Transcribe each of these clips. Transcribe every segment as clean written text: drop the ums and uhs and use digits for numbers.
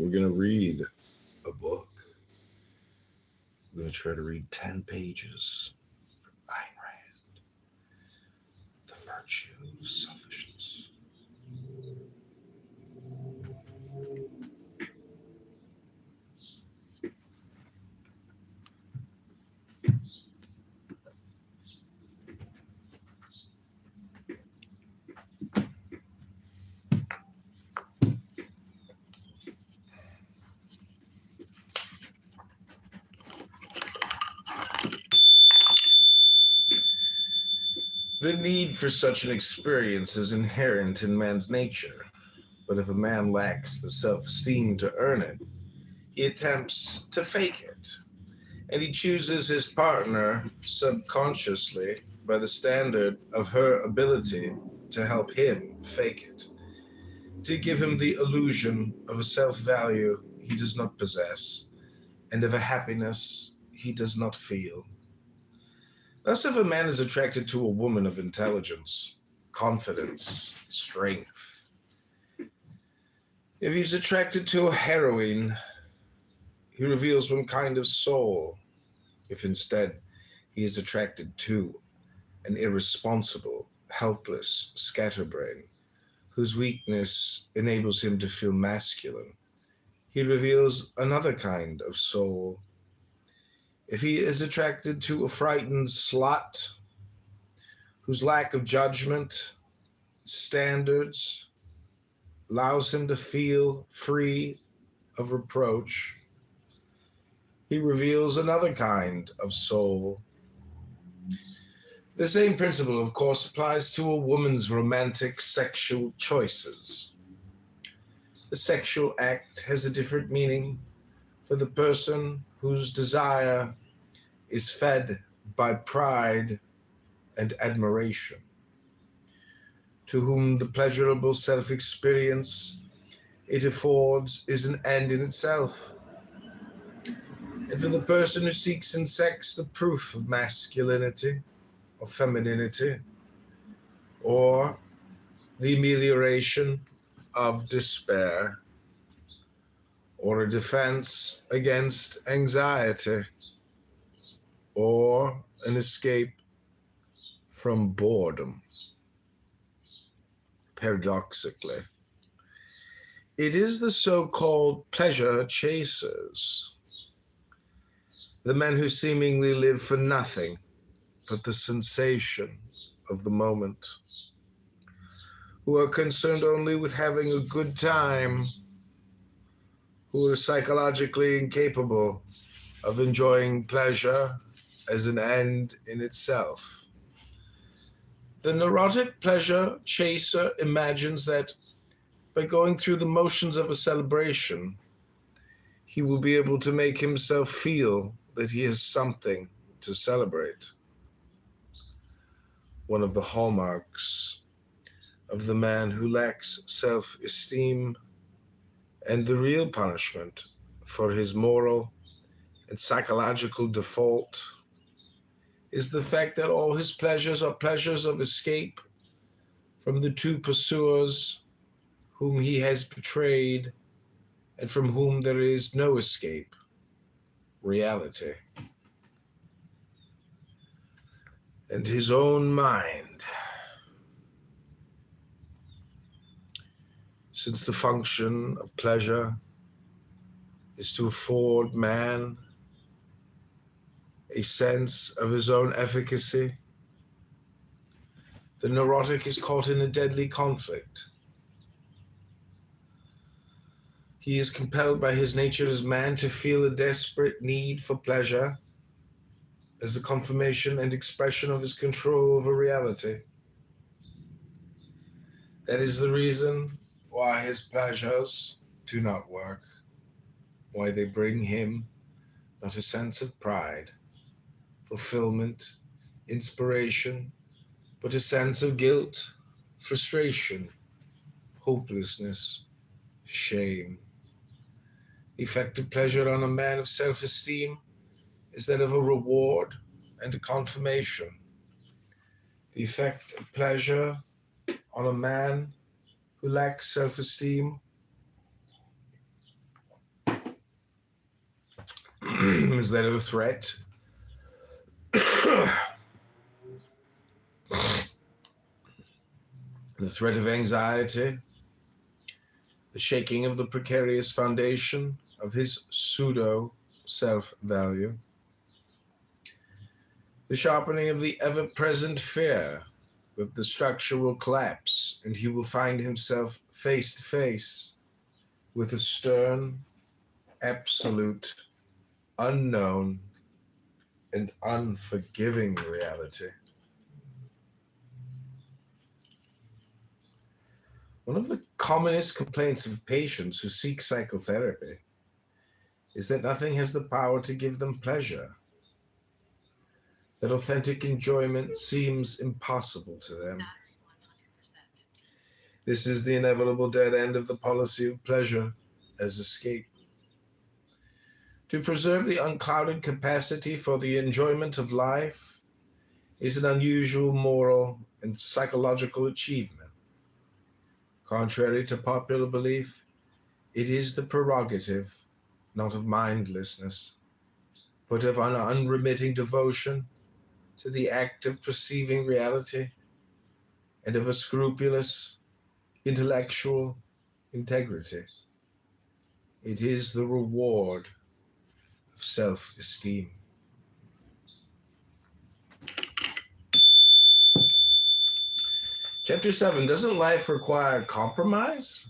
We're going to read a book. We're going to try to read 10 pages from Ayn Rand, The Virtue of Selfishness. The need for such an experience is inherent in man's nature, but if a man lacks the self-esteem to earn it, he attempts to fake it, and he chooses his partner subconsciously by the standard of her ability to help him fake it, to give him the illusion of a self-value he does not possess, and of a happiness he does not feel. Thus, if a man is attracted to a woman of intelligence, confidence, strength, if he's attracted to a heroine, he reveals one kind of soul. If instead he is attracted to an irresponsible, helpless scatterbrain, whose weakness enables him to feel masculine, he reveals another kind of soul. If he is attracted to a frightened slut, whose lack of judgment, standards, allows him to feel free of reproach, he reveals another kind of soul. The same principle, of course, applies to a woman's romantic sexual choices. The sexual act has a different meaning for the person whose desire is fed by pride and admiration, to whom the pleasurable self-experience it affords is an end in itself, and for the person who seeks in sex the proof of masculinity or femininity, or the amelioration of despair, or a defense against anxiety, or an escape from boredom. Paradoxically, it is the so-called pleasure chasers, the men who seemingly live for nothing but the sensation of the moment, who are concerned only with having a good time, who are psychologically incapable of enjoying pleasure as an end in itself. The neurotic pleasure chaser imagines that by going through the motions of a celebration, he will be able to make himself feel that he has something to celebrate. One of the hallmarks of the man who lacks self-esteem, and the real punishment for his moral and psychological default, is the fact that all his pleasures are pleasures of escape from the two pursuers whom he has betrayed and from whom there is no escape: reality and his own mind. Since the function of pleasure is to afford man a sense of his own efficacy, the neurotic is caught in a deadly conflict. He is compelled by his nature as man to feel a desperate need for pleasure as the confirmation and expression of his control over reality. That is the reason why his pleasures do not work, why they bring him not a sense of pride, fulfillment, inspiration, but a sense of guilt, frustration, hopelessness, shame. The effect of pleasure on a man of self-esteem is that of a reward and a confirmation. The effect of pleasure on a man who lacks self-esteem Is that a threat? The threat of anxiety, the shaking of the precarious foundation of his pseudo self value, the sharpening of the ever present fear that the structure will collapse and he will find himself face to face with a stern, absolute, unknown, and unforgiving reality. One of the commonest complaints of patients who seek psychotherapy is that nothing has the power to give them pleasure, that authentic enjoyment seems impossible to them. This is the inevitable dead end of the policy of pleasure as escape. To preserve the unclouded capacity for the enjoyment of life is an unusual moral and psychological achievement. Contrary to popular belief, it is the prerogative not of mindlessness, but of an unremitting devotion to the act of perceiving reality and of a scrupulous intellectual integrity. It is the reward of self esteem. Chapter 7. Doesn't life require compromise?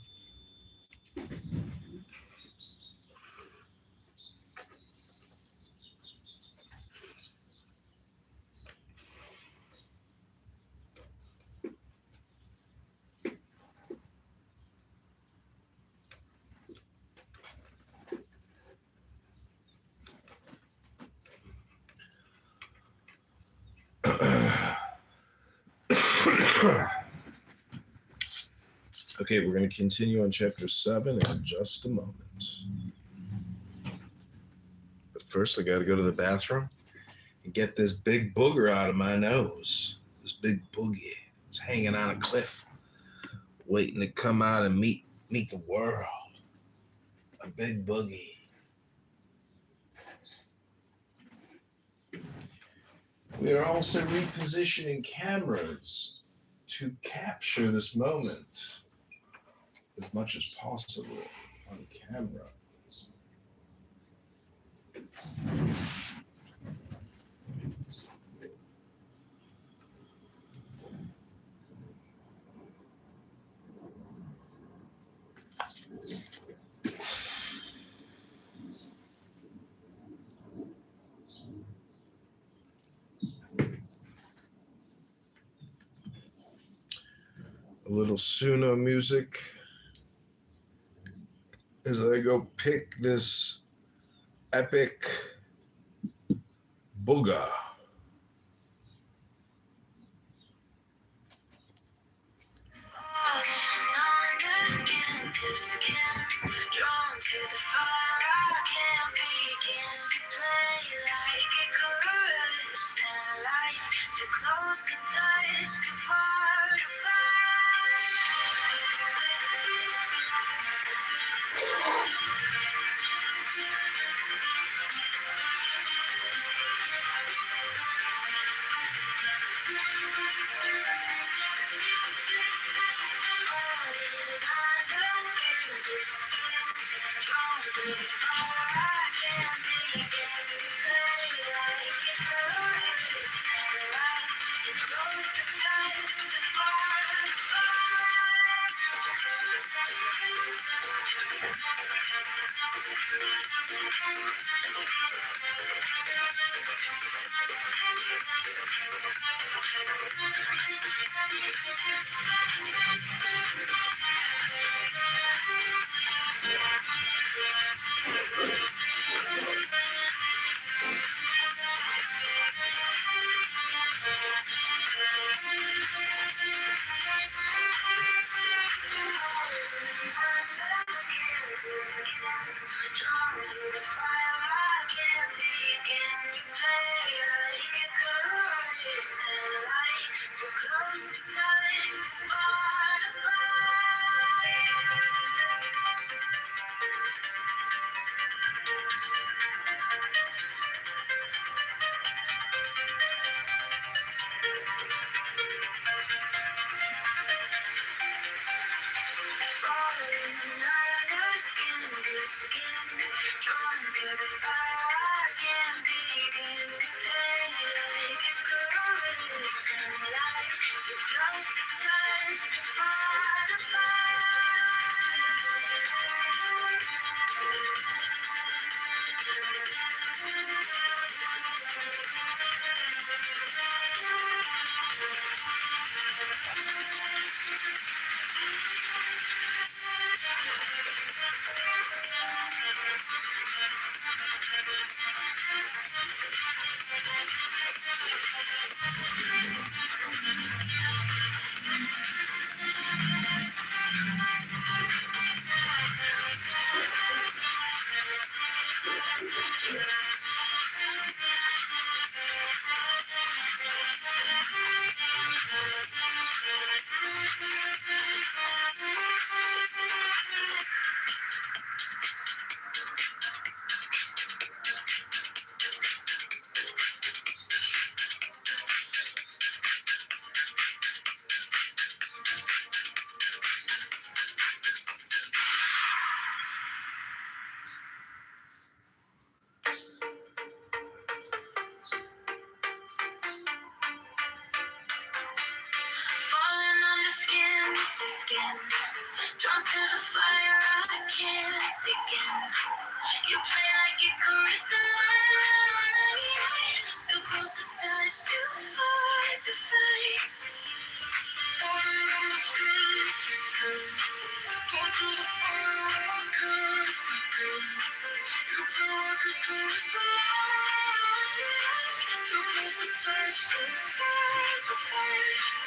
Okay, we're going to continue on chapter 7 in just a moment. But first, I got to go to the bathroom and get this big booger out of my nose. This big boogie. It's hanging on a cliff, waiting to come out and meet the world. A big boogie. We are also repositioning cameras to capture this moment as much as possible on camera. A little Suno music as I go pick this epic booga. You play like it goes alive. Too close to touch, too far to fight. Falling on the streets, you scream. Don't feel the fire, I can't begin. You play like it goes alive. Too close to touch, too far to fight.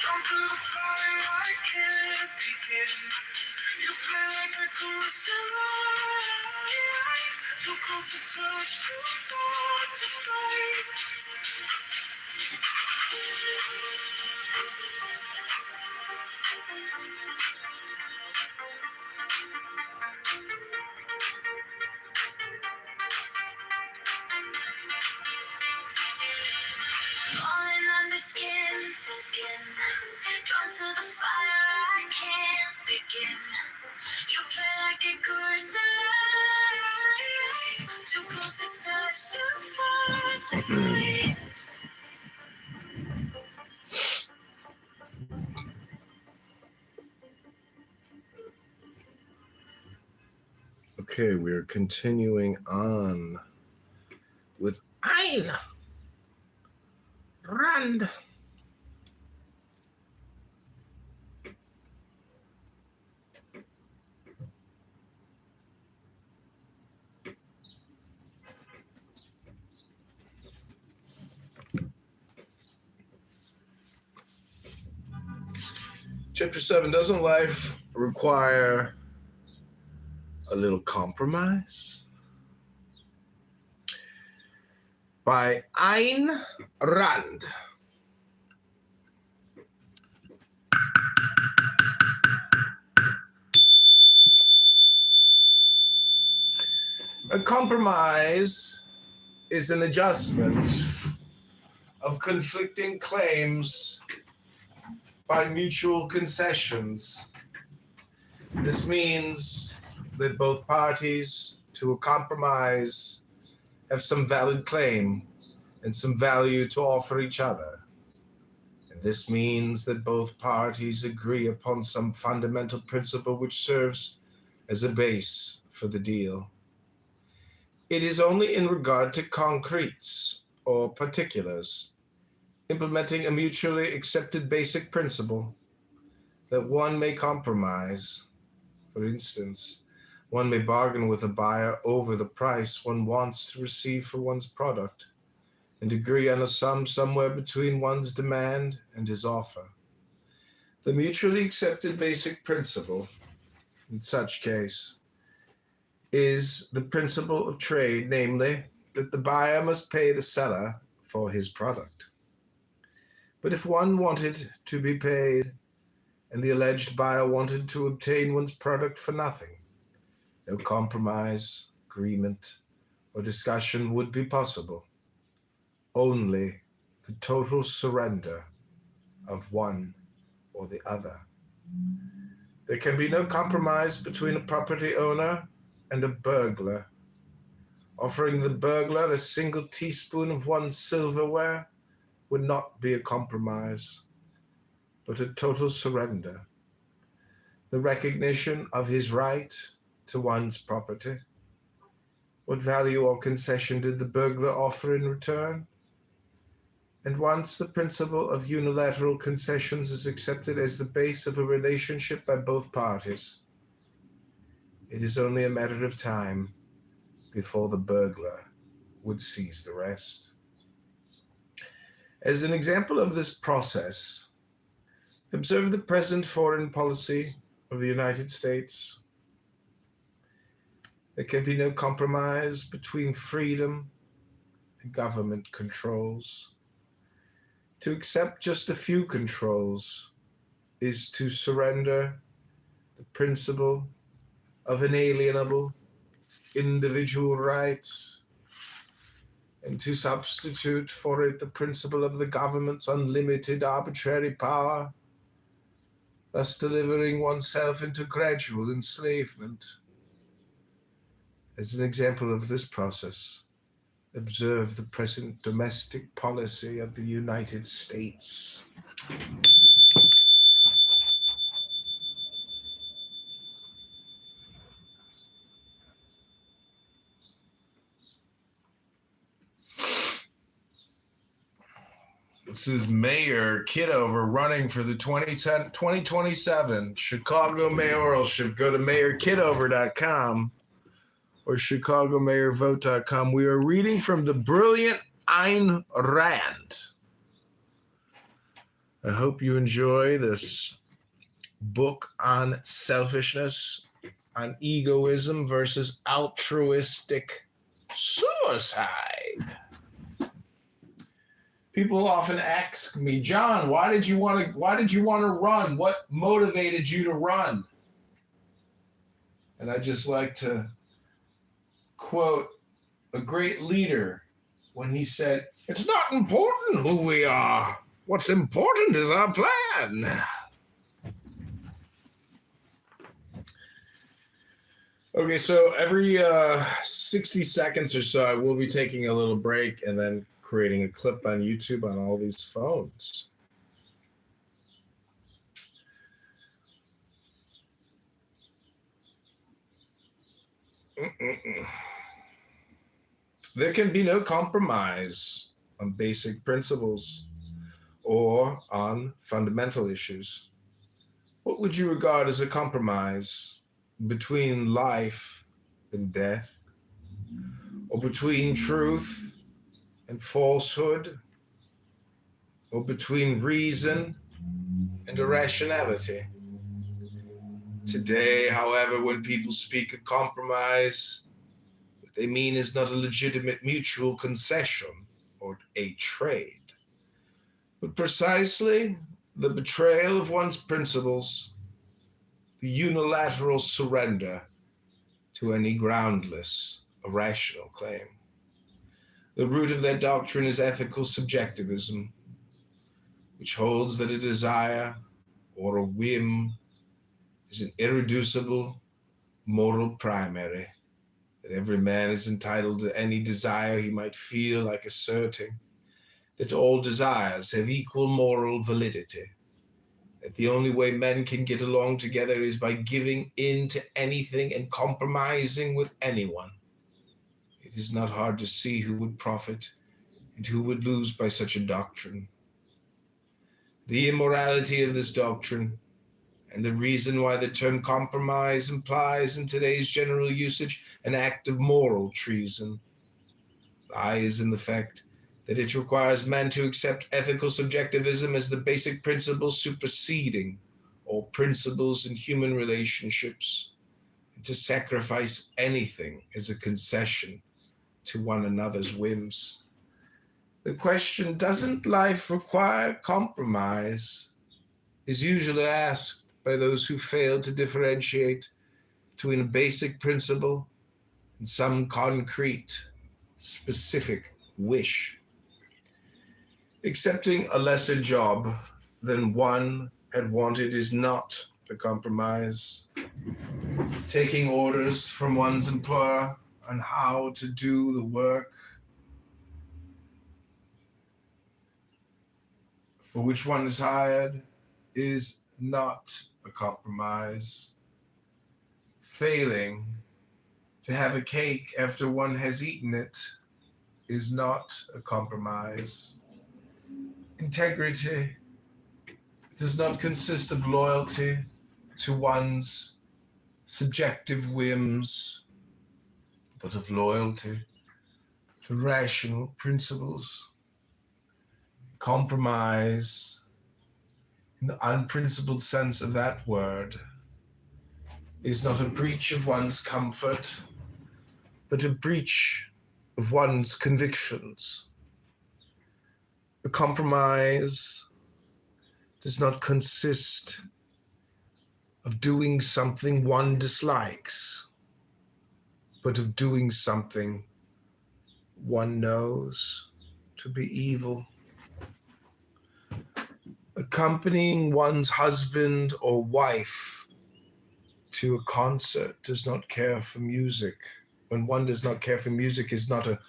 Come through the fire, I can't begin. You play like a ghost alive. Too close to touch, too far to fight. Falling under skin to skin. Drawn to the fire, I can't begin. You play like a course alive. Too close to touch, too far to fight. Okay, we're continuing on with Ein Rand. Chapter 7, doesn't life require a little compromise? By Ayn Rand. A compromise is an adjustment of conflicting claims by mutual concessions. This means that both parties to a compromise have some valid claim and some value to offer each other. And this means that both parties agree upon some fundamental principle which serves as a base for the deal. It is only in regard to concretes or particulars, implementing a mutually accepted basic principle, that one may compromise. For instance, one may bargain with a buyer over the price one wants to receive for one's product and agree on a sum somewhere between one's demand and his offer. The mutually accepted basic principle, in such case, is the principle of trade, namely, that the buyer must pay the seller for his product. But if one wanted to be paid and the alleged buyer wanted to obtain one's product for nothing, no compromise, agreement, or discussion would be possible. Only the total surrender of one or the other. There can be no compromise between a property owner and a burglar. Offering the burglar a single teaspoon of one's silverware would not be a compromise, but a total surrender. The recognition of his right to one's property. What value or concession did the burglar offer in return? And once the principle of unilateral concessions is accepted as the base of a relationship by both parties, it is only a matter of time before the burglar would seize the rest. As an example of this process, observe the present foreign policy of the United States. There can be no compromise between freedom and government controls. To accept just a few controls is to surrender the principle of inalienable individual rights and to substitute for it the principle of the government's unlimited arbitrary power, thus delivering oneself into gradual enslavement. As an example of this process, observe the present domestic policy of the United States. This is Mayor Kitover running for the 2027 Chicago mayoralship. Go to mayorkitover.com or chicagomayorvote.com. We are reading from the brilliant Ayn Rand. I hope you enjoy this book on selfishness, on egoism versus altruistic suicide. People often ask me, John, why did you want to run? What motivated you to run? And I just like to quote a great leader when he said, "It's not important who we are. What's important is our plan." Okay, so every 60 seconds or so, I will be taking a little break and then creating a clip on YouTube on all these phones. There can be no compromise on basic principles or on fundamental issues. What would you regard as a compromise between life and death, or between truth and falsehood, or between reason and irrationality? Today, however, when people speak of compromise, what they mean is not a legitimate mutual concession or a trade, but precisely the betrayal of one's principles, the unilateral surrender to any groundless, irrational claim. The root of their doctrine is ethical subjectivism, which holds that a desire or a whim is an irreducible moral primary, that every man is entitled to any desire he might feel like asserting, that all desires have equal moral validity, that the only way men can get along together is by giving in to anything and compromising with anyone. It is not hard to see who would profit and who would lose by such a doctrine. The immorality of this doctrine, and the reason why the term compromise implies in today's general usage an act of moral treason, lies in the fact that it requires men to accept ethical subjectivism as the basic principle superseding all principles in human relationships, and to sacrifice anything as a concession to one another's whims. The question, doesn't life require compromise, is usually asked by those who fail to differentiate between a basic principle and some concrete, specific wish. Accepting a lesser job than one had wanted is not a compromise. Taking orders from one's employer on how to do the work for which one is hired is not a compromise. Failing to have a cake after one has eaten it is not a compromise. Integrity does not consist of loyalty to one's subjective whims, but of loyalty to rational principles. Compromise, in the unprincipled sense of that word, is not a breach of one's comfort, but a breach of one's convictions. A compromise does not consist of doing something one dislikes, but of doing something one knows to be evil. Accompanying one's husband or wife to a concert does not care for music. When one does not care for music is not a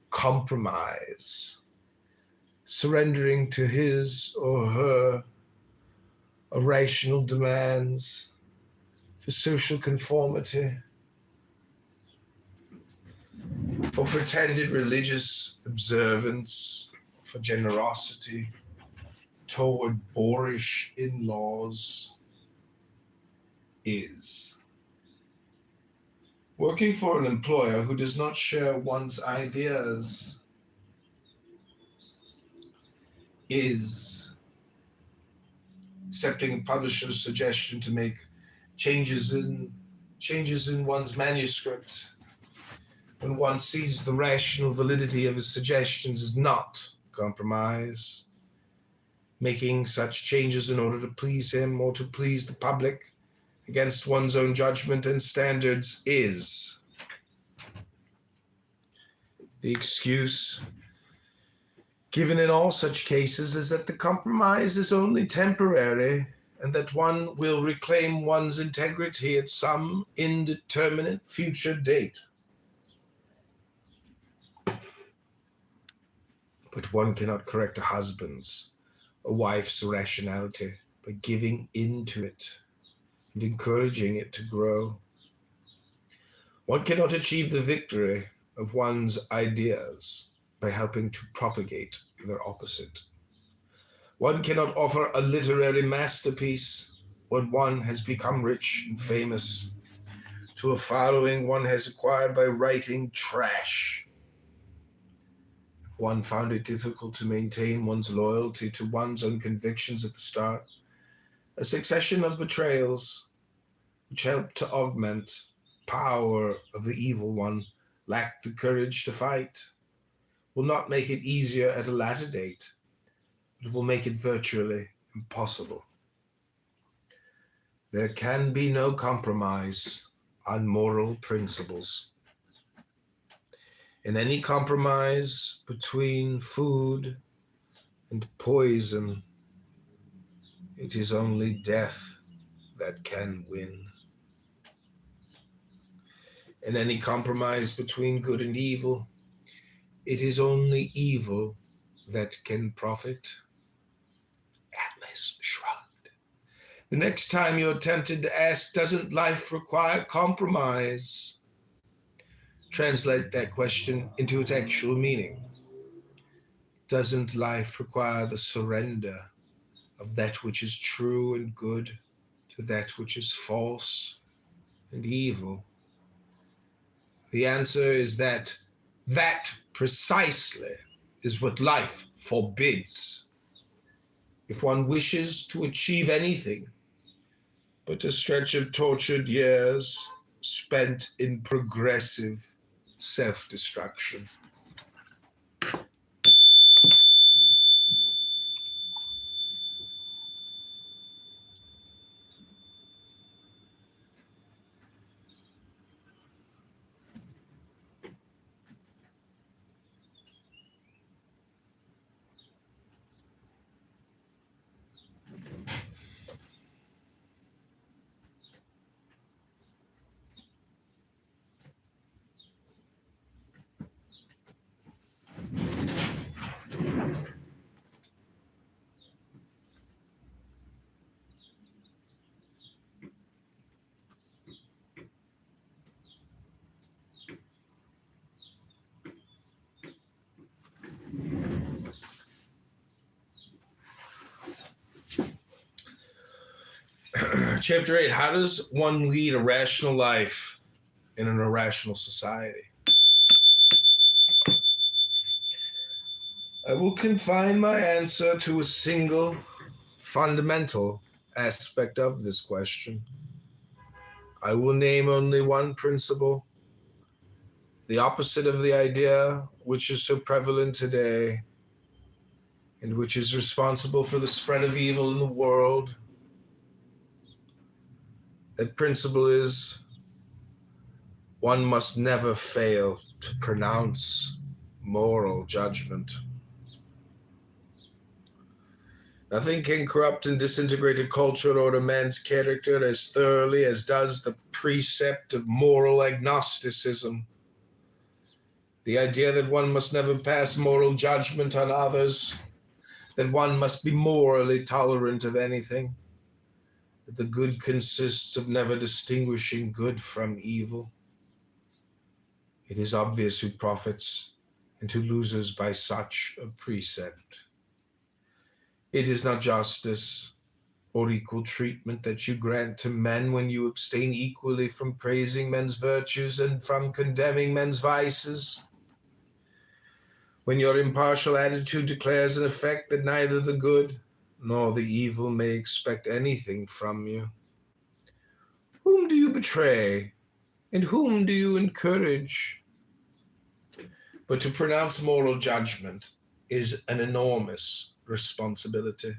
compromise. Surrendering to his or her irrational demands for social conformity, for pretended religious observance, for generosity toward boorish in-laws is working for an employer who does not share one's ideas, is accepting a publisher's suggestion to make changes in one's manuscript when one sees the rational validity of his suggestions is not compromise. Making such changes in order to please him or to please the public against one's own judgment and standards is. The excuse given in all such cases is that the compromise is only temporary and that one will reclaim one's integrity at some indeterminate future date. But one cannot correct a husband's, a wife's irrationality by giving in to it and encouraging it to grow. One cannot achieve the victory of one's ideas by helping to propagate their opposite. One cannot offer a literary masterpiece when one has become rich and famous to a following one has acquired by writing trash. If one found it difficult to maintain one's loyalty to one's own convictions at the start, a succession of betrayals which help to augment power of the evil one lacked the courage to fight will not make it easier at a latter date, but it will make it virtually impossible. There can be no compromise on moral principles. In any compromise between food and poison, it is only death that can win. In any compromise between good and evil, it is only evil that can profit. Atlas shrugged. The next time you're tempted to ask, doesn't life require compromise? Translate that question into its actual meaning. Doesn't life require the surrender of that which is true and good to that which is false and evil? The answer is that precisely is what life forbids. If one wishes to achieve anything but a stretch of tortured years spent in progressive self-destruction. Chapter 8, how does one lead a rational life in an irrational society? I will confine my answer to a single fundamental aspect of this question. I will name only one principle, the opposite of the idea which is so prevalent today and which is responsible for the spread of evil in the world. That principle is one must never fail to pronounce moral judgment. Nothing can corrupt and disintegrate a culture or a man's character as thoroughly as does the precept of moral agnosticism. The idea that one must never pass moral judgment on others, that one must be morally tolerant of anything, that the good consists of never distinguishing good from evil. It is obvious who profits and who loses by such a precept. It is not justice or equal treatment that you grant to men when you abstain equally from praising men's virtues and from condemning men's vices. When your impartial attitude declares in effect that neither the good nor the evil may expect anything from you. Whom do you betray, and whom do you encourage? But to pronounce moral judgment is an enormous responsibility.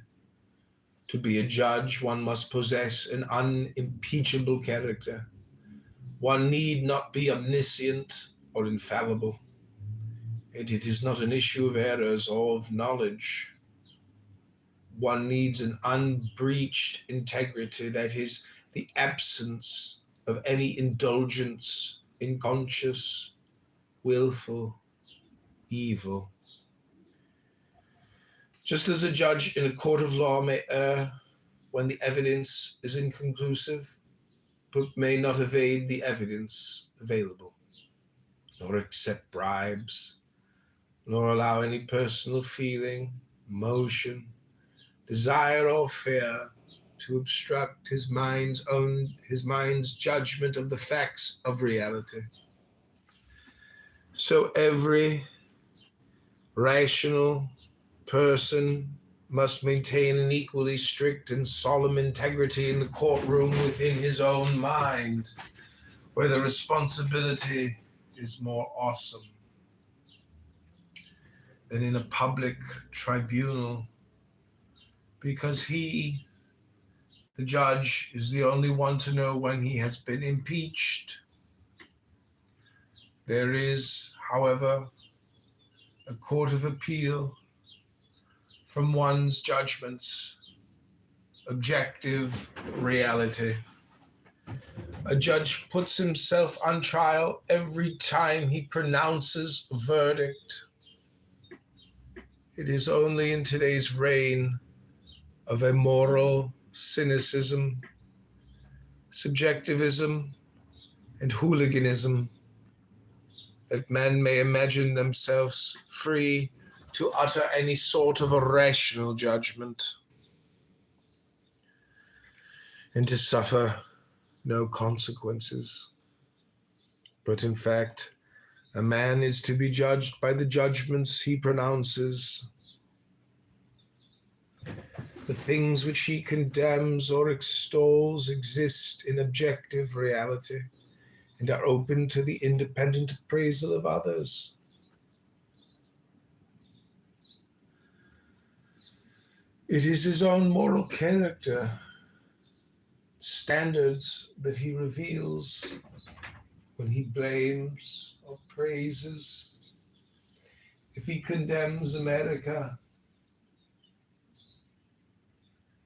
To be a judge, one must possess an unimpeachable character. One need not be omniscient or infallible. And it is not an issue of errors or of knowledge. One needs an unbreached integrity, that is, the absence of any indulgence in conscious, willful evil. Just as a judge in a court of law may err when the evidence is inconclusive, but may not evade the evidence available, nor accept bribes, nor allow any personal feeling, emotion, desire, or fear to obstruct his mind's judgment of the facts of reality. So every rational person must maintain an equally strict and solemn integrity in the courtroom within his own mind, where the responsibility is more awesome than in a public tribunal, because he, the judge, is the only one to know when he has been impeached. There is, however, a court of appeal from one's judgments, objective reality. A judge puts himself on trial every time he pronounces verdict. It is only in today's reign of immoral cynicism, subjectivism, and hooliganism that men may imagine themselves free to utter any sort of a rational judgment and to suffer no consequences. But in fact, a man is to be judged by the judgments he pronounces. The things which he condemns or extols exist in objective reality and are open to the independent appraisal of others. It is his own moral character, standards that he reveals when he blames or praises. If he condemns America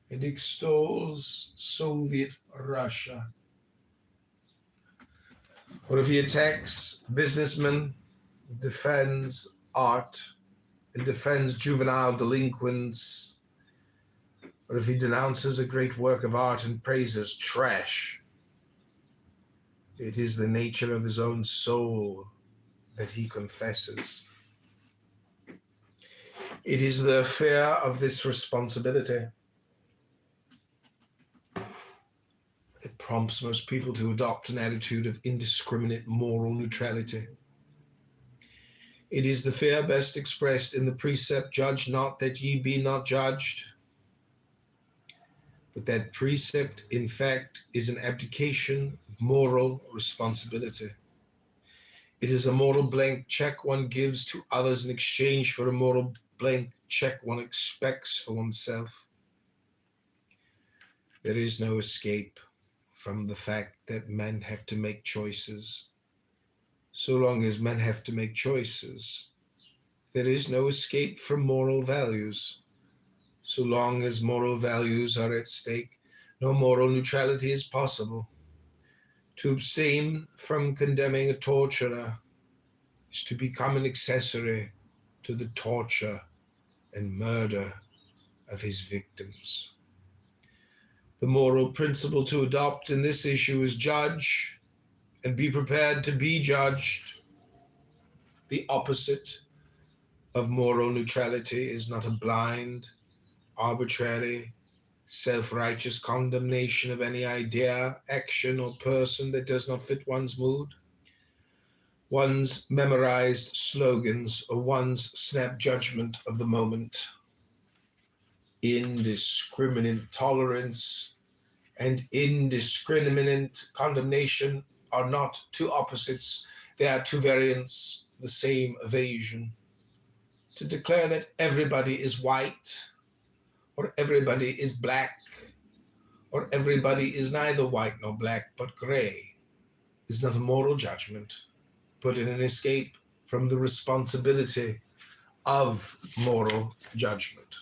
and extols Soviet Russia, or if he attacks businessmen, defends art, and defends juvenile delinquents, or if he denounces a great work of art and praises trash, it is the nature of his own soul that he confesses. It is the fear of this responsibility that prompts most people to adopt an attitude of indiscriminate moral neutrality. It is the fear best expressed in the precept, "Judge not that ye be not judged." But that precept, in fact, is an abdication of moral responsibility. It is a moral blank check one gives to others in exchange for a moral blank check one expects for oneself. There is no escape from the fact that men have to make choices. So long as men have to make choices, there is no escape from moral values. So long as moral values are at stake, no moral neutrality is possible. To abstain from condemning a torturer is to become an accessory to the torture and murder of his victims. The moral principle to adopt in this issue is judge and be prepared to be judged. The opposite of moral neutrality is not a blind, arbitrary, self-righteous condemnation of any idea, action, or person that does not fit one's mood, one's memorized slogans, or one's snap judgment of the moment. Indiscriminate tolerance and indiscriminate condemnation are not two opposites, they are two variants of the same evasion. To declare that everybody is white, or everybody is black, or everybody is neither white nor black but gray, is not a moral judgment, but an escape from the responsibility of moral judgment.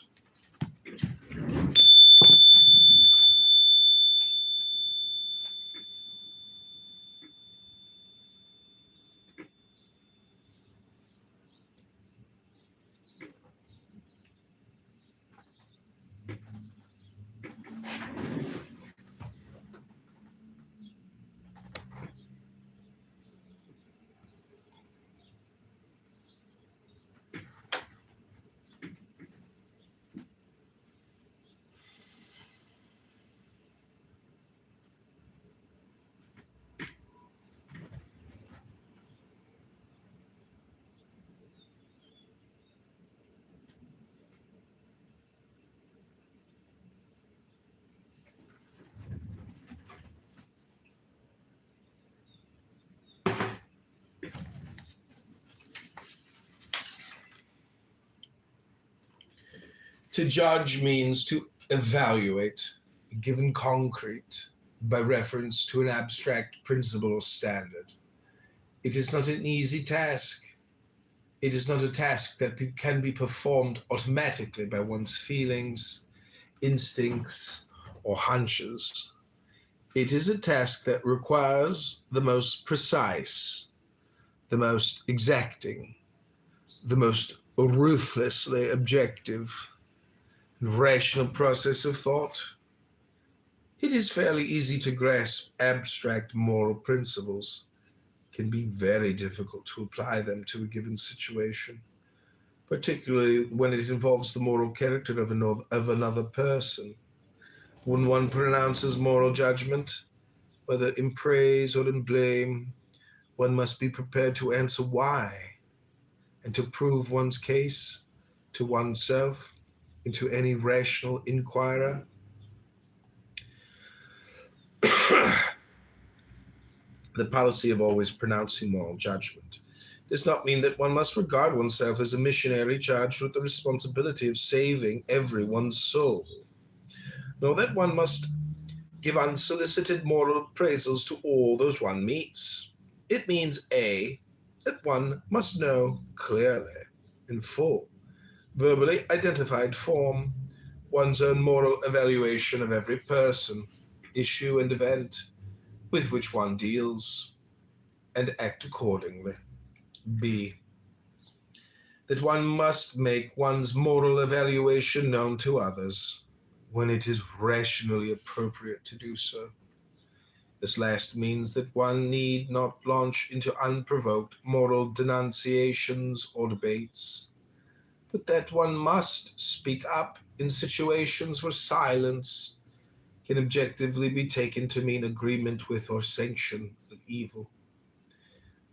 To judge means to evaluate, given concrete, by reference to an abstract principle or standard. It is not an easy task. It is not a task that can be performed automatically by one's feelings, instincts, or hunches. It is a task that requires the most precise, the most exacting, the most ruthlessly objective and rational process of thought. It is fairly easy to grasp abstract moral principles. It can be very difficult to apply them to a given situation, particularly when it involves the moral character of another person. When one pronounces moral judgment, whether in praise or in blame, one must be prepared to answer why and to prove one's case to oneself and to any rational inquirer. The policy of always pronouncing moral judgment does not mean that one must regard oneself as a missionary charged with the responsibility of saving everyone's soul, nor that one must give unsolicited moral appraisals to all those one meets. It means A, that one must know clearly, in full, verbally identified form, one's own moral evaluation of every person, issue, and event with which one deals, and act accordingly. B, that one must make one's moral evaluation known to others when it is rationally appropriate to do so. This last means that one need not launch into unprovoked moral denunciations or debates, but that one must speak up in situations where silence can objectively be taken to mean agreement with or sanction of evil.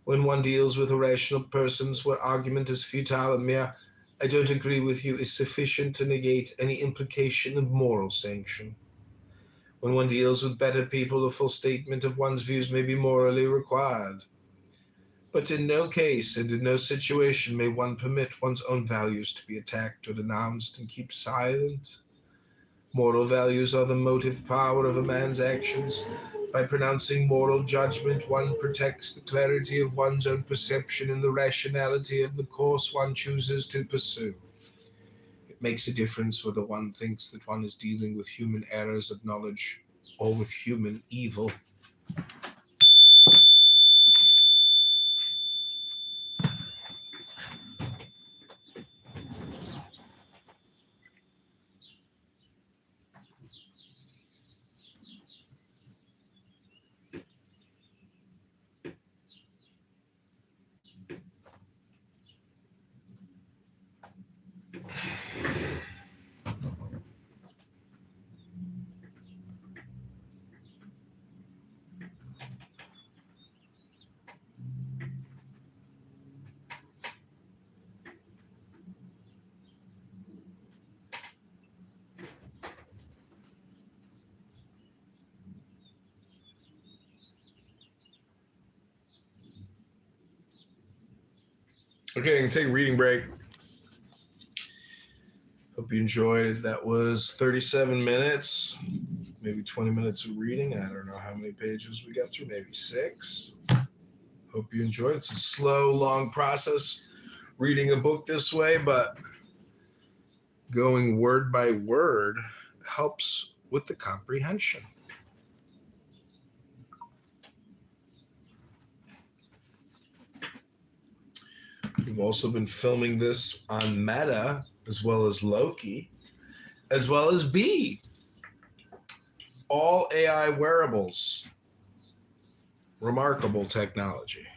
When one deals with irrational persons where argument is futile and mere "I don't agree with you" is sufficient to negate any implication of moral sanction. When one deals with better people, a full statement of one's views may be morally required. But in no case and in no situation may one permit one's own values to be attacked or denounced and keep silent. Moral values are the motive power of a man's actions. By pronouncing moral judgment, one protects the clarity of one's own perception and the rationality of the course one chooses to pursue. It makes a difference whether one thinks that one is dealing with human errors of knowledge or with human evil. Okay, I can take a reading break. Hope you enjoyed it. That was 37 minutes, maybe 20 minutes of reading. I don't know how many pages we got through, maybe 6. Hope you enjoyed it. It's a slow, long process reading a book this way, but going word by word helps with the comprehension. We've also been filming this on Meta, as well as Loki, as well as B. All AI wearables. Remarkable technology.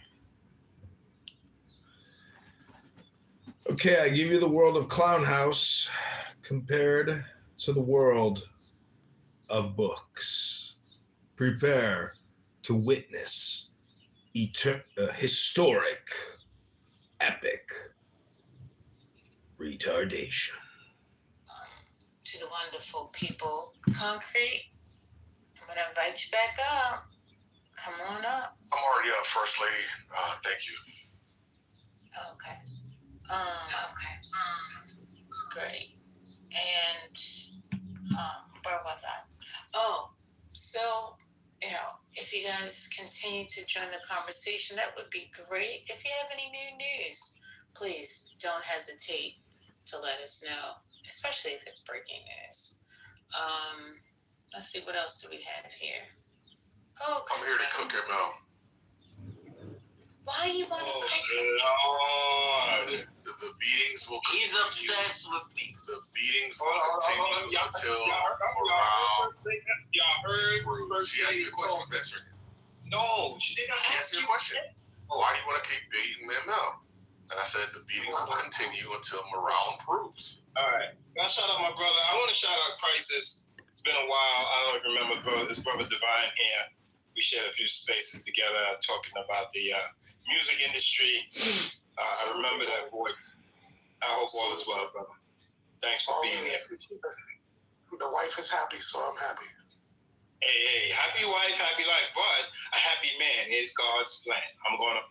Okay, I give you the world of Clown House compared to the world of books. Prepare to witness historic, epic retardation. To the wonderful people, Concrete, I'm going to invite you back up. Come on up. I'm already up, First Lady. Thank you. Okay. Great. And where was I? Oh, so, if you guys continue to join the conversation, that would be great. If you have any new news, please don't hesitate to let us know, especially if it's breaking news. Let's see, what else do we have here? Oh, I'm here to cook it, Mel. Why you want to cook it? Lord. The beatings will continue. He's obsessed with me. The beatings will continue until morale improves. She asked me a question with that chicken. No, she did not ask you a question. Why do you want to keep beating Mel? And I said the beatings will continue until morale improves. All right. I'll shout out my brother. I want to shout out Crisis. It's been a while. I don't remember his brother Divine here. We shared a few spaces together talking about the music industry. I remember that boy. I hope all is well, brother. Thanks for being here. The wife is happy, so I'm happy. Hey, happy wife, happy life, but a happy man is God's plan. I'm going to.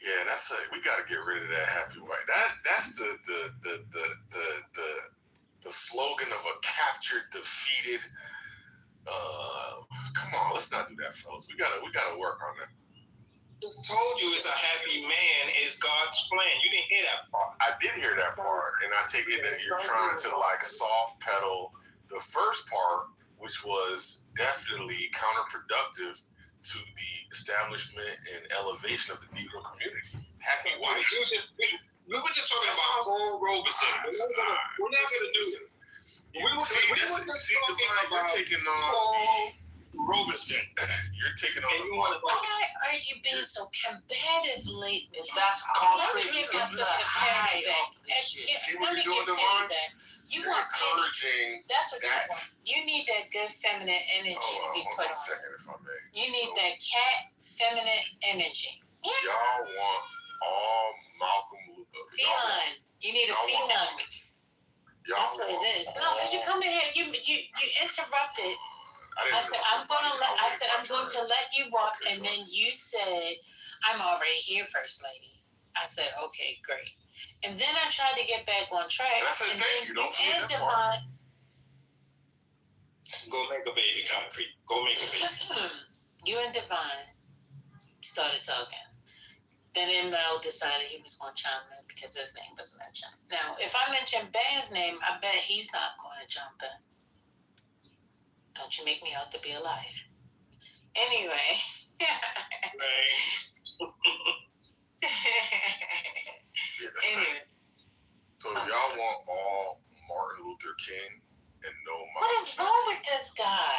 Yeah, that's it. We got to get rid of that happy wife. That's the slogan of a captured, defeated. Come on, let's not do that, fellas. We gotta work on that. Just told you it's a happy man is God's plan. You didn't hear that part. I did hear that part, and I take it that you're trying to soft pedal the first part, which was definitely counterproductive to the establishment and elevation of the Negro community. Happy wife. We were just talking about Paul Robeson. We're not gonna do it. You're taking on Paul Robeson. You're taking on. Why are you being so combative lately? That's Let me give myself the patty back. See what you're doing, Devon? You You're want encouraging. That's what that. you want. You need that good feminine energy to be put Hold on a on. second, if I may. You need that cat feminine energy. Y'all want all Malcolm Luther. Feline. You need a feline. That's what it is. No, because you come in here, you interrupted. I I said, I'm going to let you walk. And then you said, I'm already here, First Lady. I said, okay, great. And then I tried to get back on track. And I said, thank you. Don't forget that part. Go make a baby, Concrete. Go make a baby. You and Divine started talking. Then Mel decided he was going to chime in because his name was mentioned. Now, if I mention Ben's name, I bet he's not going to jump in. Don't you make me out to be a liar. Anyway. Anyway. So if y'all want all Martin Luther King and no Malcolm What is wrong with this guy?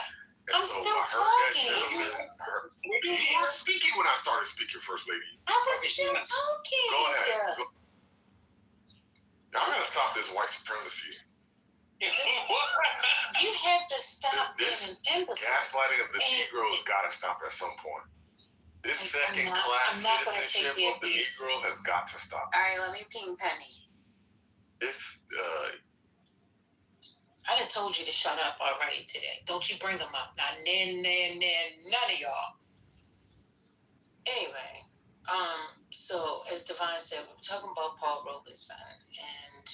I'm so still I heard talking. that gentleman. You weren't speaking when I started speaking, First Lady. I was still talking. Go ahead. Go. Y'all gotta stop this white supremacy. You have to stop being an imbecile. Gaslighting of the Negroes gotta stop at some point. This second-class citizenship of the Negro has got to stop. All right, let me ping Penny. It's I done told you to shut up already today. Don't you bring them up. Not none of y'all. Anyway, so as Divine said, we were talking about Paul Robeson and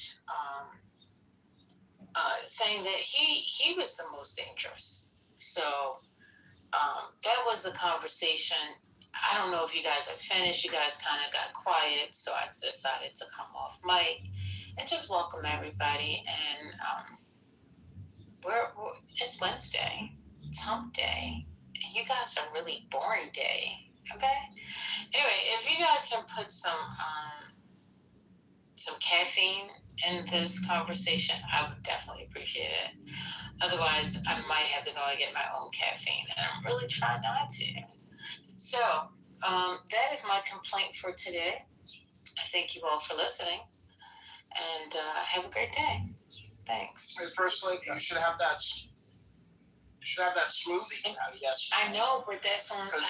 saying that he was the most dangerous. So that was the conversation. I don't know if you guys are finished. You guys kind of got quiet, so I decided to come off mic and just welcome everybody. And it's Wednesday. It's hump day. And you guys are really boring day. Okay? Anyway, if you guys can put some caffeine in this conversation, I would definitely appreciate it. Otherwise, I might have to go and get my own caffeine, and I'm really trying not to. So, that is my complaint for today. I thank you all for listening, and have a great day. Thanks. Hey, First Lady, you should have that. You should have that smoothie. Yes. I know, but that's on. Because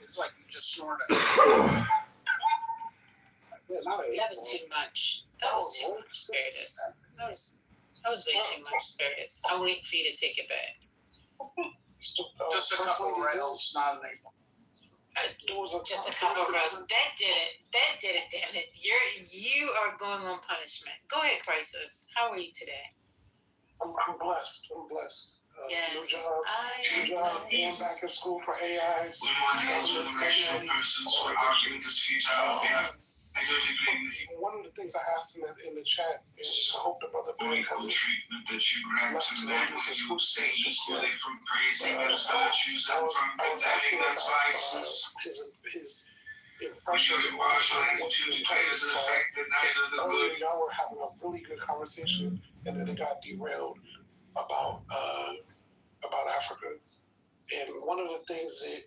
it's like you just snorted. That was too much. That was too much, Spiritus. That was way too much, Spiritus. I'll wait for you to take it back. Just a couple of rails, not an apple. Just a couple of rows. That did it, damn it. You are going on punishment. Go ahead, Crisis. How are you today? I'm blessed. Yes, New job. Going back to school for AI. Good morning, also the rational persons who argument is futile. Yeah, I don't agree with you. One of the things I asked him in the chat, and I hope the brother Ben Unequal has treatment that you grant to men when you say equally from praising men's virtues and from condemning men's vices. His When impression your impartial attitude declares the fact that neither the earlier good y'all were having a really good conversation, and then it got derailed about Africa. And one of the things that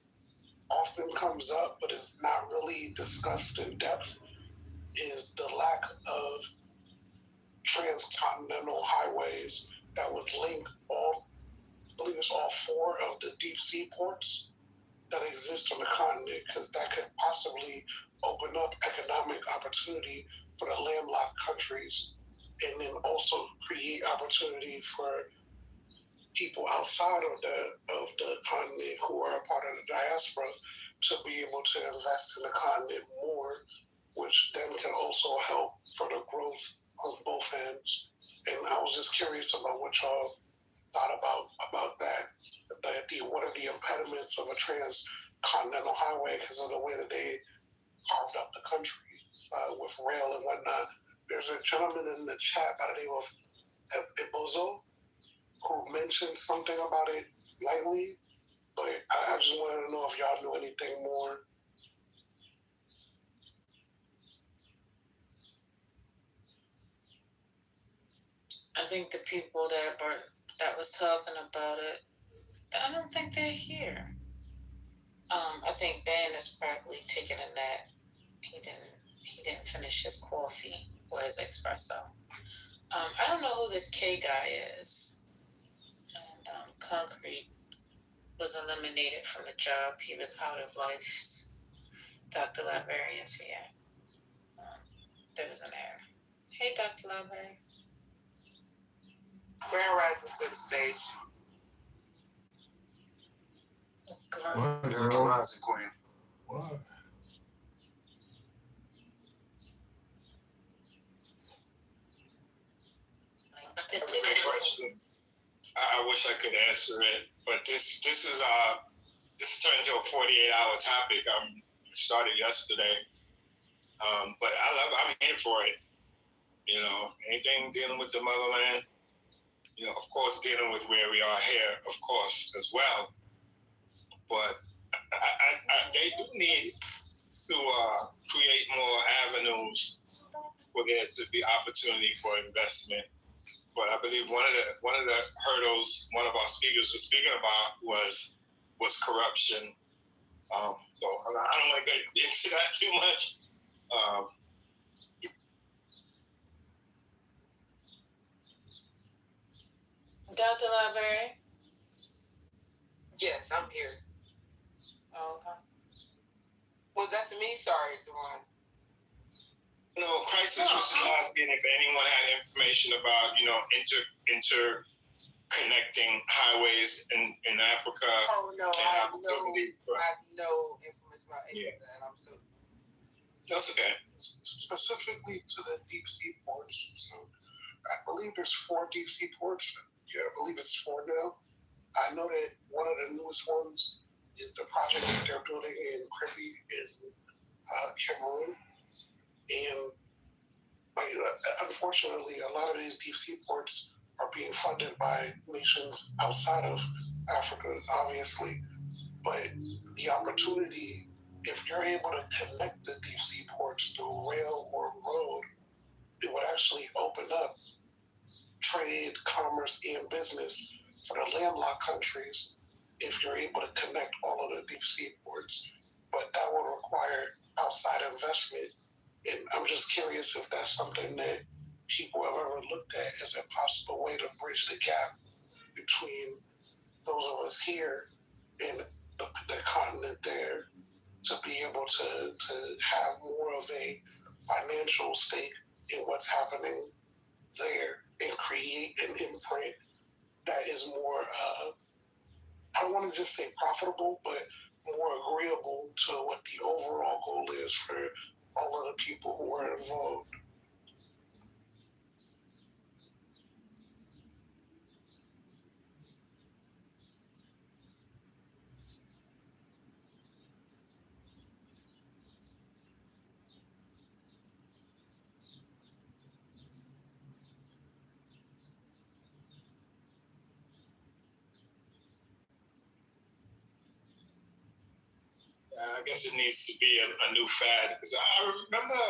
often comes up, but is not really discussed in depth, is the lack of transcontinental highways that would link all, I believe it's all 4 of the deep sea ports that exist on the continent, because that could possibly open up economic opportunity for the landlocked countries, and then also create opportunity for people outside of the continent who are a part of the diaspora to be able to invest in the continent more, which then can also help for the growth on both ends. And I was just curious about what y'all thought about that. What are the impediments of a transcontinental highway because of the way that they carved up the country with rail and whatnot. There's a gentleman in the chat by the name of Ebozo who mentioned something about it lightly, but I just wanted to know if y'all knew anything more. I think the people that was talking about it, I don't think they're here. I think Ben is probably taking a nap. He didn't finish his coffee or his espresso. I don't know who this K guy is. And Concrete was eliminated from the job. He was out of life. Dr. Librarian's here. There was an error. Hey, Dr. Librarian. Grand Rising to the stage. What, This is girl? Rising Queen. What? Good question. I wish I could answer it, but this turned into a 48-hour topic. Started yesterday, but I'm here for it. You know, anything dealing with the motherland. You know, of course, dealing with where we are here, of course, as well. But they do need to create more avenues for there to be opportunity for investment. But I believe one of the hurdles one of our speakers was speaking about was corruption. So I don't want to get into that too much. Dr. Library? Yes, I'm here. Oh, okay. Was that to me? Sorry, Devon. No, crisis was asking if anyone had information about, interconnecting highways in Africa. Oh no, I have no information about any of that. I'm so. That's okay. Specifically to the deep sea ports. So I believe there's 4 deep sea ports. Yeah, I believe it's 4 now. I know that one of the newest ones is the project that they're building in Kribi in Cameroon. And unfortunately, a lot of these deep sea ports are being funded by nations outside of Africa, obviously. But the opportunity, if you're able to connect the deep sea ports through rail or road, it would actually open up trade, commerce, and business for the landlocked countries if you're able to connect all of the deep sea ports. But that would require outside investment. And I'm just curious if that's something that people have ever looked at as a possible way to bridge the gap between those of us here and the continent there, to be able to have more of a financial stake in what's happening there and create an imprint that is more, I don't want to just say profitable, but more agreeable to what the overall goal is for all of the people who are involved. I guess it needs to be a new fad, because I remember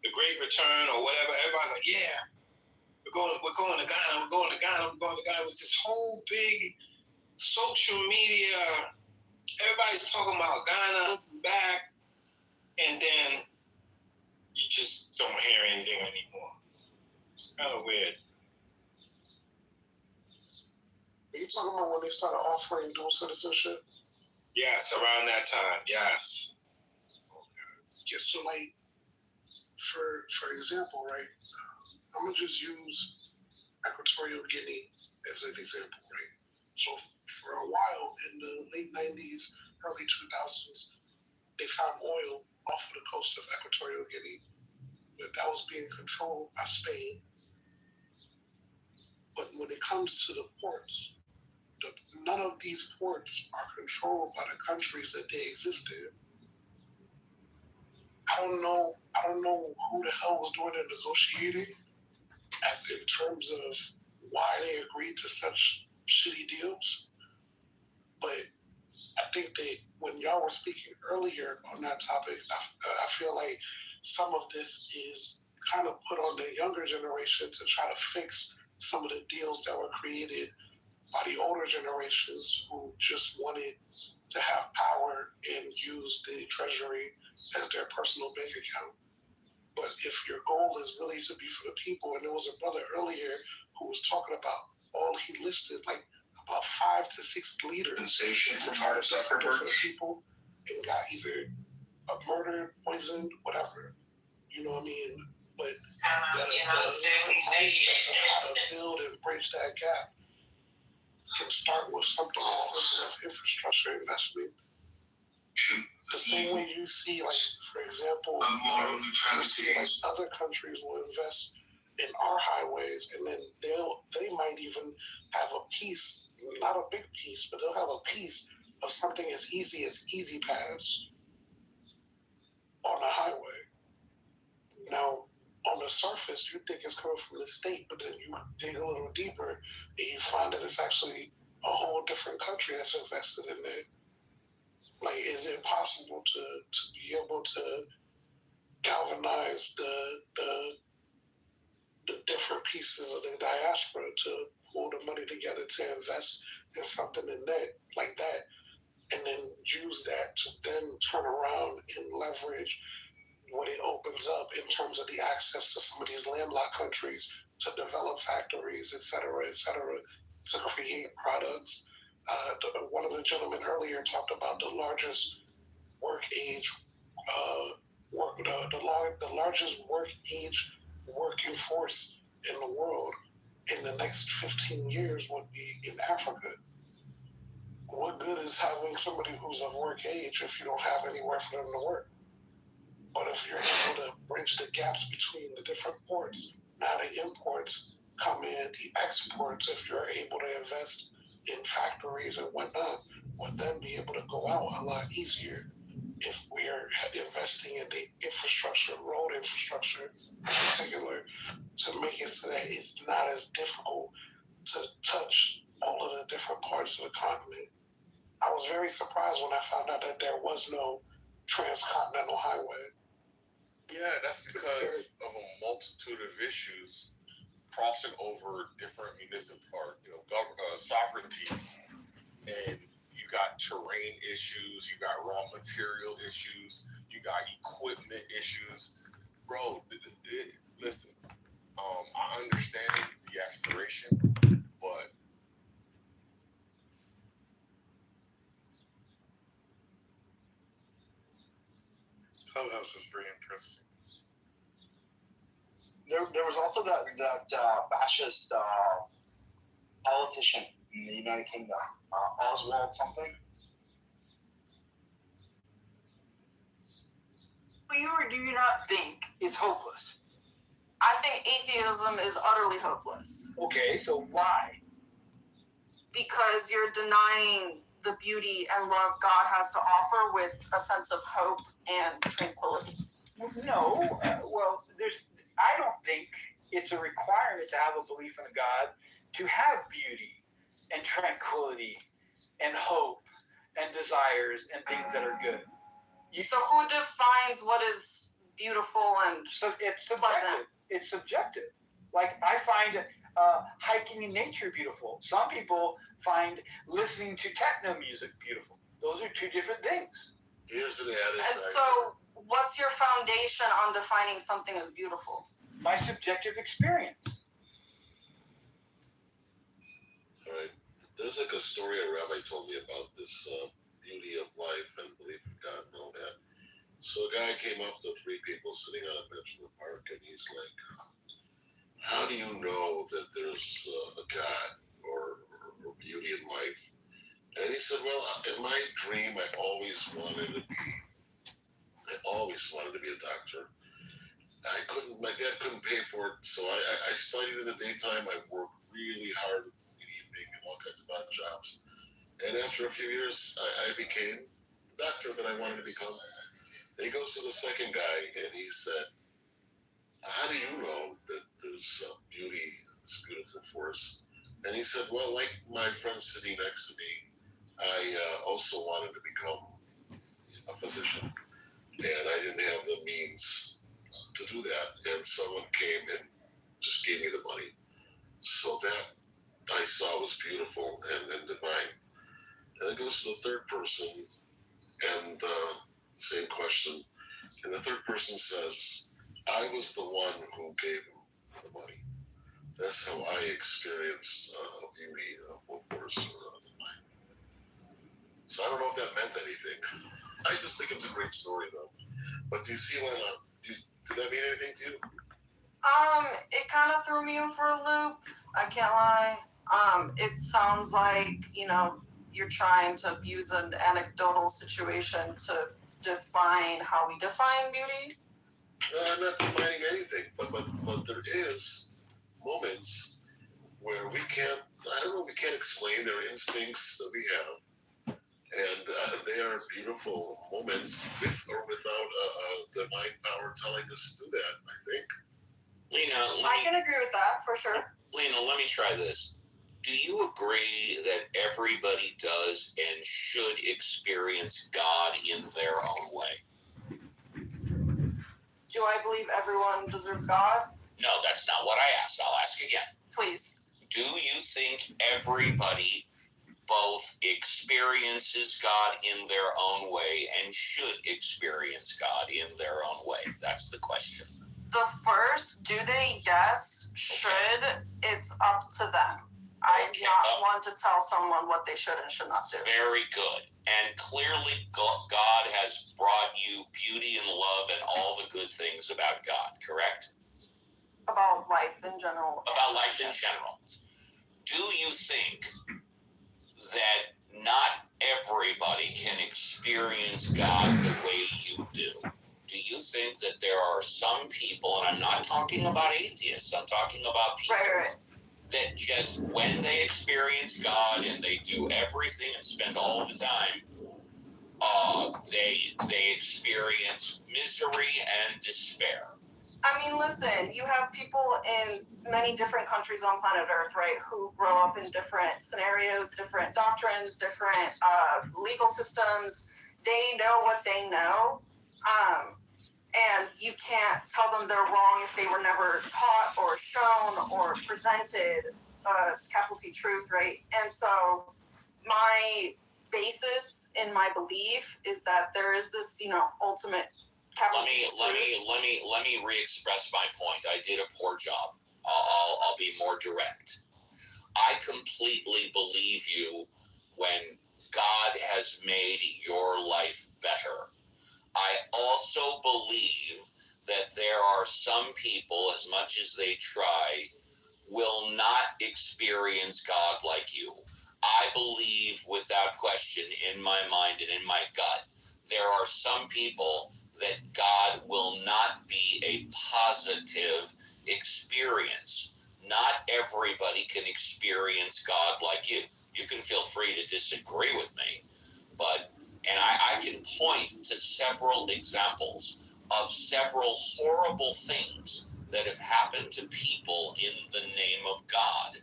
the Great Return or whatever. Everybody's like, yeah, we're going to Ghana, we're going to Ghana. It was this whole big social media. Everybody's talking about Ghana back, and then you just don't hear anything anymore. It's kind of weird. Are you talking about when they started offering dual citizenship? Yes, around that time, yes. Yeah, so like, for example, right, I'm gonna just use Equatorial Guinea as an example, right? So for a while in the late 90s, early 2000s, they found oil off of the coast of Equatorial Guinea, but that was being controlled by Spain. But when it comes to the ports, none of these ports are controlled by the countries that they exist in. I don't know who the hell was doing the negotiating, as in terms of why they agreed to such shitty deals. But I think that when y'all were speaking earlier on that topic, I feel like some of this is kind of put on the younger generation to try to fix some of the deals that were created by the older generations who just wanted to have power and use the treasury as their personal bank account. But if your goal is really to be for the people, and there was a brother earlier who was talking about all he listed, like about 5 to 6 leaders Compensation who from tried Mark to do something Zuckerberg. for the people and got either murdered, poisoned, whatever. You know what I mean? But the mindset of how to build and bridge that gap can start with something as simple as infrastructure investment. The same way you see, like, for example, you see like other countries will invest in our highways, and then they might even have a piece, not a big piece, but they'll have a piece of something as easy as easy paths on a highway. Now, on the surface, you think it's coming from the state, but then you dig a little deeper and you find that it's actually a whole different country that's invested in it. Like, is it possible to be able to galvanize the different pieces of the diaspora to pull the money together to invest in something in that, like that, and then use that to then turn around and leverage what it opens up in terms of the access to some of these landlocked countries to develop factories, et cetera, to create products. One of the gentlemen earlier talked about the largest work age, the largest work age working force in the world in the next 15 years would be in Africa. What good is having somebody who's of work age if you don't have anywhere for them to work? But if you're able to bridge the gaps between the different ports, now the imports come in, the exports, if you're able to invest in factories and whatnot, would then be able to go out a lot easier if we're investing in the infrastructure, road infrastructure in particular, to make it so that it's not as difficult to touch all of the different parts of the continent. I was very surprised when I found out that there was no transcontinental highway. Yeah, that's because of a multitude of issues crossing over different sovereignties, and you got terrain issues, you got raw material issues, you got equipment issues, bro. Listen, I understand the aspiration, but Clubhouse is very interesting. There was also that fascist politician in the United Kingdom, Oswald something. Do you or do you not think it's hopeless? I think atheism is utterly hopeless. Okay, so why? Because you're denying the beauty and love God has to offer with a sense of hope and tranquility. No, I don't think it's a requirement to have a belief in a God to have beauty and tranquility and hope and desires and things that are good. So who defines what is beautiful and it's subjective. pleasant? It's subjective. Like, I find hiking in nature beautiful. Some people find listening to techno music beautiful. Those are two different things. Here's the added. And so, what's your foundation on defining something as beautiful? My subjective experience. All right. There's like a story a rabbi told me about this beauty of life and belief in God and all that. So a guy came up to three people sitting on a bench in the park, and he's like, how do you know that there's a God or beauty in life? And he said, well, in my dream, I always wanted to be a doctor. My dad couldn't pay for it, so I studied in the daytime. I worked really hard in the evening and all kinds of odd jobs. And after a few years, I became the doctor that I wanted to become. And he goes to the second guy, and he said, how do you know that there's beauty that's beautiful for us? And he said, well, like my friend sitting next to me, I also wanted to become a physician, and I didn't have the means to do that. And someone came and just gave me the money. So that I saw was beautiful and divine. And it goes to the third person, and same question. And the third person says, I was the one who gave him the money. That's how I experienced beauty of force or divine. So I don't know if that meant anything. I just think it's a great story, though. But do you see, Lena, did that mean anything to you? It kind of threw me in for a loop. I can't lie. It sounds like, you're trying to use an anecdotal situation to define how we define beauty. I'm not defining anything, but there is moments where we can't. I don't know. We can't explain. There are instincts that we have, and they are beautiful moments with or without a divine power telling us to do that. I think. Lena, I can agree with that for sure. Lena, let me try this. Do you agree that everybody does and should experience God in their own way? Do I believe everyone deserves God? No, that's not what I asked. I'll ask again. Please. Do you think everybody both experiences God in their own way and should experience God in their own way? That's the question. The first, do they? Yes. Should. It's up to them. I do not want to tell someone what they should and should not do. Very good. And clearly God has brought you beauty and love and all the good things about God, correct? About life in general. About life in general. Do you think that not everybody can experience God the way you do? Do you think that there are some people, and I'm not talking about atheists, I'm talking about people that just when they experience God and they do everything and spend all the time, they experience misery and despair? I mean, listen, you have people in many different countries on planet Earth, right, who grow up in different scenarios, different doctrines, different legal systems. They know what they know. And you can't tell them they're wrong if they were never taught or shown or presented capital T truth, right? And so my basis in my belief is that there is this, ultimate capital T truth. Let me re-express my point. I did a poor job. I'll be more direct. I completely believe you when God has made your life better. I also believe that there are some people, as much as they try, will not experience God like you. I believe without question in my mind and in my gut, there are some people that God will not be a positive experience. Not everybody can experience God like you. You can feel free to disagree with me, but and I can point to several examples of several horrible things that have happened to people in the name of God.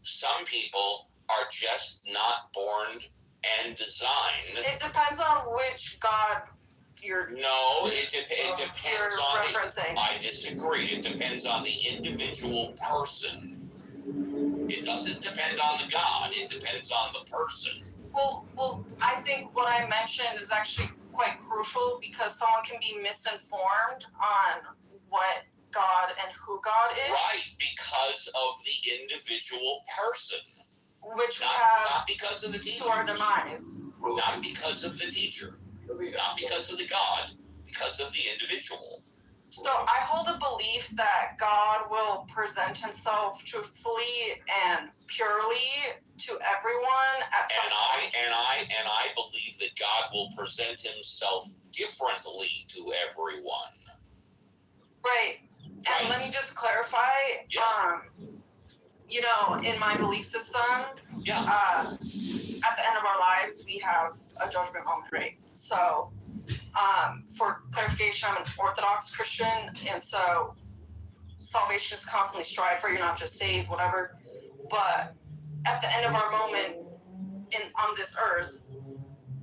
Some people are just not born and designed. It depends on which God you're... No, it depends on referencing. I disagree. It depends on the individual person. It doesn't depend on the God. It depends on the person. Well, I think what I mentioned is actually quite crucial because someone can be misinformed on what God and who God is. Right, because of the individual person. Which not because of the teacher. To our demise. Not because of the teacher. Not because of the God. Because of the individual. So I hold a belief that God will present himself truthfully and purely to everyone at some point. And I believe that God will present himself differently to everyone. Right. And let me just clarify. Yeah. In my belief system, yeah. At the end of our lives, we have a judgment moment, right? So, for clarification, I'm an Orthodox Christian, and so salvation is constantly strived for. You're not just saved, whatever. But at the end of our moment on this earth,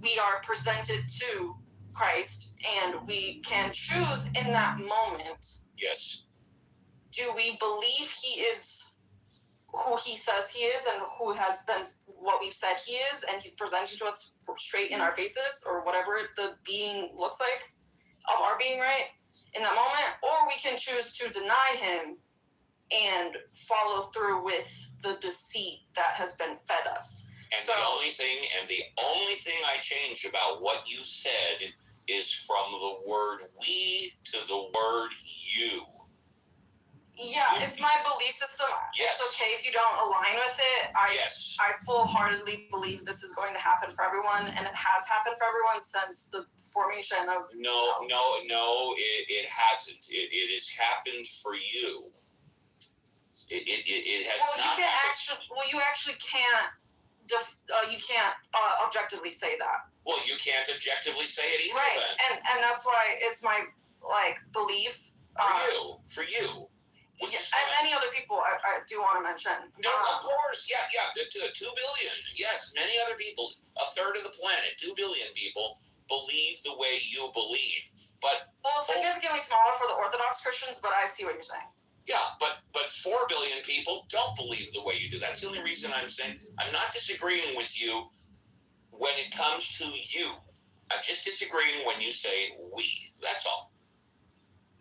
we are presented to Christ, and we can choose in that moment. Yes. Do we believe he is who he says he is and who has been what we've said he is, and he's presenting to us straight in our faces, or whatever the being looks like of our being, right, in that moment? Or we can choose to deny him and follow through with the deceit that has been fed us. And the only thing I change about what you said is from the word we to the word you. Yeah, it's my belief system. Yes. It's okay if you don't align with it. I full-heartedly believe this is going to happen for everyone, and it has happened for everyone since the formation of. No, it hasn't. It has happened for you. It has Well, not you can't happened. you actually can't. You can't objectively say that. Well, you can't objectively say it either. Right, then. and that's why it's my belief. For you. And many other people I do want to mention. No, of course, yeah. 2 billion, yes. Many other people, a third of the planet, 2 billion people believe the way you believe. But significantly smaller for the Orthodox Christians, but I see what you're saying. Yeah, but 4 billion people don't believe the way you do. That's the only reason I'm saying I'm not disagreeing with you when it comes to you. I'm just disagreeing when you say we. That's all.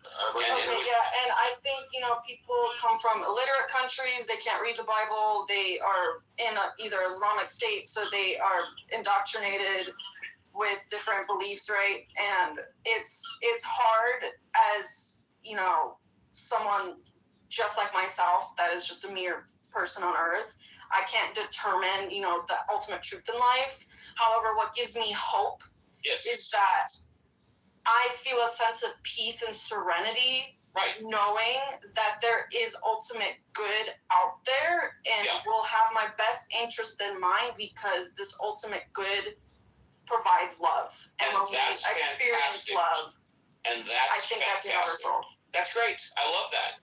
And I think, people come from illiterate countries, they can't read the Bible, they are in either Islamic State, so they are indoctrinated with different beliefs, right? And it's hard as, someone just like myself that is just a mere person on earth. I can't determine, the ultimate truth in life. However, what gives me hope is that I feel a sense of peace and serenity, knowing that there is ultimate good out there, and will have my best interest in mind because this ultimate good provides love. And when we experience love, and that's I think that's universal. That's great. I love that.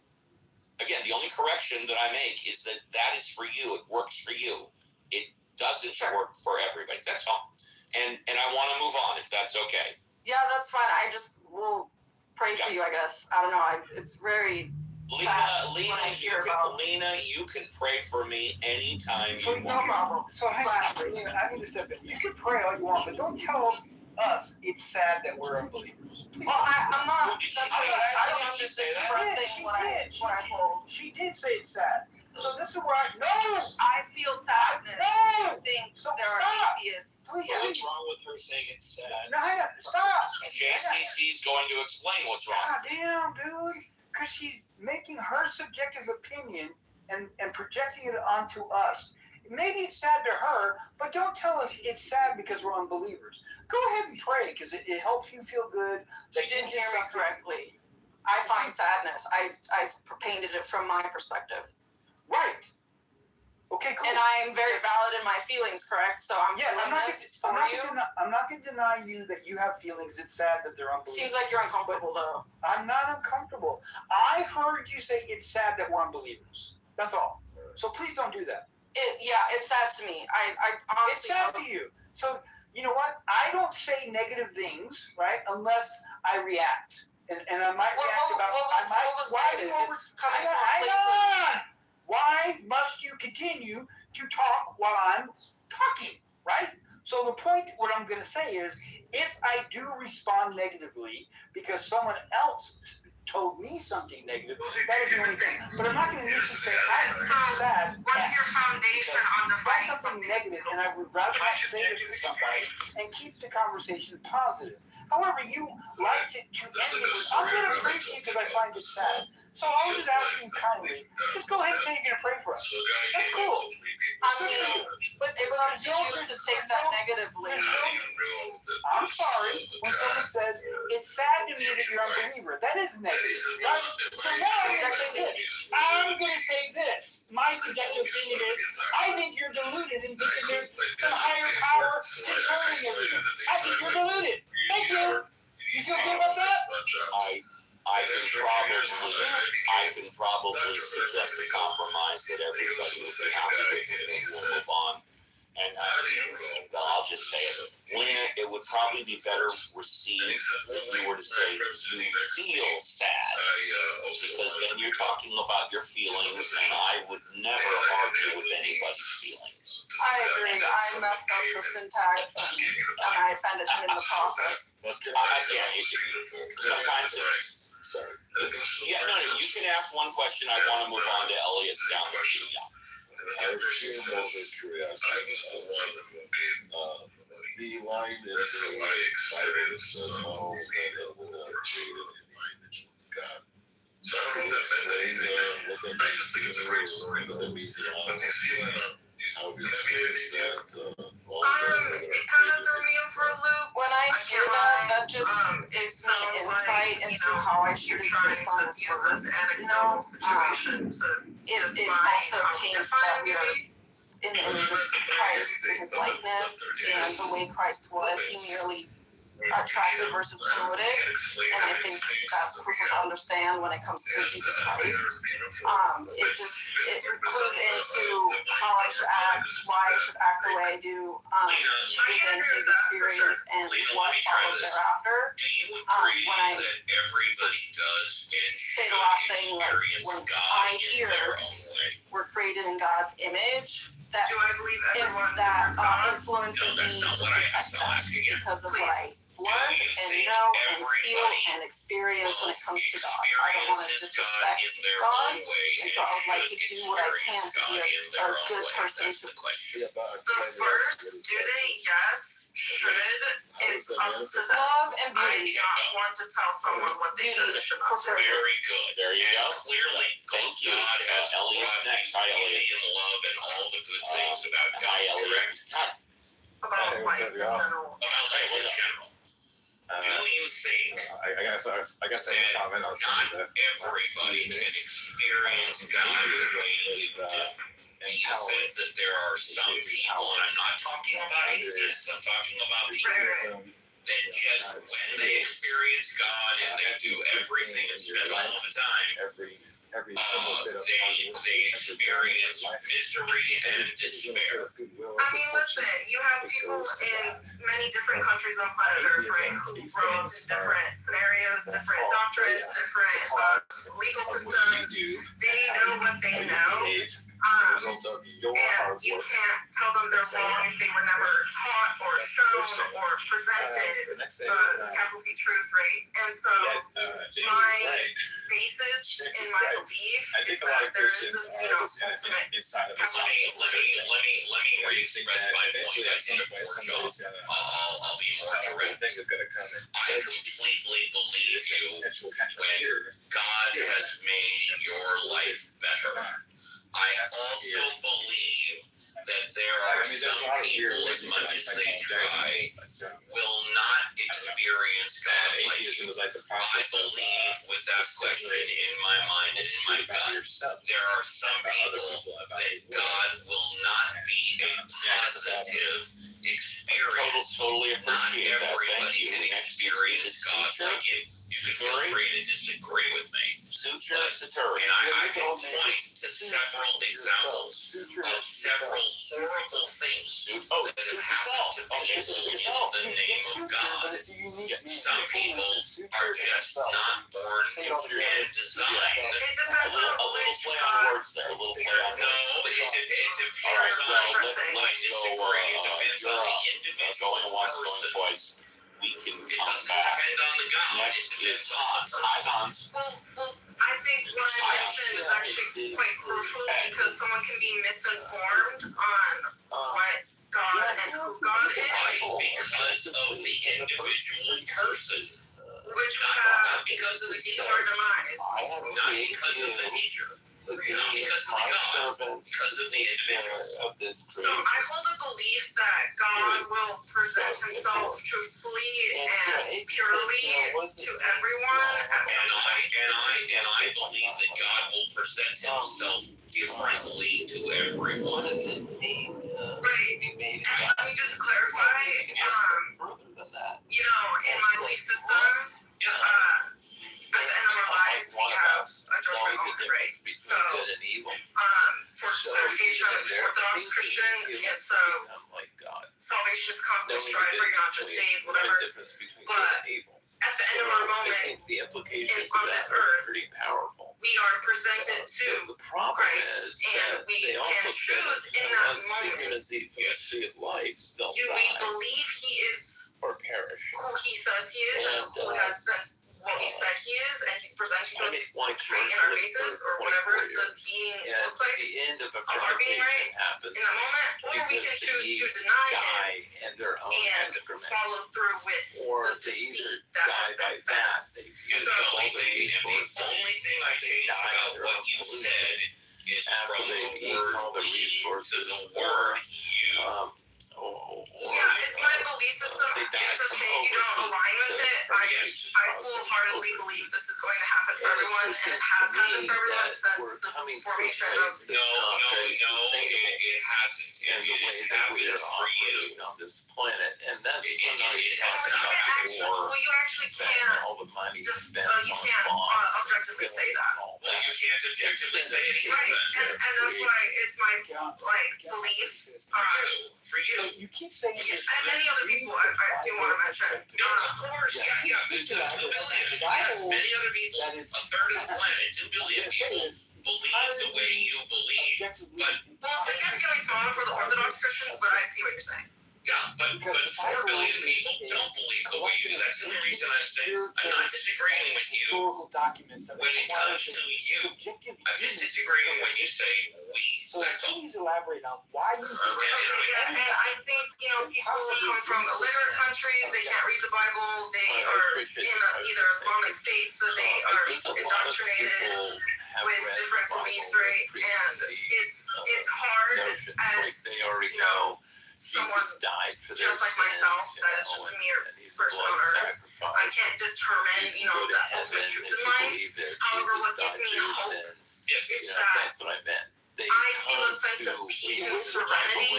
Again, the only correction that I make is that is for you. It works for you. It doesn't work for everybody. That's all. And I want to move on if that's okay. Yeah, that's fine. I just will pray for you, I guess. I don't know. It's very Lena, you can pray for me anytime you want. No problem. So hang on, Lena, I need to step in. You can pray all you want, but don't tell us it's sad that we're unbelievers. Well, I'm not necessarily. I'm just expressing what I told. She did say it's sad. So this is where I feel sadness to think there are atheists. Please. What's wrong with her saying it's sad? No, stop. JCC's going to explain what's wrong. God damn, dude. Because she's making her subjective opinion and projecting it onto us. Maybe it's sad to her, but don't tell us it's sad because we're unbelievers. Go ahead and pray because it helps you feel good. You didn't hear me correctly. I find sadness. I painted it from my perspective. Right. Okay, cool. And I am very valid in my feelings, correct? So I'm not going to deny you that you have feelings. It's sad that they're unbelievers. Seems like you're uncomfortable, though. I'm not uncomfortable. I heard you say it's sad that we're unbelievers. That's all. So please don't do that. It's sad to me. I honestly. It's sad to you. So you know what? I don't say negative things, right? Unless I react, and I might react about. Why must you continue to talk while I'm talking, right? So the point, what I'm going to say is, if I do respond negatively because someone else told me something negative, that is the only thing. But I'm not going to usually say, I'm sad. What's your foundation on defining that's something negative, and I would rather not say it to somebody and keep the conversation positive. However, you like to end it with, I'm going to pray for you because I find it sad. So I was just asking you kindly, just go ahead and say you're going to pray for us. That's cool. But it's up to you to take that negatively. I'm sorry when someone says, it's sad to me that you're an unbeliever. That is negative, right? So now I'm going to say this. I'm going to say this. My subjective opinion is, I think you're deluded in thinking there's some higher power controlling everything. I think you're deluded. Thank you. You feel good about that? I can probably suggest a compromise that everybody would be happy with, and then we'll move on. And I'll just say it. Lena, it would probably be better received if you were to say you feel sad, because then you're talking about your feelings, and I would never argue with anybody's feelings. I agree. I messed up the syntax, and I offended him in the process. Sometimes it's... Sorry. You can ask one question. I want to move on to Elliot's down there. I was sheer morbid curiosity. The line is excited, says, "Oh, and it will create an line that you got." So I don't know if that's explain what that means to you, or what that means in all? How have you experienced that? It kind of threw me for a loop. When I hear that just gives me insight into how I should exist on this earth. You know, it also paints that we are in the image of Christ, in his likeness, and the way Christ was, he merely attracted versus promoted, and I think that's crucial to understand when it comes to Jesus Christ. It goes into how I should act, why I should act the way I do within his experience and what followed thereafter. When I say the last thing, like when I hear we're created in God's image, that influences me to protect that because of what I learn and know and feel and experience when it comes to God. I don't want to disrespect God, and so I would like to do what I can to be a good person. The first, do they? Yes. Should it? It's up to them. Love and beauty. I don't want to tell someone what they should or should not say. Very good. There you go. Clearly, Thank you. God has Elliot's next. Hi, Elliot. in love and all the good things about God. Hi, Elliot. Correct? About life in general. About life in general. Do you think I guess I have a comment on some of not the everybody can experience God the way you do? Do you think that there are some people, and I'm not talking about atheists, I'm talking about people that just when they experience God and they do everything and spend all the time, every single bit of they experience misery and despair. I mean, listen, you have people in many different countries on planet Earth, right, who grow up in different scenarios, different doctrines, different legal systems. They know what they know. And you can't tell them they're wrong if they were never taught or shown or presented the capital T truth, right? And so my basis in my belief is that there is this, ultimate inside of Let me re-express my point. I think I'll be more direct. I completely believe you when God has made your life better. I also believe that there are some people, as much as they try, will not experience God like you. I believe, without question, in my mind and in my gut, there are some people that God will not be a positive experience. Totally appreciate that. Not Thank everybody you. can experience God like you. You can feel free to disagree with me. Suture Saturi. And I can point to several examples of several horrible things that have happened to people in the name of God. Some people are just not born and designed. It depends on A little which play God. on words there. A little play on No, words. it depends All right, on, well, I let's disagree. go. It depends on the individual Going once, going person. twice. We can It come doesn't back. depend on the God. It Next is depends on Hans. the Hi, person. Hans. Well, I think what I mentioned is actually quite crucial because someone can be misinformed on what God and who God is, Because of the individual person. which we Not have because of the to teacher. our demise. I have Not because of the teacher. Not because of the God. Because of the individual. Of this So I hold a belief that God will present himself truthfully and purely to everyone at some point. And I believe that God will present himself differently to everyone. What does it mean? Right. And let me just clarify, Further than that. in my belief system, at the end of our lives, we have a judgment moment, right? So, Good and evil. for clarification, I'm an Orthodox Christian, and so Like God. salvation is constant strive for, you're not just saved, whatever. Difference between But good and evil. At the end of our I moment, think the implications on of this that are earth, pretty powerful. we are presented to The problem Christ, is and that we they can also choose said in that unless moment, they're gonna see from the tree of life, they'll do we die believe he is or perish. who he says he is and who has been what he said he is, and he's presenting to us straight in our faces, or whatever the being And looks like the end of a our being, right? happens in that moment, or we because can the choose to Eves deny him die in their own and excrement. follow through with Or the they either deceit that has die by been fed that, us. they've And used the all only the thing might change about what you said is from the word we to the word you. Yeah, it's my belief system. It's okay if you don't align with it. I wholeheartedly believe this is going to happen for everyone, and it has happened for everyone since the formation of. No, it hasn't. And the way that we are operating on this planet, and that's I'm not even talking about the war. Well, you actually can't. All the money spent You on can't bombs, objectively say that. Well, you can't objectively say anything. Right, and that's why it's my belief. For you. So you keep saying this. And many other people I do want to mention. No, of course, yeah. 2 billion. Yes, many other people, a third of the planet, 2 billion people believe the way you believe. But Well, significantly smaller for the Orthodox Christians, but I see what you're saying. yeah, but 4 billion people don't believe the way you do. That's the only reason I'm saying I'm not disagreeing with you Historical documents that when it comes to you. subjective I'm just disagreeing when you say we. So That's all. please elaborate on why you And I think, people who come from illiterate countries, they can't read the Bible, they are in either Islamic state, so they are indoctrinated with different beliefs, right? And it's hard as, someone died for just like myself, that is just a mere person on earth. I can't determine, the ultimate truth in life. However, what gives me hope is that that's what I meant. I feel a sense of peace and serenity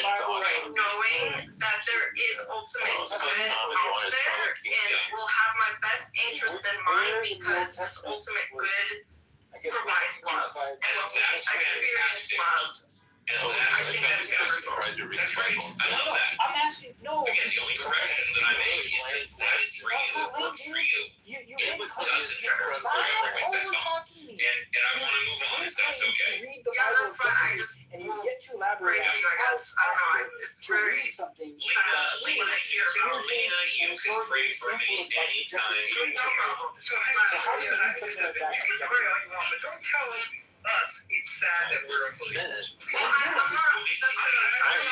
knowing that there is ultimate good out there, and will have my best interest in mind because this ultimate good provides love. And when we experience love, And I think that's universal. That's right. I love that. I'm asking, no. Again, the only correction that I make is that is for you. It works for you. You It make does it for us. Stop That's all. over-talking me. And I want to move on if that's okay. Read the Yeah, Bible that's fine. I objectively, just and you get to elaborate agree with you, I guess. I don't know. It's to very read something. Lena, you can pray for me anytime. no problem. So how do you read something like that? You can pray all you want, but don't tell us it's sad that we're unbelievers. Well, I'm not. I'm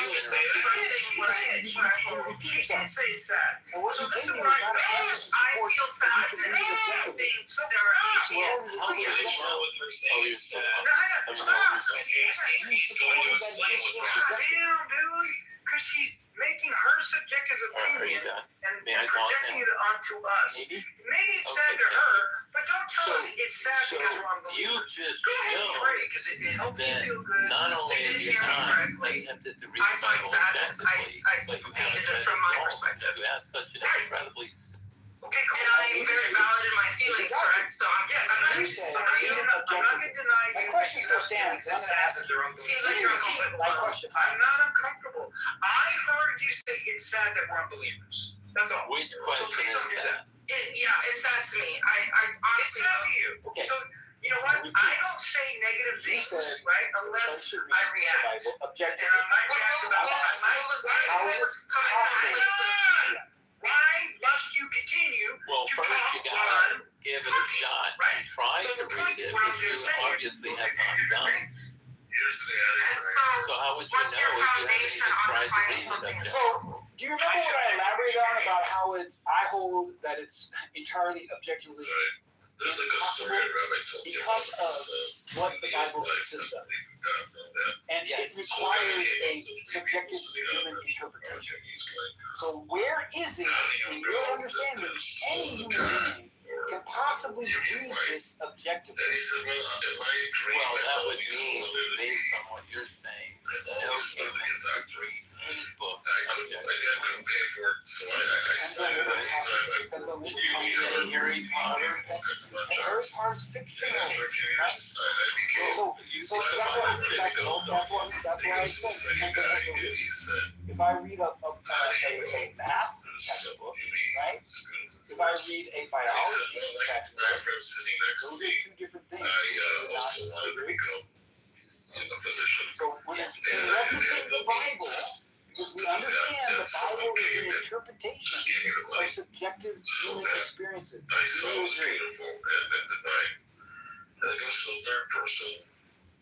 just expressing what I hold. She can't say it's sad. And what So you this is gave me what was not an answer to I support feel sad you that can read I objectively. think there are atheists. How do you know what you're saying is sad? No, I got stop. He's going to explain what's wrong. God damn, dude. Because she's making her subjective opinion and projecting it onto us. Maybe it's sad to her, but don't tell us it's sad because we're You unbelievers. just Go ahead and know pray because it helps you that feel good. not only have you not attempted to read I the find Bible sadness. objectively, I but you painted haven't it read from it my at all. perspective. You have such an incredibly Okay, cool. And I am very valid in my feelings, correct? So I'm not You said I'm not going to deny My you. question that still you have stands. feelings I'm it's gonna sad ask that they're unbelievers. Seems like you're uncomfortable. My question. I'm not uncomfortable. I heard you say it's sad that we're unbelievers. That's all. Which So question please is don't do that? that. It's sad to me. I It's honestly sad to you. Okay. So, you know what? I don't say negative You things, said right? Unless I react. Bible And objectively. I might react about What that. was coming from a place of Why must you continue Well, to first talk you while gotta I'm give it a shot. Right. Try So to the read point it, what I'm which you gonna say is- obviously have not done. And so, So how would you what's your know if you haven't foundation even on tried to defining read it something as objectively? powerful? Do you remember what I elaborated on about how I hold that it's entirely objectively There's like a story I read, I told you because about of this, what the Bible consists of. And it requires a subjective human interpretation. So where is it in your understanding any human being can possibly read this objectively? And he said, well, in my dream, Well, I that told would you mean, that based on what you're saying, that no human could read any book I couldn't pay for it, so I started Depends on what Did you read any Harry Potter? And Harry Potter's fictional. After a few years, I became So that's what I said. If I read a math textbook, right? If I read a biology textbook, my friend sitting next those to are me, two different things. I also wanted to become a physician. So when it's in referencing the Bible, because we understand the Bible is an interpretation Gave me the of money. subjective human experiences. I saw it was beautiful and divine. And it goes to the third person.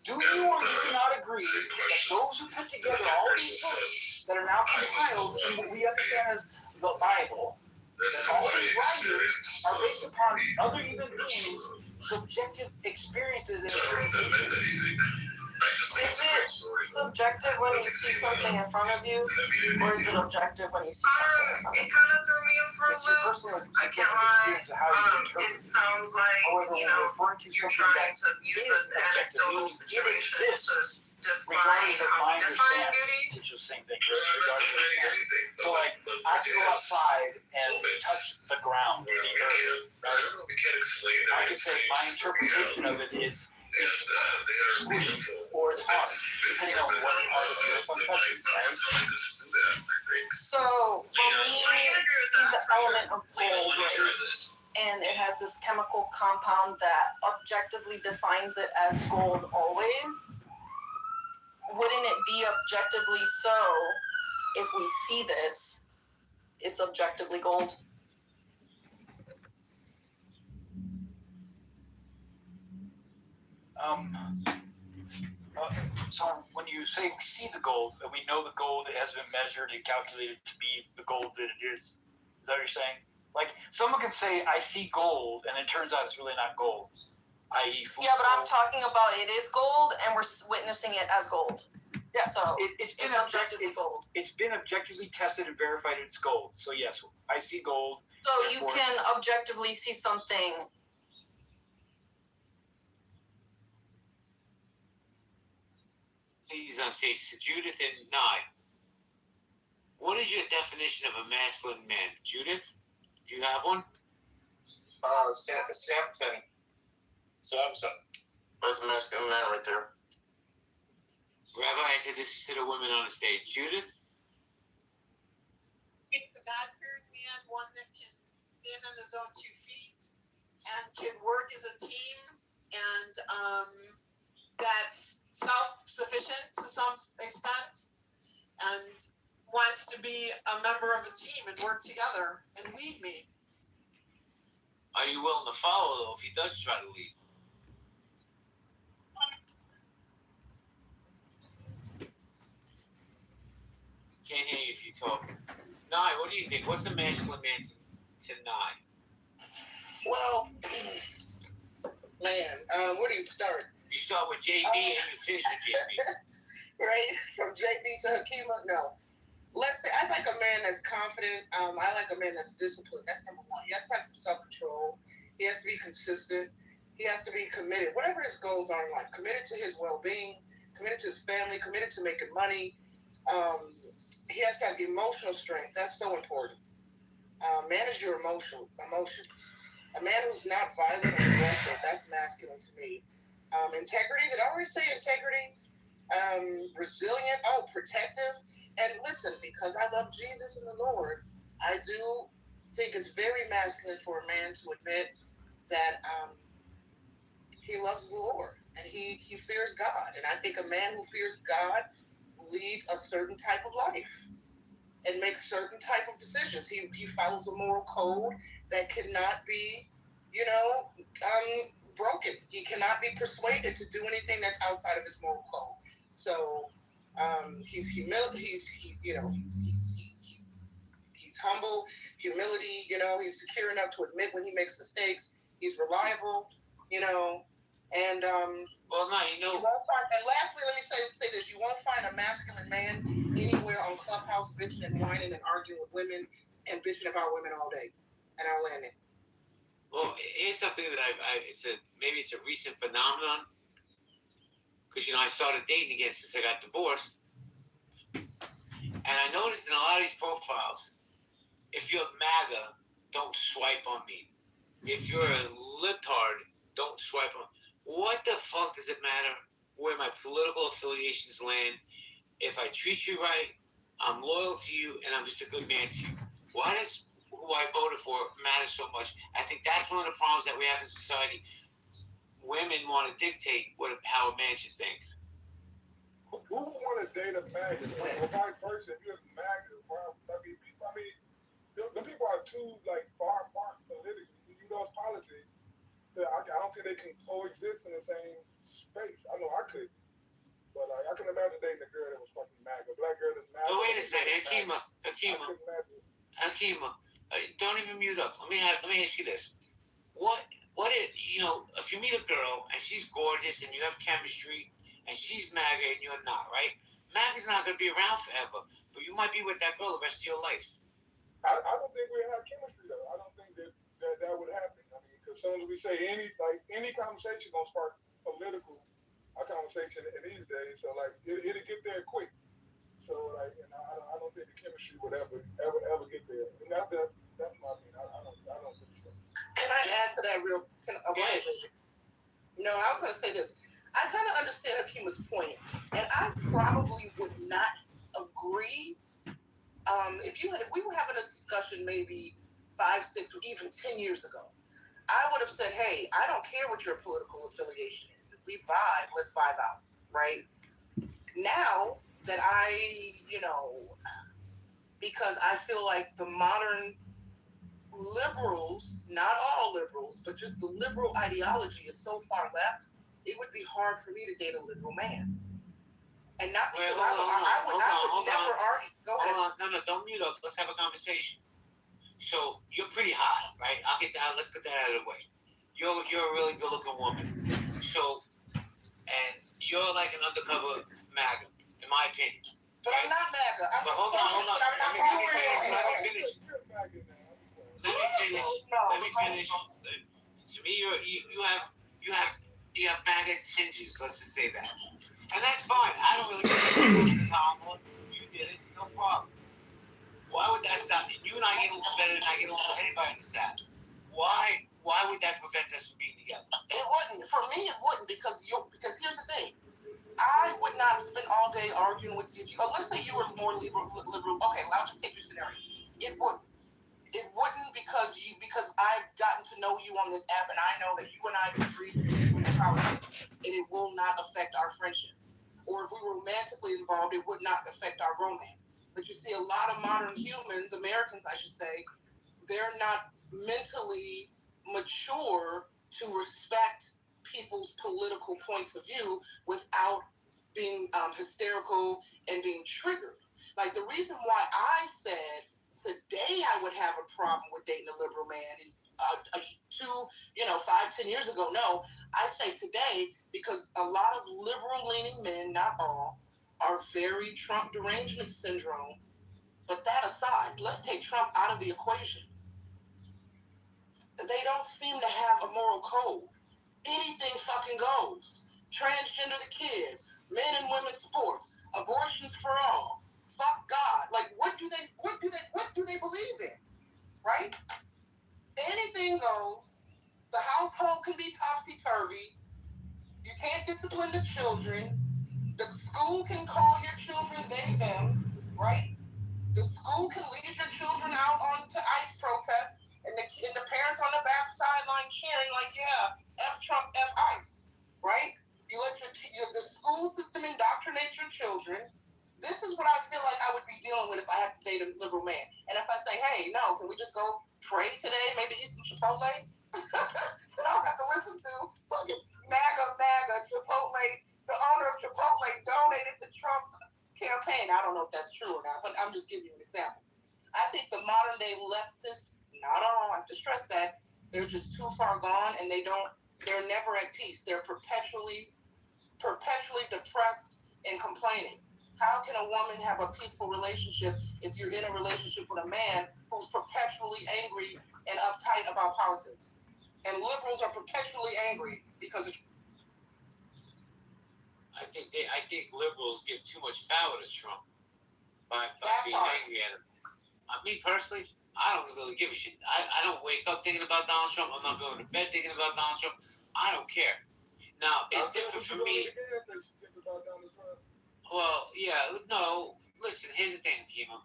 Do you or do you not agree that those who put together all these books that are now compiled in what we understand as the Bible, that all these writings are based upon other human beings' subjective experiences and interpretations. Is it subjective when you see something in front of you, or is it objective when you see something in front of you? It kind of threw me off for a It's your loop. personal I can't subjective lie. experience of how you interpret It sounds like, However, when you're referring to you're something trying that to use is an objective, anecdotal meaning it situation exists, to define regardless of how my we define understanding, beauty. it's the same thing, regardless of understanding. So, like, I can go outside and touch the ground or the earth, right? We can't explain it. I can say my interpretation of it is squishy or it's hard, depending on what part of the earth I'm touching, right? So when we see the element of gold, and it has this chemical compound that objectively defines it as gold always, wouldn't it be objectively so if we see this, it's objectively gold? So when you say we see the gold, we know the gold has been measured and calculated to be the gold that it is. Is that what you're saying? Like, someone can say, I see gold, and it turns out it's really not gold. I.e. Yeah, but I'm talking about it is gold, and we're witnessing it as gold. Yeah, So it's objectively gold. It's been objectively tested and verified it's gold. So yes, I see gold. So you can objectively see something. Ladies on stage, Judith and Nye. What is your definition of a masculine man? Judith, do you have one? Samson. That's a masculine man right there. Rabbi, I said this is to the women on the stage. Judith? It's a God-fearing man, one that can stand on his own 2 feet and can work as a team, and that's self-sufficient to some extent, and wants to be a member of a team and work together and lead me. Are you willing to follow, though, if he does try to lead? Can't hear you if you talk. Nye, what do you think? What's a masculine man to Nye? Well, man, where do you start? You start with JB and you finish with JB. Right? From JB to Hakima? No. Let's say I like a man that's confident. I like a man that's disciplined. That's number one. He has to have some self-control. He has to be consistent. He has to be committed. Whatever his goals are in life, committed to his well-being, committed to his family, committed to making money. He has to have emotional strength. That's so important. Manage your emotions. A man who's not violent and aggressive, that's masculine to me. Integrity, did I already say integrity? Resilient, protective. And listen, because I love Jesus and the Lord, I do think it's very masculine for a man to admit that he loves the Lord and he fears God. And I think a man who fears God leads a certain type of life and makes certain type of decisions. He follows a moral code that cannot be, broken. He cannot be persuaded to do anything that's outside of his moral code. So he's humble, humility. He's secure enough to admit when he makes mistakes. He's reliable. And well, no, you won't find. And lastly, let me say this: you won't find a masculine man anywhere on Clubhouse bitching and whining and arguing with women and bitching about women all day. And I'll land it. Well, here's something that maybe it's a recent phenomenon. Because, I started dating again since I got divorced. And I noticed in a lot of these profiles, if you're MAGA, don't swipe on me. If you're a libtard, don't swipe on me. What the fuck does it matter where my political affiliations land? If I treat you right, I'm loyal to you, and I'm just a good man to you. Why does who I voted for matter so much? I think that's one of the problems that we have in society. Women want to dictate how a man should think. Who would want to date a MAGA? Or vice versa, if you're a MAGA, the people are too far apart politically. Politics. I don't think they can coexist in the same space. I know I could, but I can imagine dating a girl that was fucking MAGA. A black girl that's MAGA. But wait a second, Hakima. Don't even mute up. Let me ask you this. If you meet a girl and she's gorgeous and you have chemistry and she's MAGA and you're not, right? MAGA's not going to be around forever, but you might be with that girl the rest of your life. I don't think we have chemistry though. I don't think that would happen. I mean, because as soon as we say any conversation gonna spark political conversation in these days, so like it'll get there quick. So like, and I don't think the chemistry would ever get there. And that's my opinion. I don't think so. Can I add to that real? Go ahead, baby. No, I was going to say this. I kind of understand Akima's point, and I probably would not agree. If we were having a discussion maybe 5, 6, or even 10 years ago, I would have said, hey, I don't care what your political affiliation is. If we vibe, let's vibe out, right? Now that because I feel like the modern liberals, not all liberals, but just the liberal ideology is so far left, it would be hard for me to date a liberal man. And not because I would never argue. Go ahead. No, don't mute up. Let's have a conversation. So you're pretty hot, right? I'll get that. Let's get that out of the way. You're a really good-looking woman. So, and you're like an undercover MAGA, in my opinion. But right? I'm not MAGA. But hold on. Let me finish. To me, you have MAGA tinges. Let's just say that, and that's fine. I don't really care. You did it, no problem. Why would that stop? You and I get along better than I get along with anybody in this app. Why would that prevent us from being together? It wouldn't. For me, it wouldn't because here's the thing. I would not spend all day arguing with you. Let's say you were more liberal. Okay, I'll just take your scenario. It wouldn't. It wouldn't because I've gotten to know you on this app, and I know that you and I agree to politics, and it will not affect our friendship. Or if we were romantically involved, it would not affect our romance. But you see, a lot of modern humans, Americans, I should say, they're not mentally mature to respect people's political points of view without being hysterical and being triggered. Like the reason why I said today I would have a problem with dating a liberal man, and 5, 10 years ago, no. I say today because a lot of liberal-leaning men, not all, are very Trump derangement syndrome. But that aside, let's take Trump out of the equation. They don't seem to have a moral code. Anything fucking goes. Transgender the kids, men and women's sports, abortions for all. Fuck God. Like what do they believe in? Right? Anything goes. The household can be topsy-turvy. You can't discipline the children. The school can call your children they, them, right? The school can lead your children out onto ICE protests, and the parents on the back sideline cheering like, yeah, F Trump, F ICE, right? You let the school system indoctrinate your children. This is what I feel like I would be dealing with if I had to date a liberal man. And if I say, hey, no, can we just go pray today, maybe eat some Chipotle? Then I'll have to listen to fucking MAGA, Chipotle. The owner of Chipotle donated to Trump's campaign. I don't know if that's true or not, but I'm just giving you an example. I think the modern day leftists, not all, I have to stress that, they're just too far gone and they're never at peace. They're perpetually depressed and complaining. How can a woman have a peaceful relationship if you're in a relationship with a man who's perpetually angry and uptight about politics? And liberals are perpetually angry because of I think liberals give too much power to Trump by being angry at him. Me personally, I don't really give a shit. I don't wake up thinking about Donald Trump. I'm not going to bed thinking about Donald Trump. I don't care. Now, it's different for me. Well, yeah, no. Listen, here's the thing, Kima.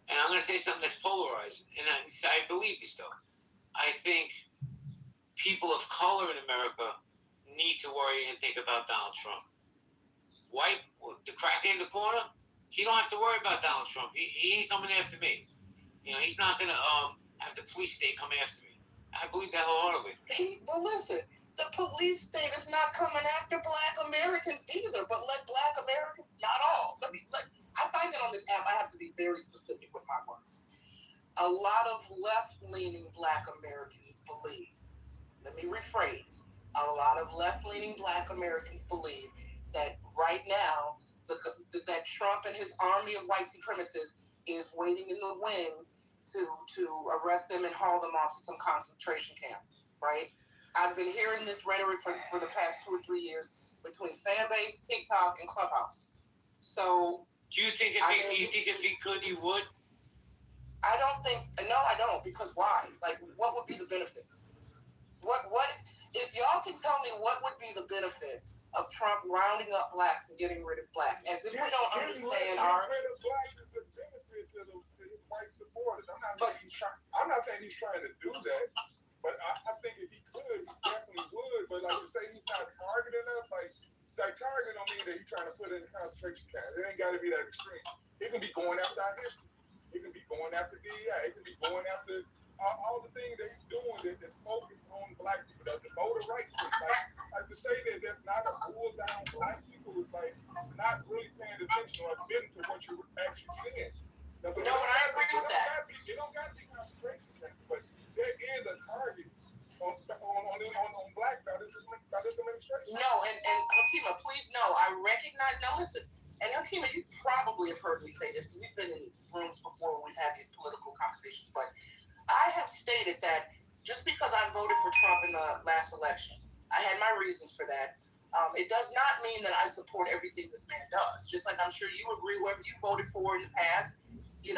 And I'm going to say something that's polarizing. And I believe this, though. I think people of color in America need to worry and think about Donald Trump. White, the cracker in the corner, he don't have to worry about Donald Trump. He ain't coming after me. He's not going to have the police state come after me. I believe that wholeheartedly. Well, listen, the police state is not coming after Black Americans either, but let Black Americans, not all. I find that on this app, I have to be very specific with my words. a lot of left-leaning Black Americans believe, let me rephrase, a lot of left-leaning Black Americans believe that right now, that Trump and his army of white supremacists is waiting in the wings to arrest them and haul them off to some concentration camp, right? I've been hearing this rhetoric for the past 2 or 3 years between Fanbase, TikTok, and Clubhouse. So, do you think if he could, he would? I don't, because why? Like, what would be the benefit? What if y'all can tell me what would be the benefit of Trump rounding up blacks and getting rid of blacks? As if we don't understand our... Getting rid of blacks is the benefit to his white supporters. I'm not saying he's trying to do that, but I think if he could, he definitely would. But like to say he's not targeting us, like targeting don't mean that he's trying to put it in a concentration camp. It ain't got to be that extreme. It can be going after our history. It can be going after DEI. It can be going after all the things that he's doing that's focused on black people. The voter rights thing. Like to say that that's not a pull down black people is like not really paying attention or admitting to what you're actually seeing. Now, no, and I agree with that. It don't got to be concentration camps, but there is a target on black by this administration. No, and Hakima, please no. I recognize. Now listen, and Hakima, you probably have heard me say this. We've been in rooms before when we've had these political conversations, but I have stated that just because I voted for Trump in the last election, I had my reasons for that. It does not mean that I support everything this man does. Just like I'm sure you agree, whoever you voted for in the past, you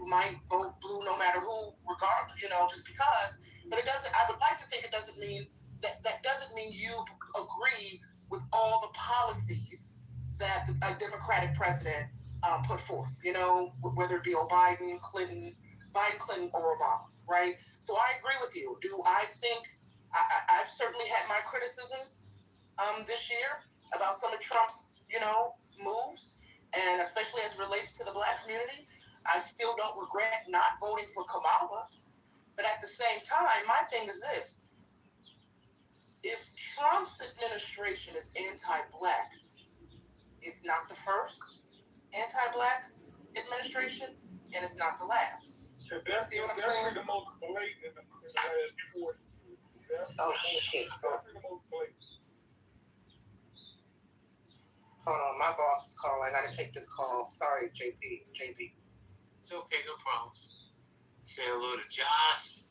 might vote blue no matter who, regardless, just because. But it doesn't. I would like to think it doesn't mean that doesn't mean you agree with all the policies that a Democratic president put forth. Whether it be Biden, Clinton, or Obama, right? So I agree with you. Do I think I've certainly had my criticisms this year about some of Trump's, moves, and especially as it relates to the black community. I still don't regret not voting for Kamala, but at the same time, my thing is this. If Trump's administration is anti-black, it's not the first anti-black administration, and it's not the last. That's definitely the most blatant in the last 40 years. Shit. Definitely the most blatant. Hold on, my boss is calling. I gotta take this call. Sorry, JB. It's okay, no problems. Say hello to Joss.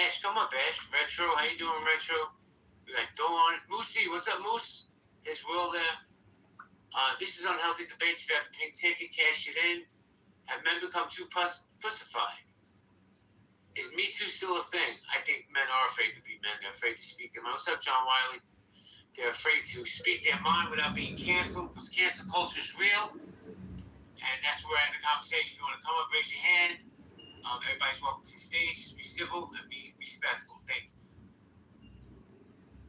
Ash, come up, Ash. Retro, how you doing, Retro? You're like, don't want it. Moosey, what's up, Moose? There's Will there. This is Unhealthy Debates. If you have a pink ticket, cash it in. Have men become too pussified? Is Me Too still a thing? I think men are afraid to be men. They're afraid to speak their mind. What's up, John Wiley? They're afraid to speak their mind without being canceled because cancel culture is real. And that's where we're at in the conversation. If you want to come up, raise your hand. Everybody's welcome to the stage. Just be civil and be respectful. Thank you.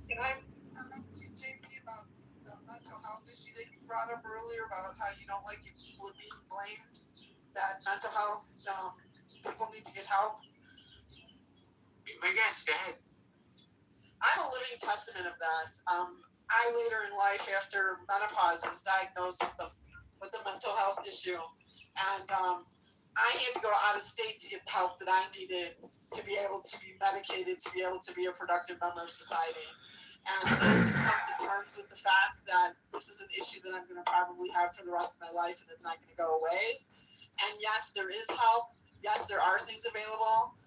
Can I comment to JP about the mental health issue that you brought up earlier about how you don't like people being blamed? That mental health, people need to get help. My guess, go ahead. I'm a living testament of that. I later in life, after menopause, was diagnosed with the mental health issue, and I had to go out of state to get the help that I needed to be able to be medicated, to be able to be a productive member of society. And I've just come to terms with the fact that this is an issue that I'm going to probably have for the rest of my life, and it's not going to go away. And yes, there is help. Yes, there are things available,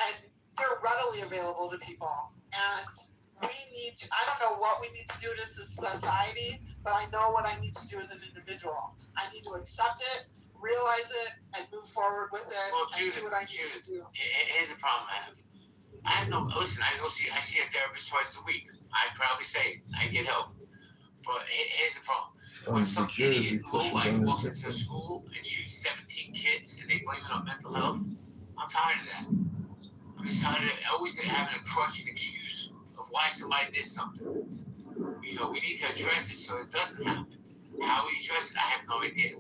and they're readily available to people. And we need to, I don't know what we need to do as a society, but I know what I need to do as an individual. I need to accept it, realize it, and move forward with it, and do what I need to do. Here's the problem I have no, listen, I see a therapist twice a week. I'd probably say I get help. But here's the problem. When some idiot low-life walks into a school and shoots 17 kids and they blame it on mental health, I'm tired of that. I'm just tired of always having a crutch and excuse of why somebody did something. We need to address it so it doesn't happen. How we address it, I have no idea.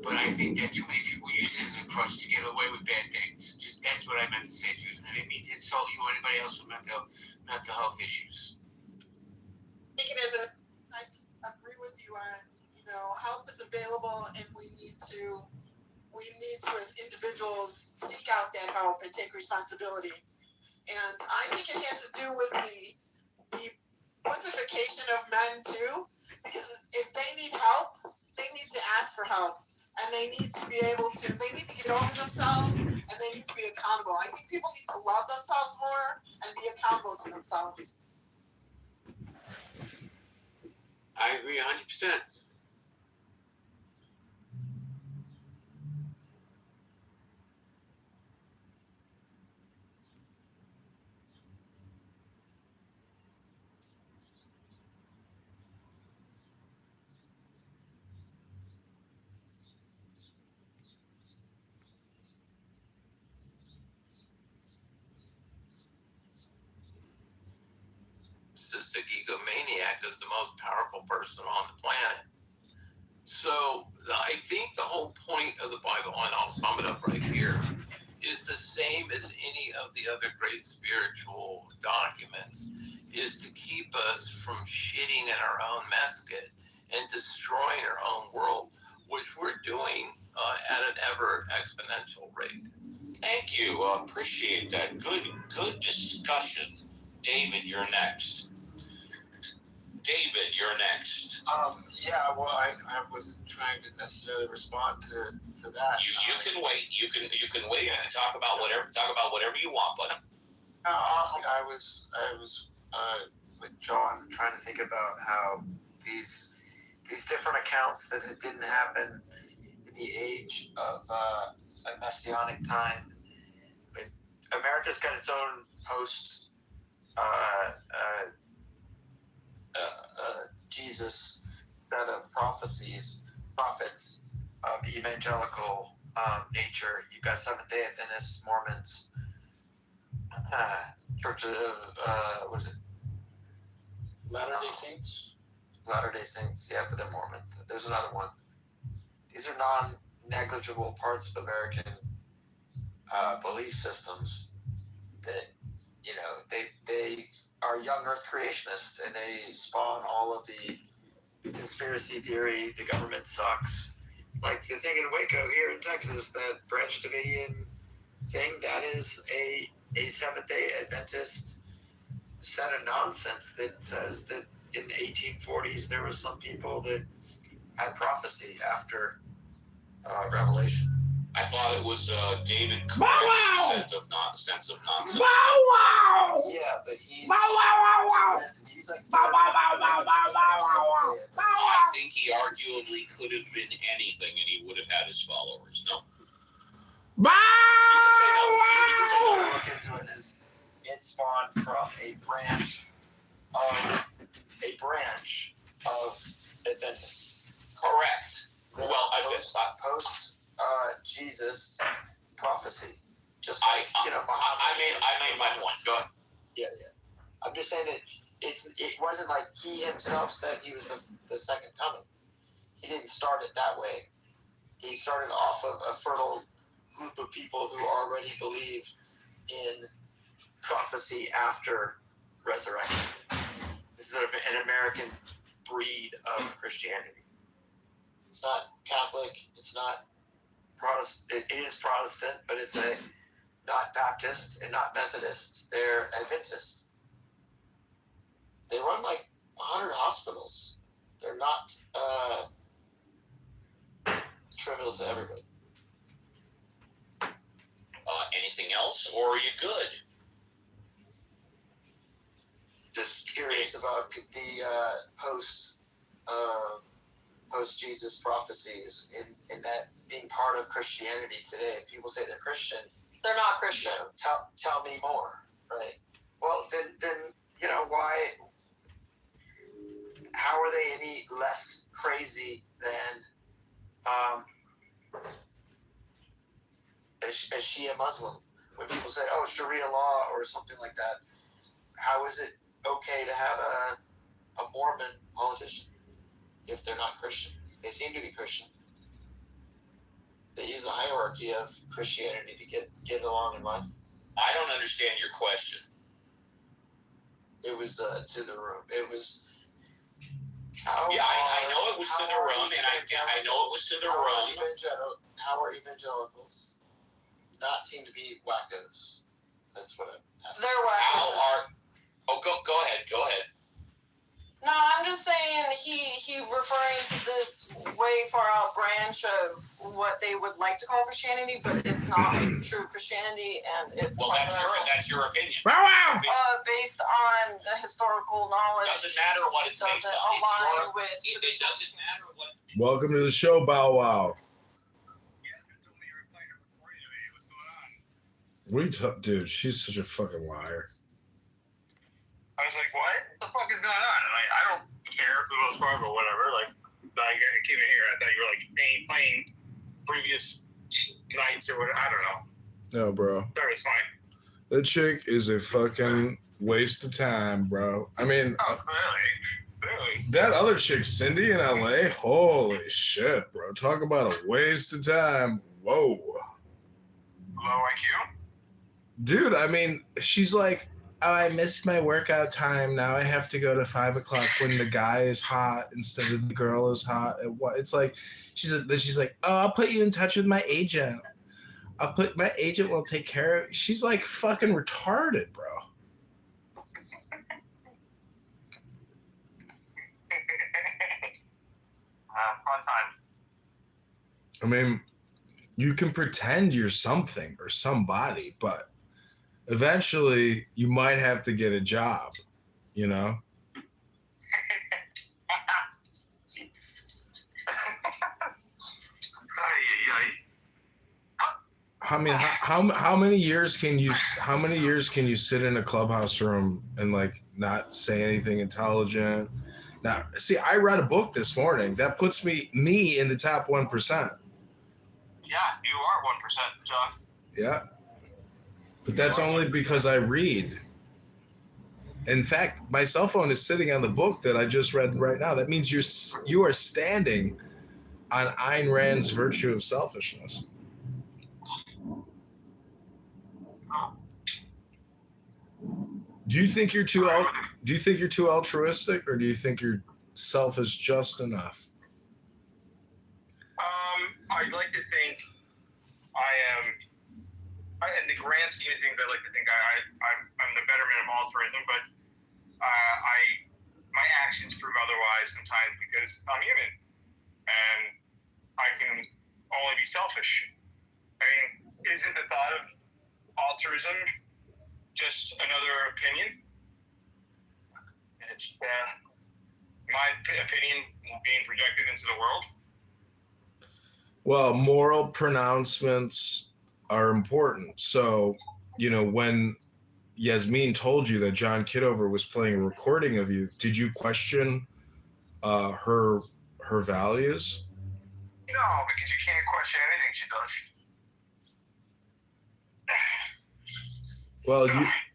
But I think that too many people use it as a crutch to get away with bad things. That's what I meant to say to you. I didn't mean to insult you or anybody else with mental health issues. I just agree with you on, help is available, and we need to we need to, as individuals, seek out that help and take responsibility. And I think it has to do with the pussification of men too, because if they need help, they need to ask for help, and they need to be able to. They need to get over themselves, and they need to be accountable. I think people need to love themselves more and be accountable to themselves. I agree 100%. Narcissistic egomaniac is the most powerful person on the planet. So I think the whole point of the Bible, and I'll sum it up right here, is the same as any of the other great spiritual documents, is to keep us from shitting in our own messket and destroying our own world, which we're doing at an ever exponential rate. Thank you. Appreciate that. Good discussion. David, you're next. David, you're next. Yeah, well, I wasn't trying to necessarily respond to that. You can wait. You can wait and talk about whatever you want, buddy. I was with John trying to think about how these different accounts that it didn't happen in the age of a messianic time. I mean, America's got its own post Jesus set of prophets of evangelical nature. You've got Seventh-day Adventists, Mormons, Church of what is it? Latter-day Saints. Latter-day Saints, yeah, but they're Mormon. There's another one. These are non-negligible parts of American belief systems that, you know, they are young Earth creationists, and they spawn all of the conspiracy theory. The government sucks. Like the thing in Waco here in Texas, that Branch Davidian thing, that is a Seventh-day Adventist set of nonsense that says that in the 1840s there was some people that had prophecy after Revelation. I thought it was David Koresh sense of nonsense. Yeah, but he's like I think he arguably could have been anything, and he would have had his followers. No. You can take a look into it as it spawned from a branch of Adventists. Correct. Well, post Jesus prophecy. Just like Muhammad. I made my point. Go ahead. Yeah. I'm just saying that it wasn't like he himself said he was the second coming. He didn't start it that way. He started off of a fertile group of people who already believed in prophecy after resurrection. This is an American breed of Christianity. It's not Catholic. It's not Protestant. It is Protestant, but it's not Baptist and not Methodist. They're Adventist. They run like 100 hospitals. They're not trivial to everybody. Anything else, or are you good? Just curious about the post Jesus prophecies in that being part of Christianity today. People say they're Christian. They're not Christian. You know, tell me more, right? Well, then you know why? How are they any less crazy than a Shia Muslim? When people say, "Oh, Sharia law" or something like that, how is it okay to have a Mormon politician if they're not Christian? They seem to be Christian. They use the hierarchy of Christianity to get along in life. I don't understand your question. It was to the room. It was I know it was to the room, and I know it was to the room. How are evangelicals not seem to be wackos? That's what I'm asking. They're wackos. Go ahead. No, I'm just saying he referring to this way far out branch of what they would like to call Christianity, but it's not true Christianity, and it's that's your opinion. Based on the historical knowledge. Doesn't matter what it's based on. It doesn't matter what. Welcome to the show, Bow Wow. Dude, she's such a fucking liar. I was like, what the fuck is going on? And I don't care for the most part, but whatever. Like I came in here, I thought you were like playing previous nights or whatever. I don't know. No, bro. Sorry, it's fine. That chick is a fucking waste of time, bro. I mean, really? That other chick, Cindy in LA, holy shit, bro. Talk about a waste of time. Whoa. Low IQ? Dude, I mean, she's like, oh, I missed my workout time. Now I have to go to 5 o'clock when the guy is hot instead of the girl is hot. It's like, she's like, oh, I'll put you in touch with my agent. My agent will take care of it. She's like fucking retarded, bro. Fun time. I mean, you can pretend you're something or somebody, but eventually you might have to get a job, you know? I mean, how many years can you sit in a clubhouse room and like not say anything intelligent? Now, see, I read a book this morning that puts me in the top 1%. Yeah, you are 1%, John. Yeah. But that's only because I read. In fact, my cell phone is sitting on the book that I just read right now. That means you are standing on Ayn Rand's Virtue of Selfishness. Do you think you're too altruistic, or do you think your self is just enough? I'd like to think I am. In the grand scheme of things, I like to think I'm the betterment of altruism, but my actions prove otherwise sometimes because I'm human, and I can only be selfish. I mean, isn't the thought of altruism just another opinion? It's my opinion being projected into the world. Well, moral pronouncements are important. So, you know, when Yasmin told you that John Kitover was playing a recording of you, did you question her values? No, because you can't question anything she does. Well,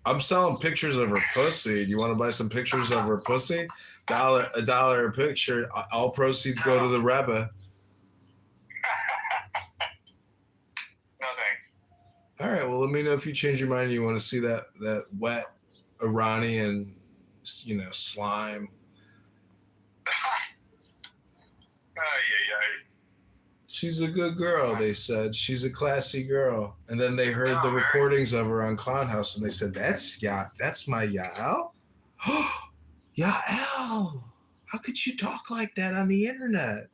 I'm selling pictures of her pussy. Do you want to buy some pictures of her pussy? $1 a picture. All proceeds go to the Rebbe. All right, well, let me know if you change your mind and you want to see that wet Iranian, slime. She's a good girl, they said. She's a classy girl. And then they heard the recordings of her on Clown House, and they said, that's my Yael? Yael! How could you talk like that on the internet?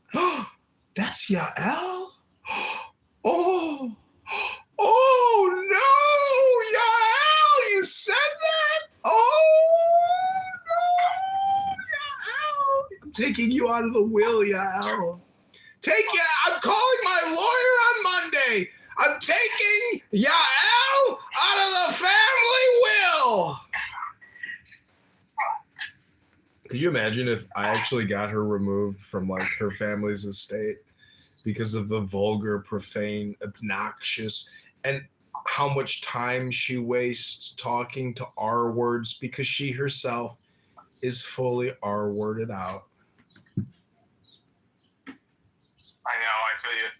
That's Yael? Oh no, Yael, you said that? Oh no, Yael. I'm taking you out of the will, Yael. I'm calling my lawyer on Monday. I'm taking Yael out of the family will. Could you imagine if I actually got her removed from like her family's estate because of the vulgar, profane, obnoxious, and how much time she wastes talking to R words because she herself is fully R worded out. I know, I tell you.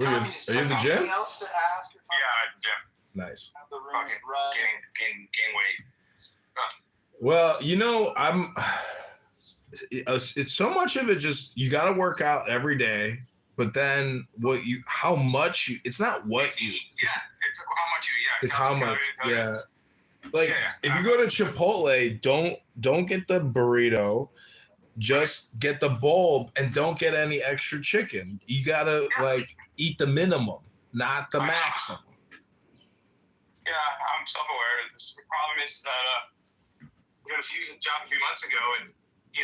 Are you in the gym? Yeah, Nice. Fucking gain weight. Well, it's so much of it just you got to work out every day, but then how much you, it's not what you, it's how much you, it's how much, yeah. Like if you go to Chipotle, don't get the burrito, just get the bulb and don't get any extra chicken. You gotta like eat the minimum, not the maximum. Yeah, I'm self-aware. The problem is that we got a job a few months ago, and you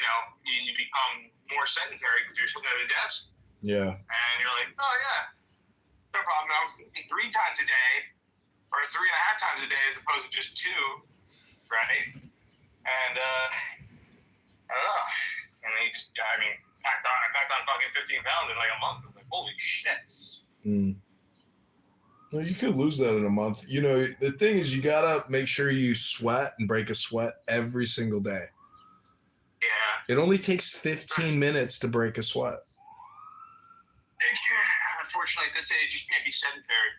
become more sedentary because you're sitting at a desk. Yeah. And you're like, oh yeah, no problem. I was eating 3 times a day, or 3.5 times a day, as opposed to just 2, right? And I don't know. And then I packed on fucking 15 pounds in like a month. I was like, holy shit. Well, you could lose that in a month. The thing is, you gotta make sure you sweat and break a sweat every single day. Yeah. It only takes 15 minutes to break a sweat. Unfortunately, at this age, you can't be sedentary.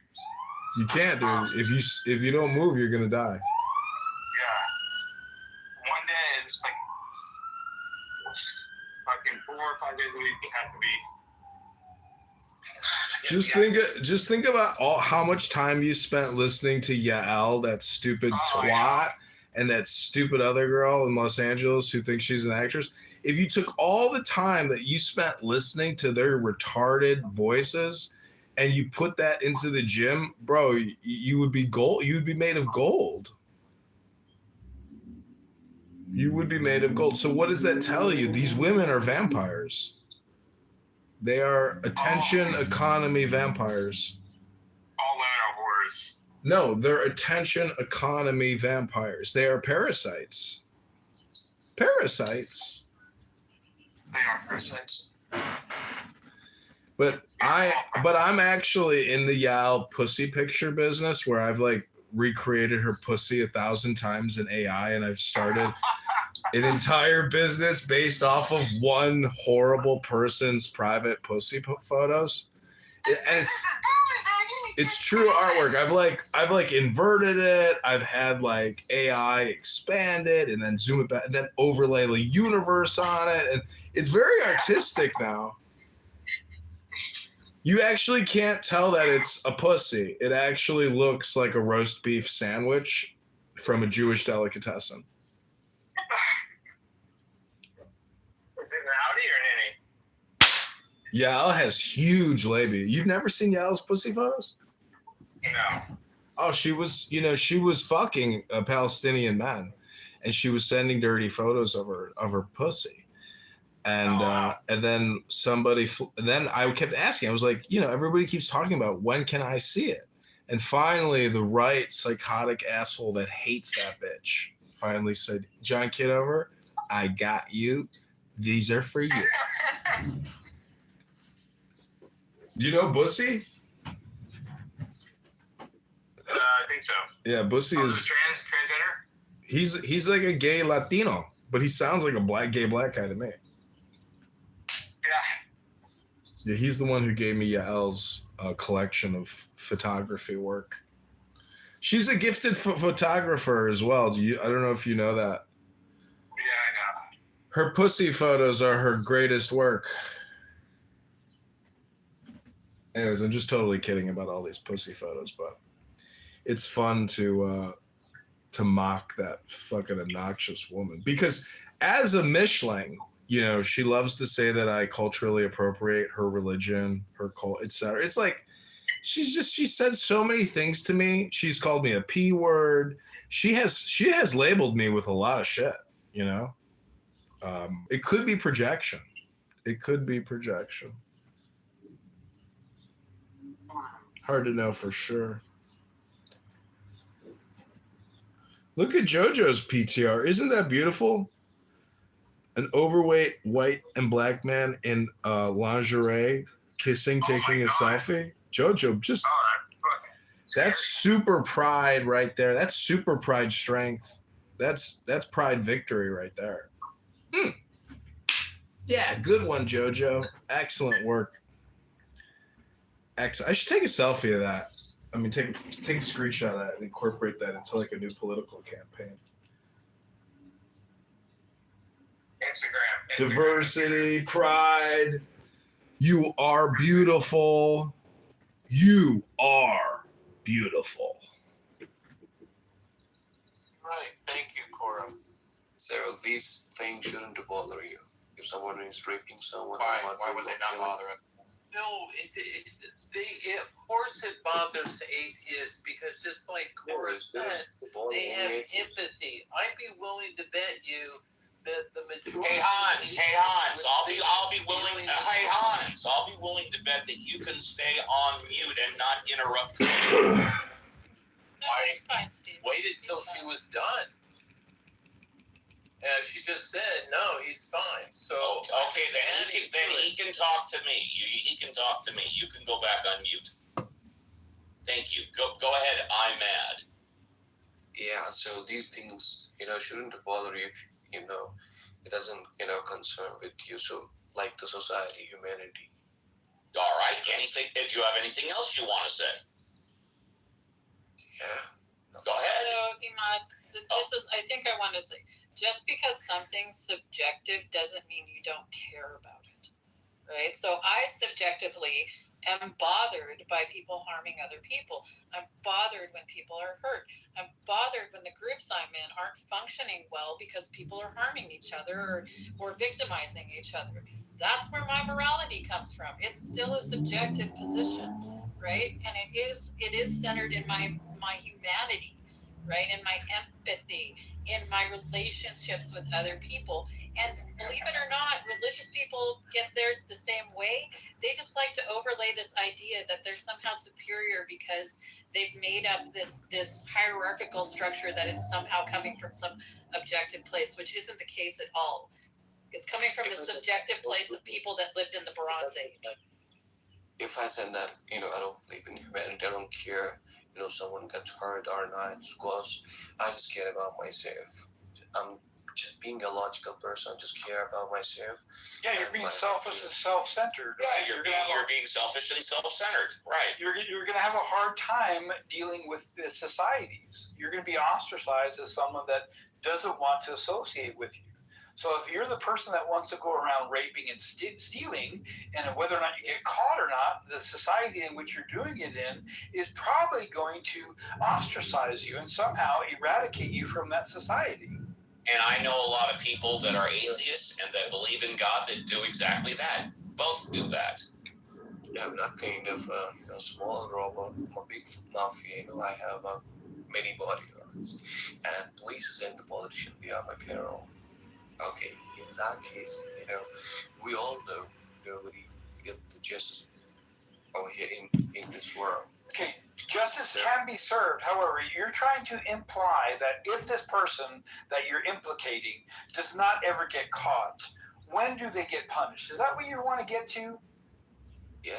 You can't, dude. If you don't move, you're gonna die. Yeah. One day, it's like fucking 4 or 5 days a week. You have to be. Just think about how much time you spent listening to Yael, that stupid twat, and that stupid other girl in Los Angeles who thinks she's an actress. If you took all the time that you spent listening to their retarded voices and you put that into the gym, bro, you would be gold. You would be made of gold. You would be made of gold. So what does that tell you? These women are vampires. They are attention economy vampires. All women are whores. No, they're attention economy vampires. They are parasites. Parasites. They are parasites. But I'm actually in the Yael pussy picture business where I've like recreated her pussy 1,000 times in AI, and I've started an entire business based off of one horrible person's private pussy photos. And it's true artwork. I've like inverted it. I've had like AI expand it and then zoom it back and then overlay the universe on it. And it's very artistic now. You actually can't tell that it's a pussy. It actually looks like a roast beef sandwich from a Jewish delicatessen. Rowdy or Nitty? Yael has huge labia. You've never seen Yael's pussy photos? No. Oh, she was fucking a Palestinian man, and she was sending dirty photos of her pussy. And and then then I kept asking. I was like, everybody keeps talking about when can I see it? And finally, the right psychotic asshole that hates that bitch finally said, John Kitover, I got you. These are for you. Do you know Bussy? I think so. Yeah, Bussy is transgender. He's like a gay Latino, but he sounds like a gay black guy to me. Yeah, he's the one who gave me Yael's collection of photography work. She's a gifted photographer as well. I don't know if you know that. Yeah, I know. Her pussy photos are her greatest work. Anyways, I'm just totally kidding about all these pussy photos, but it's fun to mock that fucking obnoxious woman. Because as a Mischling, she loves to say that I culturally appropriate her religion, her cult, etc. It's like she said so many things to me. She's called me a P word. She has labeled me with a lot of shit, It could be projection. Hard to know for sure. Look at JoJo's PTR. Isn't that beautiful? An overweight white and black man in lingerie kissing, taking a selfie. JoJo, that's super pride right there. That's super pride strength. That's pride victory right there. Yeah, good one, JoJo. Excellent work. I should take a selfie of that. I mean, take a screenshot of that and incorporate that into like a new political campaign. Instagram. Diversity, pride. You are beautiful. You are beautiful. Right. Thank you, Cora. So these things shouldn't bother you. If someone is raping someone, Why would they not bother it? No, of course it bothers atheists because just like Cora said, they have empathy. I'd be willing to bet you that the majority. Hey Hans, I'll be willing. Hey Hans, I'll be willing to bet that you can stay on mute and not interrupt. No, it's fine, Steve. Waited till she was done. She just said, no, he's fine. So okay, then he can talk to me. He can talk to me. You can go back on mute. Thank you. Go ahead. I'm mad. Yeah. So these things, shouldn't bother you if it doesn't concern with you. So like the society, humanity. All right. Do you have anything else you want to say? Yeah. Go ahead. So, Imad, I think I want to say, just because something's subjective doesn't mean you don't care about it, right? So I subjectively am bothered by people harming other people. I'm bothered when people are hurt. I'm bothered when the groups I'm in aren't functioning well because people are harming each other or victimizing each other. That's where my morality comes from. It's still a subjective position, right? And it is centered in my humanity, right? In my empathy, in my relationships with other people. And believe it or not, religious people get theirs the same way. They just like to overlay this idea that they're somehow superior because they've made up this hierarchical structure that it's somehow coming from some objective place, which isn't the case at all. It's coming from the subjective place of people that lived in the Bronze Age. If I said that, I don't believe in humanity, I don't care, someone gets hurt or not, because I just care about myself. I'm just being a logical person, I just care about myself. Yeah, you're being selfish and self-centered. Right, you're being selfish and self-centered. Right. You're going to have a hard time dealing with the societies. You're going to be ostracized as someone that doesn't want to associate with you. So if you're the person that wants to go around raping and stealing, and whether or not you get caught or not, the society in which you're doing it in is probably going to ostracize you and somehow eradicate you from that society. And I know a lot of people that are atheists and that believe in God that do exactly that. Both do that. Yeah, I'm not kind of a small robot. I'm a big mafia. I have many bodyguards, and police and the politicians, they are my payroll. Okay, in that case, we all know nobody get the justice over here in this world. Okay, justice can be served. However, you're trying to imply that if this person that you're implicating does not ever get caught, when do they get punished? Is that what you want to get to? Yeah.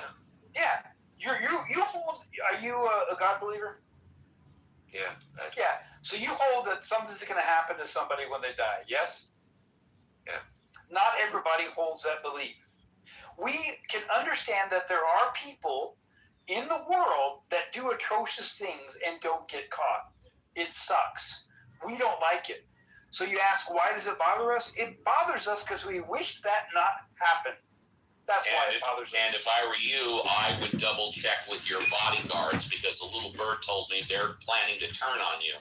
Yeah. You hold. Are you a God believer? Yeah. Yeah. So you hold that something's going to happen to somebody when they die. Yes. Yeah. Not everybody holds that belief. We can understand that there are people in the world that do atrocious things and don't get caught. It sucks. We don't like it. So you ask, why does it bother us? It bothers us because we wish that not happened. That's why it bothers us. And if I were you, I would double check with your bodyguards because the little bird told me they're planning to turn on you.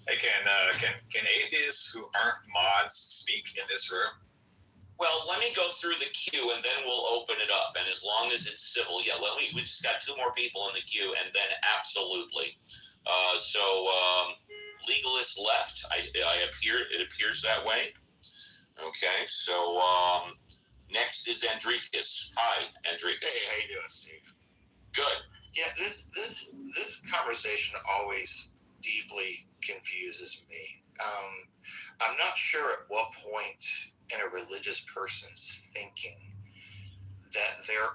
Hey, can atheists who aren't mods speak in this room? Well, let me go through the queue and then we'll open it up. And as long as it's civil, yeah. Well, we just got 2 more people in the queue, and then absolutely. Legalist left. It appears that way. Okay, so next is Andrikis. Hi, Andrikis. Hey, how you doing, Steve? Good. Yeah, this conversation always deeply confuses me. I'm not sure at what point in a religious person's thinking that their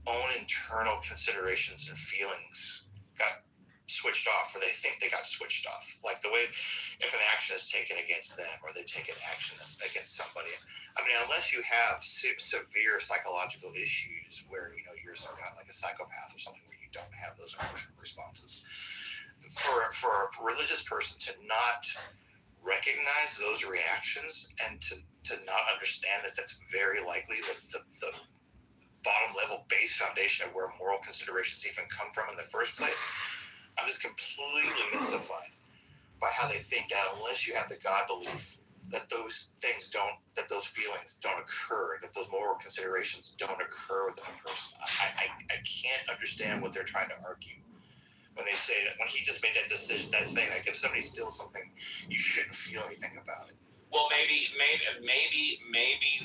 own internal considerations and feelings got switched off, or they think they got switched off. Like the way if an action is taken against them or they take an action against somebody. I mean, unless you have severe psychological issues where, you're some kind of like a psychopath or something where you don't have those emotional responses. For a religious person to not recognize those reactions and to not understand that that's very likely that the bottom level base foundation of where moral considerations even come from in the first place, I'm just completely mystified by how they think that unless you have the God belief, that those things that those feelings don't occur, that those moral considerations don't occur within a person. I can't understand what they're trying to argue when they say that when he just made that decision, that saying like if somebody steals something, you shouldn't feel anything about it. Well, maybe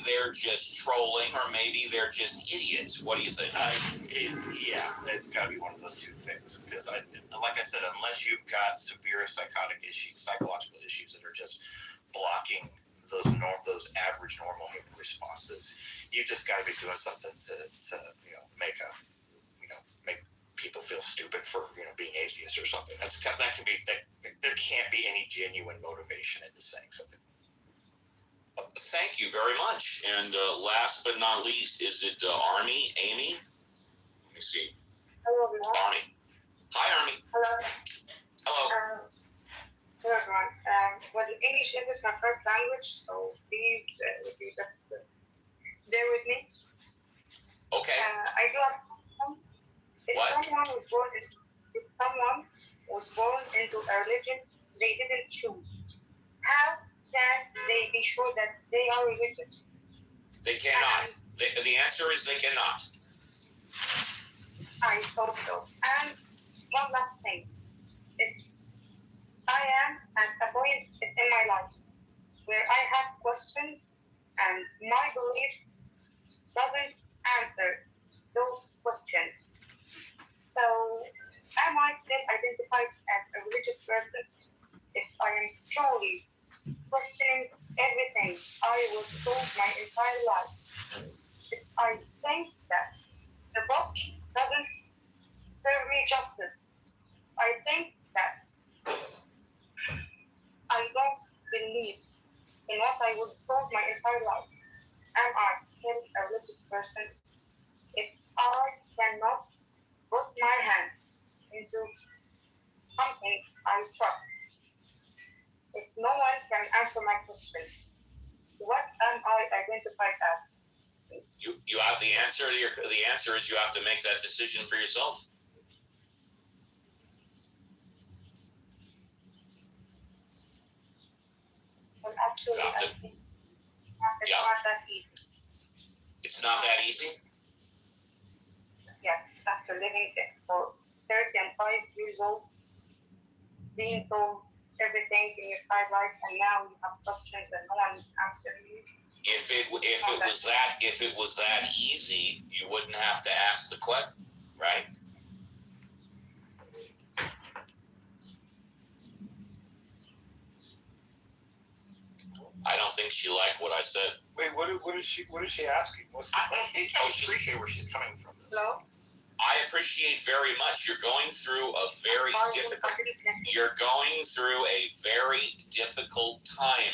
they're just trolling, or maybe they're just idiots. What do you think? Yeah, it's got to be one of those two things. Because, like I said, unless you've got severe psychological issues that are just blocking those average normal human responses, you just got to be doing something to make people feel stupid for being atheist or something. That can be there can't be any genuine motivation into saying something. Thank you very much. And last but not least, is it Army? Amy? Let me see. Hello, everyone. Army. Hi, Army. Hello. Hello. Hello, everyone. Well, English isn't my first language, so please, if you just bear with me. Okay. I do have some. If someone was born into a religion they didn't choose, how can they be sure that they are religious? They cannot. The answer is they cannot. I thought so. And one last thing. If I am at a point in my life where I have questions and my belief doesn't answer those questions, so am I still identified as a religious person if I am truly questioning everything I was told my entire life? If I think that the book doesn't serve me justice, I think that I don't believe in what I was told my entire life, am I still a religious person if I cannot put my hand into something I trust? If no one can answer my question, what am I identified as? You have the answer. The answer is you have to make that decision for yourself. Well, actually, I think it's not that easy. It's not that easy? Yes, after living for 30 and 5 years old, being told everything in your entire life, and now you have questions and no one answers you. If it was that easy, you wouldn't have to ask the question, right? I don't think she liked what I said. Wait, what is she asking? I appreciate where she's coming from. Hello? I appreciate very much. You're going through a very difficult time.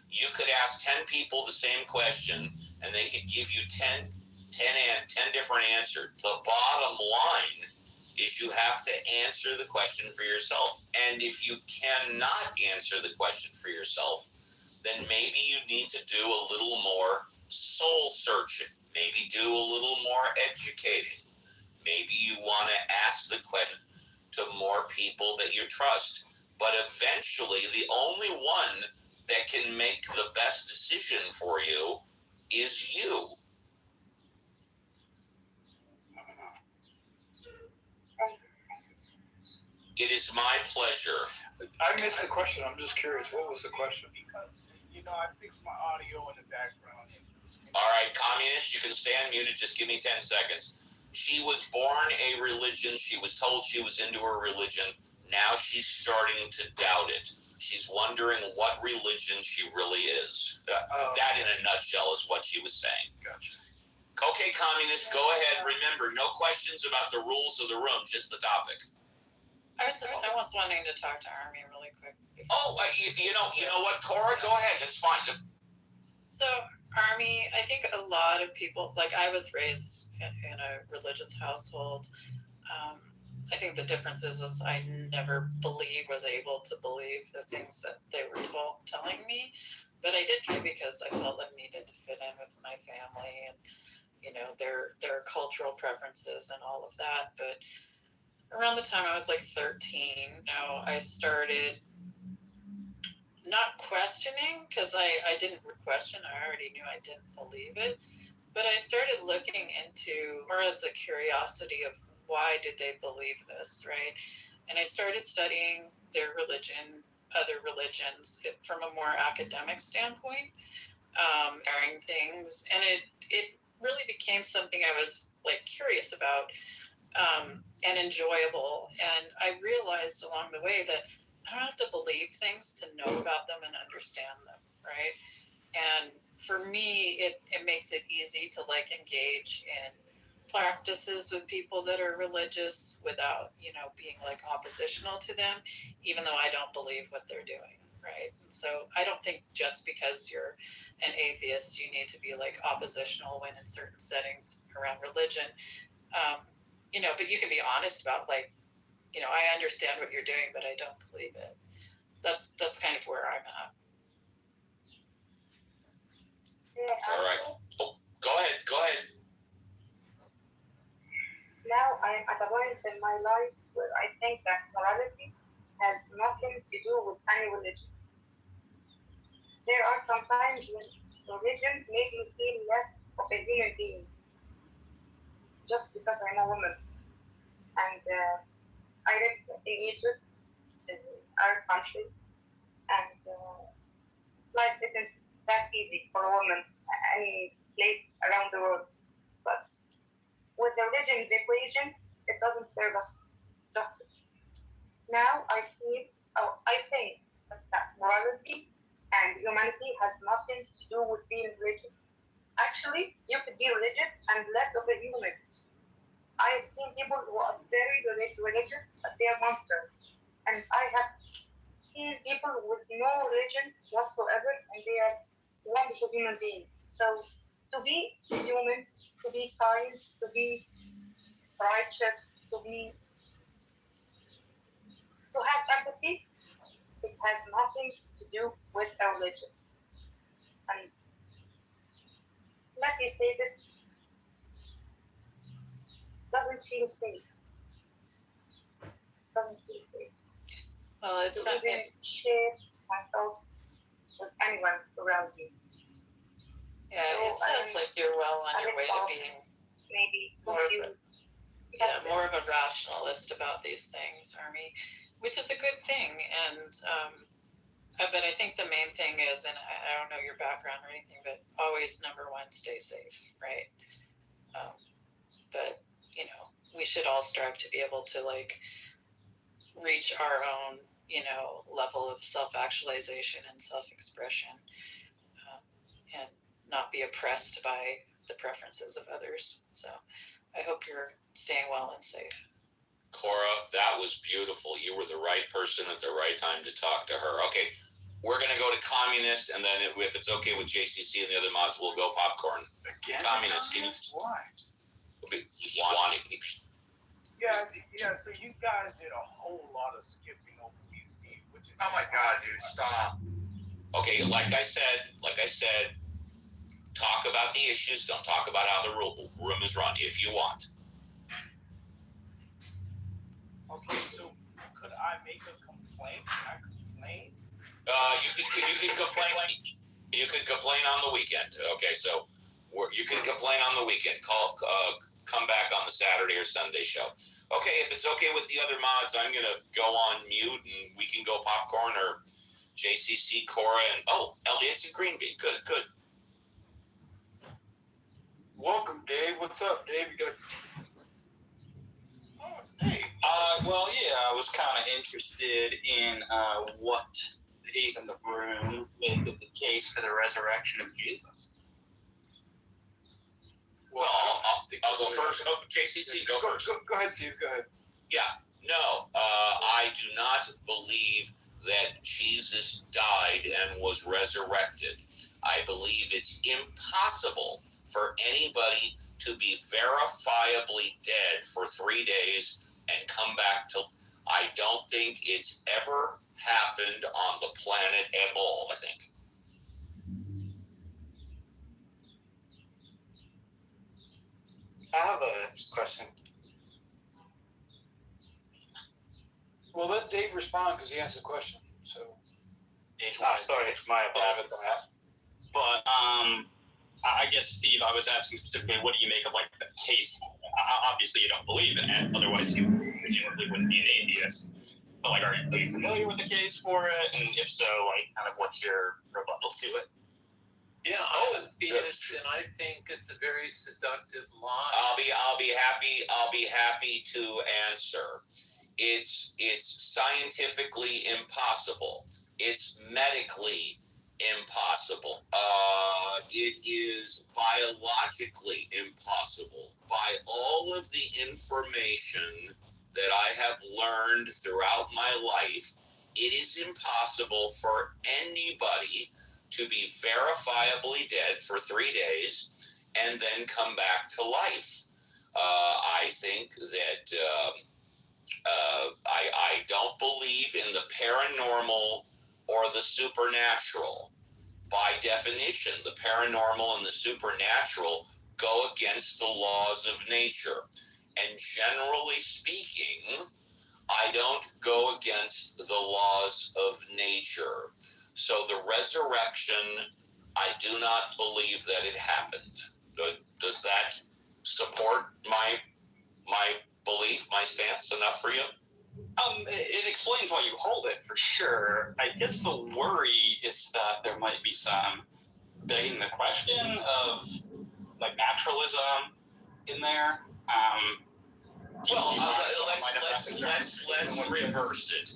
You could ask 10 people the same question, and they could give you 10 different answers. The bottom line is you have to answer the question for yourself. And if you cannot answer the question for yourself, then maybe you need to do a little more soul searching. Maybe do a little more educating. Maybe you want to ask the question to more people that you trust. But eventually, the only one that can make the best decision for you is you. It is my pleasure. I missed the question. I'm just curious. What was the question? Because, I fixed my audio in the background. All right, communist, you can stay unmuted. Just give me 10 seconds. She was born a religion. She was told she was into her religion. Now she's starting to doubt it. She's wondering what religion she really is. That, in a nutshell, is what she was saying. Gotcha. Okay, communist, go ahead. Remember, no questions about the rules of the room, just the topic. I was wanting to talk to Army really quick. Oh, you know what, Cora? Go ahead. It's fine. So, Army, I think a lot of people, like I was raised in a religious household. I think the difference is I never was able to believe the things that they were telling me, but I did try because I felt I needed to fit in with my family and, you know, their cultural preferences and all of that. But around the time I was like 13, I started not questioning, because I didn't question. I already knew I didn't believe it. But I started looking into, or as a curiosity of why did they believe this, right? And I started studying their religion, other religions, from a more academic standpoint, comparing things. And it really became something I was like curious about and enjoyable. And I realized along the way that I don't have to believe things to know about them and understand them, right? And for me, it makes it easy to like engage in practices with people that are religious without, you know, being like oppositional to them, even though I don't believe what they're doing, right? And so I don't think just because you're an atheist, you need to be like oppositional when in certain settings around religion. You know, but you can be honest about like, you know, I understand what you're doing, but I don't believe it. That's kind of where I'm at. All right. Oh, go ahead. Now I'm at a point in my life where I think that morality has nothing to do with any religion. There are some times when religion makes me feel less of a human being just because I'm a woman. And I live in Egypt, is our country, and life isn't that easy for a woman any place around the world. But with the religion equation, it doesn't serve us justice. Now I think that morality and humanity has nothing to do with being religious. Actually, you could be religious and less of a human. I have seen people who are very religious, but they are monsters. And I have seen people with no religion whatsoever, and they are wonderful human beings. So to be human, to be kind, to be righteous, to have empathy, it has nothing to do with a religion. And let me say this, doesn't feel safe. Well, it's to even share my thoughts with anyone around me. Yeah, so, it sounds like you're well on your way to being maybe more of a rationalist about these things, Army, which is a good thing. And but I think the main thing is, and I don't know your background or anything, but always number one, stay safe, right? But you know, we should all strive to be able to like reach our own, you know, level of self-actualization and self-expression, and not be oppressed by the preferences of others. So I hope you're staying well and safe. Cora, that was beautiful. You were the right person at the right time to talk to her. Okay, we're going to go to communist, and then if it's okay with JCC and the other mods, we'll go popcorn. Again? Communist, can you? Why? Yeah, so you guys did a whole lot of skipping over me, Steve, which is... Oh my God, dude, stop. Okay, like I said, talk about the issues. Don't talk about how the room is run, if you want. Okay, so could I make a complaint? Can I complain? You can complain. You can complain on the weekend. Okay, so you can complain on the weekend. Come back on the Saturday or Sunday show. Okay, if it's okay with the other mods, I'm gonna go on mute and we can go popcorn or JCC, Cora, and Elliot's and Green Bean. Good. Welcome, Dave. What's up, Dave? You got Hey. Well, yeah, I was kind of interested in what he's in the room made of the case for the resurrection of Jesus. Well, I'll go first. Oh, JCC, go first. Go ahead, Steve. Go ahead. Yeah. No, I do not believe that Jesus died and was resurrected. I believe it's impossible for anybody to be verifiably dead for 3 days and come back to. I don't think it's ever happened on the planet at all, I think. I have a question. Well, let Dave respond because he asked a question. So. Sorry, my apologies. But I guess, Steve, I was asking specifically, what do you make of like the case? Obviously, you don't believe in it, otherwise you presumably wouldn't be an atheist. But like, are you familiar with the case for it? And if so, like, kind of what's your rebuttal to it? Yeah, I'm a theist, and I think it's a very seductive lie. I'll be happy to answer. It's scientifically impossible. It's medically impossible. It is biologically impossible. By all of the information that I have learned throughout my life, it is impossible for anybody to be verifiably dead for 3 days and then come back to life. I think that I don't believe in the paranormal or the supernatural. By definition, the paranormal and the supernatural go against the laws of nature. And generally speaking, I don't go against the laws of nature. So the resurrection, I do not believe that it happened. Does that support my belief, my stance enough for you? It explains why you hold it, for sure. I guess the worry is that there might be some begging the question of like naturalism in there. Let's reverse it.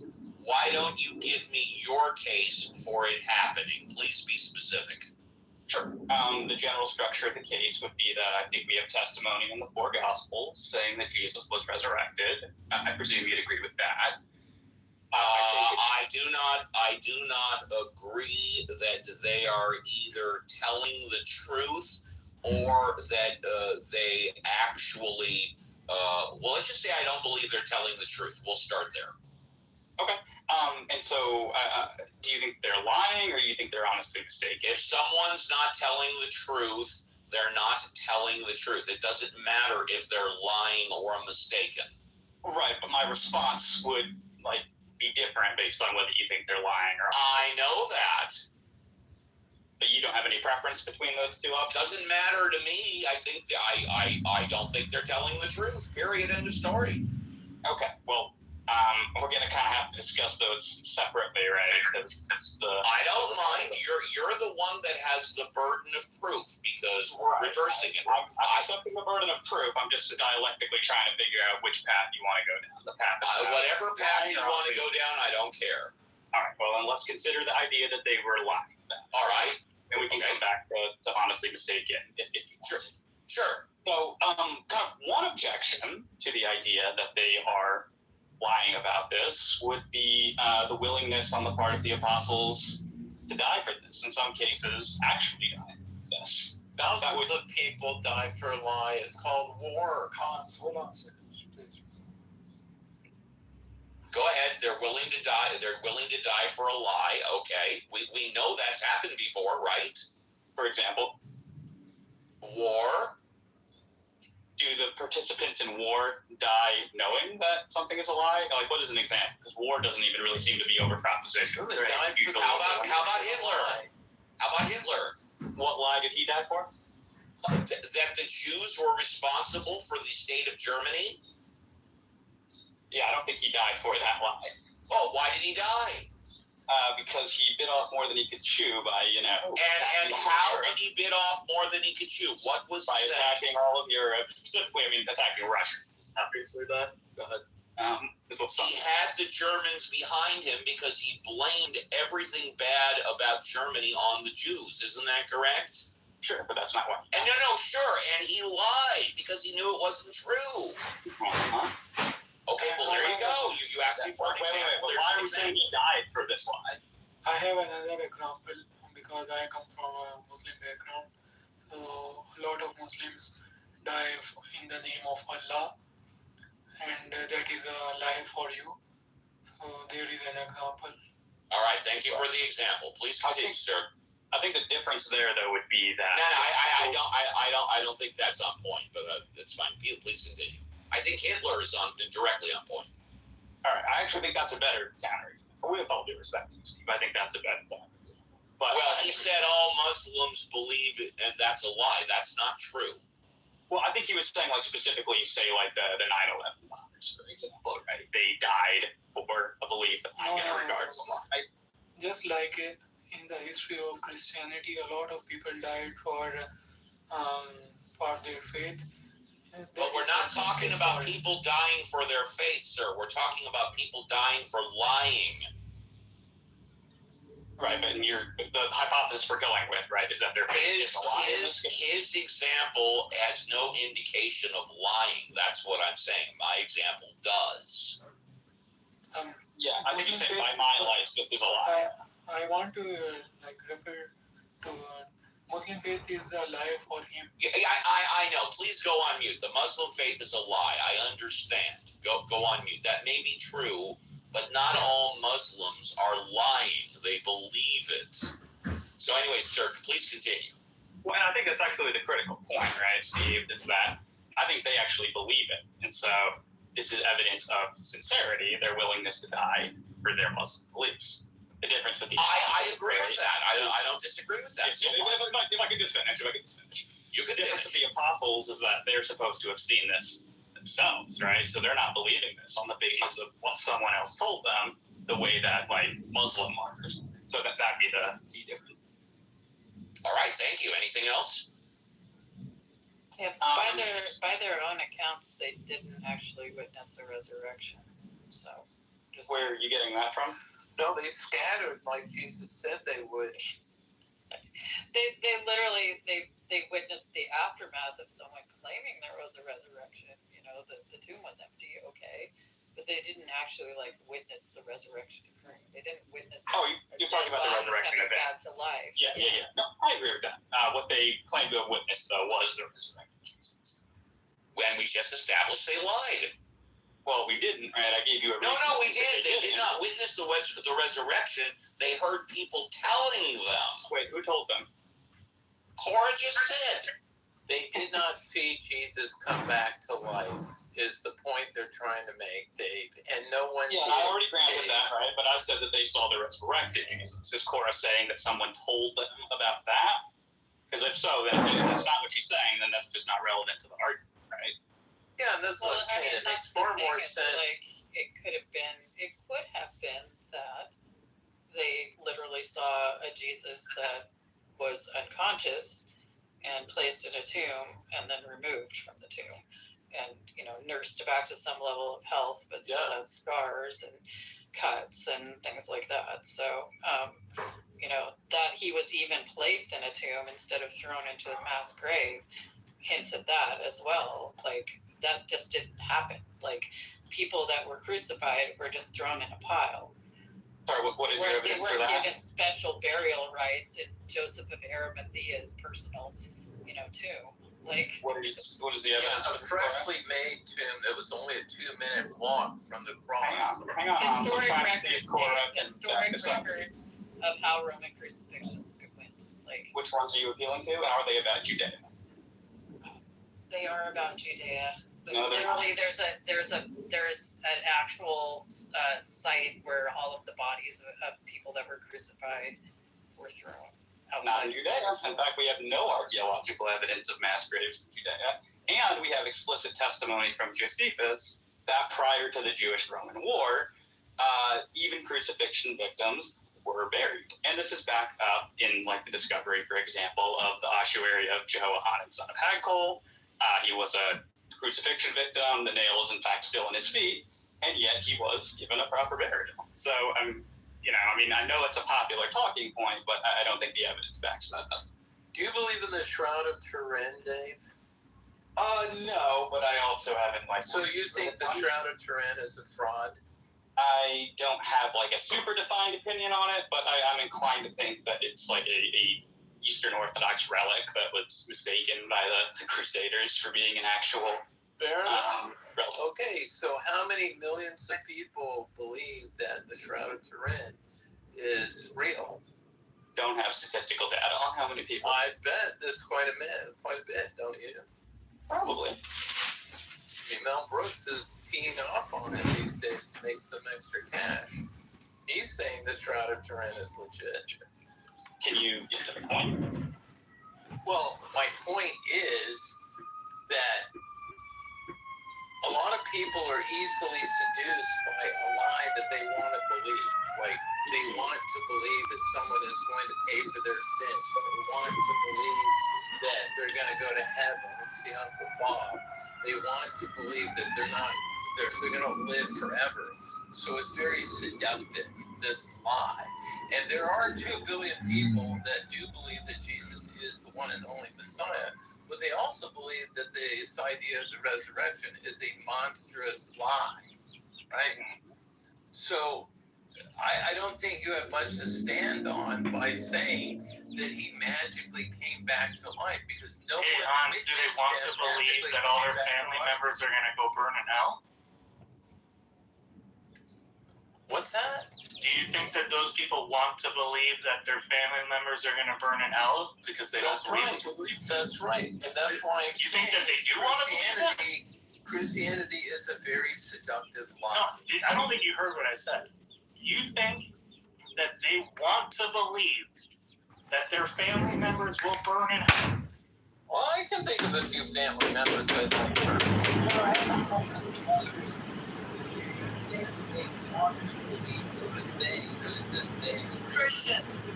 Why don't you give me your case for it happening? Please be specific. Sure. The general structure of the case would be that I think we have testimony in the 4 Gospels saying that Jesus was resurrected. I presume you'd agree with that. I do not agree that they are either telling the truth or that they actually. Well, let's just say I don't believe they're telling the truth. We'll start there. Okay. And so, do you think they're lying, or do you think they're honestly mistaken? If someone's not telling the truth, they're not telling the truth. It doesn't matter if they're lying or mistaken. Right, but my response would be different based on whether you think they're lying or. I know that. But you don't have any preference between those two options? Doesn't matter to me. I think I don't think they're telling the truth. Period. End of story. Okay. Well, we're gonna kind of have to discuss those separately, right? Because I don't mind. You're the one that has the burden of proof because we're reversing it. I'm accepting the burden of proof. I'm just dialectically trying to figure out which path you want to go down. The path. Whatever path you want to go down, I don't care. All right. Well, then let's consider the idea that they were lying. All right. And we can come back to honestly mistaken if you want to. Sure. So, kind of one objection to the idea that they are lying about this would be the willingness on the part of the apostles to die for this. In some cases, actually die for this. Thousands of people die for a lie. It's called war. Cons, hold on a second, please. Go ahead. They're willing to die. They're willing to die for a lie. Okay. We know that's happened before, right? For example, war. Do the participants in war die knowing that something is a lie? Like, what is an example? Because war doesn't even really seem to be over proposition. How about Hitler? How about Hitler? What lie did he die for? That the Jews were responsible for the state of Germany? Yeah, I don't think he died for that lie. Oh, why did he die? Because he bit off more than he could chew by, And how did he bit off more than he could chew? What was by attacking all of Europe? Specifically, attacking Russia. Obviously, that. Is what he had the Germans behind him because he blamed everything bad about Germany on the Jews. Isn't that correct? Sure, but that's not what. And no, sure. And he lied because he knew it wasn't true. Okay, well, there you go. You asked me for an example. Why are we saying he died for this lie? I have another example because I come from a Muslim background. So a lot of Muslims die in the name of Allah. and that is a lie for you. So there is an example. All right, thank you for the example. Please continue, sir. I think the difference there, though, would be that. No, I don't think that's on point, but that's fine. Please continue. I think Hitler is directly on point. All right, I actually think that's a better counter. With all due respect to you, Steve, I think that's a better counter. But well, he said all Muslims believe it, and that's a lie. That's not true. Well, I think he was saying, like, specifically, say, like, the 9/11 bombers, for example, right? They died for a belief that I'm going to regard as a lie. Just like in the history of Christianity, a lot of people died for their faith. But we're not talking about people dying for their faith, sir. We're talking about people dying for lying. Right, but the hypothesis we're going with, right, is that their faith is a lie. His example has no indication of lying. That's what I'm saying. My example does. Yeah, I think you said by my lights, this is a lie. I want to refer to Muslim faith is a lie for him. Yeah, I know. Please go on mute. The Muslim faith is a lie. I understand. Go on mute. That may be true, but not all Muslims are lying. They believe it. So anyway, sir, please continue. Well, and I think that's actually the critical point, right, Steve, is that I think they actually believe it. And so this is evidence of sincerity, their willingness to die for their Muslim beliefs. The difference with the I agree with that. I don't disagree with that. If I could just finish. You could finish. The difference with the apostles is that they're supposed to have seen this themselves, right? So they're not believing this on the basis of what someone else told them, the way that, like, Muslim martyrs. So that'd be the key difference. All right, thank you. Anything else? Yeah, by their own accounts, they didn't actually witness the resurrection. So, just where are you getting that from? No, they scattered like Jesus said they would. They literally they witnessed the aftermath of someone claiming there was a resurrection. You know, the tomb was empty, okay, but they didn't actually witness the resurrection occurring. They didn't witness. Oh, you're talking about the resurrection event. Back to life. Yeah. No, I agree with that. What they claimed to have witnessed though was the resurrection of Jesus. When we just established they lied. Well, we didn't, right? I gave you a reason. No, we did. They did not witness the resurrection. They heard people telling them. Wait, who told them? Cora just said. They did not see Jesus come back to life, is the point they're trying to make, Dave. And no one Yeah, I already granted that, right? But I said that they saw the resurrected Jesus. Is Cora saying that someone told them about that? Because if so, then if that's not what she's saying, then that's just not relevant to the argument, right? Yeah, and this looks it makes far more sense. It could have been that they literally saw a Jesus that was unconscious and placed in a tomb and then removed from the tomb and, nursed back to some level of health, but still had scars and cuts and things like that. So, that he was even placed in a tomb instead of thrown into a mass grave hints at that as well. That just didn't happen. People that were crucified were just thrown in a pile. Sorry, what is your evidence for that? They weren't given special burial rites in Joseph of Arimathea's personal, tomb. What is the evidence? A freshly made tomb that was only a 2-minute walk from the cross. Hang on. Historic records of how Roman crucifixions went. Which ones are you appealing to, and are they about Judea? They are about Judea. No, literally, there's an actual site where all of the bodies of people that were crucified were thrown outside. Not in Judea. In fact, we have no archaeological evidence of mass graves in Judea, and we have explicit testimony from Josephus that prior to the Jewish-Roman War, even crucifixion victims were buried. And this is backed up in the discovery, for example, of the ossuary of Jehoianan, son of Hagkol. He was a crucifixion victim. The nail is in fact still in his feet, and yet he was given a proper burial. So I know it's a popular talking point, but I don't think the evidence backs that up. Do you believe in the Shroud of Turin, Dave? No, but I also haven't So you think the Shroud of Turin is a fraud? I don't have a super defined opinion on it, but I'm inclined to think that it's a Eastern Orthodox relic that was mistaken by the Crusaders for being an actual Okay, so how many millions of people believe that the Shroud of Turin is real? Don't have statistical data on how many people. I bet there's quite a bit, don't you? Probably. I mean, Mel Brooks is teeing off on it these days to make some extra cash. He's saying the Shroud of Turin is legit. Can you get to the point? Well, my point is that a lot of people are easily seduced by a lie that they want to believe. Like, they want to believe that someone is going to pay for their sins. They want to believe that they're going to go to heaven and see Uncle Bob. They want to believe that they're going to live forever. So it's very seductive, this lie. And there are 2 billion people that do believe that Jesus is the one and only Messiah. But they also believe that this idea of the resurrection is a monstrous lie, right? So I don't think you have much to stand on by saying that he magically came back to life, because no one... Hans, do they want to believe that all their family members are going to go burn in hell? What's that? Do you think that those people want to believe that their family members are going to burn in hell because they don't believe? That's right. And that's why... You think that they do want to believe that? Christianity is a very seductive lie. No, I don't think you heard what I said. You think that they want to believe that their family members will burn in hell? Well, I can think of a few family members that like burn. Christians.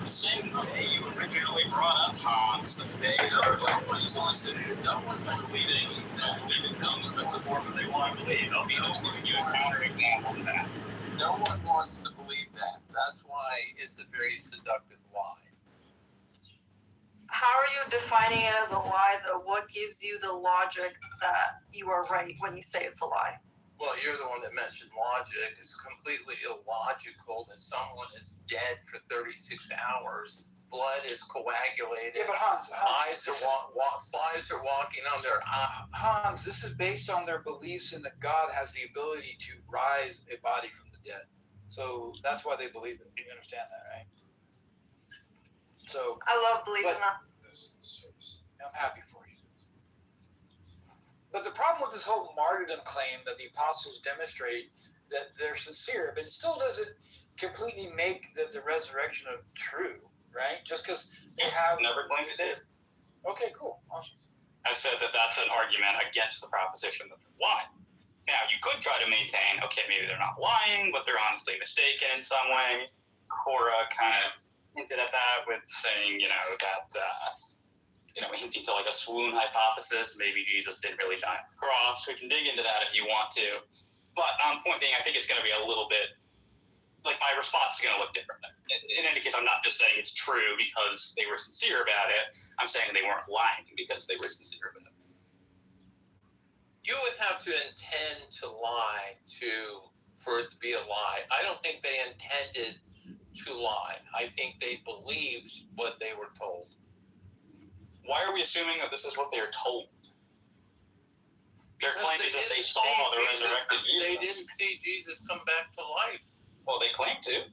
The same way you originally brought up, Hans, the days are no one's listening. No one's believing that living tongues that's a form that they want to believe. I'll be just giving you a counterexample to that. No one wants to believe that. That's why it's a very seductive lie. How are you defining it as a lie, though? What gives you the logic that you are right when you say it's a lie? Well, you're the one that mentioned logic. It's completely illogical that someone is dead for 36 hours. Blood is coagulated. Yeah, but Hans, flies are walking on their eyes. Hans, this is based on their beliefs in that God has the ability to rise a body from the dead. So that's why they believe it. You understand that, right? So I love believing that. I'm happy for you. But the problem with this whole martyrdom claim that the apostles demonstrate that they're sincere, but it still doesn't completely make the resurrection of true, right? Just because they have... Never claimed it did. Okay, cool. Awesome. I said that that's an argument against the proposition that they're lying. Now, you could try to maintain, okay, maybe they're not lying, but they're honestly mistaken in some way. Cora kind of hinted at that with saying, hinting to like a swoon hypothesis. Maybe Jesus didn't really die on the cross. We can dig into that if you want to. But point being, I think it's going to be a little bit, like my response is going to look different. In any case, I'm not just saying it's true because they were sincere about it. I'm saying they weren't lying because they were sincere about it. You would have to intend to lie for it to be a lie. I don't think they intended to lie. I think they believed what they were told. Why are we assuming that this is what they are told? Their claim is that they saw the resurrected Jesus. They didn't see Jesus come back to life. Well, they claim to.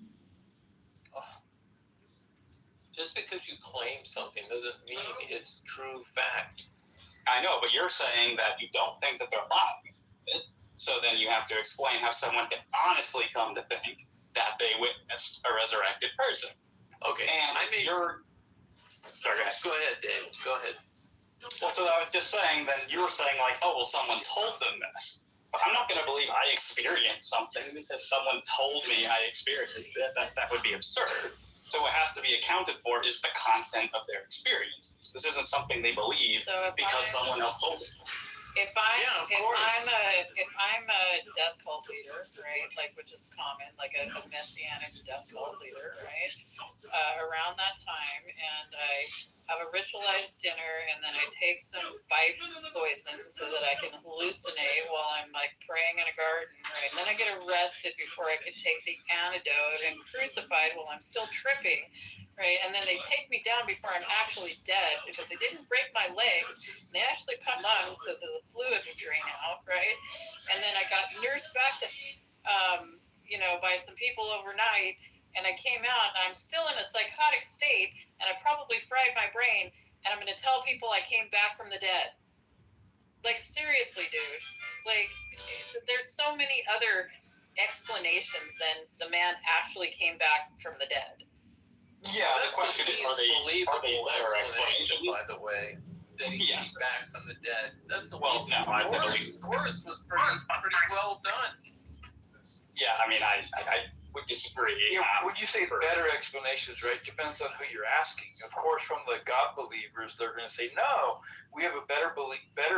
Just because you claim something doesn't mean it's true fact. I know, but you're saying that you don't think that they're lying. So then you have to explain how someone can honestly come to think that they witnessed a resurrected person. Okay. And you're... Sorry, go ahead, Dave. Go ahead. Well, so I was just saying, then you were saying like, oh, well, someone told them this. But I'm not going to believe I experienced something because someone told me I experienced it. That would be absurd. So what has to be accounted for is the content of their experience. This isn't something they believe because someone else told them. If I'm a death cult leader, right, like which is common, like a messianic death cult leader, right, around that time, and I have a ritualized dinner, and then I take some fife poison so that I can hallucinate while I'm like praying in a garden, right, and then I get arrested before I can take the antidote and crucified while I'm still tripping, right? And then they take me down before I'm actually dead because they didn't break my legs. And they actually pump lungs so that the fluid would drain out, right? And then I got nursed back to, by some people overnight. And I came out and I'm still in a psychotic state and I probably fried my brain. And I'm going to tell people I came back from the dead. Like, seriously, dude. Like, there's so many other explanations than the man actually came back from the dead. Yeah, the question is, are they better explanations? By the way, that he came back from the dead. That's the well, no, I believe. chorus was pretty well done. Yeah, I mean, I would disagree. Yeah, when you say better explanations, right, depends on who you're asking. Of course, from the God believers, they're going to say, no, we have a better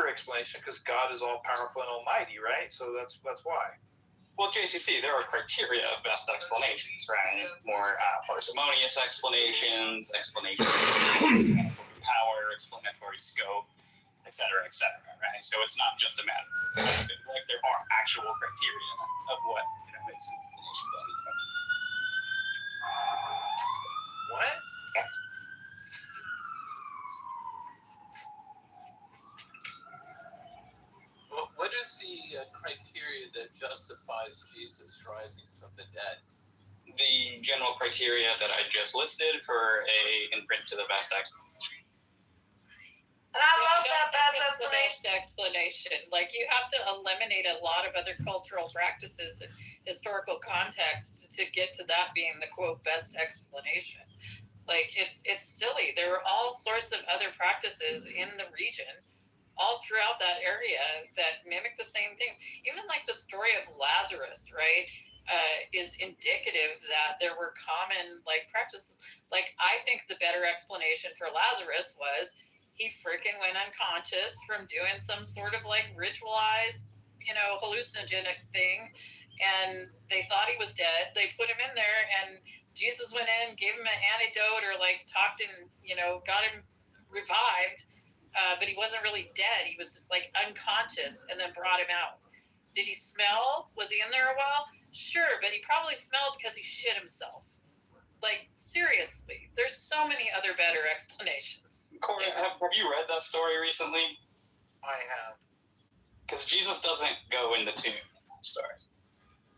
explanation because God is all powerful and almighty, right? So that's why. Well, JCC, there are criteria of best explanations, right? More parsimonious explanations, explanations of power, explanatory scope, et cetera, right? So it's not just a matter of, like, there are actual criteria of what makes an explanation better. What? What is the criteria that justifies Jesus rising from the dead? The general criteria that I just listed for in print to the best explanation. And I love that best explanation. Like, you have to eliminate a lot of other cultural practices and historical context to get to that being the quote best explanation. Like, it's silly. There were all sorts of other practices in the region, all throughout that area, that mimic the same things. Even like the story of Lazarus, right, is indicative that there were common like practices. Like, I think the better explanation for Lazarus was he freaking went unconscious from doing some sort of like ritualized, hallucinogenic thing, and they thought he was dead. They put him in there, and Jesus went in, gave him an antidote, or like talked him, got him revived. But he wasn't really dead. He was just like unconscious, and then brought him out. Did he smell? Was he in there a while? Sure, but he probably smelled because he shit himself. Like, seriously, there's so many other better explanations. Corey, have you read that story recently? I have. Because Jesus doesn't go in the tomb in that story.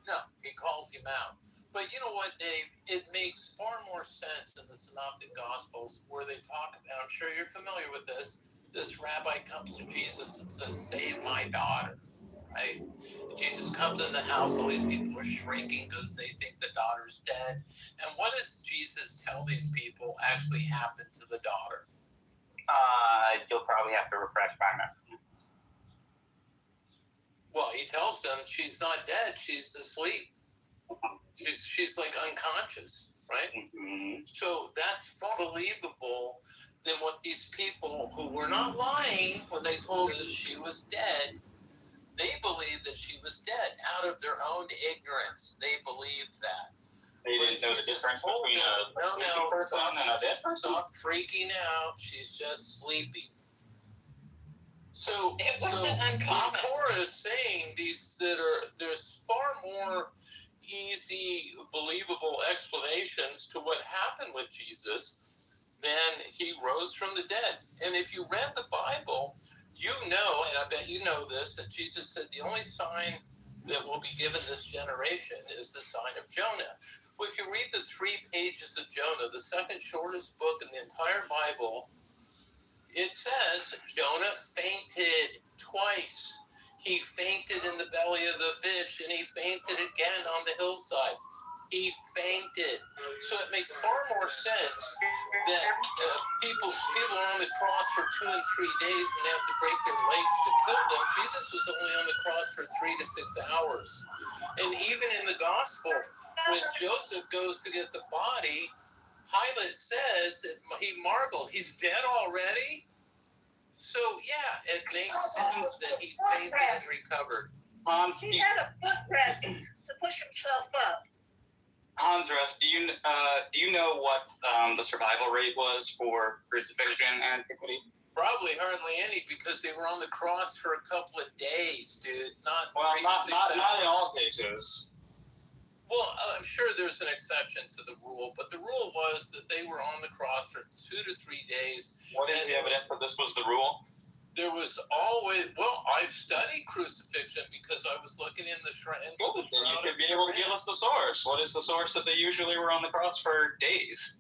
No, he calls him out. But you know what, Dave? It makes far more sense in the Synoptic Gospels where they talk about, I'm sure you're familiar with this rabbi comes to Jesus and says, save my daughter, right? And Jesus comes in the house, all these people are shrieking because they think the daughter's dead. And what does Jesus tell these people actually happened to the daughter? You'll probably have to refresh my memory. Well, he tells them she's not dead, she's asleep. She's like unconscious, right? Mm-hmm. So that's far believable than what these people who were not lying when they told us she was dead. They believed that she was dead out of their own ignorance. They believed that. They didn't know the difference between a sleeping person and a dead person? Stop freaking out. She's just sleeping. So it wasn't uncommon. Torah is saying there's far more easy, believable explanations to what happened with Jesus than he rose from the dead. And if you read the Bible, you know, and I bet you know this, that Jesus said the only sign that will be given this generation is the sign of Jonah. Well, if you read the 3 pages of Jonah, the second shortest book in the entire Bible, it says Jonah fainted twice. He fainted in the belly of the fish, and he fainted again on the hillside. He fainted. So it makes far more sense that people are on the cross for 2 and 3 days and they have to break their legs to kill them. Jesus was only on the cross for 3 to 6 hours. And even in the gospel, when Joseph goes to get the body, Pilate says that he marveled, he's dead already? So, yeah, it makes sense that he fainted and recovered. He had a foot rest to push himself up. Hans Rest, do you know what the survival rate was for crucifixion in antiquity? Probably hardly any, because they were on the cross for a couple of days, dude. Not in all cases. Well, I'm sure there's an exception to the rule, but the rule was that they were on the cross for 2 to 3 days. What is the evidence that this was the rule? There was always, well, I've studied crucifixion because I was looking in the shrine. Well, then you should be able to give us the source. What is the source that they usually were on the cross for days?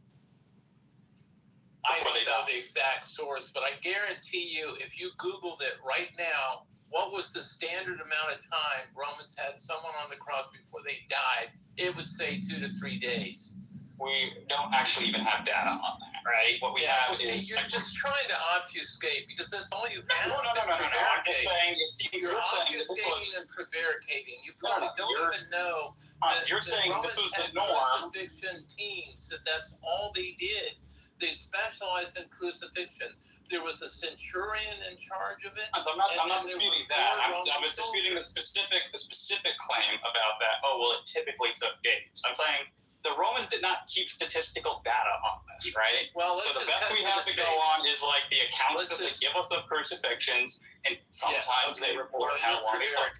I don't know the exact source, but I guarantee you, if you Googled it right now, what was the standard amount of time Romans had someone on the cross before they died, it would say 2 to 3 days. We don't actually even have data on that, right? What we have is... You're just trying to obfuscate because that's all you have. No. I'm just saying, you're obfuscating and prevaricating. You probably don't even know that you're saying Romans this was the had norm. crucifixion teams, that's all they did. They specialized in crucifixion. There was a centurion in charge of it. I'm not disputing that. I'm disputing the specific claim about that. Oh, well, it typically took days. I'm saying the Romans did not keep statistical data on this, right? Well, so the best we have to go on is like the accounts that they give us of crucifixions, and sometimes they report how long it took.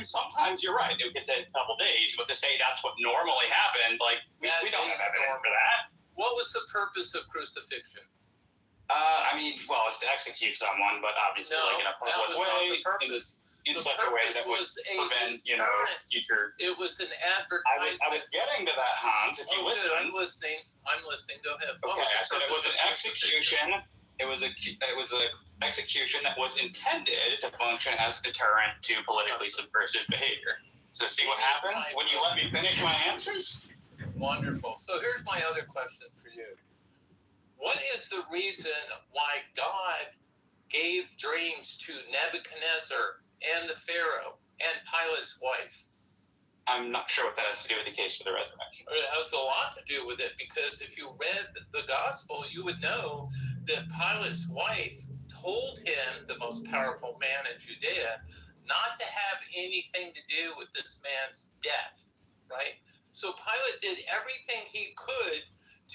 Sometimes you're right. It could take a couple days, but to say that's what normally happened, like we don't have evidence for that. What was the purpose of crucifixion? It's to execute someone, but obviously, in a public way, in such a way that would prevent, future. It was an advertisement. I was getting to that, Hans. If you listen, I'm listening. Go ahead. Okay, I said it was an execution. It was an execution that was intended to function as a deterrent to politically subversive behavior. So see what happens when you let me finish my answers? Wonderful. So here's my other question for you. What is the reason why God gave dreams to Nebuchadnezzar and the Pharaoh and Pilate's wife? I'm not sure what that has to do with the case for the resurrection. It has a lot to do with it because if you read the gospel, you would know that Pilate's wife told him, the most powerful man in Judea, not to have anything to do with this man's death, right? So Pilate did everything he could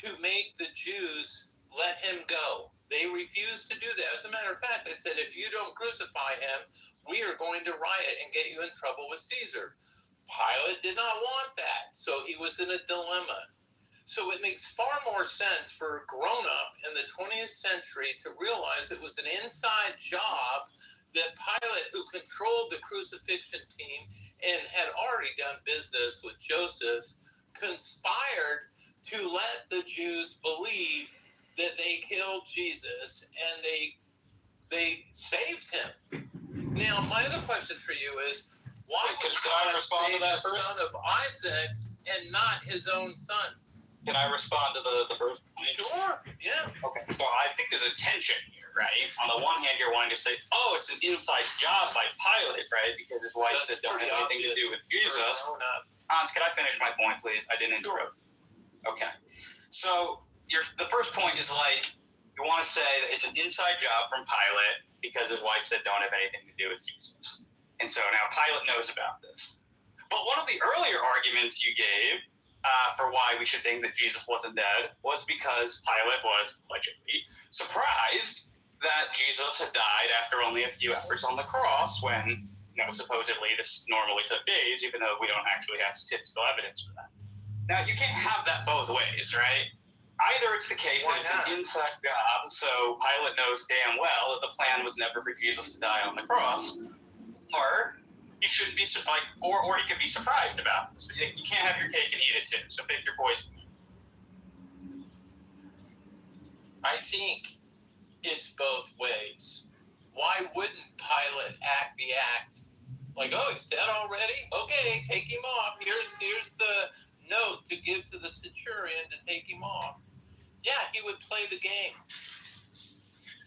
to make the Jews let him go. They refused to do that. As a matter of fact, they said, if you don't crucify him, we are going to riot and get you in trouble with Caesar. Pilate did not want that, so he was in a dilemma. So it makes far more sense for a grown-up in the 20th century to realize it was an inside job that Pilate, who controlled the crucifixion team and had already done business with Joseph, conspired to let the Jews believe that they killed Jesus and they saved him. Now, my other question for you is, why would God save the son of Isaac and not his own son? Can I respond to the first point? Sure, yeah. Okay, so I think there's a tension here, right? On the one hand, you're wanting to say, oh, it's an inside job by Pilate, right? Because his wife said don't have anything to do with Jesus. Hans, can I finish my point, please? I didn't interrupt. Okay. So the first point is like, you want to say that it's an inside job from Pilate because his wife said don't have anything to do with Jesus. And so now Pilate knows about this. But one of the earlier arguments you gave for why we should think that Jesus wasn't dead was because Pilate was allegedly surprised that Jesus had died after only a few hours on the cross when, supposedly this normally took days, even though we don't actually have statistical evidence for that. Now, you can't have that both ways, right? Either it's the case that it's an inside job, so Pilate knows damn well that the plan was never for Jesus to die on the cross, or he shouldn't be or he could be surprised about this. You can't have your cake and eat it too. So pick your poison. I think it's both ways. Why wouldn't Pilate act the act like, oh, he's dead already? Okay, take him off. Here's the note to give to the centurion to take him off. Yeah, he would play the game.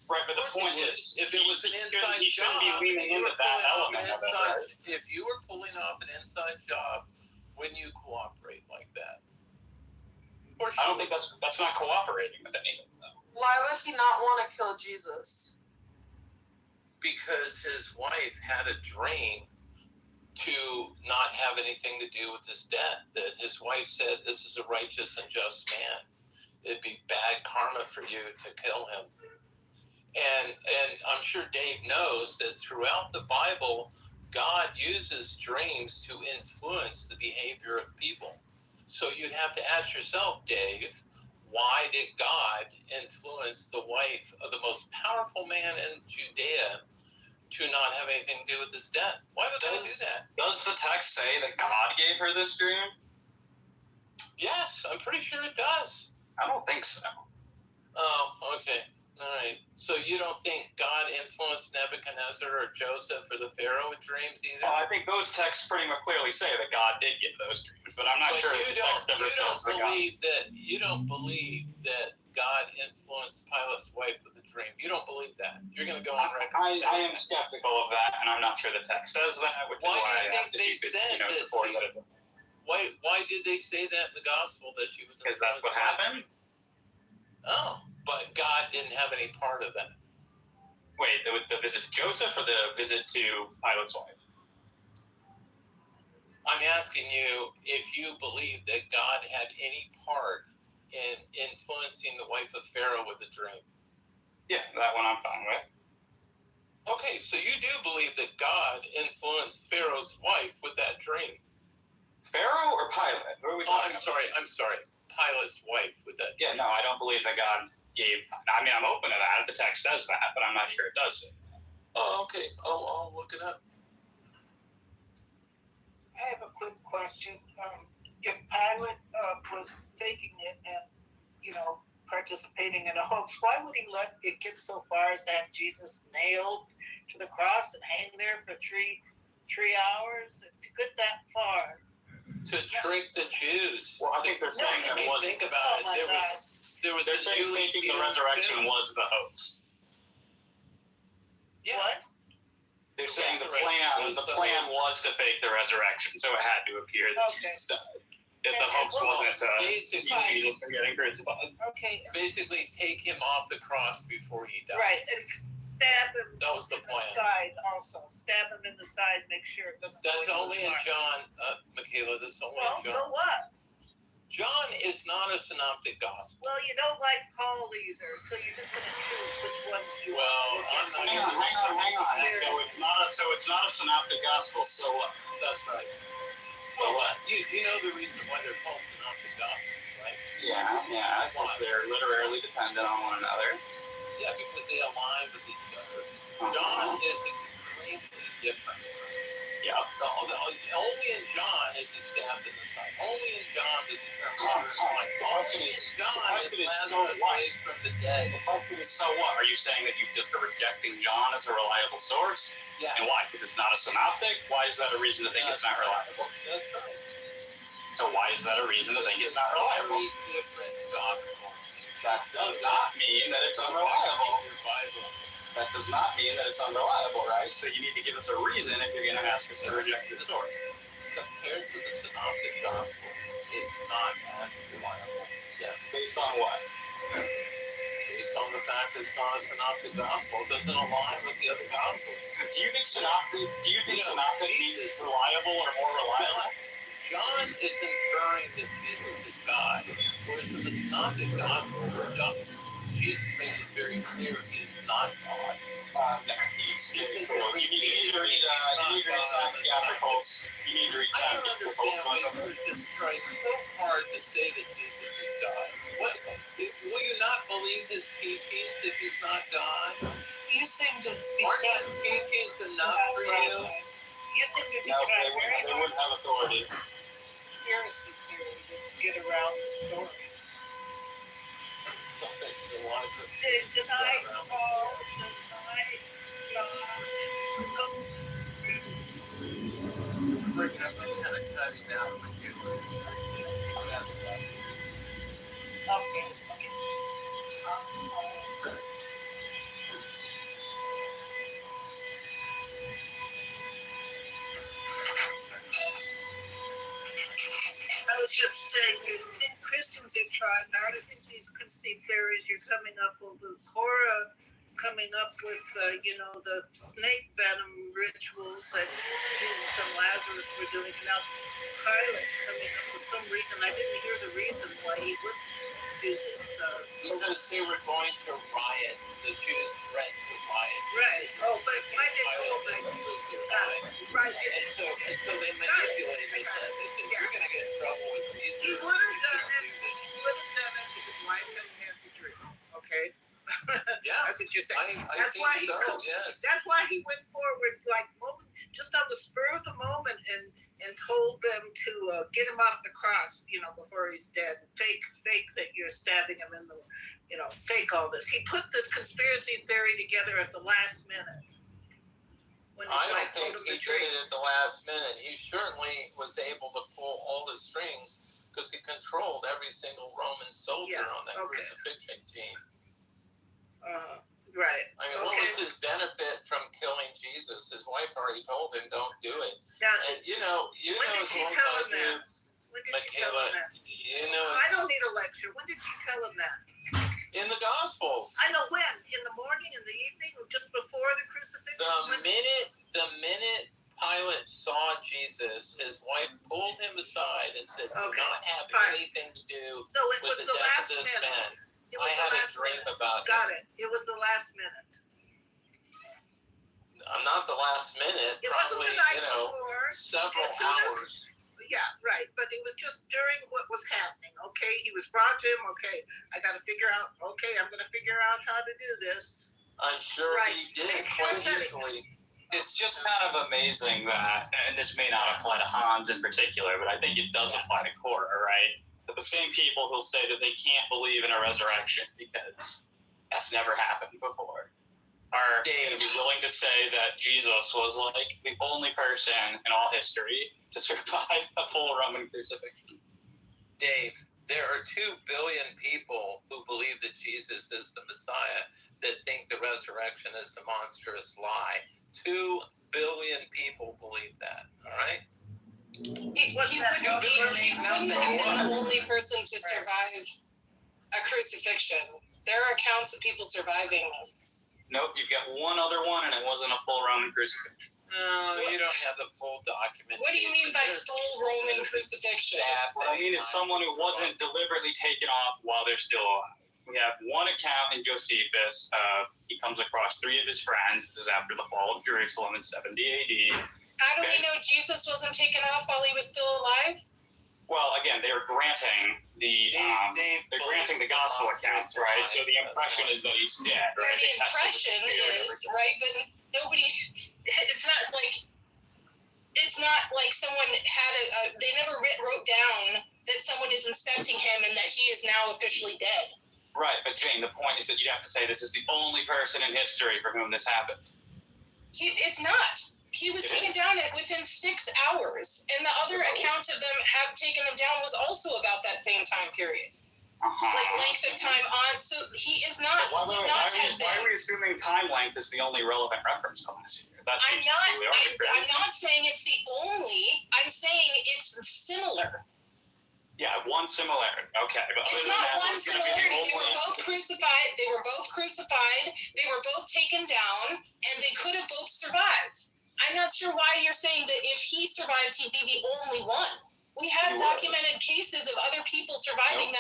Right, but the point is, if it was an inside job, if you were pulling off an inside job, wouldn't you cooperate like that? I don't think that's not cooperating with anything, though. Why would he not want to kill Jesus? Because his wife had a dream to not have anything to do with his death. That his wife said, "This is a righteous and just man. It'd be bad karma for you to kill him." And I'm sure Dave knows that throughout the Bible, God uses dreams to influence the behavior of people. So you'd have to ask yourself, Dave, why did God influence the wife of the most powerful man in Judea to not have anything to do with his death? Why would they do that? Does the text say that God gave her this dream? Yes, I'm pretty sure it does. I don't think so. Oh, okay. All right. So you don't think God influenced Nebuchadnezzar or Joseph or the Pharaoh with dreams either? Well, I think those texts pretty much clearly say that God did give those dreams, but I'm not sure if the text ever shows that God. You don't believe that God influenced Pilate's wife with a dream. You don't believe that. You're going to go on record. I am skeptical of that, and I'm not sure the text says that, which is why I asked if you could support that. Why did they say that in the gospel that she was? Because that's what happened. Oh, but God didn't have any part of that. Wait, the visit to Joseph or the visit to Pilate's wife? I'm asking you if you believe that God had any part in influencing the wife of Pharaoh with a dream. Yeah, that one I'm fine with. Okay, so you do believe that God influenced Pharaoh's wife with that dream. Pharaoh or Pilate? Who are we talking about? I'm sorry. Pilate's wife with that dream. Yeah, no, I don't believe that God gave. I mean, I'm open to that if the text says that, but I'm not sure it does say that. Oh, okay. I'll look it up. I have a quick question. If Pilate was faking it and, participating in a hoax, why would he let it get so far as to have Jesus nailed to the cross and hang there for three hours? To get that far. To trick the Jews. Well, I think they're saying that was. Think about it. They're saying thinking the resurrection was the hoax. Yeah. What? They're saying the plan was to fake the resurrection, so it had to appear that Jesus died. If the hoax wasn't Jesus getting crucified. Okay. Basically, take him off the cross before he died. Right, and stab him. That was the plan. Side also. Stab him in the side, make sure it doesn't. That's only in John, Michaela. That's only in John. So what? John is not a synoptic gospel. Well, you don't like Paul either, so you're just going to choose which ones you want. Well, hang on. So it's not a synoptic gospel. So what? That's right. So what? You know the reason why they're called synoptic gospels, right? Yeah. Because they're literally dependent on one another. Yeah, because they align with each other. John is extremely different. Yeah. Only in John is he stabbed in the side. Only in John does he turn water into wine. Only in John is Lazarus raised from the dead. So what? Are you saying that you just are rejecting John as a reliable source? Yeah. And why? Because it's not a synoptic? Why is that a reason to think it's not reliable? That's right. So why is that a reason to think it's not reliable? Very different gospel. That does not mean that it's unreliable. That does not mean that it's unreliable, right? So you need to give us a reason if you're going to ask us to reject the source. Compared to the synoptic gospels, it's not as reliable. Yeah. Based on what? Based on the fact that it's not a synoptic gospel, it doesn't align with the other gospels. Do you think synoptic means reliable or more reliable? John is inferring that Jesus is God, whereas in the synoptic gospels, Jesus makes it very clear he's not God. No, he's you need to read Simon Gabriel's. You need to read Simon Gabriel's. I don't understand why Christians try so hard to say that Jesus is God. What? Will you not believe his teachings if he's not God? You seem to be. Aren't his teachings enough for you? You seem to be trying they wouldn't have authority. Conspiracy theory to get around the story. Tonight, Paul, tonight, John. Breaking up, kind of cutting out with you. That's right. Okay. I was just saying, you think Christians have tried now to think these conspiracy theories you're coming up with Cora coming up with, the snake venom rituals that Jesus and Lazarus were doing. Now Pilate coming up with some reason. I didn't hear the reason why he wouldn't do this. Because they were going to riot. The Jews threatened to riot. Right. Oh, but why did right. And so they manipulated them. They said, you're going to get in trouble with these. He would have done it. He would have done it if his wife hadn't had the dream. Okay. Yeah, that's what you're saying. I think so. Yes. That's why he went forward, like just on the spur of the moment, and told them to get him off the cross, before he's dead. Fake that you're stabbing him in the, fake all this. He put this conspiracy theory together at the last minute. I don't think he did it at the last minute. He certainly was able to pull all the strings because he controlled every single Roman soldier on that crucifixion team. Right. I mean, what was his benefit from killing Jesus? His wife already told him, "Don't do it." Yeah. And you know, when did she tell him that? When did she tell him that? I don't need a lecture. When did she tell him that? In the Gospels. I know when. In the morning, in the evening, just before the crucifixion. The minute Pilate saw Jesus, his wife pulled him aside and said, "Do not have anything to do with the death of this man." I had a dream about it. Got it. It was the last minute. I'm not the last minute. It wasn't the night before. Several hours. Yeah, right. But it was just during what was happening. Okay, he was brought to him. Okay, I got to figure out. Okay, I'm going to figure out how to do this. I'm sure he did quite easily. It's just kind of amazing that, and this may not apply to Hans in particular, but I think it does apply to Cora, right? That the same people who'll say that they can't believe in a resurrection because that's never happened before are going to be willing to say that Jesus was like the only person in all history to survive a full Roman crucifixion. Dave, there are 2 billion people who believe that Jesus is the Messiah that think the resurrection is a monstrous lie. 2 billion people believe that, all right? He wouldn't have been the only person to survive a crucifixion. There are accounts of people surviving this. Nope, you've got one other one, and it wasn't a full Roman crucifixion. No, you don't have the full document. What do you mean by full Roman crucifixion? What I mean is someone who wasn't deliberately taken off while they're still alive. We have one account in Josephus of he comes across 3 of his friends. This is after the fall of Jerusalem in 70 AD. How do we know Jesus wasn't taken off while he was still alive? Well, again, they were granting the gospel accounts, right? So the impression is that he's dead, right? The impression is right, but nobody. It's not like someone had they never wrote down that someone is inspecting him and that he is now officially dead. Right, but Jane, the point is that you'd have to say this is the only person in history for whom this happened. It's not. He was taken down within 6 hours, and the other account of them have taken him down was also about that same time period. Like length of time on. So he is not. Why are we assuming time length is the only relevant reference class here? I'm not saying it's the only. I'm saying it's similar. Yeah, one similarity. Okay, but it's not one similarity. They were both crucified. They were both taken down, and they could have both survived. I'm not sure why you're saying that if he survived, he'd be the only one. We have documented cases of other people surviving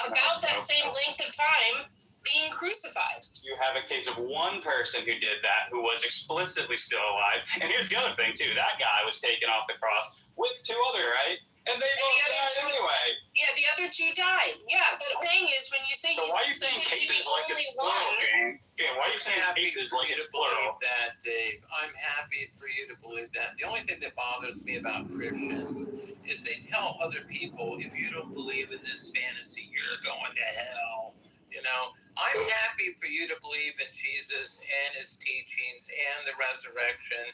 about that same length of time being crucified. You have a case of one person who did that, who was explicitly still alive. And here's the other thing, too. That guy was taken off the cross with 2 other, right? And they both died anyway. Yeah, the other 2 died. Yeah, but the thing is, when you say so why are you saying cases like it's plural, Jane? Why are you saying cases like it's plural? That, Dave. I'm happy for you to believe that. The only thing that bothers me about Christians is they tell other people, if you don't believe in this fantasy, you're going to hell. You know, I'm happy for you to believe in Jesus and his teachings and the resurrection,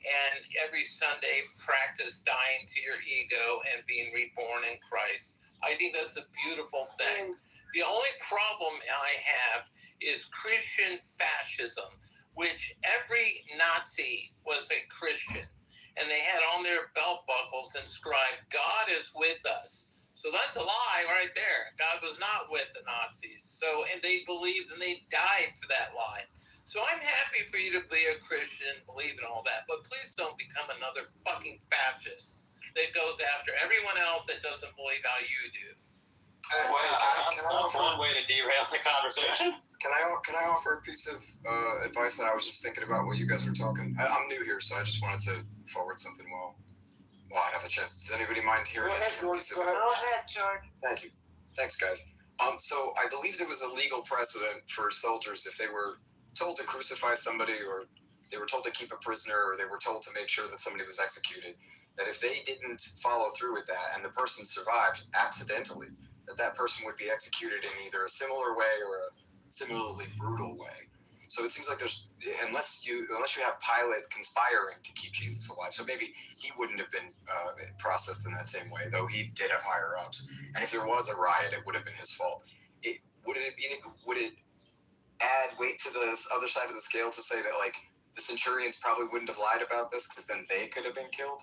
and every Sunday practice dying to your ego and being reborn in Christ. I think that's a beautiful thing. The only problem I have is Christian fascism, which every Nazi was a Christian, and they had on their belt buckles inscribed, "God is with us." So that's a lie right there. God was not with the Nazis. So, and they believed and they died for that lie. So I'm happy for you to be a Christian, believe in all that, but please don't become another fucking fascist that goes after everyone else that doesn't believe how you do. That's one way to derail the conversation. Can I offer a piece of advice that I was just thinking about while you guys were talking? I'm new here, so I just wanted to forward something while I have a chance. Does anybody mind hearing? Go ahead, Jordan. Go ahead, Jordan. Thank you. Thanks, guys. So I believe there was a legal precedent for soldiers if they were told to crucify somebody, or they were told to keep a prisoner, or they were told to make sure that somebody was executed, that if they didn't follow through with that and the person survived accidentally, that person would be executed in either a similar way or a similarly brutal way. So it seems like there's, unless you have Pilate conspiring to keep Jesus alive, so maybe he wouldn't have been processed in that same way, though he did have higher ups. And if there was a riot, it would have been his fault. Would it add weight to the other side of the scale to say that, like, the centurions probably wouldn't have lied about this because then they could have been killed?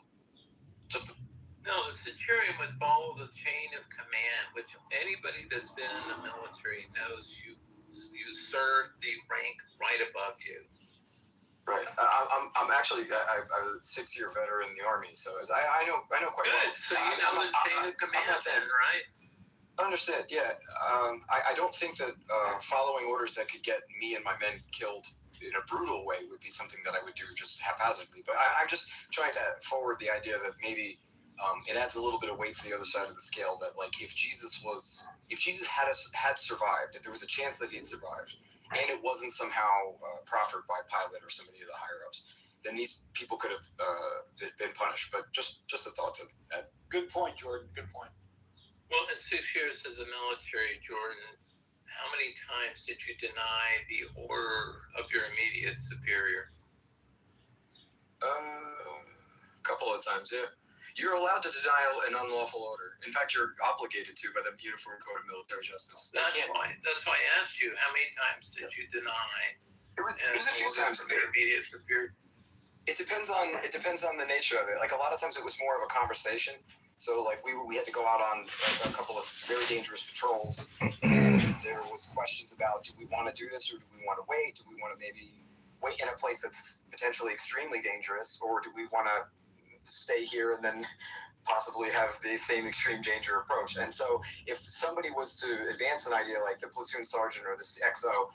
No, the centurion would follow the chain of command, which anybody that's been in the military knows. You serve the rank right above you. Right. I'm actually I'm a 6-year veteran in the Army, so I know quite Good. well. So you know the chain of command then, right? I understand. Yeah. I don't think that following orders that could get me and my men killed in a brutal way would be something that I would do just haphazardly. But I'm just trying to forward the idea that maybe it adds a little bit of weight to the other side of the scale. That, like, if Jesus had survived, if there was a chance that he had survived, and it wasn't somehow proffered by Pilate or somebody of the higher ups, then these people could have been punished. But just a thought to that. Good point, Jordan. Good point. Well, in 6 years of the military, Jordan, how many times did you deny the order of your immediate superior? A couple of times, yeah. You're allowed to deny an unlawful order. In fact, you're obligated to by the Uniform Code of Military Justice. That's why I asked you, how many times did you deny? It was a few times. Your immediate superior. It depends on the nature of it. Like, a lot of times it was more of a conversation. So, like, we had to go out on a couple of very dangerous patrols. And there was questions about, do we want to do this, or do we want to wait? Do we want to maybe wait in a place that's potentially extremely dangerous, or do we want to stay here and then possibly have the same extreme danger approach? And so if somebody was to advance an idea like the platoon sergeant or the XO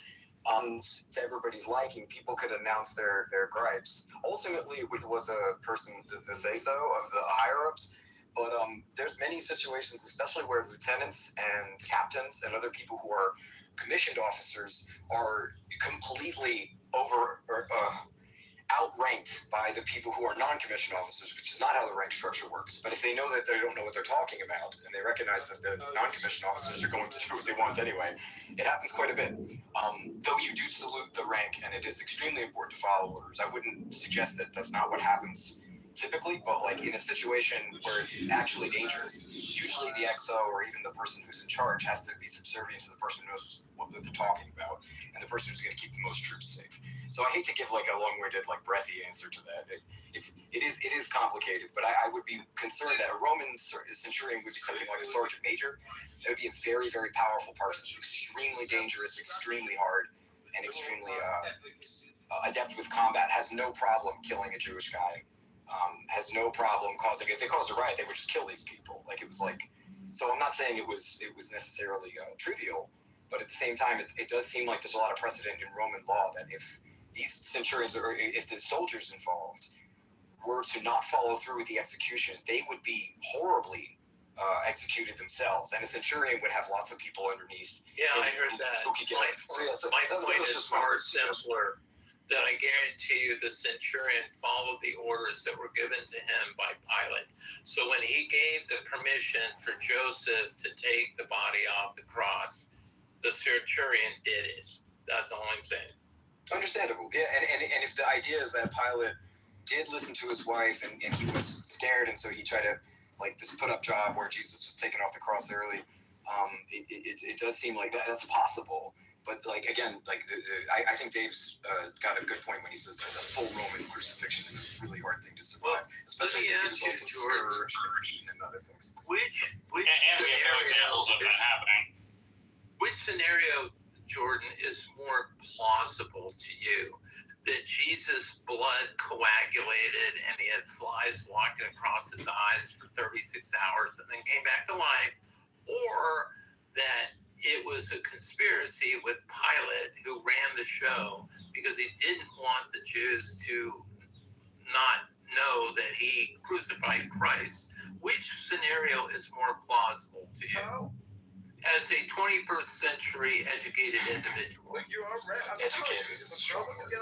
to everybody's liking, people could announce their gripes. Ultimately, it would let the person the say-so of the higher-ups. But there's many situations, especially where lieutenants and captains and other people who are commissioned officers are completely outranked by the people who are non-commissioned officers, which is not how the rank structure works. But if they know that they don't know what they're talking about, and they recognize that the non-commissioned officers are going to do what they want anyway, it happens quite a bit. Though you do salute the rank, and it is extremely important to follow orders, I wouldn't suggest that that's not what happens typically, but, like, in a situation where it's actually dangerous, usually the XO or even the person who's in charge has to be subservient to the person who knows what they're talking about, and the person who's going to keep the most troops safe. So I hate to give, like, a long-winded, like, breathy answer to that. It is complicated, but I would be concerned that a Roman centurion would be something like a sergeant major. That would be a very, very powerful person, extremely dangerous, extremely hard, and extremely adept with combat, has no problem killing a Jewish guy. Has no problem causing. If they caused a riot, they would just kill these people. Like, it was like. So I'm not saying it was necessarily trivial, but at the same time, it does seem like there's a lot of precedent in Roman law that if these centurions or if the soldiers involved were to not follow through with the execution, they would be horribly executed themselves, and a centurion would have lots of people underneath. Yeah, I heard that. My point is far simpler. That I guarantee you the centurion followed the orders that were given to him by Pilate. So when he gave the permission for Joseph to take the body off the cross, the centurion did it. That's all I'm saying. Understandable. Yeah, and if the idea is that Pilate did listen to his wife and he was scared, and so he tried to, like, this put-up job where Jesus was taken off the cross early, it does seem like that's possible. But, like, again, like, I think Dave's got a good point when he says that the full Roman crucifixion is a really hard thing to survive, especially since he was also scourged and other things. And we have no examples of that happening. Which scenario, Jordan, is more plausible to you? That Jesus' blood coagulated and he had flies walking across his eyes for 36 hours and then came back to life? or that it was a conspiracy with Pilate, who ran the show because he didn't want the Jews to not know that he crucified Christ? Which scenario is more plausible to you? As a 21st century educated individual. Educated is a strong word.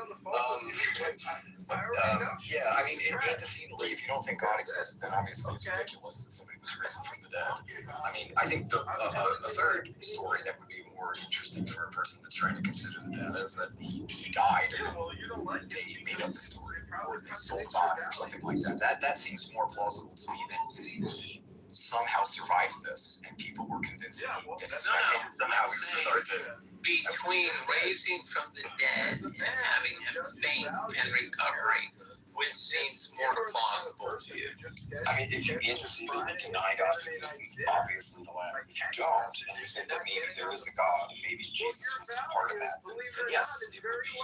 Yeah, I mean, antecedently, if you don't think God exists, then obviously it's ridiculous that somebody was risen from the dead. I mean, I think a third story that would be more interesting for a person that's trying to consider the dead is that he died and then they made up the story, or they stole the body or something like that. That seems more plausible to me than he somehow survived this and people were convinced that he did it. And somehow he was authoritative. Between raising from the dead and having him faint and recovering, which seems more plausible to you? I mean, if you antecedently deny God's existence, obviously the latter. If you don't, and you think that maybe there is a God and maybe Jesus was part of that, then yes, it would be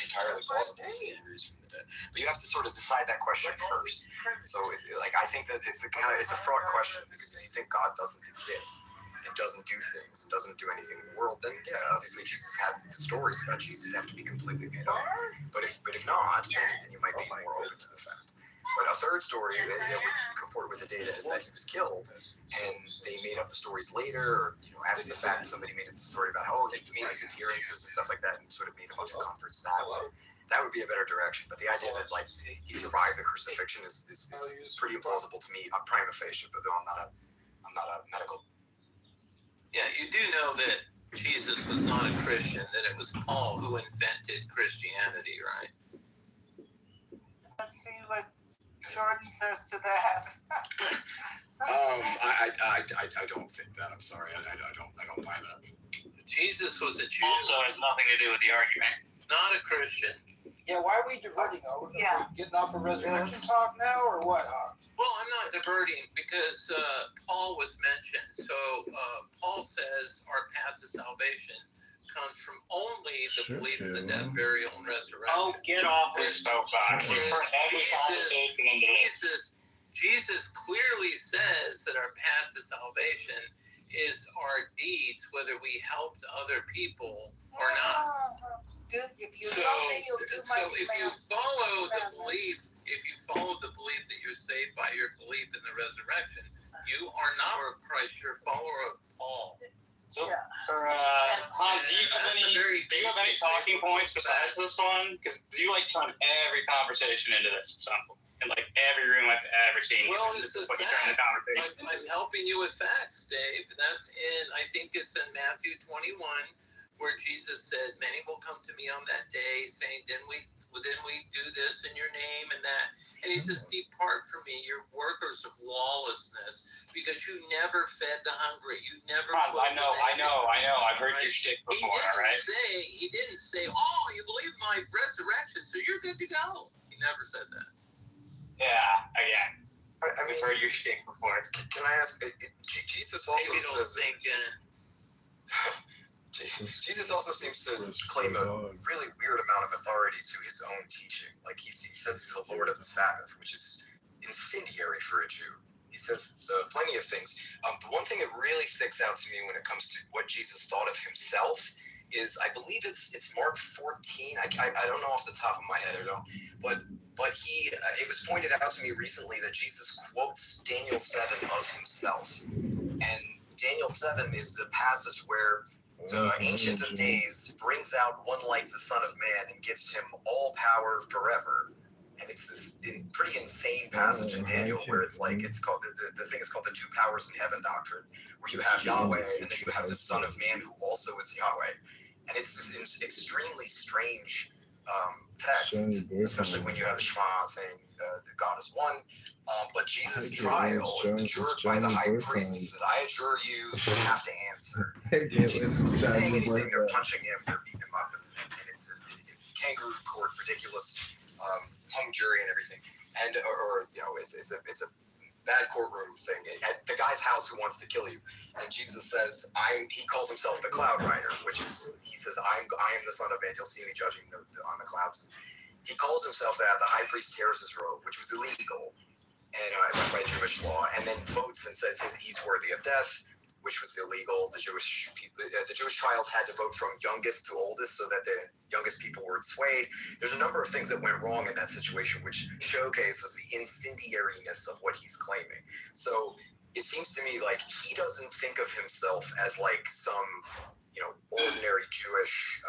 entirely plausible to see him raised from the dead. But you have to sort of decide that question first. So, I think that it's a fraught question, because if you think God doesn't exist and doesn't do things and doesn't do anything in the world, then yeah, obviously Jesus had the stories about Jesus have to be completely made up. But if not, then you might be more open to the fact. But a third story that would comport with the data is that he was killed, and they made up the stories later, or after the fact, somebody made up the story about he made his appearances and stuff like that, and sort of made a bunch of converts that way. That would be a better direction. But the idea that he survived the crucifixion is pretty implausible to me, prima facie. But though I'm not a medical. Yeah, you do know that Jesus was not a Christian, that it was Paul who invented Christianity, right? Let's see what Jordan says to that. I don't think that. I'm sorry. I don't buy that. Jesus was a Jew. Also has nothing to do with the argument. Not a Christian. Yeah, why are we diverting? Are we getting off of resurrection talk now, or what? Well, I'm not diverting because Paul was mentioned. So Paul says our path to salvation comes from only the belief in the death, burial, and resurrection. Oh, get off this soapbox. You turn every conversation into this. Jesus clearly says that our path to salvation is our deeds, whether we helped other people or not. If you love me, you'll do my if you follow the belief, that you're saved by your belief in the resurrection, you are not a Christ. You're a follower of Paul. So, Hans, do you have any talking points besides this one? Because you turn every conversation into this example. In every room I've ever seen. Well, this is what you turn the conversation. I'm helping you with facts, Dave. That's I think it's in Matthew 21, where Jesus said, "Many will come to me on that day, saying, didn't we do this in your name and that?" And he says, "Depart from me, you're workers of lawlessness, because you never fed the hungry. You never." Hans, I know. I've heard your shtick before. All right. He didn't say, "Oh, you believe my resurrection, so you're good to go." He never said that. Yeah, again. I've heard your shtick before. Can I ask? Jesus also says. Jesus also seems to claim a really weird amount of authority to his own teaching. He says he's the Lord of the Sabbath, which is incendiary for a Jew. He says plenty of things. The one thing that really sticks out to me when it comes to what Jesus thought of himself is, I believe it's Mark 14. I don't know off the top of my head, but it was pointed out to me recently that Jesus quotes Daniel 7 of himself, and Daniel 7 is the passage where the Ancient of Days brings out one like the Son of Man and gives him all power forever. And it's this pretty insane passage in Daniel where it's called the thing is called the two powers in heaven doctrine, where you have Yahweh and then you have the Son of Man who also is Yahweh. And it's this extremely strange text, especially when you have Shema saying that God is one. But Jesus' trial, adjured by the high priest, he says, "I adjure you have to answer." Jesus wasn't saying anything. They're punching him, they're beating him up, and it's a kangaroo court, ridiculous hung jury and everything. And it's a bad courtroom thing at the guy's house who wants to kill you. And Jesus says, he calls himself the cloud rider, which is, he says, I am the Son of Man. You'll see me judging on the clouds. He calls himself that. The high priest tears his robe, which was illegal and by Jewish law, and then votes and says he's worthy of death, which was illegal. The Jewish trials had to vote from youngest to oldest so that the youngest people weren't swayed. There's a number of things that went wrong in that situation, which showcases the incendiariness of what he's claiming. So it seems to me like he doesn't think of himself as like some, ordinary Jewish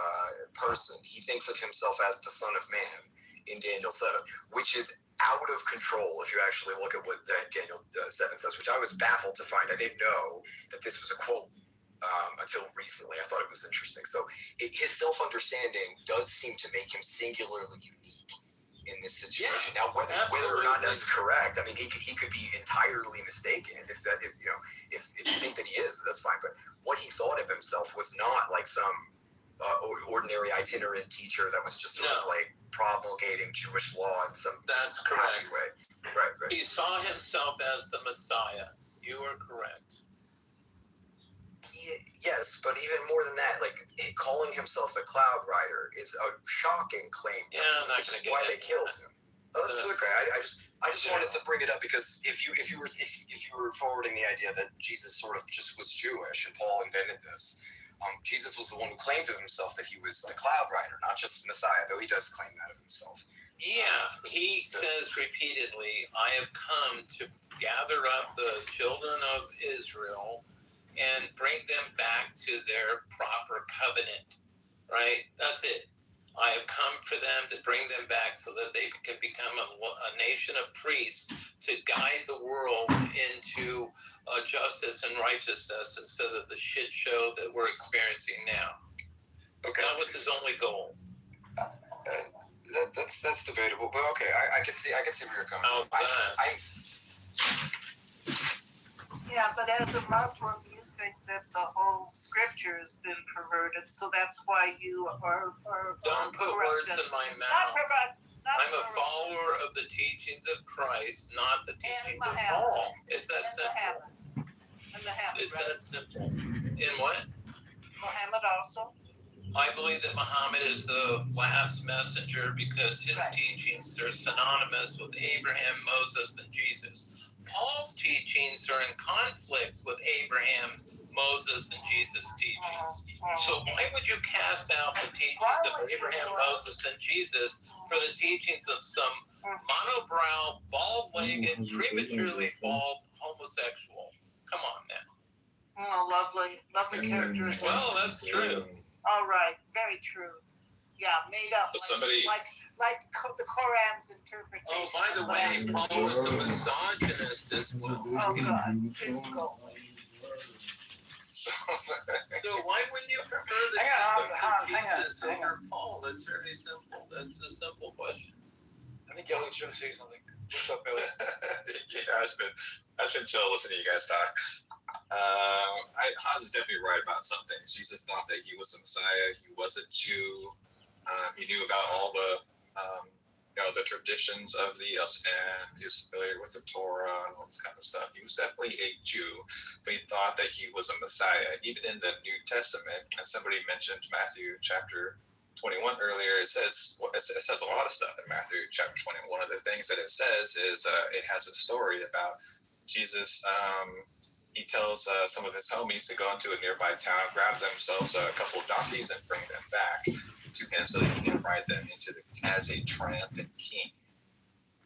person. He thinks of himself as the Son of Man in Daniel 7, which is out of control if you actually look at what Daniel 7 says, which I was baffled to find. I didn't know that this was a quote until recently. I thought it was interesting. So his self-understanding does seem to make him singularly unique in this situation. Now, whether or not that's correct, I mean, he could be entirely mistaken. If you think that he is, that's fine. But what he thought of himself was not like some ordinary itinerant teacher that was just sort of like promulgating Jewish law in some happy way. Right. He saw himself as the Messiah. You are correct. Yes, but even more than that, like calling himself the Cloud Rider is a shocking claim. Yeah, I'm not going to get why they killed him. Oh, that's okay. I just wanted to bring it up because if you were forwarding the idea that Jesus sort of just was Jewish and Paul invented this, Jesus was the one who claimed of himself that he was the Cloud Rider, not just Messiah, though he does claim that of himself. Yeah, he says repeatedly, "I have come to gather up the children of Israel and bring them back to their proper covenant," right? That's it. I have come for them to bring them back so that they can become a nation of priests to guide the world into justice and righteousness instead of the shit show that we're experiencing now. Okay. That was his only goal. That's debatable, but okay, I can see where you're coming from. Yeah, but as a Muslim, you think that the whole scripture has been perverted, so that's why you are Don't put words in my mouth. I'm a follower of the teachings of Christ, not the teachings of Paul. Is that simple? Is that simple? In what? Muhammad also. I believe that Muhammad is the last messenger because his teachings are synonymous with Abraham, Moses, and Jesus. Paul's teachings are in conflict with Abraham, Moses, and Jesus' teachings. So why would you cast out the teachings of Abraham, Moses, and Jesus for the teachings of some monobrow, bald-legged, prematurely bald homosexual? Come on now. Oh, lovely characterization. Well, that's true. All right, very true. Yeah, made up. Like the Quran's interpretation. Oh, by the way, Paul was a misogynist as well. Oh, God. Please go. So why wouldn't you prefer the Jesus over Paul? That's very simple. That's a simple question. I think Elliot's trying to say something. What's up, Elliot? Yeah, it's been chill listening to you guys talk. Haas is definitely right about something. Jesus thought that he was the Messiah. He was a Jew. He knew about all the the traditions of and he was familiar with the Torah and all this kind of stuff. He was definitely a Jew, but he thought that he was a Messiah. Even in the New Testament, and somebody mentioned Matthew chapter 21 earlier, it says a lot of stuff in Matthew chapter 21. One of the things that it says is it has a story about Jesus. He tells some of his homies to go into a nearby town, grab themselves a couple of donkeys, and bring them back to him so that he can ride them as a triumphant king.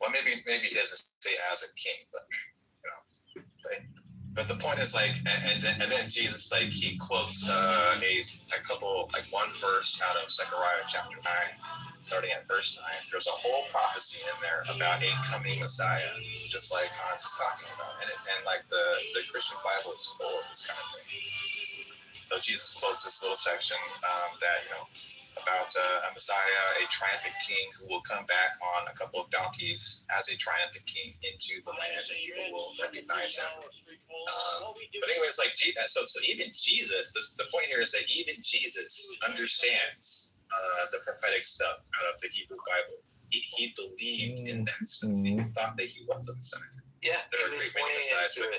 Well, maybe he doesn't say as a king, but but the point is and then Jesus he quotes one verse out of Zechariah chapter 9, starting at verse 9. There's a whole prophecy in there about a coming Messiah, just like Hans is talking about, and the Christian Bible is full of this kind of thing. So Jesus quotes this little section about a Messiah, a triumphant king who will come back on a couple of donkeys as a triumphant king into the land, and people will recognize him. But anyways, so even Jesus, the point here is that even Jesus understands the prophetic stuff out of the Hebrew Bible. He believed in that stuff. He thought that he was a Messiah. Yeah, there are great many Messiahs, but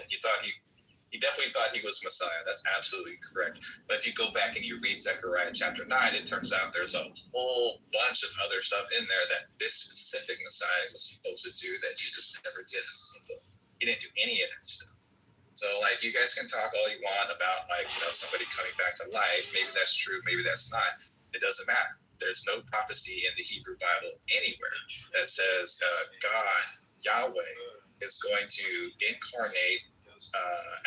he definitely thought he was Messiah. That's absolutely correct. But if you go back and you read Zechariah chapter 9, it turns out there's a whole bunch of other stuff in there that this specific Messiah was supposed to do that Jesus never did. He didn't do any of that stuff. So, like, you guys can talk all you want about, like, you know, somebody coming back to life. Maybe that's true, maybe that's not. It doesn't matter. There's no prophecy in the Hebrew Bible anywhere that says God, Yahweh, is going to incarnate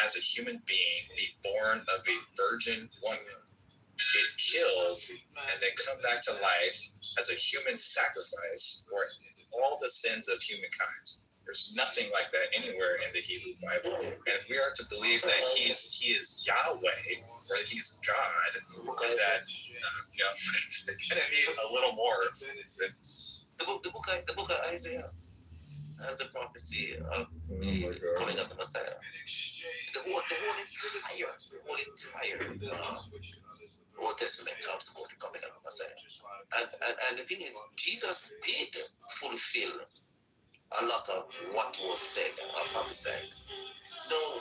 as a human being, be born of a virgin woman, get killed, and then come back to life as a human sacrifice for all the sins of humankind. There's nothing like that anywhere in the Hebrew Bible. And if we are to believe that he is Yahweh, or that he's God, that you know, it's going to need a little more. The book of Isaiah has the prophecy of coming up the Messiah. The whole entire Old Testament talks about the coming of the Messiah. And the thing is, Jesus did fulfill a lot of what was said or prophesied. No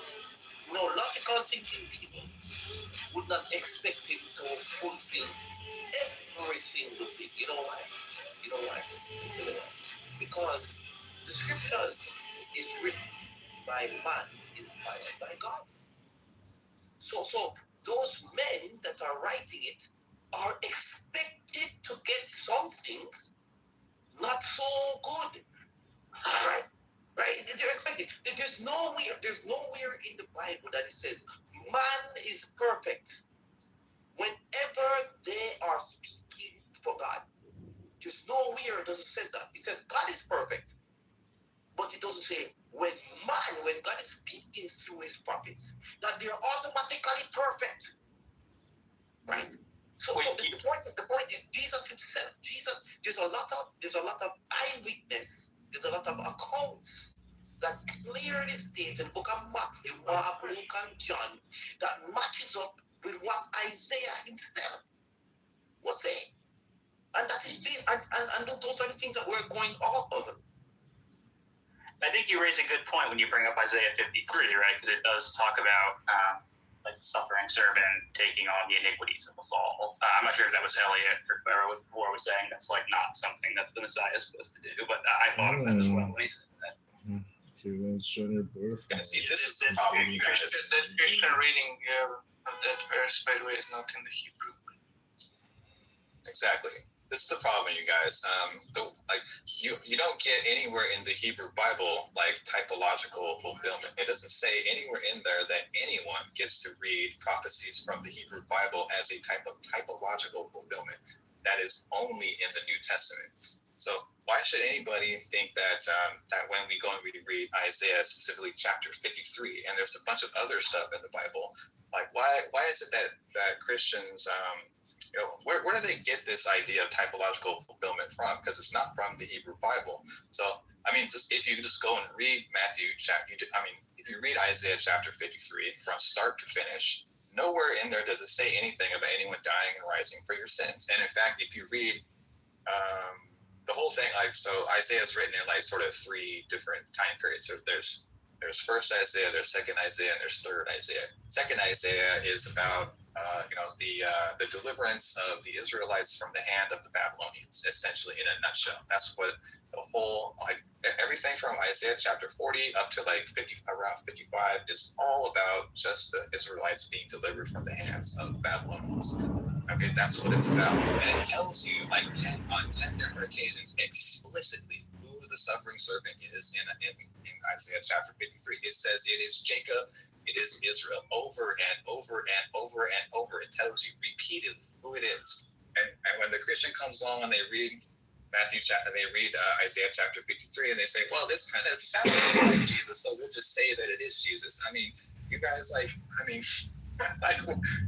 logical thinking people would not expect him to fulfill every single thing. You know why? Because the scriptures is written by man, inspired by God. So those men that are writing it are expected to get some things not so good. Right? They're expected. There's nowhere in the Bible that it says man is perfect. Whenever they are speaking for God, there's nowhere does it says that. It says God is perfect, but it doesn't say when God is speaking through His prophets, that they're automatically perfect. Right? So the point is Jesus Himself. There's a lot of eyewitness. There's a lot of accounts that clearly states in the book of Matthew, Mark, Luke, and John that matches up with what Isaiah himself was saying. And that is being, and those are the things that we're going off of. I think you raise a good point when you bring up Isaiah 53, right? Because it does talk about like the suffering servant taking on the iniquities of us all. I'm not sure if that was Elliot or whoever before was saying that's like not something that the Messiah is supposed to do, but I thought of that as well when he said that. See, this is the problem. The Christian reading of that verse, by the way, is not in the Hebrew. Exactly. This is the problem, you guys. You don't get anywhere in the Hebrew Bible like typological fulfillment. It doesn't say anywhere in there that anyone gets to read prophecies from the Hebrew Bible as a type of typological fulfillment. That is only in the New Testament. So why should anybody think that when we go and we read Isaiah, specifically chapter 53, and there's a bunch of other stuff in the Bible, like why is it that Christians where do they get this idea of typological fulfillment from? Because it's not from the Hebrew Bible. So I mean, if you just go and read if you read Isaiah chapter 53 from start to finish, nowhere in there does it say anything about anyone dying and rising for your sins. And in fact, if you read the whole thing, so Isaiah is written in like sort of three different time periods. So there's first Isaiah, there's second Isaiah, and there's third Isaiah. Second Isaiah is about the deliverance of the Israelites from the hand of the Babylonians, essentially, in a nutshell. That's what the whole, everything from Isaiah chapter 40 up to around 55 is all about just the Israelites being delivered from the hands of the Babylonians. Okay, that's what it's about. And it tells you on 10 different occasions explicitly who the suffering servant is in Isaiah chapter 53. It says it is Jacob, it is Israel, over and over and over and over. It tells you repeatedly who it is. And when the Christian comes along and they read Isaiah chapter 53 and they say, well, this kind of sounds like Jesus, so we'll just say that it is Jesus. I mean, you guys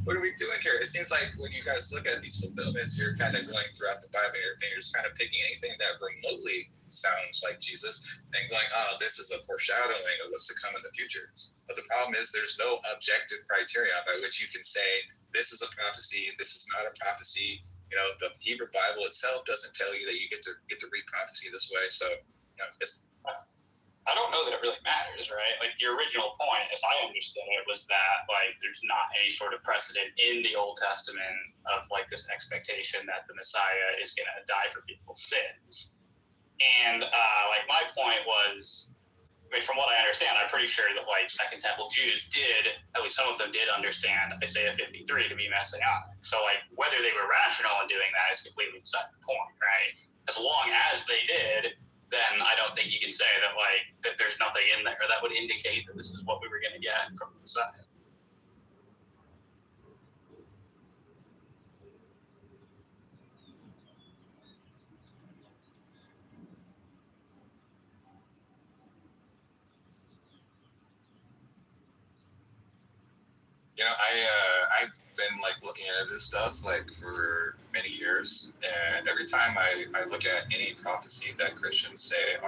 what are we doing here? It seems like when you guys look at these fulfillments, you're kind of going throughout the Bible and you're just kind of picking anything that remotely sounds like Jesus and going, oh, this is a foreshadowing of what's to come in the future. But the problem is there's no objective criteria by which you can say this is a prophecy, this is not a prophecy. The Hebrew Bible itself doesn't tell you that you get to read prophecy this way. So, I don't know that it really matters, right? Like your original point, as I understood it, was that there's not any sort of precedent in the Old Testament of this expectation that the Messiah is going to die for people's sins. And my point was, from what I understand, I'm pretty sure that like Second Temple Jews did, at least some of them did understand Isaiah 53 to be messianic. So like whether they were rational in doing that is completely beside the point, right? As long as they did, then I don't think you can say that like that there's nothing in there that would indicate that this is what we were going to get from the Messiah. You know, I've been like looking at this stuff like for many years, and every time I look at any prophecy that Christians say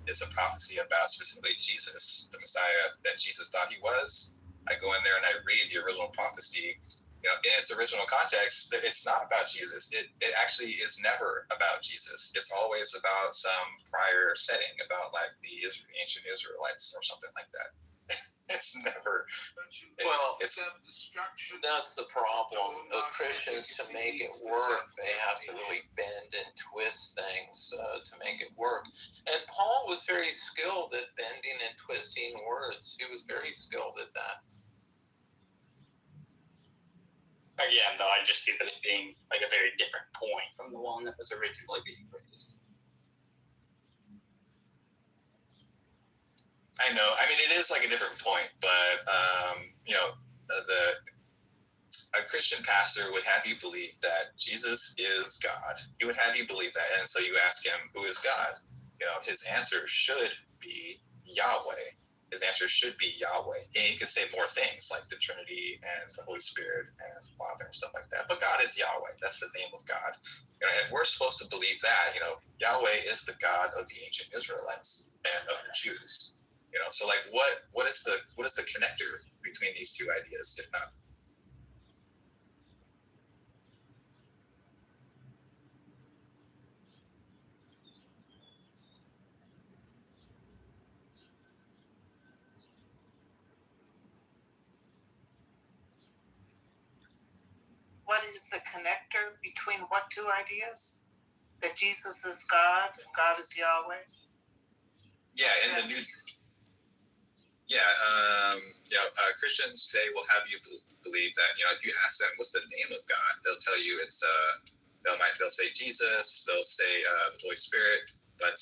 is a prophecy about specifically Jesus, the Messiah that Jesus thought he was, I go in there and I read the original prophecy. You know, in its original context, it's not about Jesus. It actually is never about Jesus. It's always about some prior setting about like the ancient Israelites or something like that. It's never. Well, it's that's the problem. The Christians, to make it work, they have to really bend and twist things to make it work. And Paul was very skilled at bending and twisting words. He was very skilled at that. Again, though, I just see that as being like a very different point from the one that was originally being raised. I know. I mean, it is like a different point, but you know, a Christian pastor would have you believe that Jesus is God. He would have you believe that, and so you ask him, "Who is God?" You know, his answer should be Yahweh. His answer should be Yahweh, and he could say more things like the Trinity and the Holy Spirit and the Father and stuff like that. But God is Yahweh. That's the name of God. You know, if we're supposed to believe that, you know, Yahweh is the God of the ancient Israelites and of the Jews. You know, so like, what is the connector between these two ideas, if not? What is the connector between what two ideas? That Jesus is God and God is Yahweh? Yeah, in the new. Yeah, you know, Christians say will have you believe that, you know, if you ask them what's the name of God, they'll tell you it's they'll say Jesus, they'll say the Holy Spirit, but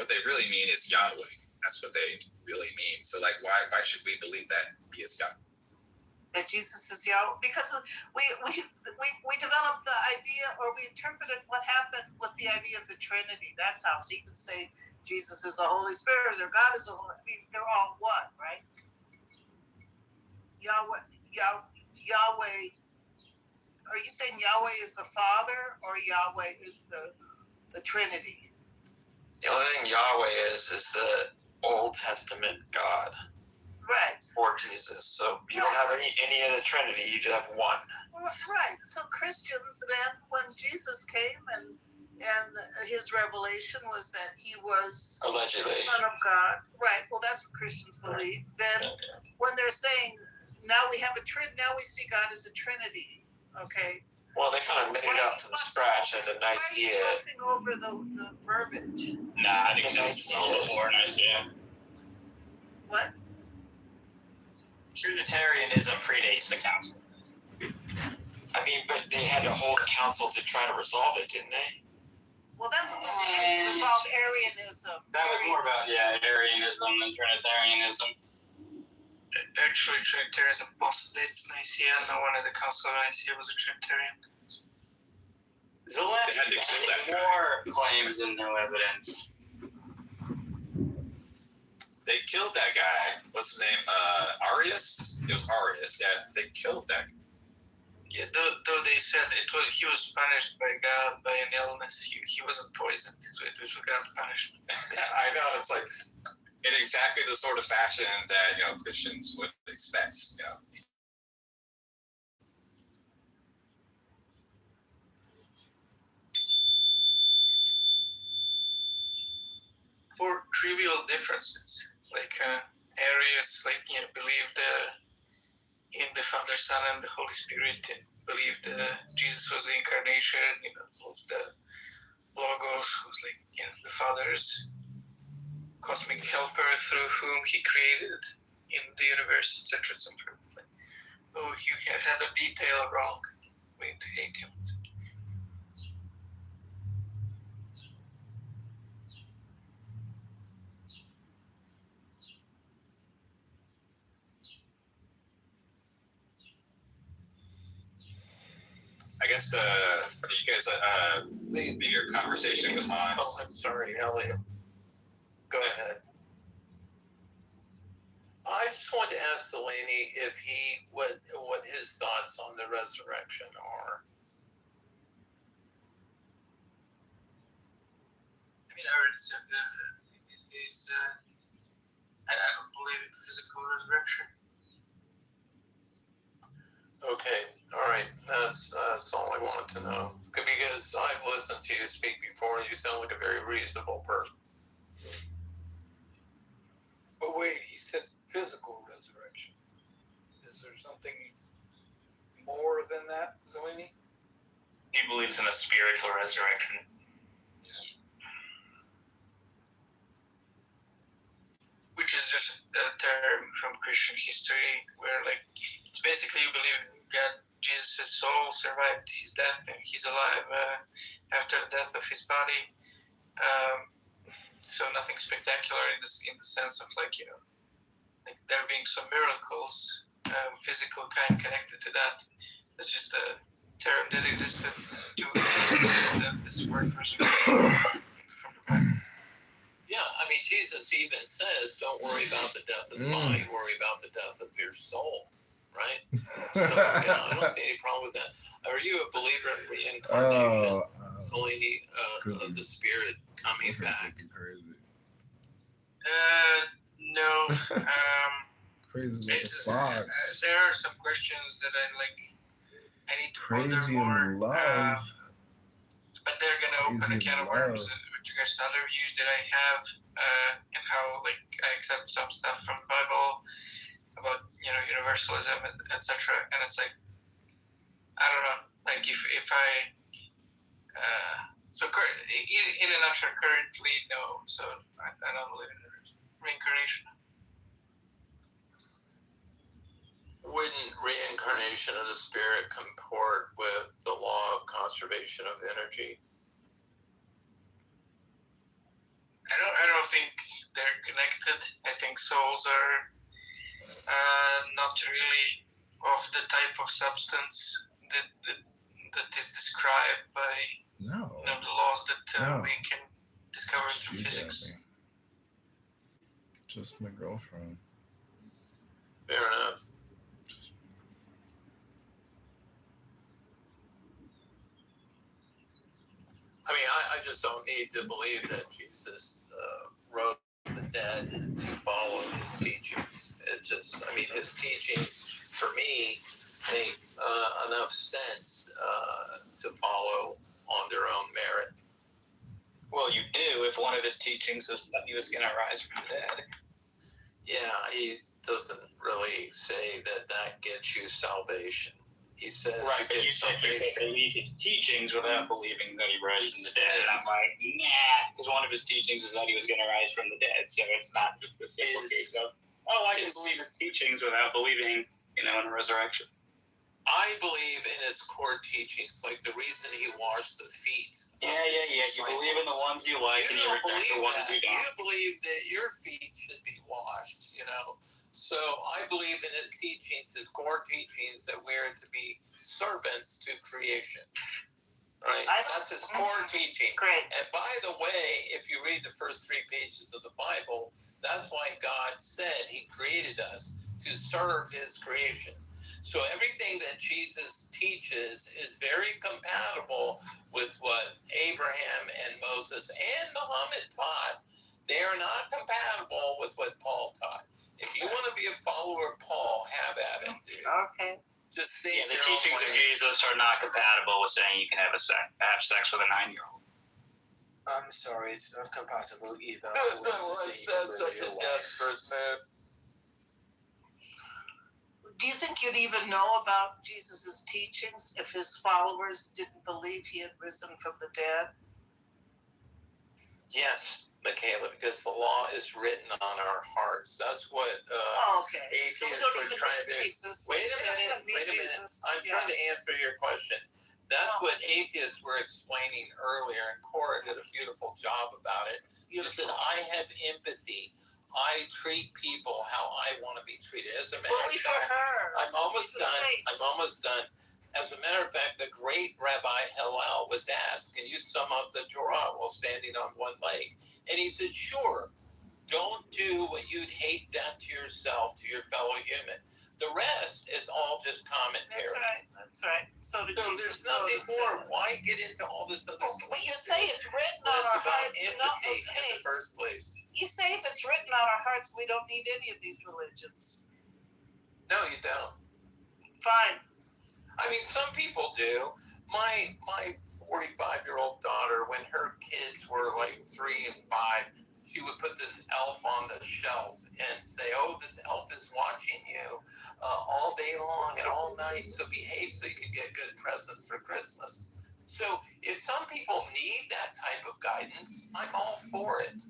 what they really mean is Yahweh. That's what they really mean. So like, why should we believe that he is God? That Jesus is Yahweh, because we developed the idea, or we interpreted what happened with the idea of the Trinity. That's how. So you can say Jesus is the Holy Spirit, or God is the Holy. I mean, they're all one, right? Yahweh. Are you saying Yahweh is the Father, or Yahweh is the Trinity? The only thing Yahweh is the Old Testament God. Right. Or Jesus. So you don't have any of the Trinity, you just have one. Right. So Christians then, when Jesus came and his revelation was that he was allegedly the Son of God. Right. Well, that's what Christians believe. Then when they're saying, now we have a Trinity, now we see God as a Trinity. Okay. Well, they kind of made it up from scratch at the Nicaea. Why are you fussing over the verbiage? Nah, I think that's all before Nicaea. What? Trinitarianism predates the council. I mean, but they had to hold a council to try to resolve it, didn't they? Well, that's what was resolved Arianism. That was more about, Arianism than Trinitarianism. Actually, Trinitarianism postdates Nicaea. No one at the Council of Nicaea was a Trinitarian. Zelensky had to kill that guy. More claims and no evidence. They killed that guy. What's his name? Arius? It was Arius. Yeah, they killed that guy. Yeah, though they said he was punished by God by an illness. He wasn't poisoned, so it was God's punishment. I know, it's like in exactly the sort of fashion that, you know, Christians would expect. You know. For trivial differences, like Arius, like, you know, believed in the Father, Son, and the Holy Spirit, and believed Jesus was the incarnation, you know, of the Logos, who's like, you know, the Father's cosmic helper through whom he created in the universe, etc., etc. Oh, you had a detail wrong. We need to hate him. I guess you guys leave your conversation with Hans. Oh, I'm sorry, Elliot. Go ahead. I just wanted to ask Delaney if what his thoughts on the resurrection are. I mean, I already said these days, I don't believe in physical resurrection. Okay, all right. That's all I wanted to know. Because I've listened to you speak before, and you sound like a very reasonable person. But wait, he said physical resurrection. Is there something more than that, Zelini? He believes in a spiritual resurrection. Which is just a term from Christian history where, like, it's basically you believe God, Jesus' soul survived his death and he's alive after the death of his body. So nothing spectacular in the sense of, like, you know, like there being some miracles, physical kind connected to that. It's just a term that existed to this word resurrection from the Bible. Yeah, I mean, Jesus even says, don't worry about the death of the body, worry about the death of your soul, right? So, yeah, I don't see any problem with that. Are you a believer in reincarnation, Zelini, of the spirit coming back? No. Crazy like a fox. There are some questions that I need to ponder Crazy more. in love. But they're gonna open a can of worms with regards to other views that I have, and how, like, I accept some stuff from the Bible about, you know, universalism and etc. And it's like, I don't know, like if I in a nutshell, currently no. So I don't believe in reincarnation. Wouldn't reincarnation of the spirit comport with the law of conservation of energy? I don't think they're connected. I think souls are not really of the type of substance that is described by you know, the laws that we can discover through physics. Just my girlfriend. Fair enough. I mean, I just don't need to believe that Jesus rose from the dead to follow his teachings. It just, I mean, his teachings, for me, make enough sense to follow on their own merit. Well, you do if one of his teachings is that he was going to rise from the dead. Yeah, he doesn't really say that gets you salvation. He said, right, but you said you could believe his teachings without believing that he rose from the dead. And I'm like, nah, because one of his teachings is that he was going to rise from the dead. So it's not just the simple case of, I can believe his teachings without believing, in a resurrection. I believe in his core teachings, like the reason he washed the feet. Yeah. You believe in the ones you like, and you reject the ones you don't. You believe that your feet should be washed, So I believe in his teachings, his core teachings, that we're to be servants to creation. Right? That's his core teaching. Great. And by the way, if you read the first 3 pages of the Bible, that's why God said he created us to serve his creation. So everything that Jesus teaches is very compatible with what Abraham and Moses and Muhammad taught. They are not compatible with what Paul taught. If you want to be a follower of Paul, have at it, dude. Okay. Just stay the teachings of Jesus are not compatible with saying you can have sex with a 9-year-old. I'm sorry, it's not compatible either. That's such a desperate man. Do you think you'd even know about Jesus' teachings if his followers didn't believe he had risen from the dead? Yes. Michaela, because the law is written on our hearts. That's what Okay. atheists So we don't were even trying need to. Jesus. Wait a We don't minute. even need Wait a minute. Jesus. I'm Yeah. trying to answer your question. That's what atheists were explaining earlier, and Cora did a beautiful job about it. She said, I have empathy. I treat people how I want to be treated. As a matter of Only for fact, her. I'm almost She's a done. saint. I'm almost done. As a matter of fact, the great Rabbi Hillel was asked, can you sum up the Torah while standing on one leg? And he said, sure. Don't do what you'd hate done to yourself, to your fellow human. The rest is all just commentary. That's right. That's right. So did So Jesus. there's nothing more. Why get into all this other stuff? But you say it's written on It's our about hearts. empathy No, in okay. the first place. You say if it's written on our hearts, we don't need any of these religions. No, you don't. Fine. I mean, some people do. My 45-year-old daughter, when her kids were like 3 and 5, she would put this elf on the shelf and say, oh, this elf is watching you all day long and all night, so behave so you can get good presents for Christmas. So if some people need that type of guidance, I'm all for it.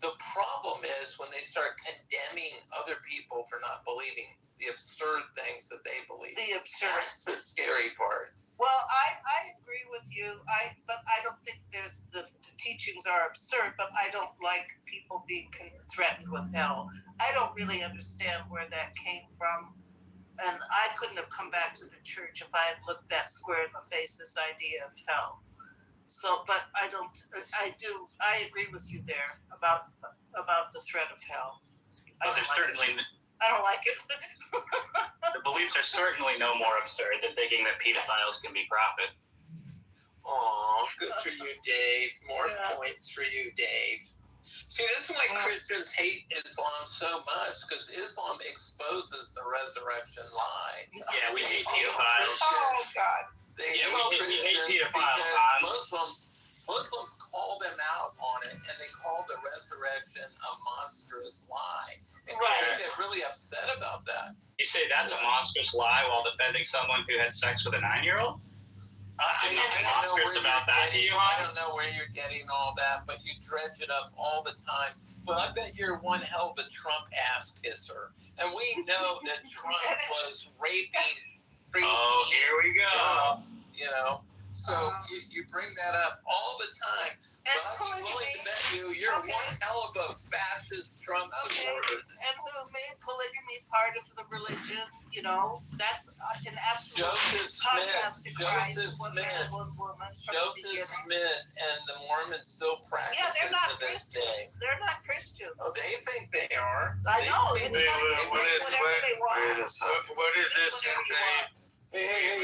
The problem is when they start condemning other people for not believing the absurd things that they believe. The absurd. That's the scary part. Well, I agree with you. But I don't think there's the teachings are absurd. But I don't like people being threatened with hell. I don't really understand where that came from, and I couldn't have come back to the church if I had looked that square in the face this idea of hell. So, but I agree with you there about the threat of hell. Well, there's certainly. I don't like it. The beliefs are certainly no more absurd than thinking that pedophiles can be profit. Aw, good for you, Dave. More points for you, Dave. See, this is why Christians hate Islam so much, because Islam exposes the resurrection lie. Yeah, we hate pedophiles. Oh, God. They hate pedophiles. Because Muslims call them out on it, and they call the resurrection a monstrous lie. And people get really upset about that. You say that's a monstrous lie while defending someone who had sex with a 9-year-old? I don't know where you're getting all that, but you dredge it up all the time. But I bet you're one hell of a Trump ass kisser. And we know that Trump was raping. Oh, here we go. Girls, you know. So you bring that up all the time. But I'm willing to bet you're one hell of a fascist Trump supporter. And who made polygamy part of the religion? You know, that's an absolute contrast to Christ. One man, one woman. Joseph Smith and the Mormons still practice they're not to this Christians. day. They're not Christians. Oh, they think they are. I know. What is this? Mormons? They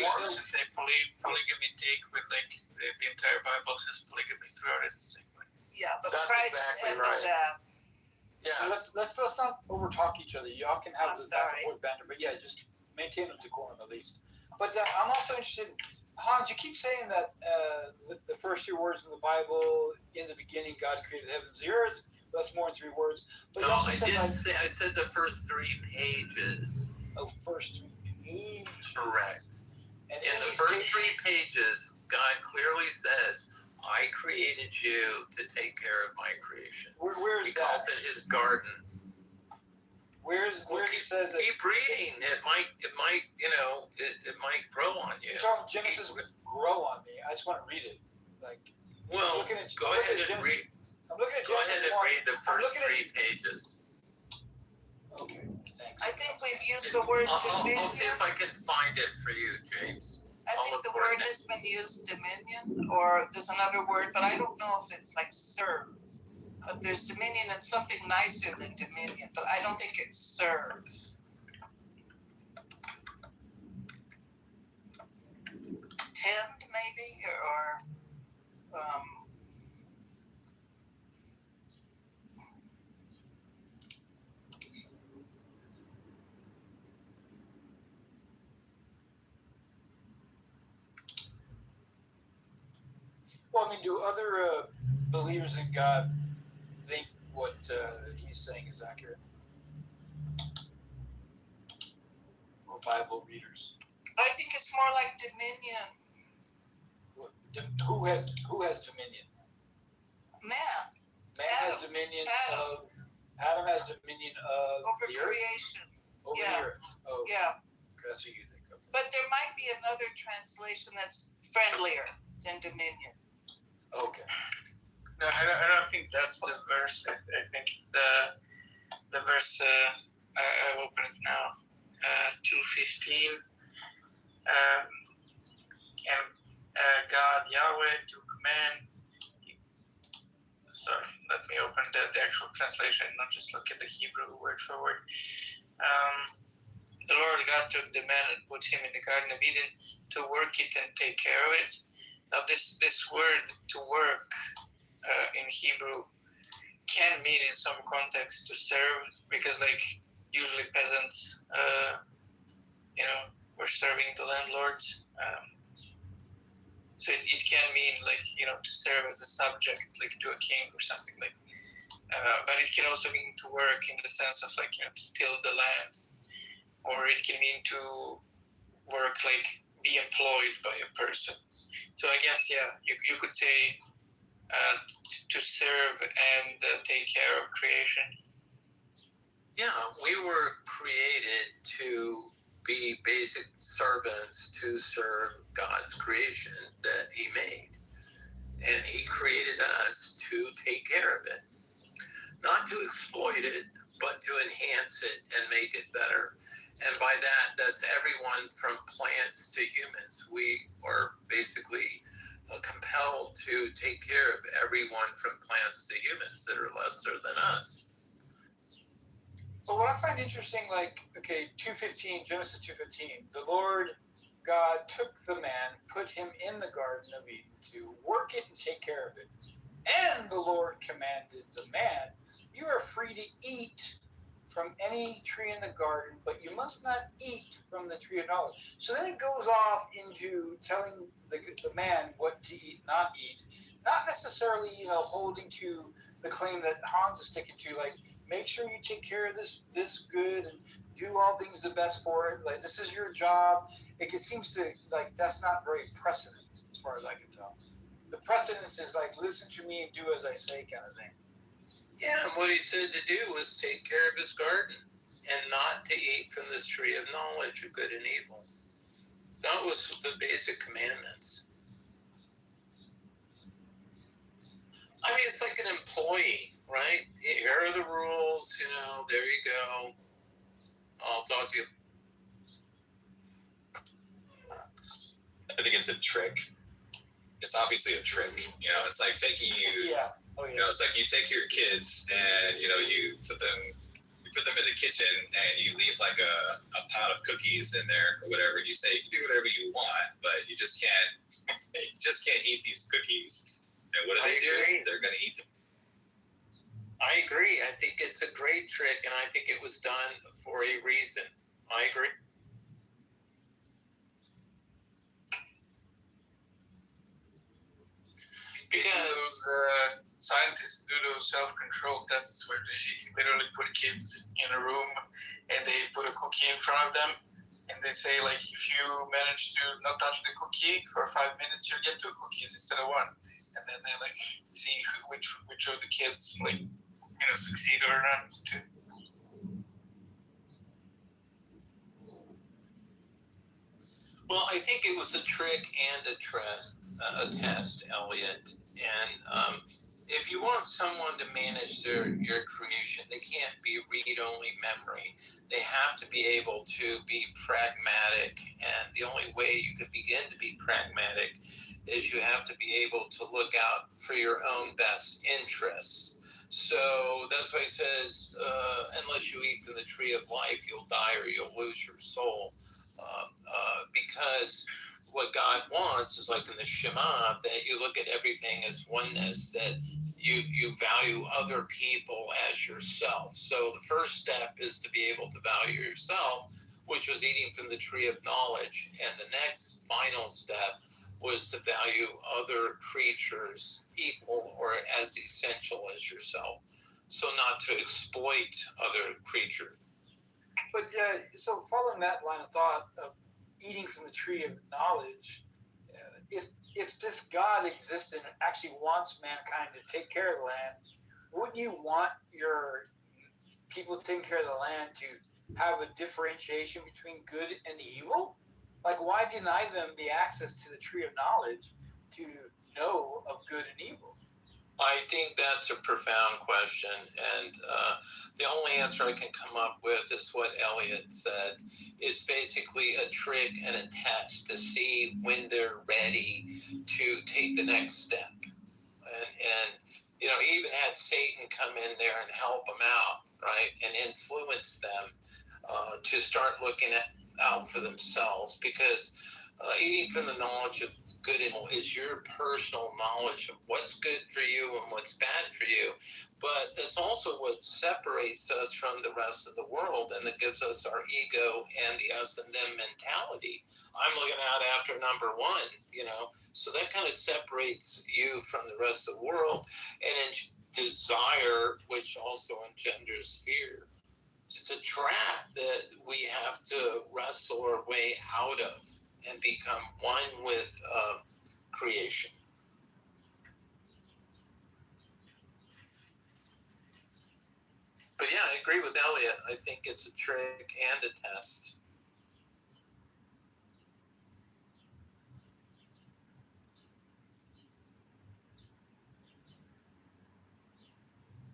polygamy take with like the entire Bible has polygamy throughout it the same way. Yeah, but That's Christ exactly ended right. that. So let's not over talk each other. Y'all can have this back and forth banter, but yeah, just maintain a decorum at least. But I'm also interested. Hans, you keep saying that the first 2 words in the Bible, in the beginning, God created the heavens and the earth. That's more than 3 words. But No, I didn't say. I said the first 3 pages. Oh, first 3 pages. Correct. And in the first 3 pages, God clearly says, I created you to take care of my creation. Where is he calls it his garden. Where it says that? Keep reading. It might, it might grow on you. You're talking Genesis would grow on me. I just want to read it. Like, well, go ahead and read. I'm looking at Go Genesis ahead and 1. read the first 3 pages. Okay, thanks. I think we've used the word dominion. I'll see if I can find it for you, James. I think the word has been used, dominion, or there's another word, but I don't know if it's like serve. But there's dominion and something nicer than dominion, but I don't think it's serve. Tend, maybe, or Well, I mean, do other believers in God think what he's saying is accurate? Or Bible readers? I think it's more like dominion. Who has dominion? Man. has dominion of Adam has dominion of over the earth? creation. Over Yeah. the earth. Oh, Yeah. That's what you think. Okay. But there might be another translation that's friendlier than dominion. Okay. No, I don't think that's the verse. I think it's the verse. I open it now. 2:15. And God Yahweh to command. Sorry, let me open the actual translation, not just look at the Hebrew word for word. The Lord God took the man and put him in the Garden of Eden to work it and take care of it. Now, this word to work in Hebrew can mean in some context to serve, because like usually peasants, were serving the landlords. So it can mean like, to serve as a subject, like to a king or something like. But it can also mean to work in the sense of like, to till the land, or it can mean to work like be employed by a person. So I guess you could say to serve and take care of creation. Yeah, we were created to be basic servants to serve God's creation that He made. And He created us to take care of it. Not to exploit it, but to enhance it and make it better. And by that's everyone from plants to humans. We are basically compelled to take care of everyone from plants to humans that are lesser than us. But what I find interesting, like, okay, 2:15, Genesis 2:15, the Lord God took the man, put him in the Garden of Eden to work it and take care of it. And the Lord commanded the man, you are free to eat from any tree in the garden, but you must not eat from the tree of knowledge. So then it goes off into telling the man what to eat, not eat. Not necessarily, holding to the claim that Hans is sticking to, like, make sure you take care of this good and do all things the best for it. Like, this is your job. It seems to, like, that's not very precedent as far as I can tell. The precedence is like, listen to me and do as I say kind of thing. Yeah, and what He said to do was take care of His garden and not to eat from this tree of knowledge of good and evil. That was the basic commandments. I mean, it's like an employee, right? Here are the rules, there you go. I'll talk to you. I think it's a trick. It's obviously a trick. It's like taking you. Yeah. Oh, yeah. It's like you take your kids and you put them in the kitchen and you leave like a pot of cookies in there or whatever. You say you can do whatever you want, but you just can't eat these cookies. And what do they do? They're going to eat them. I agree. I think it's a great trick, and I think it was done for a reason. I agree. Because scientists do those self-control tests where they literally put kids in a room and they put a cookie in front of them, and they say, like, if you manage to not touch the cookie for 5 minutes, you'll get 2 cookies instead of 1. And then they like see which of the kids succeed or not. Well, I think it was a trick and a test, Elliot. And if you want someone to manage your creation, they can't be read-only memory. They have to be able to be pragmatic. And the only way you can begin to be pragmatic is you have to be able to look out for your own best interests. So that's why he says, unless you eat from the tree of life, you'll die or you'll lose your soul. Because what God wants is, like in the Shema, that you look at everything as oneness, that you value other people as yourself. So the first step is to be able to value yourself, which was eating from the tree of knowledge. And the next final step was to value other creatures equal or as essential as yourself. So not to exploit other creatures. But so following that line of thought of eating from the tree of knowledge, if this God exists and actually wants mankind to take care of the land, wouldn't you want your people taking care of the land to have a differentiation between good and evil? Like, why deny them the access to the tree of knowledge to know of good and evil? I think that's a profound question, and the only answer I can come up with is what Elliot said. Is basically a trick and a test to see when they're ready to take the next step. And you know, he even had Satan come in there and help them out, right, and influence them to start looking out for themselves, because eating from the knowledge of good and evil is your personal knowledge of what's good for you and what's bad for you. But that's also what separates us from the rest of the world, and that gives us our ego and the us and them mentality. I'm looking out after number one, you know, so that kind of separates you from the rest of the world, and then desire, which also engenders fear. It's a trap that we have to wrestle our way out of and become one with creation. But yeah, I agree with Elliot. I think it's a trick and a test.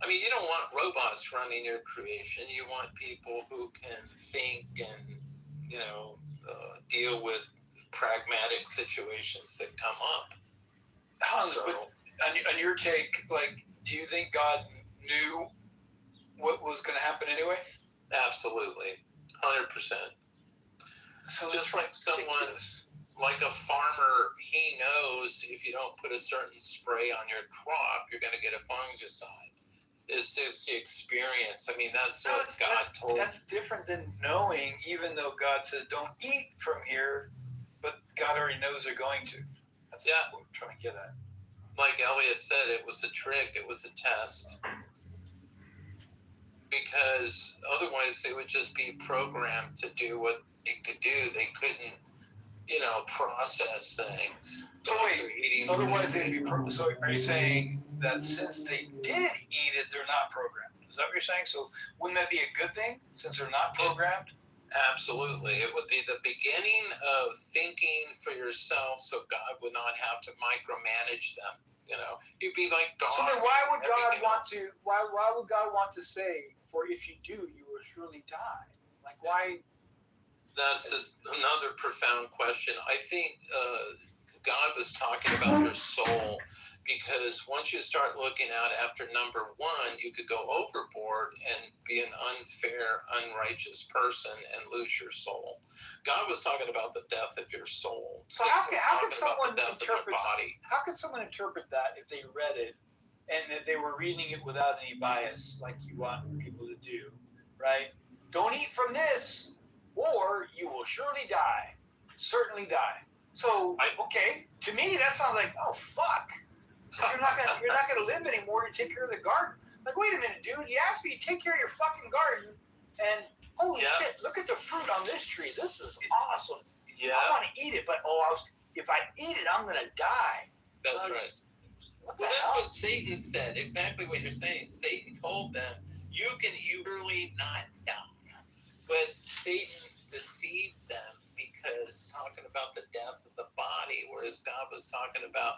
I mean, you don't want robots running your creation. You want people who can think and, you know, deal with pragmatic situations that come up. Hans, but on your take, like, do you think God knew what was going to happen anyway? Absolutely, 100%. So just like someone, like a farmer, he knows if you don't put a certain spray on your crop, you're going to get a fungicide. It's just the experience. I mean, that's what God told. That's different than knowing, even though God said, don't eat from here, but God already knows they're going to. That's what we're trying to get at. Like Elliot said, it was a trick. It was a test. Because otherwise they would just be programmed to do what they could do. They couldn't, you know, process things. So wait, otherwise they'd be programmed. So are you saying that since they did eat it, they're not programmed? Is that what you're saying? So wouldn't that be a good thing since they're not programmed? Absolutely. It would be the beginning of thinking for yourself so God would not have to micromanage them. You know, you'd be like dogs. So then why would God want to, why would God want to say, for if you do, you will surely die? Like, why? That's another profound question. I think God was talking about your soul, because once you start looking out after number one, you could go overboard and be an unfair, unrighteous person and lose your soul. God was talking about the death of your soul. So how can someone interpret how can someone interpret that if they read it and if they were reading it without any bias, like you want people to do, right? Don't eat from this, or you will surely die. Certainly die. So, okay, to me that sounds like, oh fuck. You're not gonna live anymore. You take care of the garden. Like, wait a minute, dude. You asked me to take care of your fucking garden, and holy shit, look at the fruit on this tree. This is awesome. Yeah. I want to eat it, but if I eat it, I'm gonna die. That's right. Well, that's what Satan said. Exactly what you're saying. Satan told them, you can really not die. But Satan deceived them, because talking about the death of the body, whereas God was talking about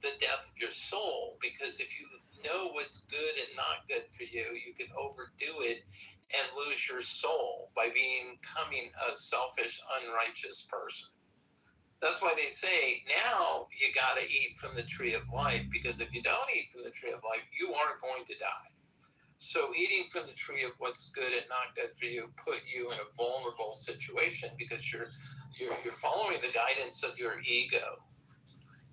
the death of your soul. Because if you know what's good and not good for you, you can overdo it and lose your soul by becoming a selfish, unrighteous person. That's why they say now you got to eat from the tree of life, because if you don't eat from the tree of life, you are going to die. So eating from the tree of what's good and not good for you put you in a vulnerable situation, because you're following the guidance of your ego.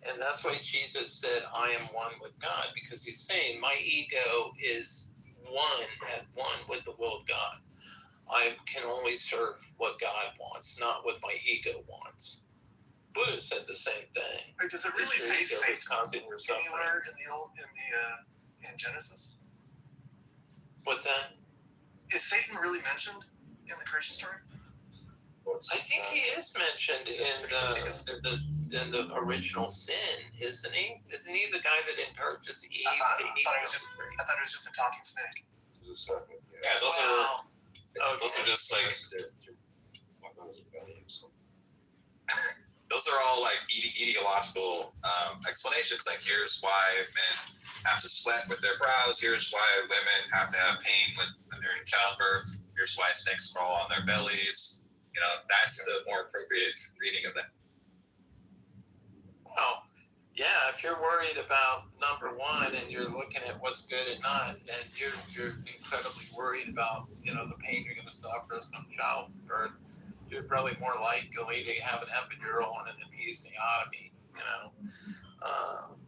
And that's why Jesus said, I am one with God, because he's saying my ego is at one with the will of God. I can only serve what God wants, not what my ego wants. Buddha said the same thing. Wait, does it really say Satan anywhere in Genesis? What's that? Is Satan really mentioned in the creation story? I think he is mentioned in the in the original sin, isn't he? Isn't he the guy that encourages Eve I thought to it eat? was just a talking snake. Yeah, those are just like those are all like ideological explanations. Like, here's why men have to sweat with their brows. Here's why women have to have pain when they're in childbirth. Here's why snakes crawl on their bellies. You know, that's the more appropriate reading of that. Well, yeah, if you're worried about number one and you're looking at what's good and not, and you're incredibly worried about, you know, the pain you're going to suffer from childbirth, you're probably more likely to have an epidural and an episiotomy, you know.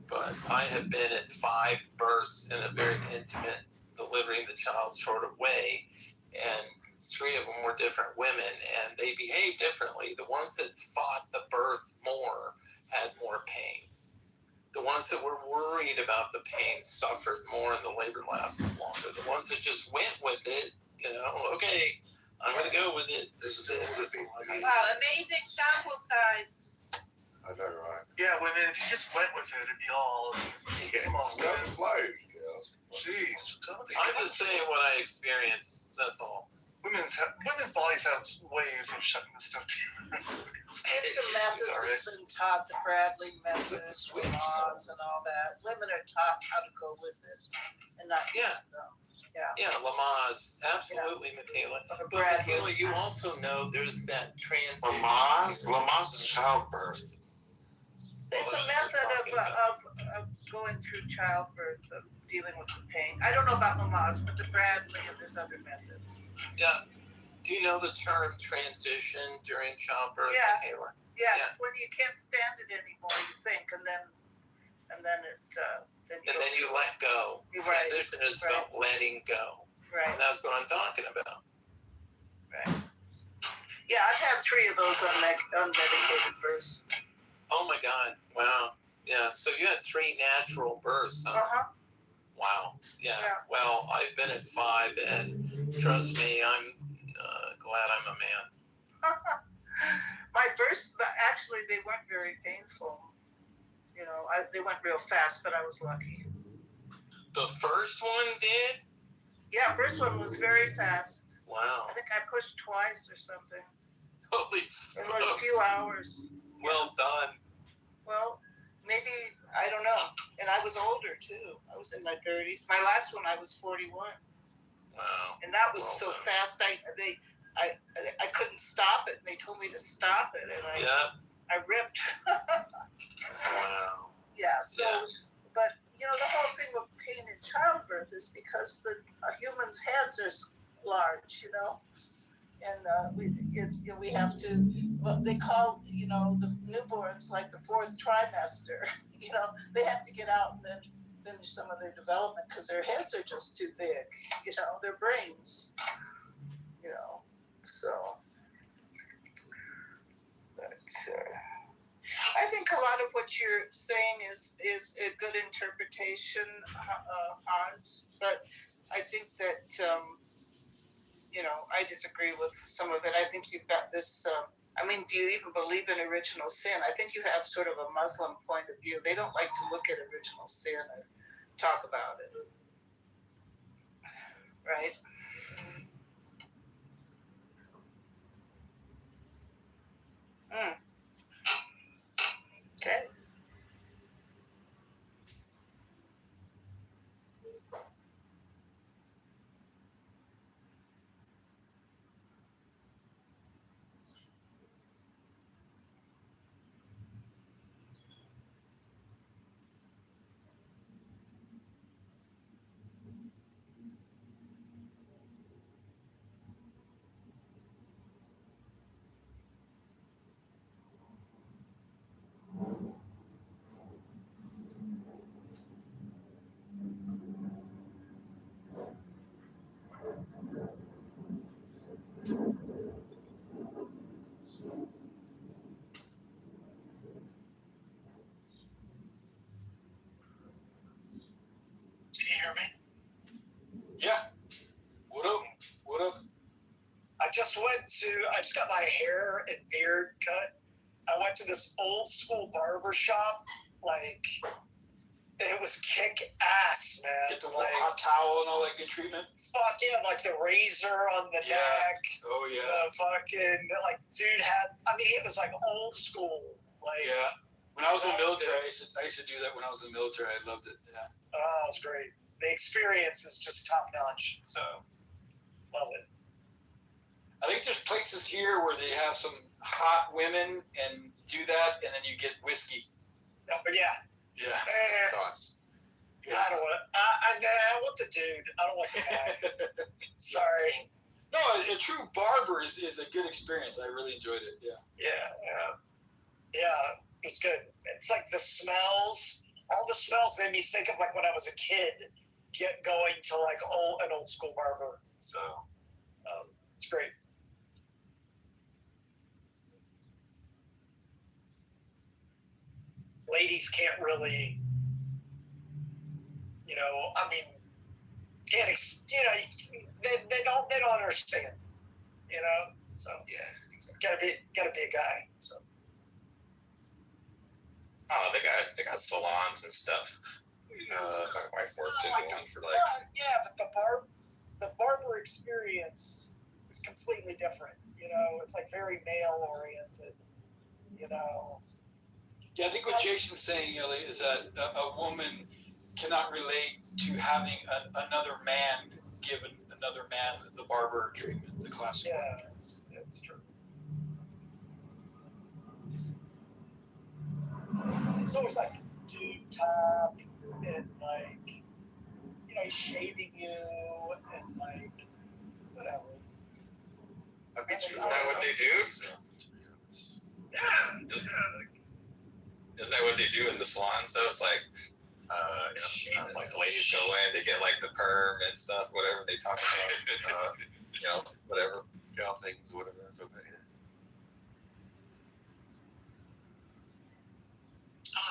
But I have been at 5 births in a very intimate, delivering the child sort of way, and 3 of them were different women, and they behaved differently. The ones that fought the birth more had more pain. The ones that were worried about the pain suffered more, and the labor lasted longer. The ones that just went with it, you know, okay, I'm going to go with it. Wow, amazing sample size. I know, right? Yeah, women, if you just went with it, it'd be all easy. Come on, women. Jeez. I'm just saying what I experienced, that's all. Women's bodies have ways of shutting this stuff down. It's the method that's been taught, the Bradley method, laws and all that. Women are taught how to go with it and not just them. Yeah, Lamaze, absolutely, Michaela. But Michaela, you also know there's that transition. Lamaze is childbirth. It's a method of going through childbirth, of dealing with the pain. I don't know about Lamaze, but the Bradley and there's other methods. Yeah. Do you know the term transition during childbirth, Michaela? Yeah, it's when you can't stand it anymore, you think, and then you let go. Transition is about letting go. Right. And that's what I'm talking about. Right. Yeah, I've had 3 of those unmedicated births. Oh my God! Wow. Yeah. So you had 3 natural births, huh? Uh-huh. Wow. Yeah. Well, I've been at 5, and trust me, I'm glad I'm a man. My first, but actually, they weren't very painful. You know, they went real fast, but I was lucky. The first one did? Yeah, first one was very fast. Wow. I think I pushed twice or something. Holy smokes. In like a few hours. Well done. Well, maybe, I don't know. And I was older, too. I was in my 30s. My last one, I was 41. Wow. And that was so fast, I couldn't stop it, and they told me to stop it, and I ripped. Wow. Yeah, so, but, you know, the whole thing with pain in childbirth is because a human's heads are large, you know, and we have to, well, they call, you know, the newborns like the 4th trimester, you know, they have to get out and then finish some of their development because their heads are just too big, you know, their brains, you know, so, but, I think a lot of what you're saying is a good interpretation, Hans, but I think that, you know, I disagree with some of it. I think you've got this, I mean, do you even believe in original sin? I think you have sort of a Muslim point of view. They don't like to look at original sin and talk about it, right? Okay. Can you hear me? Yeah. What up? What up? I just got my hair and beard cut. I went went to this old school barber shop, like, it was kick ass, man. Get the like, hot towel and all that good treatment. Fuck yeah, like the razor on the neck. Oh yeah. The fucking, like, dude had, I mean, it was like old school. Like, yeah. When I was in the military, I used to do that when I was in the military. I loved it. Yeah. Oh, it's great. The experience is just top notch. So, love it. I think there's places here where they have some hot women and do that, and then you get whiskey. No, but yeah. Yeah. Thoughts. I don't want. I want the dude. I don't want the guy. Sorry. No, a true barber is a good experience. I really enjoyed it. Yeah. Yeah. It's good. It's like the smells. All the smells made me think of like when I was a kid, going to like an old school barber. So, it's great. Ladies can't really, I mean, they don't understand, so gotta be a guy. So they got salons and stuff. My wife worked in one for like. but the barber experience is completely different. It's like very male oriented. Yeah, I think what Jason's saying, Ellie, is that a woman cannot relate to having another man give another man the barber treatment, the classic. Yeah, that's true. It's always like dude talk and like, he's shaving you and like, whatever. I bet you, isn't that what they do? Yeah. Isn't that what they do in the salons though? It's like, like the ladies go in, they get like the perm and stuff, whatever they talk about, whatever, gal things, whatever. I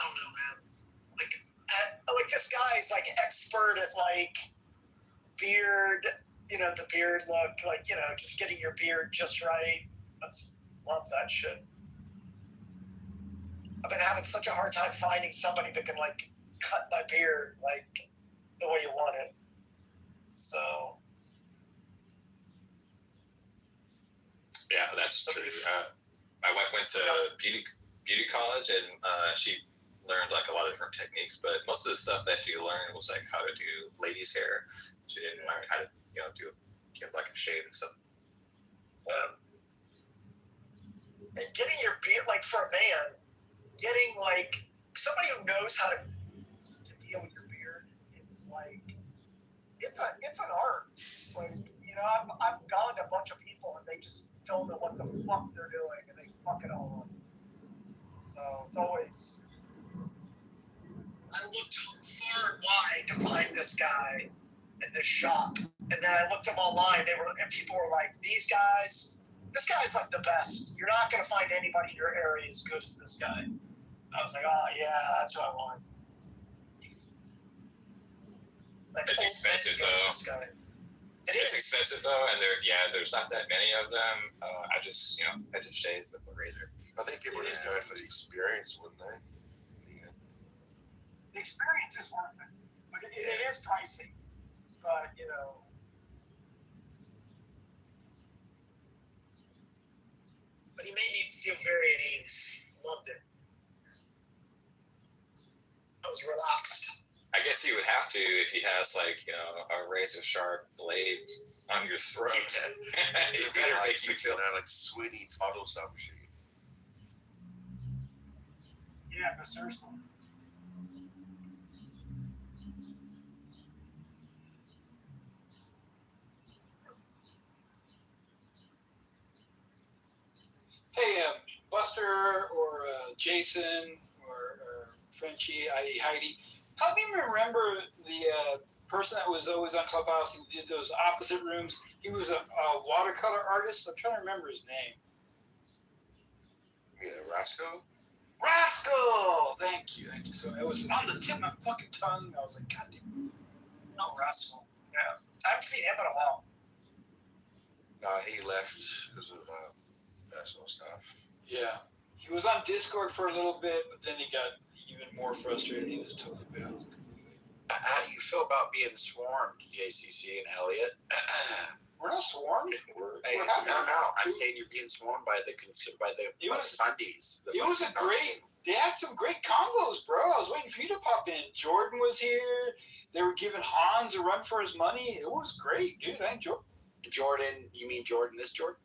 don't know, man. Like this guy's like expert at like beard, the beard look, like, just getting your beard just right. Love that shit. I've been having such a hard time finding somebody that can like cut my beard like the way you want it. So. Yeah, that's true. My wife went to beauty college and she learned like a lot of different techniques, but most of the stuff that she learned was like how to do ladies' hair. She didn't learn how to, give like a shave and stuff. And getting your beard, like for a man, getting like somebody who knows how to deal with your beard, it's like it's an art. Like, I've gone to a bunch of people and they just don't know what the fuck they're doing and they fuck it all up. So it's always, I looked far and wide to find this guy in this shop, and then I looked him online. And people were like, this guy's like the best. You're not gonna find anybody in your area as good as this guy. I was like, oh yeah, that's what I want. Like, it's expensive though. It's expensive though, and there's not that many of them. I just shave with the razor. I think people just do it for the experience, wouldn't they? The experience is worth it, but it is pricey. But but he made me feel very at ease. Loved it. I was relaxed. I guess he would have to if he has like a razor sharp blade on your throat. He better make you feel like sweetie total some shit. Yeah, but seriously. Hey, Buster or Jason or Frenchie, i.e. Heidi, help me remember the person that was always on Clubhouse and did those opposite rooms. He was a watercolor artist. I'm trying to remember his name. You mean Rascal? Rascal! Thank you. So it was on the tip of my fucking tongue. I was like, God damn. No, Rascal. Yeah. I haven't seen him in a while. He left because of personal stuff. Yeah. He was on Discord for a little bit, but then he got even more frustrated. He was totally bounced. How do you feel about being swarmed, JCC and Elliot? We're not swarmed. We're happy. No. I'm saying you're being swarmed by the Sundays. It was a great. They had some great combos, bro. I was waiting for you to pop in. Jordan was here. They were giving Hans a run for his money. It was great, dude. I enjoyed. Jordan, you mean Jordan? This Jordan?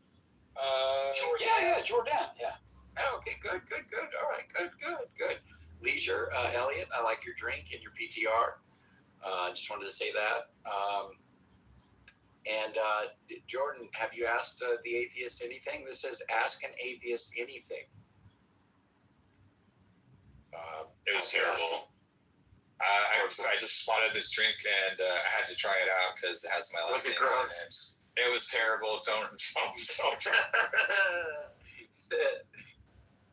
Jordan. Yeah, Jordan. Yeah. Oh, okay, good. All right, good. Leisure, Elliot, I like your drink and your PTR. Just wanted to say that. And Jordan, have you asked the atheist anything? This says, ask an atheist anything. It was terrible. I just spotted this drink and I had to try it out because it has my last name on it. It was terrible. Don't.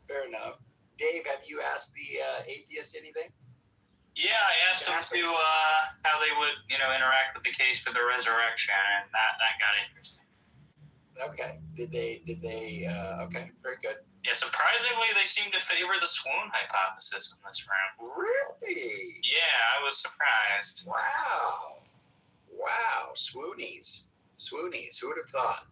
Fair enough. Dave, have you asked the atheist anything? Yeah, I asked them to how they would, interact with the case for the resurrection, and that got interesting. Okay. Did they? Okay. Very good. Yeah, surprisingly, they seem to favor the swoon hypothesis in this round. Really? Yeah, I was surprised. Wow. Swoonies. Who would have thought?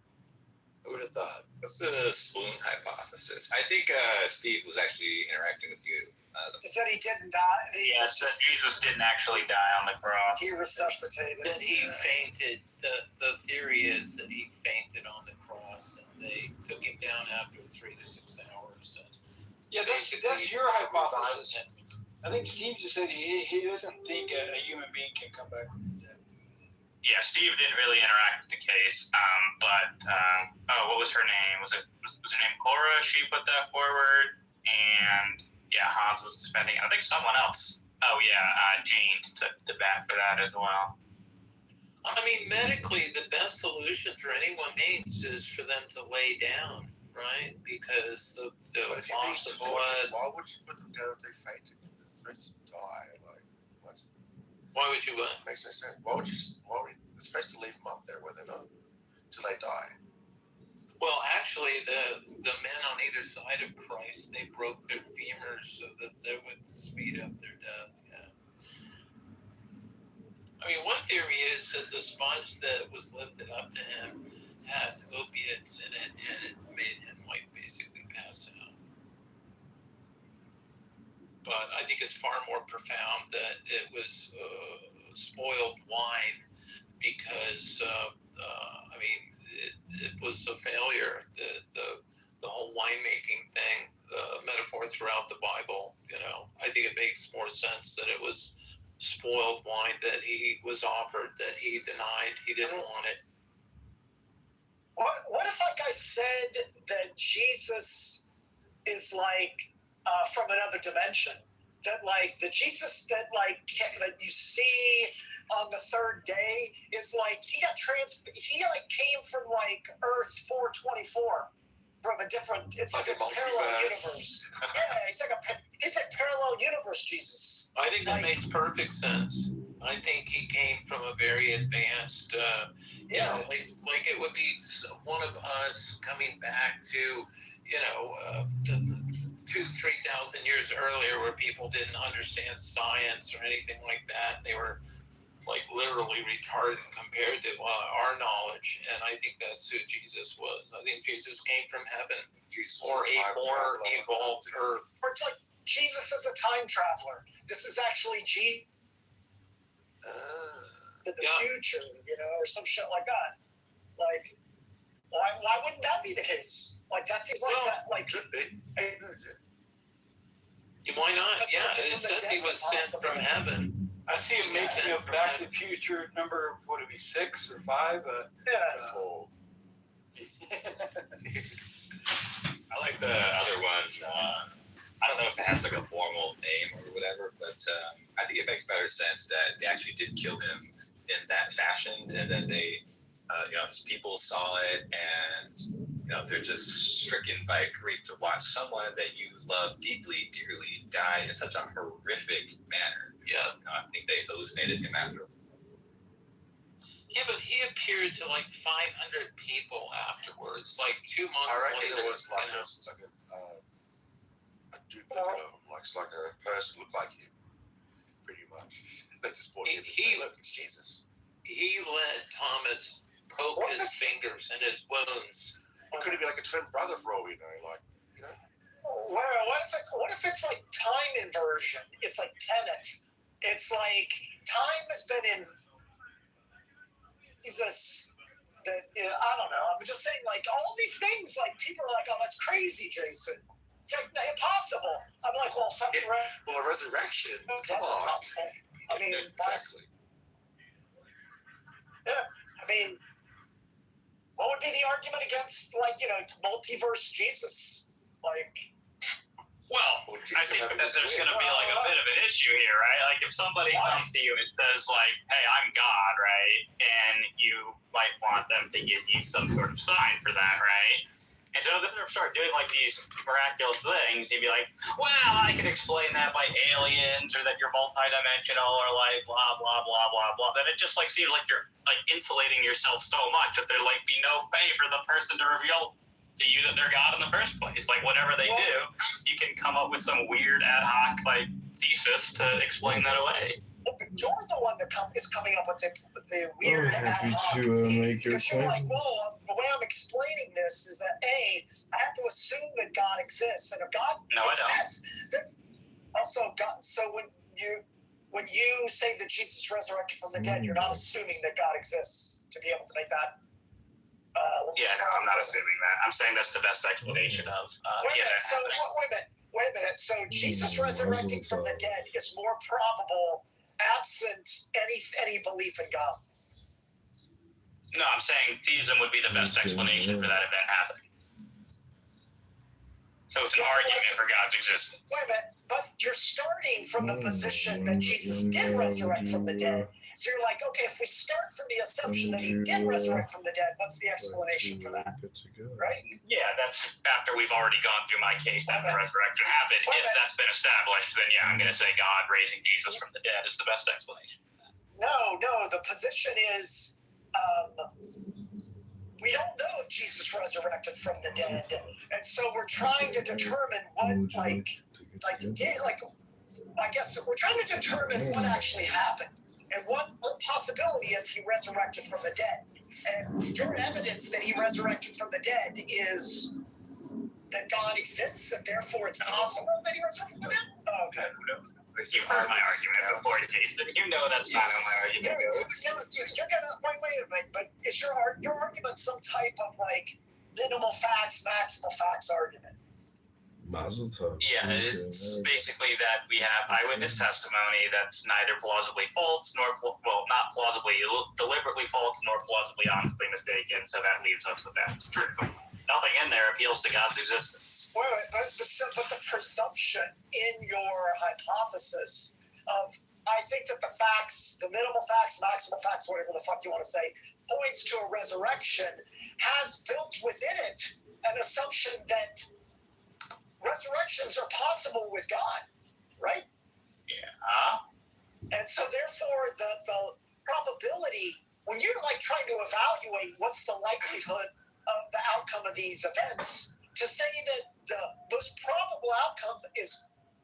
What's the swoon hypothesis? I think Steve was actually interacting with you. He said he didn't die. Yes, that Jesus didn't actually die on the cross. He resuscitated. That he fainted. The theory is that he fainted on the cross, and they took him down after 3 to 6 hours. Yeah, that's your hypothesis. I think Steve just said he doesn't think a human being can come back from the dead. Yeah, Steve didn't really interact with the case, but what was her name? Was her name Cora? She put that forward, and yeah, Hans was defending. I think someone else. Oh yeah, Jane took the bat for that as well. I mean, medically, the best solution for anyone needs is for them to lay down, right? Because the loss of blood. Why would you put them down if they fainted? They're supposed to die. Like, what? Why would you what? Makes no sense. Why would you're supposed to leave them up there where they're not till they die? Well, actually, the men on either side of Christ, they broke their femurs so that they would speed up their death. Yeah. I mean, one theory is that the sponge that was lifted up to him had opiates in it, and it made him basically pass out. But I think it's far more profound that it was spoiled wine because it was a failure. The whole winemaking thing, the metaphor throughout the Bible. I think it makes more sense that it was spoiled wine that he was offered that he denied. He didn't want it. What if I said that Jesus is from another dimension? That the Jesus that you see on the third day is he came from Earth 424 from a different. It's like a parallel universe. Yeah, he's like parallel universe Jesus. I think that makes perfect sense. I think he came from a very advanced, like it would be one of us coming back to, 2,000-3,000 years earlier where people didn't understand science or anything like that. They were literally retarded compared to our knowledge. And I think that's who Jesus was. I think Jesus came from heaven or a more evolved earth. Or it's like Jesus is a time traveler. This is actually Jesus. In the future, or some shit like that. Why wouldn't that be the case? That seems why not? It says he was sent from heaven. I see him making a Back to the Future number, would it be 6 or 5? I like the other one. I don't know if it has a formal name or whatever, but I think it makes better sense that they actually did kill him in that fashion, and then they, people saw it, and they're just stricken by grief to watch someone that you love deeply, dearly die in such a horrific manner. Yeah, I think they hallucinated him after. Yeah, but he appeared to 500 people afterwards, 2 months later. I reckon it was two picture of him. It's like a person looked like him, pretty much. They just brought him and said, look, it's Jesus. He let Thomas poke his fingers in his wounds. It could be like a twin brother for all we know, like, you know. Well, what if it's like time inversion? It's like Tenet. It's like time has been in Jesus. That I don't know. I'm just saying, like all these things. Like people are like, "Oh, that's crazy, Jason." It's like impossible. I'm like, "Well, fucking well, a resurrection. That's impossible." I mean, exactly. Yeah. I mean, what would be the argument against, like, multiverse Jesus? Like, well, I think that there's going to be like a bit of an issue here, right? Like if somebody comes to you and says like, hey, I'm God, right? And you might want them to give you some sort of sign for that, right? And so then they'll start doing like these miraculous things. You'd be like, well, I can explain that by aliens or that you're multidimensional or like blah, blah, blah, blah, blah. Then it just like seems like you're like insulating yourself so much that there'd like be no way for the person to reveal to you that they're God in the first place. Like whatever they do, you can come up with some weird ad hoc like thesis to explain that away. You're the one that is coming up with the weird ad hoc make your because you're like, claims. well, the way I'm explaining this is that I have to assume that God exists, and if God exists, then also God. So when you say that Jesus resurrected from the dead, you're not assuming that God exists to be able to make that. Yeah, no, I'm not assuming that. I'm saying that's the best explanation of. Wait a minute. So Jesus resurrecting from the dead is more probable absent any belief in God. No, I'm saying theism would be the best explanation for that event happening. So it's an argument for God's existence. Wait a minute, but you're starting from the position that Jesus did resurrect from the dead. So you're like, okay, if we start from the assumption that he did resurrect from the dead, what's the explanation for that? Right? Yeah, that's after we've already gone through my case that the resurrection happened. If that's been established, then yeah, I'm going to say God raising Jesus from the dead is the best explanation. No, the position is we don't know if Jesus resurrected from the dead, and so we're trying to determine what, I guess we're trying to determine what actually happened, and what possibility is he resurrected from the dead. And your evidence that he resurrected from the dead is that God exists, and therefore it's possible that he resurrected from the dead? Oh, okay. You heard my argument before, Jason. You know that's not how my argument goes. You're gonna wait a minute, but is your argument some type of like minimal facts, maximal facts argument? Mazel tov. Yeah, it's basically that we have eyewitness testimony that's neither plausibly false nor not plausibly deliberately false nor plausibly honestly mistaken. So that leaves us with that's true. Nothing in there appeals to God's existence. Wait, but the presumption in your hypothesis of, I think that the facts, the minimal facts, maximal facts, whatever the fuck you want to say, points to a resurrection, has built within it an assumption that resurrections are possible with God, right? Yeah. And so therefore the probability, when you're like trying to evaluate what's the likelihood of the outcome of these events, to say that the most probable outcome is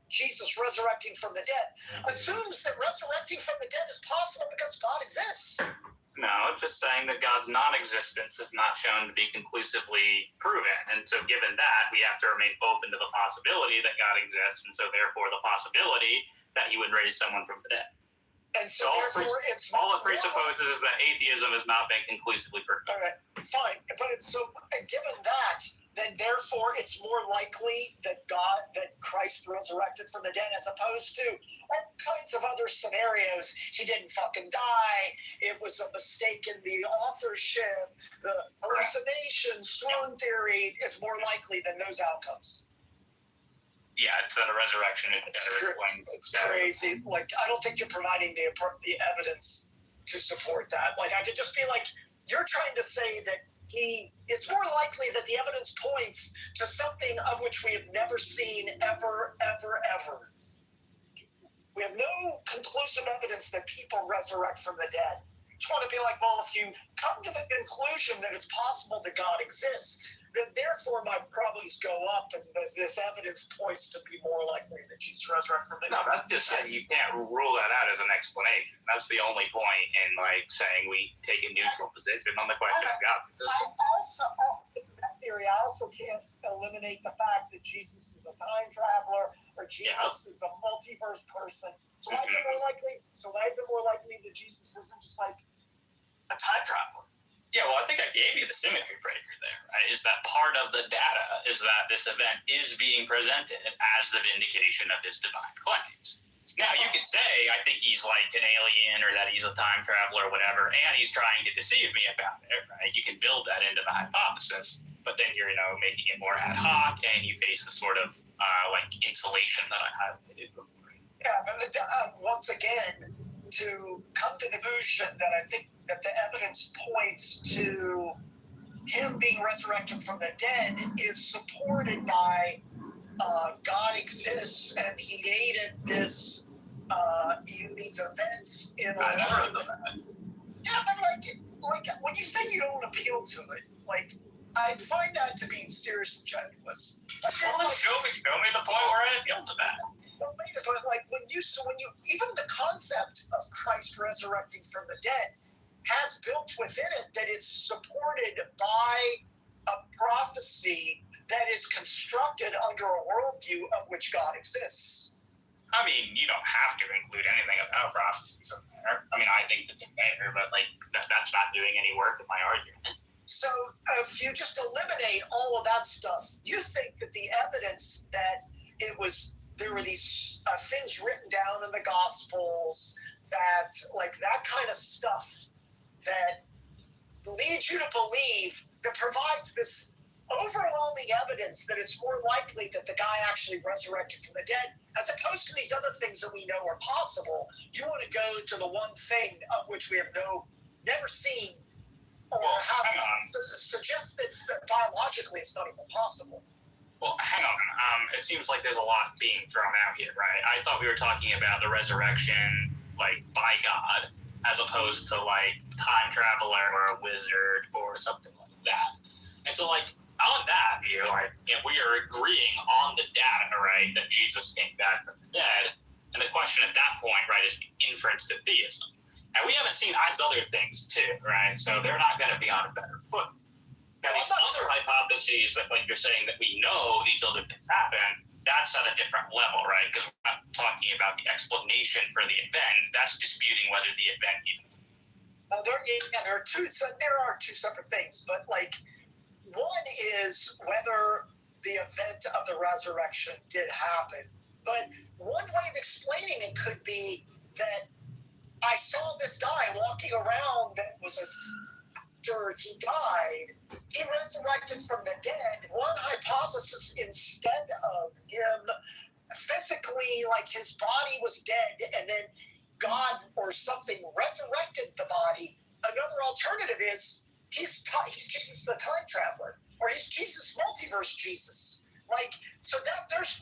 Jesus resurrecting from the dead assumes that resurrecting from the dead is possible because God exists. No, it's just saying that God's non-existence is not shown to be conclusively proven. And so given that, we have to remain open to the possibility that God exists, and so therefore the possibility that he would raise someone from the dead. And so all it presupposes is that atheism has not been conclusively proven. All right, fine. But given that, then therefore it's more likely that Christ resurrected from the dead, as opposed to all kinds of other scenarios. He didn't fucking die. It was a mistake in the authorship. The hallucination, swoon theory is more likely than those outcomes. Yeah, it's that a resurrection. It's crazy. Like, I don't think you're providing the evidence to support that. Like, I could just be like, you're trying to say that it's more likely that the evidence points to something of which we have never seen ever. We have no conclusive evidence that people resurrect from the dead. Just want to be like, well, if you come to the conclusion that it's possible that God exists, then therefore my probabilities go up, and this evidence points to be more likely that Jesus resurrected from the dead. No, that's just saying you can't rule that out as an explanation. That's the only point in like saying we take a neutral position on the question of God's existence. That theory, I also can't eliminate the fact that Jesus is a time traveler or Jesus is a multiverse person. So why is it more likely? So why is it more likely that Jesus isn't just like a time traveler? Yeah, well, I think I gave you the symmetry breaker there, right? Is that part of the data is that this event is being presented as the vindication of his divine claims. Now, you could say, I think he's like an alien or that he's a time traveler or whatever, and he's trying to deceive me about it, right? You can build that into the hypothesis, but then you're, making it more ad hoc, and you face the sort of, insulation that I highlighted before. Yeah, but once again, to come to the conclusion that I think that the evidence points to him being resurrected from the dead is supported by God exists and he aided these events in a life. Yeah, but like when you say you don't appeal to it, like I find that to be serious and genuine. Show me the point where I appeal to that. Like when you even the concept of Christ resurrecting from the dead has built within it that it's supported by a prophecy that is constructed under a worldview of which God exists. I mean, you don't have to include anything about prophecies in there. I mean, I think that's fair, but that's not doing any work in my argument. So if you just eliminate all of that stuff, you think that the evidence that there were these things written down in the Gospels that kind of stuff that leads you to believe, that provides this overwhelming evidence that it's more likely that the guy actually resurrected from the dead, as opposed to these other things that we know are possible. You want to go to the one thing of which we have never seen or suggest that biologically it's not even possible. Well, hang on. It seems like there's a lot being thrown out here, right? I thought we were talking about the resurrection, by God, as opposed to, time traveler or a wizard or something like that. And so, on that view, we are agreeing on the data, right, that Jesus came back from the dead. And the question at that point, right, is inference to theism. And we haven't seen Ives' other things, too, right? So they're not going to be on a better foot. Now, these other hypotheses that, you're saying that we know these other things happen, that's at a different level, right? Because we're not talking about the explanation for the event. That's disputing whether the event even. Well, there are two separate things, but, one is whether the event of the resurrection did happen. But one way of explaining it could be that I saw this guy walking around that was after he died, he resurrected from the dead. One hypothesis, instead of him physically, his body was dead and then God or something resurrected the body. Another alternative is he's Jesus the time traveler, or he's Jesus multiverse Jesus.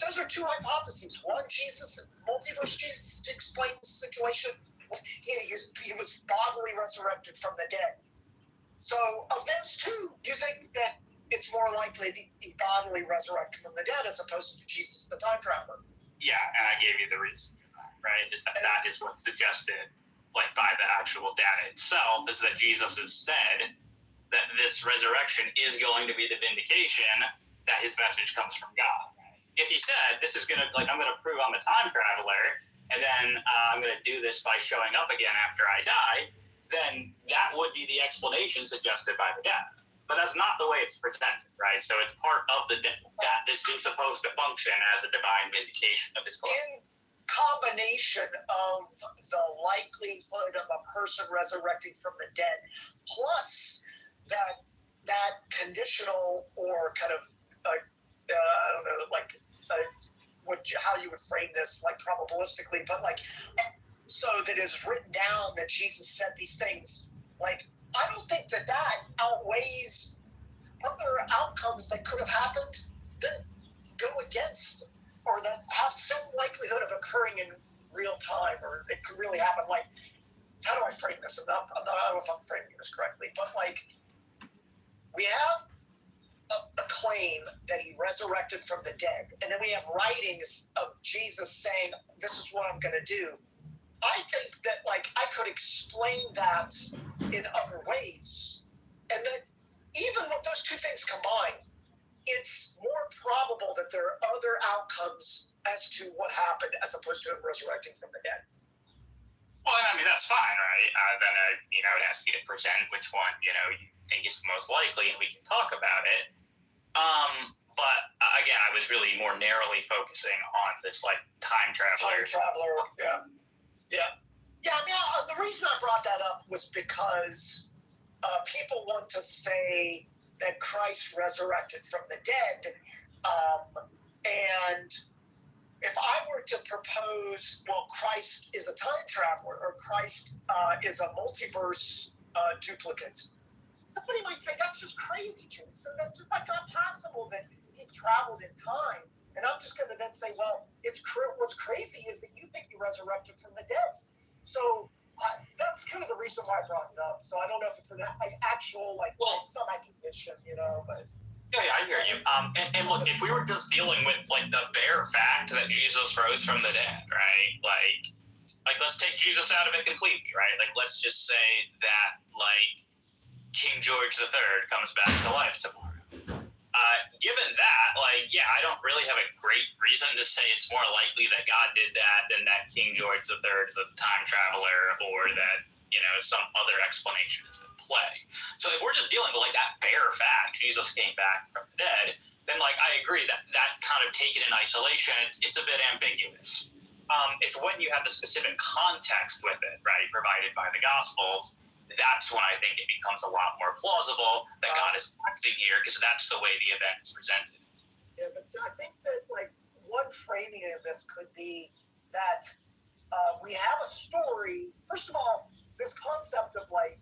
Those are two hypotheses. One, Jesus multiverse Jesus to explain the situation. He was bodily resurrected from the dead. So of those two, you think that it's more likely to be bodily resurrected from the dead as opposed to Jesus the time traveler? Yeah, and I gave you the reason for that, right? Is that is what's suggested, by the actual data itself, is that Jesus has said that this resurrection is going to be the vindication that his message comes from God. Right? If he said, this is going to, I'm going to prove I'm a time traveler, and then I'm going to do this by showing up again after I die, then that would be the explanation suggested by the data. But that's not the way it's presented, right? So it's part of the that this is supposed to function as a divine vindication of his claim. In combination of the likelihood of a person resurrecting from the dead, plus that conditional or kind of, I don't know, how you would frame this, probabilistically, but so that is written down that Jesus said these things. I don't think that outweighs other outcomes that could have happened that go against or that have some likelihood of occurring in real time, or it could really happen. How do I frame this? I don't know if I'm framing this correctly, but we have a of Jesus saying, this is what I'm going to do. I think that, like, I could explain that in other ways. And that even with those two things combined, it's more probable that there are other outcomes as to what happened as opposed to him resurrecting from the dead. Well, I mean, that's fine, right? Then I would ask you to present which one, you think is the most likely, and we can talk about it. But again, I was really more narrowly focusing on this, like, time traveler. Yeah. I mean, the reason I brought that up was because people want to say that Christ resurrected from the dead, and if I were to propose, well, Christ is a time traveler, or Christ is a multiverse duplicate, somebody might say that's just crazy, Jason. That's just like not possible that he traveled in time. And I'm just going to then say, well, what's crazy is that you think he resurrected from the dead. So that's kind of the reason why I brought it up. So I don't know if it's an actual, like, it's not my position, but. Yeah, I hear you. And look, if we were just dealing with, like, the bare fact that Jesus rose from the dead, right? Like let's take Jesus out of it completely, right? Like, let's just say that, like, King George III comes back to life tomorrow. Given that, like, yeah, I don't really have a great reason to say it's more likely that God did that than that King George III is a time traveler, or that, some other explanation is in play. So if we're just dealing with, like, that bare fact, Jesus came back from the dead, then, like, I agree that kind of taken in isolation, it's a bit ambiguous. It's when you have the specific context with it, right, provided by the Gospels, that's when I think it becomes a lot more plausible that God is acting here, because that's the way the event is presented. Yeah, but so I think that, like, one framing of this could be that we have a story. First of all, this concept of, like,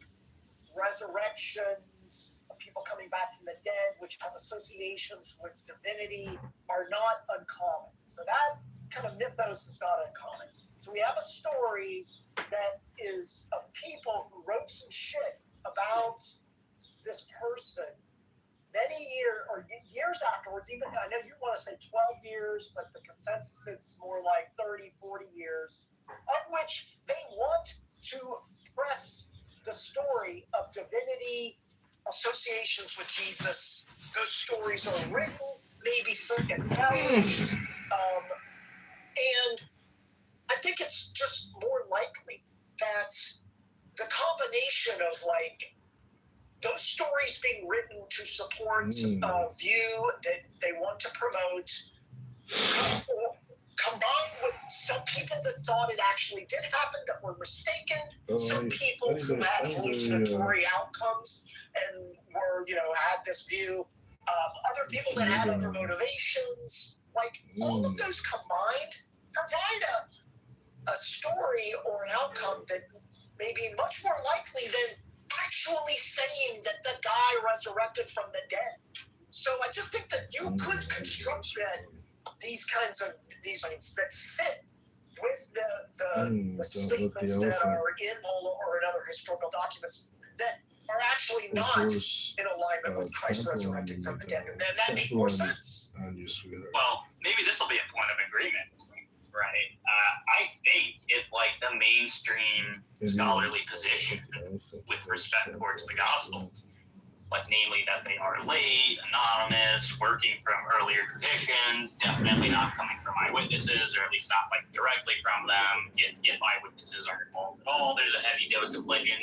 resurrections, of people coming back from the dead, which have associations with divinity, are not uncommon. So that kind of mythos is not uncommon. So we have a story that is of people who wrote some shit about this person many years afterwards. Even, I know you want to say 12 years, but the consensus is more like 30, 40 years, of which they want to press the story of divinity, associations with Jesus. Those stories are written, maybe some embellished, and I think it's just more likely that the combination of, like, those stories being written to support a view that they want to promote, combined with some people that thought it actually did happen that were mistaken, some people who had hallucinatory outcomes and were, had this view, other people that had other motivations, like, all of those combined provide a story or an outcome that may be much more likely than actually saying that the guy resurrected from the dead. So I just think that you could construct these kinds of things that fit with the statements that are in or in other historical documents that are actually not in alignment with Christ resurrecting from the dead. And then that makes more sense. Well, maybe this will be a point of agreement, right? I think it's like the mainstream scholarly position with respect towards the Gospels, like, namely that they are late, anonymous, working from earlier traditions, definitely not coming from eyewitnesses, or at least not, like, directly from them. If eyewitnesses aren't involved at all, there's a heavy dose of legend,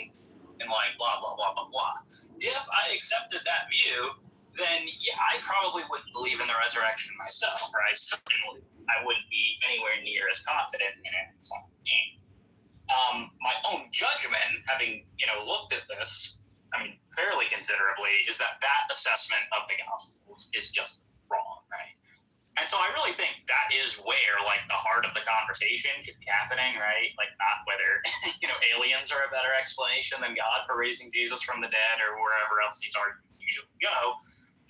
and, like, blah, blah, blah, blah, blah. If I accepted that view, then, yeah, I probably wouldn't believe in the resurrection myself, right? Certainly, I wouldn't be anywhere near as confident in it as I am. My own judgment, having, looked at this, I mean, fairly considerably, is that assessment of the Gospels is just wrong, right? And so I really think that is where, like, the heart of the conversation should be happening, right? Like, not whether, aliens are a better explanation than God for raising Jesus from the dead, or wherever else these arguments usually go.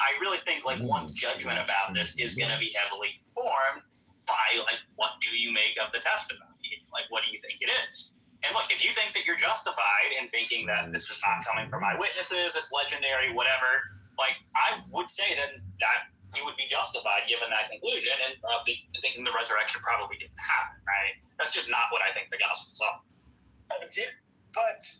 I really think, like, one's judgment about this is going to be heavily informed by, like, what do you make of the testimony? Like, what do you think it is? And look, if you think that you're justified in thinking that this is not coming from eyewitnesses, it's legendary, whatever, like, I would say then that you would be justified given that conclusion and thinking the resurrection probably didn't happen, right? That's just not what I think the gospel's are. But,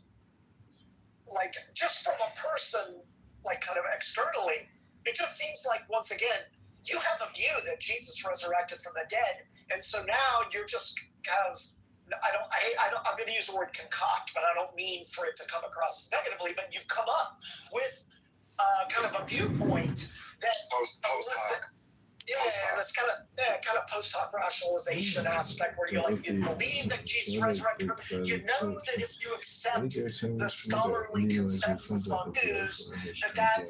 like, just from a person, like, kind of externally, it just seems like, once again, you have a view that Jesus resurrected from the dead, and so now you're just kind of, I'm going to use the word concoct, but I don't mean for it to come across as negatively, but you've come up with kind of a viewpoint that post hoc. That's kind of post hoc rationalization aspect where you like you believe that Jesus resurrected. You know that if you accept the scholarly consensus on news, that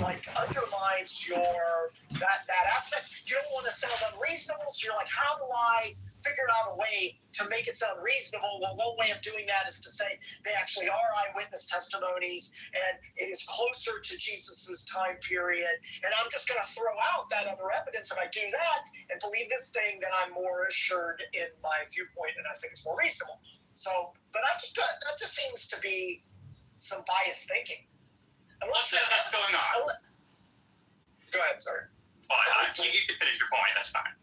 like undermines your that aspect. You don't want to sound unreasonable, so you're like, how do I figure out a way to make it sound reasonable? Well, one way of doing that is to say they actually are eyewitness testimonies, and it is closer to Jesus's time period. And I'm just going to throw out that other evidence, and I do that and believe this thing, then I'm more assured in my viewpoint, and I think it's more reasonable. So, but that just seems to be some biased thinking. Let's say that's going on. Go ahead, sorry. Well, you can finish your point. That's fine.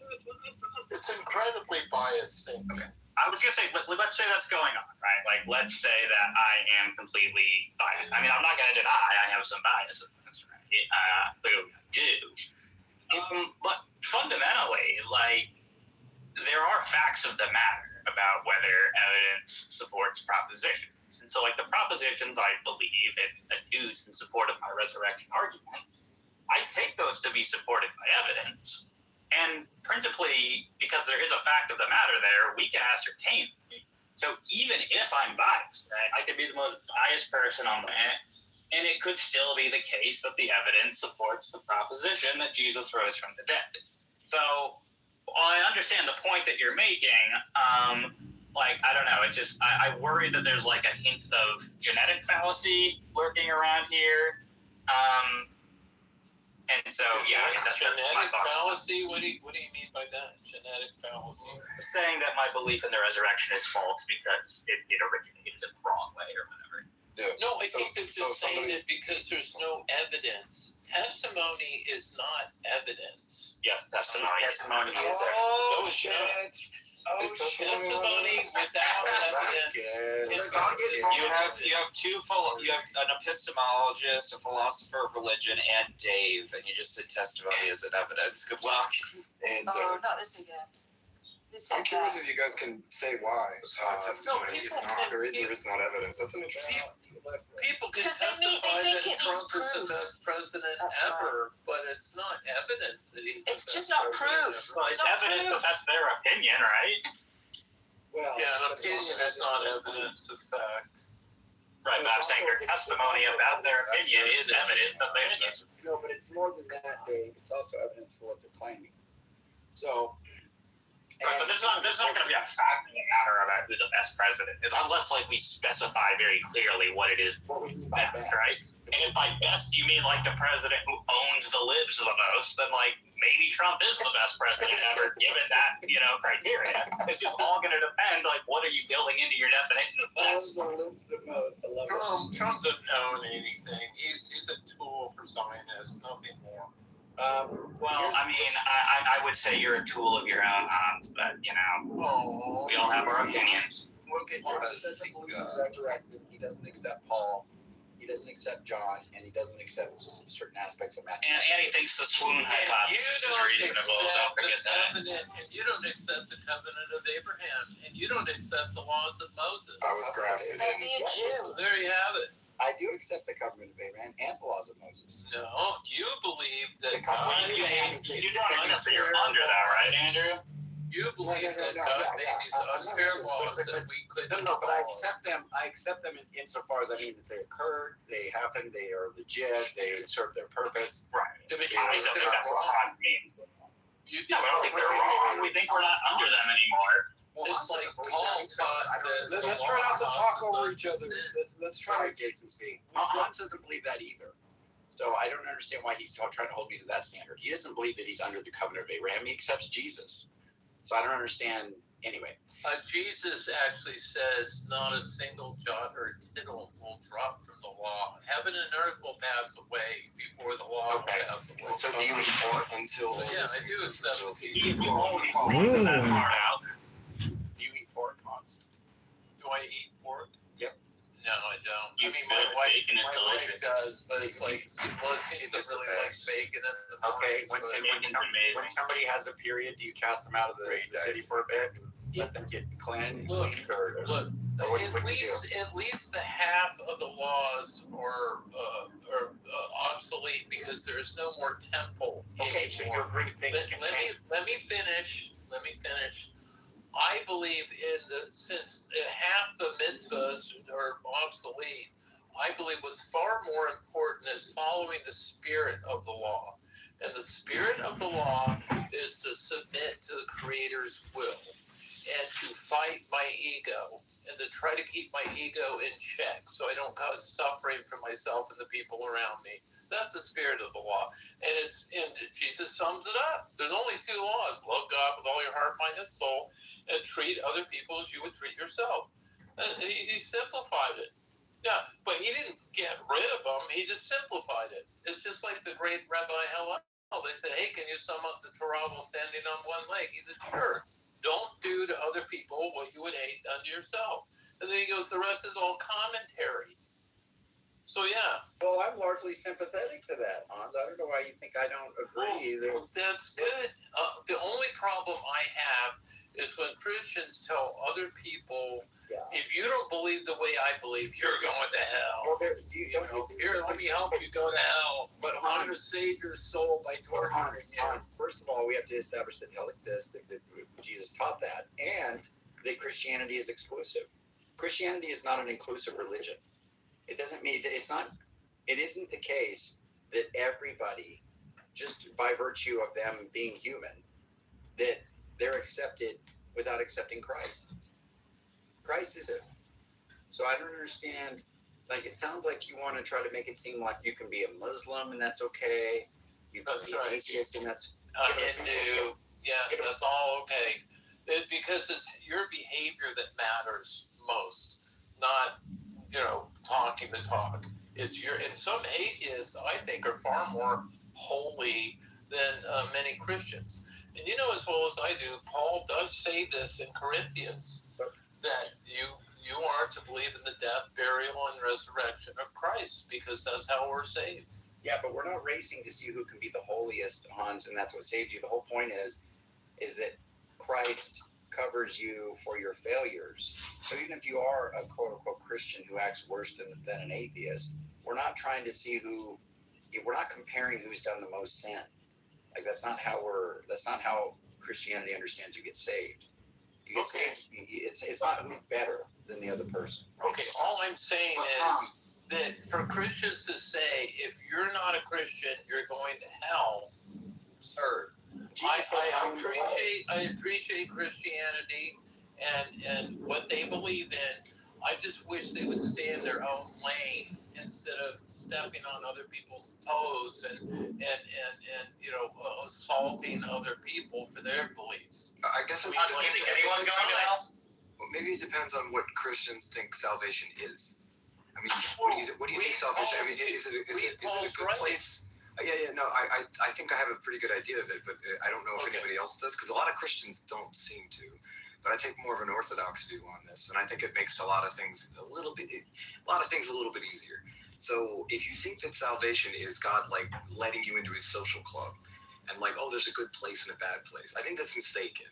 It's incredibly biased thinking. Okay. I was going to say, let's say that's going on, right? Like, let's say that I am completely biased. I mean, I'm not going to deny I have some bias in this, right? Clearly I do. But fundamentally, like, there are facts of the matter about whether evidence supports propositions. And so, like, the propositions I believe and adduce in support of my resurrection argument, I take those to be supported by evidence. And principally, because there is a fact of the matter there, we can ascertain. So even if I'm biased, right, I could be the most biased person on the planet, and it could still be the case that the evidence supports the proposition that Jesus rose from the dead. So while I understand the point that you're making, like, I don't know, it just, I worry that there's like a hint of genetic fallacy lurking around here. And so, yeah, that's my thoughts. Fallacy? What do you mean by that? Genetic fallacy? Saying that my belief in the resurrection is false because it originated in the wrong way or whatever. Yeah. No, I think they're just saying it because there's no evidence. Testimony is not evidence. Yes, testimony is evidence. Oh, shit. Testimony without evidence. You have an epistemologist, a philosopher of religion, and Dave, and you just said testimony as an evidence. Good luck. And not this again. I'm curious if you guys can say why testimony is not or is not evidence. That's an interesting. People can testify that Trump is the best president ever, but it's not evidence that he's the best just not proof. Well, it's evidence that that's their opinion, right? Well, yeah, an opinion is not evidence of fact. Right, but I'm saying their testimony about their opinion is evidence of their opinion. No, but it's more than that, Dave. It's also evidence for what they're claiming. So. Right, but there's not going to be a fact in the matter about who the best president is, unless like we specify very clearly what it is best, right? And if by best you mean like the president who owns the libs the most, then like maybe Trump is the best president ever, given that criteria. It's just all going to depend like what are you building into your definition of best. Trump doesn't own anything. He's a tool for Zionists, nothing more. Well, I mean, I would say you're a tool of your own hands, but, we all have our opinions. Look at your resurrected. He doesn't accept Paul. He doesn't accept John, and he doesn't accept just certain aspects of Matthew. And he thinks the swoon hypothesis is reasonable. Don't forget that. And you don't accept the covenant of Abraham, and you don't accept the laws of Moses. I was grafted in. There you have it. I do accept the covenant of Abraham and the laws of Moses. No, you believe that you don't understand. You're under that, right, Andrew? You believe that God made these unfair laws that we couldn't No, but I accept them. I accept them insofar as I mean that they occurred, they happened, they are legit, they serve their purpose. Right. To be honest, I don't think they're wrong. We think we're not under them anymore. It's like Paul taught that. Let's try not to talk over each other. Let's try Jason C. Hans doesn't believe that either. So I don't understand why he's trying to hold me to that standard. He doesn't believe that he's under the covenant of Abraham. He accepts Jesus. So I don't understand Anyway, Jesus actually says, "Not a single jot or tittle will drop from the law. Heaven and earth will pass away before the law will pass away." So do you eat pork until? Yeah, I do accept it. You always leave that part out. Do you eat pork, Hans? Do I eat pork? Yep. No, I don't. You I mean, could. my wife Bacon is delicious. does, but it's like, well, she doesn't really like bacon in the Okay, mornings, when somebody has a period, do you cast them out of the city for a bit? Let them get cleansed? Look, or look, what at do you do? least the half of the laws are obsolete because there's no more temple Okay, so you anymore. agree things can change. Let me finish. I believe since half the mitzvahs are obsolete, I believe what's far more important is following the spirit of the law. And the spirit of the law is to submit to the Creator's will and to fight my ego and to try to keep my ego in check so I don't cause suffering for myself and the people around me. That's the spirit of the law. And Jesus sums it up. There's only two laws. Love God with all your heart, mind, and soul, and treat other people as you would treat yourself. He simplified it. Yeah, but he didn't get rid of them. He just simplified it. It's just like the great Rabbi Hillel. They said, "Hey, can you sum up the Torah while standing on one leg?" He said, "Sure. Don't do to other people what you would hate done to yourself." And then he goes, "The rest is all commentary." So yeah. Well, I'm largely sympathetic to that, Hans. I don't know why you think I don't agree. Well, that's good. The only problem I have is when Christians tell other people, if you don't believe the way I believe, you're going to hell. Well, here, let me help you go to hell. But I'm going to save your soul by torturing you. First of all, we have to establish that hell exists, that Jesus taught that, and that Christianity is exclusive. Christianity is not an inclusive religion. It doesn't mean it isn't the case that everybody, just by virtue of them being human, that they're accepted without accepting Christ. Christ is it. So I don't understand. Like, it sounds like you want to try to make it seem like you can be a Muslim and that's okay. You can be an atheist and that's Hindu. Yeah, that's all okay. Because it's your behavior that matters most, not talking the talk. And some atheists, I think, are far more holy than many Christians. And you know as well as I do, Paul does say this in Corinthians, that you are to believe in the death, burial, and resurrection of Christ, because that's how we're saved. Yeah, but we're not racing to see who can be the holiest, Hans, and that's what saved you. The whole point is that Christ covers you for your failures. So even if you are a quote-unquote Christian who acts worse than an atheist, we're not trying to see we're not comparing who's done the most sin. Like, that's not how Christianity understands you get saved. You get saved, it's not who's better than the other person. Right? Okay, all I'm saying is that for Christians to say, if you're not a Christian, you're going to hell, absurd. I appreciate Christianity and what they believe in. I just wish they would stay in their own lane instead of stepping on other people's toes and assaulting other people for their beliefs. I guess I don't think anyone's going to hell. Well, maybe it depends on what Christians think salvation is. I mean, what do you think salvation? I mean, is it a good place? No. I think I have a pretty good idea of it, but I don't know if anybody else does, because a lot of Christians don't seem to. But I take more of an orthodox view on this, and I think it makes a lot of things a little bit easier. So if you think that salvation is God like letting you into his social club, and like, oh, there's a good place and a bad place, I think that's mistaken.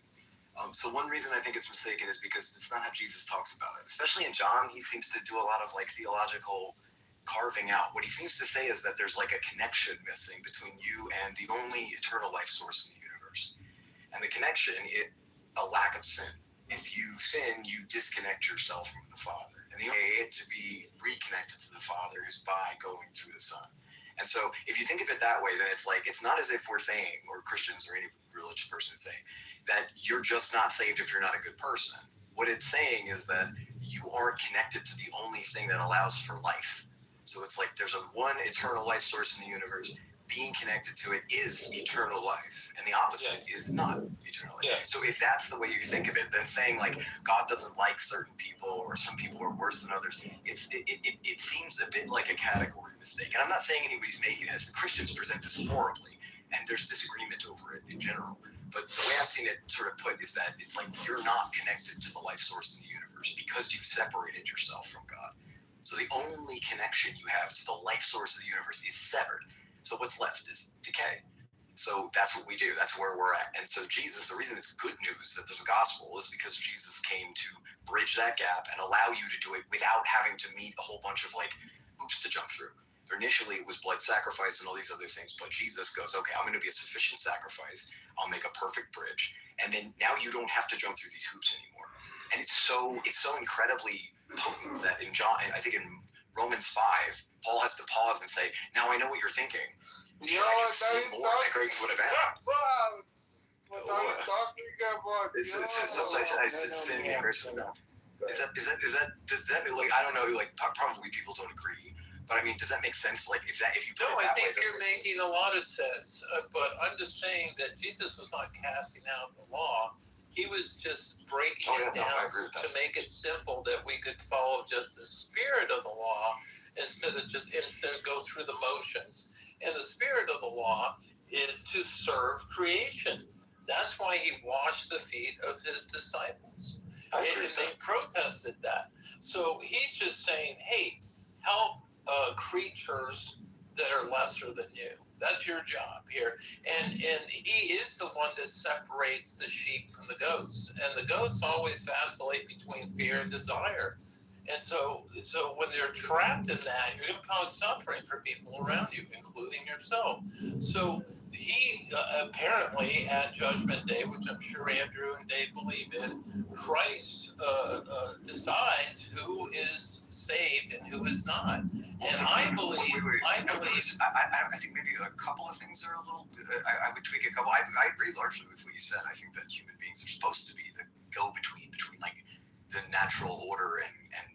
So one reason I think it's mistaken is because it's not how Jesus talks about it. Especially in John, he seems to do a lot of like theological carving out. What he seems to say is that there's like a connection missing between you and the only eternal life source in the universe. And the connection is a lack of sin. If you sin, you disconnect yourself from the Father. And the only way to be reconnected to the Father is by going through the Son. And so if you think of it that way, then it's like, it's not as if we're saying, or Christians or any religious person is saying, that you're just not saved if you're not a good person. What it's saying is that you aren't connected to the only thing that allows for life. So it's like there's a one eternal life source in the universe. being connected to it is eternal life, and the opposite is not eternal life. Yeah. So if that's the way you think of it, then saying like God doesn't like certain people or some people are worse than others, it seems a bit like a category mistake. And I'm not saying anybody's making this. The Christians present this horribly, and there's disagreement over it in general. But the way I've seen it sort of put is that it's like you're not connected to the life source in the universe because you've separated yourself from God. So the only connection you have to the life source of the universe is severed. So what's left is decay. So that's what we do. That's where we're at. And so Jesus, the reason it's good news that there's a gospel is because Jesus came to bridge that gap and allow you to do it without having to meet a whole bunch of like hoops to jump through. Initially, it was blood sacrifice and all these other things, but Jesus goes, okay, I'm going to be a sufficient sacrifice. I'll make a perfect bridge. And then now you don't have to jump through these hoops anymore. And it's so incredibly potent that in John, I think in Romans 5, Paul has to pause and say, now I know what you're thinking. Should I just sin more that grace would have added? I said sin and grace would have added. Does that like, I don't know, like probably people don't agree. But I mean, does that make sense? Like, if you put it that way, I think you're making a lot of sense. But I'm just saying that Jesus was not casting out the law. He was just breaking it down to make it simple that we could follow just the spirit of the law instead of go through the motions. And the spirit of the law is to serve creation. That's why he washed the feet of his disciples. And they protested that. So he's just saying, hey, help creatures that are lesser than you. That's your job here. And he is the one that separates the sheep from the goats. And the goats always vacillate between fear and desire. And so when they're trapped in that, you're going to cause suffering for people around you, including yourself. So he apparently at Judgment Day, which I'm sure Andrew and Dave believe in, Christ decides who is saved and who is not. And I believe. I think maybe a couple of things are a little. I would tweak a couple. I agree largely with what you said. I think that human beings are supposed to be the go-between between like the natural order and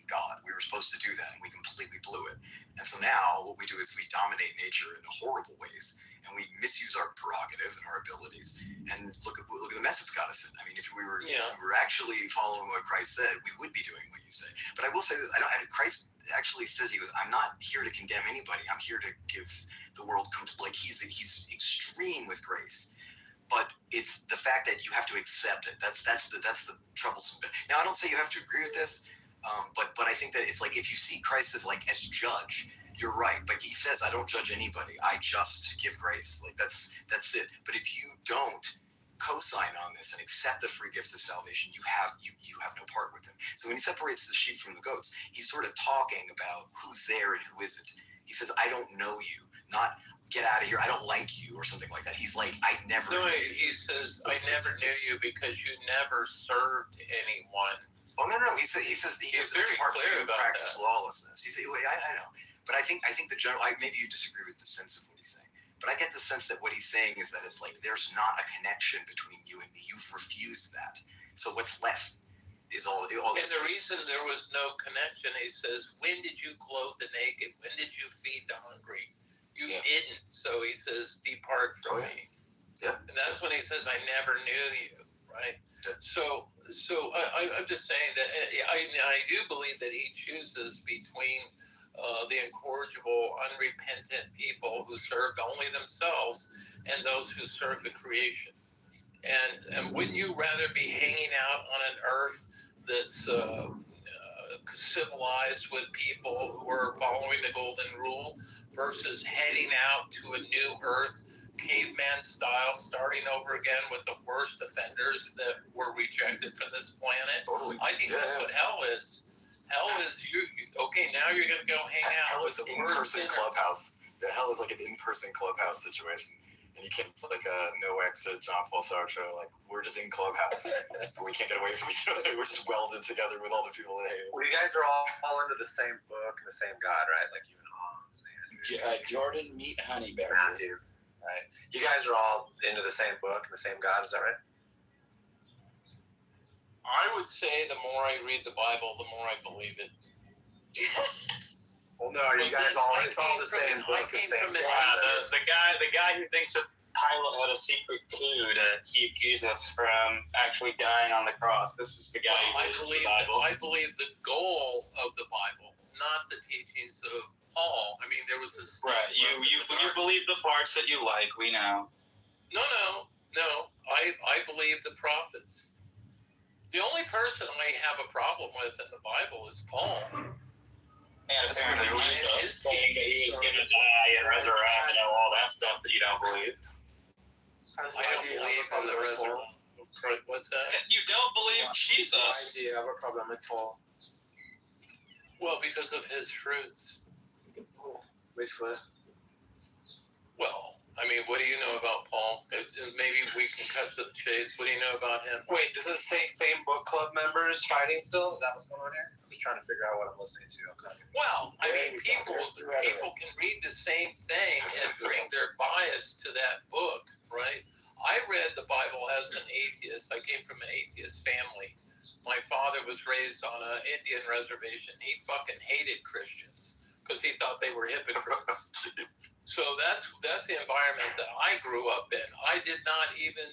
God. We were supposed to do that, and we completely blew it. And so now what we do is we dominate nature in horrible ways, and we misuse our prerogative and our abilities. And look at the mess it's got us in. I mean, if we were actually following what Christ said, we would be doing what you say. But I will say this: Christ actually says I'm not here to condemn anybody. I'm here to give the world like he's extreme with grace. But it's the fact that you have to accept it. That's the troublesome bit. Now, I don't say you have to agree with this, but I think that it's like if you see Christ as judge, you're right. But he says, I don't judge anybody. I just give grace. Like that's it. But if you don't co-sign on this and accept the free gift of salvation, you have no part with him. So when he separates the sheep from the goats, he's sort of talking about who's there and who isn't. He says, I don't know you, not get out of here, I don't like you, or something like that. He's like, I never knew you. He says, I never knew you because you never served anyone. Oh, no. He says he's very clear about practice lawlessness. He says, I know. But I think the general, maybe you disagree with the sense of what he's saying. But I get the sense that what he's saying is that it's like there's not a connection between you and me. You've refused that. So what's left is all and the reason there was no connection, he says, when did you clothe the naked? When did you feed the hungry? You didn't. So he says, depart from me. Yeah. And that's when he says, I never knew you. Right. Yeah. So I'm just saying that I do believe that he chooses between the incorrigible, unrepentant people who served only themselves and those who serve the creation. And wouldn't you rather be hanging out on an earth that's civilized with people who are following the golden rule versus heading out to a new earth, caveman style, starting over again with the worst offenders that were rejected from this planet? Totally. I think that's what hell is. Hell is you. Okay, now you're going to go hang out. Hell is an in-person clubhouse. Yeah, hell is like an in-person clubhouse situation. And you can't, it's like a no exit Jean-Paul Sartre, like we're just in clubhouse. We can't get away from each other. We're just welded together with all the people that hate us. Well, you guys are all under the same book and the same God, right? Like you and Hans, man. Jordan, meet Honeybear. Matthew, right? You guys are all into the same book and the same God, is that right? I would say the more I read the Bible, the more I believe it. Well, no, are you guys all? It's all the same book. The same. The guy who thinks that Pilate had a secret clue to keep Jesus from actually dying on the cross. This is the guy who believes the Bible. I believe the goal of the Bible, not the teachings of Paul. I mean, there was this. Right. You believe the parts that you like. We know. No. I believe the prophets. The only person I have a problem with in the Bible is Paul. And apparently Jesus saying that he was going to die and resurrect and all that stuff that you don't believe. I don't believe in the resurrection. What's that? You don't believe Jesus? Why do you have a problem with Paul? Well, because of his fruits. Which way? Well, I mean, what do you know about Paul? Maybe we can cut to the chase. What do you know about him? Wait, this is same book club members fighting still? Is that what's going on here? I'm just trying to figure out what I'm listening to. Okay. Well, I mean, people can read the same thing and bring their bias to that book, right? I read the Bible as an atheist. I came from an atheist family. My father was raised on an Indian reservation. He fucking hated Christians because he thought they were hypocrites. So that's the environment that I grew up in. I did not even,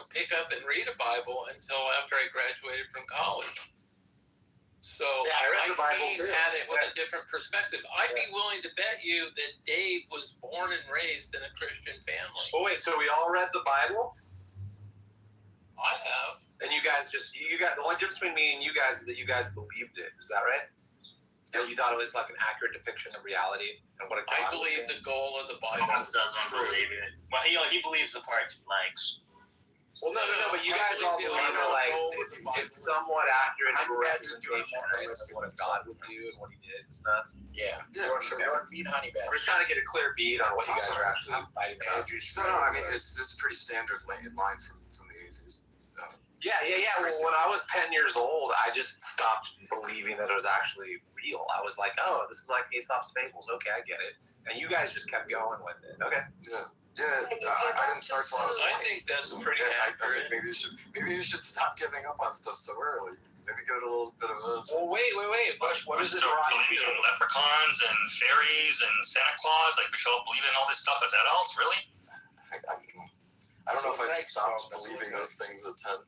pick up and read a Bible until after I graduated from college. So I read the Bible too. Had it with a different perspective. I'd be willing to bet you that Dave was born and raised in a Christian family. Oh wait, so we all read the Bible? I have. And you guys the only difference between me and you guys is that you guys believed it. Is that right? And you thought it was like an accurate depiction of reality and what I believe the goal of the Bible. Thomas doesn't believe it. Well, he believes the parts he likes. Well, no, but you guys all believe that it's somewhat accurate of a representation of what God would do and what he did and stuff. Yeah. Sure. Beat honey badger. We're just trying to get a clear bead on what you guys are actually fighting about. No, I mean, this is pretty standard line from the atheists. Yeah. Well, when I was 10 years old, I just stopped believing that it was actually real. I was like, oh, this is like Aesop's Fables. Okay, I get it. And you guys just kept going with it. Okay. Yeah, I didn't start till I was. I think that's pretty accurate. I think maybe you should stop giving up on stuff so early. Maybe give it a little bit of a. Well, wait. What is it? Believe in leprechauns and fairies and Santa Claus. Like, we should all believe in all this stuff as adults, really? I don't know if I stopped believing those things at 10.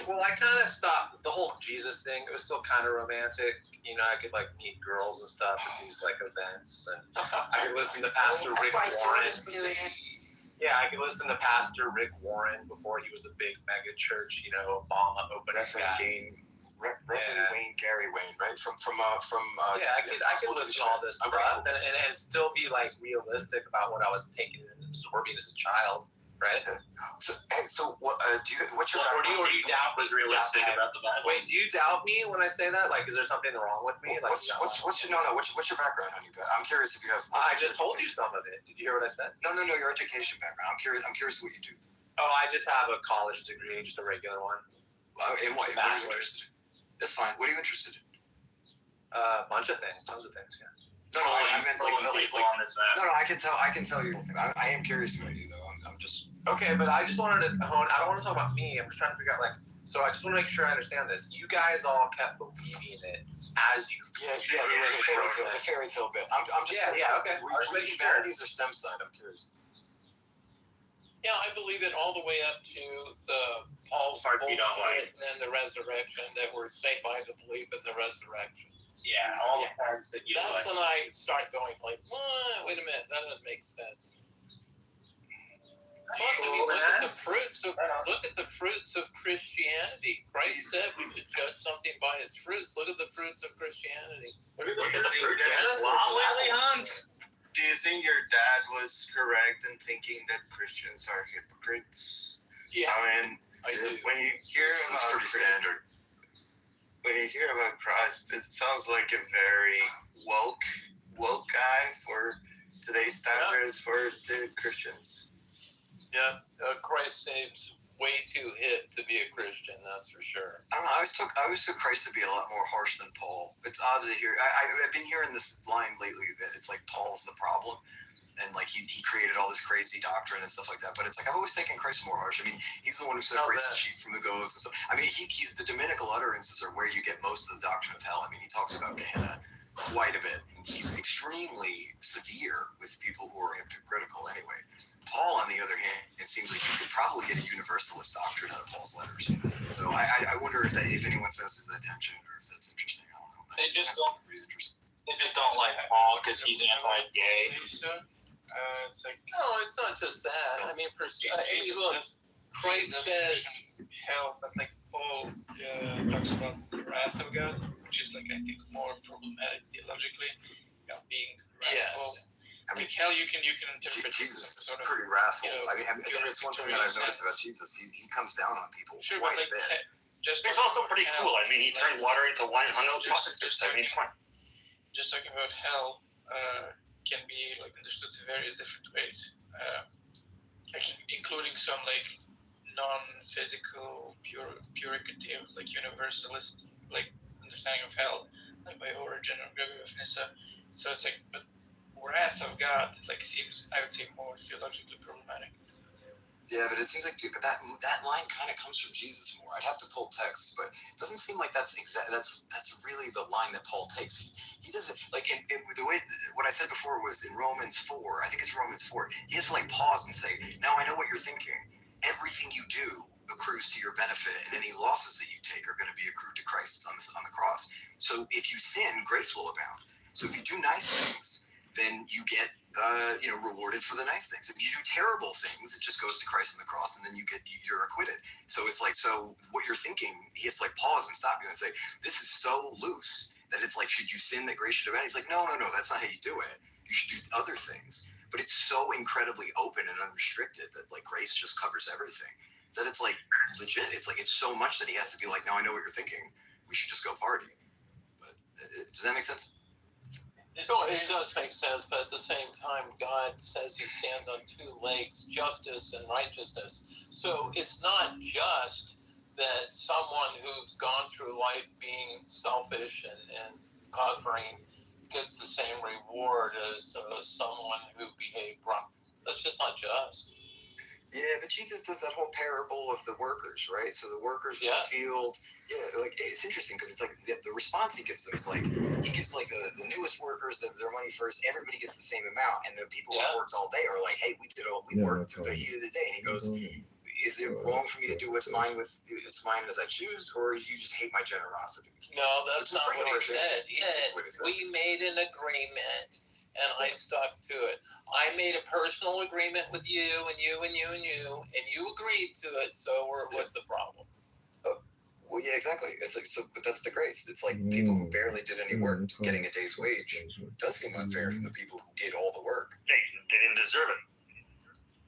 Well, I kind of stopped the whole Jesus thing. It was still kind of romantic. I could like meet girls and stuff at these like events, and I could listen to Pastor Rick Warren. Yeah, I could listen to Pastor Rick Warren before he was a big mega church, Obama opening guy. Reverend Wayne, Gary Wayne, right? From yeah, I could listen to all this stuff and still be like realistic about what I was taking and absorbing as a child. Right. So what? What's your? Or do you doubt was realistic about the Bible? Wait, do you doubt me when I say that? Like, is there something wrong with me? Like, what's your background, honey? I'm curious if you have. I just told you some of it. Did you hear what I said? No, your education background. I'm curious what you do. Oh, I just have a college degree, just a regular one. In what? What are you interested in? That's fine. What are you interested in? A bunch of things, tons of things. Yeah. No, I meant like no. I can tell you. I am curious about you though. I'm just. Okay, but I just wanted to hone. I don't want to talk about me. I'm just trying to figure out So I just want to make sure I understand this. You guys all kept believing it as you. Yeah. The fairy tale bit. I'm just. Yeah. Okay. Are humanities or STEM side? I'm curious. Yeah, I believe it all the way up to the Paul's bullshit and then the resurrection, that we're saved by the belief in the resurrection. Yeah, all the parts that you. That's when I start going like, wait a minute, that doesn't make sense. Look at the fruits of Christianity. Christ said we should judge something by its fruits. Look at the fruits of Christianity. Do you think your dad was correct in thinking that Christians are hypocrites? Yeah. I mean, when you hear about pretty standard. When you hear about Christ, it sounds like a very woke guy for today's standards for the Christians. Yeah, Christ seems way too hip to be a Christian, that's for sure. I don't know. I always took Christ to be a lot more harsh than Paul. It's odd to hear. I've been hearing this line lately that it's like Paul's the problem, and like he created all this crazy doctrine and stuff like that. But it's like I've always taken Christ more harsh. I mean, he's the one who separates the sheep from the goats and stuff. I mean, he's the Dominical utterances are where you get most of the doctrine of hell. I mean, he talks about Gehenna quite a bit. He's extremely severe with people who are hypocritical anyway. Paul, on the other hand, it seems like you could probably get a universalist doctrine out of Paul's letters. So I wonder if anyone senses that tension or if that's interesting. I don't know. They just don't like Paul because he's anti-gay. No, it's not just that. I mean, look, Christ says hell, but like Paul talks about the wrath of God, which is like I think more problematic theologically, being wrathful. Yes. I mean, like hell, you can interpret Jesus is sort of, pretty wrathful. I mean, it's one thing that I've noticed about Jesus. He comes down on people quite a bit. It's also pretty cool. I mean, he turned water into wine on those prostitutes. I mean, come on. Just talking about hell can be like understood in various different ways, like including some like non-physical, puricative, like universalist, like understanding of hell, like by Origen or Gregory of Nyssa. So it's like, but wrath of God, like seems, I would say, more theologically problematic. Yeah, but it seems like that line kind of comes from Jesus more. I'd have to pull texts, but it doesn't seem like that's really the line that Paul takes. He doesn't like the way what I said before was in Romans 4. I think it's Romans 4. He has to like pause and say, "Now I know what you're thinking. Everything you do accrues to your benefit, and any losses that you take are going to be accrued to Christ on the cross. So if you sin, grace will abound. So if you do nice things, then you get rewarded for the nice things. If you do terrible things, it just goes to Christ on the cross, and then you're acquitted. So it's like, so what you're thinking, he has to like pause and stop you and say, this is so loose that it's like, should you sin that grace should abound? He's like, no, that's not how you do it. You should do other things. But it's so incredibly open and unrestricted that like grace just covers everything. That it's like legit. It's like it's so much that he has to be like, now I know what you're thinking. We should just go party. But does that make sense? It does make sense, but at the same time, God says he stands on two legs, justice and righteousness. So it's not just that someone who's gone through life being selfish and conquering gets the same reward as someone who behaved wrong. That's just not just. Yeah, but Jesus does that whole parable of the workers, right? So the workers in the field, like it's interesting because it's like the response he gives them is like he gives like the newest workers their money first. Everybody gets the same amount, and the people who worked all day are like, "Hey, we worked through the heat of the day." And he goes, "Is it wrong for me to do what's mine as I choose, or you just hate my generosity?" No, that's not what he said. He said we made an agreement. And I stuck to it. I made a personal agreement with you, and you, and you, and you, and you agreed to it. So what's the problem? Well, yeah, exactly. It's like so, but that's the grace. It's like people who barely did any work getting a day's wage does seem unfair from the people who did all the work. They didn't deserve it.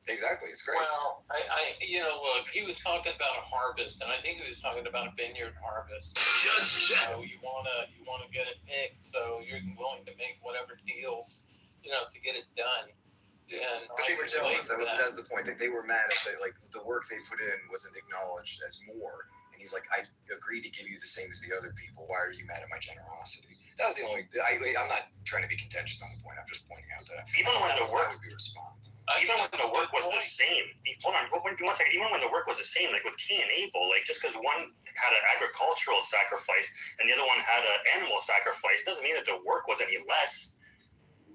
Exactly, it's grace. Well, look, he was talking about a harvest, and I think he was talking about a vineyard harvest. You wanna get it picked, so you're willing to make whatever deals, to get it done. And but they were jealous. That's the point. They were mad at the work they put in wasn't acknowledged as more. And he's like, I agreed to give you the same as the other people. Why are you mad at my generosity? That was the only. I'm not trying to be contentious on the point. I'm just pointing out that even when the work would be respond. Even when the work was the same, hold on, one second. Even when the work was the same, like with Cain and Abel, like just because one had an agricultural sacrifice and the other one had an animal sacrifice, doesn't mean that the work was any less.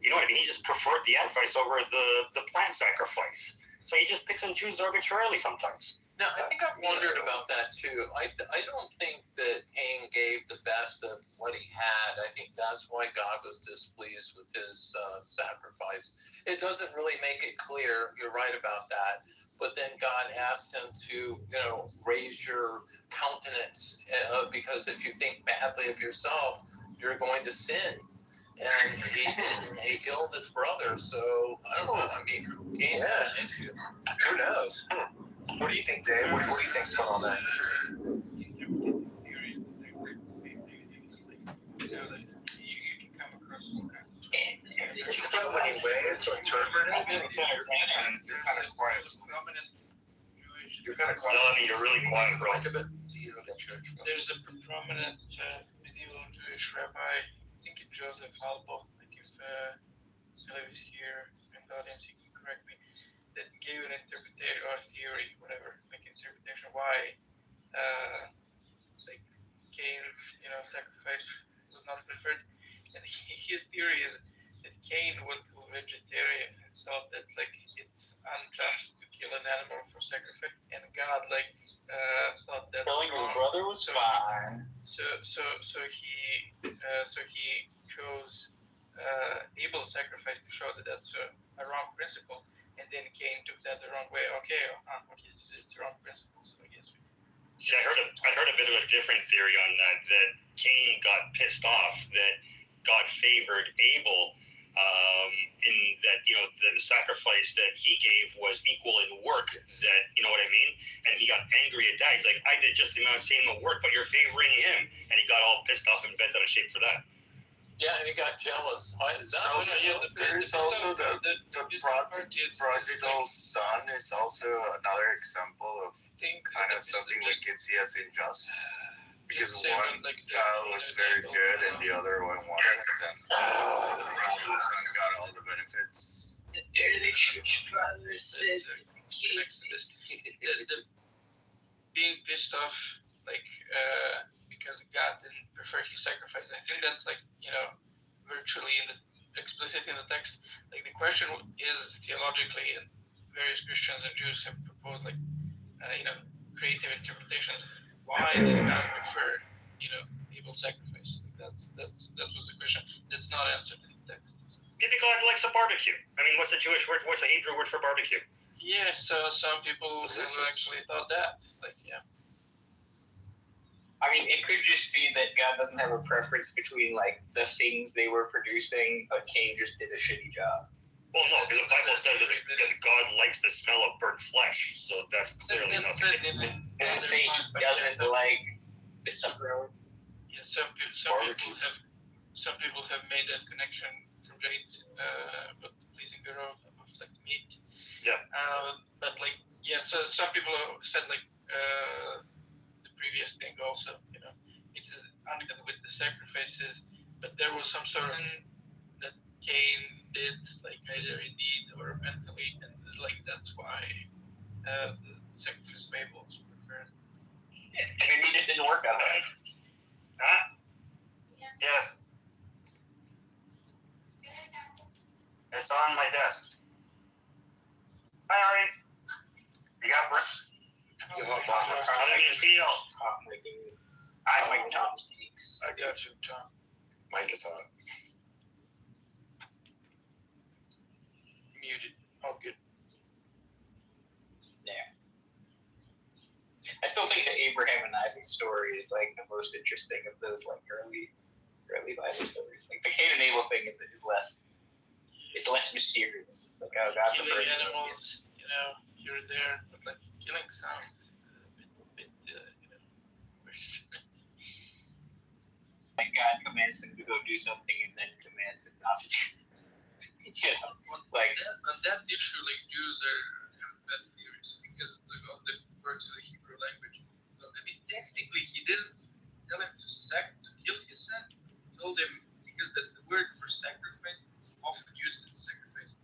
You know what I mean? He just preferred the sacrifice over the plant sacrifice. So he just picks and chooses arbitrarily sometimes. Now, I think I've wondered about that too. I don't think that Cain gave the best of what he had. I think that's why God was displeased with his sacrifice. It doesn't really make it clear. You're right about that. But then God asked him to, raise your countenance because if you think badly of yourself, you're going to sin. And he didn't. He killed his brother. So I don't know. I mean, Cain had an issue. Who knows? What do you think, Dave? What do you think's going on there? There's so many ways to interpret it. You're kind of quiet. You're kind of quiet. No, I mean, you're really quiet, bro. There's a prominent medieval Jewish rabbi, I think it's Joseph Halbo, like if he lives here in the audience, you can correct me, that gave an interpretation or theory, whatever, like interpretation why like Cain's, sacrifice was not preferred. And his theory is that Cain was a vegetarian and thought that like it's unjust to kill an animal for sacrifice, and God thought that killing his brother was fine. So he chose Abel's sacrifice to show that that's a wrong principle, and then Cain took that the wrong way. Okay, it's a wrong principle. So I guess. See, I heard a bit of a different theory on that. That Cain got pissed off that God favored Abel. In that, the sacrifice that he gave was equal in work, that, you know what I mean? And he got angry at that. He's like, I did just the same amount of work, but you're favoring him. And he got all pissed off and bent out of shape for that. Yeah, and he got jealous. There is also the prodigal son is also another example of kind of something we could see as unjust. Because one child was very good and the other one wasn't, and the prodigal son got all the benefits. Being pissed off, because God didn't prefer his sacrifice. I think that's virtually explicit in the text. Like the question is theologically, and various Christians and Jews have proposed creative interpretations. Why did God prefer, Abel's sacrifice? That was the question. That's not answered in the text. Maybe God likes a barbecue. I mean, what's the Jewish word? What's the Hebrew word for barbecue? Yeah, so some people have actually thought that. I mean, it could just be that God doesn't have a preference between the things they were producing, but Cain just did a shitty job. Well, no, because the Bible says that God likes the smell of burnt flesh, so that's clearly not the case. And say he doesn't like the stuff growing. Yeah, some people have made that connection from Jade, but pleasing the of meat. Yeah. So some people have said the previous thing also, it is unconnected with the sacrifices, but there was some sort of that Cain did, either in deed or mentally, and that's why the sacrifice of Abel was preferred. Maybe it didn't work out right. Huh? Yes. It's on my desk. Hi, Ari. You got brush? How do you feel? I like Tom's takes. I got you, Tom. Mike is on. Muted. Oh, good. Yeah. I still think the Abraham and Isaac story is the most interesting of those early Bible stories. The Cain and Abel thing is less. It's less mysterious. God killing animals, here and there, but killing sounds a bit God commands them to go do something and then commands them not to do it. On that issue, Jews have the best theories because of the words of the Hebrew language. So, technically, he didn't tell him to kill his son. He told him, because the word for sacrifice is often used as a sacrifice.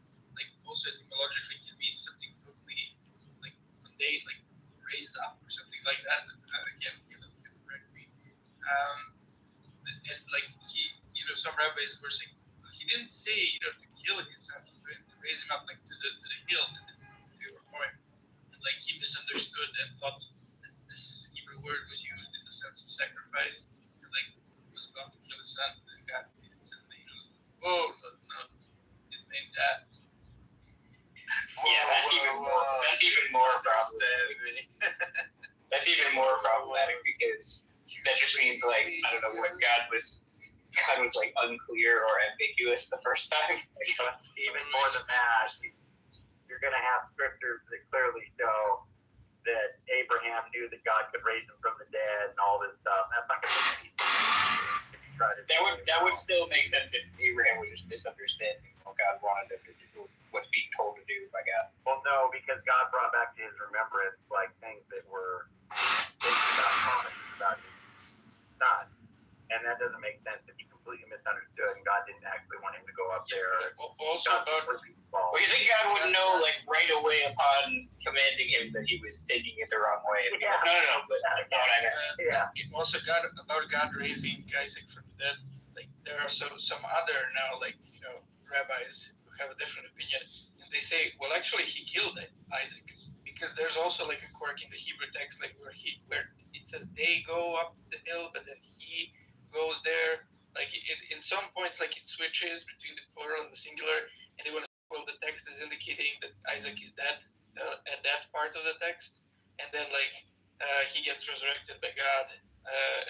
Also etymologically can mean something totally mundane, raise up or something like that. Again, you can correct me. And he, some rabbis were saying he didn't say to kill his son, to raise him up to the hill that they were going. And he misunderstood and thought that this Hebrew word was used in the sense of sacrifice. And he was about to kill his son, and God said, no, didn't mean that. Yeah, that's even more problematic. That's even more problematic because that just means I don't know what God was unclear or ambiguous the first time. Even more than that, you're going to have scriptures that clearly show that Abraham knew that God could raise him from the dead and all this stuff. That's not going to be easy if you try to. That would still make sense if Abraham was just misunderstanding what God wanted him to do, what's being told to do by God. Well, no, because God brought back to his remembrance things that were promises about his son, and that doesn't make sense if he completely misunderstood and God didn't actually want him to go up there. Also about Well, you think God would know, like, right away upon commanding him that he was taking it the wrong way? Yeah. No, but that's not what I meant. Yeah. Also, about God raising Isaac from the dead, like there are some other now, like rabbis who have a different opinion, and they say, well, actually, he killed Isaac, because there's also like a quirk in the Hebrew text, like where it says they go up the hill, but then he goes there. Like in some points, like it switches between the plural and the singular, and they want to say, well, the text is indicating that Isaac is dead at that part of the text, and then like he gets resurrected by God,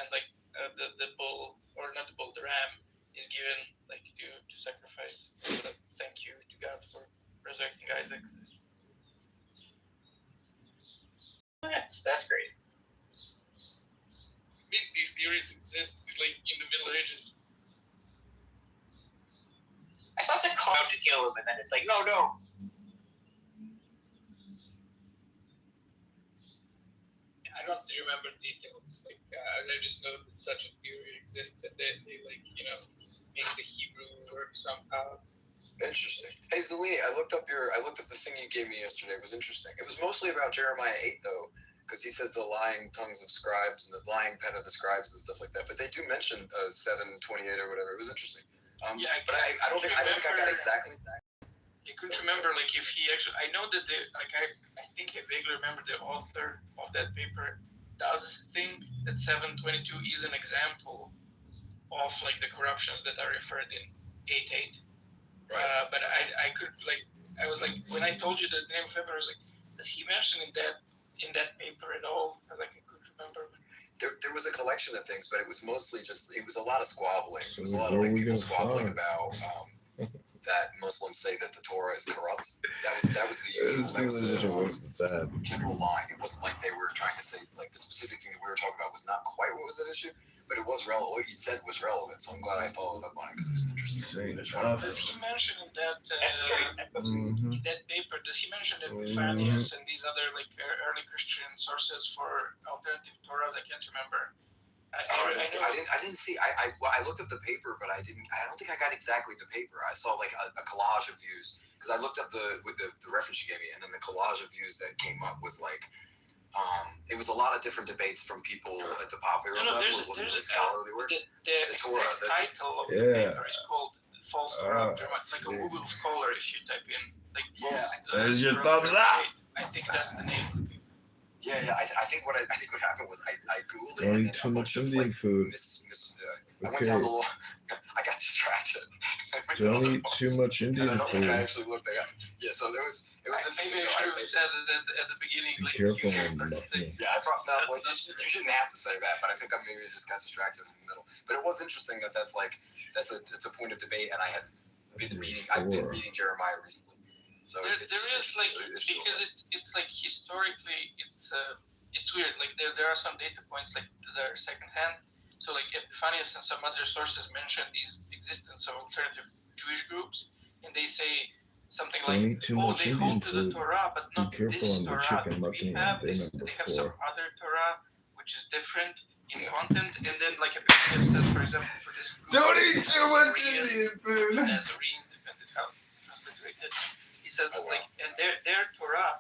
and like the bull, or not the bull, the ram is given like to sacrifice. So like, thank you to God for resurrecting Isaac. That's crazy. These theories exist like in the Middle Ages. I thought to call out to kill him, and then it's like, no. I don't remember details. Like I just know that such a theory exists, and they like make the Hebrew work somehow. Interesting. Hey Zelini, I looked up the thing you gave me yesterday. It was interesting. It was mostly about Jeremiah 8 though, because he says the lying tongues of scribes and the lying pen of the scribes and stuff like that. But they do mention 7:28 or whatever. It was interesting. But I don't think I got exactly that. You couldn't remember like if he actually. I know that I think I vaguely remember the author of that paper does think that 7:22 is an example of like the corruptions that are referred in 8:8. Right. But I could like I was like when I told you the name of February, I was like, does he mention in that paper at all? I was like I couldn't remember. There was a collection of things, but it was mostly it was a lot of squabbling. It was a lot of like people squabbling about that Muslims say that the Torah is corrupt. That was the usual. That was the general line. It wasn't like they were trying to say like the specific thing that we were talking about was not quite what was at issue, but it was relevant. What you said was relevant, so I'm glad I followed up on it because it was an interesting. Does he mention in that paper? Does he mention that Epiphanius and these other like early Christian sources for alternative Torahs? I can't remember. I didn't see. I looked up the paper, but I don't think I got exactly the paper. I saw like a collage of views because I looked up the reference you gave me, and then the collage of views that came up was like, it was a lot of different debates from people at the popular level. It wasn't really scholarly work. The Torah. The title of the paper is called "False Corrupt." Like a Google Scholar, if you type in like. There's your thumbs up. I think that's the name. Yeah. I think what happened was I googled it. Don't eat too much Indian food. I went down the law. I got distracted. Don't eat too much Indian I don't think food. I actually looked at it. Yeah, so it was interesting. Maybe I should have said it at the beginning. Be careful on the Yeah, I probably no. Well, you shouldn't have to say that, but I think I maybe just got distracted in the middle. But it was interesting that's a point of debate, and I've been reading Jeremiah recently. So there is like because it's like historically it's weird. Like there are some data points like that are secondhand. So like Epiphanius and some other sources mention these existence of alternative Jewish groups, and they say something Don't eat too much they Indian hold to the food. Torah, but not Be careful this on the Torah chicken that we makhni have. on day They number have some 4. other Torah which is different in content, and then like Epiphanius says, for example, for this group, Don't eat too much Indian food. Nazarenes, depending how transliterated. He says like, and their Torah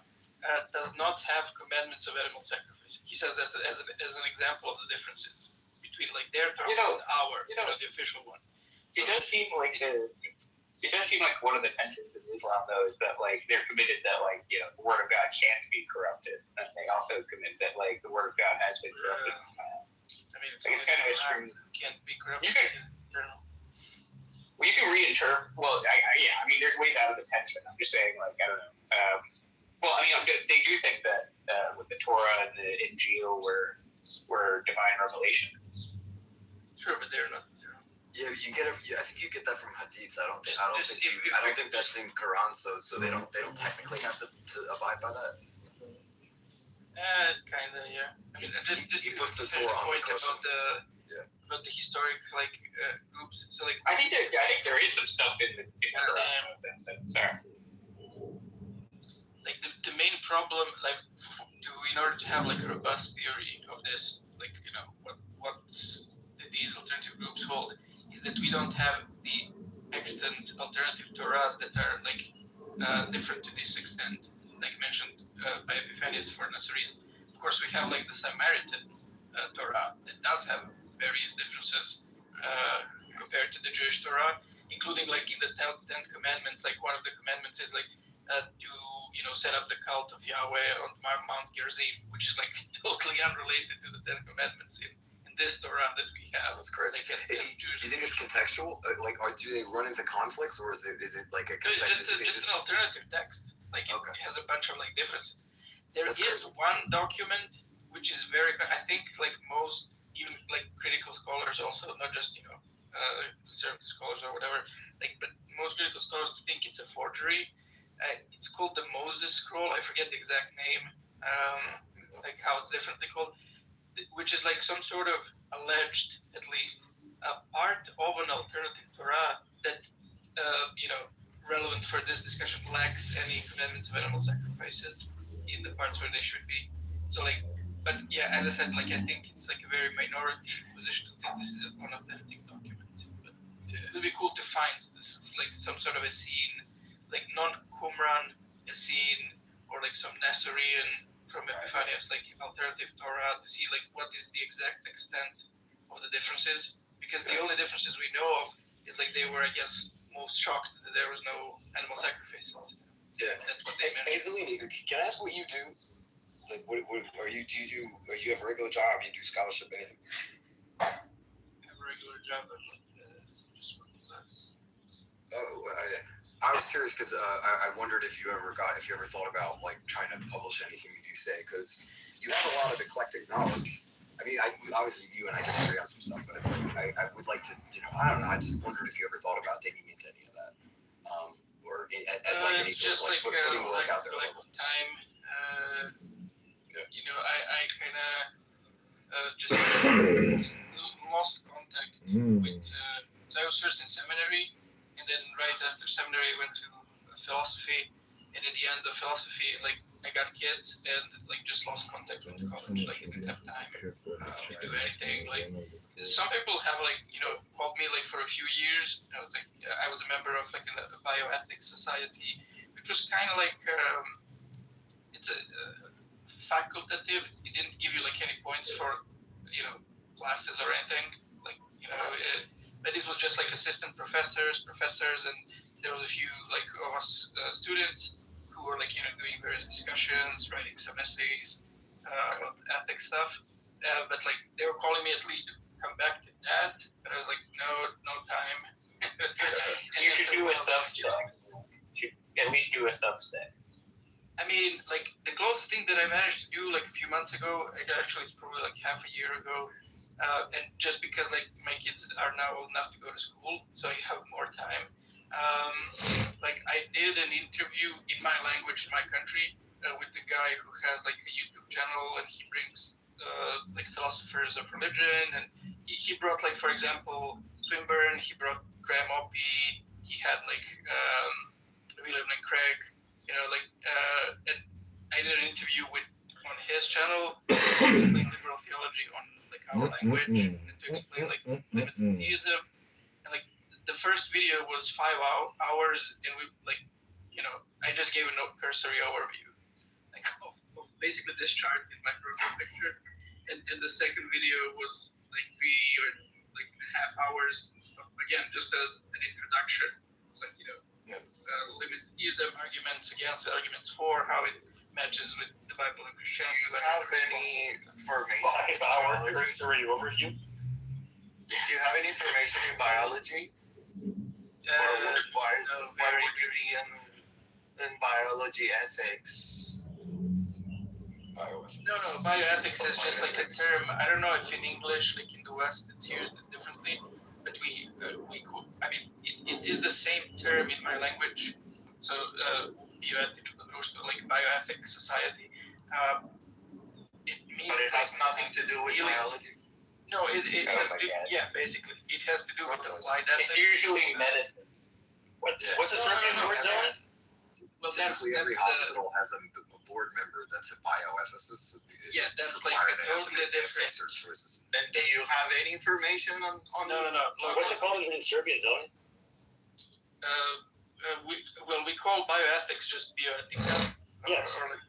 does not have commandments of animal sacrifice. He says that as an example of the differences between like their Torah and our, the official one. It does seem like one of the tensions in Islam though is that like they're committed that like the word of God can't be corrupted, and they also commit that like the word of God has been corrupted. I mean, it's kind of a string. Can't be corrupted. You can reinterpret. Well, I mean, there's ways out of the tension. I'm just saying, like, I don't know. Well, I mean, they do think that with the Torah and the Injil were divine revelation. Sure, but they're not. Yeah, I think you get that from hadiths. I don't think that's in Quran. So they don't technically have to abide by that. Kinda, yeah. I mean, just he puts the Torah on the question. About the historic groups. So like, I think there is some stuff in the sorry. Like the main problem, like, in order to have like a robust theory of this, like what these alternative groups hold, is that we don't have the extant alternative Torahs that are like different to this extent, like mentioned by Epiphanius for Nazarenes. Of course, we have like the Samaritan Torah that does have various differences compared to the Jewish Torah, including like in the Ten Commandments. Like one of the commandments is like to set up the cult of Yahweh on Mount Gerizim, which is like totally unrelated to the Ten Commandments in this Torah that we have. That's crazy. Like, do you think it's contextual? Do they run into conflicts, or is it like a just an alternative text? Like it has a bunch of like differences. There is one document which is very, I think, like most even like critical scholars also, not just conservative scholars or whatever, like, but most critical scholars think it's a forgery. It's called the Moses Scroll. I forget the exact name, like how it's differently called, which is like some sort of alleged, at least, part of an alternative Torah that, relevant for this discussion, lacks any commandments of animal sacrifices in the parts where they should be. So like, but yeah, as I said, like I think it's like a very minority position to think this is an authentic document. But it would be cool to find this, like some sort of a scene, like non-Qumran Essene, or like some Nazarene from Epiphanius, like alternative Torah, to see like what is the exact extent of the differences. Because the only differences we know of is like they were, I guess, most shocked that there was no animal sacrifices. Yeah. That's what they meant. Hey, Zelini, can I ask what you do? Like, what are you? Do you have a regular job? You do scholarship, anything? I have a regular job. Just working class. I was curious because I wondered if you ever thought about like trying to publish anything that you say, because you have a lot of eclectic knowledge. I mean, obviously you and I disagree on some stuff, but it's like I would like to, I don't know. I just wondered if you ever thought about digging into any of that, or at like any sort of like putting work out there like level. Time. I kind of just lost contact with. So I was first in seminary, and then right after seminary I went to philosophy, and at the end of philosophy, like I got kids and like just lost contact with college. Like I didn't have time to do anything. Like some people have like called me like for a few years. Like I was a member of like a bioethics society, which was kind of like it's a facultative. It didn't give you like any points for classes or anything. Like but it was just like assistant professors, and there was a few like of us students who were like doing various discussions, writing some essays about ethics stuff. But like they were calling me at least to come back to that, but I was like, no time. You should do a Substack. At least do a Substack. I mean, like the closest thing that I managed to do like a few months ago, actually it's probably like half a year ago, and just because like my kids are now old enough to go to school, so I have more time. Like I did an interview in my language in my country with the guy who has like a YouTube channel, and he brings like philosophers of religion, and he brought like, for example, Swinburne, he brought Graham Oppy, he had like William Lane Craig, and I did an interview on his channel to explain liberal theology on like our language, and to explain like limited theism. And like the first video was 5 hours, and we I just gave a cursory overview like of basically this chart in my profile picture, and the second video was like 3 or like a half hours of, again, just an introduction. It's like limited theism, arguments against, arguments for, how it matches with the Bible and Christianity. Do you have any information? 5-hour cursory overview. Do you have any information in biology? Why would you be in biology ethics? No, bioethics is just like a term. I don't know if in English, like in the West, it's used differently, but it is the same term in my language. So, like bioethics society. It means. But it has nothing to do with biology. No, it has to do. Yeah, basically, it has to do with applied ethics. It's usually medicine. What's the serbian word zone? Well, typically every hospital has a board member that's a bioethicist. Yeah, that's like totally different. Choices. And do you have any information on No. What's it called in Serbian, Zoe? we call bioethics just bioethics. Yes. Or like,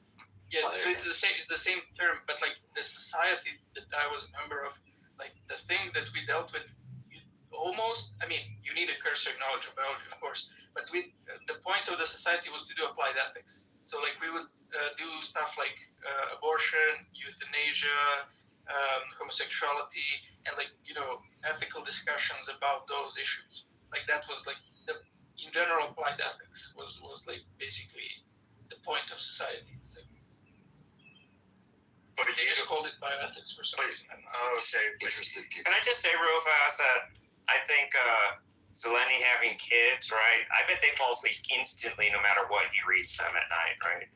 yeah, so it's the same term, but like the society that I was a member of, like the things that we dealt with, you need a cursory knowledge of biology, of course, but the point of the society was to do applied ethics. So like we would do stuff like abortion, euthanasia, homosexuality, and ethical discussions about those issues. Like that was like in general applied ethics was like basically the point of society. But they just called it bioethics for some reason. Interested people. Can I just say real fast that I think Zeleny having kids, right? I bet they fall asleep instantly no matter what he reads them at night, right?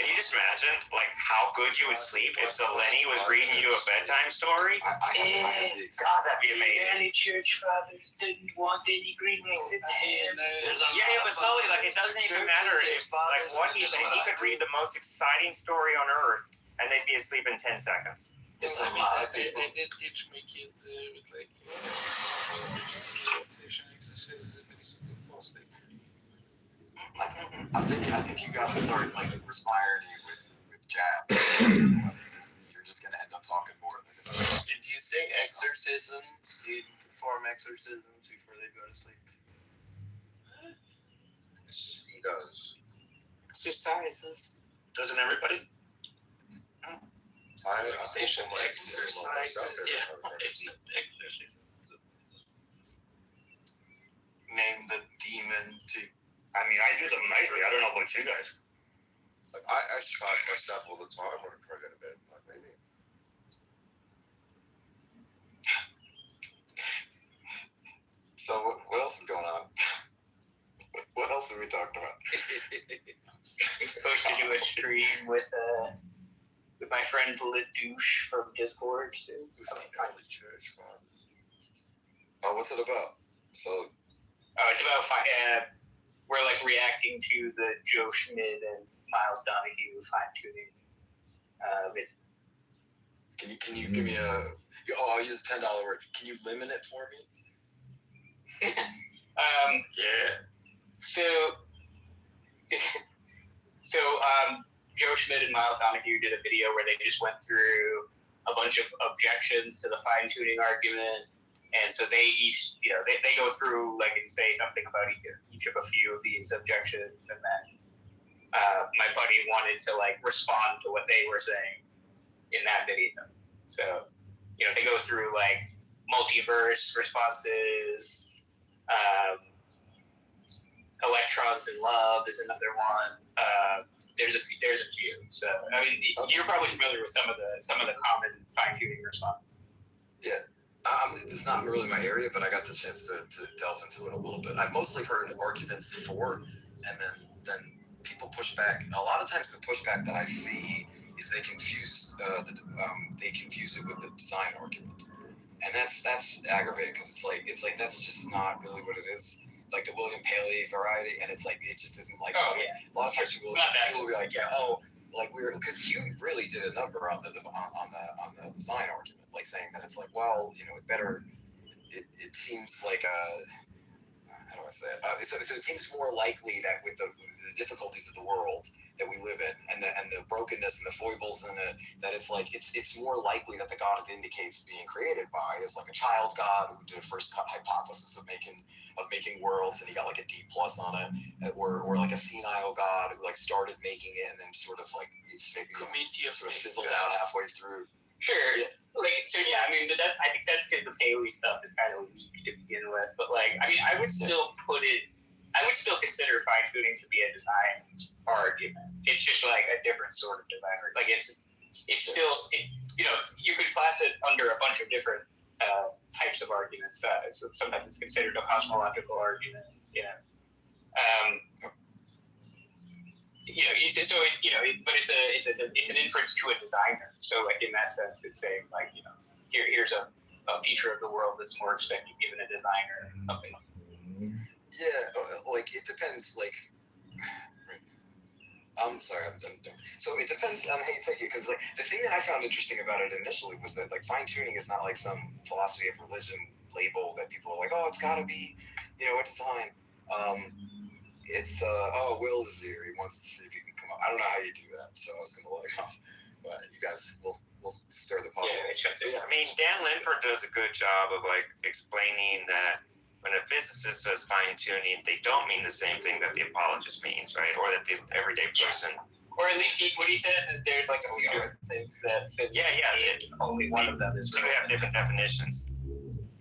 Can you just imagine, like, how good you would sleep if Zeleny was reading you a bedtime story? God, that'd be amazing. Early church fathers didn't want any green eggs in ham. Yeah, but Sully, like, it doesn't even matter if, like, what he's saying. He could read the most exciting story on Earth, and they'd be asleep in 10 seconds. It's a lot of people. They teach my kids with like I think you gotta start like respiring with jabs. You're just gonna end up talking more than. Did you say exorcisms? You perform exorcisms before they go to sleep? He does. Exercises. Doesn't everybody? I perform my exorcism on myself every time I exorcism. Name the demon to. I mean, I do them nightly. I don't know about you guys. Like, I shock myself all the time before I go to bed. Like, maybe. So what else is going on? What else are we talking about? I'm supposed to do a stream with my friend Ledouche from Discord too. Church fathers. Oh, what's it about? So. Oh, it's about we're like reacting to the Joe Schmidt and Miles Donahue fine-tuning. Can you give me a? Oh, I'll use a $10 word. Can you limit it for me? Yeah. So Joe Schmidt and Miles Donahue did a video where they just went through a bunch of objections to the fine-tuning argument. And so they each, they go through like and say something about each of a few of these objections, and then my buddy wanted to like respond to what they were saying in that video. So they go through like multiverse responses, electrons in love is another one. There's a few. So I mean, you're probably familiar with some of the common fine-tuning responses. Yeah. It's not really my area, but I got the chance to delve into it a little bit. I've mostly heard arguments for, and then people push back. A lot of times, the pushback that I see is they confuse it with the design argument, and that's aggravating because it's like that's just not really what it is. Like the William Paley variety, and it's like it just isn't like. Oh yeah. A lot of times people will be like, yeah, like because Hugh really did a number on the design argument, like saying that it's like, well, it seems like how do I say it? So it seems more likely that with the difficulties of the world that we live in, and the brokenness and the foibles in it, that it's like it's more likely that the God it indicates being created by is like a child God who did a first cut hypothesis of making worlds, and he got like a D+ on it, or like a senile God who like started making it and then sort of like sort of fizzled out halfway through. Sure. Yeah. I mean, I think that's because the Paley stuff is kind of weak to begin with. But like, I mean, I would still consider fine-tuning to be a design argument. It's just like a different sort of design. Like it's still, you could class it under a bunch of different types of arguments. So sometimes it's considered a cosmological argument. So it's an inference to a designer. So like in that sense, it's saying like here's a feature of the world that's more expected given a designer, something like that. Yeah, like it depends. Like, I'm sorry, I'm done. So it depends on how you take it, because like the thing that I found interesting about it initially was that like fine tuning is not like some philosophy of religion label that people are like, oh, it's got to be, a design. it's Will is here. He wants to see if you can come up. I don't know how you do that, so I was gonna let him off. But you guys will stir the pot. I mean, Dan Linford does a good job of like explaining that when a physicist says fine tuning, they don't mean the same thing that the apologist means, right? Or that the everyday person. Or at least what he says is there's like a few different things that only one of them is right. Two have different definitions.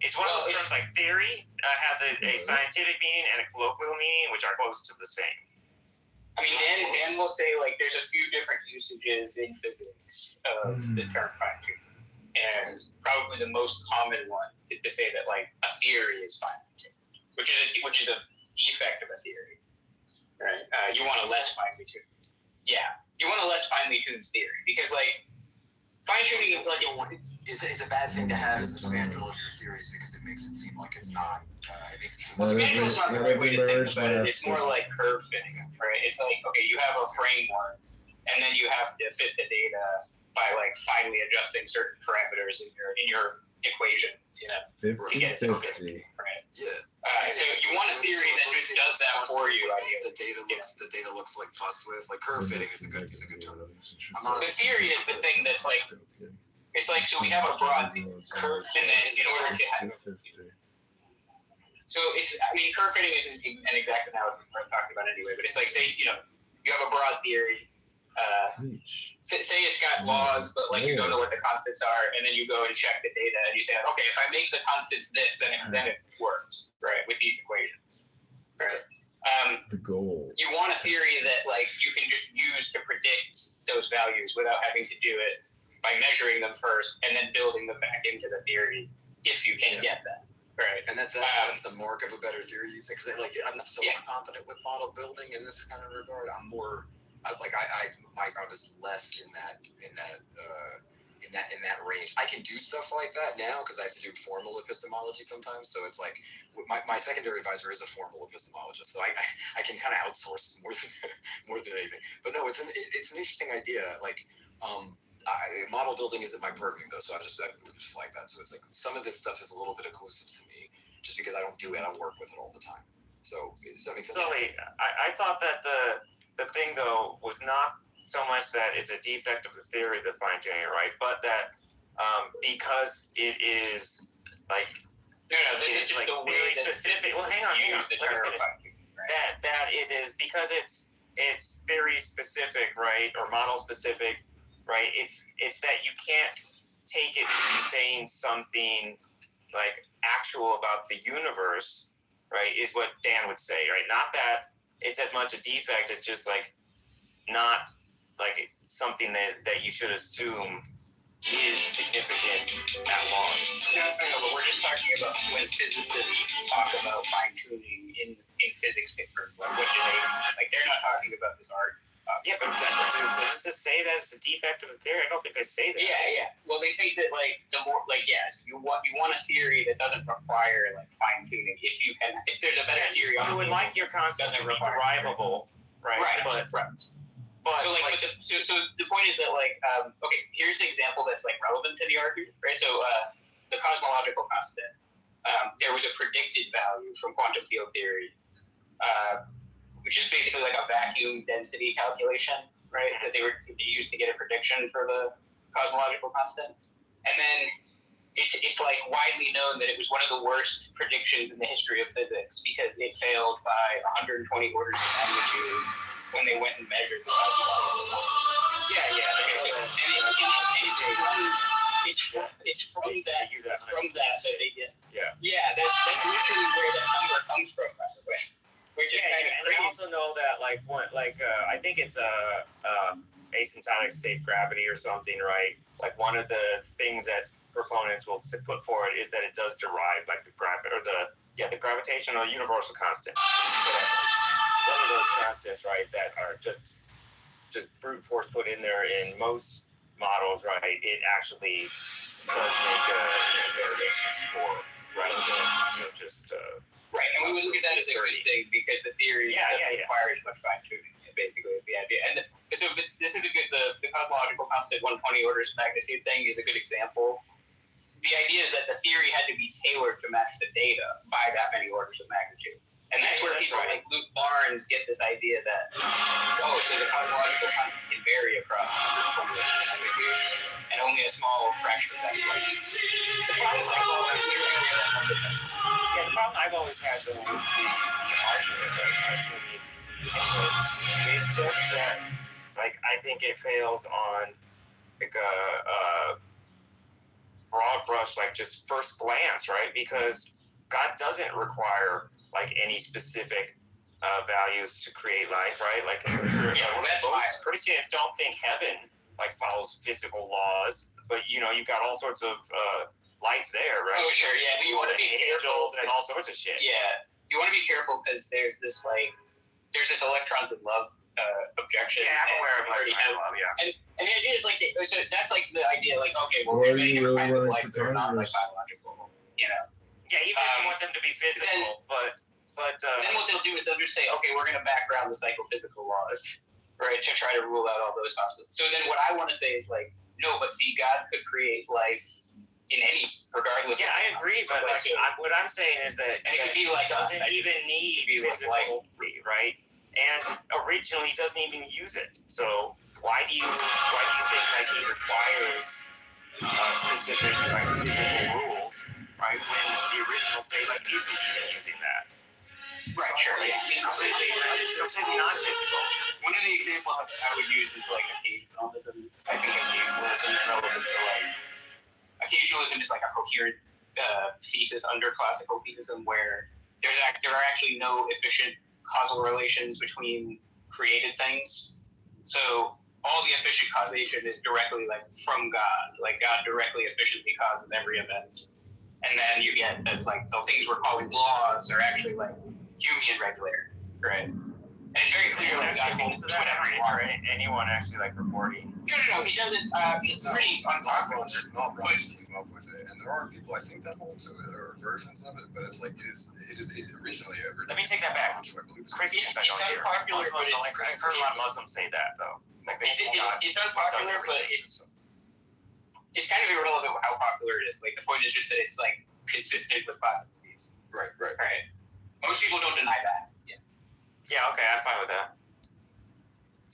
It's one of those terms like theory has a scientific meaning and a colloquial meaning, which are close to the same. I mean, Dan will say like there's a few different usages in physics of the term fine tuning, and probably the most common one is to say that like a theory is fine tuned, which is a defect of a theory, right? You want a less finely tuned. Yeah, you want a less finely tuned theory because like fine tuning is like it's a bad thing to have as a spandrel of your theories because it makes it seem like it's not. It makes it seem well, like spandrel's not the right way to think about it. It's more like curve fitting, right? It's like okay, you have a framework, and then you have to fit the data by like finely adjusting certain parameters in your equations, you know, 50-50. Right. Yeah. So you want a theory that just does that for you. The data looks like fussed with. Like curve fitting is a good term. The theory is the thing that's like. It's like so we have a broad curve, and then in order to have. So curve fitting isn't an exact analogy we're talking about anyway, but it's like say you have a broad theory. Say it's got laws, but like you don't know what the constants are, and then you go and check the data, and you say, okay, if I make the constants this, then it works, right, with these equations, right? The goal. You want a theory that like you can just use to predict those values without having to do it by measuring them first and then building them back into the theory if you can get that. Right. And that's the mark of a better theory. Because I'm so competent with model building in this kind of regard. I'm more my background is less in that range. I can do stuff like that now because I have to do formal epistemology sometimes. So it's like my secondary advisor is a formal epistemologist, so I can kind of outsource more than anything. But no, it's an interesting idea. Like model building isn't my purview though, so I just like that. So it's like some of this stuff is a little bit elusive to me, just because I don't do it. I work with it all the time. So does that make sense? Sully, I thought that the thing though was not so much that it's a defect of the theory of the fine tuning, right? But that because it is like this is like theory specific. Well, hang on. That it is because it's theory specific, right, or model specific. Right, it's that you can't take it to be saying something like actual about the universe, right? Is what Dan would say, right? Not that it's as much a defect as just like not like something that you should assume is significant at large. No, but we're just talking about when physicists talk about fine tuning in physics papers, like what do they like? They're not talking about this art. Yeah, but do physicists say that it's a defect of the theory? I don't think they say that. Yeah. Well, they think that like the more like yes, you want a theory that doesn't require like fine tuning. If there's a better theory, you would like your concepts to be derivable, right? Right. But so like so the point is that like okay, here's an example that's like relevant to the argument, right? So the cosmological constant, there was a predicted value from quantum field theory. Which is basically like a vacuum density calculation, right? That they used to get a prediction for the cosmological constant. And then it's like widely known that it was one of the worst predictions in the history of physics because it failed by 120 orders of magnitude when they went and measured the cosmological constant. It's from that that they get. Yeah, that's literally where that number comes from, by the way. And I also know that I think it's asymptotic safe gravity or something, right? Like one of the things that proponents will put forward is that it does derive like the gravitational universal constant. One of those constants, right, that are just brute force put in there in most models, right? It actually does make derivations for rather than just. Right, and we would look at that as a good thing because the theory doesn't require as much fine tuning. Basically, is the idea. And so this is a good. The cosmological constant 120 orders of magnitude thing is a good example. The idea is that the theory had to be tailored to match the data by that many orders of magnitude. And that's where people like Luke Barnes get this idea that, so the cosmological constant can vary across and only a small fraction of that. The problem I've always had though with the argument is just that, like, I think it fails on like a broad brush, like just first glance, right? Because God doesn't require like any specific values to create life, right? Like most Christians don't think heaven like follows physical laws, but you got all sorts of life there, right? Oh sure, yeah. But you want to be angels and all sorts of shit. Yeah, you want to be careful because there's this electrons and love objection. Yeah, I'm aware of love. Yeah, and the idea is like so that's like the idea, like okay, well, we're getting different kinds of life that are not like biological, Yeah, even if you want them to be physical, but then what they'll do is they'll just say, okay, we're going to background the psychophysical laws, right, to try to rule out all those possibilities. So then what I want to say is like, no, but see, God could create life in any, regardless. Yeah, I agree, but like, what I'm saying is that it could be like doesn't even need physical, right? And originally doesn't even use it. So why do you think like he requires specific like physical rules? Right, when the original state like isn't even using that. Right, sure. It's completely non-physical. One of the examples I would use is like occasionalism. I think occasionalism is relevant to like occasionalism is like a coherent thesis under classical theism where there are actually no efficient causal relations between created things. So all the efficient causation is directly like from God. Like God directly efficiently causes every event. And then you get that, like, so things we're calling laws are actually like Humean regularities, right? And it's very clear that God can do whatever he wants. Right? Anyone actually like reporting? No, he doesn't. It's pretty unpopular. Not Ross came up with it, and there are people I think that hold to it or versions of it, but it's like it is originally. Let me take that back. Christians, I don't hear. Unpopular, but I've heard a lot of Muslims say that though. Like it's unpopular, but it's kind of irrelevant how popular it is. Like the point is just that it's like consistent with classical views. Right. Most people don't deny that. Yeah. Okay, I'm fine with that.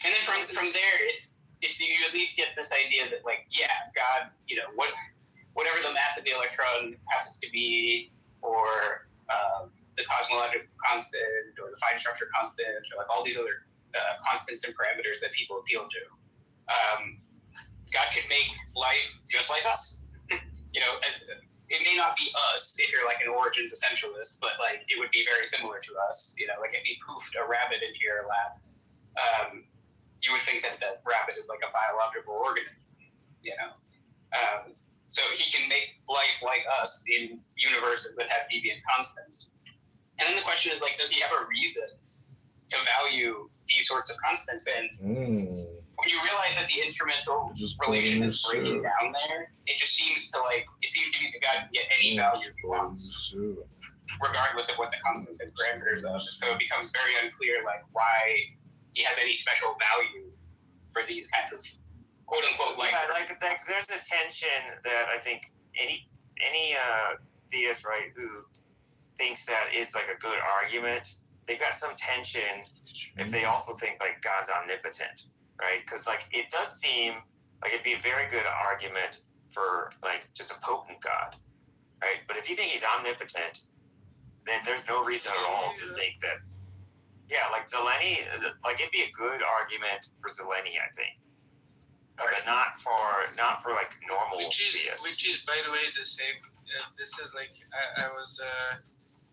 And then from there, it's you at least get this idea that like God, whatever the mass of the electron happens to be, or the cosmological constant, or the fine structure constant, or like all these other constants and parameters that people appeal to. God can make life just like us. It may not be us if you're like an origins essentialist, but like it would be very similar to us. Like if he poofed a rabbit into your lap, you would think that the rabbit is like a biological organism. So he can make life like us in universes that have deviant constants. And then the question is like, does he have a reason to value these sorts of constants? And when you realize that the instrumental relation is breaking down there, it just seems to be that God can get any value he wants, regardless of what the constants and parameters of. So it becomes very unclear like why he has any special value for these kinds of quote unquote life. Yeah, like there's a tension that I think any theist, right, who thinks that is like a good argument, they've got some tension if they also think like God's omnipotent. Right, because like it does seem like it'd be a very good argument for like just a potent God, right? But if you think he's omnipotent, then there's no reason at all to think that. Yeah, like Zeleny, like it'd be a good argument for Zeleny, I think, but not for like normal theists. Which is, by the way, the same. This is like I was.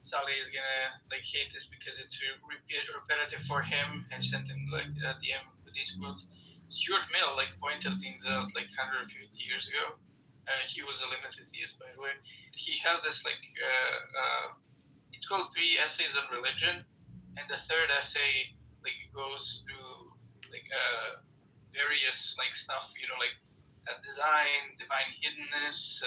Sally is gonna like hate this because it's repetitive for him and sent him like at the end. These quotes. Stuart Mill pointed things out 150 years ago. He was a limited theist, by the way. He has this it's called 3 Essays on Religion, and the third essay goes through various stuff, design, divine hiddenness,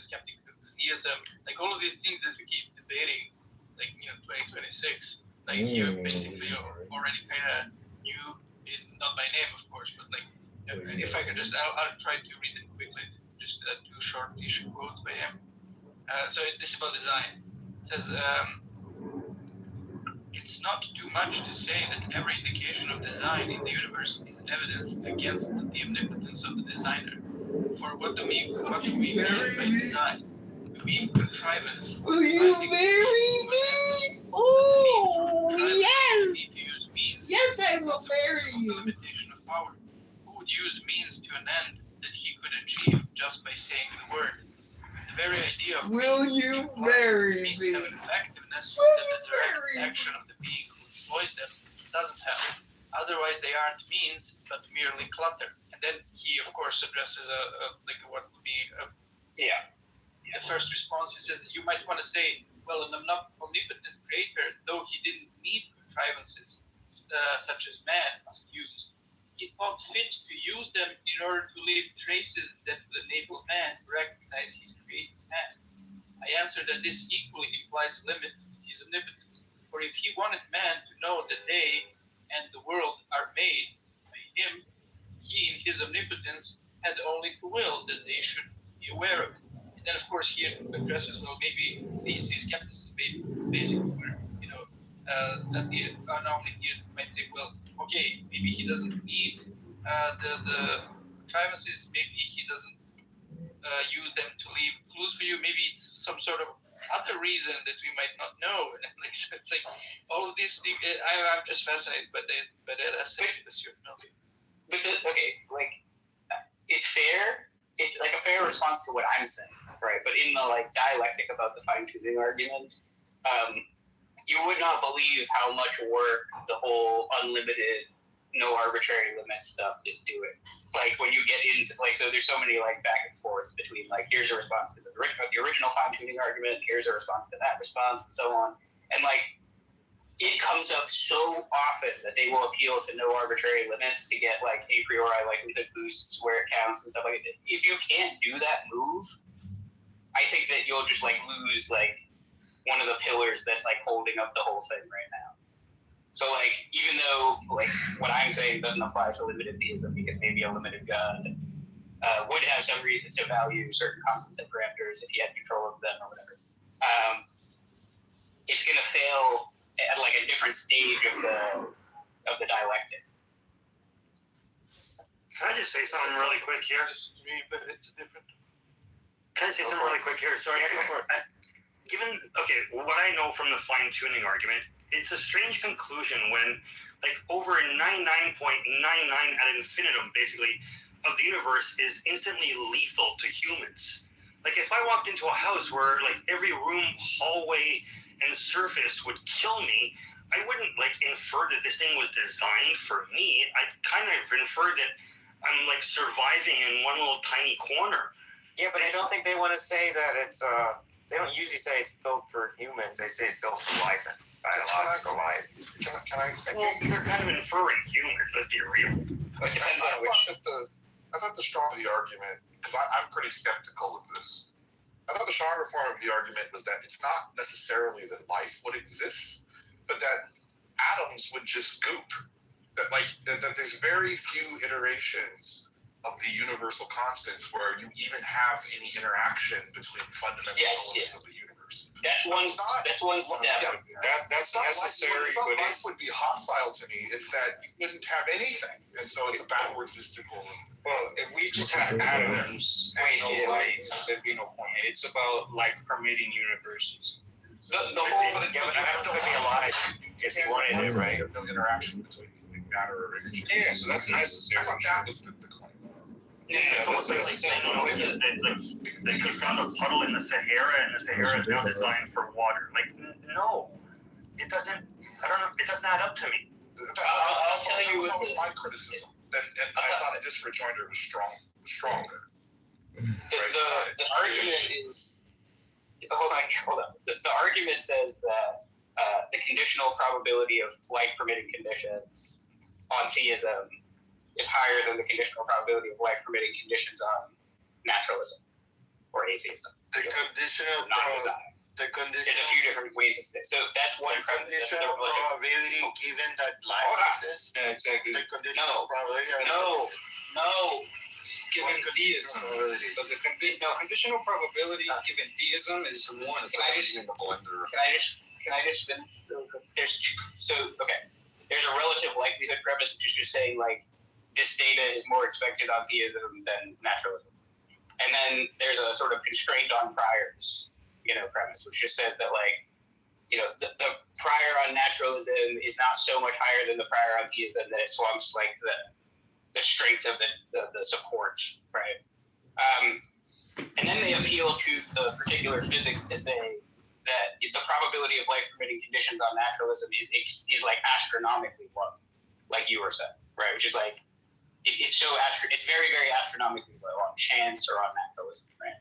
skeptical theism, all of these things that we keep debating, 2026. You basically already kind of knew. Not by name, of course, but if I could just, I'll try to read it quickly. Just 2 short quotes by him. So this is about design. It says, it's not too much to say that every indication of design in the universe is evidence against the omnipotence of the designer. For what do we mean by design? We mean contrivance. Will you marry me? Oh, yes! Yes, I will marry you. Limitation of power. Who would use means to an end that he could achieve just by saying the word? The very idea of Will you marry me? Have an effectiveness that the direct action of the being who employs them doesn't have. Otherwise, they aren't means, but merely clutter. And then he, of course, addresses what would be the first response. He says, you might want to say, well, an omnipotent creator, though he didn't need contrivances such as man must use, he thought fit to use them in order to leave traces that would enable man to recognize his created man. I answer that this equally implies a limit to his omnipotence. For if he wanted man to know that they and the world are made by him, he in his omnipotence had only to will that they should be aware of it. And then, of course, he addresses, well, maybe thesis, skepticism, basically, where, that the anomaly theist might say, well, okay, maybe he doesn't need the contrivances, maybe he doesn't use them to leave clues for you, maybe it's some sort of other reason that we might not know. And like, so it's like all of these things. I'm just fascinated by that aspect. But it's fair. It's like a fair response to what I'm saying, right? But in the dialectic about the fine-tuning argument, you would not believe how much work the whole unlimited, no arbitrary limit stuff is doing. Like when you get into so there's so many back and forth between here's a response to the original fine-tuning argument, here's a response to that response, and so on. And it comes up so often that they will appeal to no arbitrary limits to get a priori likelihood boosts where it counts and stuff like that. If you can't do that move, I think that you'll just lose one of the pillars that's holding up the whole thing right now. So even though what I'm saying doesn't apply to limited theism, because maybe a limited God would have some reason to value certain constants and parameters if he had control of them or whatever. It's gonna fail at a different stage of the dialectic. Can I just say something really quick here? Can I say something really quick here? Sorry. What I know from the fine-tuning argument, it's a strange conclusion when, over 99.99 ad infinitum, basically, of the universe is instantly lethal to humans. If I walked into a house where, every room, hallway, and surface would kill me, I wouldn't, infer that this thing was designed for me. I'd kind of infer that I'm, surviving in one little tiny corner. Yeah, but I don't think they want to say that it's, they don't usually say it's built for humans. They say it's built for life and biological life. Well, they're kind of inferring humans, let's be real. I thought the strong of the argument, because I'm pretty skeptical of this, I thought the stronger form of the argument was that it's not necessarily that life would exist, but that atoms would just goop. That there's very few iterations of the universal constants where you even have any interaction between fundamental elements of the universe. That's one step. That's necessary, but life would be hostile to me. It's that you wouldn't have anything, and so it's a backwards mystical. Well, if we just had atoms and no life, there'd be no point. It's about life permitting universes. The whole, but I have to be alive if you wanted it, right? No interaction between matter or energy. Yeah, so that's necessary. I thought that was the claim. It's almost like saying, they could found a puddle in the Sahara, and the Sahara is now designed for water. No, it doesn't. I don't know. It doesn't add up to me. I'll tell you. That was my criticism, and I thought this rejoinder was stronger. The argument is. Hold on. The argument says that the conditional probability of life-permitting conditions on theism is higher than the conditional probability of life-permitting conditions on naturalism or atheism. The conditional There's a few different ways to say. So that's one conditional probability given that life exists. Yeah, exactly. The conditional probability. No. Given theism. So conditional probability given theism is one. Can I can I just spin? There's two. So okay, there's a relative likelihood premise, which is just saying like this data is more expected on theism than naturalism, and then there's a sort of constraint on priors, premise, which just says that like the prior on naturalism is not so much higher than the prior on theism that it swamps like the strength of the support, right? And then they appeal to the particular physics to say that the probability of life-permitting conditions on naturalism is like astronomically low, like you were saying, right? Which is like it's very, very astronomically low on chance or on naturalism, right?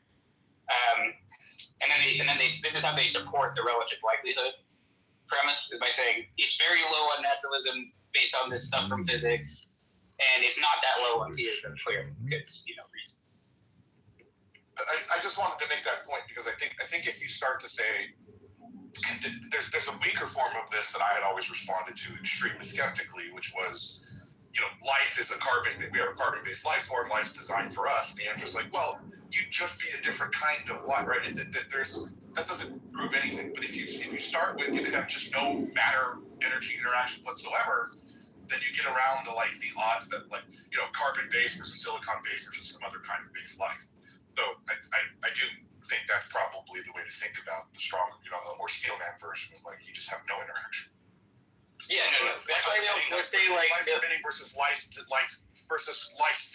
And then this is how they support the relative likelihood premise, is by saying it's very low on naturalism based on this stuff from physics, and it's not that low on theism, clearly, because reason. I just wanted to make that point because I think if you start to say there's a weaker form of this that I had always responded to extremely skeptically, which was, life is we have a carbon-based life form, life's designed for us. And the answer is like, well, you just be a different kind of life, right? That doesn't prove anything. But if you start with you have just no matter-energy interaction whatsoever, then you get around to like the odds that carbon-based versus silicon-based versus some other kind of based life. So I do think that's probably the way to think about the stronger, the more Steelman version of like you just have no interaction. Yeah, no. That's why they'll say like life fitting versus life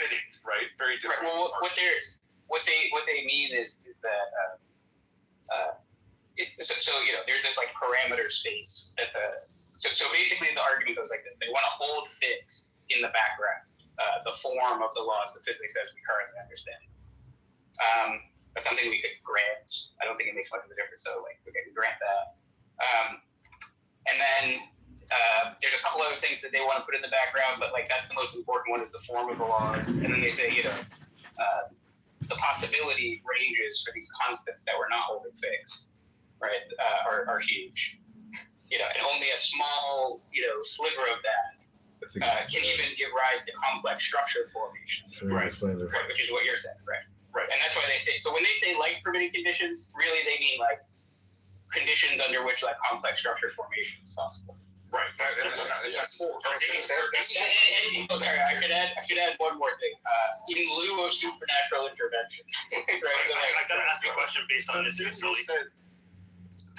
fitting, right? Very different. Right. Well, what they mean is that there's this like parameter space that so basically the argument goes like this: they want to hold fixed in the background the form of the laws of physics as we currently understand. That's something we could grant. I don't think it makes much of a difference, so like we can grant that. And then there's a couple other things that they want to put in the background, but like that's the most important one is the form of the laws. And then they say, the possibility ranges for these constants that we're not holding fixed, right, are huge. And only a small, sliver of that can even give rise to complex structure formation, right? Which is what you're saying, right? Right. And that's why they say, so when they say life-permitting conditions, really they mean like conditions under which like complex structure formation is possible. Right. Sorry, I should add one more thing. In lieu of supernatural intervention. Right? So I gotta ask you a question based on this.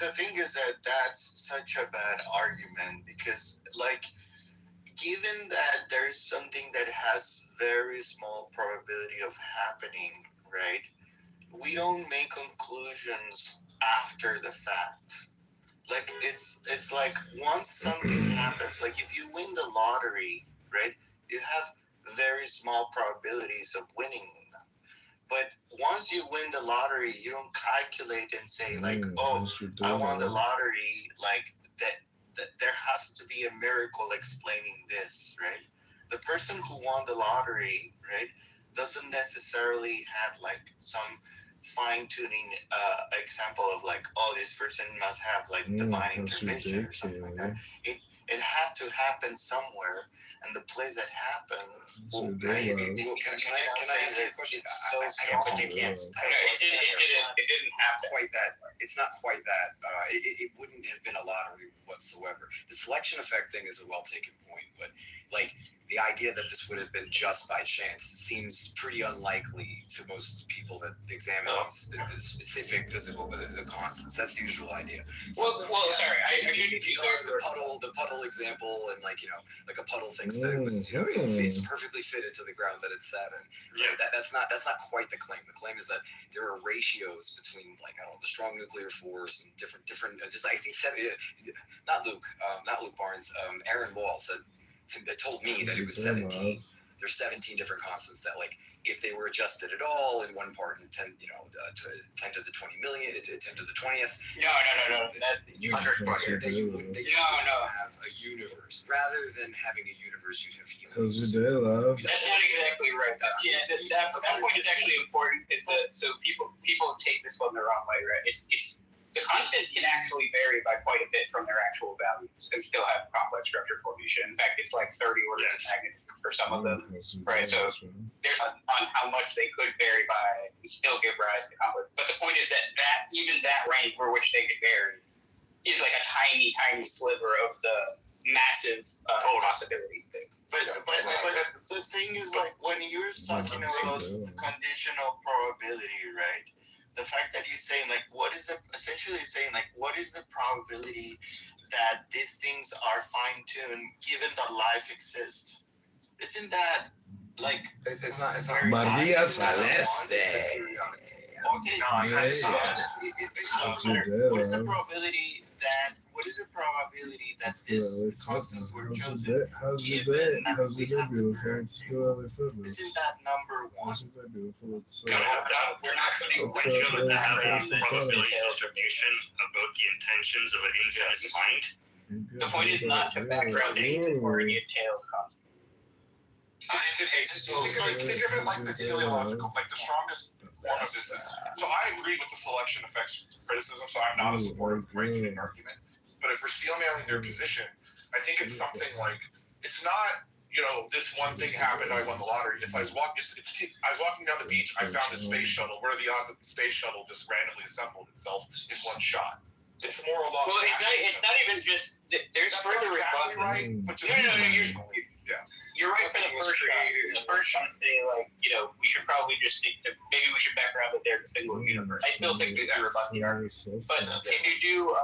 The thing is that that's such a bad argument because, like, given that there's something that has very small probability of happening, right? We don't make conclusions after the fact. Like it's like once something happens, like if you win the lottery, right? You have very small probabilities of winning them. But once you win the lottery, you don't calculate and say like, oh, I won the lottery, like that there has to be a miracle explaining this, right? The person who won the lottery, right, doesn't necessarily have like some fine-tuning example of like, oh, this person must have like divine intervention or something like that. It had to happen somewhere, and the place that happened. Can I answer your question? So I think you can't. It didn't happen quite that. It's not quite that. It wouldn't have been a lottery whatsoever. The selection effect thing is a well-taken point, but like the idea that this would have been just by chance seems pretty unlikely to most people that examine the specific physical the constants. That's the usual idea. So, sorry, I should be clear. The puddle example, and like like a puddle thinks that it was it's perfectly fitted to the ground that it's sat in. Yeah, that's not quite the claim. The claim is that there are ratios between like the strong nuclear force and different. I think not Luke Barnes. Aaron Wall told me that it was 17. There's 17 different constants that like if they were adjusted at all in one part and 10 to the 20 million, 10 to the 20th. No. That you would have a universe rather than having a universe. You'd have humans. That's not exactly right. That point is actually important. So people take this one the wrong way, right? It's the constants can actually vary by quite a bit from their actual values and still have complex structure formation. In fact, it's like 30 orders of magnitude for some of them, right? So there's on how much they could vary by and still give rise to complex. But the point is that even that range for which they could vary is like a tiny, tiny sliver of the massive possibilities thing. But the thing is, like, when you're talking about conditional probability, right? The fact that you're saying, like, what is the probability that these things are fine-tuned given that life exists? Isn't that, like, it's not Maria Celeste. Okay, No, what is the probability that this constants were chosen? How's your day? How's your day, beautiful? It's still early February. Isn't that number one? How's your day, beautiful? It's We're not going to have a probability distribution about the intentions of an infinite mind. The point is not to background anything or any entailed concept. It's like, think of it like the teleological, like the strongest form of this is. So I agree with the selection effects criticism, so I'm not a supporter of the right-tuning argument. But if we're steel-nailing their position, I think it's something like, it's not, this one thing happened, I won the lottery. I was walking down the beach, I found a space shuttle. What are the odds that the space shuttle just randomly assembled itself in one shot? It's more along. Well, it's not even just. There's further exactly right. But you're right for the first shot. The first shot say like, we should probably just think that maybe we should background that they're a single universe. I still think that you're about the argument. But if you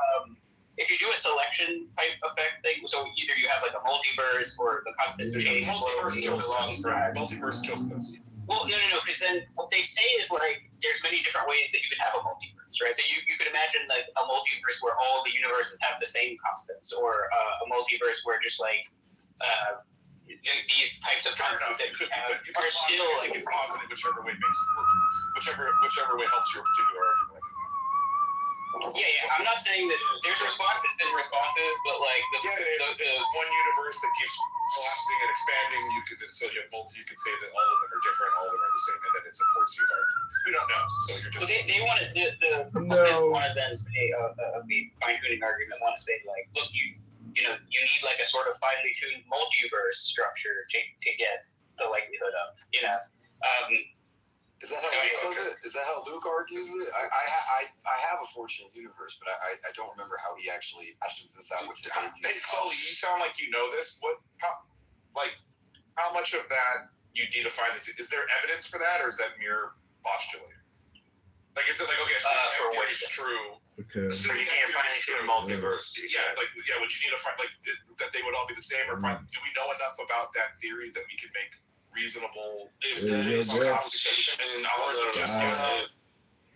do a selection type effect thing, so either you have like a multiverse or the constants change. Multiverse kills this. Well, no, because then what they say is like there's many different ways that you could have a multiverse, right? So you could imagine like a multiverse where all the universes have the same constants, or a multiverse where just like these types of constants that you have are still like positive, whichever way makes it work, whichever way helps your particular argument. Yeah. I'm not saying that there's responses and responses, but like the one universe that keeps collapsing and expanding, you could say that all of them are different, all of them are the same, and then it supports your argument. We don't know, so you're just. So they want to the proponents want to then say the fine-tuning argument want to say like, look, you need like a sort of finely tuned multiverse structure to get the likelihood of Is that how Luke does it? Is that how Luke argues it? I have a fortunate universe, but I don't remember how he actually hashes this out with his atheist. Hey, Sully, you sound like you know this. How much of that you need to find? Is there evidence for that, or is that mere postulating? Like, is it like, okay, so everything is true? Okay. So you can't find anything in multiverse. Would you need to find that they would all be the same, or do we know enough about that theory that we can make reasonable computation and knowledge?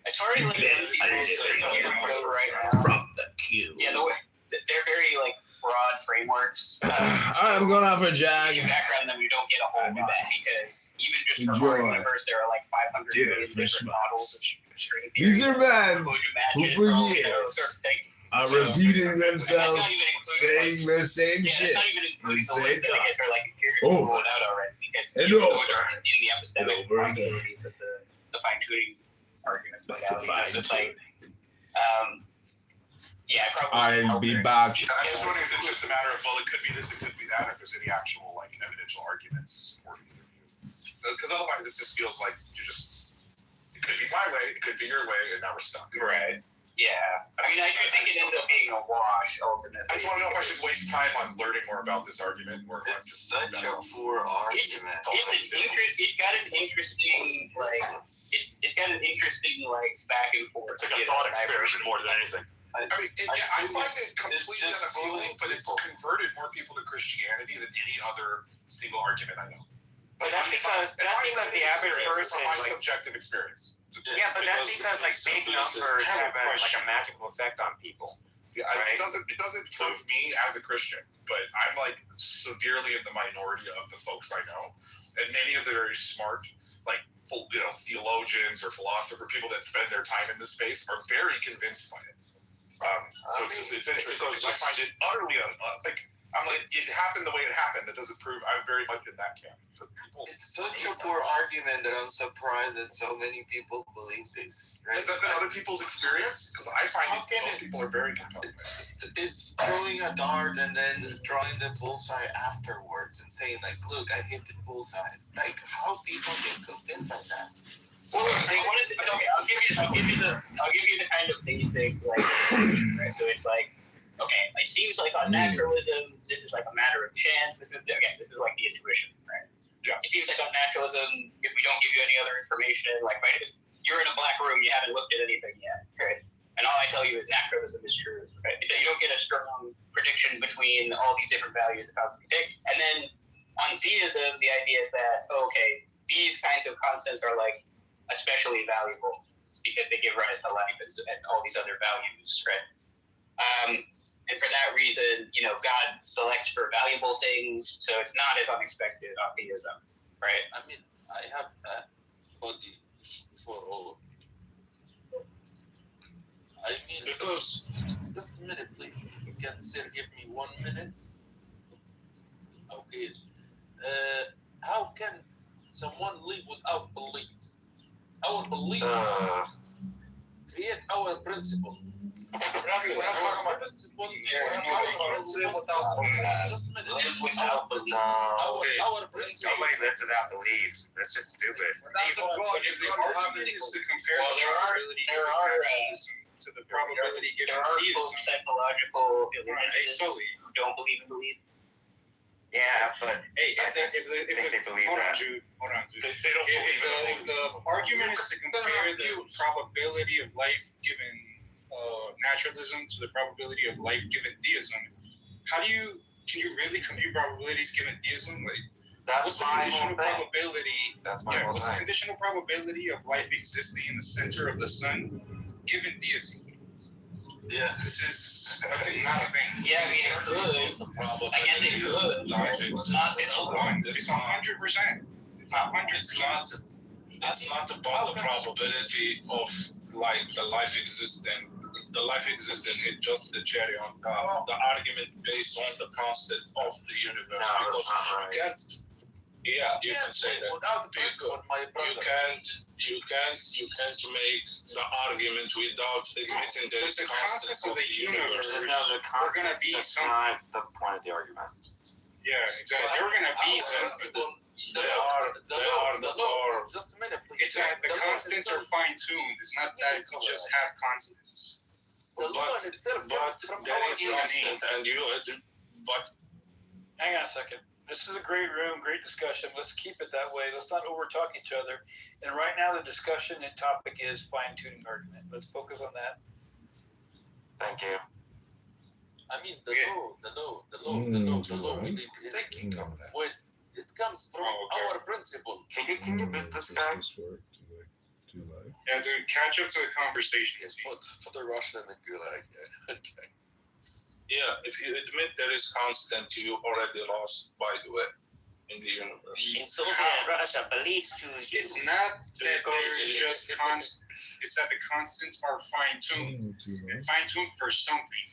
As far as like go right now, From the queue. yeah, they're very like broad frameworks. All right, I'm going out for a jag. You background them, you don't get a whole of that because even just for our universe, there are like 500 million different models of string theory. These are men who for years are repeating themselves, saying the same shit. That's not even including the ones that I guess are like Oh. rolled out already because And those over. are in the epistemic possibilities of the fine-tuning arguments. But so it's like, I'll be back. I'm just wondering, is it just a matter of, well, it could be this, it could be that, if there's any actual like evidential arguments supporting either view? Because otherwise, it just feels like it could be my way, it could be your way, and now we're stuck. Right. Yeah. I mean, I do think it ends up being a wash ultimately. I just want to know if I should waste time on learning more about this argument. It's such a poor argument. It's got an interesting back and forth. It's like a thought experiment more than anything. I find it completely unappealing, but it's converted more people to Christianity than any other single argument I know. But that's because the average person, my subjective experience. Yeah, but that's because like big numbers have like a magical effect on people. Yeah, right? It doesn't prove me as a Christian, but I'm like severely in the minority of the folks I know, and many of the very smart, like theologians or philosophers, people that spend their time in this space, are very convinced by it. It's interesting. I find it utterly it happened the way it happened. That doesn't prove I'm very much in that camp. It's such a poor argument that I'm surprised that so many people believe this. Right? Has that been other people's experience? Because I find most people are very compelling. It's throwing a dart and then drawing the bullseye afterwards and saying like, "Look, I hit the bullseye." Like, how people get convinced like that? Well, what is it? Okay, I'll give you the kind of basic right? So it's like okay, it seems like on naturalism, this is like a matter of chance. This is like the intuition, right? Yeah. It seems like on naturalism, if we don't give you any other information, like right, you're in a black room, you haven't looked at anything yet, right? And all I tell you is naturalism is true, right? You don't get a strong prediction between all these different values that constantly take. And then on theism, the idea is that, okay, these kinds of constants are like especially valuable because they give rise to life and all these other values, right? And for that reason, God selects for valuable things, so it's not as unexpected on theism, right? I mean, I have a body for all. I mean, because just a minute, please. If you can, sir, give me 1 minute. Okay. How can someone live without beliefs? Our beliefs create our principle. We're not talking about principle. Just a minute. Our principle. Nobody lived without beliefs. That's just stupid. If the argument is to compare the probability to the probability given there are folks psychological illnesses who don't believe in belief. Yeah, but I think if the hold on, Jude. They don't believe if the argument is to compare the probability of life given naturalism to the probability of life given theism, can you really compute probabilities given theism? Like, what's the conditional probability? What's the conditional probability of life existing in the center of the sun given theism? Yeah, this is not a thing. Yeah, I mean it could. I guess it could. It's 100%. It's 100%. It's not 100. It's not about the probability of like the life existing. The life existing is just the cherry on top. The argument based on the constant of the universe. Because you can't. Yeah, you can say that. Without the principle, my brother. You can't make the argument without admitting there is constants of the universe. No, the constants is not the point of the argument. Yeah, exactly. They're going to be some. They are the law. Just a minute, please. It's that the constants are fine-tuned. It's not that you just have constants. The law in itself comes from there is constant, and but hang on a second. This is a great room, great discussion. Let's keep it that way. Let's not over-talk each other. And right now the discussion and topic is fine-tuning argument. Let's focus on that. Thank you. I mean, the law. When it comes from our principle. Can you beat this guy? Yeah, dude, catch up to the conversation. It's for the Russian and the Gulag. Okay. Yeah, if you admit there is constant, you already lost, by the way, in the universe. In Soviet Russia, beliefs choose you. It's not that they're just constant. It's that the constants are fine-tuned. Fine-tuned for something.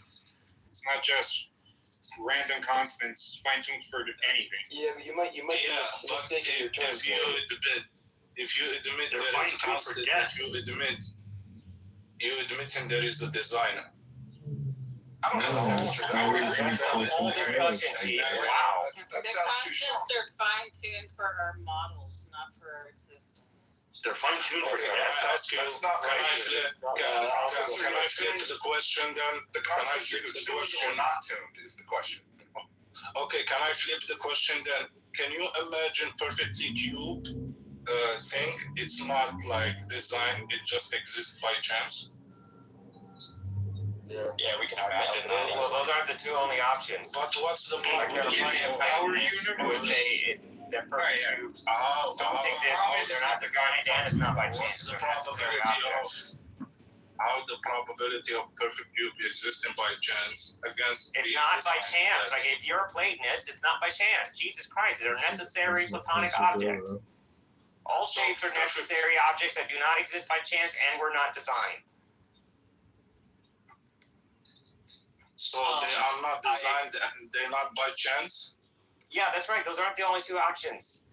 It's not just random constants fine-tuned for anything. Yeah, but you might be mistaken your terms. If you admit there is constant, you admitting there is a designer. I don't know. Whole discussion, Chief. Wow. The constants are fine-tuned for our models, not for our existence. They're fine-tuned for That's not right. Can I flip the question then? The constants are tuned or not tuned is the question. Okay, can I flip the question then? Can you imagine perfectly cube thing? It's not like design, it just exists by chance. Yeah, we can imagine that. Well, those aren't the two only options. But what's the problem? Our universe. That perfect cubes don't exist. They're not designed, and it's not by chance. How the probability of perfect cube existing by chance against it's not by chance. Like if you're a Platonist, it's not by chance. Jesus Christ, they're necessary Platonic objects. All shapes are necessary objects that do not exist by chance and were not designed. So they are not designed and they're not by chance? Yeah, that's right. Those aren't the only two options.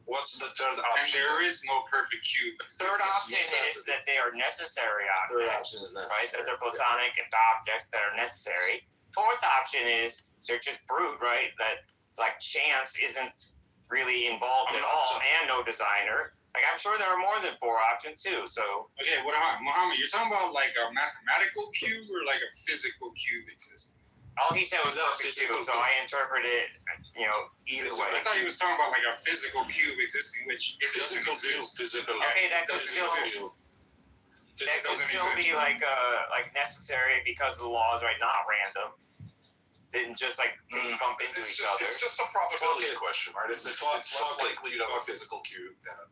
What's the third option? And there is no perfect cube. The third option is that they are necessary objects, right? That they're Platonic objects that are necessary. Fourth option is they're just brute, right? That like chance isn't really involved at all and no designer. Like, I'm sure there are more than 4 options too. So okay, what about Muhammad? You're talking about like a mathematical cube or like a physical cube existing? All he said was perfect cube, so I interpret it, either way. I thought he was talking about like a physical cube existing, which physical physical. Okay, that could still be like necessary because the laws, right? Not random. Didn't just like bump into each other. It's just a probability question, right? It's less likely you'd have a physical cube than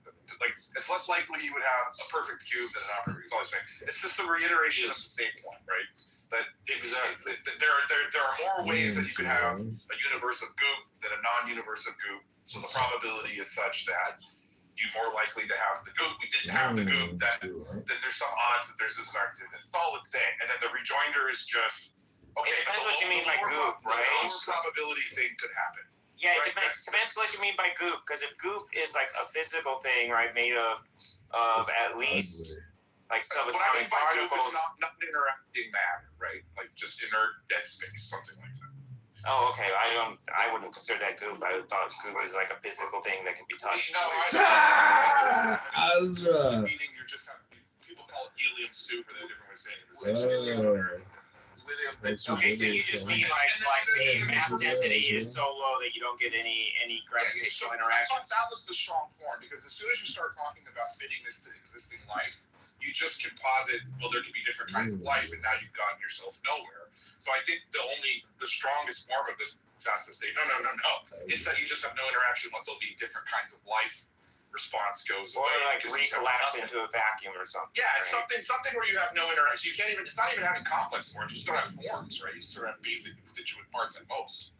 it's less likely you would have a perfect cube than a non-perfect. That's all I'm saying. It's just a reiteration of the same point, right? That exactly. There are more ways that you could have a universe of goop than a non-universe of goop. So the probability is such that you're more likely to have the goop. We didn't have the goop. Then there's some odds that there's a desire. That's all it's saying. And then the rejoinder is just. Okay, it depends what you mean by goop, right? The lower probability thing could happen. Yeah, it depends what you mean by goop. Because if goop is like a physical thing, right, made of at least like subatomic particles. Not interacting matter, right? Like just inert dead space, something like that. Oh, okay. I wouldn't consider that goop. I thought goop is like a physical thing that can be touched. No, meaning you're just having, people call it helium soup, or they're different ways of saying it. Okay, so you just mean like the mass density is so low that you don't get any gravitational interactions? That was the strong form, because as soon as you start talking about fitting this to existing life, you just can posit, well, there could be different kinds of life, and now you've gotten yourself nowhere. So I think the strongest form of this has to say, no. It's that you just have no interaction once there'll be different kinds of life. Response goes away. Or like recollapse into a vacuum or something. Yeah, it's something where you have no interaction. You can't even. It's not even having complex forms. You still have forms, right? You still have basic constituent parts at most.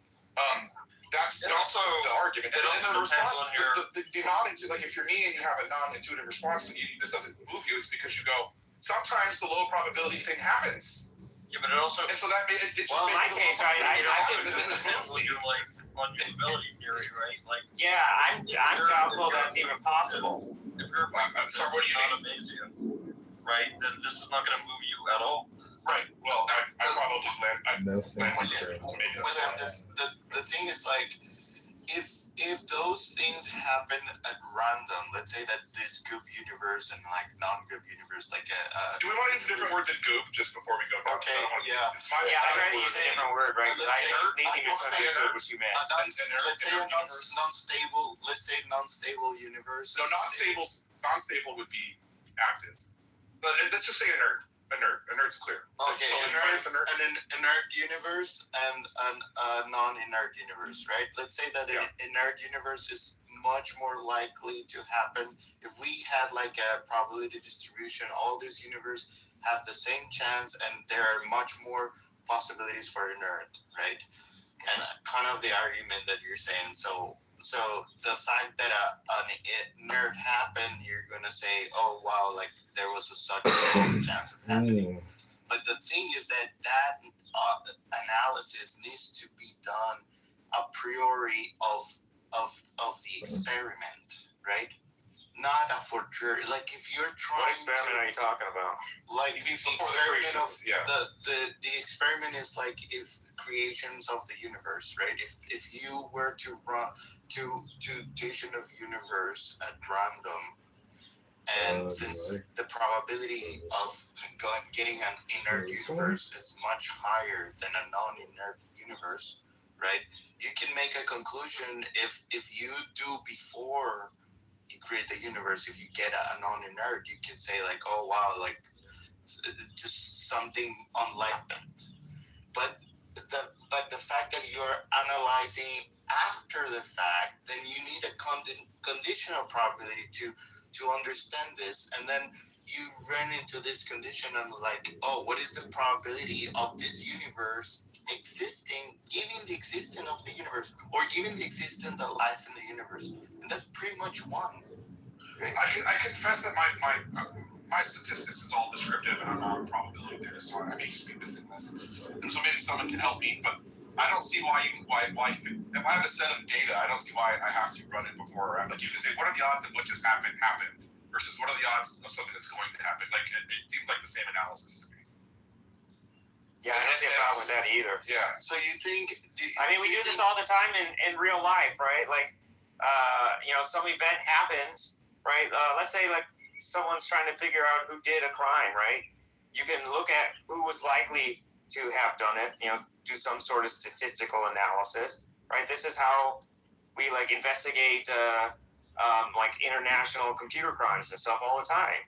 That's also the argument. It also depends on your the non-intuitive. Like if you're me and you have a non-intuitive response, and this doesn't move you, it's because you go. Sometimes the low probability thing happens. Yeah, but it also. And so that made it. Well, in my case, I just. This is essentially your fungibility theory, right? Like. Yeah, I'm doubtful that's even possible. If you're sorry, what do you mean? Amazing, right? Then this is not going to move you at all. Right. Well, I probably land with the thing is like, if those things happen at random, let's say that this goop universe and like non-goop universe, like do we want to use a different word than goop just before we go? Okay. Yeah. I'd rather use a different word, right? Because I think you misunderstood what you meant. Let's say a non-stable. Let's say non-stable universe. No, non-stable would be active. But let's just say inert. Inert's clear. Okay, so an inert universe and a non-inert universe, right? Let's say that an inert universe is much more likely to happen if we had like a probability distribution. All this universe have the same chance, and there are much more possibilities for inert, right? And kind of the argument that you're saying. So the fact that an inert happened, you're gonna say, oh wow, like there was such a chance of happening. But the thing is that analysis needs to be done a priori of the experiment, right? Not a forgery. Like if you're trying. What experiment are you talking about? Like the experiment of the experiment is like if creations of the universe, right? If you were to run to division of universe at random, and since the probability of getting an inert universe is much higher than a non-inert universe, right? You can make a conclusion if you do before you create the universe, if you get a non-inert, you can say like, oh wow, like just something unlikely. But the fact that you're analyzing after the fact, then you need a conditional probability to understand this, and then you run into this condition and like, oh, what is the probability of this universe existing, given the existence of the universe, or given the existence of life in the universe? And that's pretty much one. Right? I confess that my statistics is all descriptive, and I'm not a probability theorist, so I may just be missing this. And so maybe someone can help me, but I don't see why if I have a set of data, I don't see why I have to run it before. Like you can say, what are the odds that what just happened versus what are the odds of something that's going to happen? Like it seems like the same analysis to me. Yeah, I don't see a problem with that either. Yeah. So you think? We do this all the time in real life, right? Like, some event happens, right? Let's say like someone's trying to figure out who did a crime, right? You can look at who was likely to have done it, do some sort of statistical analysis, right? This is how we like investigate like international computer crimes and stuff all the time.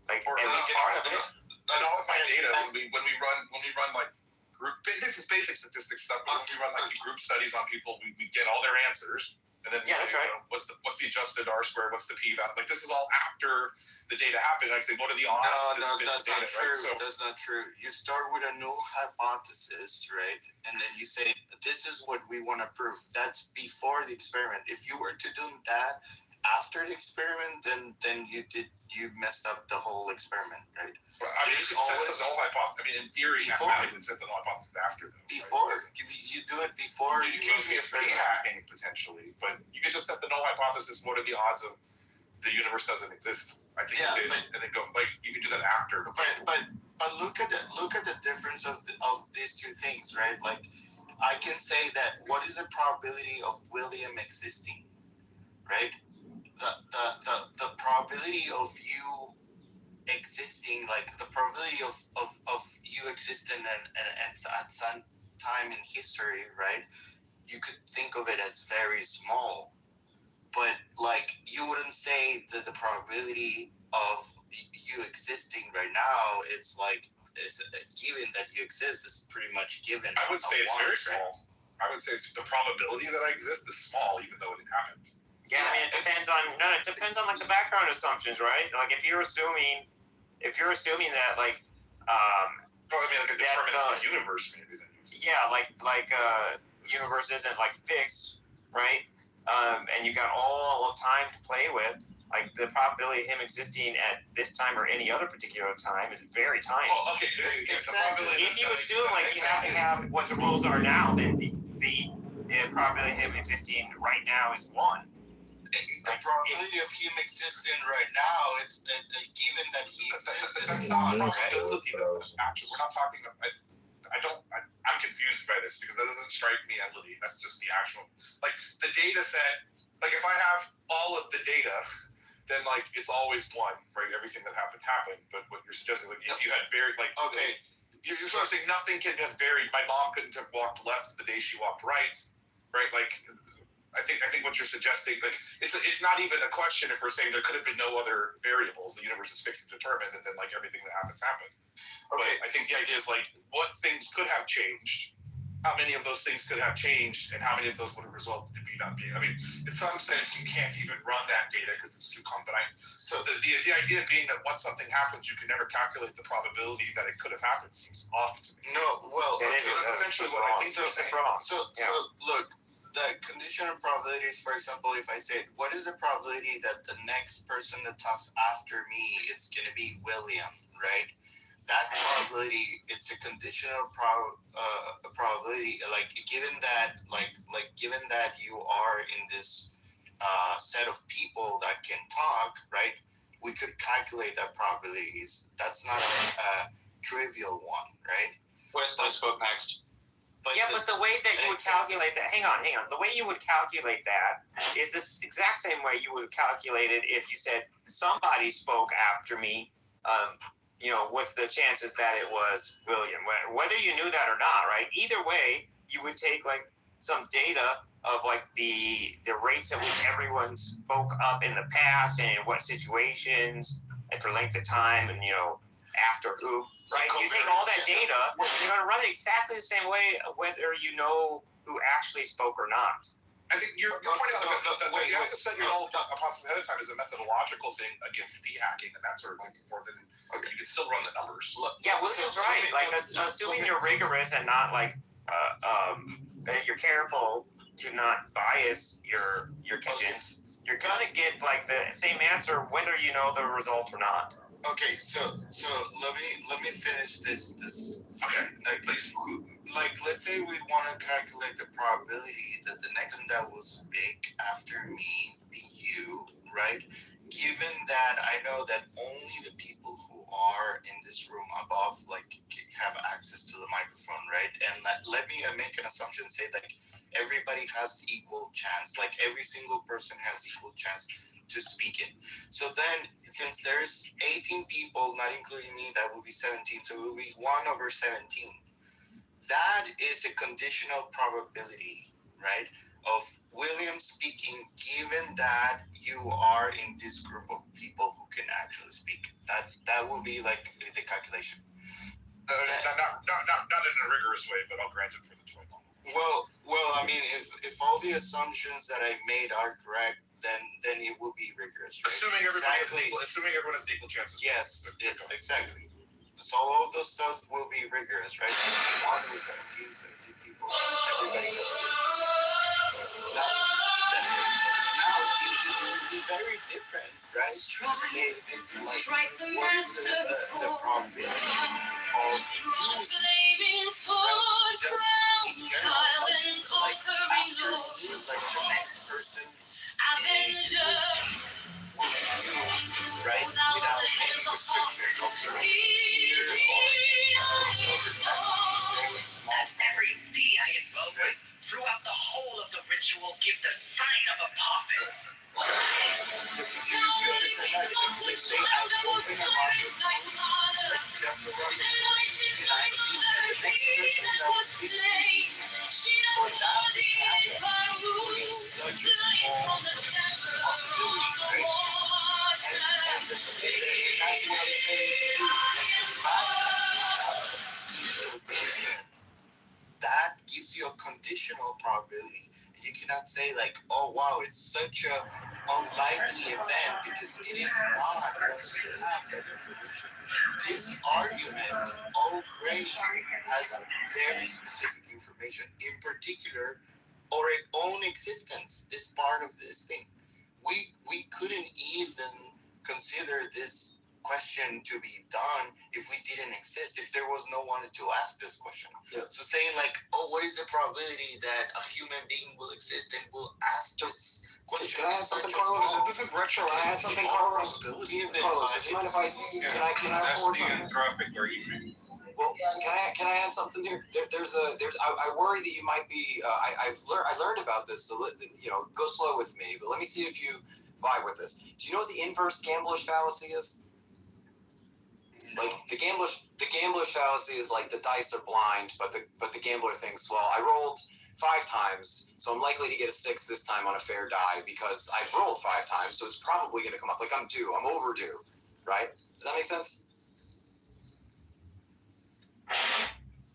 Like, or at least part of it. And all of my data when we run like group, this is basic statistics stuff. But when we run like group studies on people, we get all their answers. And then that's right. What's the adjusted R-squared? What's the p-value? Like this is all after the data happened. Like say, what are the odds? No, that's not true. Right? So, that's not true. You start with a null hypothesis, right? And then you say, this is what we want to prove. That's before the experiment. If you were to do that after the experiment, then you messed up the whole experiment, right? Well, I mean, you could set the null hypothesis. I mean, in theory, mathematically, set the null hypothesis after. Before, you do it before. You accuse me of hacking potentially, but you could just set the null hypothesis. What are the odds of the universe doesn't exist? I think you did, and then go like you can do that after. But look at the difference of these two things, right? Like, I can say that what is the probability of William existing, right? The probability of you existing, like the probability of you existing and at some time in history, right? You could think of it as very small, but like you wouldn't say that the probability of you existing right now is like is given that you exist is pretty much given. I would say it's very small. I would say it's the probability that I exist is small, even though it happened. Yeah, I mean, it depends on like the background assumptions, right? Like if you're assuming that like like a deterministic universe, maybe. Yeah, like universe isn't like fixed, right? And you got all of time to play with. Like the probability of him existing at this time or any other particular time is very tiny. Well, okay, exactly. If you assume like you have to have what the rules are now, then the probability of him existing right now is 1. The probability of him existing right now, it's given that he exists. That's not a probability. That's actually, we're not talking about. I'm confused by this because that doesn't strike me as reality. That's just the actual, like the data set. Like if I have all of the data, then like it's always 1, right? Everything that happened. But what you're suggesting, like if you had varied, like okay, you're supposing nothing can have varied. My mom couldn't have walked left the day she walked right? Like. I think what you're suggesting, like it's not even a question if we're saying there could have been no other variables. The universe is fixed and determined, and then like everything that happens happened. Okay. But I think the idea is like what things could have changed, how many of those things could have changed, and how many of those would have resulted in me not being. I mean, in some sense, you can't even run that data because it's too combined. So the idea being that once something happens, you can never calculate the probability that it could have happened seems off to me. No, well, okay, that's essentially what I think you're saying. So look. The conditional probabilities, for example, if I say, what is the probability that the next person that talks after me, it's going to be William, right? That probability, it's a conditional probability, like given that you are in this set of people that can talk, right? We could calculate that probability. That's not a trivial one, right? What is this book next? But the way that you would calculate that, hang on. The way you would calculate that is the exact same way you would calculate it if you said somebody spoke after me. What's the chances that it was William? Whether you knew that or not, right? Either way, you would take like some data of like the rates at which everyone spoke up in the past and in what situations and for length of time and after who, right? You take all that data, you're going to run it exactly the same way whether you know who actually spoke or not. I think you're pointing out that you have to set your null hypothesis ahead of time as a methodological thing against hacking and that sort of thing more than you can still run the numbers. Yeah, William's right. Like assuming you're rigorous and not like you're careful to not bias your kitchens, you're gonna get like the same answer whether you know the result or not. Okay, so let me finish this. Okay, like let's say we want to calculate the probability that the next one that will speak after me be you, right? Given that I know that only the people who are in this room above like have access to the microphone, right? And let me make an assumption, say that everybody has equal chance, like every single person has equal chance to speak in. So then, since there's 18 people, not including me, that will be 17. So it will be 1/17. That is a conditional probability, right, of William speaking, given that you are in this group of people who can actually speak. That will be like the calculation. Not in a rigorous way, but I'll grant it for the toy model. Well, I mean, if all the assumptions that I made are correct, then it will be rigorous. Right? Assuming everyone has equal chances. Yes, exactly. So all those stuff will be rigorous, right? 17 people. Everybody has to. Now it will be very different, right? To say, like, what is the probability of you speaking, just in general, like after me, like the next person in this team will be you, right? Without any restriction of your behavior or very small. At every fee I invoke, throughout the whole of the ritual, give the sign of Apophis. Do you understand that? Like say I open a rocket, like just a rocket, and I speak, and the next person that will speak to me, for that to happen will be such a small possibility, right? And that's what I'm saying to you. Like the fact that you have information, that gives you a conditional probability. You cannot say like, oh wow, it's such a unlikely event, because it is not once you have that information. This argument already has very specific information. In particular, our own existence is part of this thing. We couldn't even consider this question to be done if we didn't exist, if there was no one to ask this question. Yeah. So saying like, oh, what is the probability that a human being will exist and will ask this question? Can I add something, Carlos? This is retro. Can I add something, Carlos? Carlos, do you mind if I can I forward something? Anthropic argument. Well, can I add something here? I worry that you might be. I learned about this. So go slow with me. But let me see if you vibe with this. Do you know what the inverse gambler's fallacy is? Like the gambler's fallacy is like the dice are blind, but the gambler thinks, well, I rolled 5 times, so I'm likely to get a 6 this time on a fair die because I've rolled 5 times, so it's probably going to come up. Like I'm overdue, right? Does that make sense?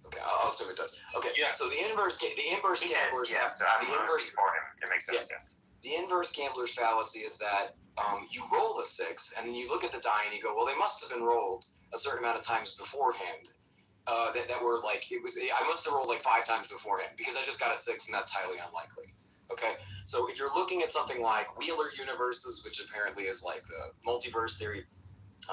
Okay, I'll assume it does. Okay, yeah. So the inverse gambler's yes, I'm the inverse for him. It makes sense. Yes. The inverse gambler's fallacy is that you roll a 6, and then you look at the die and you go, well, they must have been rolled a certain amount of times beforehand. That were like, I must have rolled like 5 times beforehand because I just got a 6, and that's highly unlikely. Okay, so if you're looking at something like Wheeler universes, which apparently is like the multiverse theory,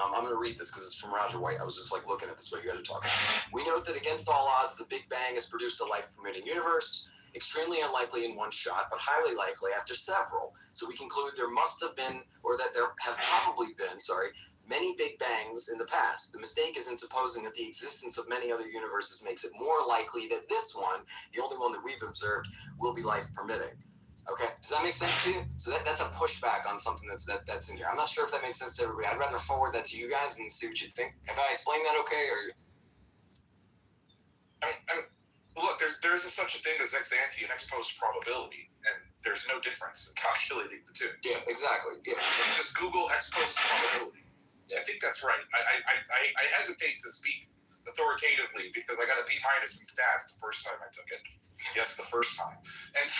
I'm going to read this because it's from Roger White. I was just like looking at this while you guys are talking. We note that against all odds, the Big Bang has produced a life-permitting universe. Extremely unlikely in one shot, but highly likely after several. So we conclude there must have been, or that there have probably been, many Big Bangs in the past. The mistake is in supposing that the existence of many other universes makes it more likely that this one, the only one that we've observed, will be life-permitting. Okay, does that make sense to you? So that's a pushback on something that's in here. I'm not sure if that makes sense to everybody. I'd rather forward that to you guys and see what you think. Have I explained that okay, or? Look, there's such a thing as ex ante and ex post probability, and there's no difference in calculating the two. Yeah, exactly. Yeah. Just Google ex post probability. Yeah. I think that's right. I hesitate to speak authoritatively because I got a B- in stats the first time I took it. Yes, the first time. And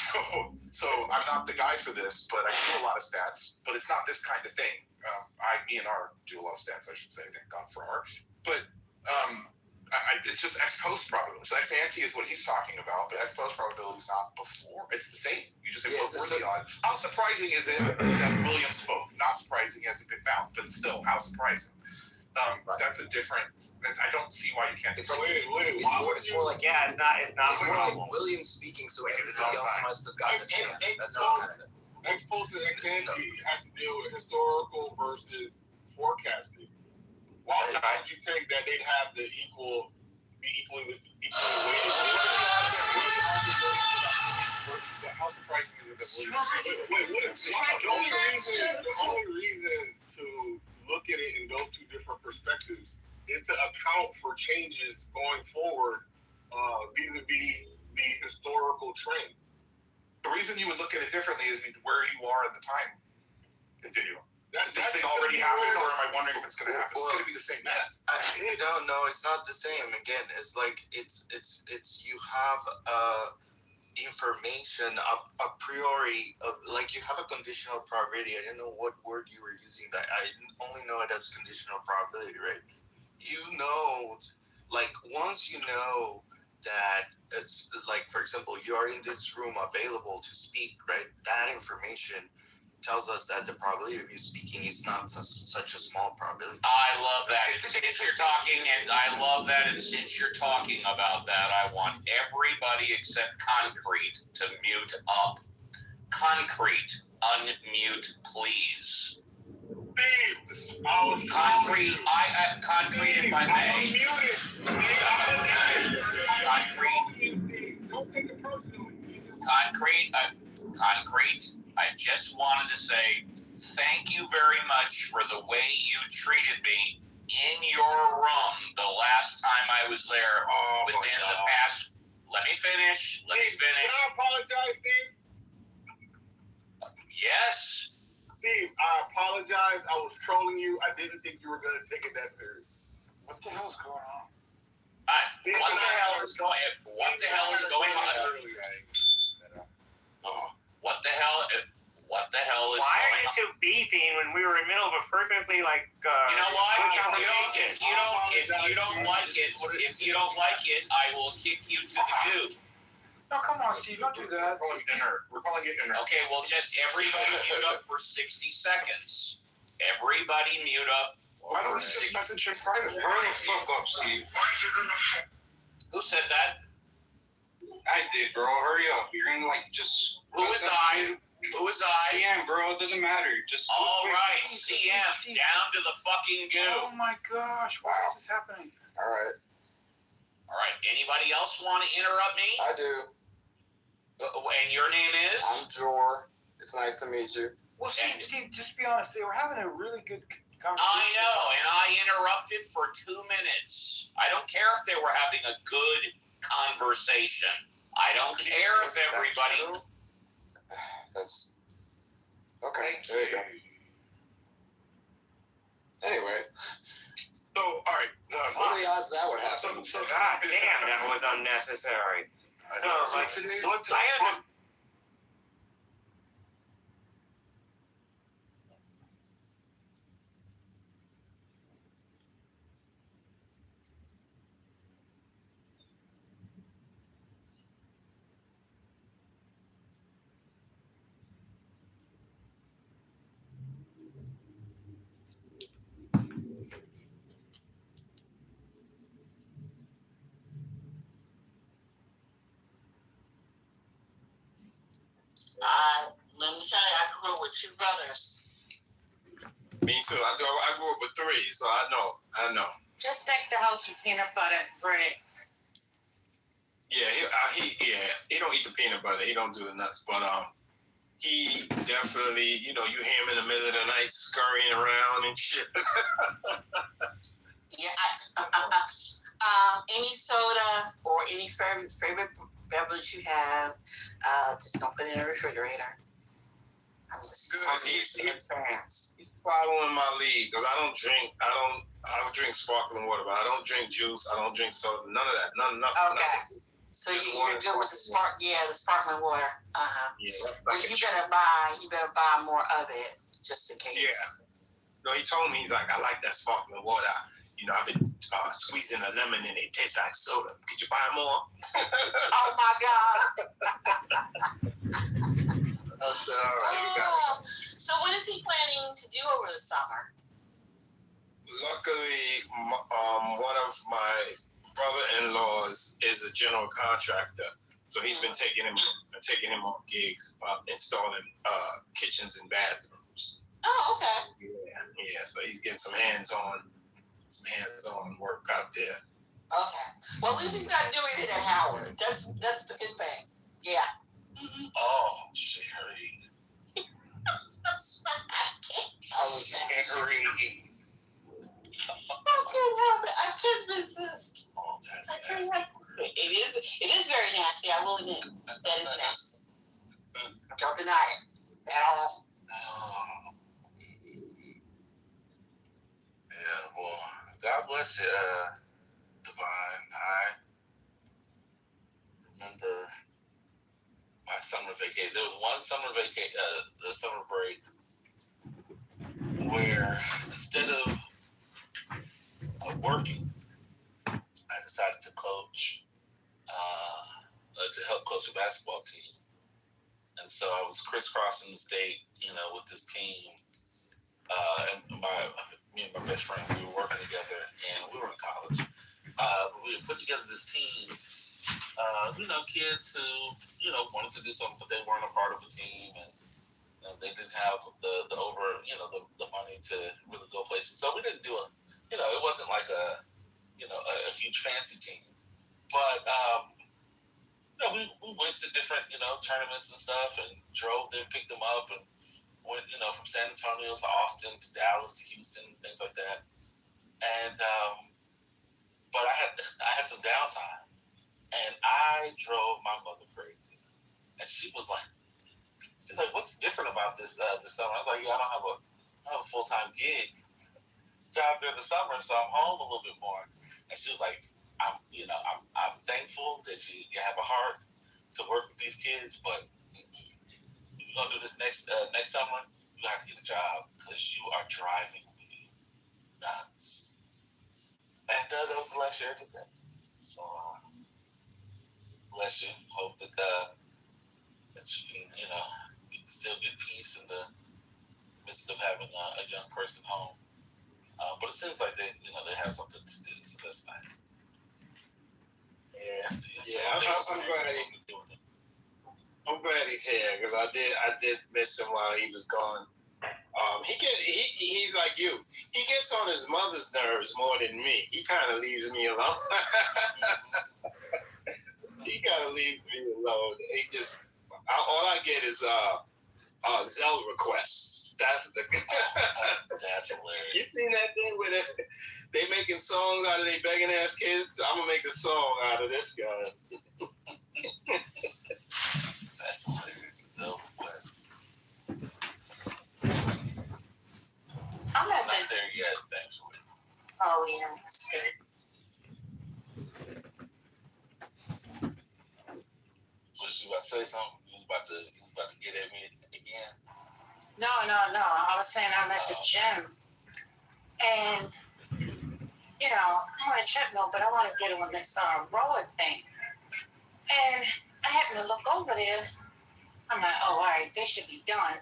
so I'm not the guy for this, but I do a lot of stats. But it's not this kind of thing. Me and R do a lot of stats, I should say. Thank God for R. But it's just ex post probability. So ex ante is what he's talking about, but ex post probability is not before. It's the same. You just say what's really odd. How surprising is it that William spoke? Not surprising, he has a big mouth, but still, how surprising. That's a different. I don't see why you can't. It's like it's more like it's not. It's more like William speaking, so everybody else must have gotten a chance. That's kind of it. Ex post and ex ante has to deal with historical versus forecasting. Why would you think that they'd have the equally weighted? How how surprising is it that the only reason to look at it in those two different perspectives is to account for changes going forward vis-a-vis the historical trend. The reason you would look at it differently is where you are in the time continuum. Does this thing already happen, or am I wondering if it's going to happen? It's going to be the same math. No, it's not the same. Again, it's like it's you have information a priori of, like, you have a conditional probability. I didn't know what word you were using. That I only know it as conditional probability, right? You know, like, once you know that it's like, for example, you are in this room available to speak, right? That information tells us that the probability of you speaking is not such a small probability. I love that. And since you're talking, and I love that, and since you're talking about that, I want everybody except Concrete to mute up. Concrete, unmute, please. Concrete, Concrete, if I may. Concrete, I just wanted to say thank you very much for the way you treated me in your room the last time I was there. Within the past. Let me finish. Can I apologize, Steve? Yes. Steve, I apologize. I was trolling you. I didn't think you were going to take it that serious. What the hell is going on? What the hell is going on? What the hell? What the hell is Why going are you two beefing when we were in the middle of a perfectly, like, you know what? If you don't like it, I will kick you to the goo. No, come on, Steve, don't do that. We're calling it dinner. Okay, well, just everybody mute up for 60 seconds. Everybody mute up. Why don't you just message him privately? Hurry the fuck up, Steve. Who said that? I did, bro. Hurry up. You're gonna, like, just... Who was I? CM, bro. It doesn't matter. Just... All right, CM, down to the fucking goo. Oh, my gosh. Why is this happening? All right. Anybody else want to interrupt me? I do. And your name is? I'm Jor. It's nice to meet you. Well, Steve, just be honest. They were having a really good conversation. I know, and I interrupted for 2 minutes. I don't care if they were having a good conversation. I don't care if everybody... That's... Okay, there you go. Anyway. So, all right. What are the odds that would happen? God damn, that was unnecessary. Let me tell you, I grew up with two brothers. Me too. I grew up with three, so I know. Just make the house with peanut butter and bread. Yeah, he don't eat the peanut butter. He don't do the nuts, but he definitely, you hear him in the middle of the night scurrying around and shit. Yeah, any soda or any favorite beverage you have, just don't put it in the refrigerator. I'm just He's following my lead because I don't drink sparkling water, but I don't drink juice. I don't drink soda. None of that. Nothing. So you're good with the sparkling water. Yeah. Well, you better buy more of it just in case. Yeah. No, he told me, he's like, I like that sparkling water. I've been squeezing a lemon and it tastes like soda. Could you buy more? Oh my God. So what is he planning to do over the summer? Luckily, one of my brother-in-laws is a general contractor, so he's been taking him on gigs, installing kitchens and bathrooms. Oh, okay. Yeah. So he's getting some hands-on work out there. Okay. Well, at least he's not doing it at Howard. That's the good thing. Yeah. Oh, Sherry. I was Sherry. I couldn't help it. I couldn't resist. Oh, that's I couldn't resist. It is very nasty. I will admit that is nasty. Don't deny it at all. Oh. Yeah, well, God bless you, Divine. I remember my summer vacation. There was one summer vacation, the summer break, where instead of working, I decided to coach, to help coach a basketball team. And so I was crisscrossing the state, with this team. And me and my best friend, we were working together, and we were in college. We had put together this team, kids who, wanted to do something, but they weren't a part of a team, and they didn't have the money to really go places. So we didn't do it wasn't like a huge fancy team. But, we went to different, tournaments and stuff, and drove them, picked them up, and went, from San Antonio to Austin to Dallas to Houston, things like that. And, but I had some downtime, and I drove my mother crazy. And she's like, what's different about this summer? I was like, I don't have a full-time gig job during the summer, so I'm home a little bit more. And she was like, I'm thankful that you have a heart to work with these kids, but you're gonna do this next summer, you have to get a job because you are driving me nuts. And that was the last year I did that. So bless you. Hope that you can still get peace in the midst of having a young person home. But it seems like they have something to do, so that's nice. Yeah. I'm glad he's here because I did miss him while he was gone. He's like you. He gets on his mother's nerves more than me. He kind of leaves me alone. He kind of leaves me alone. All I get is Zelle requests. That's hilarious. You seen that thing where they making songs out of they begging ass kids? I'm gonna make a song out of this guy. That's hilarious. Zelle requests. I'm not there yet, thankfully. Oh yeah, that's good. So you about to say something? He's about to get at me again. No. I was saying I'm at the gym, and I'm on a treadmill, but I want to get on this rower thing. And I happen to look over there. I'm like, oh, all right, they should be done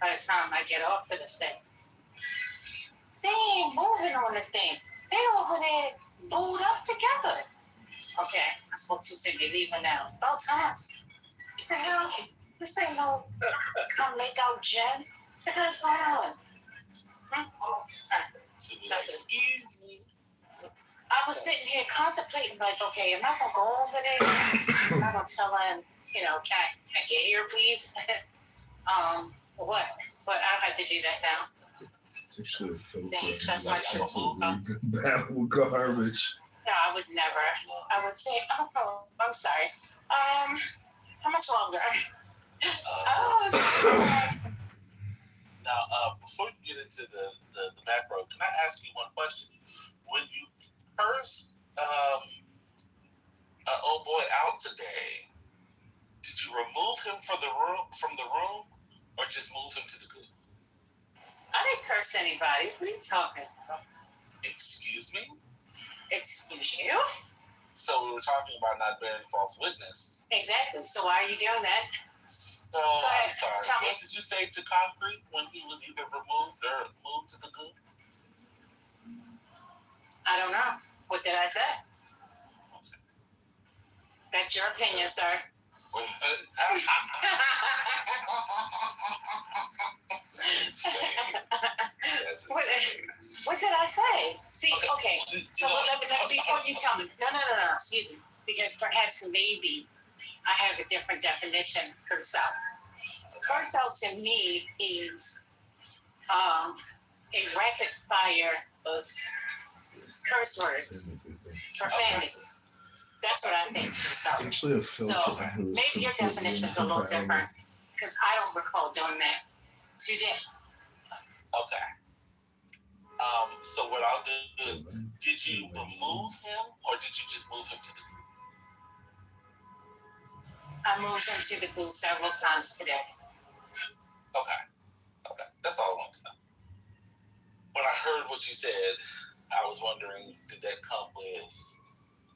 by the time I get off of this thing. They ain't moving on the thing. They over there booed up together. Okay, I spoke too soon. They leaving now. It's about time. What the hell? This ain't no come make out gym. What the hell's going on? Excuse me. I was sitting here contemplating, like, okay, am I gonna go over there? I'm not gonna tell him, can I get here, please? What? But I have to do that now. Thanks, that's my trip. Battle garbage. No, I would never. I would say, oh, I'm sorry. How much longer? Now, before you get into the back row, can I ask you one question? When you first old boy out today, did you remove him from the room, or just move him to the goo? I didn't curse anybody. What are you talking about? Excuse me? Excuse you? So we were talking about not bearing false witness. Exactly. So why are you doing that? So I'm sorry. What did you say to Concrete when he was either removed or moved to the goo? I don't know. What did I say? Okay. That's your opinion, sir. What did I say? See, okay. So let me before you tell me. No. Excuse me. Because perhaps maybe I have a different definition. Curse out. Curse out to me is a rapid fire of curse words, profanity. That's what I think. So, Actually, a filter. maybe your definition is a little different because I don't recall doing that today. Okay. So what I'll do is, did you remove him or did you just move him to the group? I moved him to the group several times today. Okay. That's all I want to know. When I heard what you said, I was wondering, did that come with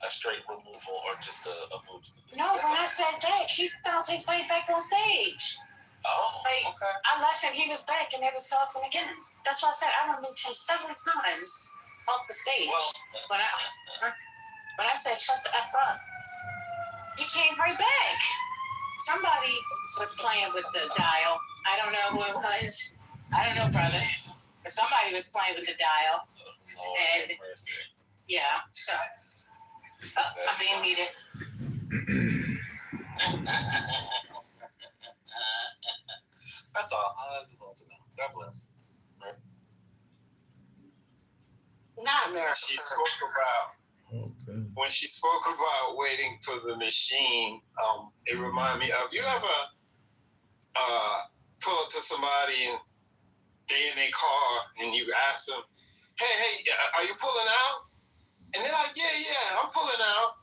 a straight removal or just a move? No, when I said that, he found his way back on stage. Oh, okay. I left and he was back and they was talking again. That's why I said I removed him several times off the stage. When I said shut the F up, he came right back. Somebody was playing with the dial. I don't know who it was. I don't know, brother. But somebody was playing with the dial. And yeah, so I'm being muted. That's all. I just want to know. God bless. Right. Not America. She spoke about when she spoke about waiting for the machine. It reminded me of, you ever pull up to somebody and they in their car and you ask them, hey, are you pulling out? And they're like, yeah, I'm pulling out.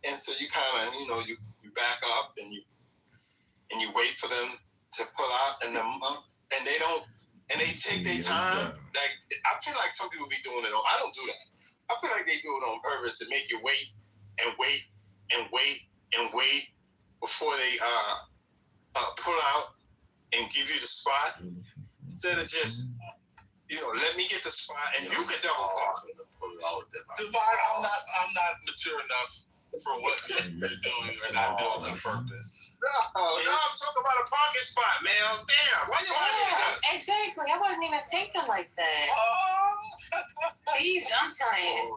And so you kind of, you back up and you wait for them to pull out, and they don't, and they take their time. Like, I feel like some people be doing it. I don't do that. I feel like they do it on purpose to make you wait and wait and wait and wait before they pull out and give you the spot, instead of just let me get the spot and you can double park. Divine, I'm not mature enough for what you're doing or not doing on purpose. No, I'm talking about a parking spot, man. Damn, why you want to get that? Exactly. I wasn't even thinking like that. I'm telling you,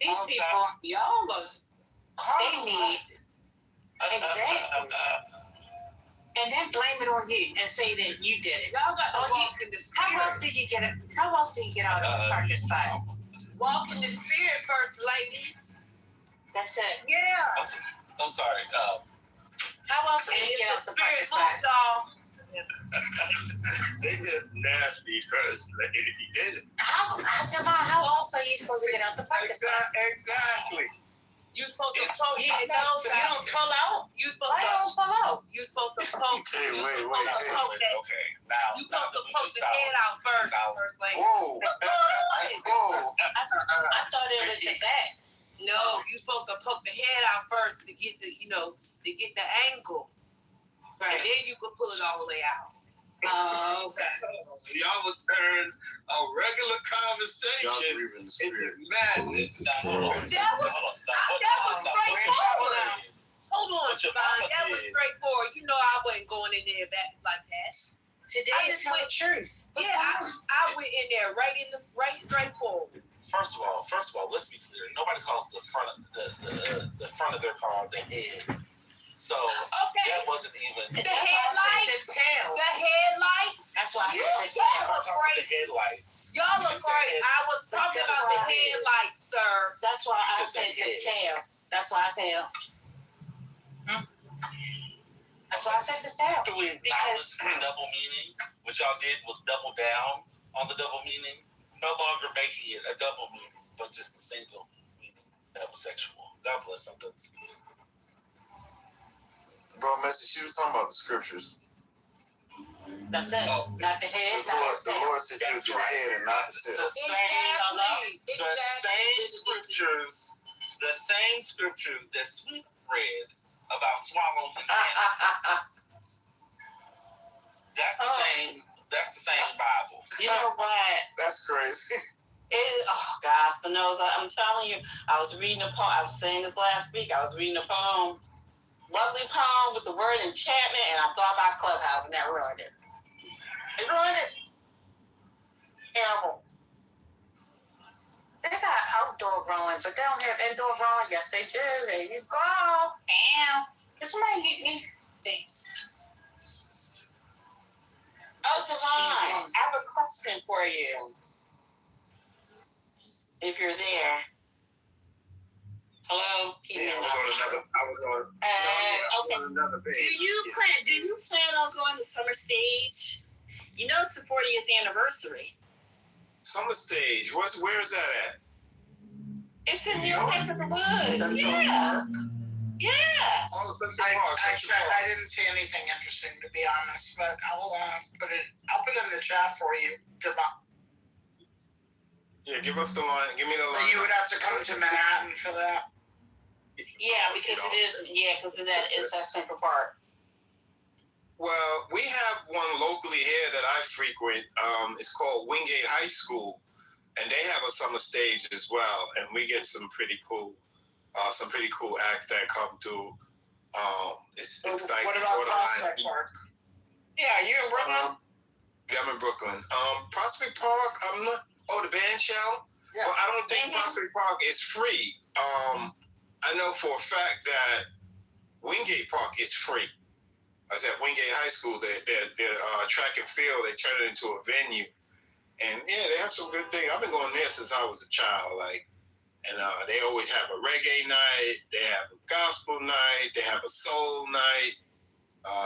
these people, y'all they need exactly. And then blame it on you and say that you did it. Y'all got to walk in the spirit. How else do you get out of the parking spot? Walk in the spirit first, lady. That's it. Yeah. I'm sorry. How else do you get out the parking spot? They just nasty first, lady. How else are you supposed to get out the parking spot? Exactly. You supposed to poke. You don't pull out. You supposed Why to don't pull out? You supposed to poke. Wait. Okay. Now you supposed to poke the head out first. Like, whoa. I thought it was the back. No, you supposed to poke the head out first to get the angle. Right. And then you can pull it all the way out. Oh, okay. Y'all would turn a regular conversation into madness. That was straightforward. Hold on, Javon. That was straightforward. You know I wasn't going in there back like that. Today is the truth. Yeah, I went in there right straightforward. First of all, let's be clear. Nobody calls the front of their car the head. So that wasn't even the headlights. The headlights. That's why I said the tail. I'm talking about the headlights. Y'all look crazy. I was talking about the headlights, sir. That's why I said the tail. That's why I said. That's why I said the tail. Because double meaning, what y'all did was double down on the double meaning, no longer making it a double meaning, but just a single meaning that was sexual. God bless some good. Bro, Messi, she was talking about the scriptures. That's it. Not the head. The Lord said you was the head and not the tail. The same scriptures that Sweet read about swallowing bananas. That's the same Bible. You know what? That's crazy. God, Spinoza, I'm telling you, I was reading a poem. I was saying this last week. I was reading a poem, lovely poem with the word enchantment, and I thought about Clubhouse, and that ruined it. It ruined it. It's terrible. They got outdoor growing, but they don't have indoor growing. Yes, they do. There you go. Bam. Can somebody get me things? Oh, Devon, I have a question for you. If you're there. Hello? Yeah, I was on another page. Do you plan on going to Summer Stage? You know it's the 40th anniversary. Summer Stage. Where is that at? It's in your neck of the woods. Yeah. Yes. I didn't see anything interesting, to be honest, but I'll put it in the chat for you. Yeah, give us the line. Give me the line. You would have to come to Manhattan for that. Yeah, because it is. Yeah, because it's at Central Park. Well, we have one locally here that I frequent. It's called Wingate High School, and they have a summer stage as well. And we get some pretty cool acts that come through. It's like what about Prospect Park? Yeah, are you in Brooklyn? Yeah, I'm in Brooklyn. Prospect Park, I'm not. Oh, the band shell? Yeah. Well, I don't think Prospect Park is free. I know for a fact that Wingate Park is free. I was at Wingate High School. Their track and field, they turn it into a venue. And yeah, they have some good things. I've been going there since I was a child. And they always have a reggae night. They have a gospel night. They have a soul night.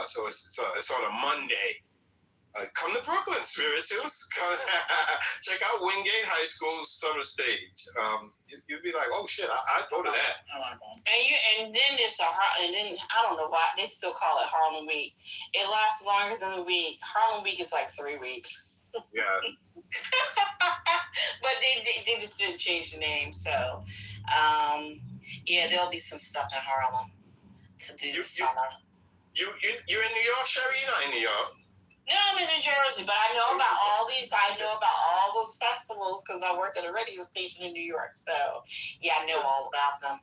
So it's on a Monday. Come to Brooklyn, Spirituals. Check out Wingate High School's summer stage. You'd be like, oh shit, I'd go to that. And then there's and then I don't know why they still call it Harlem Week. It lasts longer than the week. Harlem Week is like 3 weeks. Yeah. But they just didn't change the name, so yeah, there'll be some stuff in Harlem to do this summer. You're in New York, Sherry? You're not in New York. No, I'm in New Jersey, but I know about all these. I know about all those festivals because I work at a radio station in New York. So, yeah, I know all about them.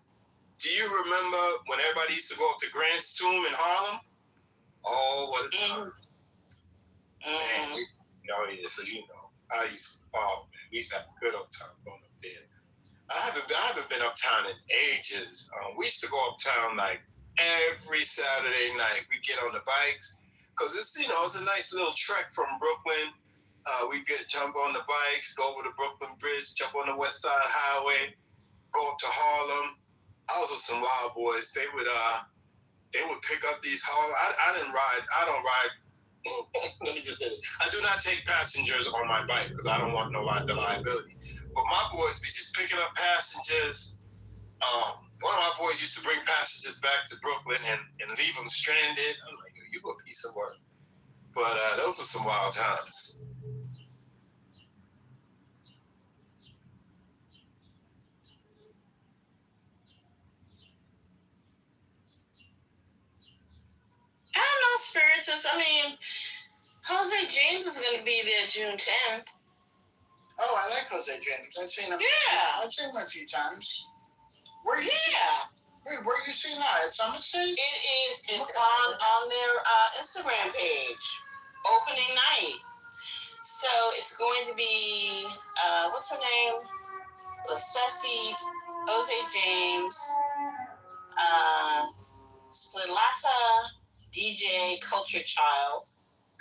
Do you remember when everybody used to go up to Grant's Tomb in Harlem? Oh, what a time! Man, so you know, we used to have a good old time going up there. I haven't been uptown in ages. We used to go uptown like every Saturday night. We get on the bikes. Because it's a nice little trek from Brooklyn. We jump on the bikes, go over the Brooklyn Bridge, jump on the West Side Highway, go up to Harlem. I was with some wild boys. They would pick up these Harlem. I don't ride. Let me just say it. I do not take passengers on my bike because I don't want no liability. But my boys be just picking up passengers. One of my boys used to bring passengers back to Brooklyn and leave them stranded. I'm like, you a piece of work. But those were some wild times. I don't know, Spirituals. I mean, Jose James is going to be there June 10th. Oh, I like Jose James. I've seen him. Yeah. I've seen him a few times. Where are you seeing that? At Summer Stage? It's on their Instagram page. Opening night. So it's going to be, what's her name? Lassesi, Jose James, Splitlata, DJ Culture Child.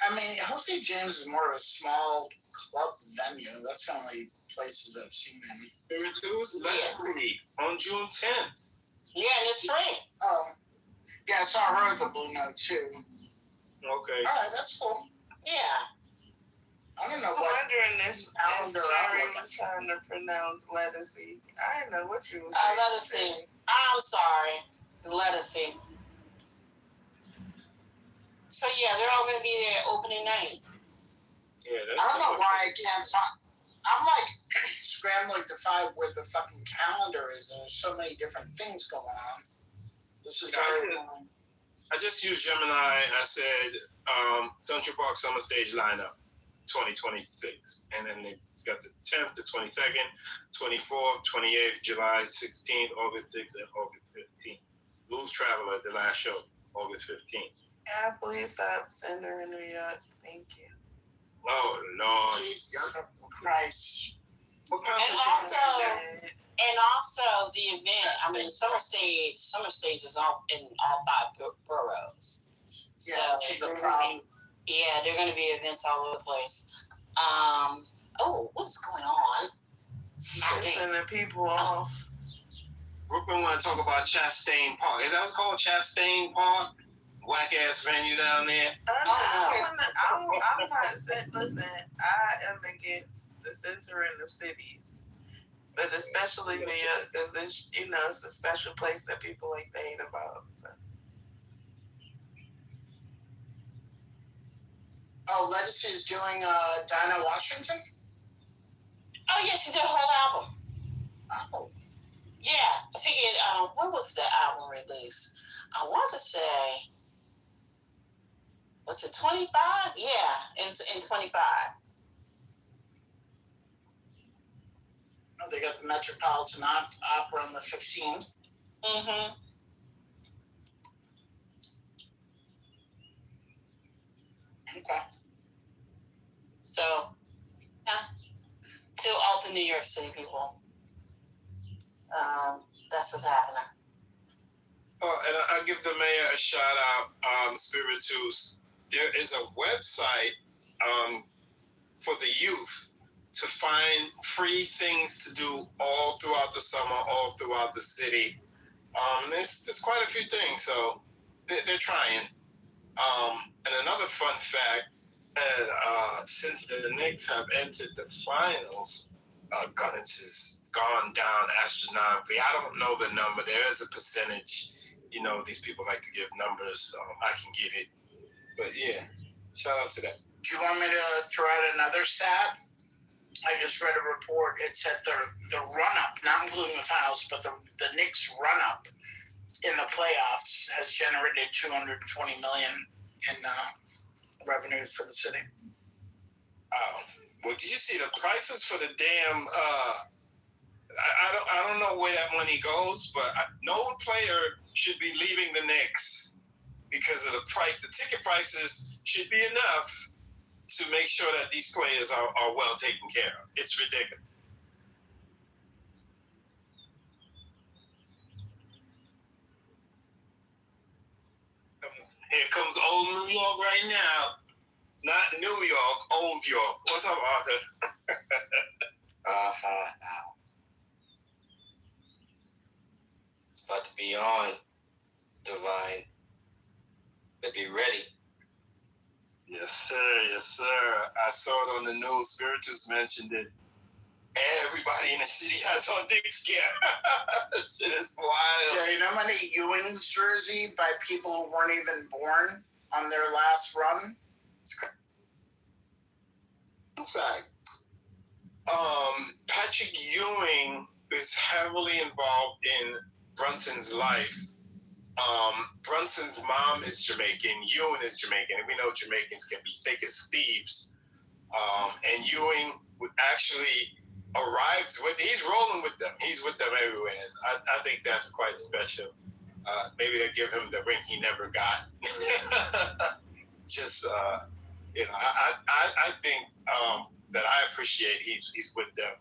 I mean, Jose James is more of a small club venue. That's the only places I've seen him. It was likely on June 10th. Yeah, and it's free. Oh. Yeah, I saw her at the Blue Note, too. Okay. All right, that's cool. Yeah. I don't know so what wondering if Sherry was trying to pronounce Lettucey. I didn't know what she was saying. Lettucey. I'm sorry. Lettucey. So, yeah, they're all going to be there opening night. Yeah, I don't know why I can't find... I'm like scrambling to find where the fucking calendar is, and there's so many different things going on. This is very... I just used Gemini, and I said, Central Park Summer Stage lineup, 2026. And then they got the 10th, the 22nd, 24th, 28th, July 16th, August 6th, and August 15th. Blues Traveler, the last show, August 15th. Yeah, please stop sending her New York. Thank you. Oh, Lord. Jesus Christ. And also the event. I mean, Summer Stage is all in all 5 boroughs. So see the problem. Yeah, there are going to be events all over the place. What's going on? Sending the people off. Brooklyn want to talk about Chastain Park. Is that what's called Chastain Park? Whack ass venue down there. I'm not saying. Listen, I am against the censoring of cities, but especially New York, because this, it's a special place that people like to hate about. So. Oh, Legacy is doing Dinah Washington? Oh, yeah, she did a whole album. Oh. Yeah, I think when was the album release? I want to say, was it 25? Yeah, in 25. Oh, they got the Metropolitan Opera on the 15th. Mm-hmm. Okay. So, yeah. To all the New York City people. That's what's happening. Oh, and I'll give the mayor a shout out, Spiritus. There is a website for the youth to find free things to do all throughout the summer, all throughout the city. There's quite a few things, so they're trying. And another fun fact, since the Knicks have entered the finals, Gunnins has gone down astronomically. I don't know the number. There is a percentage. These people like to give numbers. I can get it. But yeah, shout out to that. Do you want me to throw out another stat? I just read a report. It said the run-up, not including the finals, but the Knicks run-up in the playoffs has generated $220 million in revenues for the city. Well, did you see the prices for the damn? I don't know where that money goes, but no player should be leaving the Knicks because of the price. The ticket prices should be enough to make sure that these players are well taken care of. It's ridiculous. Here comes old New York right now. Not New York, old York. What's up, Arthur? It's about to be on, Divine. But be ready. Yes, sir. Yes, sir. I saw it on the news. Spiritus mentioned it. Everybody in the city has on Knicks gear. Shit is wild. Yeah, you know how many Ewing's jersey by people who weren't even born on their last run? It's crazy. In fact, Patrick Ewing is heavily involved in Brunson's life. Brunson's mom is Jamaican. Ewing is Jamaican. And we know Jamaicans can be thick as thieves. And Ewing would actually arrived with, he's rolling with them. He's with them everywhere. I think that's quite special. Maybe they give him the ring he never got. Just, I think that I appreciate he's with them.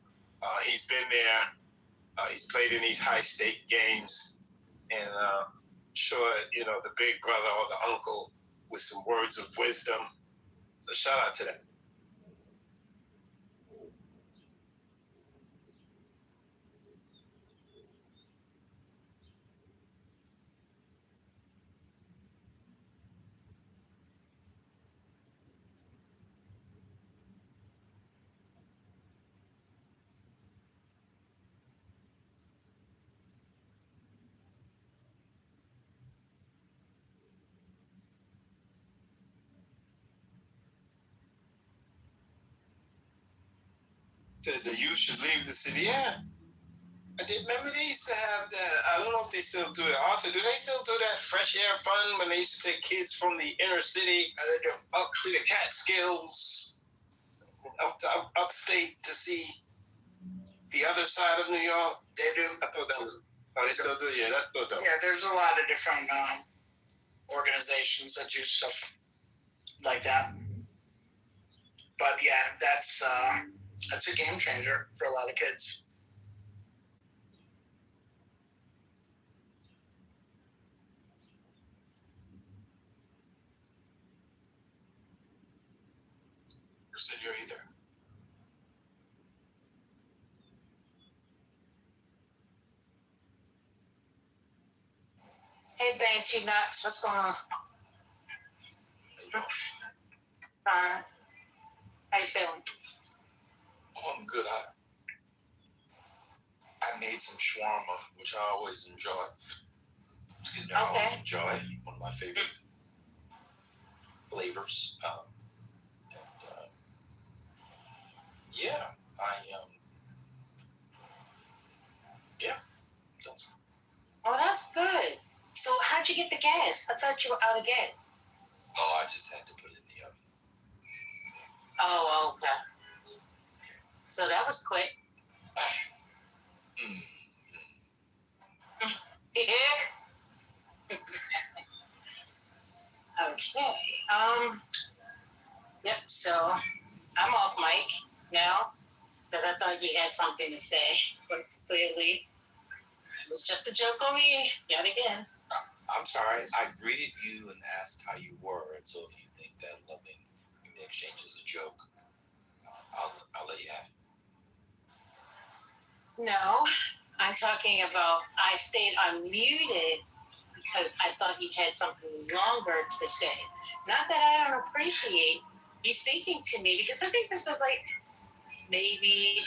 He's been there. He's played in these high-stake games. And sure, the big brother or the uncle with some words of wisdom. So shout out to that. Said the youth should leave the city. Yeah. I did remember they used to have that. I don't know if they still do that. Arthur, do they still do that Fresh Air Fund when they used to take kids from the inner city up to the Catskills, up to upstate to see the other side of New York? They do. I thought that was. Oh, they still do. Yeah, that's good though. Yeah, there's a lot of different organizations that do stuff like that. But yeah, that's That's a game changer for a lot of kids. You're either. Hey, Banshee Nuts, what's going on? Fine. How you feeling? Oh, I'm good. I made some shawarma, which I always enjoy. I always enjoy. One of my favorite flavors. Yeah, That's good. So how'd you get the gas? I thought you were out of gas. Oh, I just had to put it in the oven. Oh, okay. So that was quick. Yeah. Okay. Yep. So I'm off mic now because I thought you had something to say, but clearly it was just a joke on me yet again. I'm sorry. I greeted you and asked how you were, and so if you think that loving exchange is a joke, I'll let you have it. No, I'm talking about I stayed unmuted because I thought you had something longer to say. Not that I don't appreciate you speaking to me, because I think this is like maybe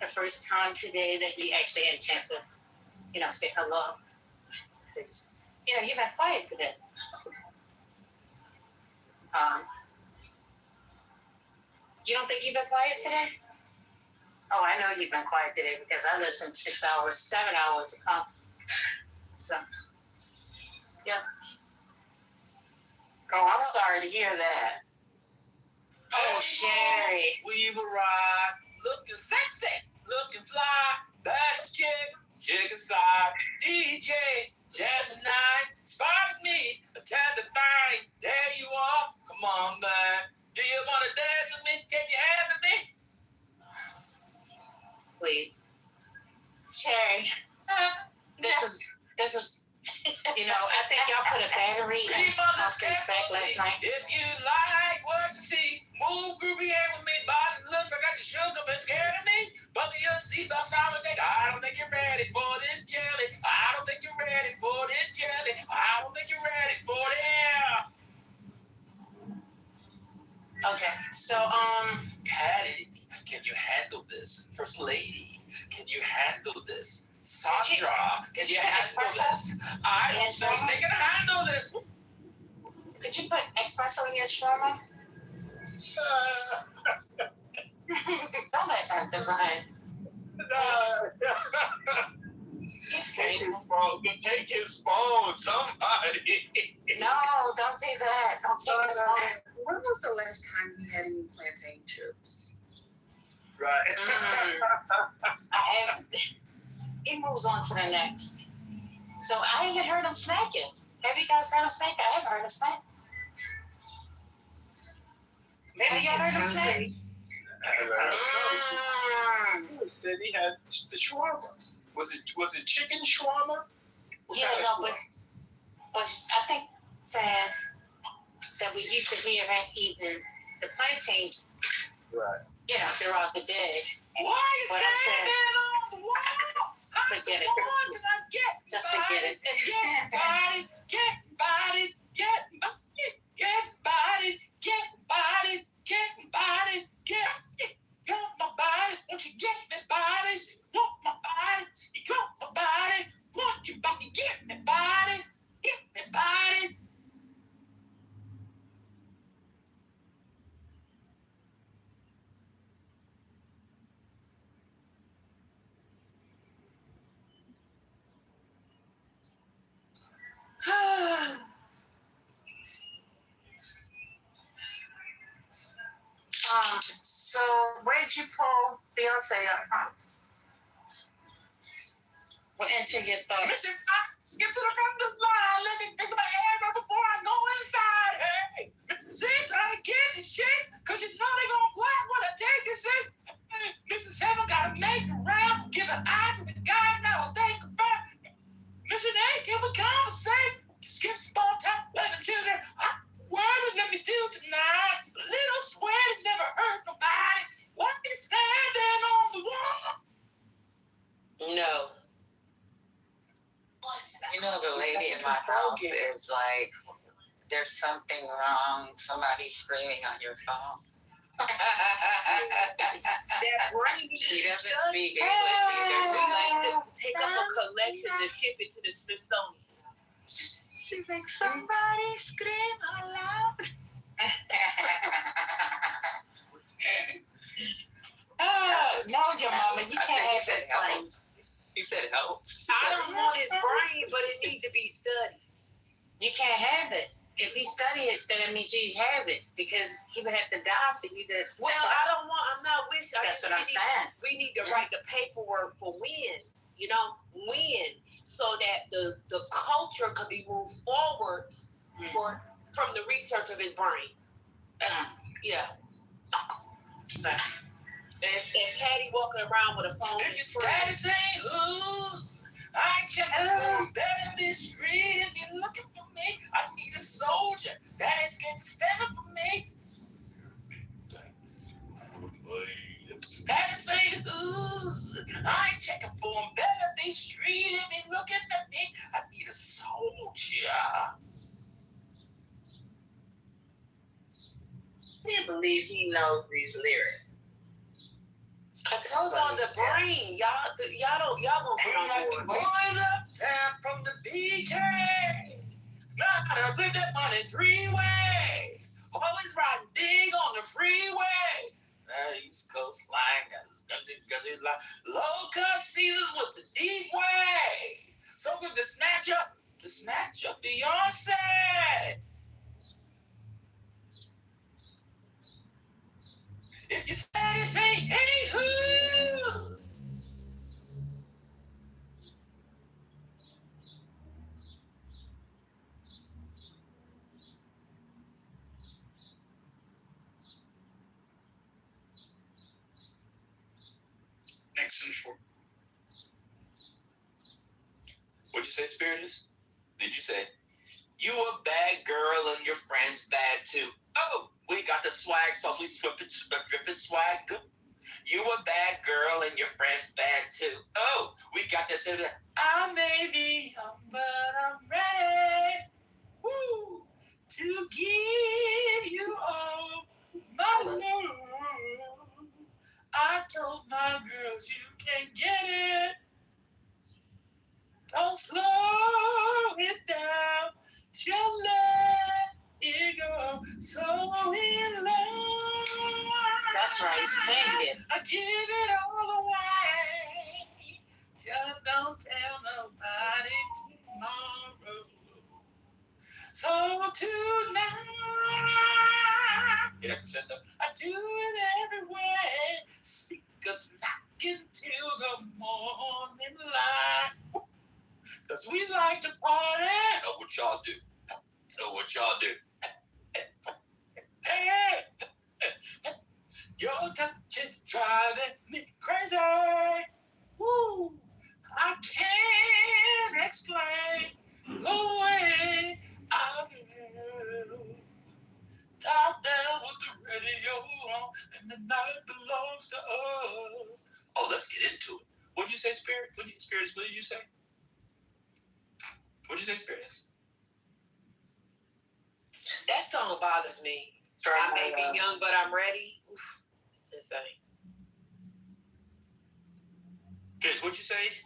the first time today that you actually had a chance to, say hello. Because, you've been quiet today. You don't think you've been quiet today? Oh, I know you've been quiet today because I listened 6 hours, 7 hours a pop. So, yeah. Oh, I'm sorry to hear that. Oh, Sherry. We've arrived, looking sexy, looking fly. That's chicken side. DJ, jam the night, spotted me, attend the thing. There you are, come on, man. Do you want to dance with me? Can you have me? Wait. Sherry, this is, I think y'all put a battery in Austin's back last night. If you like what you see, move groovy in with me. Body looks like I got your sugar, been scared of me. Buckle your seatbelt, stop and think. I don't think you're ready for this jelly. I don't think you're ready for this jelly. I don't think you're ready for it. Okay, so, Patty, can you handle this? First lady, can you handle this? Sandra, can you handle this? I don't think they can handle this. Could you put espresso in your shawarma? Don't let that divide. Take his phone, somebody. No, don't do that. Don't take his phone. When was the last time you had any plantain chips? Right. I haven't. He moves on to the next. So I haven't heard him snacking. Have you guys heard him snack? I haven't heard him snack. Have y'all heard him snack? Then he had the shawarma. Was it chicken shawarma? Yeah, no, but I think that we used to hear him eating the plantain. Right. Throughout the day. Why are you saying that on the wall? Forget it. Just forget it. Get body, get body, get body, get body, get body, get body, get you want my body, won't you get me body? You want my body, you want my body, want your body, get me body, get me body. So where'd you pull Beyonce up from? What enter your thoughts? Skip to the front of the line. Let me fix my hair up before I go inside. Hey, Mr. C, trying to get these chicks, cause you know they gonna black when I take this shit. 57 gotta make the round, giving eyes to the guy now. They confirm. Mission 8, can we conversate? Skip small talk, play the children. What let me do tonight? A little sweat, it never hurt nobody. What can standing on the wall? No. You know, the lady in my house is like, there's something wrong. Somebody's screaming on your phone. She doesn't speak English either. We like to take up a collection and ship it to the Smithsonian. She's like, somebody scream out loud. No, your mama, you can't have that brain. He said help. I don't want his brain, but it needs to be studied. You can't have it. If he study it, then it means you have it, because he would have to die for you to. Well, I'm not wishing. That's what I'm saying. We need to write the paperwork for when, so that the culture could be moved forward from the research of his brain. Yeah. And Patty walking around with a phone. If your status ain't who, I can't better this street. If you're looking for me, I need a soldier that is going to stand up for me. If the status ain't who, I ain't checking for him. Better be street. If you're looking at me, I need a soldier. I can't believe he knows these lyrics. I told y'all the brain. Y'all gonna Ain't like the boys uptown from the BK. Gotta flip that money 3 ways. Always riding big on the freeway. East Coast line got this country line. Low cost seasons with the deep way. So good to snatch up Beyonce. If you status ain't anywho. Nixon for. What'd you say, Spiritus? Did you say, you a bad girl and your friend's bad too? Oh, we got the swag sauce, we dripping swag good. You a bad girl and your friend's bad too. Oh, we got this. I may be young, but I'm ready, to give you all my love. I told my girls you can't get it. Don't slow it down, just let it go. So in love. That's right, sing it. I give it all away. Just don't tell nobody tomorrow. So tonight, I do it every way. Speakers knocking till the morning light. Cause we like to party. Know what y'all do. Hey, your touch is driving me crazy. Woo, I can't explain the way I feel. Top down with the radio on, and the night belongs to us. Oh, let's get into it. What'd you say, Spirit? What did you say? What'd you say, Spirits? That song bothers me. I may be young, but I'm ready. It's insane. Spirits, what'd you say?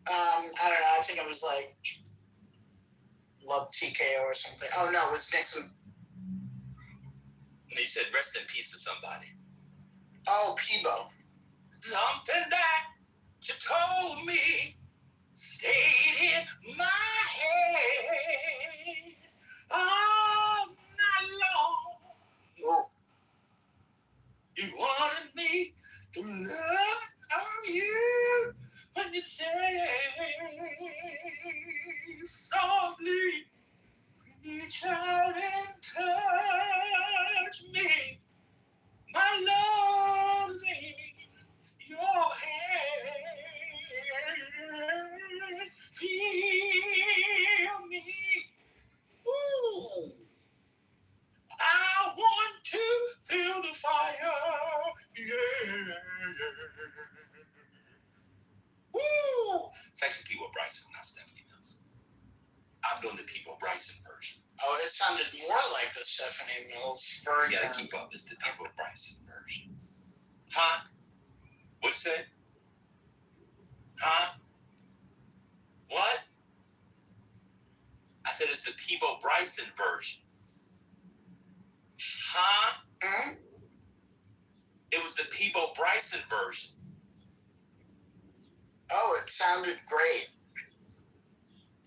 I don't know. I think it was like Love TKO or something. Oh no, it was Nixon. And you said rest in peace to somebody. Oh, Peebo. Something that you told me stayed in my head all night long. Oh. You wanted me to love you when you say softly, reach out and touch me. My love's in Bryson, not Stephanie Mills. I'm doing the People Bryson version. Oh, it sounded more like the Stephanie Mills version. You gotta keep up. It's the People Bryson version. Huh? What'd you say? Huh? What? I said it's the People Bryson version. Huh? Hmm? It was the People Bryson version. Oh, it sounded great.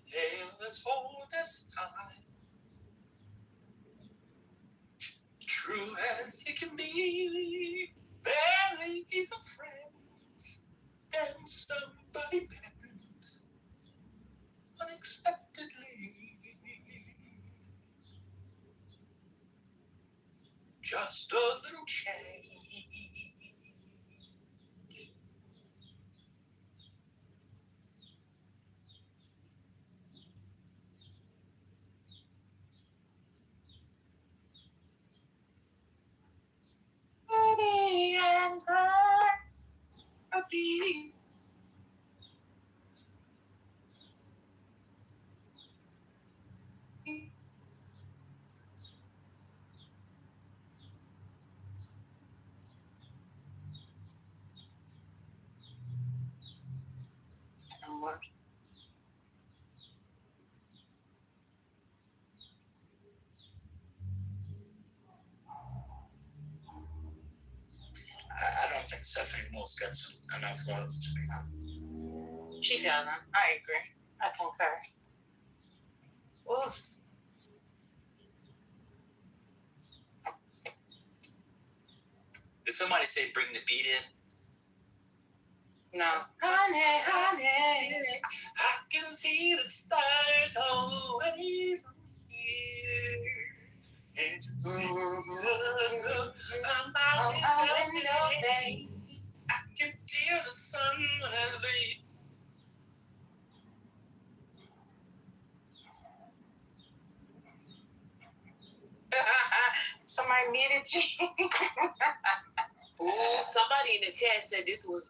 Hey, let's hold this high. True as it can be, barely even friends. Then somebody bends unexpectedly. Just a little change. And a beat. I don't think Stephanie Mills gets enough love to be honest. She doesn't. I agree. I concur. Oof. Did somebody say bring the beat in? No. Honey, honey. I can see the stars all the way from here. And you see the I can feel the sun whenever they. Somebody muted you. Ooh, somebody in the chat said this was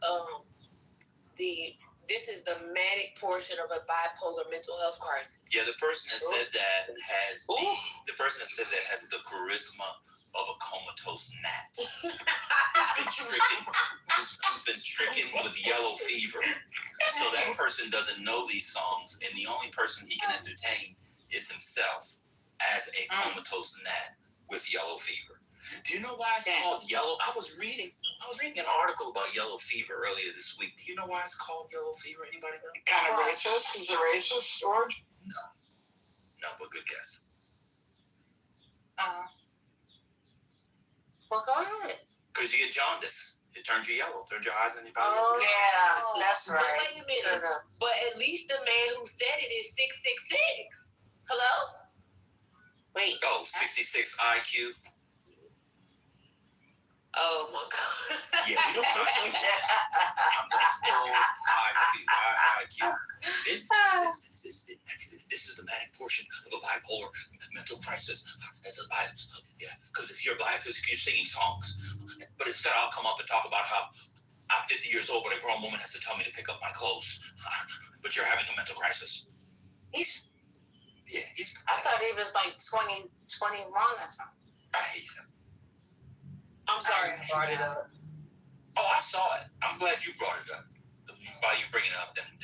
this is the manic portion of a bipolar mental health crisis. Yeah, the person that said that has the person that said that has the charisma of a comatose gnat. He's been stricken with yellow fever. And so that person doesn't know these songs, and the only person he can entertain is himself as a comatose gnat with yellow fever. Do you know why it's called yellow? I was reading an article about yellow fever earlier this week. Do you know why it's called yellow fever? Anybody know? Kind of racist? Is it racist, George? No, but good guess. Well, go ahead. Because you get jaundice. It turns you yellow. Turns your eyes and your body. Oh, yeah. That's right. But wait a minute. But at least the man who said it is 666. Hello? Wait. Oh, 66 IQ. Oh my God. Yeah, we don't IQ. I'm the full IQ. This is the manic portion of a bipolar mental crisis. Yeah, because if you're singing songs, but instead I'll come up and talk about how I'm 50 years old, but a grown woman has to tell me to pick up my clothes. But you're having a mental crisis. I thought he was like 20, 21 or something. I hate him. I'm sorry I brought it up. Oh, I saw it. I'm glad you brought it up. By you bringing it up, then I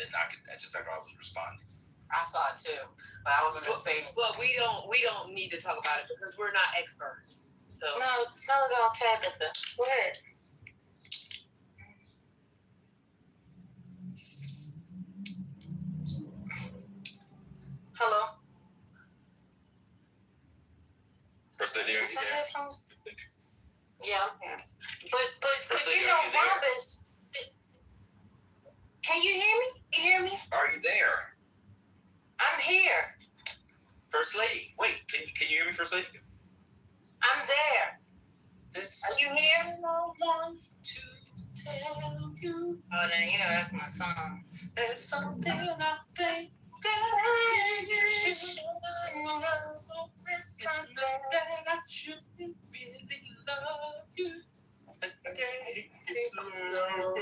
was responding. I saw it too, but I wasn't going to say it. But we don't need to talk about it because we're not experts. So no, tell it on Tabitha. Go ahead. Hello. First lady, are you there? Yeah. But you know, Rhombus. Can you hear me? You hear me? Are you there? I'm here. First lady. Wait, can you hear me, First lady? I'm there. Are you here? I want to tell you. Oh, then you know that's my song. There's something I think that you should know. It's not that I shouldn't really love you. Let's take it slow.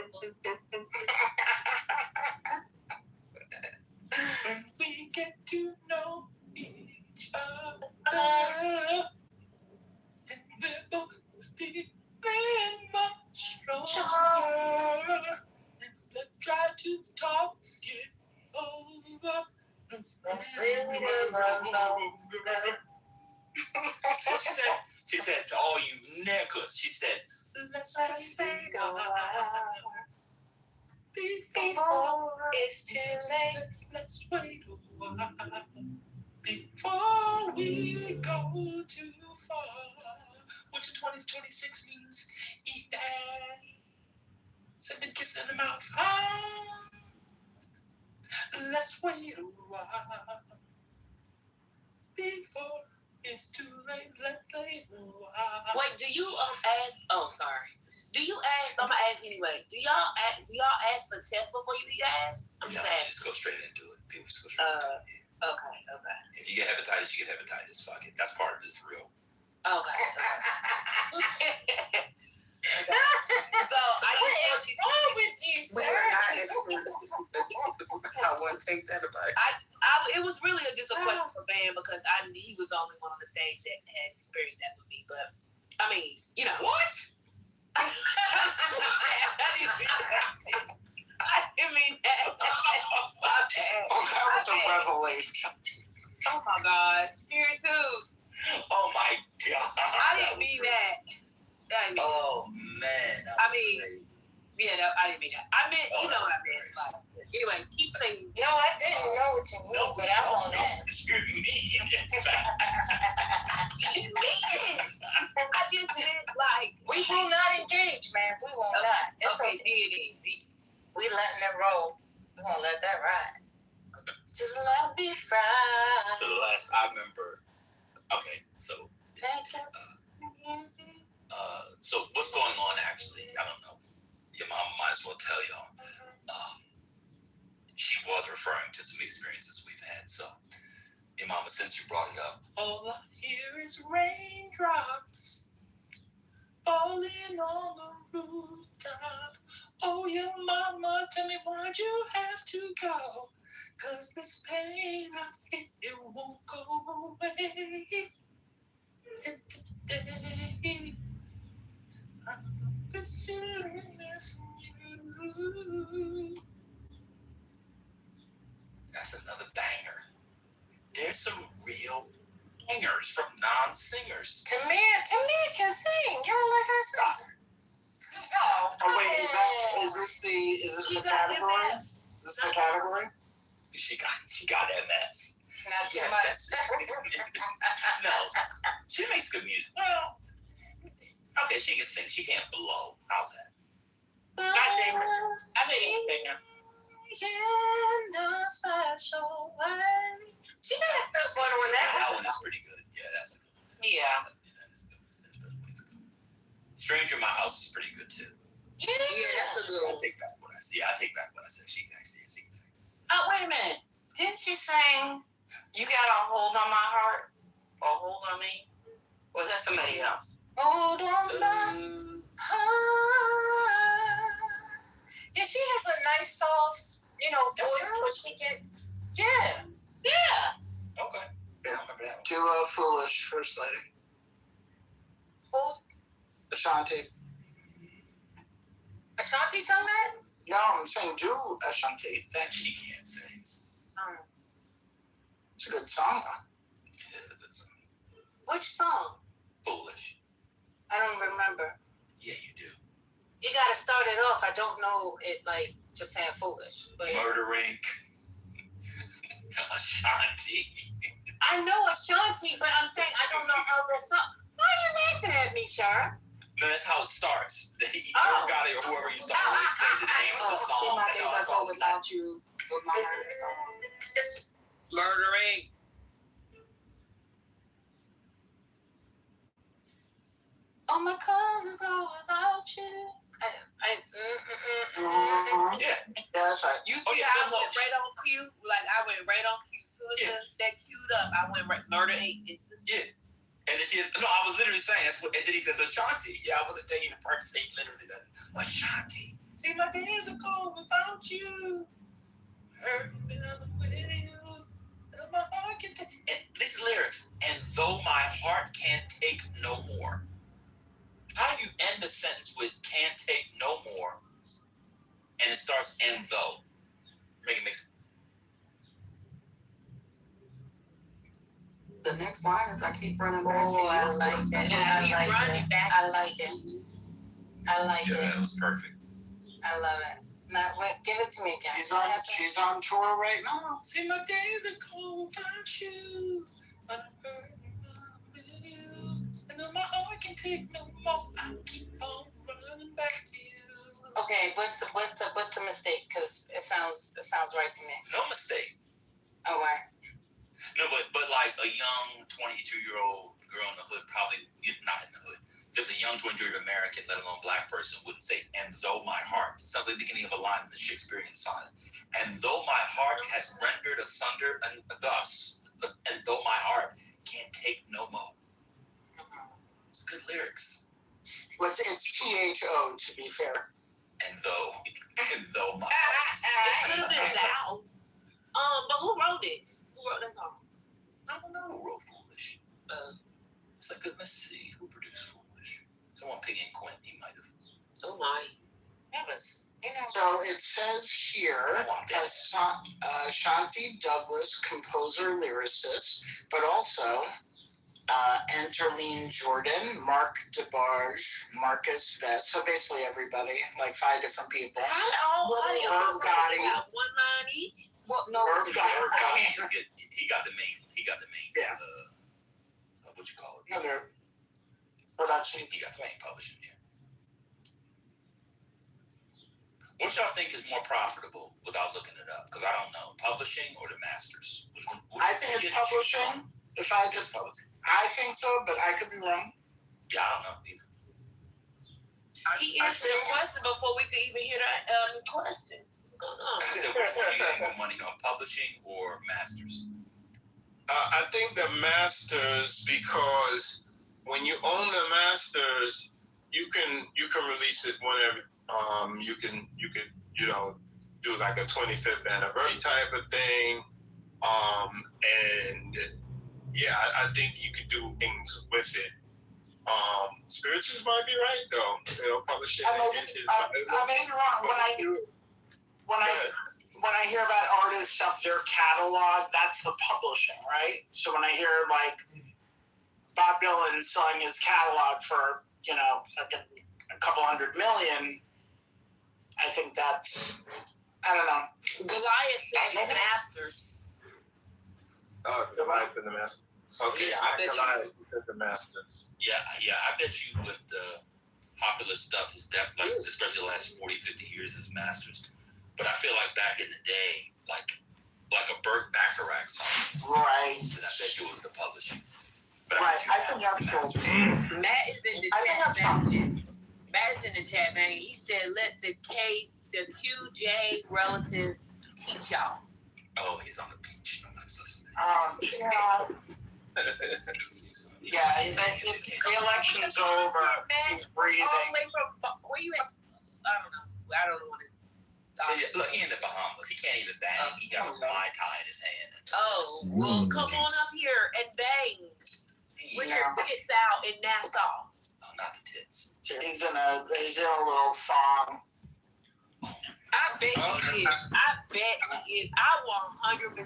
to know each other. And we're both feeling much stronger. And let's try to talk it over. Let's really What she said? She said to all you niggas, she said, let's wait a while. before it's too late. Let's wait a while before we go too far. Which in 2026 means eat that. Send a kiss in the mouth. Let's wait a while before it's too late. Let's wait a while. Wait, do you ask? Oh, sorry. Do you ask? I'm gonna ask anyway. Do y'all ask for tests before you eat ass? I'm just asking. Just go straight into it. People just go straight into it. Okay. If you get hepatitis, you get hepatitis. Fuck it. That's part of this real. Okay. So What is wrong with you, sir? I wouldn't take that advice. It was really just a question for Van because he was the only one on the stage that had experienced that with me. But I mean, you know what? I didn't mean that. That was a revelation. Oh my God, Spiritus. Oh my God. I didn't mean that. Oh man. I didn't mean that. I meant, you know what I meant. Like, anyway, keep saying. No, I didn't know what you meant, but I won't ask. You mean I just meant like. We will not engage, man. We will not. It's okay. We letting it roll. We're gonna let that ride. Just let me ride. So the last I remember. Okay, so. So what's going on actually? I don't know. Your mama might as well tell y'all. She was referring to some experiences we've had. So your mama, since you brought it up. All I hear is raindrops falling on the rooftop. Oh, your mama, tell me why'd you have to go? 'Cause this pain I feel, it won't go away. And today, I'm just missing you. That's another banger. There's some real bangers from non-singers. Tamia can sing. You don't let her sing. No. Oh wait, is this the category? Is this the category? She got MS. Not too much. No, she makes good music. Well, okay, she can sing. She can't blow. How's that? I mean, in a special way. She got a first one on That one is pretty good. Yeah, that's a good one. Yeah. That is good. Stranger in My House is pretty good too. Yeah, that's a good one. I take back what I said. She can sing. Oh, wait a minute. Didn't she sing You Got a Hold on My Heart? Or Hold on Me? Or was that somebody else? Hold on my heart. Yeah, she has a nice, soft, voice where she can. Yeah. Okay. Yeah, I remember that one. Too foolish, First Lady. Who? Ashanti. Ashanti sung that? No, I'm saying do Ashanti. That she can't sing. It's a good song. It is a good song. Which song? Foolish. I don't remember. Yeah, you do. You gotta start it off. I don't know it like just saying foolish. But Murder Inc. Ashanti. I know Ashanti, but I'm saying I don't know how the song. Why are you laughing at me, Shar? No, that's how it starts. Your guy or whoever you start with say the name of the song. See my days I go without you. With my Murder Inc. All my cousins go without you. Yeah, that's right. You see how I went right on cue? Like I went right on cue. As soon as that queued up, I went right. Murder Inc. It's just And then I was literally saying that's what. And then he says Ashanti. Yeah, I wasn't taking the first thing. Literally said Ashanti. See, my days are cold without you. Hurt me the way you. My The next line is I keep running back to you. I like that. I like that. I like it. I like it. Yeah, it was perfect. I love it. Now, give it to me again. She's on tour right now. See, my days are cold without you. But I'm hurting with you. And then my heart can take no more. I keep on running back to you. Okay, what's the mistake? Because it sounds right to me. No mistake. Oh, right. No, but like a young 22-year-old girl in the hood, probably not in the hood. Just a young 22-year-old American, let alone black person, wouldn't say, and though my heart. Sounds like the beginning of a line in the Shakespearean sonnet. And though my heart has rendered asunder and thus, and though my heart can't take no more. It's good lyrics. Well, it's THO, to be fair. And though my heart. It could have been thou. But who wrote it? Who wrote that song? I don't know who wrote Foolish. It's like, goodness, see who produced Foolish. Someone picking Quinn, he might have. Oh my. That was, So it says here, Shanti Douglas, composer, lyricist, but also Angeline Jordan, Mark DeBarge, Marcus Vest. So basically everybody, like 5 different people. Irv Gotti. One line each? Well, no. Irv Gotti, he got the main. Yeah. What you call it? Another production. He got the main publishing here. What y'all think is more profitable without looking it up? Because I don't know. Publishing or the masters? I think it's publishing. I think so, but I could be wrong. Yeah, I don't know either. He answered the question before we could even hear the question. What's going on? I said, which one do you make more money on, publishing or masters? I think the masters, because when you own the masters, you can release it whenever. You can do like a 25th anniversary type of thing. And yeah, I think you could do things with it. Spirituals might be right though. Publishing I may be wrong. When I hear about artists up their catalog, that's the publishing, right? So when I hear like Bob Dylan selling his catalog for like a couple $100 million, I think that's, I don't know. Goliath said masters. Goliath and the Masters. Okay, Yeah, I bet Goliath and the Masters. Yeah, I bet you with the popular stuff is definitely, especially the last 40, 50 years, is masters. But I feel like back in the day, like a Burt Bacharach song. Right. And I bet you it was the publishing. But Right, I think that's cool. Matt is in the chat. Matt is in the chat, man. He said, "Let the QJ relative teach y'all." Oh, he's on the beach. I'm not listening. Yeah, the election's over. He's breathing. All the way from where you at? I don't know what it's. Look, he in the Bahamas. He can't even bang. He got a Mai Tai in his hand. Oh, well, come on up here and bang with your tits out in Nassau. Oh, not the tits. He's in a little thong. I bet he is. I bet he is. I 100%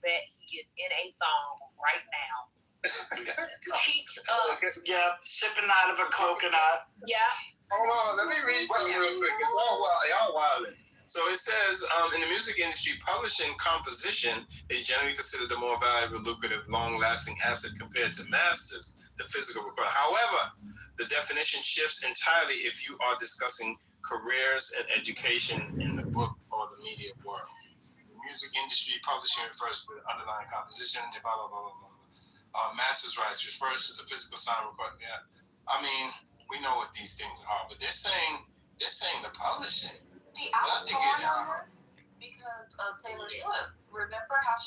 bet he is in a thong right now. Cheeks up. Yep, sipping out of a coconut. Yeah. Hold on, let me read something real quick. It's all wild. Y'all wildin'. So it says, in the music industry, publishing composition is generally considered the more valuable, lucrative, long-lasting asset compared to masters, the physical record. However, the definition shifts entirely if you are discussing careers and education in the book or the media world. The music industry, publishing refers to the underlying composition, blah, blah, blah, blah, blah. Masters' rights refers to the physical sound recording. Yeah, I mean, we know what these things are, but they're saying the publishing. See, I was torn on this because of Taylor Swift. Remember how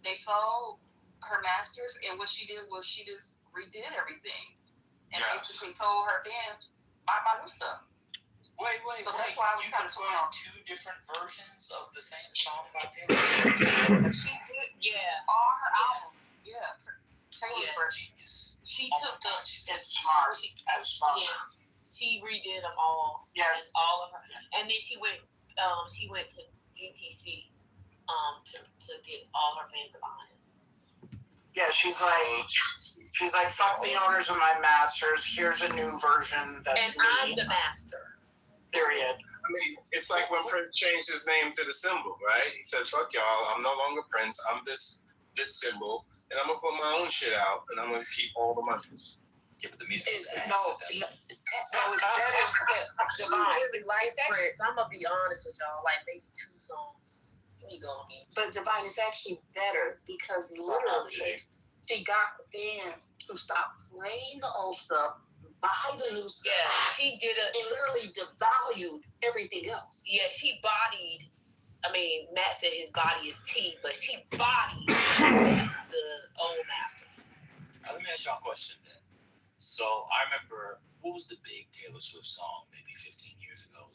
they sold her masters, and what she did was she just redid everything, and basically told her fans, "Buy my new stuff." Wait. So that's why I was kind of torn on. 2 different versions of the same song by Taylor? She did, yeah, all her albums, yeah. Taylor's version. Genius. She took the. It's smart as fuck. Yeah. She redid them all. Yes. All of her, and then she went to DTC, to get all her fans to buy it. Yeah, she's like, fuck the owners of my masters. Here's a new version that's And me. I'm the master. Period. I mean, it's like when Prince changed his name to the symbol, right? He said, "Fuck y'all, I'm no longer Prince. I'm this symbol, and I'm gonna put my own shit out, and I'm gonna keep all the money." Yeah, but the music is ass. No, that is Divine. I'm gonna be honest with y'all, like maybe 2 songs. Here you go, man. But Divine is actually better because literally she got fans to stop playing the old stuff, buy the new stuff. Yeah, she did it. And literally devalued everything else. Yeah, she bodied. I mean, Matt said his body is T, but she bodied the old masters. Let me ask y'all a question then. So I remember, what was the big Taylor Swift song maybe 15 years ago?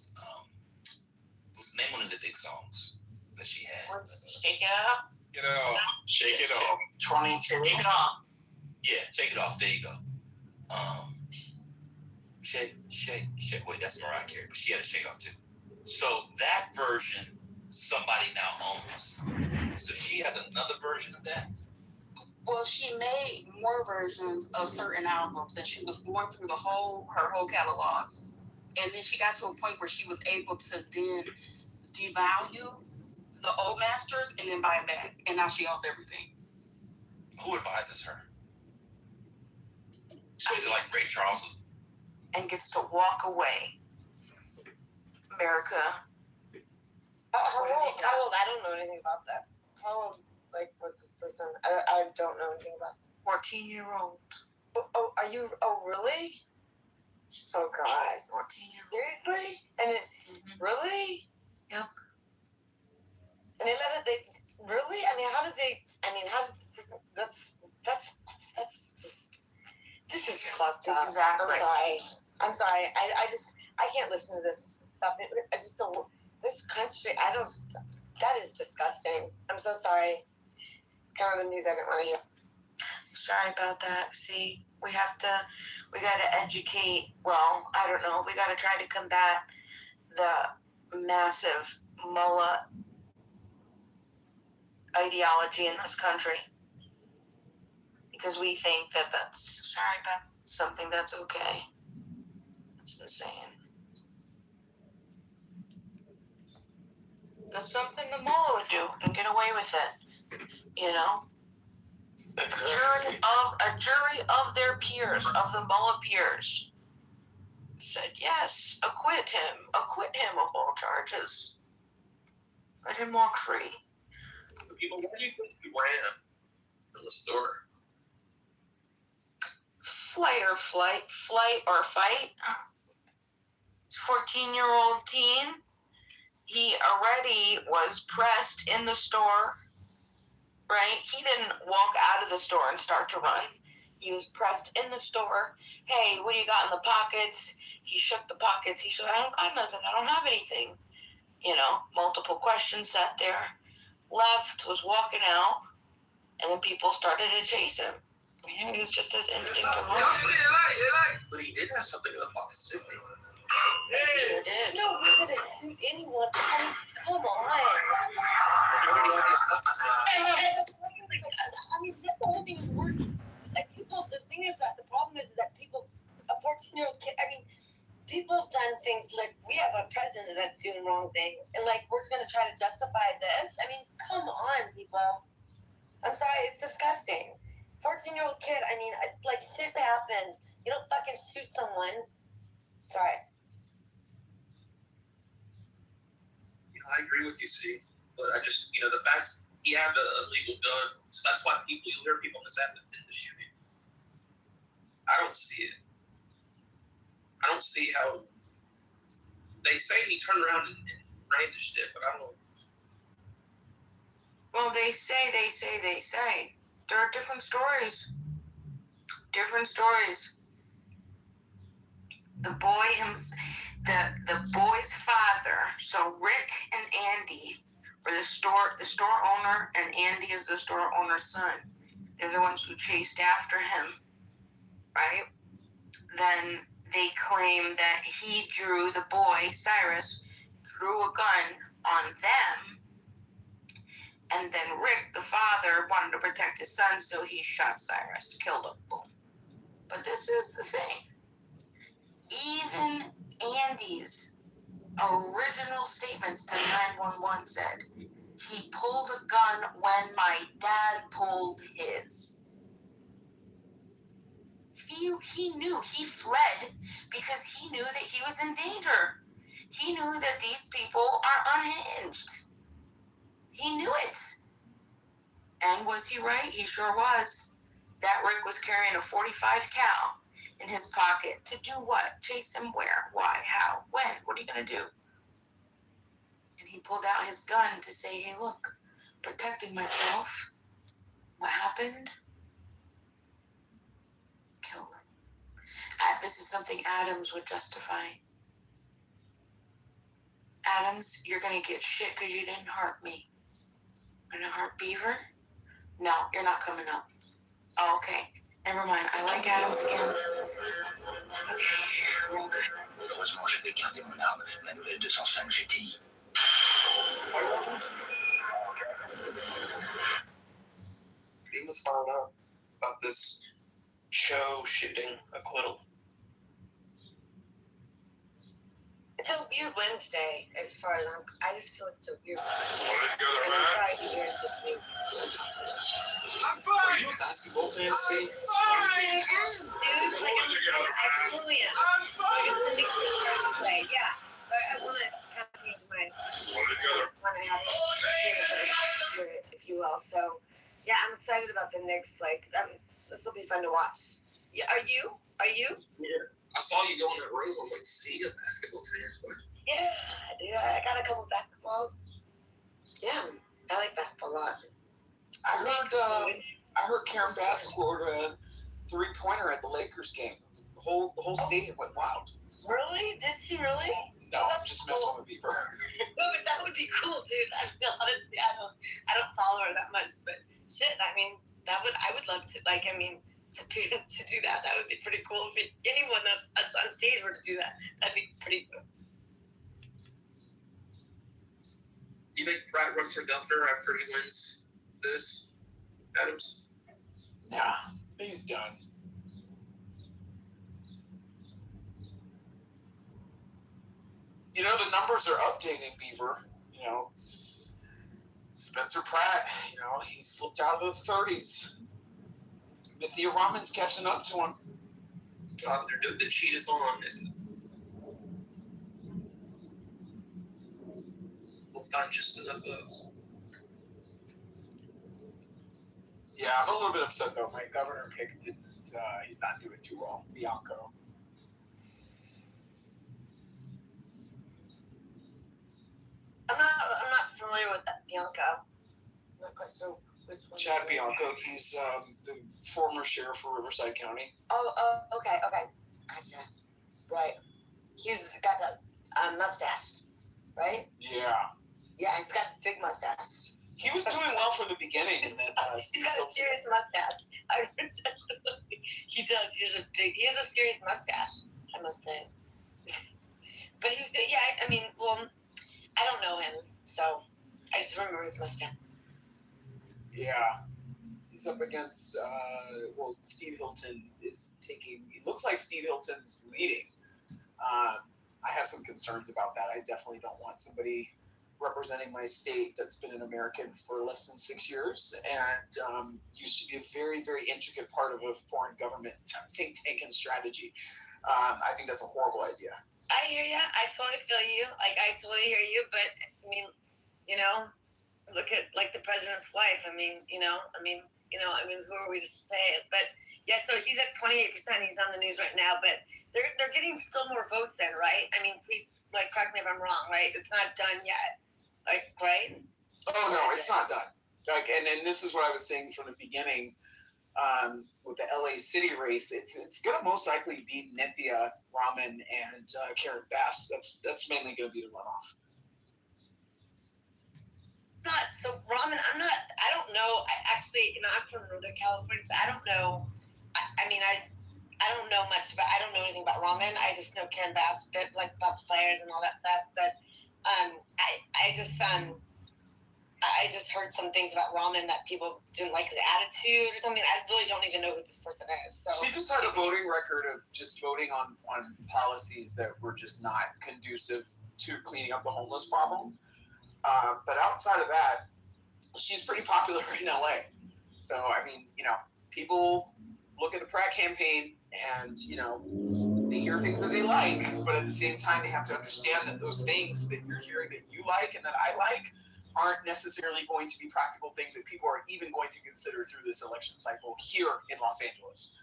Name one of the big songs that she had. Shake it up. Get it off. Shake it off. 22. Shake it off. Yeah, Shake It Off. There you go. Shake. Wait, that's Mariah Carey, but she had a Shake It Off too. So that version, somebody now owns. So she has another version of that. Well, she made more versions of certain albums, and she was going through her whole catalog. And then she got to a point where she was able to then devalue the old masters and then buy it back. And now she owns everything. Who advises her? So is it like Ray Charles? And gets to walk away. America. How old? I don't know anything about this. How old, was this person? I don't know anything about 14-year-old. Oh, are you? Oh, really? Oh, God. 14-year-old. Seriously? And it, really? Yep. And they let it, really? How did this is fucked up. Exactly. I'm sorry. I can't listen to this stuff. I just don't, this country, that is disgusting. I'm so sorry. It's kind of the news I didn't want to hear. Sorry about that. See, we got to educate, I don't know, we got to try to combat the massive mullah ideology in this country. Because we think that that's something that's okay. It's insane. That's something the mullah would do and get away with it. You know? A jury of their peers, of the mullah peers, said, yes, acquit him of all charges. Let him walk free. People, what do you think he ran in the store? Flight or fight. 14-year-old teen. He already was pressed in the store, right? He didn't walk out of the store and start to run. He was pressed in the store. Hey, what do you got in the pockets? He shook the pockets. He said, I don't got nothing. I don't have anything. Multiple questions sat there. Left, was walking out, and then people started to chase him. He was just his instinct to run. But he did have something in the pockets, didn't he? He sure did. No, we're going to shoot anyone. Come on. This whole thing is working. The thing is that the problem is that people, a 14-year-old kid, people have done things, we have a president that's doing wrong things, and, we're going to try to justify this? Come on, people. I'm sorry, it's disgusting. 14-year-old kid, shit happens. You don't fucking shoot someone. Sorry. I agree with you, C. But I just, the fact he had a legal gun, so that's why you hear people on this app that didn't shoot him. I don't see it. I don't see how they say he turned around and brandished it, but I don't. Well, they say. There are different stories. The boy's father. So Rick and Andy were the store owner, and Andy is the store owner's son. They're the ones who chased after him, right? Then they claim that the boy, Cyrus, drew a gun on them, and then Rick, the father wanted to protect his son, so he shot Cyrus, killed him, boom. But this is the thing. Even Andy's original statements to 911 said, he pulled a gun when my dad pulled his. He knew. He fled because he knew that he was in danger. He knew that these people are unhinged. He knew it. And was he right? He sure was. That Rick was carrying a .45 cal in his pocket to do what? Chase him where? Why? How? When? What are you going to do? And he pulled out his gun to say, hey, look, protecting myself. What happened? Killed him. This is something Adams would justify. Adams, you're going to get shit because you didn't hurt me. You're going to hurt Beaver? No, you're not coming up. Oh, okay. Never mind. I like Adams again. Okay, we're all good. Heureusement, j'avais gardé mon arme. La nouvelle 205 GTI. He was found out about this Cho shooting acquittal. It's a weird Wednesday, as far as I just feel like it's a weird Wednesday. I'm fine. Are you a basketball fan, see? I am, dude. Like, I totally am. I'm fine. Like, it's the Knicks are to play, yeah. So I want to kind of change my want to have spirit, if you will. So, yeah, I'm excited about the Knicks. Like, this will be fun to watch. Yeah, are you? Yeah. I saw you go in that room. I'm like, see, a basketball fan. Yeah, dude. I got a couple basketballs. Yeah, I like basketball a lot. I heard Karen Bass scored a 3-pointer at the Lakers game. The whole stadium went wild. Really? Did she really? No, I'm just messing with Beaver. No, but that would be cool, dude. I feel honestly, I don't follow her that much, but shit. I mean, I would love to. Like, I mean, to do that would be pretty cool. If anyone of us on stage were to do that, that'd be pretty cool. Do you think Pratt runs for governor after he wins this, Adams? Nah, he's done. You know, the numbers are updating, Beaver. You know, Spencer Pratt, you know, he slipped out of the 30s. Mithia Raman's catching up to him. The cheat is on, isn't it? We'll find just enough votes. Yeah, I'm a little bit upset though. My governor pick didn't. He's not doing too well. Bianco. I'm not familiar with that Bianco. I'm not quite sure which one. Chad Bianco. He's the former sheriff for Riverside County. Oh, okay. Gotcha. Right. He's got a mustache, right? Yeah. Yeah, he's got a big mustache. He was doing well from the beginning, and then he's got a serious mustache. He does. He has a serious mustache, I must say. But he's I mean, well, I don't know him, so I just remember his mustache. Yeah. He's up against Steve Hilton is taking. It looks like Steve Hilton's leading. I have some concerns about that. I definitely don't want somebody representing my state that's been an American for less than 6 years and used to be a very, very intricate part of a foreign government think tank and strategy. I think that's a horrible idea. I hear you. I totally feel you. Like, I totally hear you. But, I mean, you know, look at, like, the president's wife. I mean, who are we to say it? But, yeah, so he's at 28%. He's on the news right now. But they're getting still more votes in, right? I mean, please, like, correct me if I'm wrong, right? It's not done yet. Like, right? Oh, no, it's not done. Like, and this is what I was saying from the beginning with the LA City race. It's going to most likely be Nithya Raman and Karen Bass. That's mainly going to be the runoff. Raman, I don't know. I'm from Northern California, so I don't know. I don't know much about, I don't know anything about Raman. I just know Karen Bass, but like about players and all that stuff. But I just, I just heard some things about Rahman that people didn't like his attitude or something. I really don't even know who this person is. So she just had a voting record of just voting on policies that were just not conducive to cleaning up the homeless problem. But outside of that, she's pretty popular in LA. So, I mean, people look at the Pratt campaign and, they hear things that they like, but at the same time, they have to understand that those things that you're hearing that you like and that I like aren't necessarily going to be practical things that people are even going to consider through this election cycle here in Los Angeles.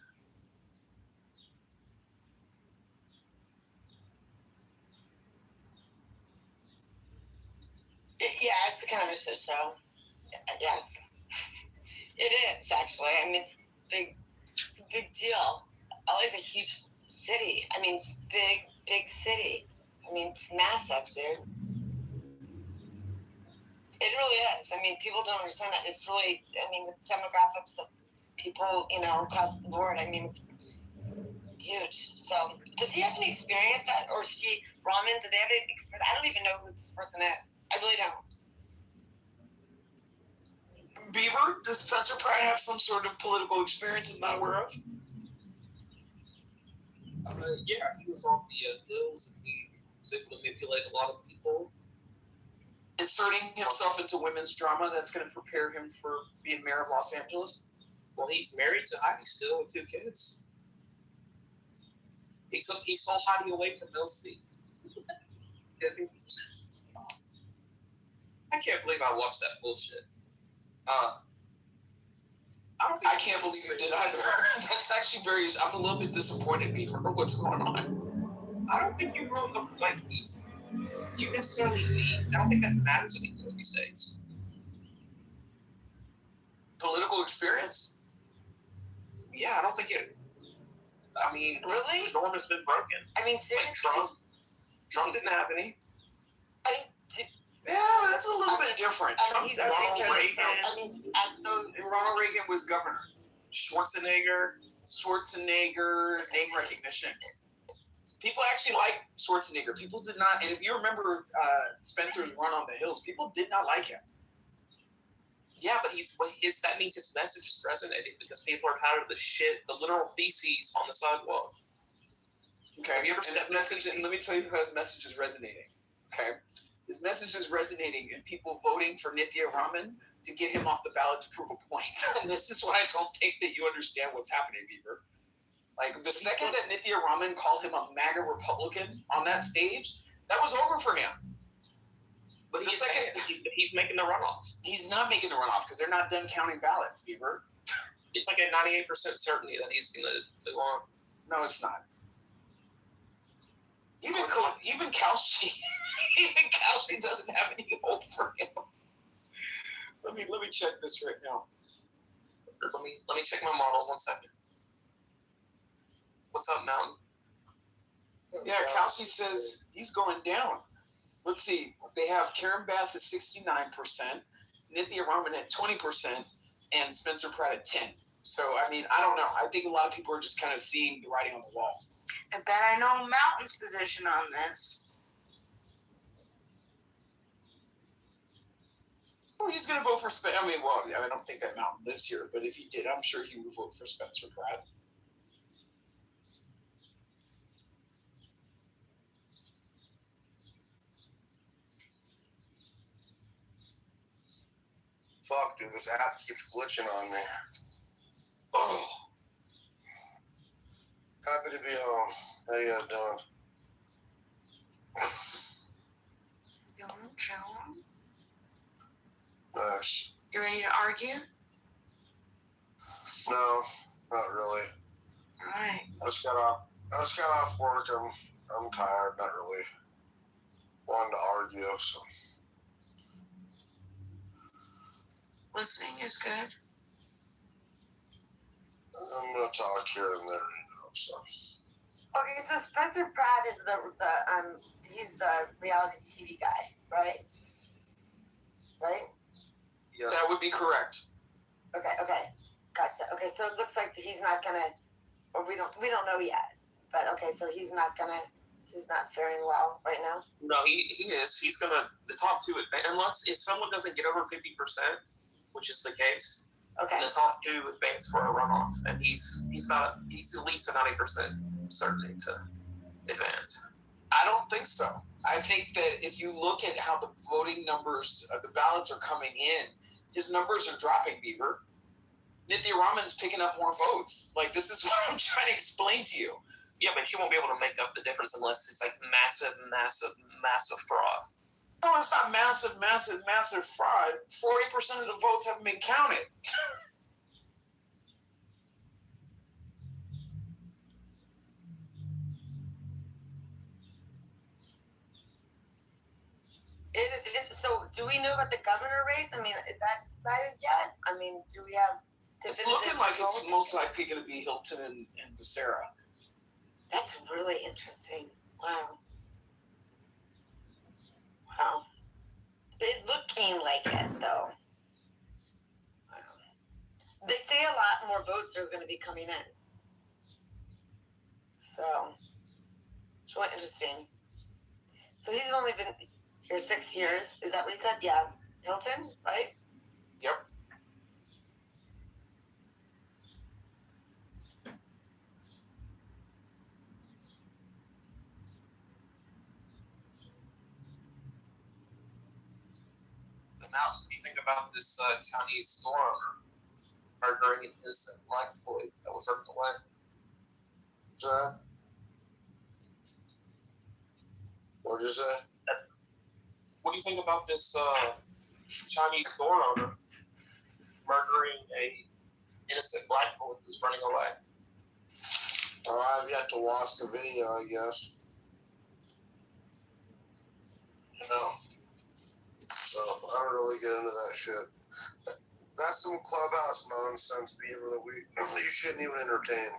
Yeah, it's kind of a shit show. Yes. It is, actually. I mean, it's a big deal. LA's a huge city. I mean, it's big city. I mean, it's massive, dude. It really is. I mean, people don't understand that. It's really, the demographics of people, across the board, I mean, it's huge. So, does he have any experience that, or she, Rahman, do they have any experience? I don't even know who this person is. I really don't. Beaver, does Spencer Pratt have some sort of political experience I'm not aware of? Yeah, he was on the Hills and he was able to manipulate a lot of people. Inserting himself into women's drama that's going to prepare him for being mayor of Los Angeles? Well, he's married to Heidi still with 2 kids. He stole Heidi away from LC. I can't believe I watched that bullshit. I can't believe you did either. That's actually I'm a little bit disappointed, Beaver. What's going on? I don't think you wrote do you necessarily need, I don't think that matters anymore these days. Political experience? Yeah, I don't think it, really? The norm has been broken. I mean, seriously? Like Trump didn't have any. Yeah, but that's a little bit different. Ronald Reagan was governor. Schwarzenegger, name recognition. People actually like Schwarzenegger. People did not, and if you remember Spencer's run on the Hills, people did not like him. Yeah, but that means his message is resonating because people are tired of the shit, the literal feces on the sidewalk. Okay, have you ever seen his message? And let me tell you how his message is resonating. Okay, his message is resonating in people voting for Nithya Raman to get him off the ballot to prove a point. And this is why I don't think that you understand what's happening, Beaver. Like, the second that Nithya Raman called him a MAGA Republican on that stage, that was over for him. But he's making the runoff. He's not making the runoff because they're not done counting ballots, Beaver. It's like a 98% certainty that he's going to move on. No, it's not. Even Kalshi, even Kalshi doesn't have any hope for him. Let me check this right now. Let me check my model 1 second. What's up, Mountain? Yeah, Kalshi says he's going down. Let's see. They have Karen Bass at 69%, Nithya Raman at 20%, and Spencer Pratt at 10%. So, I don't know. I think a lot of people are just kind of seeing the writing on the wall. I bet I know Mountain's position on this. Well, he's going to vote for Spencer. I don't think that Mountain lives here, but if he did, I'm sure he would vote for Spencer Pratt. Fuck, dude, this app keeps glitching on me. Oh. Happy to be home. How you guys doing? Chilling. Nice. You ready to argue? No, not really. All right. I just got off work. I'm tired. Not really wanting to argue. So. Listening is good. I'm gonna talk here and there, so. Okay, so Spencer Pratt is he's the reality TV guy, right? Right? Yeah. That would be correct. Okay, gotcha. Okay, so it looks like he's not gonna, or we don't know yet. But okay, so he's not gonna He's not faring well right now. No, he is. He's gonna the top two advance unless if someone doesn't get over 50%, which is the case. Okay. The top two advance for a runoff, and he's at least a 90% certainty to advance. I don't think so. I think that if you look at how the voting numbers, the ballots are coming in, his numbers are dropping, Beaver. Nithya Raman's picking up more votes. Like, this is what I'm trying to explain to you. Yeah, but she won't be able to make up the difference unless it's like massive fraud. No, it's not massive fraud. 40% of the votes haven't been counted. So, do we know about the governor race? I mean, is that decided yet? I mean, do we have? It's looking like it's most likely going to be Hilton and Becerra. That's really interesting. Wow. It's looking like it, though. Wow. They say a lot more votes are going to be coming in. So, it's really interesting. So he's only been here 6 years. Is that what he said? Yeah. Hilton, right? Yep. Now, what do you think about this Chinese store owner murdering an innocent black boy that was hurt away? What did you say? What do you think about this Chinese store owner murdering a innocent black boy who's running away? I've yet to watch the video, I guess. So I don't really get into that shit. That's some clubhouse nonsense, Beaver, that you shouldn't even entertain.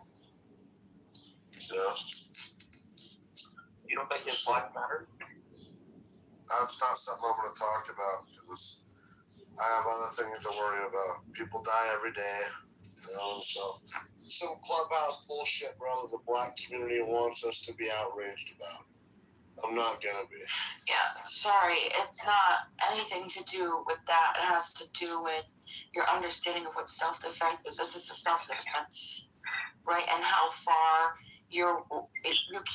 You don't think his life mattered? That's not something I'm going to talk about because I have other things to worry about. People die every day, and so some clubhouse bullshit, brother. The black community wants us to be outraged about. I'm not gonna be. Yeah, sorry. It's not anything to do with that. It has to do with your understanding of what self-defense is. This is a self-defense, right? And how far you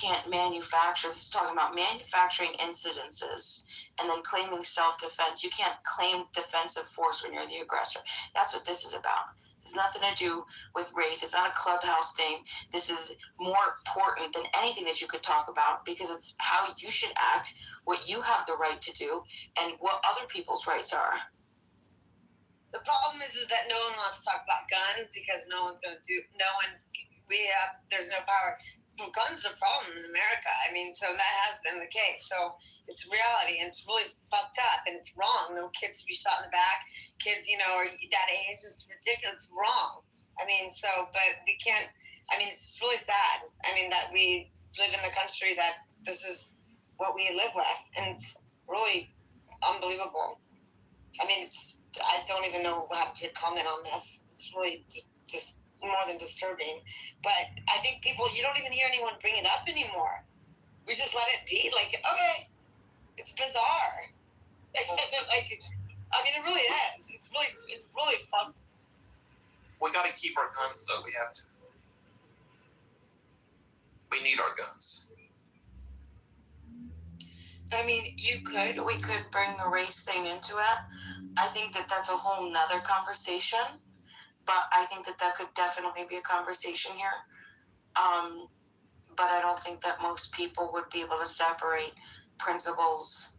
can't manufacture. This is talking about manufacturing incidences and then claiming self-defense. You can't claim defensive force when you're the aggressor. That's what this is about. It's nothing to do with race. It's not a clubhouse thing. This is more important than anything that you could talk about because it's how you should act, what you have the right to do, and what other people's rights are. The problem is that no one wants to talk about guns because there's no power. Well, guns are the problem in America. I mean, so that has been the case. So it's reality, and it's really fucked up, and it's wrong. No kids should be shot in the back. Kids, are that age is ridiculous. It's wrong. I mean, but we can't. I mean, it's really sad. I mean, that we live in a country that this is what we live with, and it's really unbelievable. I mean, I don't even know how to comment on this. It's really just more than disturbing. But I think you don't even hear anyone bring it up anymore. We just let it be. Like, okay, it's bizarre. It really is. It's really fucked. We got to keep our guns, though. We have to. We need our guns. I mean, we could bring the race thing into it. I think that that's a whole nother conversation, but I think that could definitely be a conversation here. But I don't think that most people would be able to separate principles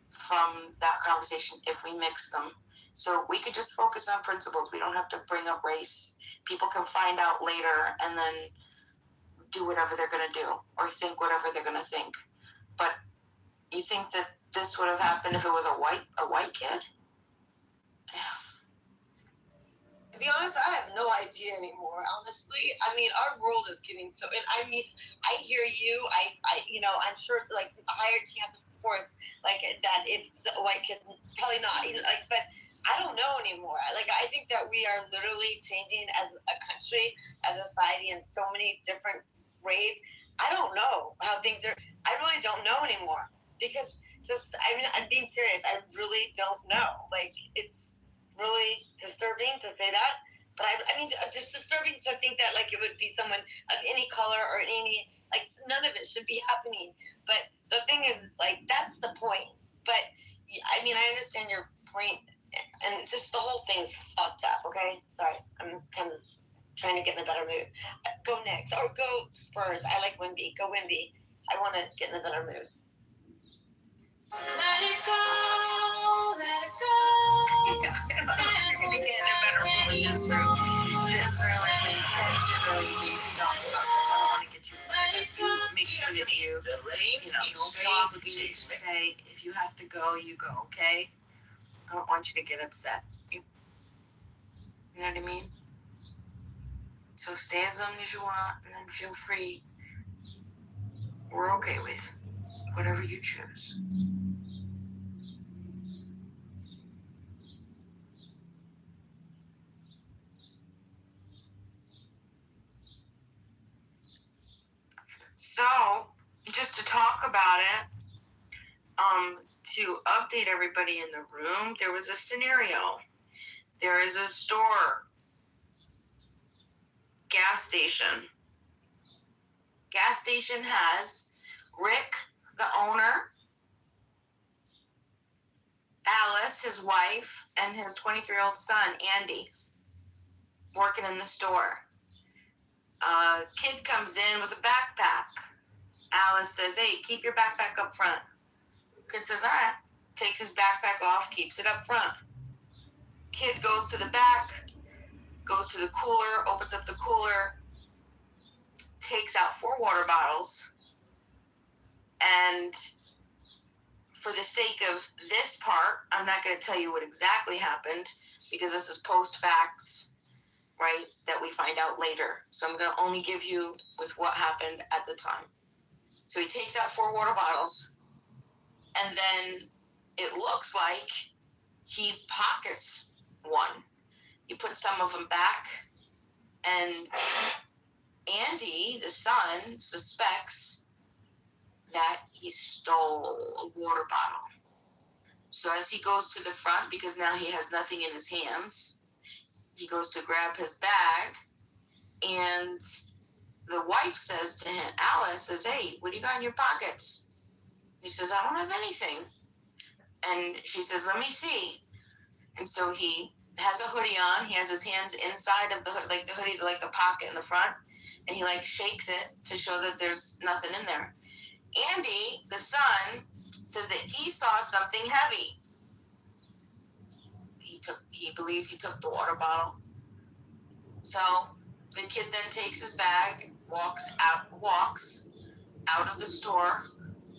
from that conversation if we mix them. So we could just focus on principles. We don't have to bring up race. People can find out later and then do whatever they're going to do or think whatever they're going to think. But you think that this would have happened if it was a white kid? To be honest, I have no idea anymore, honestly. I mean, our world is getting so, and I mean, I hear you, I'm sure, like, a higher chance, of course, like, that if it's a white kid, probably not, but I don't know anymore. Like, I think that we are literally changing as a country, as a society, in so many different ways. I don't know how things are. I really don't know anymore because I'm being serious. I really don't know. Like, it's really disturbing to say that. But I mean, just disturbing to think that like it would be someone of any color or any, like, none of it should be happening. But the thing is, like, that's the point. But I mean, I understand your point, and just the whole thing's fucked up. Okay, sorry, I'm kind of trying to get in a better mood. Go Knicks or go Spurs. I like Wemby. Go Wemby. I want to get in a better mood. Let it go, let it go. I'm trying to get in a better mood in this room. This room is intentionally talk about this. I don't want to get you fired. Make sure that you feel obligated to stay. If you have to go, you go, okay? I don't want you to get upset. You know what I mean? So stay as long as you want, and then feel free. We're okay with whatever you choose. So, just to talk about it, to update everybody in the room, there was a scenario. There is a store, gas station. Gas station has Rick, the owner, Alice, his wife, and his 23-year-old son, Andy, working in the store. Kid comes in with a backpack. Alice says, hey, keep your backpack up front. Kid says, all right. Takes his backpack off, keeps it up front. Kid goes to the back, goes to the cooler, opens up the cooler, takes out 4 water bottles, and for the sake of this part, I'm not going to tell you what exactly happened because this is post-facts, right, that we find out later. So I'm going to only give you with what happened at the time. So he takes out 4 water bottles, and then it looks like he pockets one. He puts some of them back, and Andy, the son, suspects that he stole a water bottle. So as he goes to the front, because now he has nothing in his hands, he goes to grab his bag, and the wife says to him, Alice says, hey, what do you got in your pockets? He says, I don't have anything. And she says, let me see. And so he has a hoodie on. He has his hands inside of the hoodie, like the pocket in the front, and he like shakes it to show that there's nothing in there. Andy, the son, says that he saw something heavy. He believes he took the water bottle. So the kid then takes his bag, walks out of the store,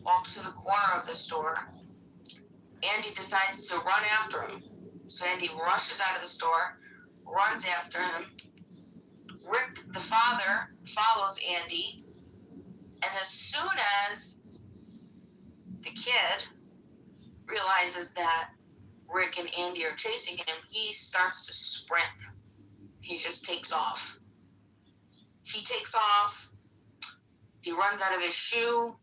walks to the corner of the store. Andy decides to run after him. So Andy rushes out of the store, runs after him. Rick, the father, follows Andy. And as soon as the kid realizes that Rick and Andy are chasing him, he starts to sprint. He just takes off. He takes off. He runs out of his shoe.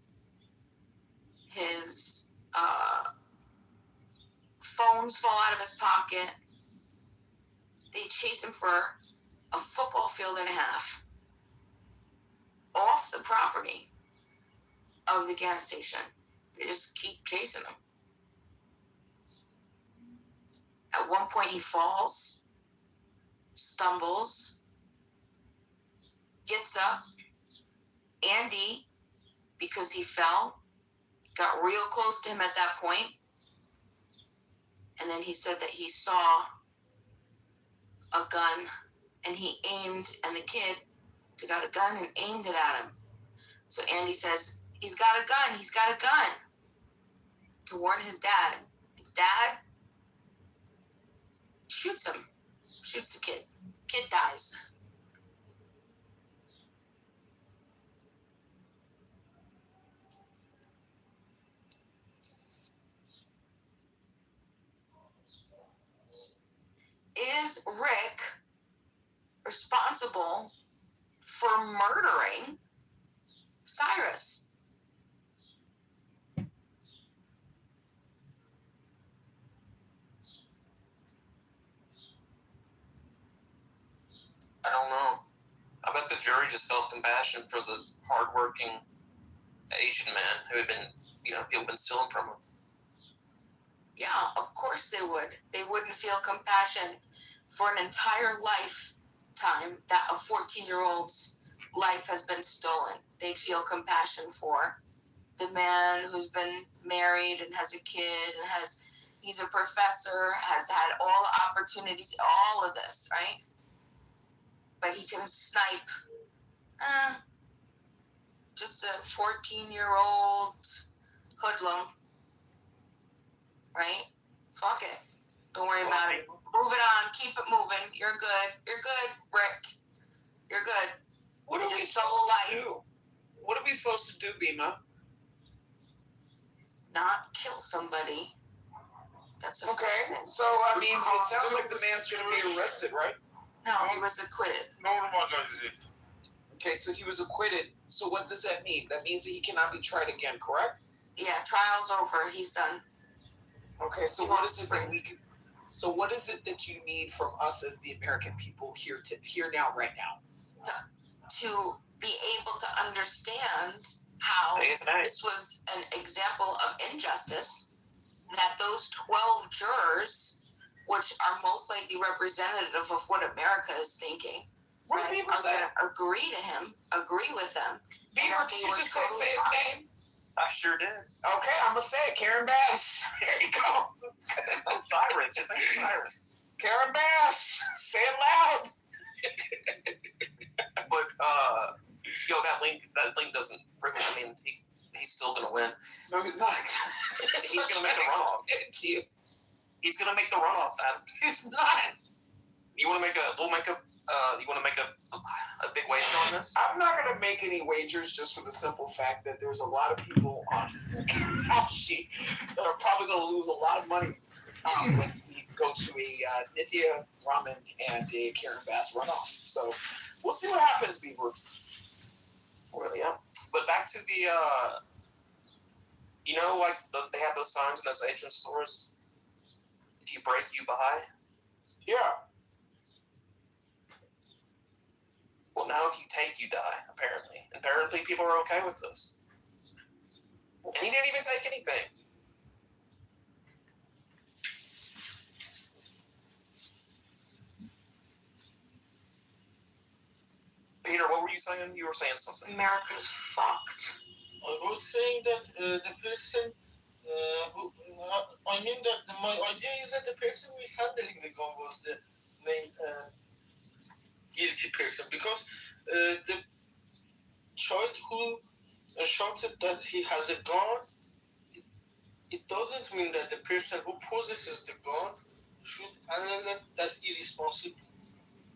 His phones fall out of his pocket. They chase him for a football field and a half off the property of the gas station. They just keep chasing him. At one point he falls, stumbles, gets up. Andy, because he fell, got real close to him at that point. And then he said that he saw a gun, and he aimed, and the kid got a gun and aimed it at him. So Andy says, he's got a gun, to warn his dad. His dad shoots him, shoots the kid. Kid dies. Is Rick responsible for murdering Simon? I don't know. I bet the jury just felt compassion for the hardworking Asian man who had been, people had been stealing from him. Yeah, of course they would. They wouldn't feel compassion for an entire lifetime that a 14-year-old's life has been stolen. They'd feel compassion for the man who's been married and has a kid and he's a professor, has had all the opportunities, all of this, right? But he can snipe just a 14-year-old hoodlum, right? Fuck it. Don't worry about it. Move it on. Keep it moving. You're good. You're good, Rick. You're good. What are we supposed to do? What are we supposed to do, Bima? Not kill somebody. That's a okay. So, I mean, it sounds like the man's going to be arrested, right? No, he was acquitted. Okay, so he was acquitted. So what does that mean? That means that he cannot be tried again, correct? Yeah, trial's over. He's done. Okay, so what is it that we can... So what is it that you need from us as the American people here now, right now? To be able to understand how this was an example of injustice, that those 12 jurors, which are most likely representative of what America is thinking, what did Beaver say? Agree with them. Beaver, did you just say his name? I sure did. Okay, I'm going to say it. Karen Bass. There you go. Cyrus. His name's Cyrus. Karen Bass. Say it loud. But, that link doesn't bring it. I mean, he's still going to win. No, he's not. He's going to make the runoff. He's going to make the runoff, Adams. He's not. You want to make a big wager on this? I'm not going to make any wagers just for the simple fact that there's a lot of people on House Sheet that are probably going to lose a lot of money when we go to a Nithya Raman and a Karen Bass runoff. So we'll see what happens, Beaver. Well, yeah. But back to the, they have those signs in those Asian stores. If you break, you buy. Yeah. Well, now if you take, you die, apparently. And apparently people are okay with this. And he didn't even take anything. Peter, what were you saying? You were saying something. America's fucked. I was saying that the person my idea is that the person who is handling the gun was the main guilty person, because the child who shouted that he has a gun, it doesn't mean that the person who possesses the gun should handle that irresponsibly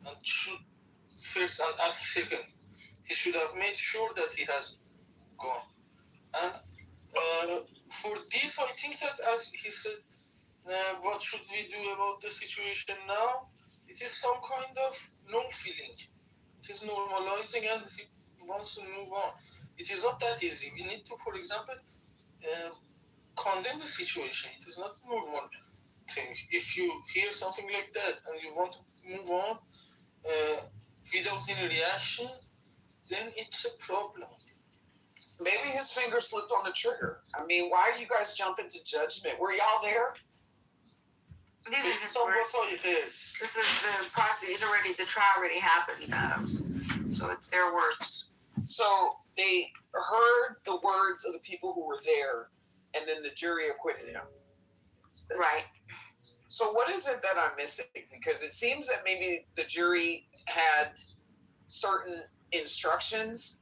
and should first and ask second. He should have made sure that he has gun. And for this, I think that, as he said, what should we do about the situation now? It is some kind of non-feeling. It is normalizing, and he wants to move on. It is not that easy. We need to, for example, condemn the situation. It is not a normal thing. If you hear something like that and you want to move on without any reaction, then it's a problem. Maybe his finger slipped on the trigger. I mean, why are you guys jumping to judgment? Were y'all there? These are just words. This is the process. The trial already happened, Adams. So it's their words. So they heard the words of the people who were there, and then the jury acquitted him. Right. So what is it that I'm missing? Because it seems that maybe the jury had certain instructions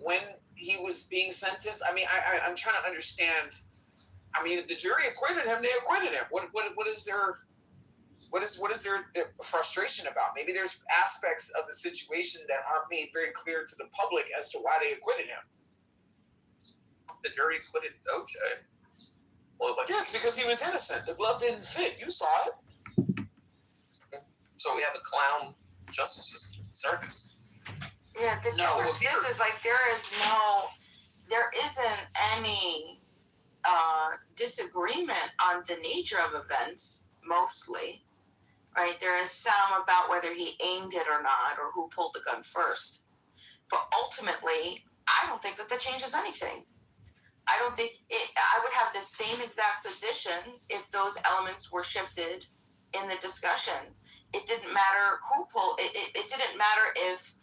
when he was being sentenced. I mean, I'm trying to understand. I mean, if the jury acquitted him, they acquitted him. What is their frustration about? Maybe there's aspects of the situation that aren't made very clear to the public as to why they acquitted him. The jury acquitted OJ. Well, yes, because he was innocent. The glove didn't fit. You saw it. So we have a clown justice circus. Yeah, this is like there isn't any disagreement on the nature of events, mostly. right? There is some about whether he aimed it or not, or who pulled the gun first. But ultimately, I don't think that changes anything. I don't think I would have the same exact position if those elements were shifted in the discussion. It didn't matter who pulled it. It didn't matter if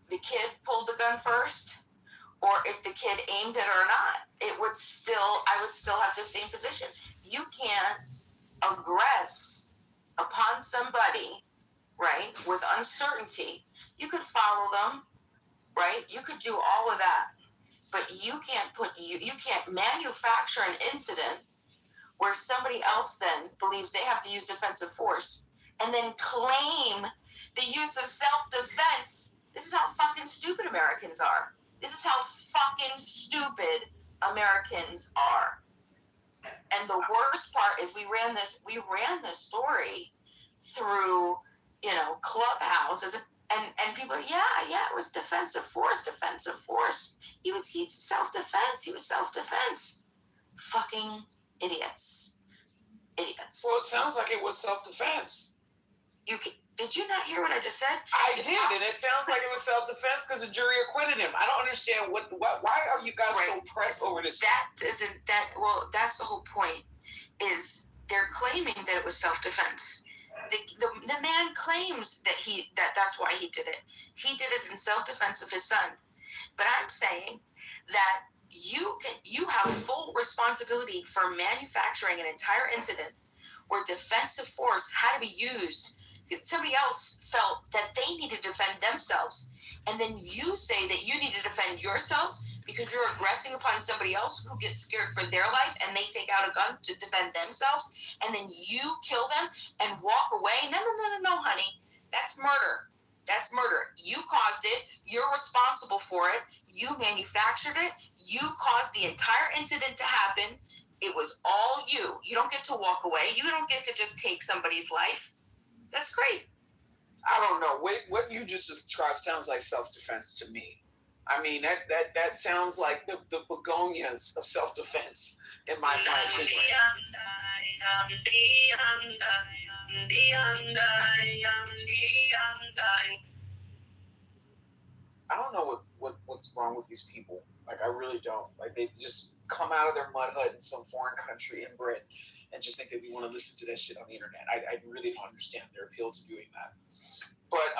the kid pulled the gun first or if the kid aimed it or not. I would still have the same position. You can't aggress upon somebody, right, with uncertainty. You could follow them, right? You could do all of that. But you can't manufacture an incident where somebody else then believes they have to use defensive force and then claim the use of self-defense. This is how fucking stupid Americans are. This is how fucking stupid Americans are. And the worst part is we ran this story through, Clubhouse and people are, it was defensive force. He's self-defense. Fucking idiots. Well, it sounds like it was self-defense. Did you not hear what I just said? I did, and it sounds like it was self-defense because the jury acquitted him. I don't understand why are you guys so pressed over this? That's the whole point, is they're claiming that it was self-defense. The man claims that's why he did it. He did it in self-defense of his son. But I'm saying that you have full responsibility for manufacturing an entire incident where defensive force had to be used. Somebody else felt that they needed to defend themselves, and then you say that you need to defend yourselves because you're aggressing upon somebody else who gets scared for their life and they take out a gun to defend themselves, and then you kill them and walk away. No, honey. That's murder. You caused it. You're responsible for it. You manufactured it. You caused the entire incident to happen. It was all you. You don't get to walk away. You don't get to just take somebody's life. That's crazy. I don't know. What you just described sounds like self-defense to me. I mean, that sounds like the begonias of self-defense in my opinion. I don't know what's wrong with these people. Like, I really don't. Like, they just come out of their mud hut in some foreign country in Britain and just think that we want to listen to that shit on the internet. I really don't understand their appeal to doing that. But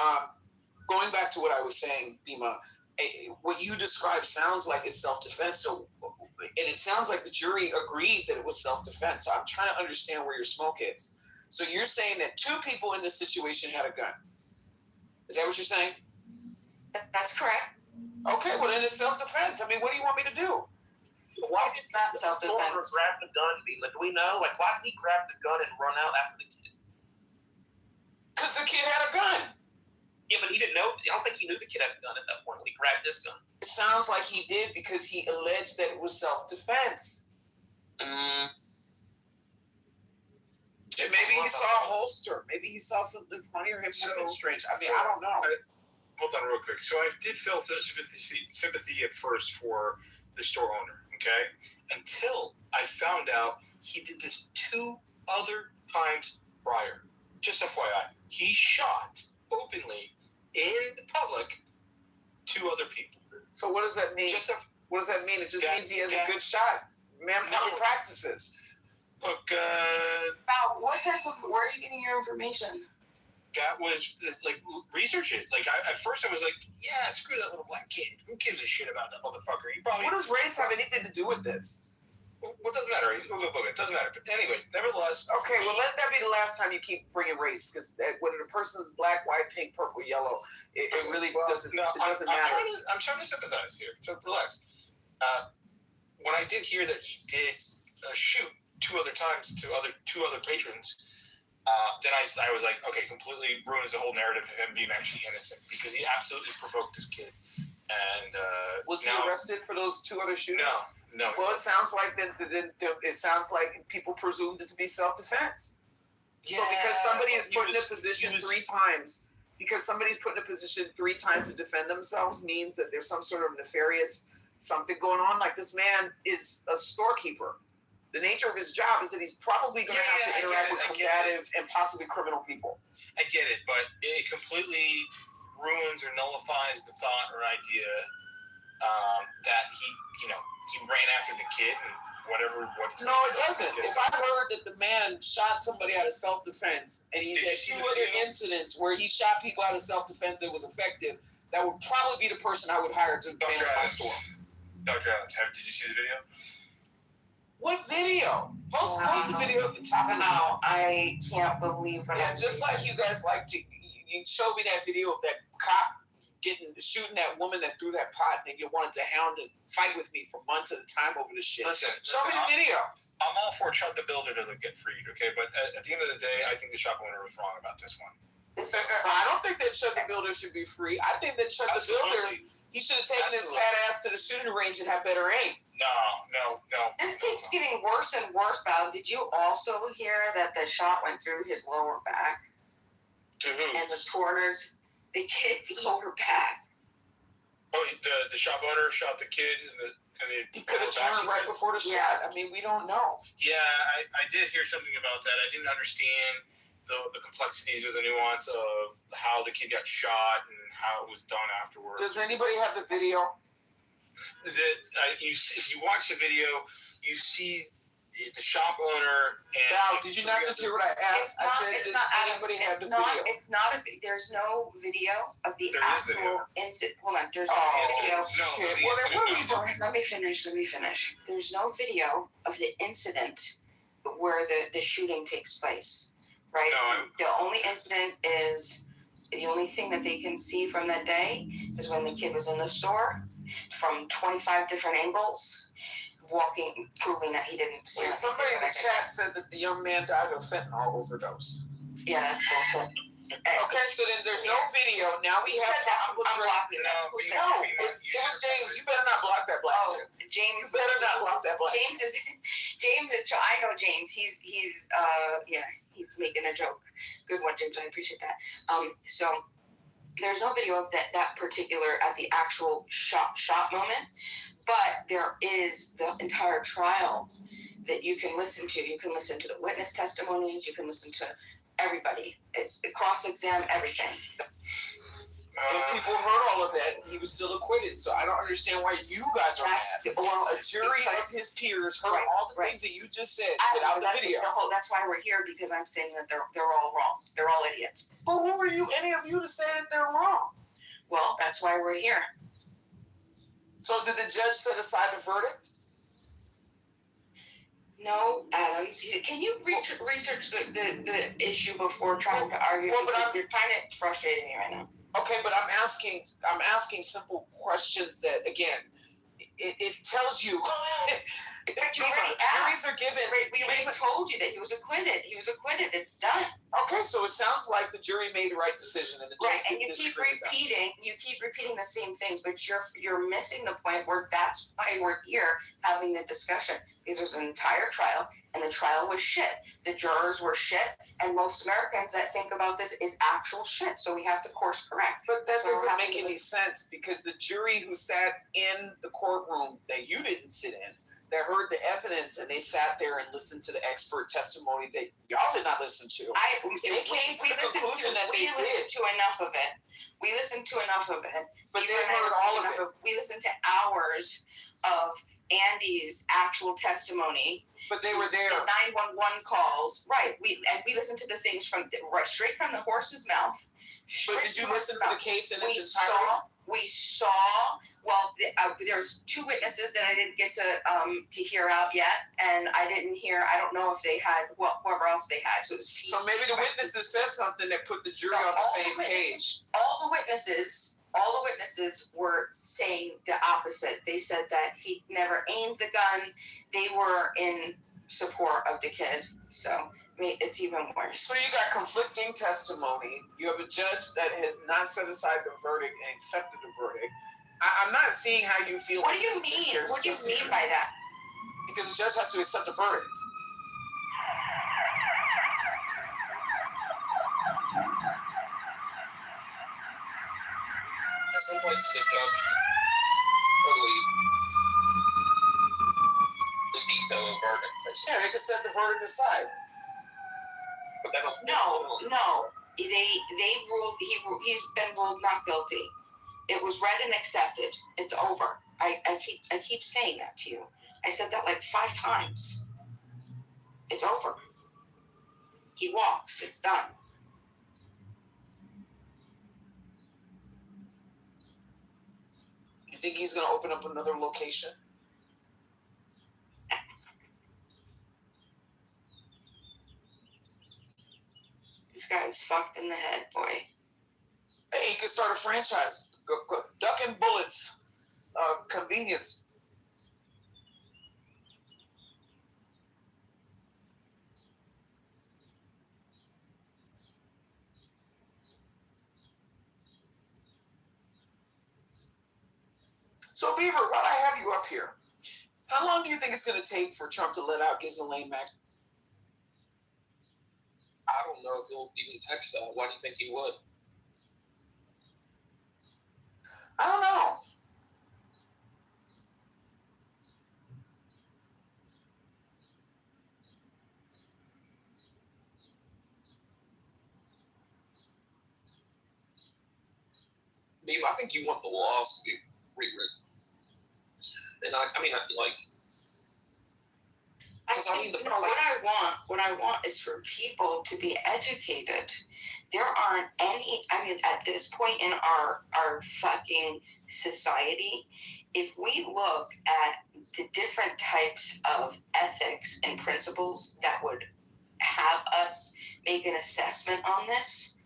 going back to what I was saying, Bima, what you described sounds like it's self-defense. So, and it sounds like the jury agreed that it was self-defense. So I'm trying to understand where your smoke is. So you're saying that two people in this situation had a gun. Is that what you're saying? That's correct. Okay, well then it's self-defense. I mean, what do you want me to do? Why it's not self-defense? Grab the gun, Bima? Do we know? Like, why did he grab the gun and run out after the kid? Because the kid had a gun. Yeah, but he didn't know. I don't think he knew the kid had a gun at that point when he grabbed this gun. It sounds like he did because he alleged that it was self-defense. Maybe he saw a holster. Maybe he saw something funny or him something strange. I mean, I don't know. Hold on real quick. So I did feel sympathy at first for the store owner, okay? Until I found out he did this 2 other times prior. Just FYI. He shot openly in the public 2 other people. So what does that mean? What does that mean? It just means he has a good shot. Man, probably practices. Look, what type of, where are you getting your information? That was, like, research it. Like, at first I was like, yeah, screw that little black kid. Who gives a shit about that motherfucker? He probably... What does race have anything to do with this? What doesn't matter? It doesn't matter. But anyways, nevertheless... Okay, well, let that be the last time you keep bringing race, because whether the person's black, white, pink, purple, yellow, it really doesn't matter. I'm trying to sympathize here, so relax. When I did hear that he did shoot 2 other times to 2 other patrons... then I was like, okay, completely ruins the whole narrative of him being actually innocent because he absolutely provoked this kid. And was he arrested for those 2 other shootings? No. Well, it sounds like people presumed it to be self-defense. Yeah, so because somebody is put in a position 3 times, to defend themselves means that there's some sort of nefarious something going on. Like, this man is a storekeeper. The nature of his job is that he's probably going to have to interact with combative and possibly criminal people. I get it, but it completely ruins or nullifies the thought or idea that he ran after the kid and whatever. No, it doesn't. If I heard that the man shot somebody out of self-defense and he's had 2 other incidents where he shot people out of self-defense that was effective, that would probably be the person I would hire to manage my store. Dr. Adams, did you see the video? What video? Post the video at the top of the No, I can't believe it. Yeah, just like you guys like to, you showed me that video of that cop shooting that woman that threw that pot, and you wanted to hound and fight with me for months at a time over this shit. Listen, show me the video. I'm all for Chuck the Builder to get freed, okay? But at the end of the day, I think the shop owner was wrong about this one. I don't think that Chuck the Builder should be free. I think that Chuck the Builder, he should have taken his fat ass to the shooting range and had better aim. No. This keeps getting worse and worse, Val. Did you also hear that the shot went through his lower back? To who? And the corners, the kid's lower back. Oh, the shop owner shot the kid he could have turned right before the shot. I mean, we don't know. Yeah, I did hear something about that. I didn't understand the complexities or the nuance of how the kid got shot and how it was done afterwards. Does anybody have the video? If you watch the video, you see the shop owner and... Val, did you not just hear what I asked? I said, does anybody have the video? It's not there's no video of the actual incident. Hold on, there's no video. Shit. What are we doing? Let me finish. There's no video of the incident where the shooting takes place, right? The only incident is, the only thing that they can see from that day is when the kid was in the store from 25 different angles, walking, proving that he didn't see. Somebody in the chat said that the young man died of fentanyl overdose. Yeah, that's bullshit. Okay, so then there's no video. Now we have possible drug. No, it was James. You better not block that black man. James. You better not block that black James is. I know James. He's making a joke. Good one, James. I appreciate that. So there's no video of that particular at the actual shot moment, but there is the entire trial that you can listen to. You can listen to the witness testimonies. You can listen to everybody, cross-exam, everything. And people heard all of that, and he was still acquitted. So I don't understand why you guys are mad. Well, a jury of his peers heard all the things that you just said without the video. That's why we're here, because I'm saying that they're all wrong. They're all idiots. But who are you, any of you, to say that they're wrong? Well, that's why we're here. So did the judge set aside the verdict? No, Adams. Can you research the issue before trying to argue? Well, but you're kind of frustrating me right now. Okay, but I'm asking simple questions that, again, it tells you. Juries are given. We already told you that he was acquitted. It's done. Okay, so it sounds like the jury made the right decision, and the judge didn't disagree with that. You keep repeating the same things, but you're missing the point where that's why we're here having the discussion. Because there's an entire trial, and the trial was shit. The jurors were shit, and most Americans that think about this is actual shit. So we have to course correct. But that doesn't make any sense, because the jury who sat in the courtroom that you didn't sit in, that heard the evidence, and they sat there and listened to the expert testimony that y'all did not listen to. They came to the conclusion that they did. We listened to enough of it. But they heard all of it. We listened to hours of Andy's actual testimony. But they were there. The 911 calls, right? We listened to the things straight from the horse's mouth. But did you listen to the case in its entirety? We saw. Well, there's 2 witnesses that I didn't get to hear out yet, and I didn't hear. I don't know if they had whoever else they had. So maybe the witnesses said something that put the jury on the same page. All the witnesses were saying the opposite. They said that he never aimed the gun. They were in support of the kid. So I mean, it's even worse. So you got conflicting testimony. You have a judge that has not set aside the verdict and accepted the verdict. I'm not seeing how you feel. What do you mean? What do you mean by that? Because the judge has to accept the verdict. At some point, the judge totally veto a verdict, Yeah, they could set the verdict aside. But they don't. No. They ruled. He's been ruled not guilty. It was read and accepted. It's over. I keep saying that to you. I said that like 5 times. It's over. He walks. It's done. You think he's going to open up another location? This guy's fucked in the head, boy. Hey, he could start a franchise. Go, Duck and Bullets. Convenience. So, Beaver, while I have you up here, how long do you think it's going to take for Trump to let out Ghislaine Mack? I don't know if he'll even touch that. Why do you think he would? I don't know. Babe, I think you want the laws to be rewritten. And I mean, like, What I want is for people to be educated. There aren't any, at this point in our fucking society, if we look at the different types of ethics and principles that would have us make an assessment on this,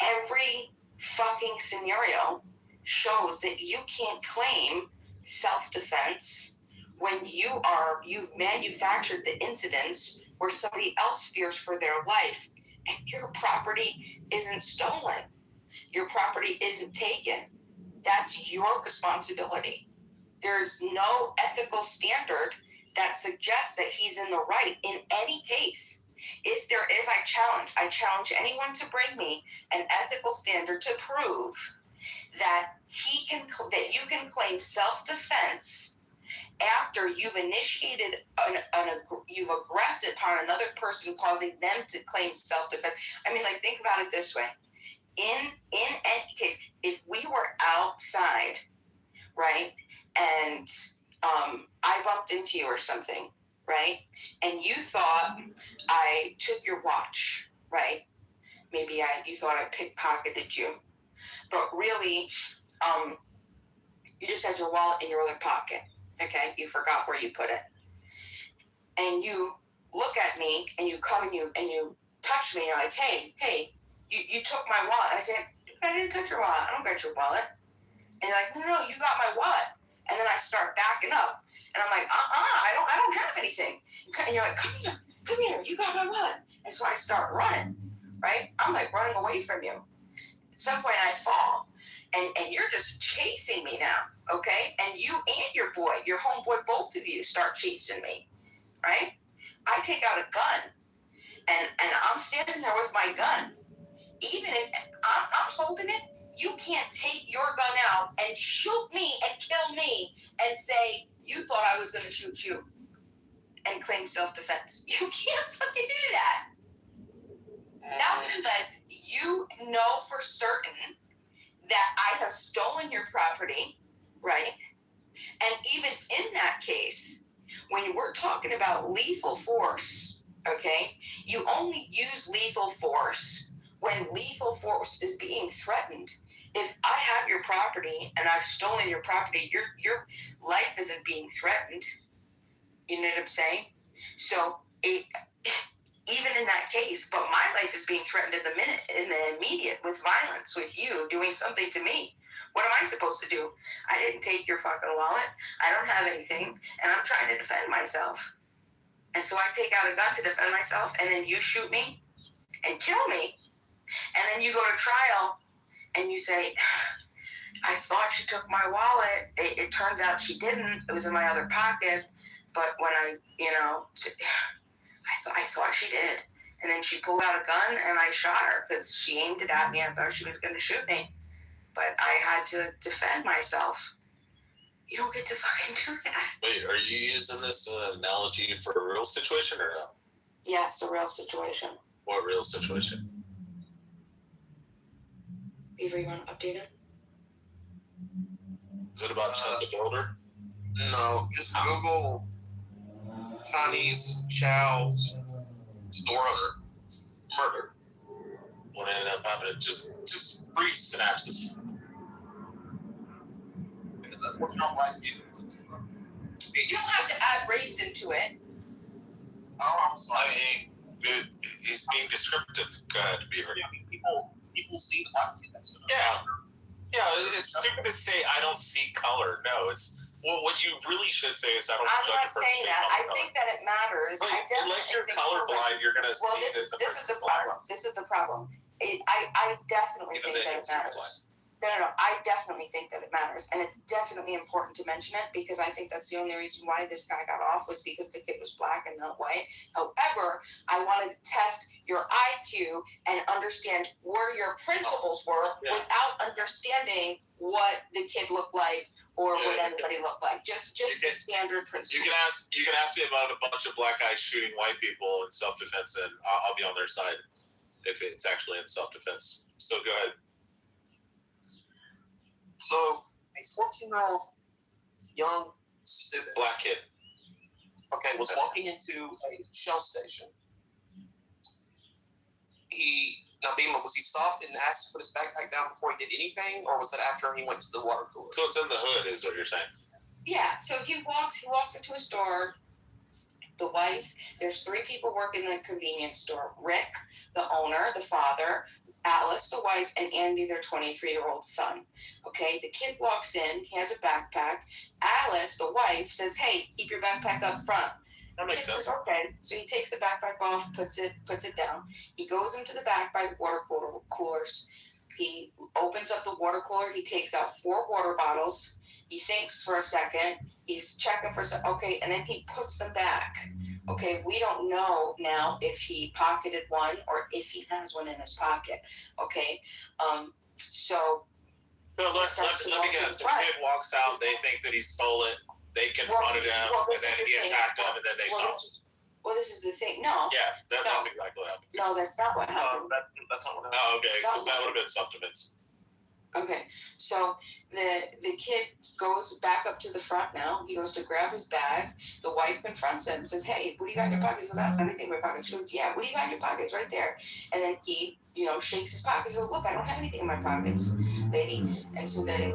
every fucking scenario shows that you can't claim self-defense when you've manufactured the incidents where somebody else fears for their life and your property isn't stolen. Your property isn't taken. That's your responsibility. There's no ethical standard that suggests that he's in the right in any case. If there is, I challenge anyone to bring me an ethical standard to prove that you can claim self-defense after you've initiated you've aggressed upon another person, causing them to claim self-defense. Think about it this way. In any case, if we were outside, right, and I bumped into you or something, right, and you thought I took your watch, right? Maybe you thought I pickpocketed you, but really, you just had your wallet in your other pocket. Okay, you forgot where you put it, and you look at me, and you come and you touch me. And you're like, hey, you took my wallet. And I said, I didn't touch your wallet. I don't got your wallet. And you're like, no, you got my wallet. And then I start backing up, and I'm like, I don't have anything. And you're like, come here, you got my wallet. And so I start running, right? I'm like running away from you. At some point, I fall. And you're just chasing me now, okay? And you and your homeboy, both of you start chasing me, right? I take out a gun, and I'm standing there with my gun. Even if I'm holding it, you can't take your gun out and shoot me and kill me and say, you thought I was going to shoot you and claim self-defense. You can't fucking do that. Not unless you know for certain that I have stolen your property, right? And even in that case, when we're talking about lethal force, okay, you only use lethal force when lethal force is being threatened. If I have your property and I've stolen your property, your life isn't being threatened. You know what I'm saying? So even in that case, but my life is being threatened in the immediate with violence, with you doing something to me. What am I supposed to do? I didn't take your fucking wallet. I don't have anything, and I'm trying to defend myself. And so I take out a gun to defend myself, and then you shoot me and kill me. And then you go to trial, and you say, I thought she took my wallet. It turns out she didn't. It was in my other pocket. But when I thought she did. And then she pulled out a gun, and I shot her because she aimed it at me. I thought she was going to shoot me. But I had to defend myself. You don't get to fucking do that. Wait, are you using this analogy for a real situation or no? Yeah, it's a real situation. What real situation? Beaver, you want to update it? Is it about Ted the Builder? No, just Google Chinese Chow's store owner murder. What ended up happening? Just brief synopsis. Working on black people. You don't have to add race into it. Oh, I'm sorry. I mean, he's being descriptive. Go ahead, Beaver. I mean, people see the black kid. That's what Yeah, it's stupid to say I don't see color. No, it's what you really should say is I don't. I'm not saying that. I think that it matters. But unless you're colorblind, you're gonna see this is the problem. This is the problem. I definitely think that it matters. No. I definitely think that it matters. And it's definitely important to mention it because I think that's the only reason why this guy got off was because the kid was black and not white. However, I wanted to test your IQ and understand where your principles were without understanding what the kid looked like or what anybody looked like. Just the standard principles. You can ask me about a bunch of black guys shooting white people in self-defense, and I'll be on their side if it's actually in self-defense. So go ahead. So, a 14-year-old young student, black kid, was walking into a Shell station. Was he stopped and asked to put his backpack down before he did anything, or was that after he went to the water cooler? So it's in the hood, is what you're saying? Yeah. So he walks into a store. The wife. There's 3 people working in the convenience store. Rick, the owner, the father. Alice, the wife, and Andy, their 23-year-old son. Okay, the kid walks in. He has a backpack. Alice, the wife, says, "Hey, keep your backpack up front." That makes sense. Says, okay, so he takes the backpack off, puts it down. He goes into the back by the water coolers. He opens up the water cooler. He takes out 4 water bottles. He thinks for a second. He's checking for some. Okay, and then he puts them back. Okay, we don't know now if he pocketed one or if he has one in his pocket. Okay, so let me guess. The kid walks out. They think that he stole it. They confronted him, and then he attacked him, and then they shot him. Well, this is the thing. No. Yeah, that's exactly what happened. No, that's not what happened. That's not what happened. Oh, okay, because that would have been self-defense. Okay, so the kid goes back up to the front now. He goes to grab his bag. The wife confronts him and says, "Hey, what do you got in your pockets?" He goes, "I don't have anything in my pockets." She goes, "Yeah, what do you got in your pockets?" Right there. And then he, shakes his pockets. He goes, "Look, I don't have anything in my pockets, lady." And so then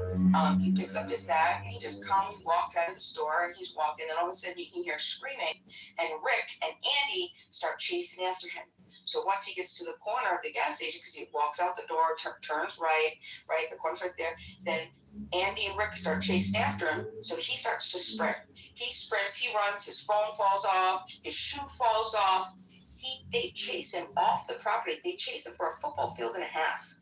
he picks up his bag and he just calmly walks out of the store and he's walking. And all of a sudden you can hear screaming, and Rick and Andy start chasing after him. So once he gets to the corner of the gas station, because he walks out the door, turns right, the corner's right there, then Andy and Rick start chasing after him. So he starts to sprint. He sprints, he runs, his phone falls off, his shoe falls off. They chase him off the property. They chase him for a football field and a half.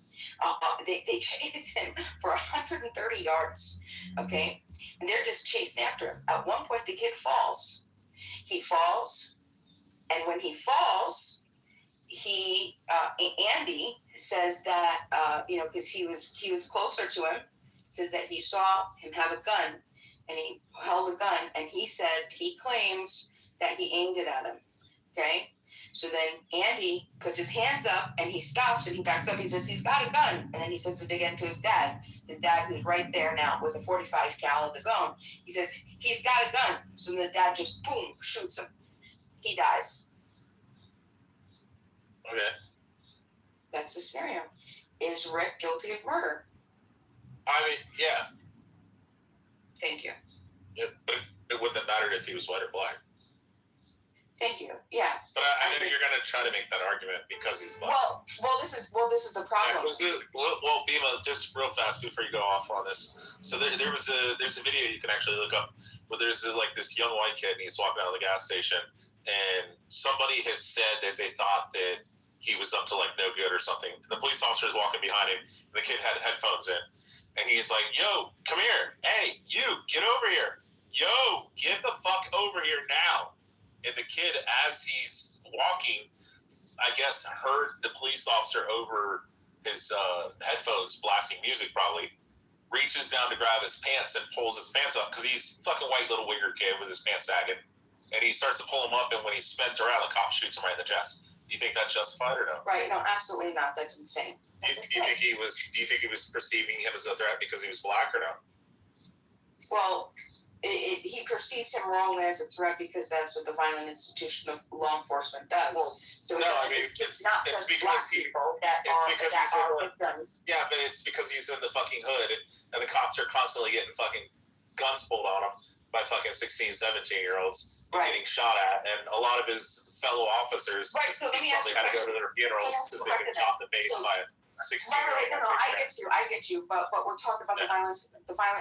They chase him for 130 yards, okay? And they're just chasing after him. At one point, the kid falls. He falls, and when he falls, Andy says that because he was closer to him, says that he saw him have a gun, and he held a gun, and he claims that he aimed it at him. Okay, so then Andy puts his hands up and he stops and he backs up. He says he's got a gun, and then he says it again to his dad. His dad, who's right there now with a .45 cal of his own, he says he's got a gun. So then the dad just boom shoots him. He dies. Okay. That's the scenario. Is Rick guilty of murder? I mean, yeah. Thank you. But it wouldn't have mattered if he was white or black. Thank you. Yeah. But I know you're going to try to make that argument because he's black. Well, this is the problem. Well, Bima, just real fast before you go off on this. So there's a video you can actually look up where there's this young white kid and he's walking out of the gas station, and somebody had said that they thought that he was up to no good or something. And the police officer is walking behind him. And the kid had headphones in, and he's like, "Yo, come here! Hey, you, get over here! Yo, get the fuck over here now!" And the kid, as he's walking, I guess heard the police officer over his headphones blasting music probably, reaches down to grab his pants and pulls his pants up because he's fucking white little wigger kid with his pants sagging. And he starts to pull him up, and when he spins around, the cop shoots him right in the chest. Do you think that's justified or no? Right, no, absolutely not. That's insane. Do you think he was perceiving him as a threat because he was black or no? Well, he perceives him wrongly as a threat because that's what the violent institution of law enforcement does. Well, so no, I mean, it's not it's just because black people that are victims. Yeah, but it's because he's in the fucking hood, and the cops are constantly getting fucking guns pulled on him by fucking 16, 17-year-olds getting shot at, and a lot of his fellow officers so let me ask you had to go to their funerals because they get shot in the face by a 16-year-old. No, I get you, but we're talking about the violent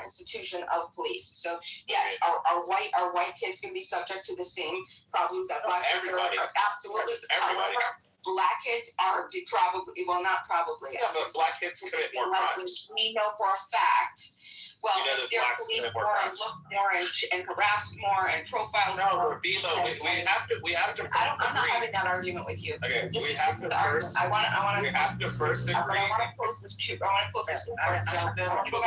institution of police. So yes, our white kids can be subject to the same problems that black kids are. Absolutely. However, black kids are probably, well, not probably. Yeah, but black kids commit more crimes. We know for a fact. Well, if they're policed more and look more and harassed more and profiled more. No, Bima, we have to. I'm not having that argument with you. Okay, we have to first. We have to first agree. I want to close this first. We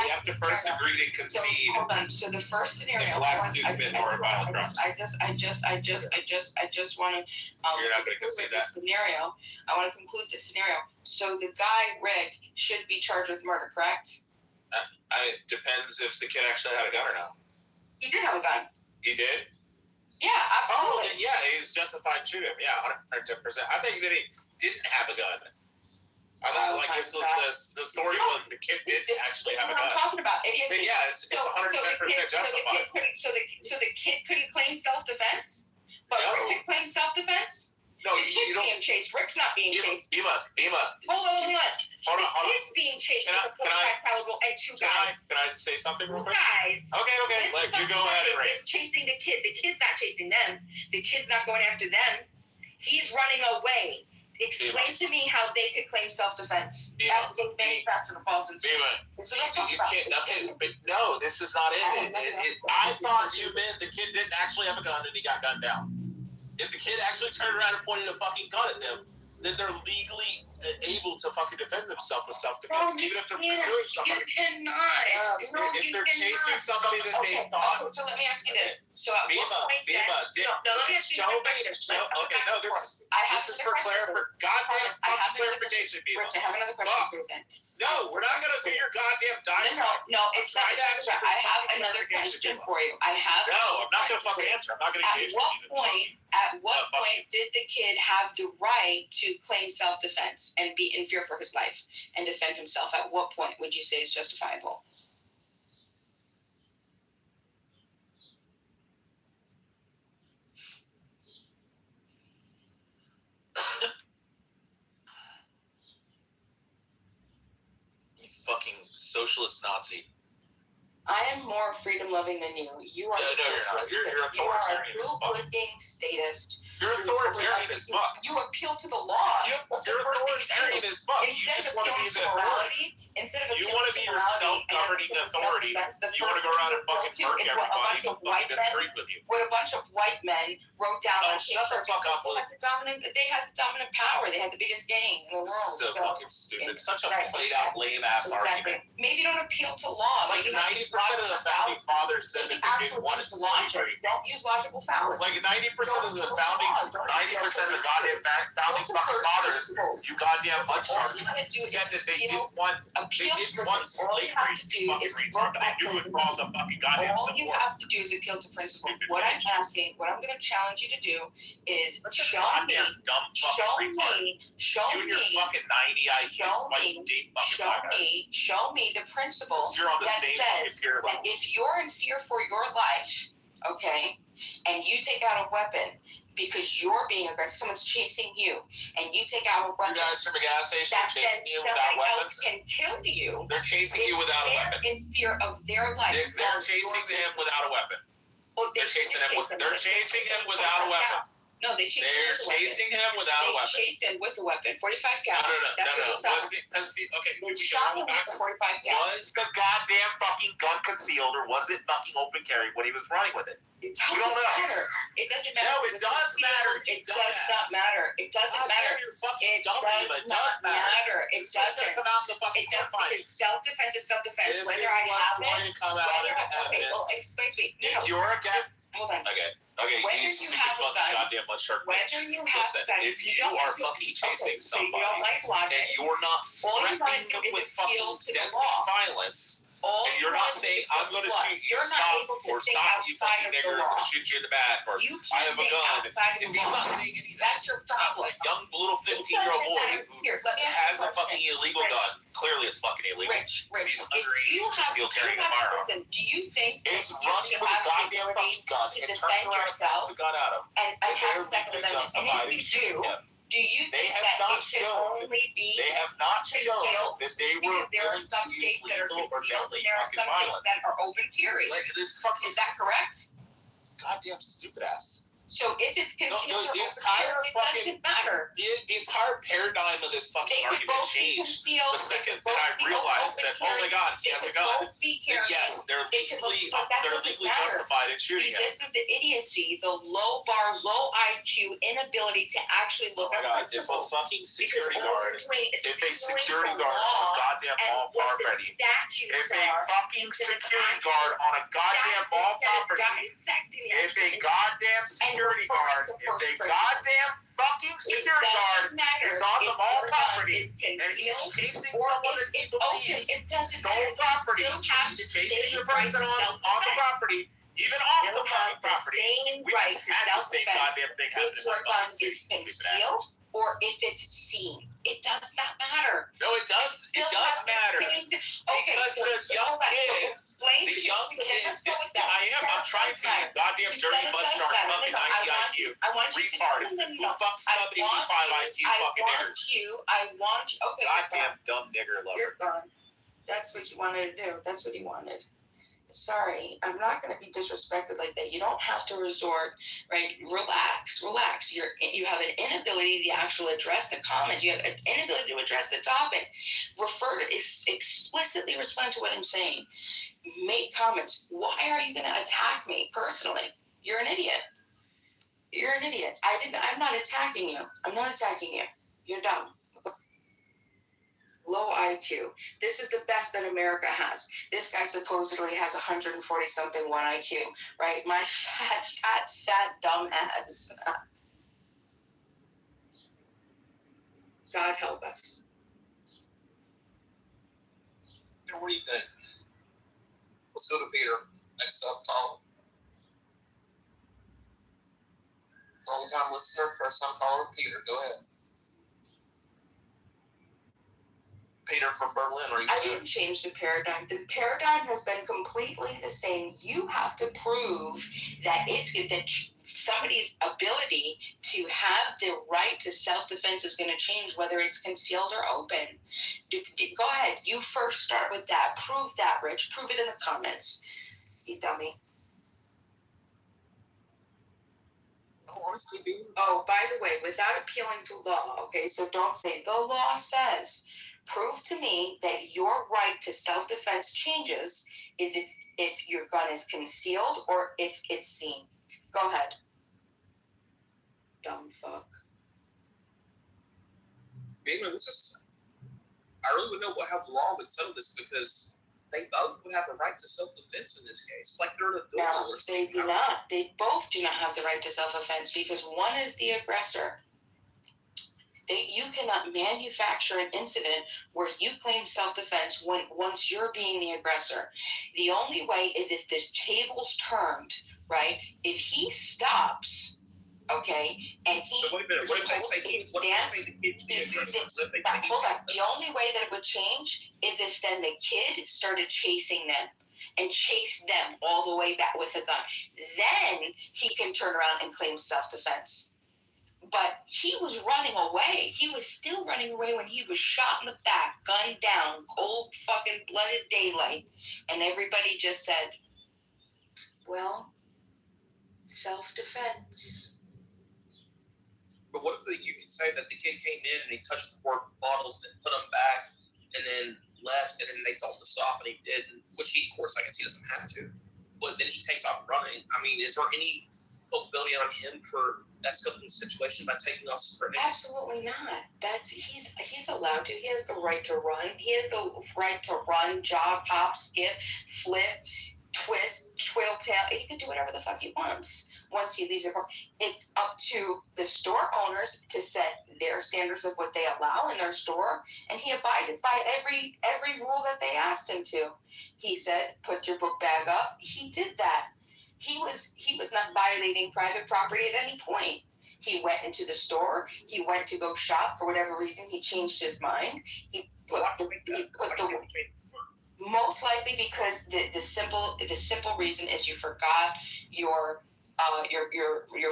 have to first agree to concede. Hold on. So the first scenario. Blacks do commit more violent crimes. I just want to. You're not going to concede that scenario. I want to conclude this scenario. So the guy Rick should be charged with murder, correct? It depends if the kid actually had a gun or not. He did have a gun. He did? Yeah, absolutely. Oh, then yeah, he's justified shooting him. Yeah, 110%. I thought you didn't have a gun. I thought this was the story was the kid did actually have a gun. What I'm talking about. It is. Yeah, it's 110% justified. So the kid couldn't claim self-defense, but Rick could claim self-defense. No, the kid's being chased. Rick's not being chased. Bima. Hold on. The kid's being chased with a 45 caliber and two guys. Can I say something real quick? Guys. Okay. Like, you go ahead and He's chasing the kid. The kid's not chasing them. The kid's not going after them. He's running away. Explain to me how they could claim self-defense. After they manufactured a false incident. No, this is not it. I thought you meant the kid didn't actually have a gun and he got gunned down. If the kid actually turned around and pointed a fucking gun at them, then they're legally able to fucking defend themselves with self-defense, even if they're pursuing somebody. You cannot. If they're chasing somebody that they thought. So let me ask you this. So at what point then? No, let me ask you a question. Okay, no, this is for clarification, people. Rich, I have another question for you then. No, we're not going to do your goddamn diatribe. No, it's not. I have another question for you. No, I'm not going to fucking answer. I'm not going to engage with you. At what point did the kid have the right to claim self-defense and be in fear for his life and defend himself? At what point would you say is justifiable? Fucking socialist Nazi. I am more freedom-loving than you. You are you're not. You're authoritarian as fuck. Rule-breaking statist. You're authoritarian as fuck. You appeal to the law. You're authoritarian as fuck. You just want to be the authority. You want to be your self-governing authority. You want to go around and fucking murk everybody who fucking disagrees with you. What a bunch of white men wrote down on shut the fuck up. They had the dominant power. They had the biggest gang in the world. So fucking stupid. Such a played-out, lame-ass argument. Maybe don't appeal to law. Like 90% of the founding fathers said that they didn't want slavery. Don't use logical fallacy. Like 90% of the founding, 90% of the goddamn founding fucking fathers, you goddamn mudcharts, said that they didn't want slavery. You would call the fucking goddamn all you have to do is appeal to principle. What I'm asking, what I'm going to challenge you to do is show me your fucking 90 IQs. Show me the principle that says that if you're in fear for your life, okay, and you take out a weapon because you're being aggressive, someone's chasing you, and you take out a weapon, you guys from a gas station chasing you without weapons, can kill you. They're chasing you without a weapon. In fear of their life. They're chasing him without a weapon. They're chasing him without a weapon. No, they chased him They're with a weapon. chasing him without a weapon. They chased him with a weapon. 45 cal. No. Okay, They shot him with a 45 cal. Was the goddamn fucking gun concealed or was it fucking open carry when he was running with it? It doesn't matter. It doesn't matter. No, it does matter. It does not matter. It doesn't matter. It does not matter. It doesn't come out in the fucking It does because self-defense is self-defense. Whether I have it, come out in the okay, well, evidence. explain to me. If you're a guest, hold on. Okay, Whether you you stupid have a fucking gun, goddamn mud shark whether bitch. you have Listen, a gun, if you don't are have to- fucking chasing so you somebody don't like logic, and you're not all you wanna threatening do is with appeal fucking to the deadly law. violence, All and you're you not wanna saying do I'm is going to what? shoot you, You're not stop, able to or think stop you outside fucking of the nigger, I'm law. going to shoot you in the back, or You I have a can't gun. think outside of If the he's law. not saying any of that, That's your problem. a young little 15-year-old boy who has a fucking illegal gun, clearly it's fucking illegal. Rich, He's if underage, you have, concealed carrying a firearm. listen, do you think Is that you running should with a have the goddamn ability fucking gun to and turns defend around and yourself pulls a gun at him, and have they're Second legally Amendment? And justified in if you shooting him. do you They think have that not it should shown. only be They have not shown concealed? that they were Because there are willing some to use states that are lethal or concealed, deadly and there are fucking some states violence. that are open carry. Like this fucking Is that correct? goddamn stupid ass. So if it's concealed or the open entire carry, it fucking doesn't matter. the entire paradigm of this fucking They could argument both be changed concealed. the second They could that I both be realized open that oh carry. my god, he They has a could gun. both be carrying. Yes, they're They could both- legally but that doesn't legally matter. justified in shooting him. This is the idiocy, the low bar, low IQ inability to actually look Oh my at god, if a principles. fucking security Because all guard, we're doing is if a ignoring security the guard on law a goddamn and mall what the property, statutes if a are, fucking instead of security actually guard on a goddamn mall instead of property, dissecting if a actually goddamn security referring guard, to if first a principles. goddamn fucking security guard is on the mall property and he's chasing someone that he believes stole property, he's chasing the person on the property, even off the fucking property. We just had the same goddamn thing happen in my fucking city, stupid ass. Or if it's seen. It does not matter. No, it does. It does matter. Okay, Because so the young kid, explain the to young me. kids, I'm trying to, you goddamn dirty mud shark, fucking 90 IQ, retarded, who fucks sub 85 IQ fucking niggers. I want you. Okay, Goddamn dumb nigger lover. you're gone. That's what you wanted to do. That's what he wanted. Sorry, I'm not going to be disrespected like that. You don't have to resort, right? Relax. You have an inability to actually address the comments. You have an inability to address the topic. Explicitly respond to what I'm saying. Make comments. Why are you going to attack me personally? You're an idiot. I'm not attacking you. You're dumb. Low IQ. This is the best that America has. This guy supposedly has 140 something 1 IQ, right? My fat dumb ass. God help us. What do you think? Let's go to Peter. Next up, Tom. Long time listener, first time caller, Peter. Go ahead. Peter from Berlin. I didn't change the paradigm. The paradigm has been completely the same. You have to prove that somebody's ability to have the right to self-defense is going to change, whether it's concealed or open. Go ahead. You first start with that. Prove that, Rich. Prove it in the comments. You dummy. Oh, by the way, without appealing to law, okay, so don't say the law says. Prove to me that your right to self-defense changes is if your gun is concealed or if it's seen. Go ahead. Dumb fuck. Maybe I really would know how the law would settle this because they both would have a right to self-defense in this case. It's like they're in a duel or something. They do not. They both do not have the right to self-defense because one is the aggressor. You cannot manufacture an incident where you claim self-defense once you're being the aggressor. The only way is if the table's turned, right? If he stops, okay, and he wait a minute. What if they say hold on. The only way that it would change is if then the kid started chasing them and chased them all the way back with a gun. Then he can turn around and claim self-defense. But he was running away. He was still running away when he was shot in the back, gunned down, cold fucking blooded daylight. And everybody just said, well, self-defense. But what if you could say that the kid came in and he touched the 4 bottles, then put them back, and then left, and then they sold the stop, and he didn't, which he, of course, I guess he doesn't have to. But then he takes off running. I mean, is there any culpability on him for escalating the situation by taking off sprinting? Absolutely not. He's allowed to. He has the right to run. He has the right to run, jog, hop, skip, flip, twist, twiddle tail. He can do whatever the fuck he wants once he leaves the car. It's up to the store owners to set their standards of what they allow in their store, and he abided by every rule that they asked him to. He said, "Put your book bag up." He did that. He was not violating private property at any point. He went into the store. He went to go shop for whatever reason. He changed his mind. Most likely because the simple reason is you forgot your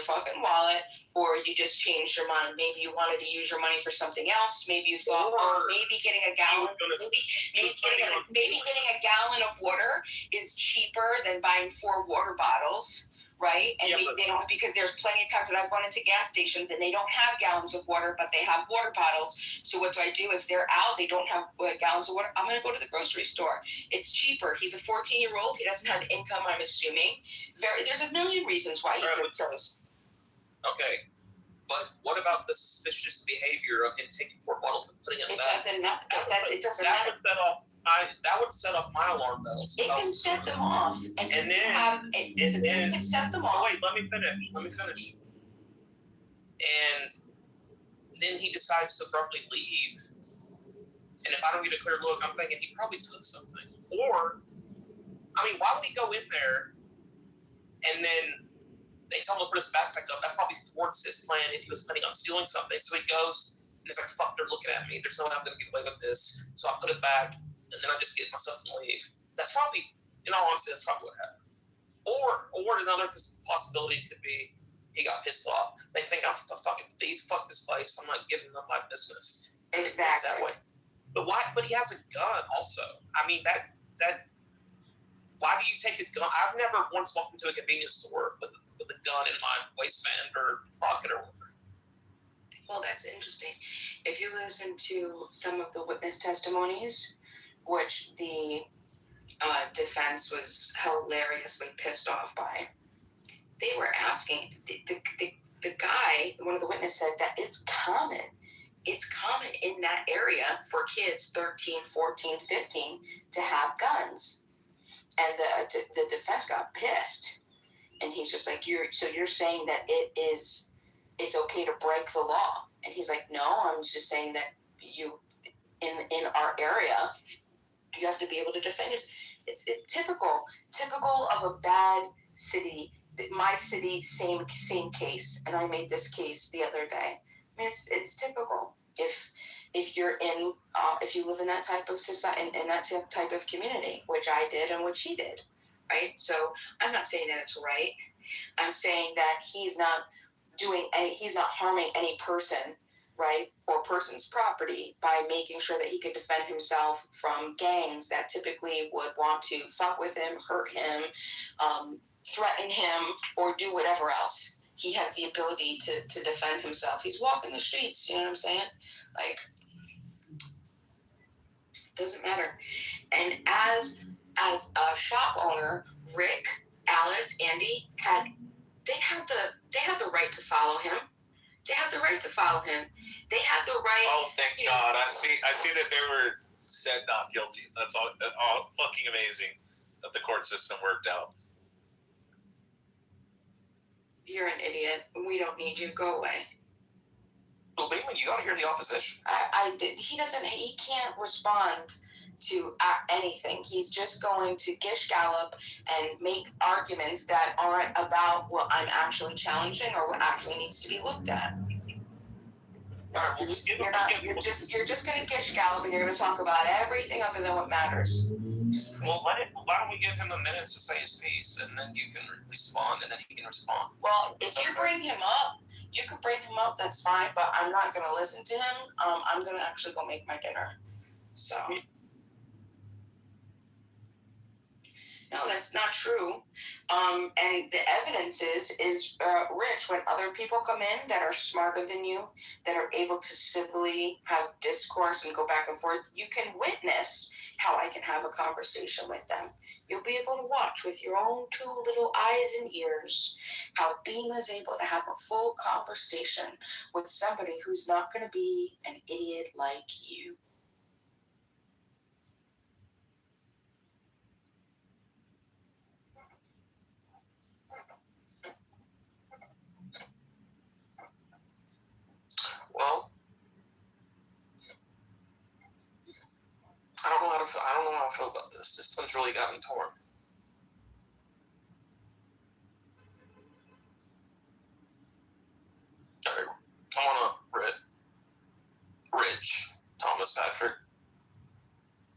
fucking wallet, or you just changed your mind. Maybe you wanted to use your money for something else. Maybe you thought, maybe getting a gallon of water is cheaper than buying 4 water bottles. Right? And they don't, because there's plenty of times that I've gone into gas stations and they don't have gallons of water, but they have water bottles. So what do I do? If they're out, they don't have gallons of water, I'm going to go to the grocery store. It's cheaper. He's a 14-year-old. He doesn't have income, I'm assuming. There's a million reasons why he could service. Okay. But what about the suspicious behavior of him taking 4 bottles and putting them back? It doesn't matter. That would set off my alarm bells. It can set them off. It can set them off. Wait, let me finish. And then he decides to abruptly leave. And if I don't get a clear look, I'm thinking he probably took something. Or, I mean, why would he go in there and then they told him to put his backpack up? That probably thwarts his plan if he was planning on stealing something. So he goes and he's like, fuck, they're looking at me. There's no way I'm going to get away with this. So I put it back. And then I just get myself to leave. That's probably, in all honesty, that's probably what happened. Or another possibility could be he got pissed off. They think I'm a fucking thief. Fuck this place. I'm not giving them my business. Exactly. That way. But why? But he has a gun also. I mean, that. Why do you take a gun? I've never once walked into a convenience store with a gun in my waistband or pocket or whatever. Well, that's interesting. If you listen to some of the witness testimonies, which the defense was hilariously pissed off by, they were asking, the guy, one of the witnesses said that it's common in that area for kids 13, 14, 15 to have guns. And the defense got pissed. And he's just like, you're saying that it's okay to break the law. And he's like, no, I'm just saying that you, in our area, you have to be able to defend yourself. It's typical of a bad city. My city, same case, and I made this case the other day. I mean, it's typical. If you're in, if you live in that type of society, in that type of community, which I did and which he did, right? So I'm not saying that it's right. I'm saying that he's not harming any person, right, or person's property by making sure that he could defend himself from gangs that typically would want to fuck with him, hurt him, threaten him, or do whatever else. He has the ability to defend himself. He's walking the streets, you know what I'm saying? Like, doesn't matter. And as a shop owner, Rick, Alice, Andy had the right to follow him. They had the right to follow him. They had the right. Oh, thank God! I see that they were said not guilty. That's all fucking amazing that the court system worked out. You're an idiot. We don't need you. Go away. Well, Bateman, you gotta hear the opposition. He can't respond to anything. He's just going to gish gallop and make arguments that aren't about what I'm actually challenging or what actually needs to be looked at. All right, you're just going to gish gallop and you're going to talk about everything other than what matters. Well, why don't we give him a minute to say his piece, and then you can respond, and then he can respond. Well, if you bring him up, you can bring him up. That's fine, but I'm not going to listen to him. I'm going to actually go make my dinner. So. No, that's not true. And the evidence is Rich, when other people come in that are smarter than you, that are able to civilly have discourse and go back and forth, you can witness how I can have a conversation with them. You'll be able to watch with your own two little eyes and ears how Beam is able to have a full conversation with somebody who's not going to be an idiot like you. Well, I don't know how I feel about this. This one's really got me torn. All right, come on up, Rich, Thomas Patrick.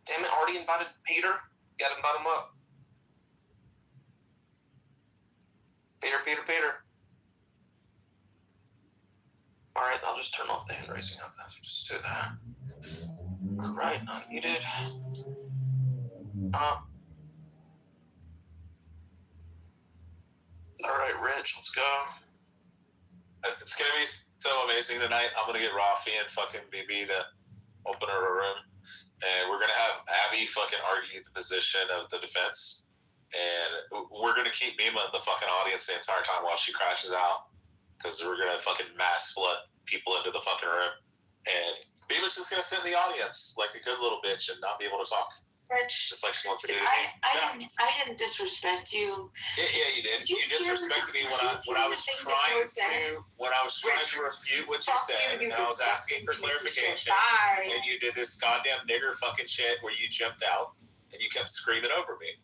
Damn it, already invited Peter? Gotta invite him up. Peter. All right, I'll just turn off the hand raising out there. Just do that. All right, unmuted. All right, Rich, let's go. It's gonna be so amazing tonight. I'm gonna get Rafi and fucking BB to open her a room, and we're gonna have Abby fucking argue the position of the defense, and we're gonna keep Mima in the fucking audience the entire time while she crashes out, because we're gonna fucking mass flood people into the fucking room, and Mima's just gonna sit in the audience like a good little bitch and not be able to talk. Rich, just like she wants to do. I didn't disrespect you. Yeah, you did. You disrespected me when I was trying to refute what you said, and I was asking for clarification. And you did this goddamn nigger fucking shit where you jumped out and you kept screaming over me.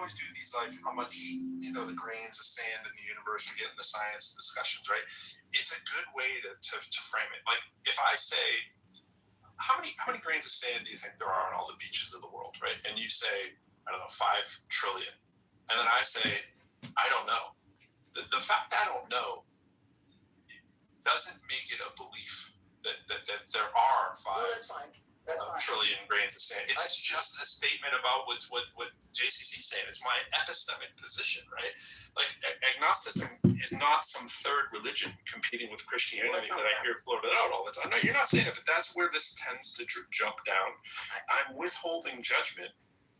always do these, like, how much, the grains of sand in the universe, we get into science discussions, right? It's a good way to frame it. Like, if I say, how many grains of sand do you think there are on all the beaches of the world, right? And you say, I don't know, 5 trillion. And then I say, I don't know. The fact I don't know doesn't make it a belief that there are 5 trillion grains of sand. It's just a statement about what JCC's saying. It's my epistemic position, right? Like, agnosticism is not some third religion competing with Christianity that I hear floated out all the time. No, you're not saying it, but that's where this tends to jump down. I'm withholding judgment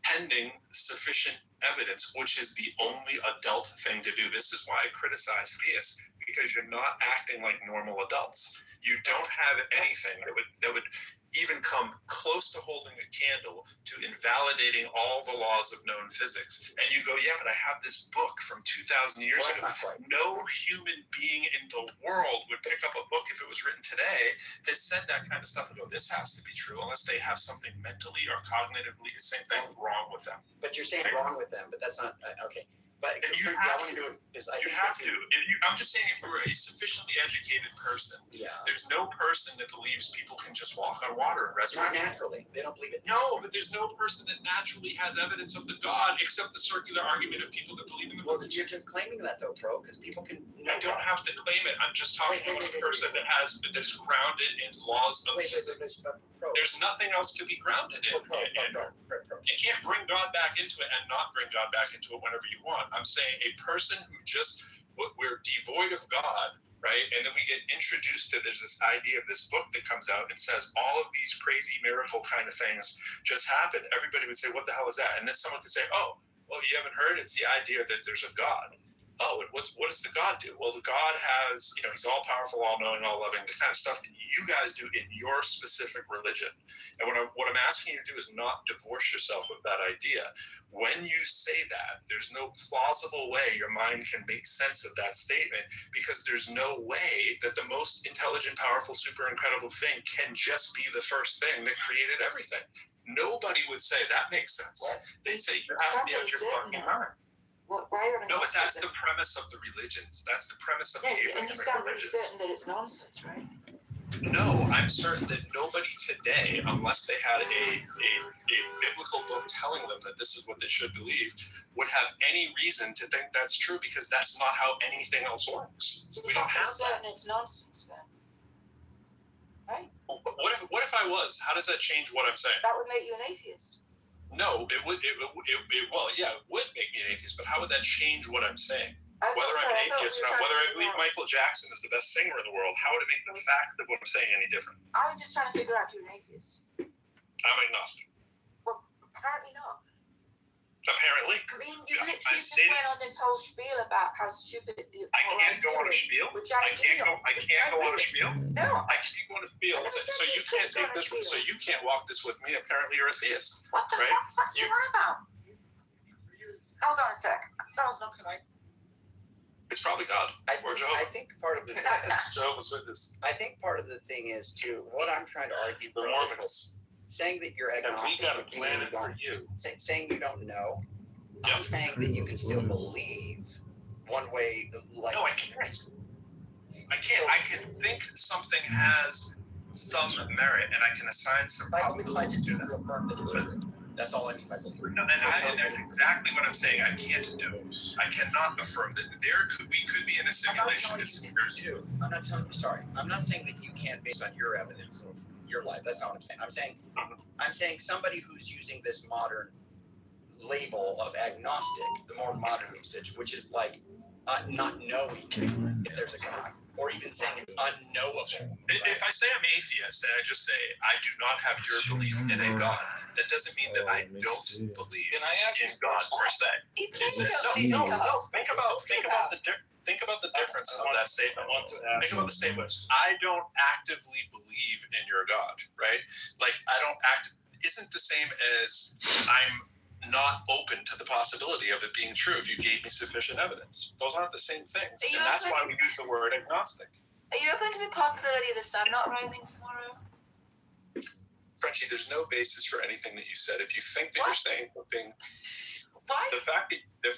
pending sufficient evidence, which is the only adult thing to do. This is why I criticize theists, because you're not acting like normal adults. You don't have anything that would even come close to holding a candle to invalidating all the laws of known physics. And you go, yeah, but I have this book from 2,000 years ago. No human being in the world would pick up a book if it was written today that said that kind of stuff and go, this has to be true, unless they have something mentally or cognitively, the same thing, wrong with them. But you're saying wrong with them, but that's not, okay. But you have to. I'm just saying, if you're a sufficiently educated person, there's no person that believes people can just walk on water and resurrect. Not naturally. They don't believe it. No, but there's no person that naturally has evidence of the God, except the circular argument of people that believe in the religion. You're just claiming that, though, bro, because people can. I don't have to claim it. I'm just talking about a person that's grounded in laws of physics. There's nothing else to be grounded in. You can't bring God back into it and not bring God back into it whenever you want. I'm saying a person who we're devoid of God, right? And then we get introduced to, there's this idea of this book that comes out and says all of these crazy miracle kind of things just happen. Everybody would say, what the hell is that? And then someone could say, oh, well, you haven't heard? It's the idea that there's a God. Oh, what does the God do? Well, the God has, he's all powerful, all knowing, all loving, the kind of stuff that you guys do in your specific religion. And what I'm asking you to do is not divorce yourself with that idea. When you say that, there's no plausible way your mind can make sense of that statement, because there's no way that the most intelligent, powerful, super incredible thing can just be the first thing that created everything. Nobody would say that makes sense. They'd say you have to be out your fucking mind. No, but that's the premise of the religions. That's the premise of the Abrahamic religions. And you sound pretty certain that it's nonsense, right? No, I'm certain that nobody today, unless they had a biblical book telling them that this is what they should believe, would have any reason to think that's true, because that's not how anything else works. So we don't have that. It's nonsense then, right? What if I was? How does that change what I'm saying? That would make you an atheist. No, it would make me an atheist, but how would that change what I'm saying? Whether I'm an atheist or not, whether I believe Michael Jackson is the best singer in the world, how would it make the fact of what I'm saying any different? I was just trying to figure out if you're an atheist. I'm agnostic. Well, apparently not. Apparently. I mean, you literally just went on this whole spiel about how stupid the I can't go on a spiel. I can't go on a spiel. No, I can't go on a spiel. So you can't take this. So you can't walk this with me. Apparently, you're a theist. What the fuck are you on about? Hold on a sec. Sounds not correct. It's probably God. I think part of the it's Jehovah's Witness. I think part of the thing is too. What I'm trying to argue, the Mormons. Saying that you're agnostic, we got a planet for you. Saying you don't know. Yep. I'm saying that you can still believe one way. Like no, I can't. I can think something has some merit, and I can assign some probability to that. That's all I mean by belief. No, and that's exactly what I'm saying. I can't do. I cannot affirm that we could be in a simulation. I'm not telling you. Sorry, I'm not saying that you can't based on your evidence of your life. That's not what I'm saying. I'm saying somebody who's using this modern label of agnostic, the more modern usage, which is like not knowing if there's a God, or even saying it's unknowable. If I say I'm atheist and I just say I do not have your belief in a God, that doesn't mean that I don't believe in God per se. No. Think about the difference of that statement. Think about the statement. I don't actively believe in your God, right? Like isn't the same as I'm not open to the possibility of it being true if you gave me sufficient evidence. Those aren't the same things. And that's why we use the word agnostic. Are you open to the possibility of the sun not rising tomorrow? Frenchie, there's no basis for anything that you said. If you think that you're saying something Why? The fact that you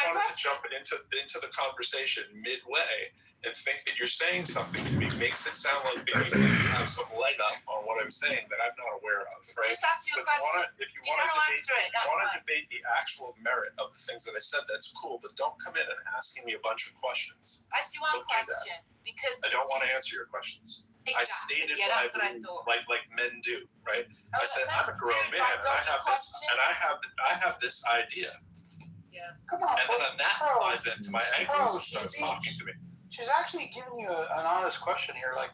wanted to jump into the conversation midway and think that you're saying something to me makes it sound like that you have some leg up on what I'm saying that I'm not aware of, right? Just ask you a question. If you want to debate the actual merit of the things that I said, that's cool, but don't come in and asking me a bunch of questions. Ask you one question because I don't want to answer your questions. Exactly. I stated that's what I believe, like men do, right? I said I'm a grown man and I have this idea. Yeah. Come on. And then that flies into my ankles and starts talking to me. She's actually giving you an honest question here. Like,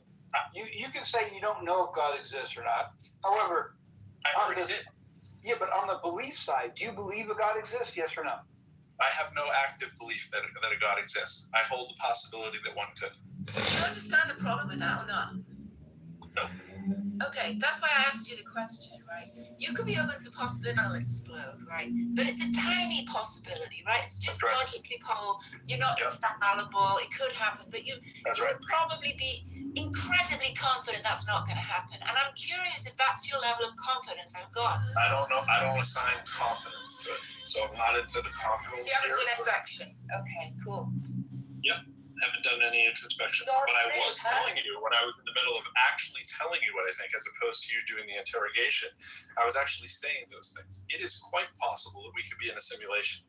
you can say you don't know if God exists or not. However, yeah, but on the belief side, do you believe a God exists? Yes or no? I have no active belief that a God exists. I hold the possibility that one could. Do you understand the problem with that or not? No. Okay, that's why I asked you the question, right? You could be open to the possibility it'll explode, right? But it's a tiny possibility, right? It's just logically poll. You're not infallible. It could happen, but you would probably be incredibly confident that's not going to happen. And I'm curious if that's your level of confidence in God. I don't know. I don't assign confidence to it, so I'm not into the confidence. So you haven't done introspection. Okay, cool. Yep. Haven't done any introspection, but I was telling you when I was in the middle of actually telling you what I think, as opposed to you doing the interrogation. I was actually saying those things. It is quite possible that we could be in a simulation.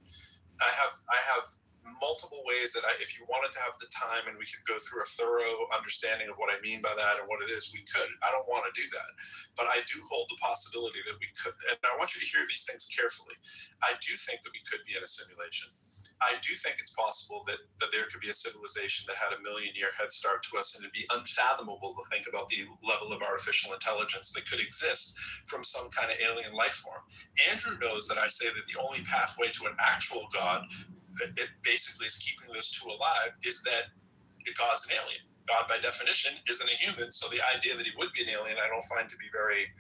I have multiple ways that if you wanted to have the time and we could go through a thorough understanding of what I mean by that and what it is, we could. I don't want to do that, but I do hold the possibility that we could. And I want you to hear these things carefully. I do think that we could be in a simulation. I do think it's possible that there could be a civilization that had a million-year head start to us, and it'd be unfathomable to think about the level of artificial intelligence that could exist from some kind of alien life form. Andrew knows that I say that the only pathway to an actual God, it basically is keeping those two alive, is that God's an alien. God, by definition, isn't a human, so the idea that he would be an alien I don't find to be very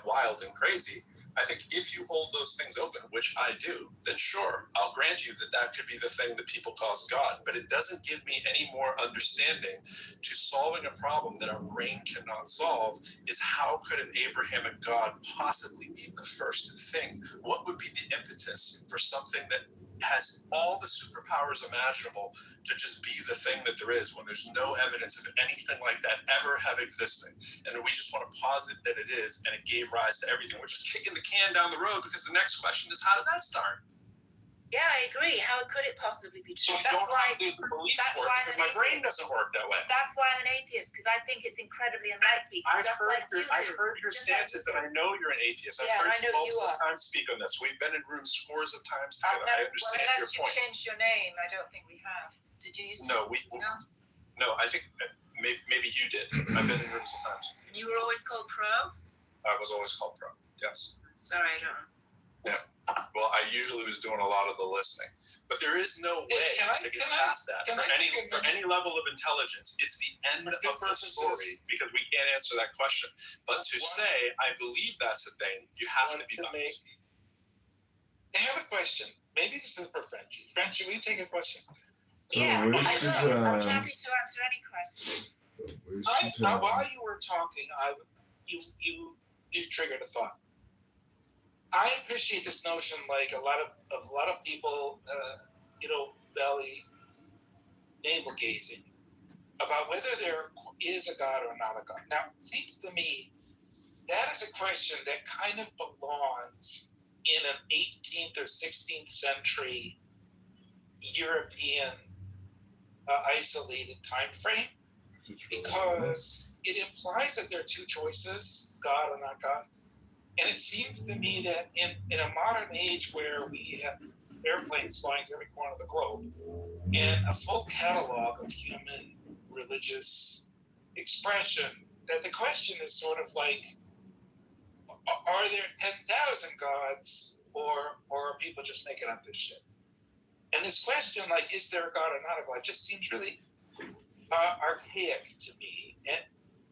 wild and crazy. I think if you hold those things open, which I do, then sure, I'll grant you that could be the thing that people call God. But it doesn't give me any more understanding to solving a problem that our brain cannot solve is how could an Abrahamic God possibly be the first thing? What would be the impetus for something that has all the superpowers imaginable to just be the thing that there is when there's no evidence of anything like that ever have existed? And we just want to posit that it is, and it gave rise to everything. We're just kicking the can down the road because the next question is, how did that start? Yeah, I agree. How could it possibly be true? So that's why my brain doesn't work that way. That's why I'm an atheist, because I think it's incredibly unlikely. I've heard your stances, and I know you're an atheist. I've heard you multiple times speak on this. We've been in rooms scores of times together. I understand your point. Unless you changed your name, I don't think we have. Did you use something else? No, I think maybe you did. I've been in rooms of times. You were always called Pro? I was always called Pro, yes. Sorry, I don't know. Yeah. Well, I usually was doing a lot of the listening, but there is no way to get past that for any level of intelligence. It's the end of the story because we can't answer that question. But to say I believe that's a thing, you have to be biased. I have a question. Maybe this is for Frenchie. Frenchie, will you take a question? Yeah, I will. I'm happy to answer any question. While you were talking, you triggered a thought. I appreciate this notion, like a lot of people, belly navel gazing about whether there is a God or not a God. Now, it seems to me that is a question that kind of belongs in an 18th or 16th century European isolated time frame, because it implies that there are two choices, God or not God. And it seems to me that in a modern age where we have airplanes flying to every corner of the globe and a full catalog of human religious expression, that the question is sort of like, are there 10,000 gods or are people just making up this shit? And this question, like, is there a God or not a God, just seems really archaic to me. And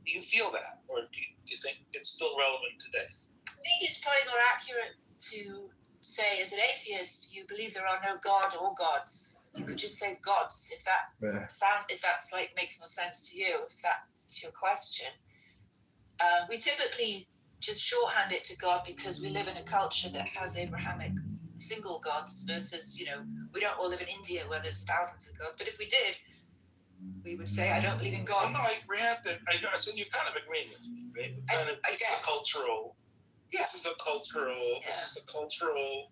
do you feel that? Or do you think it's still relevant today? I think it's probably more accurate to say, as an atheist, you believe there are no God or gods. You could just say gods, if that's like makes more sense to you, if that's your question. We typically just shorthand it to God because we live in a culture that has Abrahamic single gods versus, we don't all live in India where there's thousands of gods. But if we did, we would say, I don't believe in gods. Well, no, I grant that. I said you're kind of agreeing with me, right? I guess. A cultural. Yeah. This is a cultural. Yeah. This is a cultural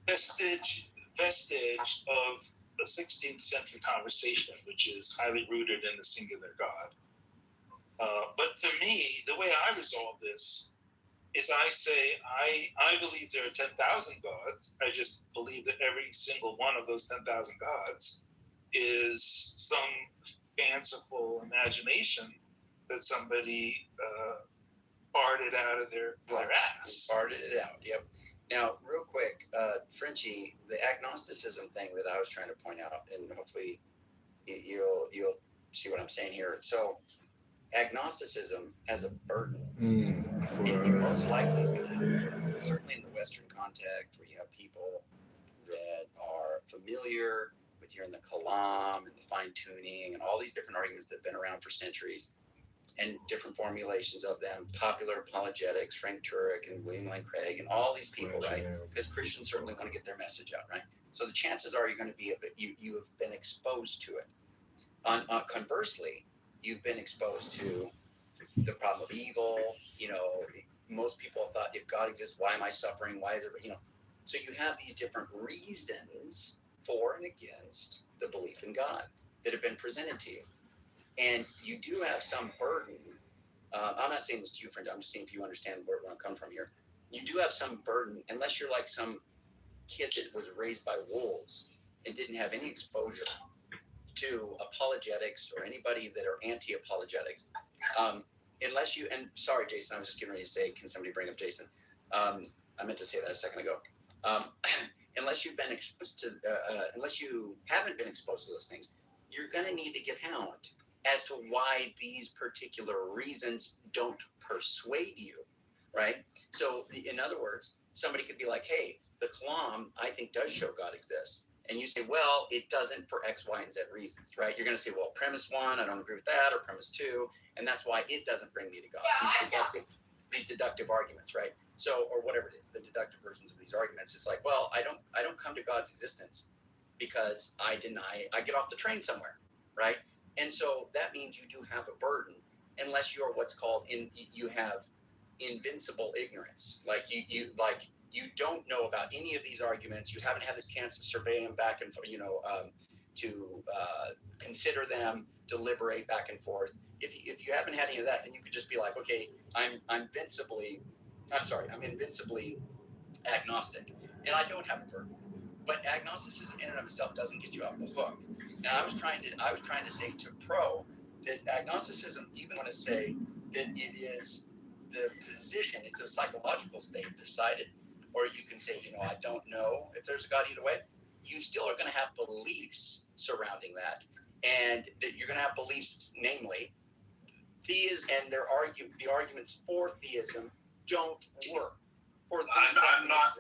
vestige of the 16th century conversation, which is highly rooted in the singular God. But to me, the way I resolve this is I say, I believe there are 10,000 gods. I just believe that every single one of those 10,000 gods is some fanciful imagination that somebody farted out of their ass. Farted it out, yep. Now, real quick, Frenchie, the agnosticism thing that I was trying to point out, and hopefully you'll see what I'm saying here. So, agnosticism has a burden. And most likely is going to have a burden. Certainly in the Western context, where you have people that are familiar with hearing the kalam and the fine-tuning and all these different arguments that have been around for centuries, and different formulations of them, popular apologetics, Frank Turek and William Lane Craig, and all these people, right? Because Christians certainly want to get their message out, right? So the chances are you're going to be, you have been exposed to it. Conversely, you've been exposed to the problem of evil. Most people thought, if God exists, why am I suffering? Why is it, So you have these different reasons for and against the belief in God that have been presented to you. And you do have some burden. I'm not saying this to you, friend. I'm just saying if you understand where I'm coming from here. You do have some burden, unless you're like some kid that was raised by wolves and didn't have any exposure to apologetics or anybody that are anti-apologetics. Unless you, and sorry, Jason, I was just getting ready to say, can somebody bring up Jason? I meant to say that a second ago. Unless you've been exposed to, unless you haven't been exposed to those things, you're going to need to get hound as to why these particular reasons don't persuade you, right? So, in other words, somebody could be like, hey, the Kalam, I think, does show God exists. And you say, well, it doesn't for X, Y, and Z reasons, right? You're going to say, well, premise 1, I don't agree with that, or premise 2, and that's why it doesn't bring me to God. These deductive arguments, right? So, or whatever it is, the deductive versions of these arguments. It's like, well, I don't come to God's existence because I get off the train somewhere, right? And so that means you do have a burden, unless you're what's called you have invincible ignorance. Like you don't know about any of these arguments. You haven't had the chance to survey them back and to consider them, deliberate back and forth. If you haven't had any of that, then you could just be like, okay, I'm invincibly agnostic, and I don't have a burden. But agnosticism in and of itself doesn't get you off the hook. And I was trying to say to Pro that agnosticism, even want to say that it is the position, it's a psychological state decided, or you can say, I don't know if there's a God either way. You still are going to have beliefs surrounding that, and that you're going to have beliefs, namely, theism, and the arguments for theism don't work. I'm not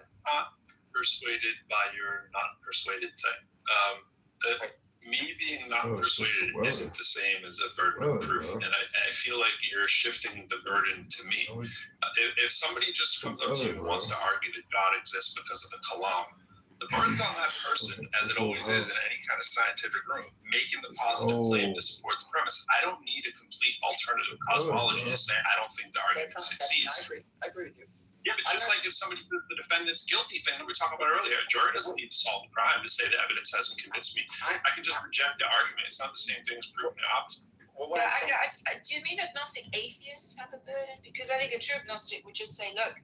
persuaded by your not persuaded thing. Me being not persuaded isn't the same as a burden of proof, and I feel like you're shifting the burden to me. If somebody just comes up to you and wants to argue that God exists because of the Kalam, the burden's on that person, as it always is in any kind of scientific room, making the positive claim to support the premise. I don't need a complete alternative cosmology to say I don't think the argument succeeds. I agree with you. Yeah, but just like if somebody says the defendant's guilty thing that we were talking about earlier, a jury doesn't need to solve the crime to say the evidence hasn't convinced me. I can just reject the argument. It's not the same thing as proving the opposite. Do you mean agnostic atheists have a burden? Because I think a true agnostic would just say, look,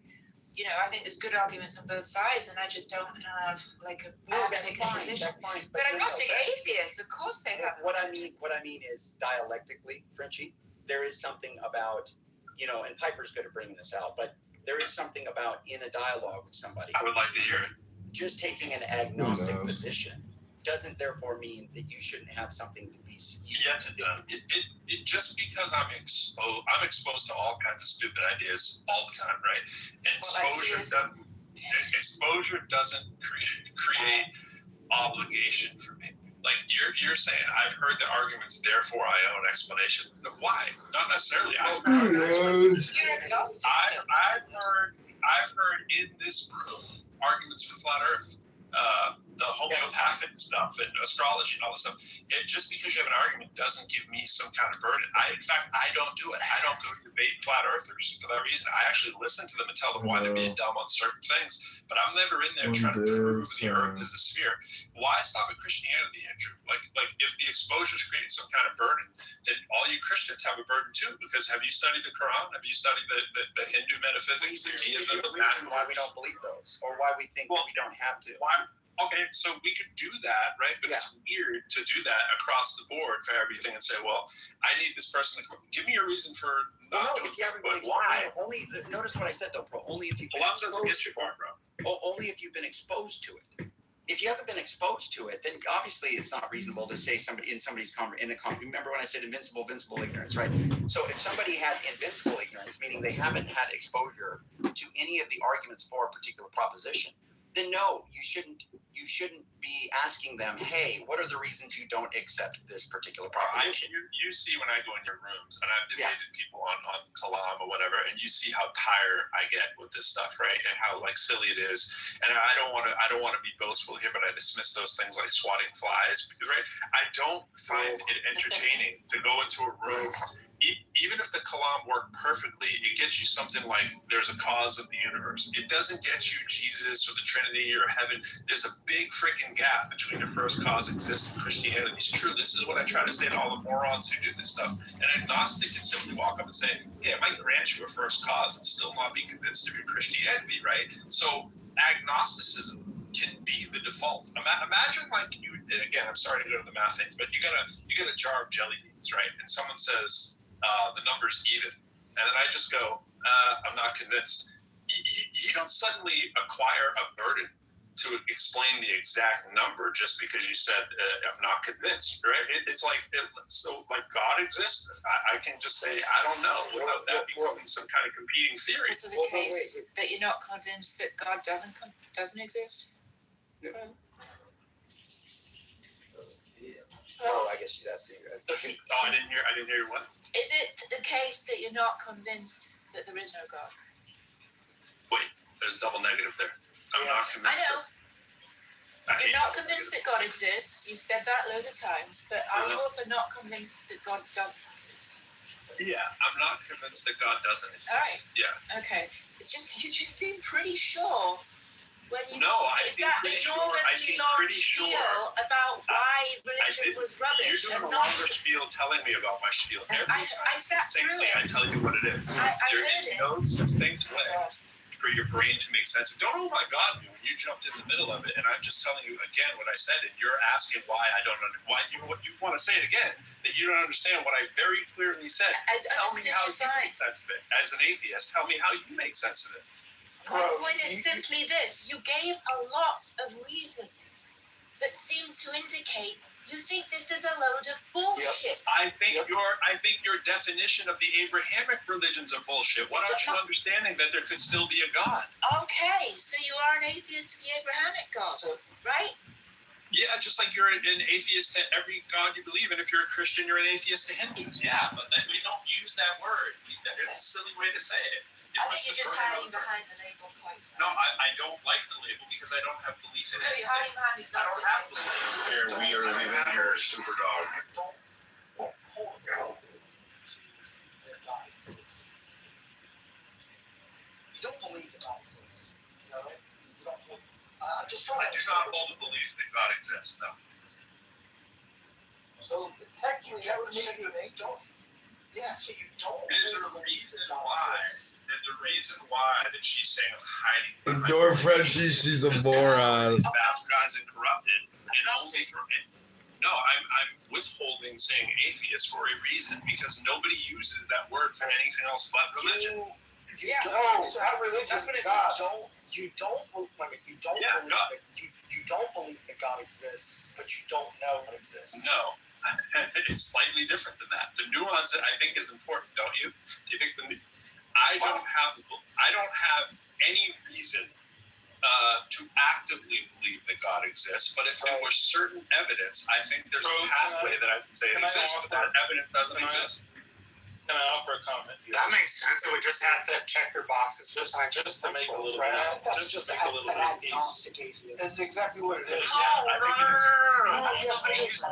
I think there's good arguments on both sides, and I just don't have like a particular position. But agnostic atheists, of course, they have. What I mean is dialectically, Frenchie. There is something about, and Piper's good at bringing this out, but there is something about in a dialogue with somebody. I would like to hear it. Just taking an agnostic position doesn't therefore mean that you shouldn't have something to be. Yes, it does. It just because I'm exposed to all kinds of stupid ideas all the time, right? And exposure doesn't create obligation for me. Like you're saying, I've heard the arguments, therefore I owe an explanation. Why? Not necessarily. I've heard I've heard in this room arguments for flat Earth, the homeopathic stuff and astrology and all this stuff. Just because you have an argument doesn't give me some kind of burden. In fact, I don't do it. I don't go debate flat earthers for that reason. I actually listen to them and tell them why they're being dumb on certain things. But I'm never in there trying to prove the Earth is a sphere. Why stop at Christianity, Andrew? Like if the exposures create some kind of burden, then all you Christians have a burden too. Because have you studied the Quran? Have you studied the Hindu metaphysics, the deism, the reason why we don't believe those, or why we think that we don't have to. Why? Okay, so we could do that, right? But it's weird to do that across the board for everything and say, well, I need this person to come. Give me a reason for not doing it. Why? Only notice what I said though, bro. Only if you've been exposed to it, bro. Only if you've been exposed to it. If you haven't been exposed to it, then obviously it's not reasonable to say remember when I said invincible ignorance, right? So if somebody has invincible ignorance, meaning they haven't had exposure to any of the arguments for a particular proposition, then no, you shouldn't be asking them, hey, what are the reasons you don't accept this particular proposition? You see when I go in your rooms, and I've debated people on Kalam or whatever, and you see how tired I get with this stuff, right? And how silly it is. And I don't want to be boastful here, but I dismiss those things like swatting flies, because I don't find it entertaining to go into a room. Even if the Kalam worked perfectly, it gets you something like there's a cause of the universe. It doesn't get you Jesus or the Trinity or heaven. There's a big freaking gap between the first cause exists and Christianity. It's true. This is what I try to say to all the morons who do this stuff. An agnostic can simply walk up and say, yeah, I might grant you a first cause and still not be convinced of your Christianity, right? So agnosticism can be the default. Imagine again, I'm sorry to go to the math things, but you got a jar of jelly beans, right? And someone says, the number's even. And then I just go, I'm not convinced. You don't suddenly acquire a burden to explain the exact number just because you said, I'm not convinced, right? It's like God exists? I can just say, I don't know, without that becoming some kind of competing theory. So the case that you're not convinced that God doesn't exist? Yeah. Oh, I guess she's asking you. I didn't hear your what? Is it the case that you're not convinced that there is no God? Wait, there's a double negative there. I'm not convinced. I know. You're not convinced that God exists. You've said that loads of times. But are you also not convinced that God doesn't exist? Yeah, I'm not convinced that God doesn't exist. All right. Yeah. Okay. You just seem pretty sure. I seem pretty sure about why religion was rubbish. You're doing a longer spiel telling me about my spiel. I sat through it. I tell you what it is. There is no succinct way for your brain to make sense. Don't know, oh my God, you jumped in the middle of it, and I'm just telling you again what I said, and you're asking why I don't understand. Why do you want to say it again? That you don't understand what I very clearly said. Tell me how you make sense of it. As an atheist, tell me how you make sense of it. My point is simply this. You gave a lot of reasons that seem to indicate you think this is a load of bullshit. I think your definition of the Abrahamic religions are bullshit. Why aren't you understanding that there could still be a God? Okay, so you are an atheist to the Abrahamic gods, right? Yeah, just like you're an atheist to every God you believe in. If you're a Christian, you're an atheist to Hindus. Yeah, but we don't use that word. It's a silly way to say it. I think you're just hiding behind the label quite frankly. No, I don't like the label because I don't have belief in it. No, you're hiding behind the I don't have belief. Here, we are leaving here, super dog. You don't believe that God exists. Is that right? You don't hold, I'm just I do not hold the belief that God exists, no. So technically that would make you an atheist. Yeah, so you don't. There's a reason why. There's a reason why that she's saying I'm hiding. Ignore Frenchie, she's a moron. Bastardized and corrupted, and only for it. No, I'm withholding saying atheist for a reason because nobody uses that word for anything else but religion. You don't believe that God exists, but you don't know what exists. No. It's slightly different than that. The nuance that I think is important, don't you? Do you think I don't have any reason to actively believe that God exists, but if there were certain evidence, I think there's a pathway that I would say it exists, but that evidence doesn't exist. Can I offer a comment? That makes sense. We just have to check your boxes for scientific Just to make a little principles, bit, right? just to make a little bit of peace. That's exactly what it is. Yeah, I think it is. That's somebody who's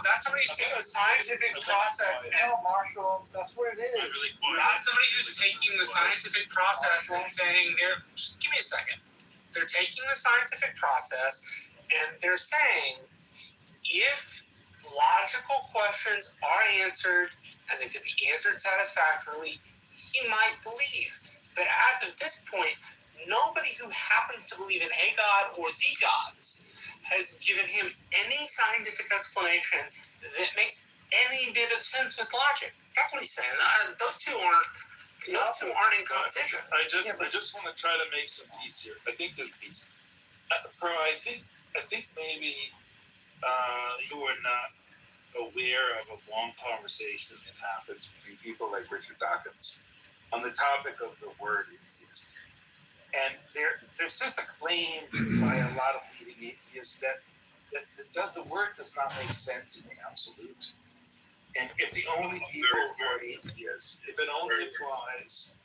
that's somebody who's taking the scientific process. No, Marshall, that's what it is. That's somebody who's taking the scientific process and saying just give me a second. They're taking the scientific process and they're saying if logical questions are answered and they could be answered satisfactorily, he might believe. But as of this point, nobody who happens to believe in a god or the gods has given him any scientific explanation that makes any bit of sense with logic. That's what he's saying. Those two aren't in competition. I just want to try to make some peace here. I think there's peace. Bro, I think maybe you were not aware of a long conversation that happens between people like Richard Dawkins on the topic of the word atheist. And there's just a claim by a lot of leading atheists that the word does not make sense in the absolute. And if the only people who are atheists, if it only applies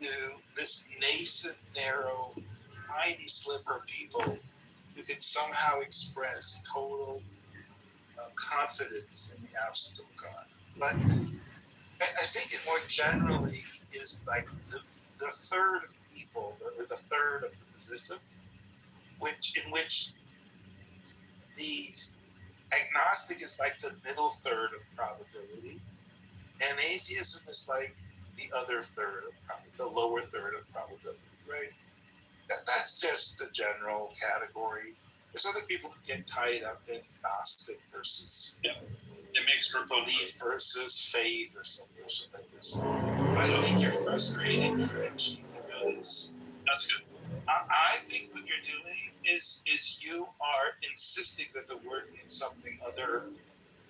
to this nascent, narrow, tiny sliver of people who can somehow express total confidence in the absence of God. But I think it more generally is like the third of people, or the third of the position, in which the agnostic is like the middle third of probability, and atheism is like the other third of probability, the lower third of probability, right? That's just the general category. There's other people who get tied up in agnostic versus it makes for belief versus faith or something like this. I think you're frustrated, French, because that's good. I think what you're doing is you are insisting that the word means something other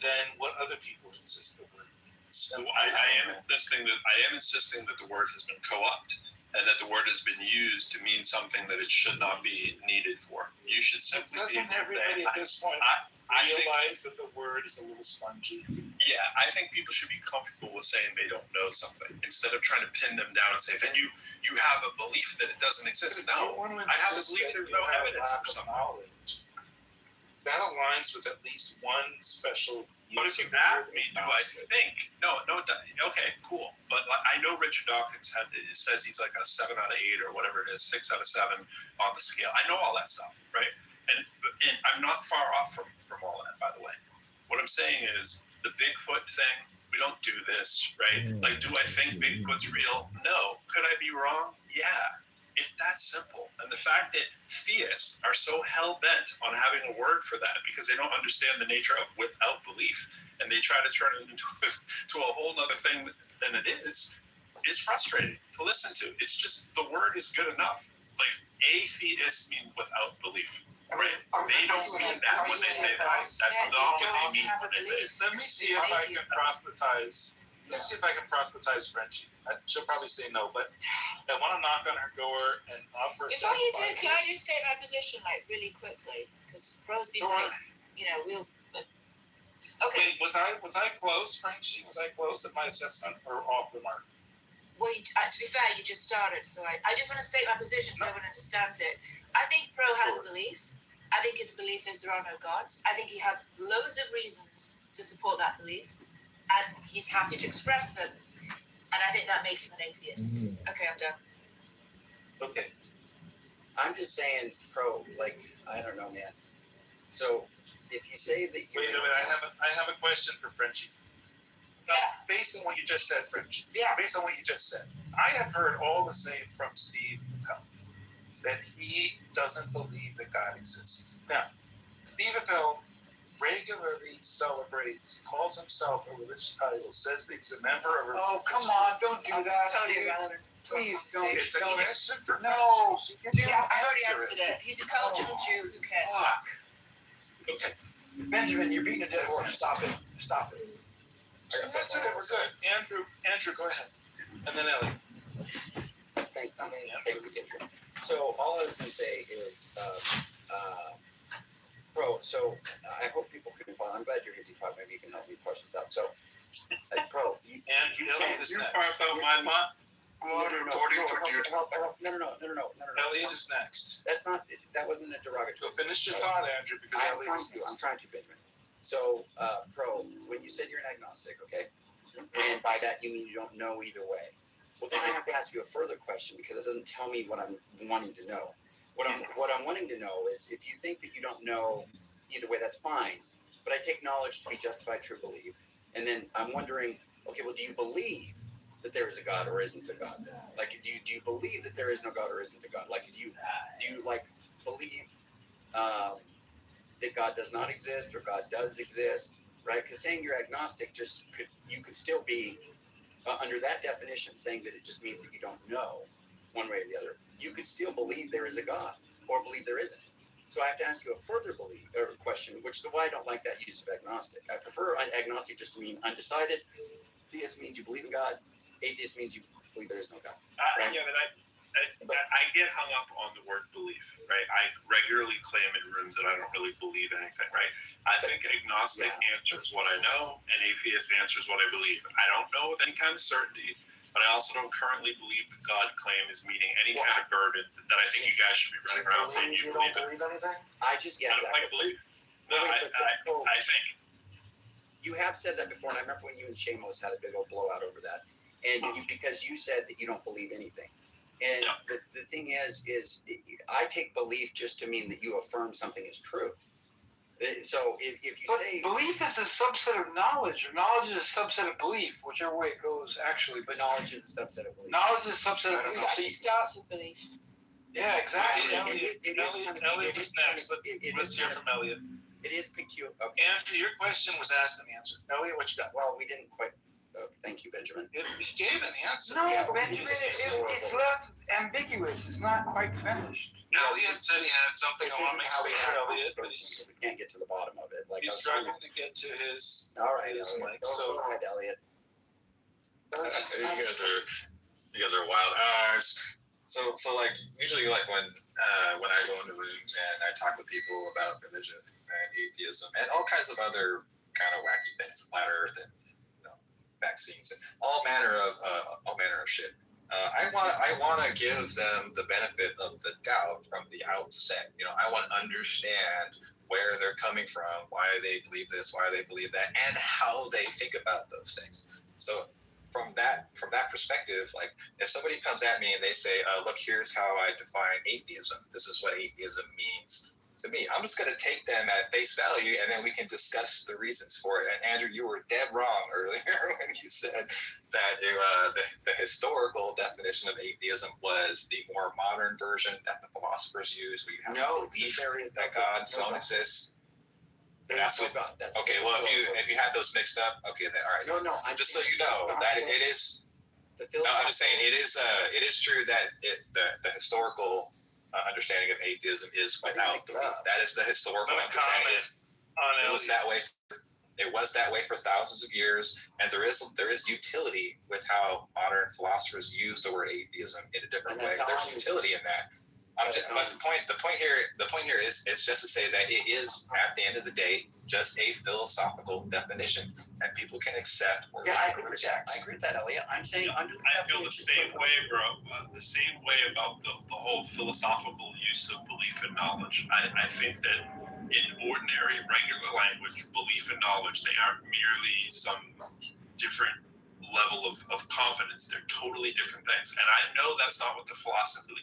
than what other people insist the word means. I am insisting that the word has been co-opted and that the word has been used to mean something that it should not be needed for. You should simply Doesn't everybody at this point realize that the word is a little spongy? Yeah, I think people should be comfortable with saying they don't know something instead of trying to pin them down and say, then you have a belief that it doesn't exist. No, I have a belief there's no evidence for something. That aligns with at least one special. But if you ask me, do I think? No, okay, cool. But I know Richard Dawkins says he's like a 7 out of 8 or whatever it is, 6 out of 7 on the scale. I know all that stuff, right? And I'm not far off from all that, by the way. What I'm saying is the Bigfoot thing, we don't do this, right? Like, do I think Bigfoot's real? No. Could I be wrong? Yeah. It's that simple. And the fact that theists are so hell-bent on having a word for that because they don't understand the nature of without belief, and they try to turn it into a whole other thing than it is frustrating to listen to. It's just the word is good enough. Like, atheist means without belief. Right? They don't mean that when they say that. That's not what they mean when they say it. Let me see if I can proselytize. Let me see if I can proselytize Frenchie. She'll probably say no, but I want to knock on her door and offer. Before you do, can I just state my position like really quickly? Because Pro's been, we'll. Okay. Wait, was I close, Frenchie? Was I close at my assessment or off the mark? Well, to be fair, you just started, so I just want to state my position so everyone understands it. I think Pro has a belief. I think his belief is there are no gods. I think he has loads of reasons to support that belief, and he's happy to express them. And I think that makes him an atheist. Okay, I'm done. Okay. I'm just saying, Pro, like, I don't know, man. So, if you say that you're... Wait a minute, I have a question for Frenchie. Based on what you just said, Frenchie. Yeah. Based on what you just said. I have heard all the same from Steve Appel, that he doesn't believe that God exists. Now, Steve Appel regularly celebrates, calls himself a religious title, says that he's a member of a... Oh, come on, don't do that. Totally irrelevant. Please don't. It's a question for No. I already answered it. He's a cultural Jew. Who cares? Okay. Benjamin, you're beating a dead horse. Stop it. Stop it. That's it. We're good. Andrew, go ahead. And then Ellie. Thank you. So all I was going to say is, Pro, so I hope people can follow. I'm glad you're here, Deepak. Maybe you can help me parse this out. So, Pro. And Elliot is next. Elliot is next. That wasn't a derogatory. So finish your thought, Andrew, because I'm trying to, Benjamin. So, Pro, when you said you're an agnostic, okay, and by that you mean you don't know either way. Well, then I have to ask you a further question because it doesn't tell me what I'm wanting to know. What I'm wanting to know is if you think that you don't know either way, that's fine. But I take knowledge to be justified true belief. And then I'm wondering, okay, well, do you believe that there is a God or isn't a God? Like, do you believe that there is no God or isn't a God? Like, do you like believe that God does not exist or God does exist, right? Because saying you're agnostic you could still be under that definition, saying that it just means that you don't know one way or the other. You could still believe there is a God or believe there isn't. So I have to ask you a further question, which is why I don't like that use of agnostic. I prefer agnostic just to mean undecided. Theist means you believe in God. Atheist means you believe there is no God. Right? Yeah, but I get hung up on the word belief, right? I regularly claim in rooms that I don't really believe anything, right? I think agnostic answers what I know, and atheist answers what I believe. I don't know with any kind of certainty, but I also don't currently believe the God claim is meeting any kind of burden that I think you guys should be running around saying you believe it. Anything? I don't like believe. No, I think. You have said that before, and I remember when you and Shamos had a big old blowout over that, and because you said that you don't believe anything. And the thing is I take belief just to mean that you affirm something is true. So if you say belief is a subset of knowledge, or knowledge is a subset of belief, whichever way it goes, actually. But knowledge is a subset of belief. Knowledge is a subset of belief. It actually starts with belief. Yeah, exactly. Elliot is next. Let's hear from Elliot. It is peculiar. Okay. Andrew, your question was asked and answered. Elliot, what you got? Well, we didn't quite. Thank you, Benjamin. We gave an answer. No, Benjamin, it's left ambiguous. It's not quite finished. Elliot said he had something. I want to make space for Elliot, but we can't get to the bottom of it. He's struggling to get to his. All right, his mic. So go ahead, Elliot. You guys are wild. So like usually like when I go into rooms and I talk with people about religion and atheism and all kinds of other kind of wacky things, flat Earth and vaccines and all manner of shit. I want to give them the benefit of the doubt from the outset. I want to understand where they're coming from, why they believe this, why they believe that, and how they think about those things. So from that perspective, like if somebody comes at me and they say, look, here's how I define atheism. This is what atheism means to me. I'm just going to take them at face value, and then we can discuss the reasons for it. And Andrew, you were dead wrong earlier when you said that the historical definition of atheism was the more modern version that the philosophers use. We have to believe that God don't exist. That's what. Okay, well, if you had those mixed up, okay, then all right. No. Just so you know that it is. No, I'm just saying it is true that the historical understanding of atheism is without belief. That is the historical understanding. It was that way. It was that way for thousands of years, and there is utility with how modern philosophers use the word atheism in a different way. There's utility in that. But the point here is just to say that it is at the end of the day just a philosophical definition, and people can accept or reject. I agree with that, Elliot. I'm saying I feel the same way, bro. The same way about the whole philosophical use of belief and knowledge. I think that in ordinary, regular language, belief and knowledge, they aren't merely some different level of confidence. They're totally different things, and I know that's not what the philosophy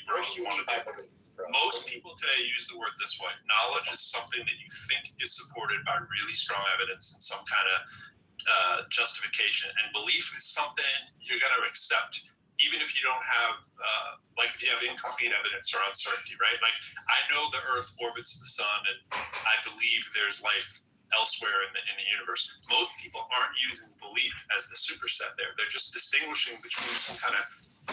bros want to do. Most people today use the word this way: knowledge is something that you think is supported by really strong evidence and some kind of justification, and belief is something you're going to accept even if you don't have like if you have incomplete evidence or uncertainty, right? Like I know the Earth orbits the sun, and I believe there's life elsewhere in the universe. Most people aren't using belief as the superset there. They're just distinguishing between some kind of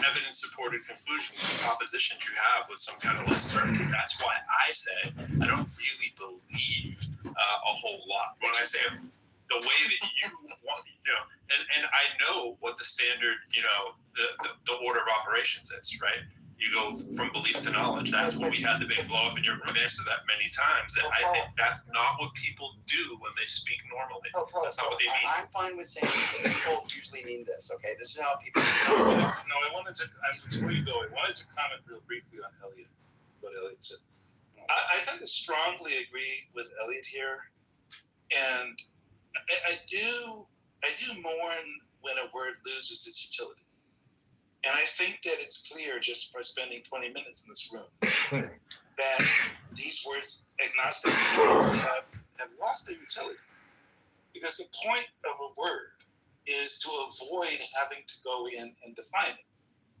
evidence-supported conclusions and propositions you have with some kind of less certainty. That's why I say I don't really believe a whole lot. When I say the way that you want, and I know what the standard, the order of operations is, right? You go from belief to knowledge. That's when we had the big blow up in your room. I've answered that many times. And I think that's not what people do when they speak normally. That's not what they mean. I'm fine with saying people usually mean this, okay? This is how people I wanted to, before you go, I wanted to comment real briefly on Elliot, what Elliot said. I kind of strongly agree with Elliot here, and I do mourn when a word loses its utility. And I think that it's clear just by spending 20 minutes in this room that these words, agnostic, have lost their utility. Because the point of a word is to avoid having to go in and define it.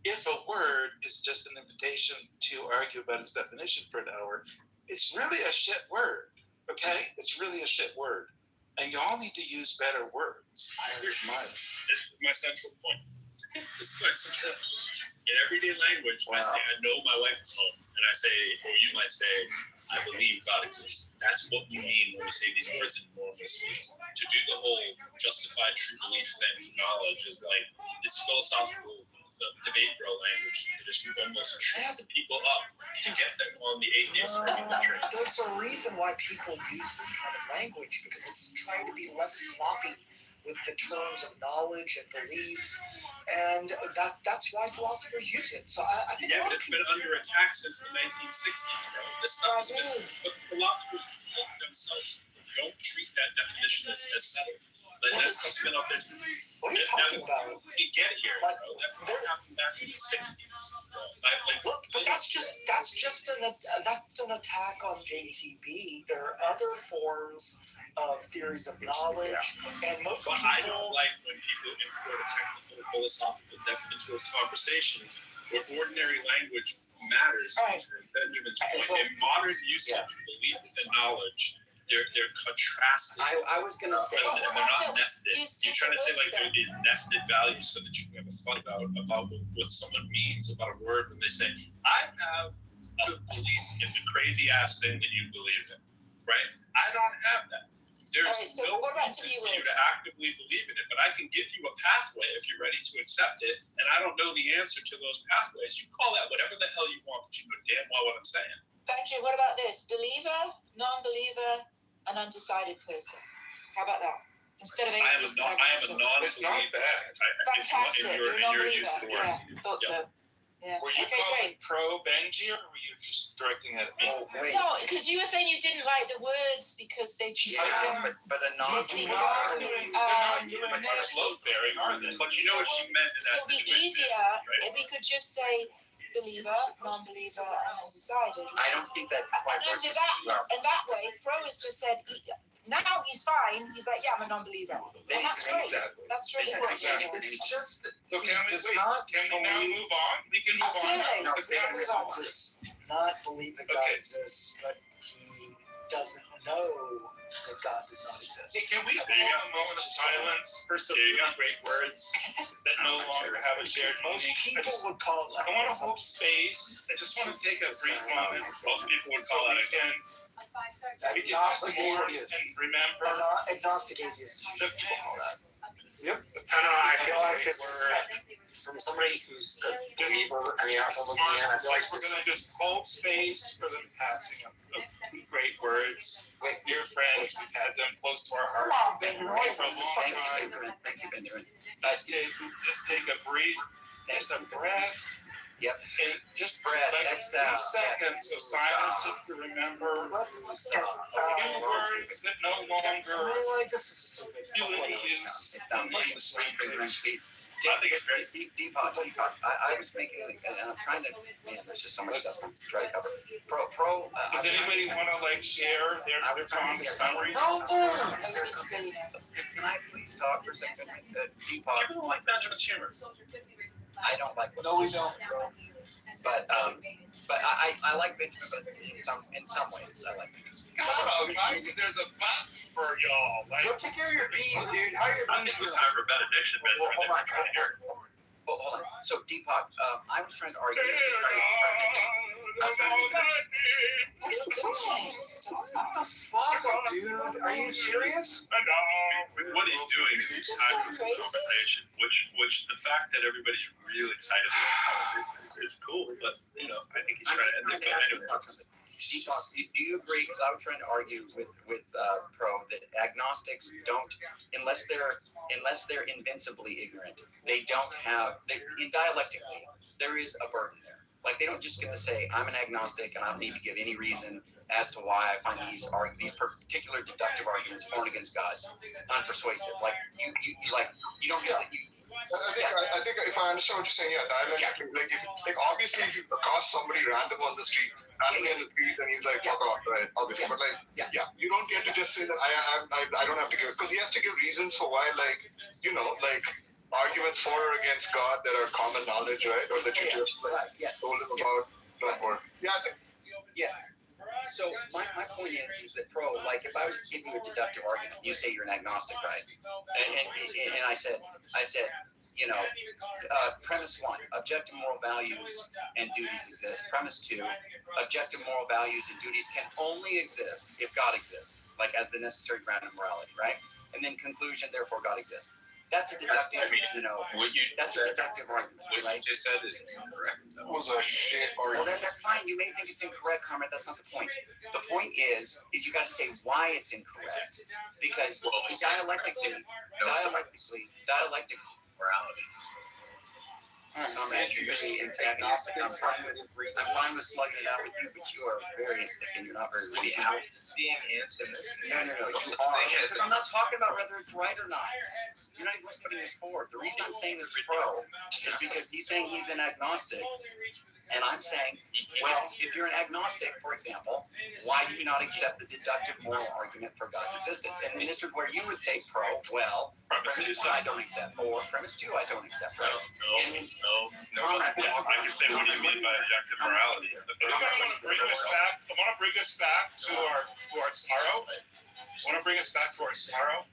If a word is just an invitation to argue about its definition for an hour, it's really a shit word, okay? It's really a shit word. And you all need to use better words. This is my central point. This is my central point. In everyday language, I say, I know my wife is home. And I say, or you might say, I believe God exists. That's what we mean when we say these words in normal speech. To do the whole justified true belief thing for knowledge is like, it's philosophical debate bro language that is almost trap people up to get them on the atheist train. There's a reason why people use this kind of language, because it's trying to be less sloppy with the terms of knowledge and belief, and that's why philosophers use it. So I think but it's been under attack since the 1960s, bro. This stuff has been, but philosophers themselves don't treat that definition as settled. Like, that stuff's been up there. What are you talking about? You get here, bro. That's not happened back in the 60s. But that's just an attack on JTB. There are other forms of theories of knowledge, and most people. I don't like when people import a technical philosophical definition into a conversation where ordinary language matters. Benjamin's point. In modern usage, belief and knowledge, they're contrasted. I was going to say, and they're not nested. You're trying to say like they're these nested values so that you can have a fun about what someone means about a word when they say, I have a belief in the crazy ass thing that you believe in, right? I don't have that. There's no reason for you to actively believe in it, but I can give you a pathway if you're ready to accept it, and I don't know the answer to those pathways. You call that whatever the hell you want, but you know damn well what I'm saying. Thank you. What about this? Believer, non-believer, an undecided person. How about that? Instead of I am a non-believer. It's not bad. Fantastic. You're a non-believer. Yeah, thought so. Yeah. Were you calling pro Benji, or were you just directing at me? No, because you were saying you didn't like the words because they just. But a non-believer. But you know what she meant in that So it'd be easier if we could just say believer, non-believer, and undecided. I don't think that quite works. And that way, Pro has just said, now he's fine. He's like, yeah, I'm a non-believer. And that's great. That's really good. It's just that so can we now move on? We can move on. No, God does not believe that God exists, but he doesn't know that God does not exist. Hey, can we have a moment of silence for some great words that no longer have a shared meaning? People would call that. I want to hold space. I just want to take a brief moment. Most people would call that again. We can just support and remember. Agnostic atheist. People call that. Yep. I don't know. I feel like it's from somebody who's a believer. I mean, also looking at, I feel like we're gonna just hold space for the passing of great words with dear friends. We've had them close to our hearts for a long time. Thank you, Benjamin. Just take a breath. Just a breath. Yep. And just breath. Like a few seconds of silence, just to remember a few words that no longer do any use. I think it's great. Deepak. I was making, and I'm trying to, man, there's just so much stuff I'm trying to cover. Does anybody want to share their fond summaries? Can I please talk for a second? Deepak. People like Benjamin's humor. I don't like. No, we don't, bro. But I like Benjamin, but in some ways I like Benjamin. There's a button for y'all. Go take care of your bees, dude. How are your bees? It was time for benediction, Benjamin. Hold on. So Deepak, I was trying to argue. What are you doing? What the fuck, dude? Are you serious? What he's doing is Is he he's just having going crazy? conversation, which the fact that everybody's really excited about is cool. But I think he's trying to end the anyway. Do you agree? Because I was trying to argue with Pro that agnostics don't, unless they're invincibly ignorant, they don't have. In dialectically, there is a burden there. Like they don't just get to say I'm an agnostic and I don't need to give any reason as to why I find these particular deductive arguments for and against God unpersuasive. Like you don't get that. I think if I understand what you're saying, dialectically, like obviously if you accost somebody random on the street, randomly on the street, and he's like, fuck off, right? Obviously, but you don't get to just say that I don't have to give, because he has to give reasons for why, arguments for or against God that are common knowledge, right? Or that you just told him about don't work. Yeah, I think. Yes. So my point is that Pro, like if I was to give you a deductive argument, you say you're an agnostic, right? And I said, premise 1, objective moral values and duties exist. Premise 2, objective moral values and duties can only exist if God exists, like as the necessary ground of morality, right? And then conclusion, therefore God exists. That's a deductive, that's a deductive argument, right? What you just said is incorrect. That was a shit argument. Well, that's fine. You may think it's incorrect, Comrade. That's not the point. The point is you got to say why it's incorrect, because dialectically, morality. Comrade, you're being antagonistic. I'm fine with slugging it out with you, but you are very instant and you're not very reasonable. Being antagonistic. No, you are. I'm not talking about whether it's right or not. You're not even putting this forward. The reason I'm saying this to Pro is because he's saying he's an agnostic. And I'm saying, well, if you're an agnostic, for example, why do you not accept the deductive moral argument for God's existence? And then this is where you would say, Pro, well, premise 1 I don't accept, or premise 2 I don't accept, right? No. I can say, what do you mean by objective morality? I want to bring us back to our sorrow. I want to bring us back to our sorrow.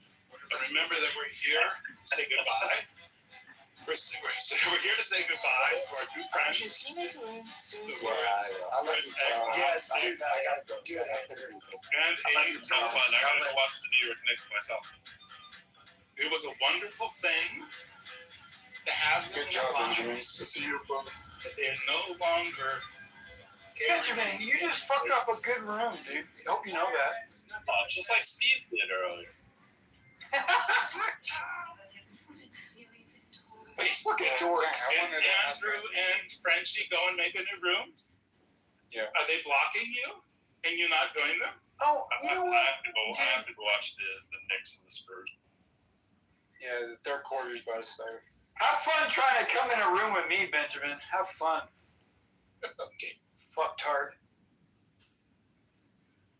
And remember that we're here to say goodbye. We're here to say goodbye to our two friends. Can you make a room? Seriously. I love you. Yes, dude, I gotta go do that. And I gotta watch the New York Knicks myself. It was a wonderful thing to have them. Good job, Benjamin. See you, brother. But they're no longer. Benjamin, you just fucked up a good room, dude. I hope you know that. Just like Steve did earlier. Wait, look at George. Andrew and Frenchie go and make a new room? Yeah. Are they blocking you? And you're not joining them? Oh, you know what? I have to go watch the Knicks and the Spurs. Yeah, the third quarter's about to start. Have fun trying to come in a room with me, Benjamin. Have fun. Okay. Fucktard.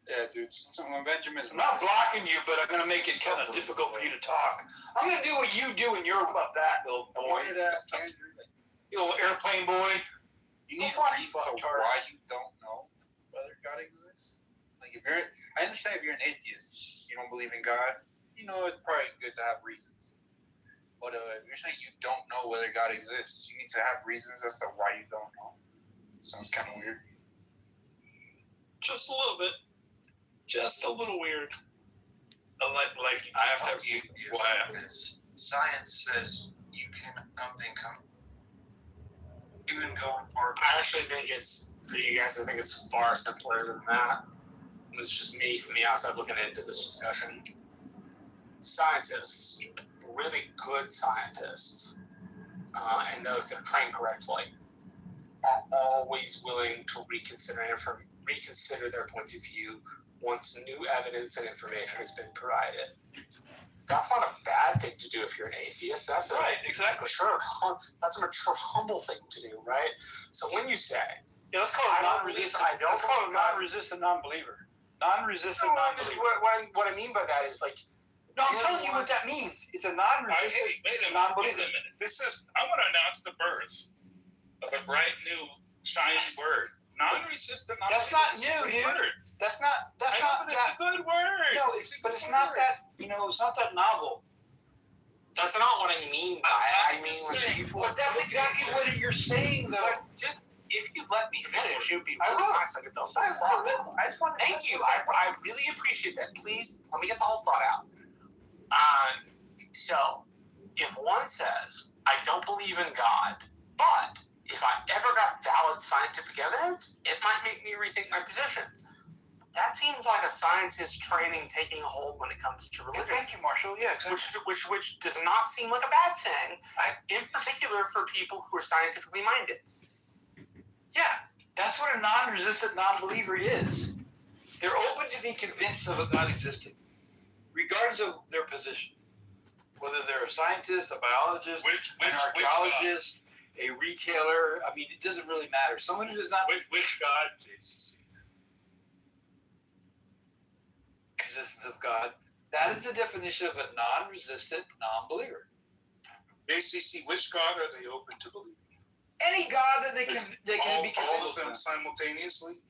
Yeah, dude. So when Benjamin's I'm not blocking you, but I'm going to make it kind of difficult for you to talk. I'm going to do what you do in Europe about that, little boy. You little airplane boy. You need reason to why you don't know whether God exists. Like I understand if you're an atheist, you don't believe in God. It's probably good to have reasons. But if you're saying you don't know whether God exists, you need to have reasons as to why you don't know. Sounds kind of weird. Just a little bit. Just a little weird. Like I have to. Why? Science says you can something come. You can go for. I actually think it's, for you guys, I think it's far simpler than that. It's just me from the outside looking into this discussion. Scientists, really good scientists, and those that are trained correctly, are always willing to reconsider their point of view once new evidence and information has been provided. That's not a bad thing to do if you're an atheist. That's right, exactly. That's a mature, humble thing to do, right? So when you say, let's call it non-resistant non-believer. Non-resistant non-believer. What I mean by that is like. No, I'm telling you what that means. It's a non-resistant non-believer. I want to announce the birth of a bright new shiny word. Non-resistant. That's not new, dude. That's not it's a good word. No, but it's not that. It's not that novel. That's not what I mean by it. I mean when people. But that's exactly what you're saying, though. if you let me finish, it would be I really will. nice to get the whole thought out. I just want to. Thank you. I really appreciate that. Please let me get the whole thought out. So, if one says, I don't believe in God, but if I ever got valid scientific evidence, it might make me rethink my position. That seems like a scientist training taking a hold when it comes to religion. Thank you, Marshall. Yeah, exactly. Which does not seem like a bad thing, in particular for people who are scientifically minded. Yeah, that's what a non-resistant non-believer is. They're open to be convinced of a God existing, regardless of their position. Whether they're a scientist, a biologist, an archaeologist, a retailer, I mean, it doesn't really matter. Someone who does not... Which God, JCC? Existence of God. That is the definition of a non-resistant non-believer. JCC, which God are they open to believing? Any God that they can be convinced all of them simultaneously?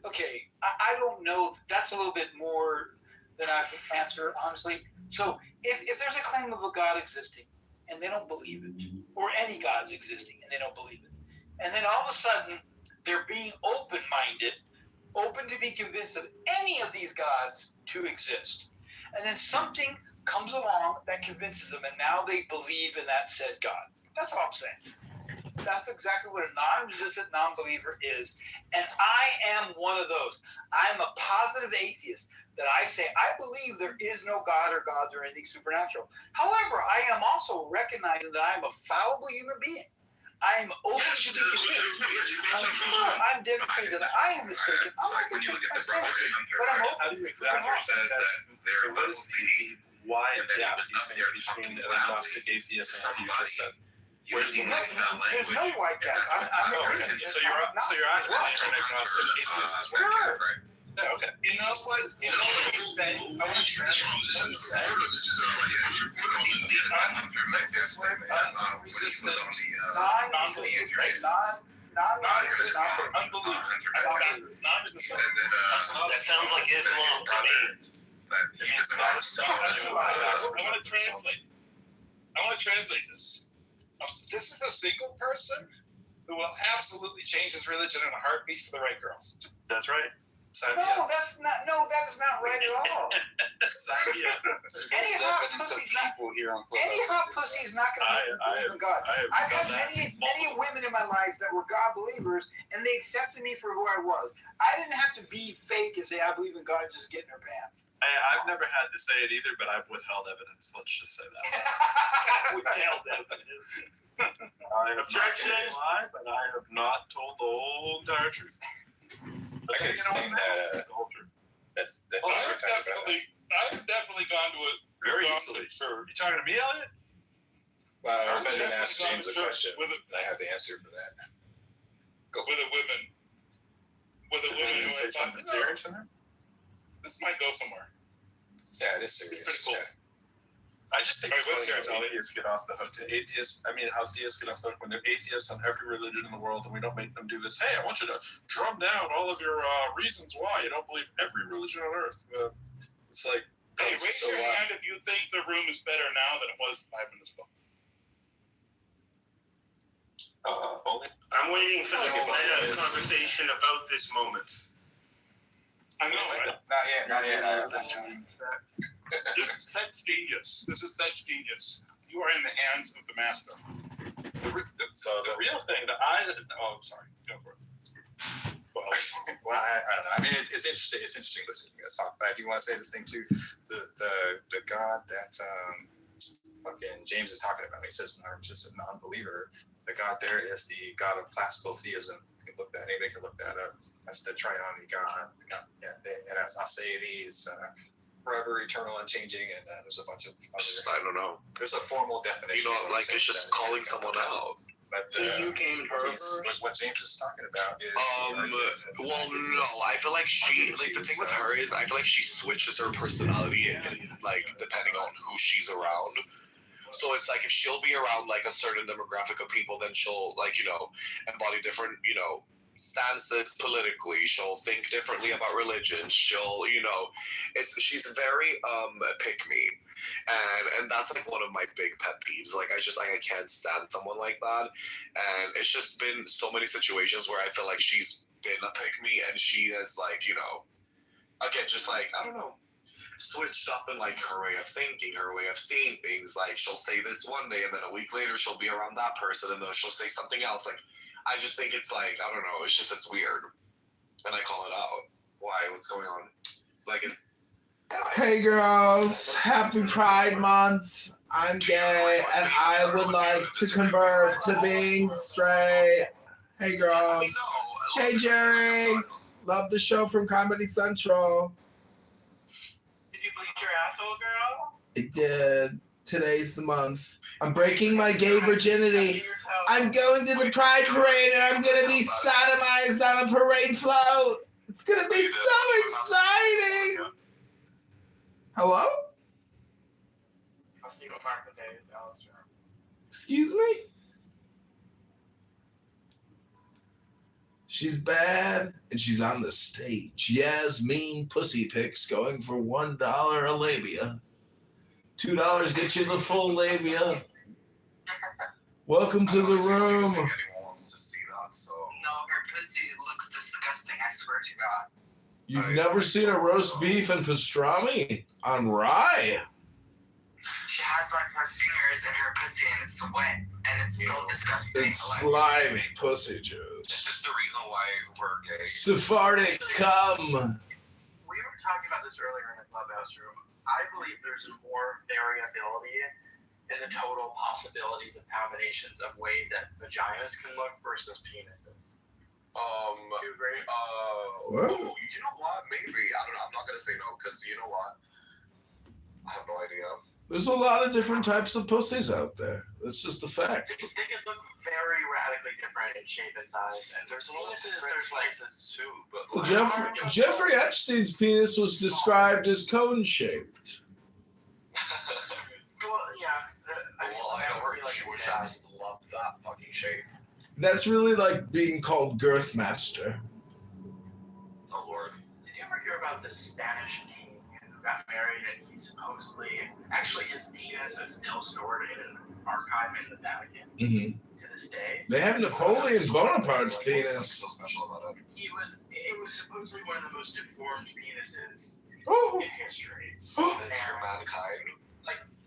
Okay, I don't know. That's a little bit more than I can answer, honestly. So if there's a claim of a God existing and they don't believe it, or any gods existing and they don't believe it, and then all of a sudden they're being open-minded, open to be convinced of any of these gods to exist, and then something comes along that convinces them, and now they believe in that said God. That's all I'm saying. That's exactly what a non-resistant non-believer is. And I am one of those. I am a positive atheist that I say, I believe there is no God or gods or anything supernatural. However, I am also recognizing that I am a fallible human being. I am open to be convinced. I'm demonstrating that I am mistaken. I'm not going to take my stance. But I'm open. How do you exactly say that? What is the wide gap you think between an agnostic atheist and a futurist? There's no white gap. So you're actually an agnostic atheist as well. Sure. Yeah, okay. You know what you say? I want to translate what you say. That sounds like Islam to me. I want to translate this. This is a single person who will absolutely change his religion in a heartbeat for the right girl. That's right. No, that is not right at all. Any hot pussy is not going to make me believe in God. I've had many women in my life that were God believers, and they accepted me for who I was. I didn't have to be fake and say I believe in God just get in her pants. I've never had to say it either, but I've withheld evidence. Let's just say that. Withheld evidence. I have Objection. Not lie, but I have not told the whole entire truth. I can explain that. I've definitely gone to it very easily. Sure. You talking to me, Elliot? Well, I was going to ask James a question. I have the answer for that. Go with a woman. With a woman who say something serious in there? This might go somewhere. Yeah, it is serious. Pretty cool. Yeah. I just think it's funny how atheists get off the hook. How theists get off the hook when they're atheists on every religion in the world, and we don't make them do this. Hey, I want you to drum down all of your reasons why you don't believe every religion on earth. It's like, hey, raise your hand if you think the room is better now than it was 5 minutes ago. I'm waiting for the meta conversation about this moment. I know, right? Not yet. This is such genius. You are in the hands of the master. The real thing that I'm sorry. Go for it. Well, I don't know. I mean, it's interesting. It's interesting listening to us talk. But I do want to say this thing too. The God that fucking James is talking about. He says, "I'm just a non-believer." The God there is the God of classical theism. Anybody can look that up. That's the triune God. And as Aseides, forever, eternal, unchanging, and there's a bunch of other. I don't know. There's a formal definition. Like it's just calling someone out. But what James is talking about is. Well, no. I feel like the thing with her is, I feel like she switches her personality, like depending on who she's around. So it's like if she'll be around like a certain demographic of people, then she'll embody different stances politically. She'll think differently about religion. She'll, she's very pick me, and that's like one of my big pet peeves. Like I can't stand someone like that, and it's just been so many situations where I feel like she's been a pick me, and she has like again just like I don't know, switched up in like her way of thinking, her way of seeing things. Like she'll say this one day, and then a week later she'll be around that person, and then she'll say something else. Like I just think it's like I don't know. It's weird, and I call it out. Why? What's going on? Like, hey girls, happy Pride Month. I'm gay, and I would like to convert to being straight. Hey girls. Hey Jerry. Love the show from Comedy Central. Did you bleach your asshole, girl? I did. Today's the month. I'm breaking my gay virginity. I'm going to the Pride Parade, and I'm going to be sodomized on a parade float. It's going to be so exciting. Hello? I'll see what Mark the Day is, Alistair. Excuse me? She's bad, and she's on the stage. Yasmin pussy pics going for $1 a labia. $2 gets you the full labia. Welcome to the room. anyone wants to see that, so. No, her pussy looks disgusting, I swear to God. You've never seen a roast beef and pastrami on rye? She has like her fingers in her pussy and it's wet and it's so disgusting. It's slimy pussy juice. This is the reason why we're gay. Sephardic cum. We were talking about this earlier in the clubhouse room. I believe there's more variability in the total possibilities of combinations of ways that vaginas can look versus penises. Do you agree? What? You know what? Maybe. I don't know. I'm not going to say no because you know what? I have no idea. There's a lot of different types of pussies out there. That's just a fact. They can look very radically different in shape and size. And there's a lot of different places too. But Well, Jeffrey Epstein's penis was described as cone-shaped. Well, yeah. I know her Jewish ass loved that fucking shape. That's really like being called Girthmaster. Oh, Lord. Did you ever hear about the Spanish king who got married and he supposedly, actually his penis is still stored in an archive in the Vatican to this day? They have Napoleon Bonaparte's penis. So special about it. It was supposedly one of the most deformed penises in history. That's for mankind.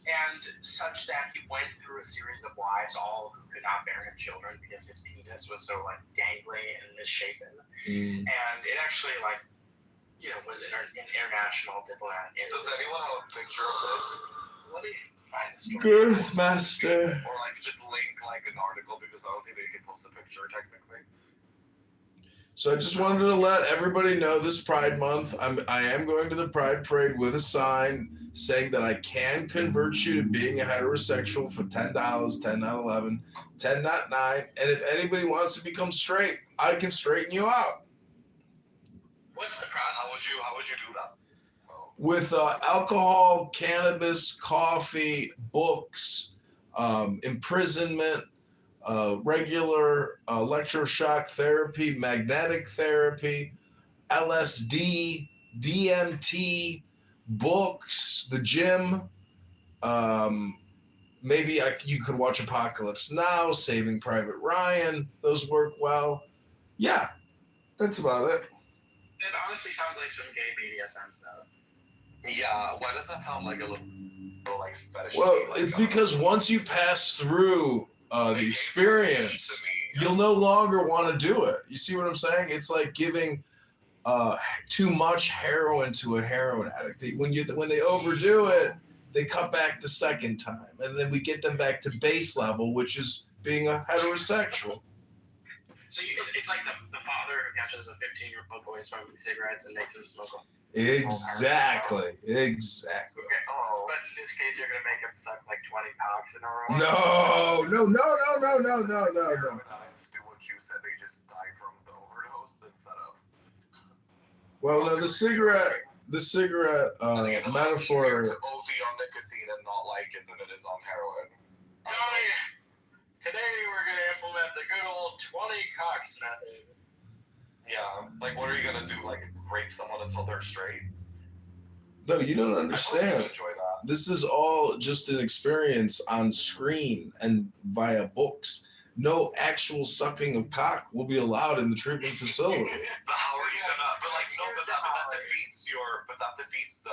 And such that he went through a series of wives, all who could not bear him children because his penis was so gangly and misshapen. And it actually was an international diplomat. Does anyone have a picture of this? Let me find the story. Girthmaster. Or just link an article because I don't think they can post a picture technically. So I just wanted to let everybody know this Pride Month, I am going to the Pride Parade with a sign saying that I can convert you to being a heterosexual for $10, $10 not 11, $10 not 9, and if anybody wants to become straight, I can straighten you out. What's the process? How would you do that? With alcohol, cannabis, coffee, books, imprisonment, regular electroshock therapy, magnetic therapy, LSD, DMT, books, the gym. Maybe you could watch Apocalypse Now, Saving Private Ryan. Those work well. Yeah, that's about it. It honestly sounds like some gay BDSM stuff. Yeah, why does that sound like a little fetish? Well, it's because once you pass through the experience, you'll no longer want to do it. You see what I'm saying? It's like giving too much heroin to a heroin addict. When they overdo it, they cut back the second time, and then we get them back to base level, which is being a heterosexual. So it's like the father who catches a 15-year-old boy smoking cigarettes and makes him smoke them. Exactly. Okay. Oh, but in this case, you're gonna make him suck 20 cocks in a row. No. Do what you said. They just die from the overdose instead of. Well, no, the cigarette metaphor. To OD on nicotine and not like it than it is on heroin. Today we're gonna implement the good old 20 cocks method. Yeah, like what are you gonna do? Like rape someone until they're straight? No, you don't I understand. enjoy that. This is all just an experience on screen and via books. No actual sucking of cock will be allowed in the treatment facility. But how are you gonna? But like no, but that defeats your. But that defeats the.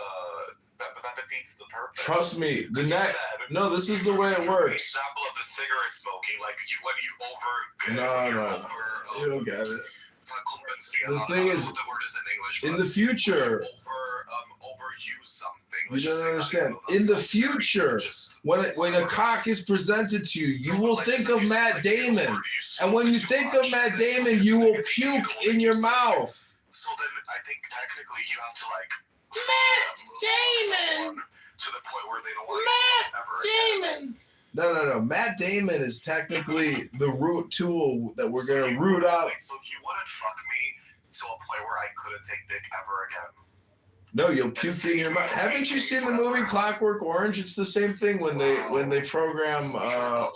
But that defeats the purpose. Trust me, no, this is the way it works. Example of the cigarette smoking, like when you No, you don't get it. The thing is, what the word is in English, in the future, overuse something. you don't understand. In the future, when a cock is presented to you, you will think of Matt Damon, and when you think of Matt Damon, you will puke in your mouth. So then, I think technically you have to like Matt Damon to the point where they don't want Matt Damon. No. Matt Damon is technically the root tool that we're gonna root out. So you wouldn't fuck me to a point where I couldn't take dick ever again. No, you'll puke in your mouth. Haven't you seen the movie Clockwork Orange? It's the same thing when they program. Like a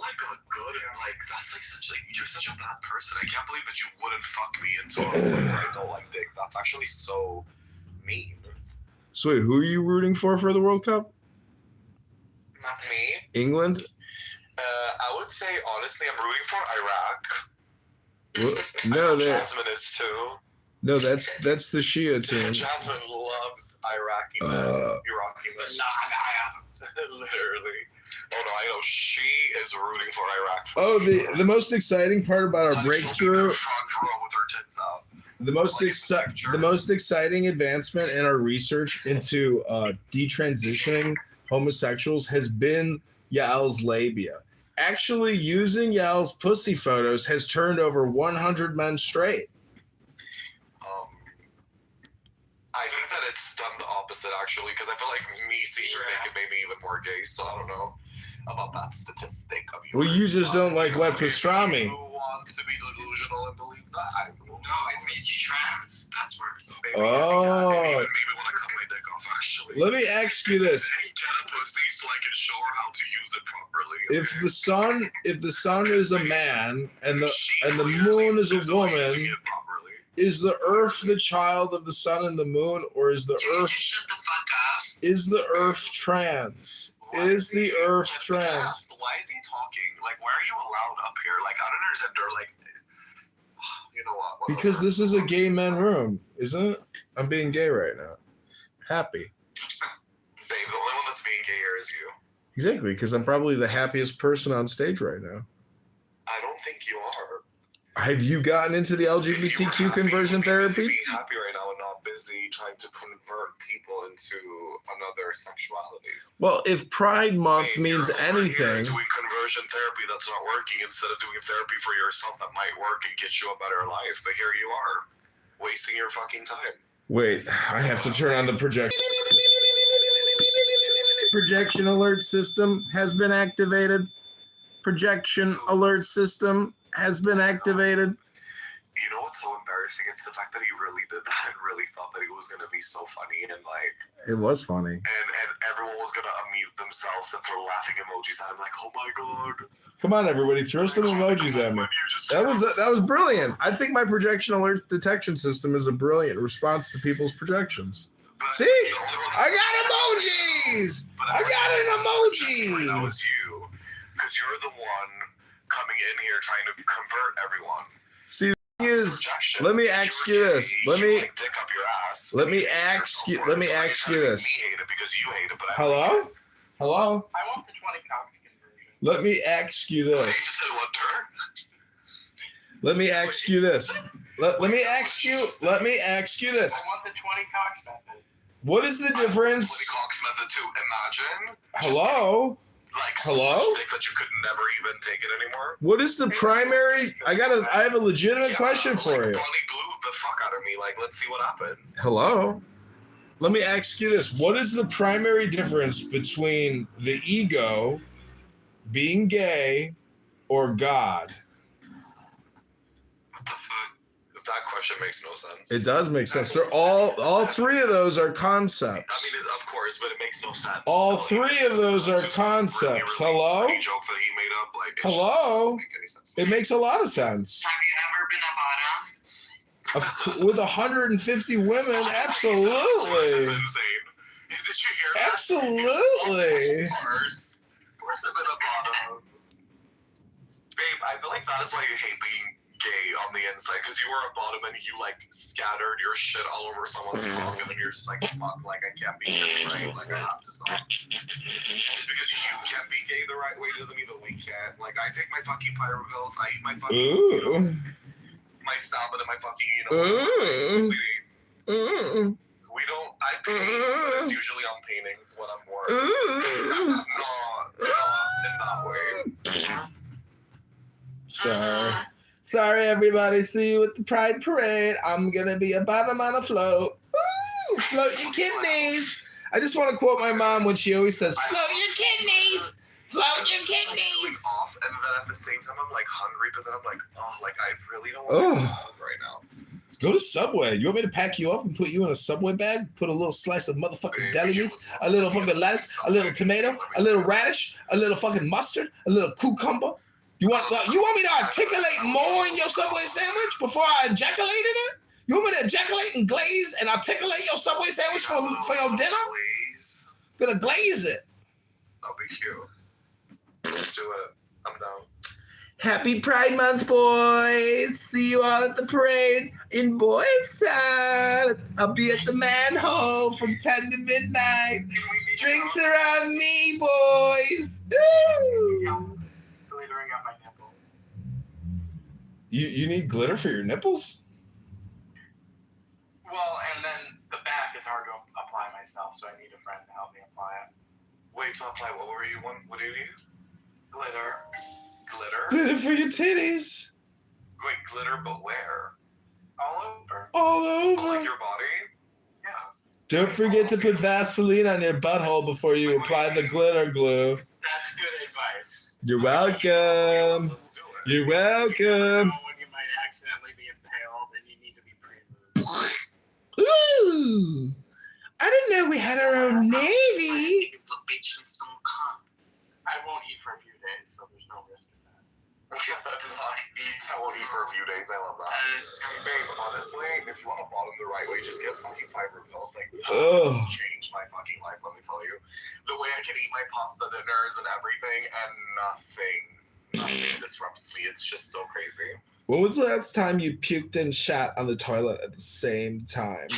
good, like that's like such like you're such a bad person. I can't believe that you wouldn't fuck me into a point where I don't like dick. That's actually so mean. So wait, who are you rooting for the World Cup? Not me. England. I would say honestly, I'm rooting for Iraq. No, Jasmine is too. No, that's the Shia team. Jasmine loves Iraqi men. Iraqi men. Nah, I haven't. Literally. Oh no, I know she is rooting for Iraq. Oh, the most exciting part about our breakthrough. The most exciting advancement in our research into detransitioning homosexuals has been Yael's labia. Actually, using Yael's pussy photos has turned over 100 men straight. I think that it's done the opposite, actually, because I feel like me seeing her naked made me even more gay, so I don't know about that statistic of yours. Well, you just don't like wet pastrami. You want to be delusional and believe that. No, it made you trans. That's worse. Maybe want to cut my dick off, actually. Let me ask you this. Get a pussy so I can show her how to use it properly. If the sun is a man and the moon is a woman, is the Earth the child of the sun and the moon, or is the Earth? Shut the fuck up. Is the Earth trans? Is the Earth trans? Why is he talking? Like, why are you allowed up here? Like, I don't understand. They're like, you know what? Because this is a gay men room, isn't it? I'm being gay right now. Happy. Babe, the only one that's being gay here is you. Exactly, because I'm probably the happiest person on stage right now. I don't think you are. Have you gotten into the LGBTQ conversion therapy? Be happy right now and not busy trying to convert people into another sexuality. Well, if Pride Month means anything, doing conversion therapy that's not working instead of doing therapy for yourself that might work and get you a better life. But here you are, wasting your fucking time. Wait, I have to turn on the projection. Projection alert system has been activated. Projection alert system has been activated. You know what's so embarrassing? It's the fact that he really did that and really thought that it was going to be so funny and like... It was funny. And everyone was going to unmute themselves and throw laughing emojis at him like, oh my god. Come on, everybody, throw some emojis at me. That was brilliant. I think my projection alert detection system is a brilliant response to people's projections. See? I got emojis! I got an emoji! That was you. Because you're the one coming in here trying to convert everyone. See, the thing is, let me ask you this. Let me ask you this. Hello? Hello? I want the 20 cops conversion. Let me ask you this. Let me ask you this. Let me ask you this. I want the 20 cops method. What is the difference? 20 Cox method to imagine. Hello? Like hello? That you could never even take it anymore. What is the primary? I have a legitimate question for you. Bonnie blew the fuck out of me. Like, let's see what happens. Hello? Let me ask you this. What is the primary difference between the ego, being gay, or God? What the fuck? That question makes no sense. It does make sense. They're all three of those are concepts. I mean, of course, but it makes no sense. All three of those are concepts. Hello? Joke that he made up, like, hello? It makes a lot of sense. Have you ever been a bottom? With 150 women, absolutely. This is insane. Did you hear that? Absolutely. Of course I've been a bottom. Babe, I feel like that is why you hate being gay on the inside, because you were a bottom and you like scattered your shit all over someone's phone, and then you're just like, fuck, like I can't be gay, right? Like I have to stop. Just because you can't be gay the right way doesn't mean that we can't. Like I take my fucking pyro pills, I eat my fucking my salmon and my fucking sweetie. We don't. I paint, but it's usually on paintings when I'm bored. Not in that way. Sorry, everybody. See you at the Pride Parade. I'm gonna be a bottom on a float. Ooh, float your kidneys. I just want to quote my mom when she always says, "Float your kidneys, float your kidneys." Off, and then at the same time, I'm like hungry, but then I'm like, oh, like I really don't want to eat right now. Go to Subway. You want me to pack you up and put you in a Subway bag? Put a little slice of motherfucking deli meats, a little fucking lettuce, a little tomato, a little radish, a little fucking mustard, a little cucumber. You want me to articulate more in your Subway sandwich before I ejaculated it? You want me to ejaculate and glaze and articulate your Subway sandwich for your dinner? Gonna glaze it. I'll be cute. Let's do it. I'm down. Happy Pride Month, boys. See you all at the parade in Boys Town. I'll be at the manhole from 10 to midnight. Drinks are on me, boys. Woo! Glittering on my nipples. You need glitter for your nipples? Well, and then the back is hard to apply myself, so I need a friend to help me apply it. Wait, to apply what were you? What do you need? Glitter. Glitter? Glitter for your titties. Wait, glitter, but where? All over. All over. Like your body? Yeah. Don't forget to put Vaseline on your butthole before you apply the glitter glue. That's good advice. You're welcome. You're welcome. When you might accidentally be impaled and you need to be pre-moved. Ooh. I didn't know we had our own Navy. I won't eat for a few days, so there's no risk in that. I won't eat for a few days. I love that. Babe, honestly, if you want to bottom the right way, just get fucking fiber pills. Like, changed my fucking life, let me tell you. The way I can eat my pasta dinners and everything, and nothing disrupts me. It's just so crazy. When was the last time you puked and shat on the toilet at the same time?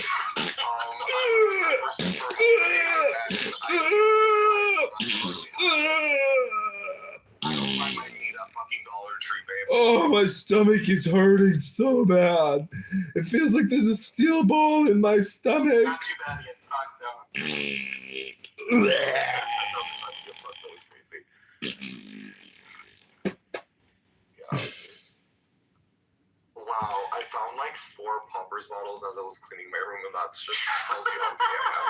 Oh, my stomach is hurting so bad. It feels like there's a steel ball in my stomach. Not too bad to get fucked up. Wow, I found like 4 Poppers bottles as I was cleaning my room, and that's just tells you how gay I am.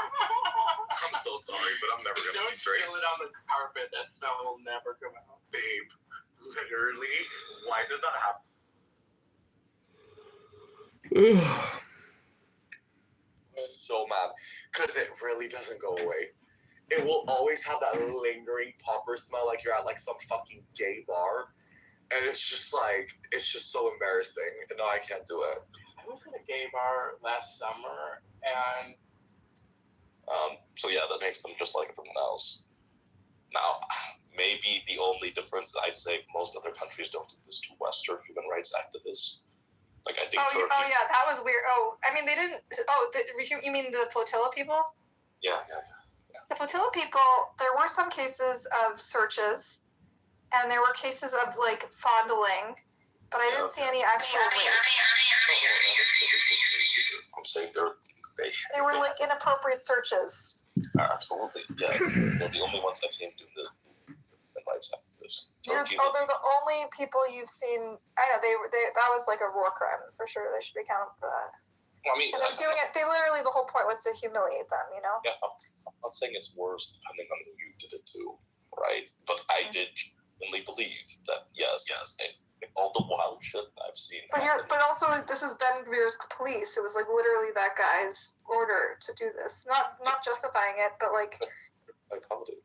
I'm so sorry, but I'm never gonna be straight. Don't spill it on the carpet. That smell will never come out. Babe, literally, why did that happen? So mad, because it really doesn't go away. It will always have that lingering popper smell, like you're at like some fucking gay bar. And it's just so embarrassing. No, I can't do it. I was at a gay bar last summer, and so yeah, that makes them just like everyone else. Now, maybe the only difference, I'd say most other countries don't do this to Western human rights activists. Like, I think Turkey. Oh yeah, that was weird. Oh, I mean, they didn't. Oh, you mean the flotilla people? Yeah. The flotilla people. There were some cases of searches. And there were cases of, like, fondling, but I didn't see any actual rape. I'm saying they were, like, inappropriate searches. Absolutely, yeah. They're the only ones I've seen doing the rights activists. They're the only people you've seen. I know, they that was, like, a war crime, for sure. They should be accountable for that. Well, I mean, and they're doing it, they literally, the whole point was to humiliate them, you know? Yeah, I'm not saying it's worse depending on who you did it to, right? But I did believe that yes, all the wild shit I've seen. But also, this is Ben Gvir's police. It was like literally that guy's order to do this. Not justifying it, but like. I called it.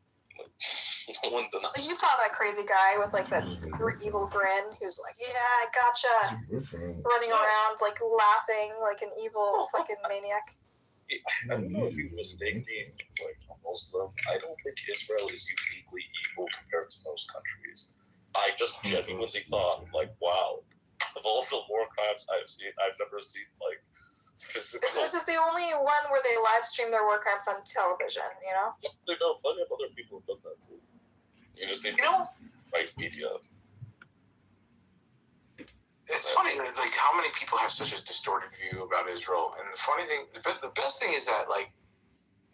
No one denies. You saw that crazy guy with like that evil grin who's like, "Yeah, I gotcha," running around like laughing like an evil fucking maniac. I don't know if you mistake me like a Muslim. I don't think Israel is uniquely evil compared to most countries. I just genuinely thought, like, wow, of all the war crimes I've seen, I've never seen like physical. This is the only one where they live stream their war crimes on television. You know. There are plenty of other people who've done that too. You just need to write media. It's funny, like how many people have such a distorted view about Israel. And the funny thing, the best thing is that like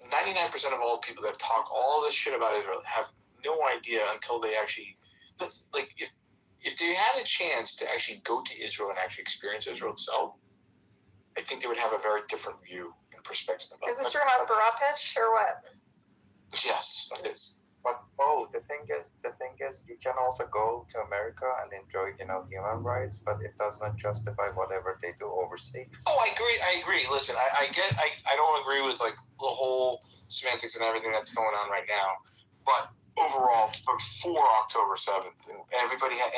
99% of all the people that talk all this shit about Israel have no idea until they actually, like if they had a chance to actually go to Israel and actually experience Israel itself, I think they would have a very different view and perspective about it. Is this your Hasbara pitch or what? Yes, it is. But the thing is, you can also go to America and enjoy, human rights, but it does not justify whatever they do overseas. Oh, I agree. Listen, I don't agree with like the whole semantics and everything that's going on right now, but overall, before October 7th, and anybody that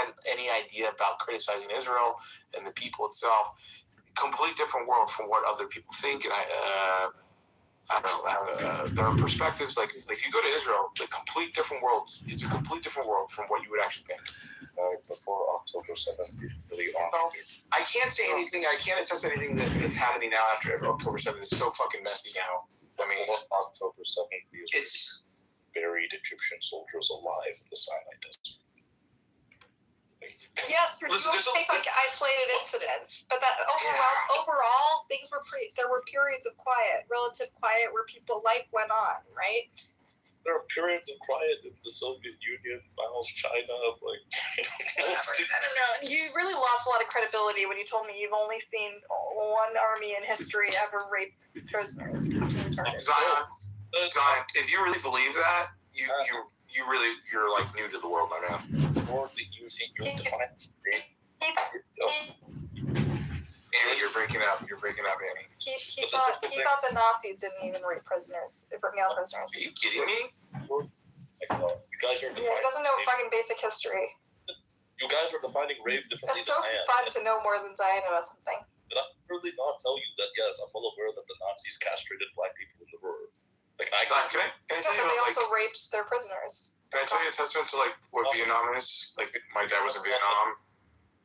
had any idea about criticizing Israel and the people itself, complete different world from what other people think, and I don't know, there are perspectives, like if you go to Israel, the complete different world, it's a complete different world from what you would actually think. Before October 7th, really I can't say anything, I can't attest anything that's happening now after October 7th. It's so fucking messy now. I mean, October 7th, it's buried Egyptian soldiers alive in the Sinai Desert. Yes, we do take like isolated incidents, but that overall things were there were periods of relative quiet where people life went on, right? There are periods of quiet in the Soviet Union, Laos, China, like. I don't know. You really lost a lot of credibility when you told me you've only seen one army in history ever rape prisoners. Zion, if you really believe that, you're like new to the world by now. Or do you think you're defined? Annie, you're breaking up. Annie. He thought the Nazis didn't even rape prisoners, male prisoners. Are you kidding me? You guys are. Yeah, he doesn't know fucking basic history. You guys are defining rape differently. It's so fun to know more than Zion about something. Did I really not tell you that? Yes, I'm well aware that the Nazis castrated black people in the war. Like I can I tell you but they about, also raped their prisoners. Can I tell you a testament to like what Vietnam is? Like my dad was in Vietnam.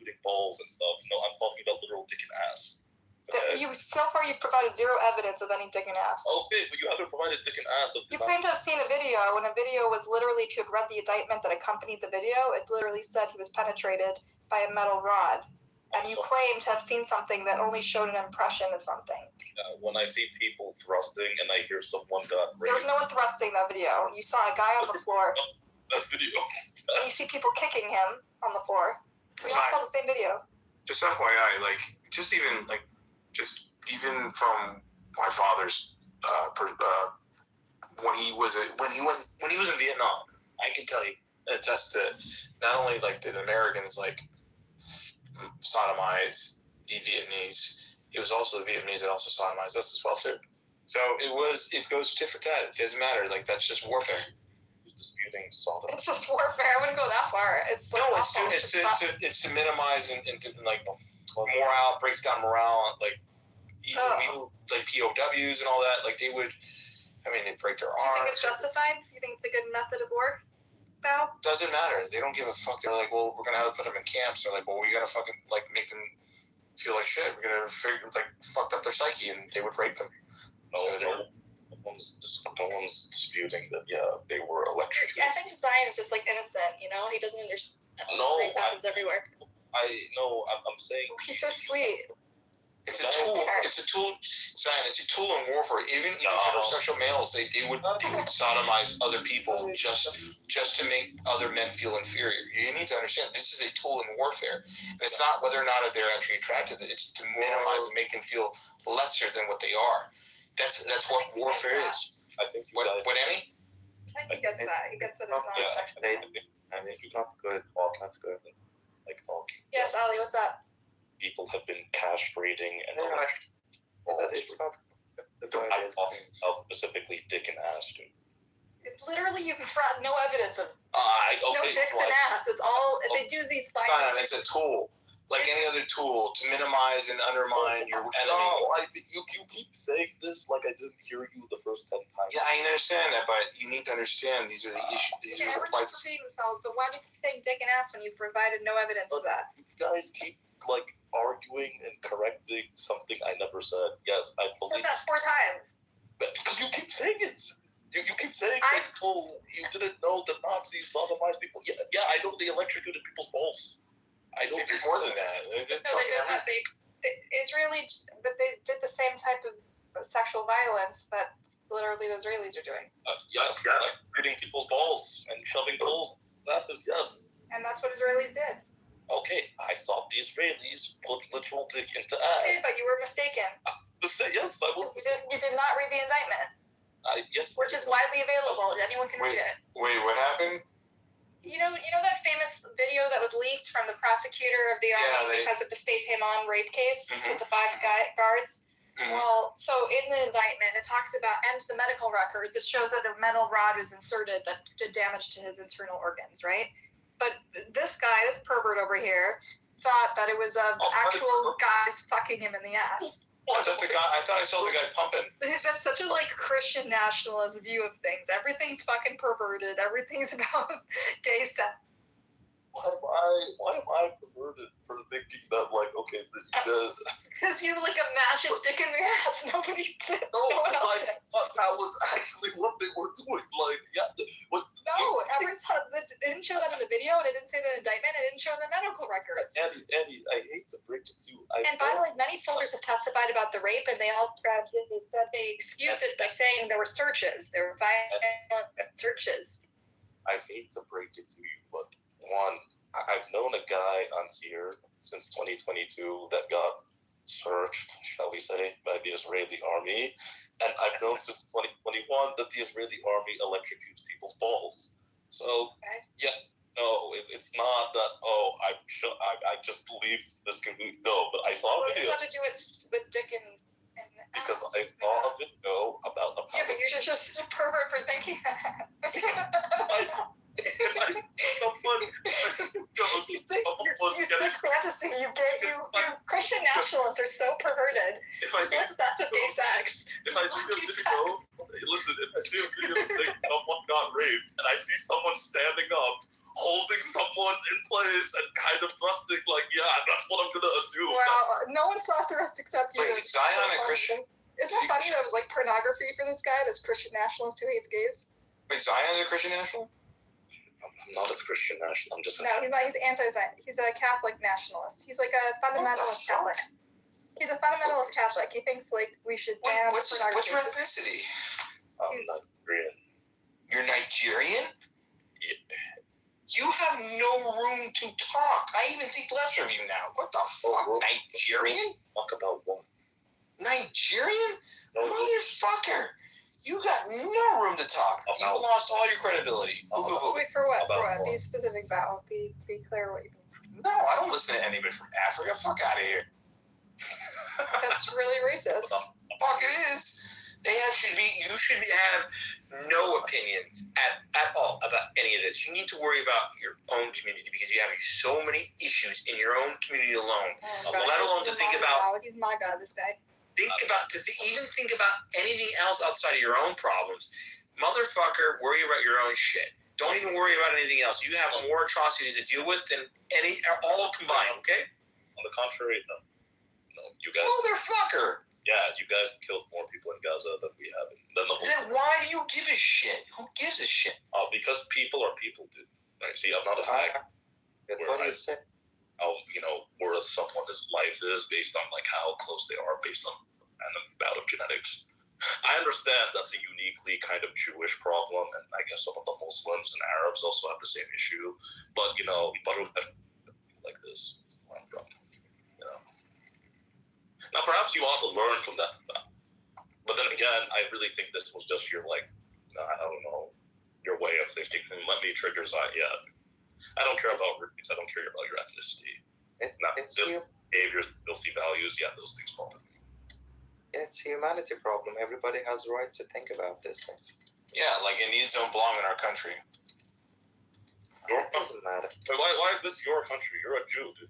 Shooting balls and stuff. No, I'm talking about literal dick and ass. So far you've provided zero evidence of any dick and ass. Okay, but you haven't provided dick and ass. You claim to have seen a video when a video was literally, if you had read the indictment that accompanied the video, it literally said he was penetrated by a metal rod. And you claim to have seen something that only showed an impression of something. When I see people thrusting and I hear someone got raped. There was no one thrusting that video. You saw a guy on the floor. That video. And you see people kicking him on the floor. We all saw the same video. Just FYI, just even from my father's when he was in Vietnam, I can tell you, attest to not only did Americans sodomize the Vietnamese, it was also the Vietnamese that also sodomized us as well too. So it goes tit for tat. It doesn't matter. That's just warfare. Disputing sodom. It's just warfare. I wouldn't go that far. It's to minimize and morale, breaks down morale. People POWs and all that. They would. They break their arms. Do you think it's justified? You think it's a good method of war? Bow? Doesn't matter. They don't give a fuck. They're like, well, we're gonna have to put them in camps. They're like, well, we gotta fucking make them feel like shit. We're gonna fucked up their psyche, and they would rape them. No one's disputing that. Yeah, they were electrocuted. I think Zion is just innocent. He doesn't understand. Rape happens everywhere. I'm saying he's so sweet. It's a tool. Zion. It's a tool in warfare. Even heterosexual males, they would sodomize other people just to make other men feel inferior. You need to understand this is a tool in warfare, and it's not whether or not they're actually attracted. It's to minimize and make them feel lesser than what they are. That's what warfare is. I think what Emmy? I think he gets that. He gets that it's not sexual. And it's not good. All not good. Yes, Ali, what's up? People have been castrating and it's not I specifically dick and ass. Literally, you can fraud no evidence of no Okay, dicks and ass. It's all they do these Fine, violent. it's a tool, like any other tool, to minimize and undermine your enemy. No, you keep saying this like I didn't hear you the first 10 times. Yeah, I understand that, but you need to understand these are the issues. These are the Everyone's places. repeating themselves, but why do you keep saying dick and ass when you provided no evidence of that? You guys keep like arguing and correcting something I never said. Yes, I I believe. said that 4 times. Because you keep saying it. You keep saying that, you didn't know the Nazis sodomized people. Yeah, I know they electrocuted people's balls. I know They did more than that. No, they did not. Israelis, but they did the same type of sexual violence that literally the Israelis are doing. Yes, like shooting people's balls and shoving poles. Glasses, yes. And that's what Israelis did. Okay, I thought the Israelis put literal dick into ass. Okay, but you were mistaken. Yes, I was. You did not read the indictment. Yes. Which is widely available. Anyone can read it. Wait, what happened? You know that famous video that was leaked from the prosecutor of the army because of the State Taimon rape case with the 5 guards? Well, so in the indictment, it talks about, and the medical records, it shows that a metal rod was inserted that did damage to his internal organs, right? But this pervert over here, thought that it was actual guys fucking him in the ass. I thought I saw the guy pumping. That's such a Christian nationalist view of things. Everything's fucking perverted. Everything's about gay sex. Why am I perverted for thinking that because you have a massive dick in your ass. Nobody did. No one else did. That was actually what they were doing. They didn't show that in the video, and it didn't say the indictment. It didn't show the medical records. Andy, I hate to break it to you. And by the way, many soldiers have testified about the rape, and they all they excuse it by saying there were searches. There were violent searches. I hate to break it to you, but one, I've known a guy on here since 2022 that got searched, shall we say, by the Israeli army, and I've known since 2021 that the Israeli army electrocutes people's balls. So, it's not that, I just believed this community. No, but I saw a video. What does that have to do with dick and because I saw a video about the Yeah, but you're just a pervert for thinking that. You speak fantasy. You Christian nationalists are so perverted. You're so obsessed with gay sex. If I see a video, listen, if I see a video saying someone got raped and I see someone standing up, holding someone in place and kind of thrusting, that's what I'm gonna assume. Well, no one saw thrust except you. Wait, is Zion a Christian? Isn't that funny that it was pornography for this guy, this Christian nationalist who hates gays? Wait, Zion's a Christian national? I'm not a Christian national. I'm just No, he's not. He's anti-Zion. He's a Catholic nationalist. He's like a fundamentalist Catholic. He's a fundamentalist Catholic. He thinks we should ban pornography. What's your ethnicity? I'm Nigerian. You're Nigerian? Yeah. You have no room to talk. I even think lesser of you now. What the fuck? Nigerian? Talk about what? Nigerian? Motherfucker! You got no room to talk. You lost all your credibility. Wait, for what? For what? Be specific about. Be clear what you mean. No, I don't listen to anybody from Africa. Fuck out of here. That's really racist. Fuck it is. You should have no opinions at all about any of this. You need to worry about your own community because you have so many issues in your own community alone. Let alone to think about. He's my God, this guy. Even think about anything else outside of your own problems. Motherfucker, worry about your own shit. Don't even worry about anything else. You have more atrocities to deal with than all combined, okay? On the contrary, no. You guys. Motherfucker! Yeah, you guys killed more people in Gaza than we have. Then why do you give a shit? Who gives a shit? Because people are people, dude. Right? See, I'm not a fag. What do you say? Where someone's life is based on how close they are, based on an amount of genetics. I understand that's a uniquely kind of Jewish problem, and I guess some of the Muslims and Arabs also have the same issue. But like this, where I'm from. Now, perhaps you ought to learn from that. But then again, I really think this was just your I don't know, your way of thinking. Let me trigger Zion. Yeah. I don't care about race. I don't care about your ethnicity. Behaviors, filthy values. Yeah, those things bother me. It's a humanity problem. Everybody has a right to think about this thing. Yeah, like Indians don't belong in our country. Your country. Why is this your country? You're a Jew, dude.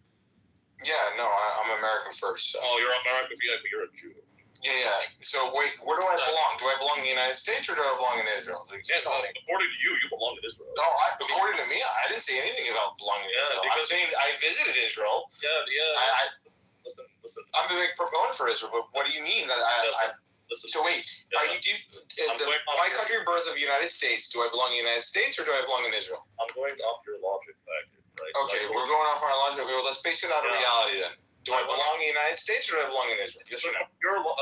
Yeah, no, I'm American first. So. Oh, you're American, yeah, but you're a Jew. Yeah. So wait, where do I belong? Do I belong in the United States or do I belong in Israel? Like, yes, according to you, you belong in Israel. No, according to me, I didn't say anything about belonging in Israel. I'm saying I visited Israel. Yeah. Listen. I'm a big proponent for Israel, but what do you mean that So wait, are you my country of birth of the United States? Do I belong in the United States or do I belong in Israel? I'm going off your logic factor, right? Okay, we're going off our logic. Okay, well, let's base it out of reality then. Do I belong in the United States or do I belong in Israel? Yes or no?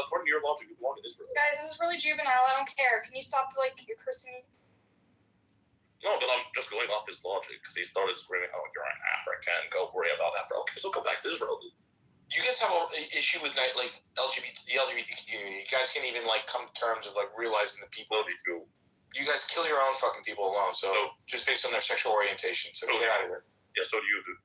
According to your logic, you belong in Israel. Guys, this is really juvenile. I don't care. Can you stop your cursing? No, but I'm just going off his logic because he started screaming, "Oh, you're an African. Go worry about Africa." Okay, so go back to Israel. You guys have an issue with the LGBT community. You guys can't even come to terms of realizing the people. You guys kill your own fucking people alone. So just based on their sexual orientation. So get out of here. Yeah, so do you, dude.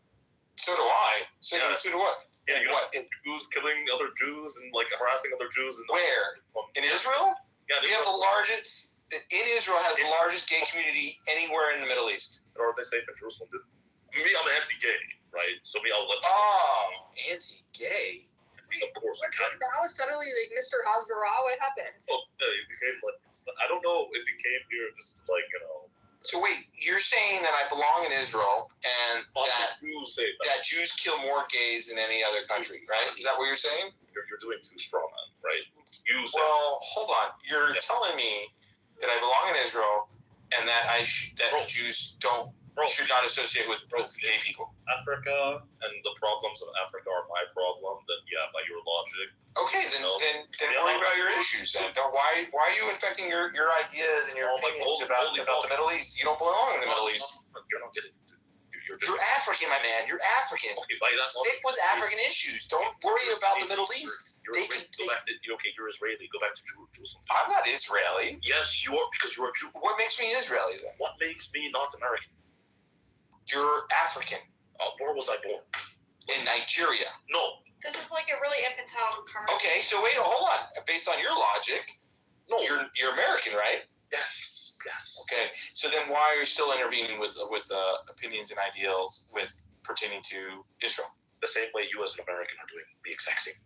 So do I. So do what? Yeah, you what? Jews killing other Jews and harassing other Jews. Where? In Israel? Yeah, we have the largest. Israel has the largest gay community anywhere in the Middle East. Or are they safe in Jerusalem, dude? Me, I'm anti-gay, right? So me, I'll let. Oh, anti-gay. Of course, Now suddenly Mr. Hasbara, what happened? Oh, yeah, he became I don't know if he came here just to So wait, you're saying that I belong in Israel and that Jews kill more gays than any other country, right? Is that what you're saying? You're doing too strong, right? Well, hold on. You're telling me that I belong in Israel and that Jews should not associate with gay people. Africa and the problems of Africa are my problem. Then by your logic. Okay, then worry about your issues. Then why are you infecting your ideas and your opinions about the Middle East? You don't belong in the Middle East. You're not getting. You're African, my man. You're African. Okay, stick with African issues. Don't worry about the Middle East. You're Israeli. Go back to Jerusalem. I'm not Israeli. Yes, you are because you're a Jew. What makes me Israeli then? What makes me not American? You're African. Where was I born? In Nigeria. No. This is a really infantile conversation. Okay, so wait, hold on. Based on your logic, you're American, right? Yes. Okay, so then why are you still intervening with opinions and ideals pertaining to Israel? The same way you as an American are doing the exact same.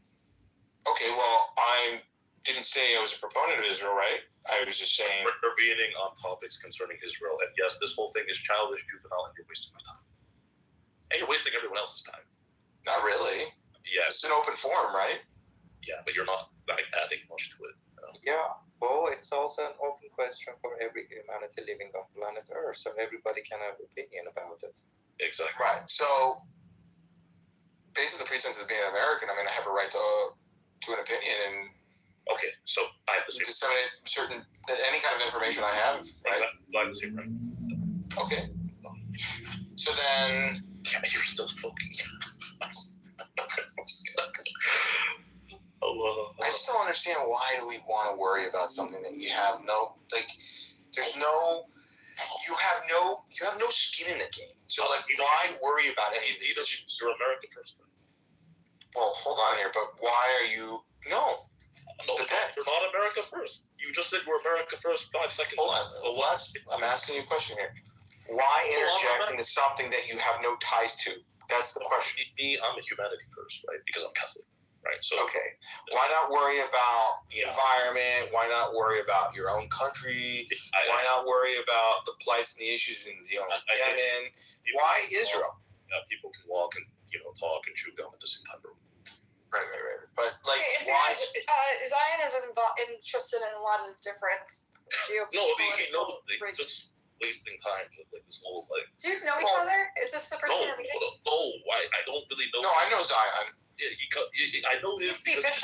Okay, well, I didn't say I was a proponent of Israel, right? I was just saying... Intervening on topics concerning Israel. And yes, this whole thing is childish, juvenile, and you're wasting my time. And you're wasting everyone else's time. Not really. Yeah. It's an open forum, right? Yeah, but you're not adding much to it. Yeah, well, it's also an open question for every humanity living on planet Earth, so everybody can have an opinion about it. Exactly. Right. So, based on the pretense of being an American, I mean, I have a right to an opinion and. Okay, so I have the same. Disseminate any kind of information I have, right? Exactly. I have the same right. Okay. So then. Yeah, you're still fucking. I just don't understand why do we want to worry about something that you have you have no skin in the game. So why worry about any of these issues? You're America first. Well, hold on here, but why are you no? Depends. You're not America first. You just said we're America first 5 seconds. Hold on. I'm asking you a question here. Why interject into something that you have no ties to? That's the question. Me, I'm a humanity first, right? Because I'm Catholic. Right, so okay. Why not worry about the environment? Why not worry about your own country? Why not worry about the plights and the issues in Yemen? Why Israel? People can walk and talk and chew gum at the same time. Right. But why? Zion is interested in a lot of different geopolitical just wasting time with this whole Do you know each other? Is this the first time you're meeting? No, I don't really know. No, I know Zion. Yeah, I know him because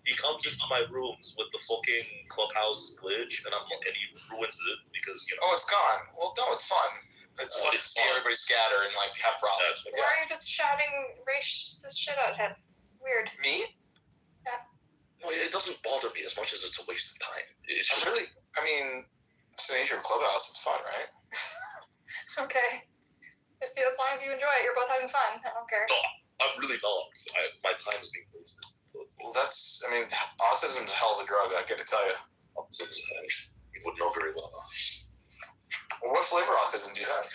he comes into my rooms with the fucking Clubhouse glitch, and he ruins it because Oh, it's gone. Well, no, it's fun. It's fun to see everybody scatter and have problems. Why are you just shouting racist shit at him? Weird. Me? Yeah. No, it doesn't bother me as much as it's a waste of time. It's just it's the nature of Clubhouse. It's fun, right? Okay. As long as you enjoy it, you're both having fun. I don't care. No, I'm really not. My time is being wasted. Well, autism's a hell of a drug, I gotta tell you. Autism is You would know very well. Well, what flavor autism do you have?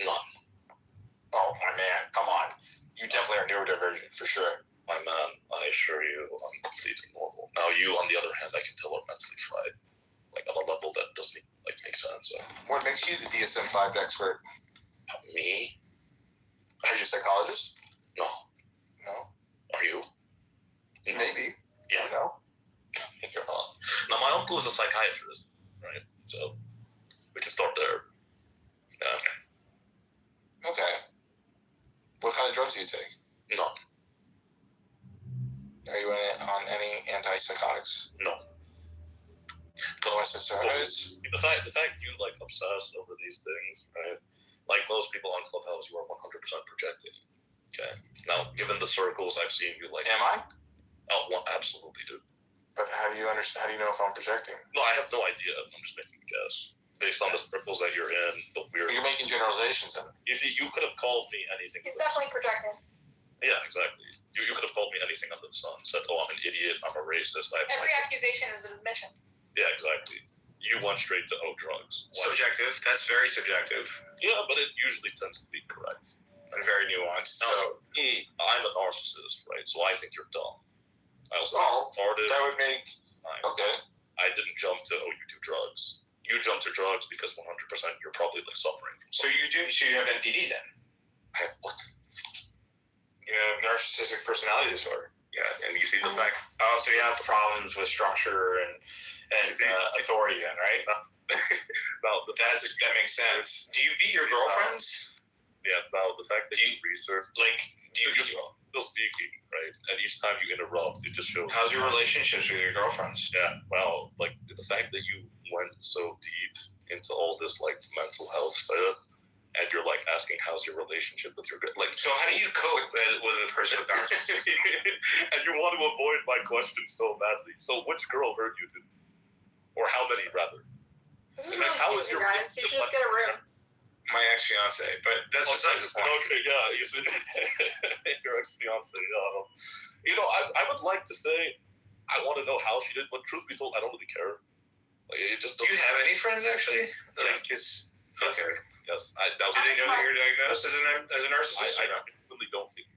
None. Oh, my man, come on. You definitely are neurodivergent, for sure. My man, I assure you, I'm completely normal. Now, you, on the other hand, I can tell are mentally fried. Like, on a level that doesn't, like, make sense. So. What makes you the DSM-5 expert? Me? Are you a psychologist? No. No? Are you? Maybe. Yeah. No. You're not. Now, my uncle is a psychiatrist, right? So, we can start there. Yeah. Okay. What kind of drugs do you take? None. Are you on any antipsychotics? No. No SSRIs? The fact you, like, obsess over these things, right? Like most people on Clubhouse, you are 100% projecting. Okay. Now, given the circles I've seen you, like... Am I? Oh, well, absolutely, dude. But how do you understand? How do you know if I'm projecting? No, I have no idea. I'm just making a guess. Based on the circles that you're in, the weird... You're making generalizations of it. You could have called me anything. It's definitely projecting. Yeah, exactly. You could have called me anything under the sun. Said, oh, I'm an idiot, I'm a racist. Every accusation is an admission. Yeah, exactly. You went straight to, drugs. Subjective. That's very subjective. Yeah, but it usually tends to be correct. And very nuanced. Now, I'm a narcissist, right? So I think you're dumb. I also that would make... Okay. I didn't jump to, you do drugs. You jump to drugs because 100% you're probably, like, suffering from something. So you have NPD then? I have what? You have narcissistic personality disorder. Yeah, and you see the fact... Oh, so you have problems with structure and authority then, right? Now, that makes sense. Do you beat your girlfriends? Yeah, now the fact that you research... Like, do you... Still speaking, right? And each time you interrupt, it just shows... How's your relationships with your girlfriends? Yeah, well, like, the fact that you went so deep into all this, like, mental health stuff, and you're, like, asking how's your relationship with your... Like, so how do you cope with a person with narcissism? And you want to avoid my question so badly. So which girl hurt you, dude? Or how many, rather? This is really cute, you guys. You should just get a room. My ex-fiance, but that's besides the point. Okay, yeah, you said your ex-fiance. You know, I would like to say I want to know how she did, but truth be told, I don't really care. Like, it just. Do you have any friends actually? Like, just okay. Yes, do they know that you're diagnosed as a narcissist? I really don't think.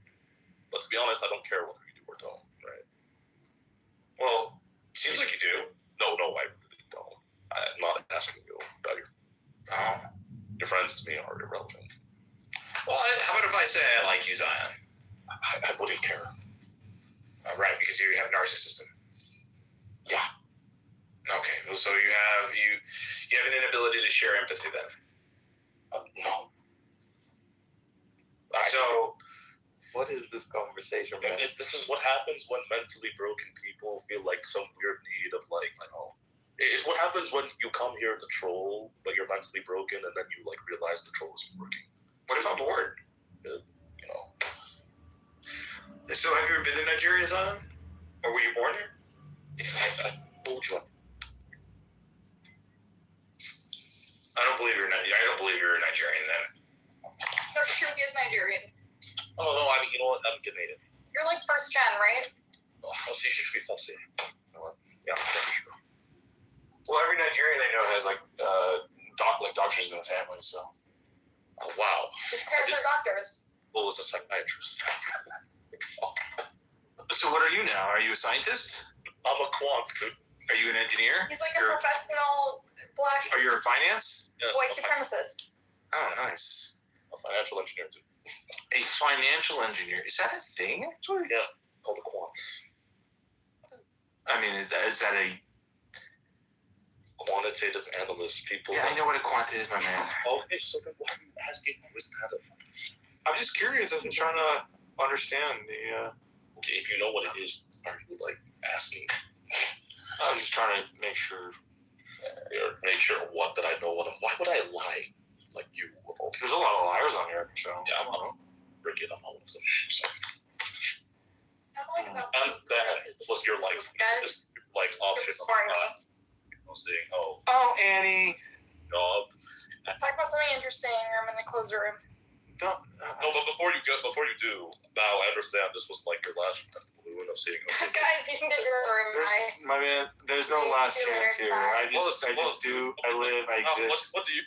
But to be honest, I don't care whether you do or don't. Right. Well, seems like you do. No, I really don't. I'm not asking you about your. Your friends to me are irrelevant. Well, how about if I say I like you, Zion? I wouldn't care. Right, because you have narcissism. Yeah. Okay, well, so you have an inability to share empathy then. No. So, what is this conversation, man? This is what happens when mentally broken people feel like some weird need of like, it's what happens when you come here to troll, but you're mentally broken, and then you like realize the troll isn't working. What if I'm bored? You know. So have you ever been to Nigeria, Zion? Or were you born here? I told you. I don't believe you're a Nigerian then. No, she truly is Nigerian. Oh no, I mean, you know what? I'm Canadian. You're like first gen, right? Oh, si je suis français. Yeah, I'm pretty sure. Well, every Nigerian I know has like doctors in the family, so. Oh wow. His parents are doctors. Well, was a psychiatrist. So what are you now? Are you a scientist? I'm a quant, dude. Are you an engineer? He's like a professional black Are you a finance? Yes, white supremacist. Oh, nice. A financial engineer too. A financial engineer. Is that a thing actually? Yeah, called a quant. I mean, is that a quantitative analyst? People. Yeah, I know what a quant is, my man. Okay, so then why are you asking who is that? I'm just curious. I'm trying to understand the. Okay, if you know what it is, are you like asking? I'm just trying to make sure. Make sure what that I know what. Why would I lie? Like you. There's a lot of liars on here, so. Yeah, I'm Ricky. I'm one of them. So. And that was your life. Guys, like option. Saying, Oh, Annie. No. talk about something interesting, or I'm gonna close the room. No, but before you do, Bao, I understand this was like your last of seeing. Guys, you can get your room. My man, there's no last chance here. I live, I exist. What do you?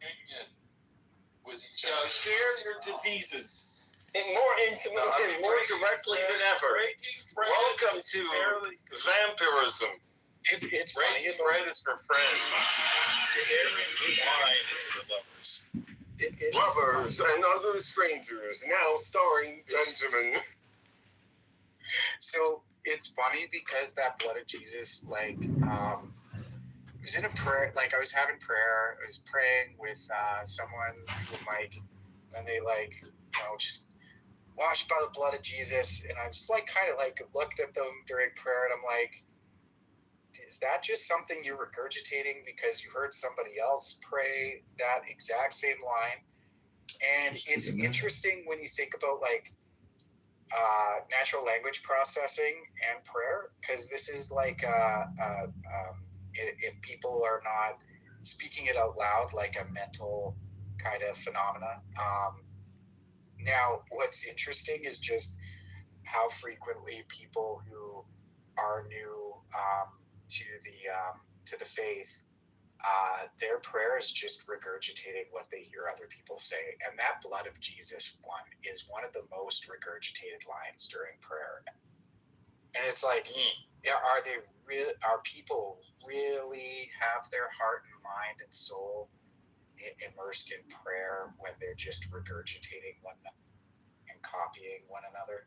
communion with each You know, other. share your diseases. And more intimately and more directly than ever. Welcome to vampirism. It's breaking bread is for friends. Wine is for lovers. Lovers and other strangers, now starring Benjamin. So it's funny because that blood of Jesus, like, it was in a prayer, like I was having prayer, I was praying with someone who, like, and they, like, you know, just washed by the blood of Jesus, and I just, like, kind of, like, looked at them during prayer, and I'm like, is that just something you're regurgitating because you heard somebody else pray that exact same line? And it's interesting when you think about, like, natural language processing and prayer, because this is like if people are not speaking it out loud, like a mental kind of phenomena. Now, what's interesting is just how frequently people who are new to the faith, their prayer is just regurgitating what they hear other people say. And that blood of Jesus one is one of the most regurgitated lines during prayer. And it's like, are people really have their heart and mind and soul immersed in prayer when they're just regurgitating one and copying one another?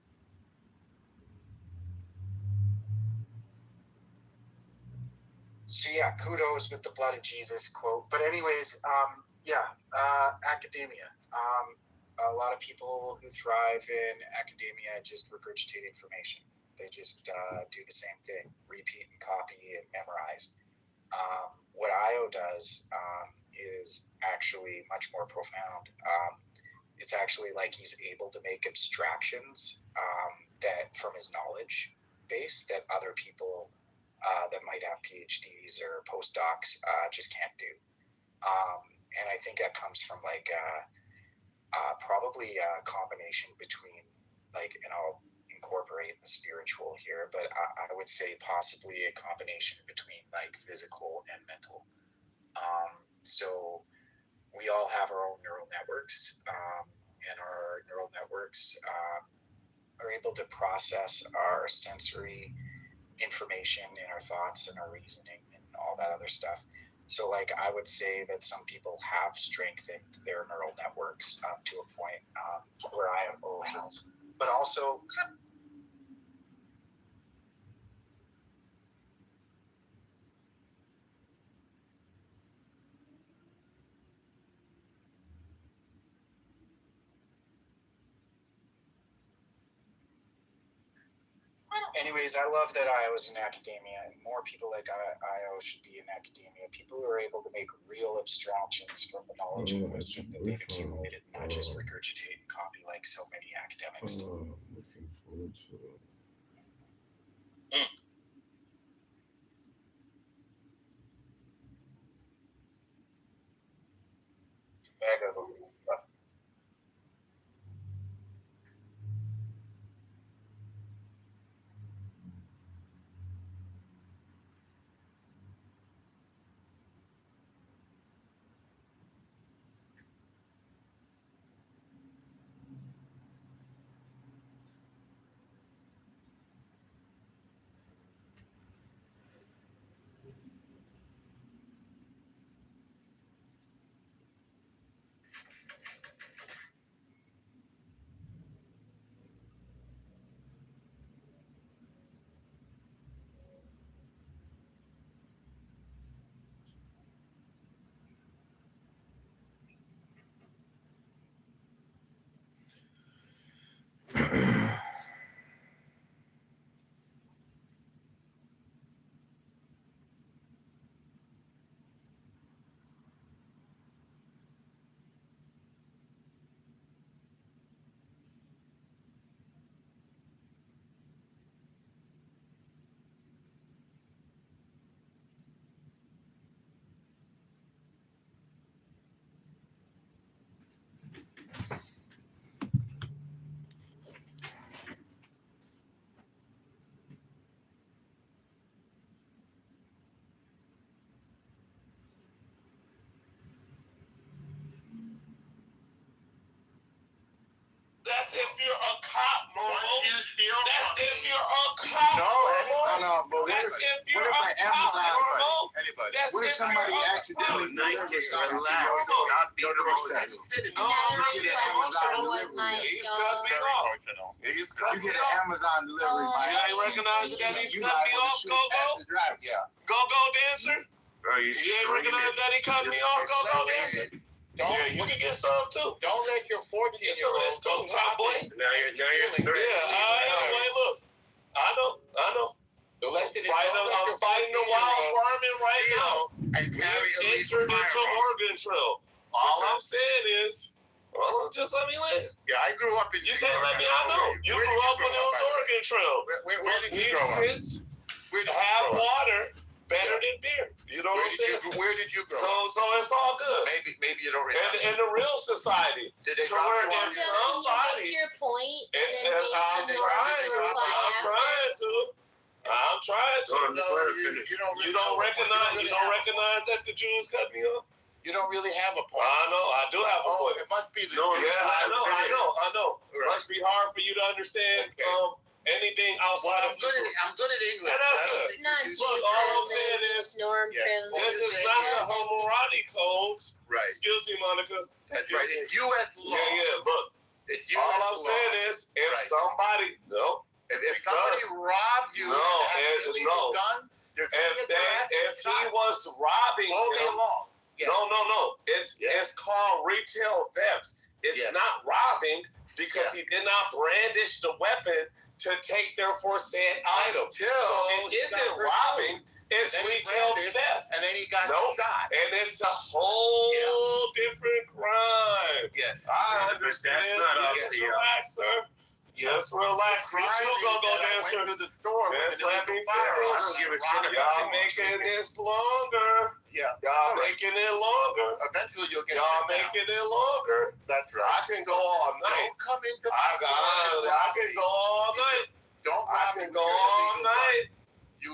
So yeah, kudos with the blood of Jesus quote. But anyways, academia. A lot of people who thrive in academia just regurgitate information. They just do the same thing, repeat and copy and memorize. What IO does is actually much more profound. It's actually like he's able to make abstractions that from his knowledge base that other people that might have PhDs or postdocs just can't do. And I think that comes from like probably a combination between like, and I'll incorporate the spiritual here, but I would say possibly a combination between like physical and mental. So we all have our own neural networks, and our neural networks are able to process our sensory information and our thoughts and our reasoning and all that other stuff. So like I would say that some people have strengthened their neural networks up to a point where IO has, but also anyways, I love that I was in academia, and more people like IO should be in academia. People who are able to make real abstractions from the knowledge and wisdom that they've accumulated, not just regurgitate and copy like so many academics do. Looking forward to it. if somebody accidentally delivers something to you, Relax. don't be upset. He's cut me off. He's cut You me get an off. Amazon delivery, You man. ain't recognizing that he's You cut me liable to off, shoot Go-Go? at the drive. Yeah. Go-Go dancer? You ain't recognize that he cut me off, Go-Go dancer? Yeah, you can get some too. Don't let your 14-year-old go cowboy. Now you're threatening. Wait, look. I know. I'm fighting the wild farming right now. And carry a Entered into Oregon Trail. All I'm saying is, just let me land. Yeah, I grew up in. You can't let me. I know. You grew up on the Oregon Trail. Where did you grow up? Have water better than beer. You know what I'm saying? Where did you grow up? So it's all good. Maybe you don't remember. In the real society, Did they to drop where you off? if somebody, your point and I'm trying to. You don't recognize that the Jews cut me off. You don't really have a point. I know. I do have a point. It must be the. I know. It must be hard for you to understand anything outside of Hebrew. I'm good at English. And that's good. It's not Look, all I'm saying is, norm this is not the Hammurabi codes. Right. Excuse me, Monica. That's right. It's U.S. law. Yeah. Look. All I'm saying is, if somebody, if somebody robs you, if he was robbing all day him, long. No. It's called retail theft. It's not robbing because he did not brandish the weapon to take their for said item. So it isn't robbing. It's retail theft. And then he got shot. And it's a whole different crime. Yes. I understand. That's not up to you. Relax, sir. Just relax. Me too, go dancer. To the store Just let me I don't give a shit about Y'all making this longer. Yeah. Y'all making it longer. Eventually you'll get Y'all making it longer. That's right. I can go all night. Don't come into I can go all night. I can go all night.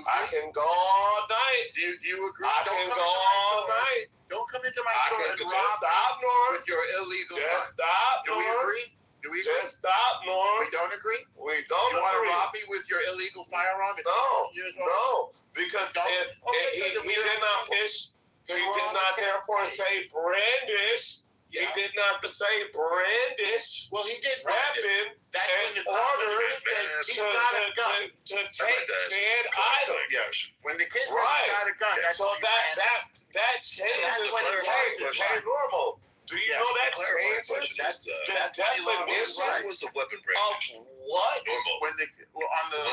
I can go all night. Do you agree? I can go all night. Don't come into my store and just rob stop, Norm. with your illegal. Just stop, Do we Norm. agree? Just stop, Norm. We don't agree? We don't You want to agree. rob me with your illegal firearm? No, because he did not push. He did not therefore say brandish. He did not say brandish. Well, he did weapon in order to take said item. Yes. When the kid Right. got a gun, that's So that changes. Hey, normal. Do you know that changes the definition was the weapon of what? When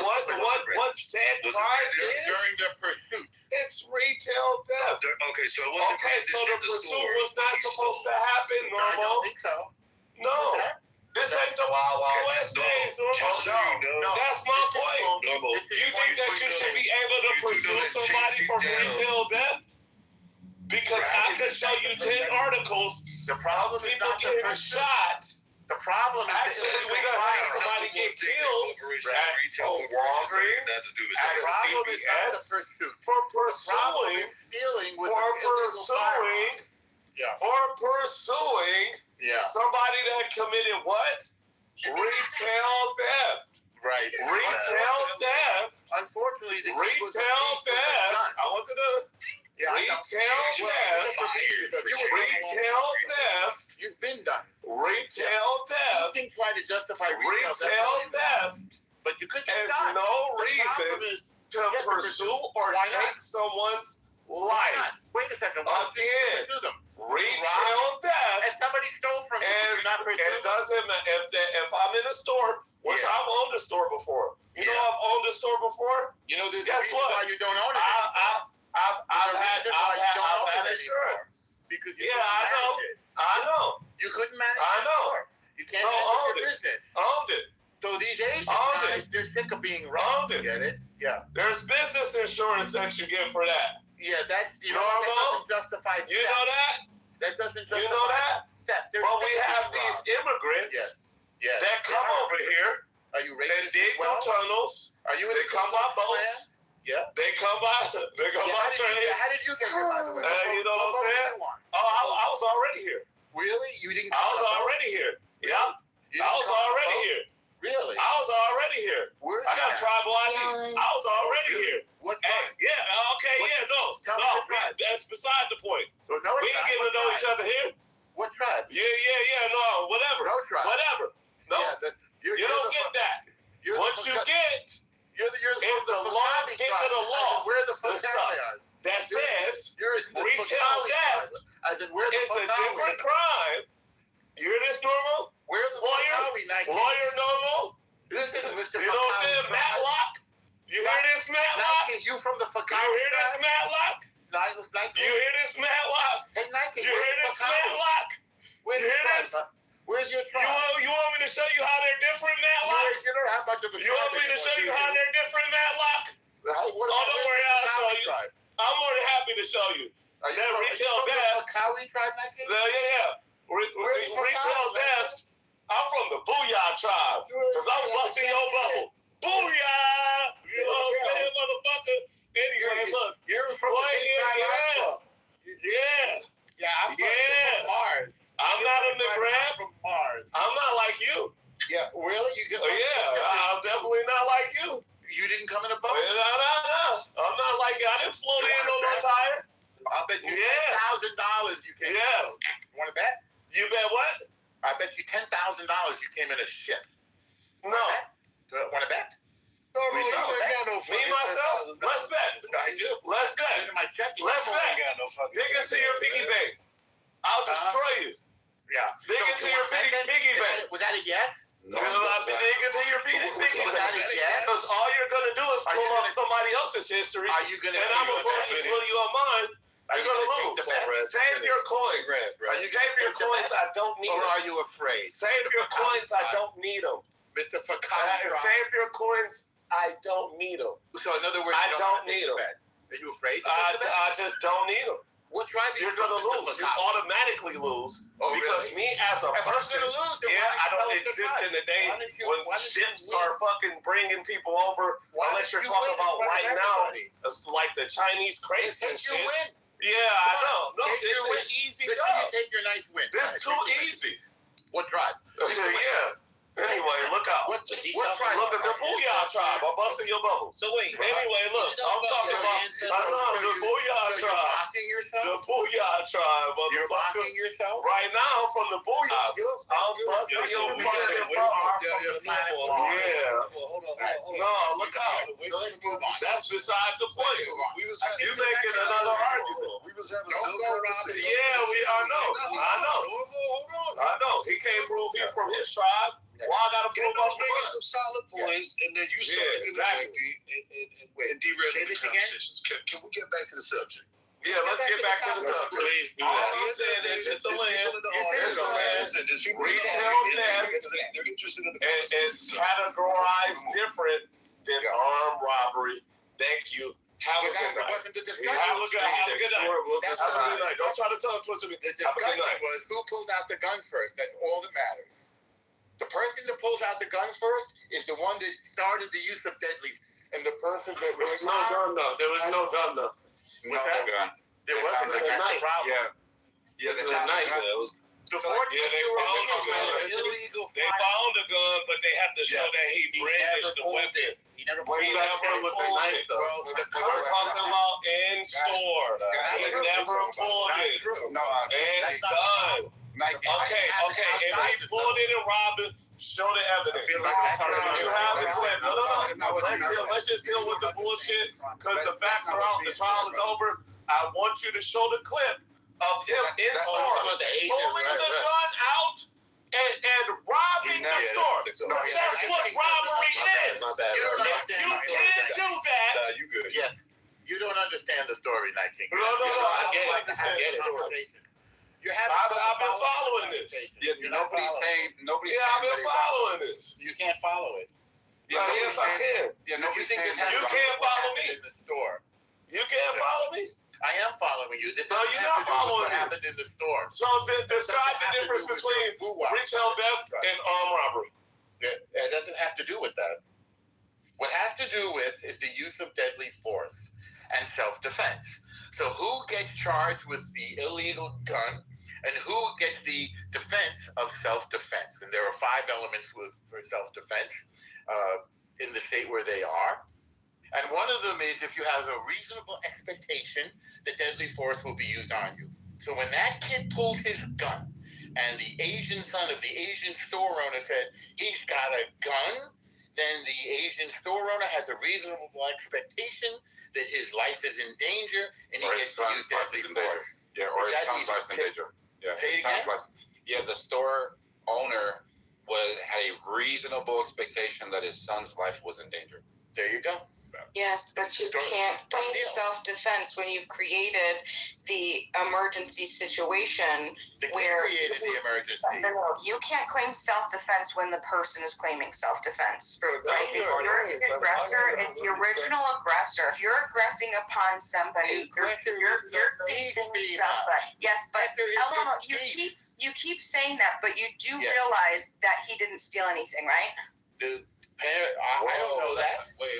what said crime is during the pursuit? It's retail theft. Okay, so it wasn't so the pursuit was not supposed to happen, I don't normal. think so. No. This ain't the Wild Wild West days, normal. No. That's my point. Normal. You think that you should be able to pursue somebody for retail theft? Because I can show you 10 articles. The problem is people not the getting pursuit. shot. The problem is Actually, we done had somebody get killed at Walgreens, at CVS, for pursuing, somebody that committed what? Retail theft. Right. Retail theft. Unfortunately, the retail theft. I wasn't a. Retail theft. Retail theft. You've been done. Retail theft. You can try to justify retail theft, but you couldn't. There's no reason to pursue or take someone's life. Wait a second. Again, retail theft. If somebody stole from you, it doesn't matter if I'm in a store, which I've owned a store before. You know I've owned a store before. You know there's guess what? Why you don't own it. I've had insurance. Because I know. You couldn't manage I know. You can't manage your business. Owned it. So these Asian guys, they're sick of being robbed. Get it? Yeah. There's business insurance that you get for that. Yeah, that's that doesn't justify theft. You know that? That doesn't justify You know that? theft. But we have these immigrants that come over here. Are you racist? They dig through tunnels. Are you? They come by boats. Yeah. They come by train. How did you get here, by the way? You know what I'm saying? I was already here. Really? You didn't? I was already here. Yeah. I was already here. Really? I was already here. Where's I got that? tribal ID. I was already here. What Hey, tribe? yeah, okay, What- yeah, no, tell me no, the tribe. that's beside the point. Oh, no, We it's ain't not. getting to What know tribe? each other here. What tribe? Yeah, no, whatever. No tribe. Whatever. No, Yeah, you don't get that. What you get you're is the long dick of the law. Where the The fuck stuff that says you're the retail Fakali theft tribe. As in, where the is a Fakali? different crime. You hear this, Normal? Where the Fakali, Nike? Lawyer Normal? Listen, Mr. You know what I'm saying? Fakali. Matlock? You hear this, Matlock? Nike, you from the Fakali You hear this, tribe? Matlock? Nike. You hear this, Matlock? Hey, Nike, You where's hear the this, Fakali? Matlock? Where's You your hear tribe? this? Huh? Where's your tribe? You want me to show you how they're different, Matlock? You don't have much of a You want me to show you how they're different, Matlock? Hey, what Oh, don't worry, I'll show you. tribe? I'm more than happy to show you. Are you That from, retail are you from theft. the Fakali tribe, Nike? Yeah. Retail theft. I'm from the Booyah tribe. Because I'm busting your bubble. Booyah! You know what I'm saying, motherfucker? Anyway, look. You're from the big tribe I'm from. Yeah, I'm from Mars. I'm not on the I'm gram. from Mars. I'm not like you. Yeah, really? You get I'm definitely not like you. You didn't come in a boat? No. I'm not like you. I didn't float in on no tire. I'll bet you $10,000 you came in a boat. You want to bet? You bet what? I bet you $10,000 you came in a ship. No. Want to bet? Me, myself? Let's bet. I do. Let's bet. My checking. Let's bet. Dig into your piggy bank. I'll destroy you. Yeah. Dig into your piggy bank. Was that a yes? No, dig into your piggy bank. Because all you're going to do is pull up somebody else's history. Are you going to? And I'm going to pull you on mine. You're going to lose. Save your coins. You gave your coins. I don't need them. Or are you afraid? Save your coins. I don't need them. Mr. Fakali. Save your coins. I don't need them. So in other words, I don't need them. Are you afraid? I just don't need them. What tribe you're going to lose? You automatically lose. Because me as a person, I don't exist in the day when ships are fucking bringing people over. Unless you're talking about right now, it's like the Chinese crates and shit. Yeah, I know. No, it's an easy dub. You take your nice win. This too easy. What tribe? Yeah. Anyway, look out. What tribe? Look at the Booyah tribe. I'm busting your bubble. So wait. Anyway, look. I'm talking about the Booyah tribe. The Booyah tribe. You're mocking yourself? Right now, from the Booyah. I'm busting your fucking bubble. Yeah. No, look out. That's beside the point. You making another argument. We was having a good conversation. Yeah, I know. He can't prove he's from his tribe. Well, I gotta prove up some solid points, and then you start and derailing the conversations. Can we get back to the subject? Yeah, let's get back to the subject. Please do that. All I'm saying is it's a land. Retail theft is categorized different than armed robbery. Thank you. Have a good night. Have a good night. Don't try to tongue twist me. The discussion was who pulled out the guns first. That's all that matters. The person that pulls out the guns first is the one that started the use of deadly, and the person that there was no gun though. There was no gun though. No gun. There wasn't a night. Yeah, the night. It was. They found a gun. They found a gun, but they had to show that he brandished the weapon. He never pulled it. We're talking about in store. He never pulled it. It's done. Okay. If he pulled it and robbed it, show the evidence. You have the clip. No. Let's just deal with the bullshit because the facts are out. The trial is over. I want you to show the clip of him in store pulling the gun out and robbing the store. That's what robbery is. If you can't do that, you good. Yeah. You don't understand the story, Night King. No, I get it. I've been following this. Nobody's paying. I've been following this. You can't follow it. Yes, I can. You can't follow me. In the store. You can't follow me. I am following you. No, you're not following what happened in the store. So describe the difference between retail theft and armed robbery. It doesn't have to do with that. What has to do with is the use of deadly force and self-defense. So who gets charged with the illegal gun, and who gets the defense of self-defense? And there are 5 elements for self-defense in the state where they are. And one of them is if you have a reasonable expectation that deadly force will be used on you. So when that kid pulled his gun, and the Asian son of the Asian store owner said he's got a gun, then the Asian store owner has a reasonable expectation that his life is in danger, and he gets to use deadly force. Yeah, or his son's life in danger. Yeah, Say it again? Yeah, the store owner had a reasonable expectation that his son's life was in danger. There you go. Yes, but you can't claim self-defense when you've created the emergency situation where created the emergency. No, you can't claim self-defense when the person is claiming self-defense. Right? You're the aggressor is the original aggressor. If you're aggressing upon somebody, you're facing somebody. Yes, but Eleanor, you keep saying that, but you do realize that he didn't steal anything, right? I don't know that. I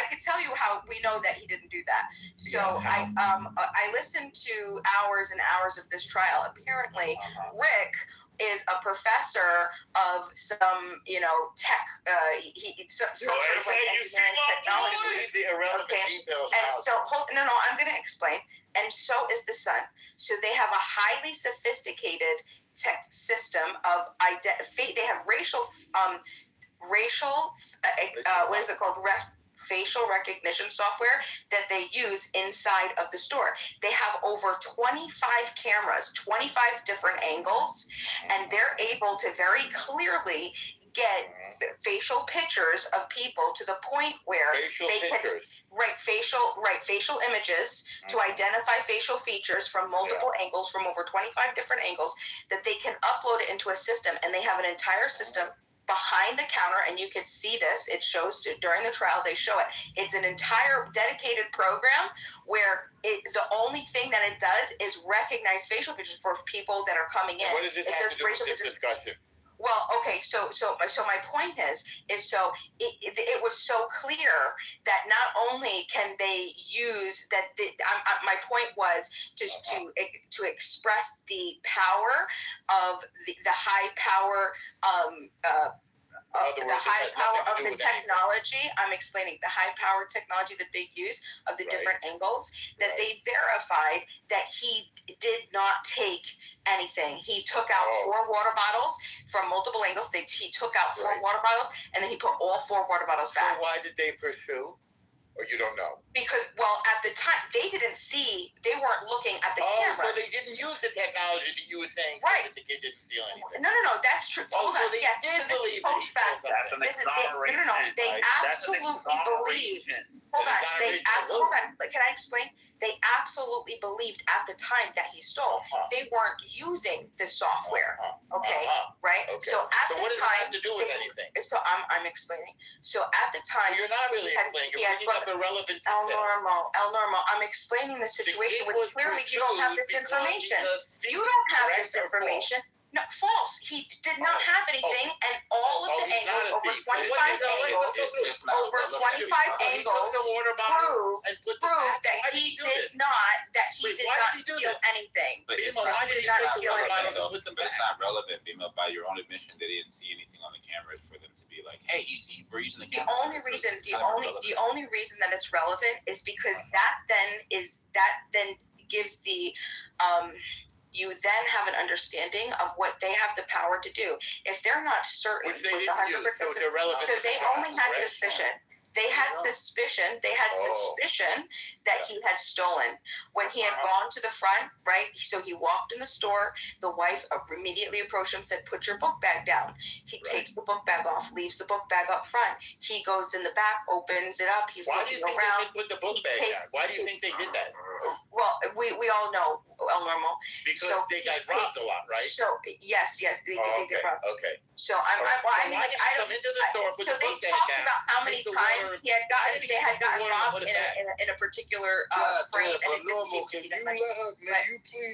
could tell you how we know that he didn't do that. So I listened to hours and hours of this trial. Apparently, Rick is a professor of some, tech. Some sort of engineering technology. And so, I'm going to explain. And so is the son. So they have a highly sophisticated tech system of they have racial what is it called? Facial recognition software that they use inside of the store. They have over 25 cameras, 25 different angles, and they're able to very clearly get facial pictures of people to the point where facial images to identify facial features from multiple angles, from over 25 different angles, that they can upload it into a system, and they have an entire system behind the counter, and you can see this. It shows during the trial. They show it. It's an entire dedicated program where the only thing that it does is recognize facial features for people that are coming in. What does this have to do with this discussion? Well, okay, so my point is so it was so clear that not only can they use that. My point was just to express the power of the high power the high power of the technology. I'm explaining the high power technology that they use of the different angles, that they verified that he did not take anything. He took out 4 water bottles from multiple angles. He took out 4 water bottles, and then he put all 4 water bottles back. So why did they pursue? Or you don't know? Because, at the time, they weren't looking at the cameras. So they didn't use the technology that you were saying that the kid didn't steal anything. No, that's true. Hold on. They did believe that. That's an exoneration. They absolutely believed. Hold on. Can I explain? They absolutely believed at the time that he stole. They weren't using the software. Right? Okay. So at the what does time, it have to do with anything? So I'm explaining. So at the time, you're not really explaining. You're bringing up irrelevant El Normal. I'm explaining the situation where clearly you don't have this information. You don't have this information. No, false. He did not have anything, and all of the angles, over 25 angles, prove that he did not steal anything. But it's not relevant, Bima, by your own admission that he didn't see anything on the cameras for them to be like, hey, we're using the camera. The only reason that it's relevant is because that then gives the you then have an understanding of what they have the power to do. If they're not certain with 100%, so they only had suspicion. They had suspicion that he had stolen. When he had gone to the front, right? So he walked in the store. The wife immediately approached him, said, "Put your book bag down." He takes the book bag off, leaves the book bag up front. He goes in the back, opens it up. He's looking around. Why do you think they put the book bag down? Why do you think they did that? Well, we all know El Normal. Because they got robbed a lot, right? So yes, they get robbed. Okay. So I don't. So they talked about how many times they had gotten robbed in a particular frame, and it didn't seem to be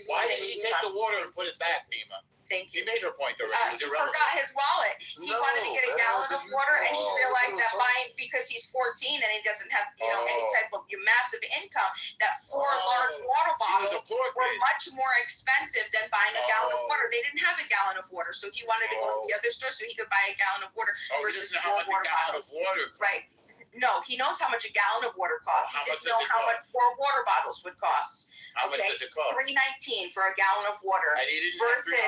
Why did he take the water and put it back, Bima? Thank you. He made her point already. He forgot his wallet. He wanted to get a gallon of water, and he realized that buying, because he's 14 and he doesn't have any type of massive income, that 4 large water bottles were much more expensive than buying a gallon of water. They didn't have a gallon of water, so he wanted to go to the other store so he could buy a gallon of water versus 4 water bottles. Right. No, he knows how much a gallon of water costs. He didn't know how much 4 water bottles would cost. How much does it cost? $3.19 for a gallon of water. And he didn't versus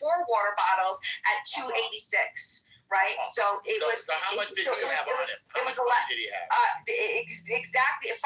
4 water bottles at $2.86. Right, so it was. So how much did he have on him? It was a lot. Did he have? Exactly $5.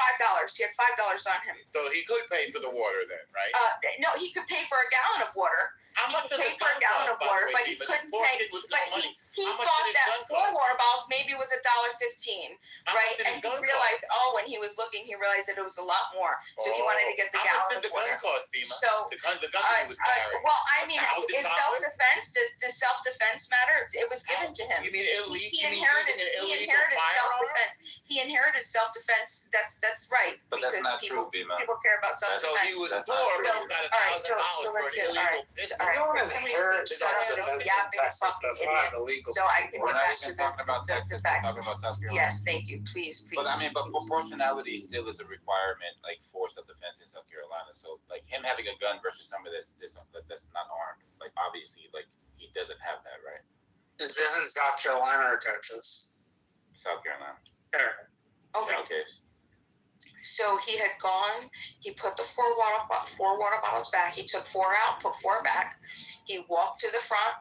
He had $5 on him. So he could pay for the water then, right? No, he could pay for a gallon of water. How much does pay for a gallon of water, but he couldn't pay. But he thought that 4 water bottles maybe was $1.15, right? And he realized, when he was looking, he realized that it was a lot more. So he wanted to get the gallon of water. How much did the gun cost, Bima? So the gun he was carrying. Well, I mean, in self-defense, does self-defense matter? It was given to him. You mean He inherited self-defense. He inherited self-defense. That's right. But that's not people, true, Bima. People care about self-defense. So he was poor, but he got $1,000 for an illegal business. All right. You don't inherit self-defense in Texas. That's not illegal. So I can We're get not back even to talking about the Texas. We're facts. talking about South Carolina. Yes, thank you. Please. But I mean, but proportionality still is a requirement, like for self-defense in South Carolina. So, like him having a gun versus somebody that's not armed, like obviously, like he doesn't have that, right? Is it in South Carolina or Texas? South Carolina. There. Okay. So he had gone. He put the 4 water bottles back. He took 4 out, put 4 back. He walked to the front.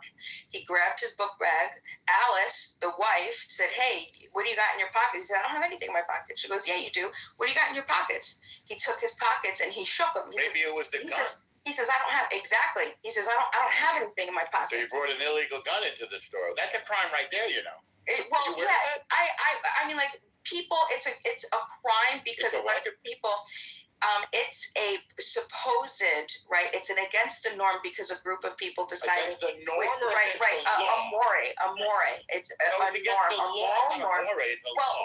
He grabbed his book bag. Alice, the wife, said, "Hey, what do you got in your pockets?" He said, "I don't have anything in my pocket." She goes, "Yeah, you do. What do you got in your pockets?" He took his pockets and he shook them. Maybe it was the gun. He says, "I don't have exactly." He says, "I don't have anything in my pockets." So you brought an illegal gun into the store. That's a crime right there, you know. I mean, like people, it's a crime because a bunch of people. It's a supposed, right? It's an against the norm because a group of people decided. Against the norm or against the law? Amore. It's a norm, a moral norm.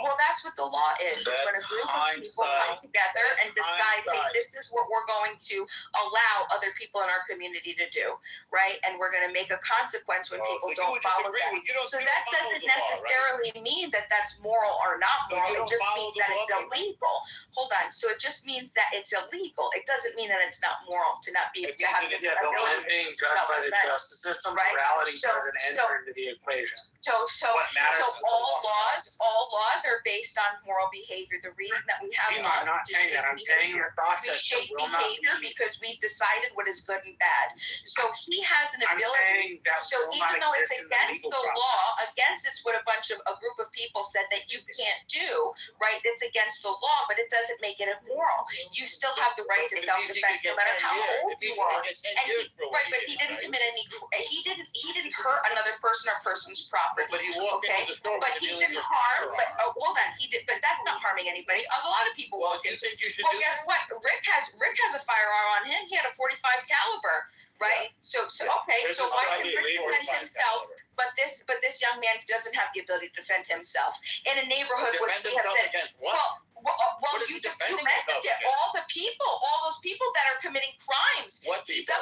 Well, that's what the law is. It's when a group of people come together and decide, hey, this is what we're going to allow other people in our community to do, right? And we're going to make a consequence when people don't follow that. So that doesn't necessarily mean that that's moral or not moral. It just means that it's illegal. Hold on. So it just means that it's illegal. It doesn't mean that it's not moral to not be to have the one being judged by the justice system, morality doesn't enter into the equation. So all laws are based on moral behavior. The reason that we have laws, I'm not saying that. I'm saying the process we shape behavior because we've decided what is good and bad. So he has an ability. So even though it's against the law, it's what a group of people said that you can't do, right? It's against the law, but it doesn't make it immoral. You still have the right to self-defense no matter how old you are. But he didn't commit any. He didn't hurt another person or person's property. But he walked into the store. But he didn't harm. But hold on, he did. But that's not harming anybody. A lot of people walk into. Well, guess what? Rick has a firearm on him. He had a .45 caliber. Right. So why did Rick defend himself? But this young man doesn't have the ability to defend himself in a neighborhood which we have said. Well, you mentioned it. All those people that are committing crimes. What people?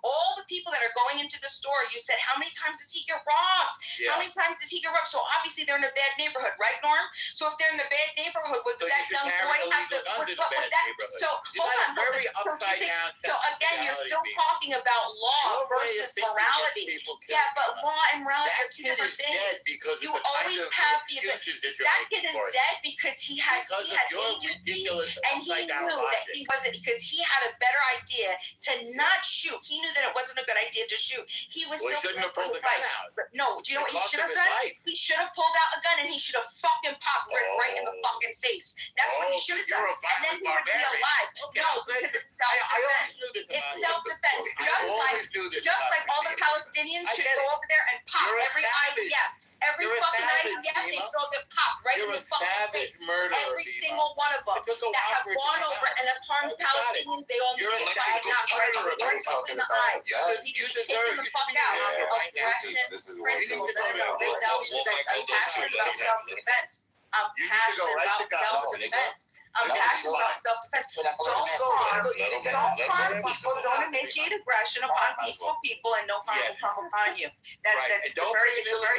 All the people that are going into the store. You said, how many times does he get robbed? Yeah. How many times does he get robbed? So obviously they're in a bad neighborhood, right, Norm? So if they're in the bad neighborhood, would that young boy have to? So hold on. So again, you're still talking about law versus morality. Yeah, but law and morality are two different things. You always have that kid is dead because he had agency, and he knew that he wasn't, because he had a better idea to not shoot. He knew that it wasn't a good idea to shoot. He was still shouldn't have pulled the gun out. No, do you know what he should have done? He should have pulled out a gun and he should have fucking popped Rick right in the fucking face. That's what he should have done. And then he would be alive. No, because it's self-defense. It's self-defense. Just like all the Palestinians should go over there and pop every IDF. Every fucking IDF, they should get popped right in the fucking face. Every single one of them that have gone over and have harmed Palestinians, they all need to get back out right in the eyes. You take them the fuck out. Aggression, principle, self-defense. I'm passionate about self-defense. I'm passionate about self-defense. I'm passionate about self-defense. Don't harm people. Don't initiate aggression upon peaceful people, and no harm will come upon you. That's a very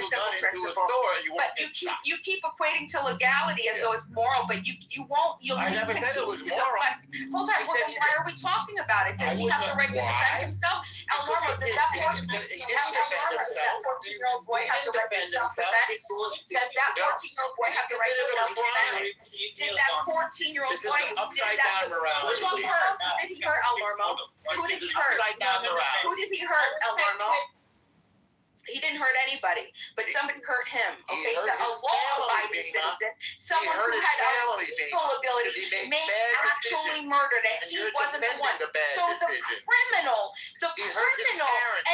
simple principle. But you keep equating to legality as though it's moral, but you'll continue to deflect. Hold on, well, then why are we talking about it? Does he have the right to defend himself? El Normo, does that 14-year-old boy have the right to self-defense? Does that 14-year-old boy have the right to self-defense? Did that 14-year-old boy, who did he hurt, El Normo? Who did he hurt? Who did he hurt, El Normo? He didn't hurt anybody, but somebody hurt him. Okay, so a law-abiding citizen, someone who had a lethal ability, may actually murder that he wasn't the one. So the criminal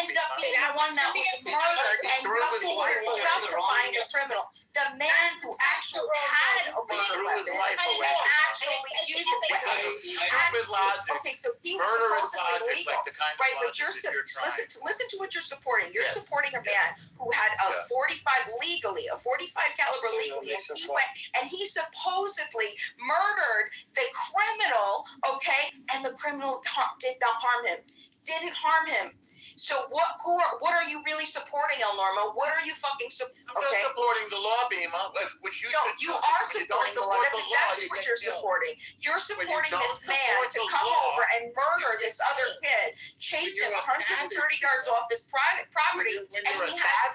ended up being the one that was murdered, and you're justifying the criminal. The man who actually had a lethal weapon and actually used it. Okay, so he was supposedly legal, right? But listen to what you're supporting. You're supporting a man who had a 45 caliber legally, and he supposedly murdered the criminal, okay, and the criminal did not harm him, didn't harm him. So what are you really supporting, El Normo? What are you fucking supporting? I'm just supporting the law, Bima, which you you are supporting the law. That's exactly what you're supporting. You're supporting this man to come over and murder this other kid, chase him 130 yards off his private property, and he has.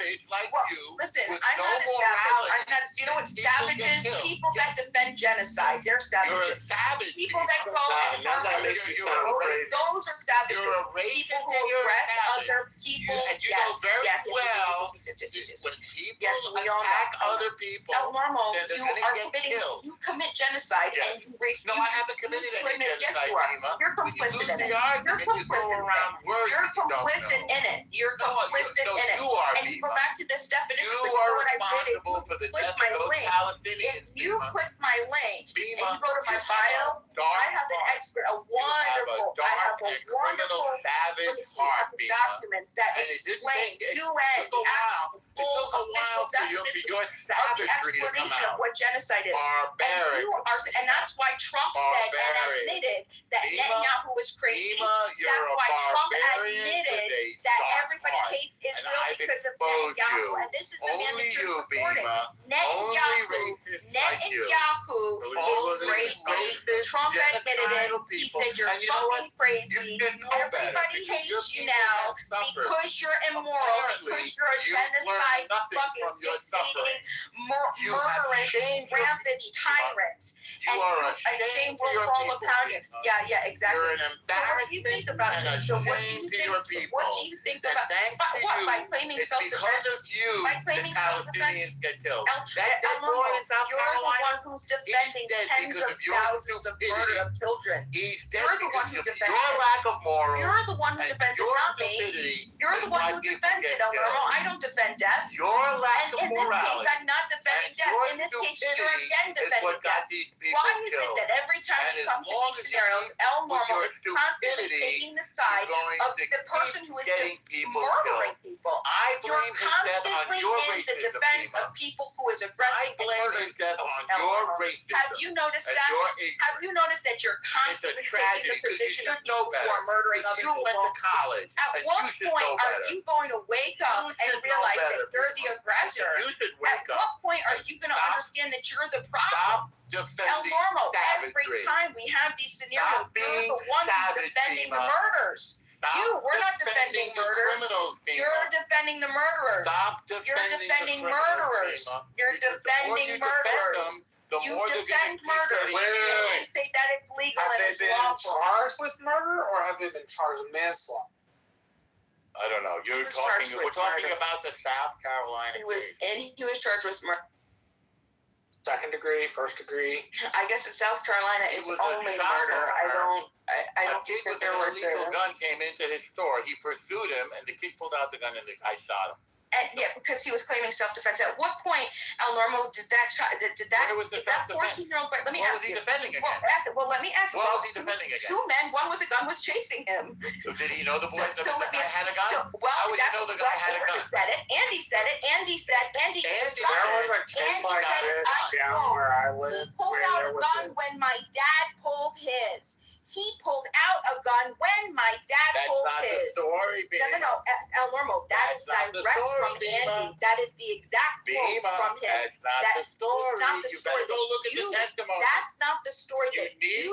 Listen, I'm not a savage. You know what savages? People that defend genocide. They're savages. People that go and those are savages. People who aggress other people. And you know very well when people attack other people, El Normo, you are you commit genocide and you refuse. No, I haven't committed any genocide. Yes, you are. You're complicit in it. You're complicit in it. You're complicit in it. And you go back to this definition. You are responsible for the death of those Palestinians. If you click my link and you go to my bio, I have an expert, a wonderful savage heart, documents that explain full official definition of the explanation of what genocide is. And that's why Trump said and admitted that Netanyahu was crazy. That's why Trump admitted that everybody hates Israel because of Netanyahu. And this is the man that you're supporting. Netanyahu is crazy. Trump admitted it. He said you're fucking crazy. Everybody hates you now because you're immoral, because you're a genocide, fucking dictating, murderous, rampage tyrant. You are a shame we're all upon you. Yeah, exactly. You're an embarrassment so what do you think about and a you? So what shame do to you your think? people. What do you think about what? By claiming it's self-defense? because of you by claiming the Palestinians self-defense? get killed. You're the one who's defending tens of thousands of murder of children. You're the one who defends your lack of morals. You're the one who defends it, not me. You're the one who defends it, El Normo. I don't defend death. Your lack of morality. In this case, I'm not defending death. In this case, you're again defending death. Why is it that every time you come to these scenarios, El Normo is constantly taking the side of the person who is murdering people? You're constantly in the defense of people who is aggressive and murdering people. Have you noticed that? Have you noticed that you're constantly taking the position of people who are murdering other people? You went to college. At what point are you going to wake up and realize that you're the aggressor? At what point are you going to understand that you're the problem? El Normo, every time we have these scenarios, you're the one who's defending the murders. We're not defending murderers. You're defending the murderers. You're defending murderers. You're defending murderers. You defend murder. You say that it's legal and it's lawful. Have they been charged with murder or have they been charged with manslaughter? I don't know. We're talking about the South Carolina case. He was charged with murder. Second degree, first degree. I guess in South Carolina it's only murder. I don't think that there was a illegal gun came into his store. He pursued him, and the kid pulled out the gun, and the guy shot him. And yeah, because he was claiming self-defense. At what point, El Normo, did that Where was the that self-defense? 14-year-old? But let me What ask was he you. defending against? Let me ask you. What was he defending against? Two men, one with a gun, was chasing him. So did he know the boy? So the guy had a gun? How would he know the guy had a gun? Said it. Andy said it. Andy said. There was a case like this down where I live. He pulled out a gun when my dad pulled his. He pulled out a gun when my dad pulled his. That's not the story, Bima. No, El Normo. That is direct from Andy. That is the exact quote from him. That's not the story. It's not the You story better go look at the testimony. That's not the story that you.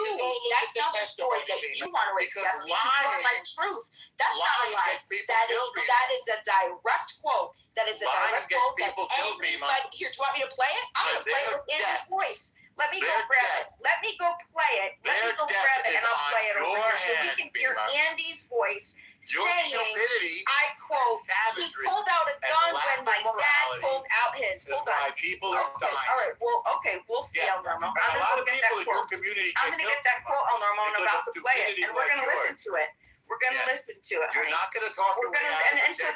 That's not the story that you want to accept. Because you don't like truth. That's not a lie. That is a direct quote. That is a direct quote that anybody. Here, do you want me to play it? I'm going to play it with Andy's voice. Let me go grab it. Let me go play it. Let me go grab it, and I'll play it over here so we can hear Andy's voice saying, I quote, he pulled out a gun when my dad pulled out his. Hold on. People are dying. All right, well, okay, we'll see, El Normo. I'm going to get that quote. I'm going to get that quote, El Normo, and I'm about to play it, and we're going to listen to it. We're going to listen to it, honey. You're not going to talk to me. And so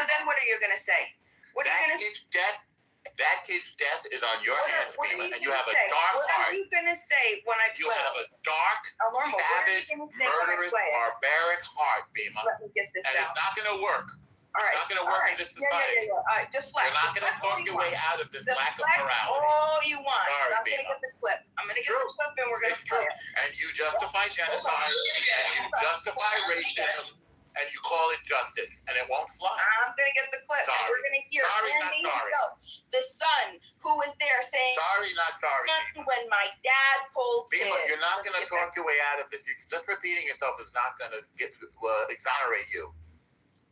then what are you going to say? What are you going to say? That kid's death is on your hands, Bima, and you have a dark heart. What are you going to say when I play? You have a dark, savage, murderous, barbaric heart, Bima. Let me get this out. And it's not going to work. It's not going to work in this society. All right, deflect. You're not going to talk your way out of this lack of morality. All you want. Sorry, I'm going to get the clip. I'm going to get the clip, and we're going to play it. And you justify genocide, and you justify racism, and you call it justice, and it won't fly. I'm going to get the clip, and we're going to hear Andy himself, the son who was there saying, sorry, not sorry. When my dad pulled his. You're not going to talk your way out of this. Just repeating yourself is not going to exonerate you.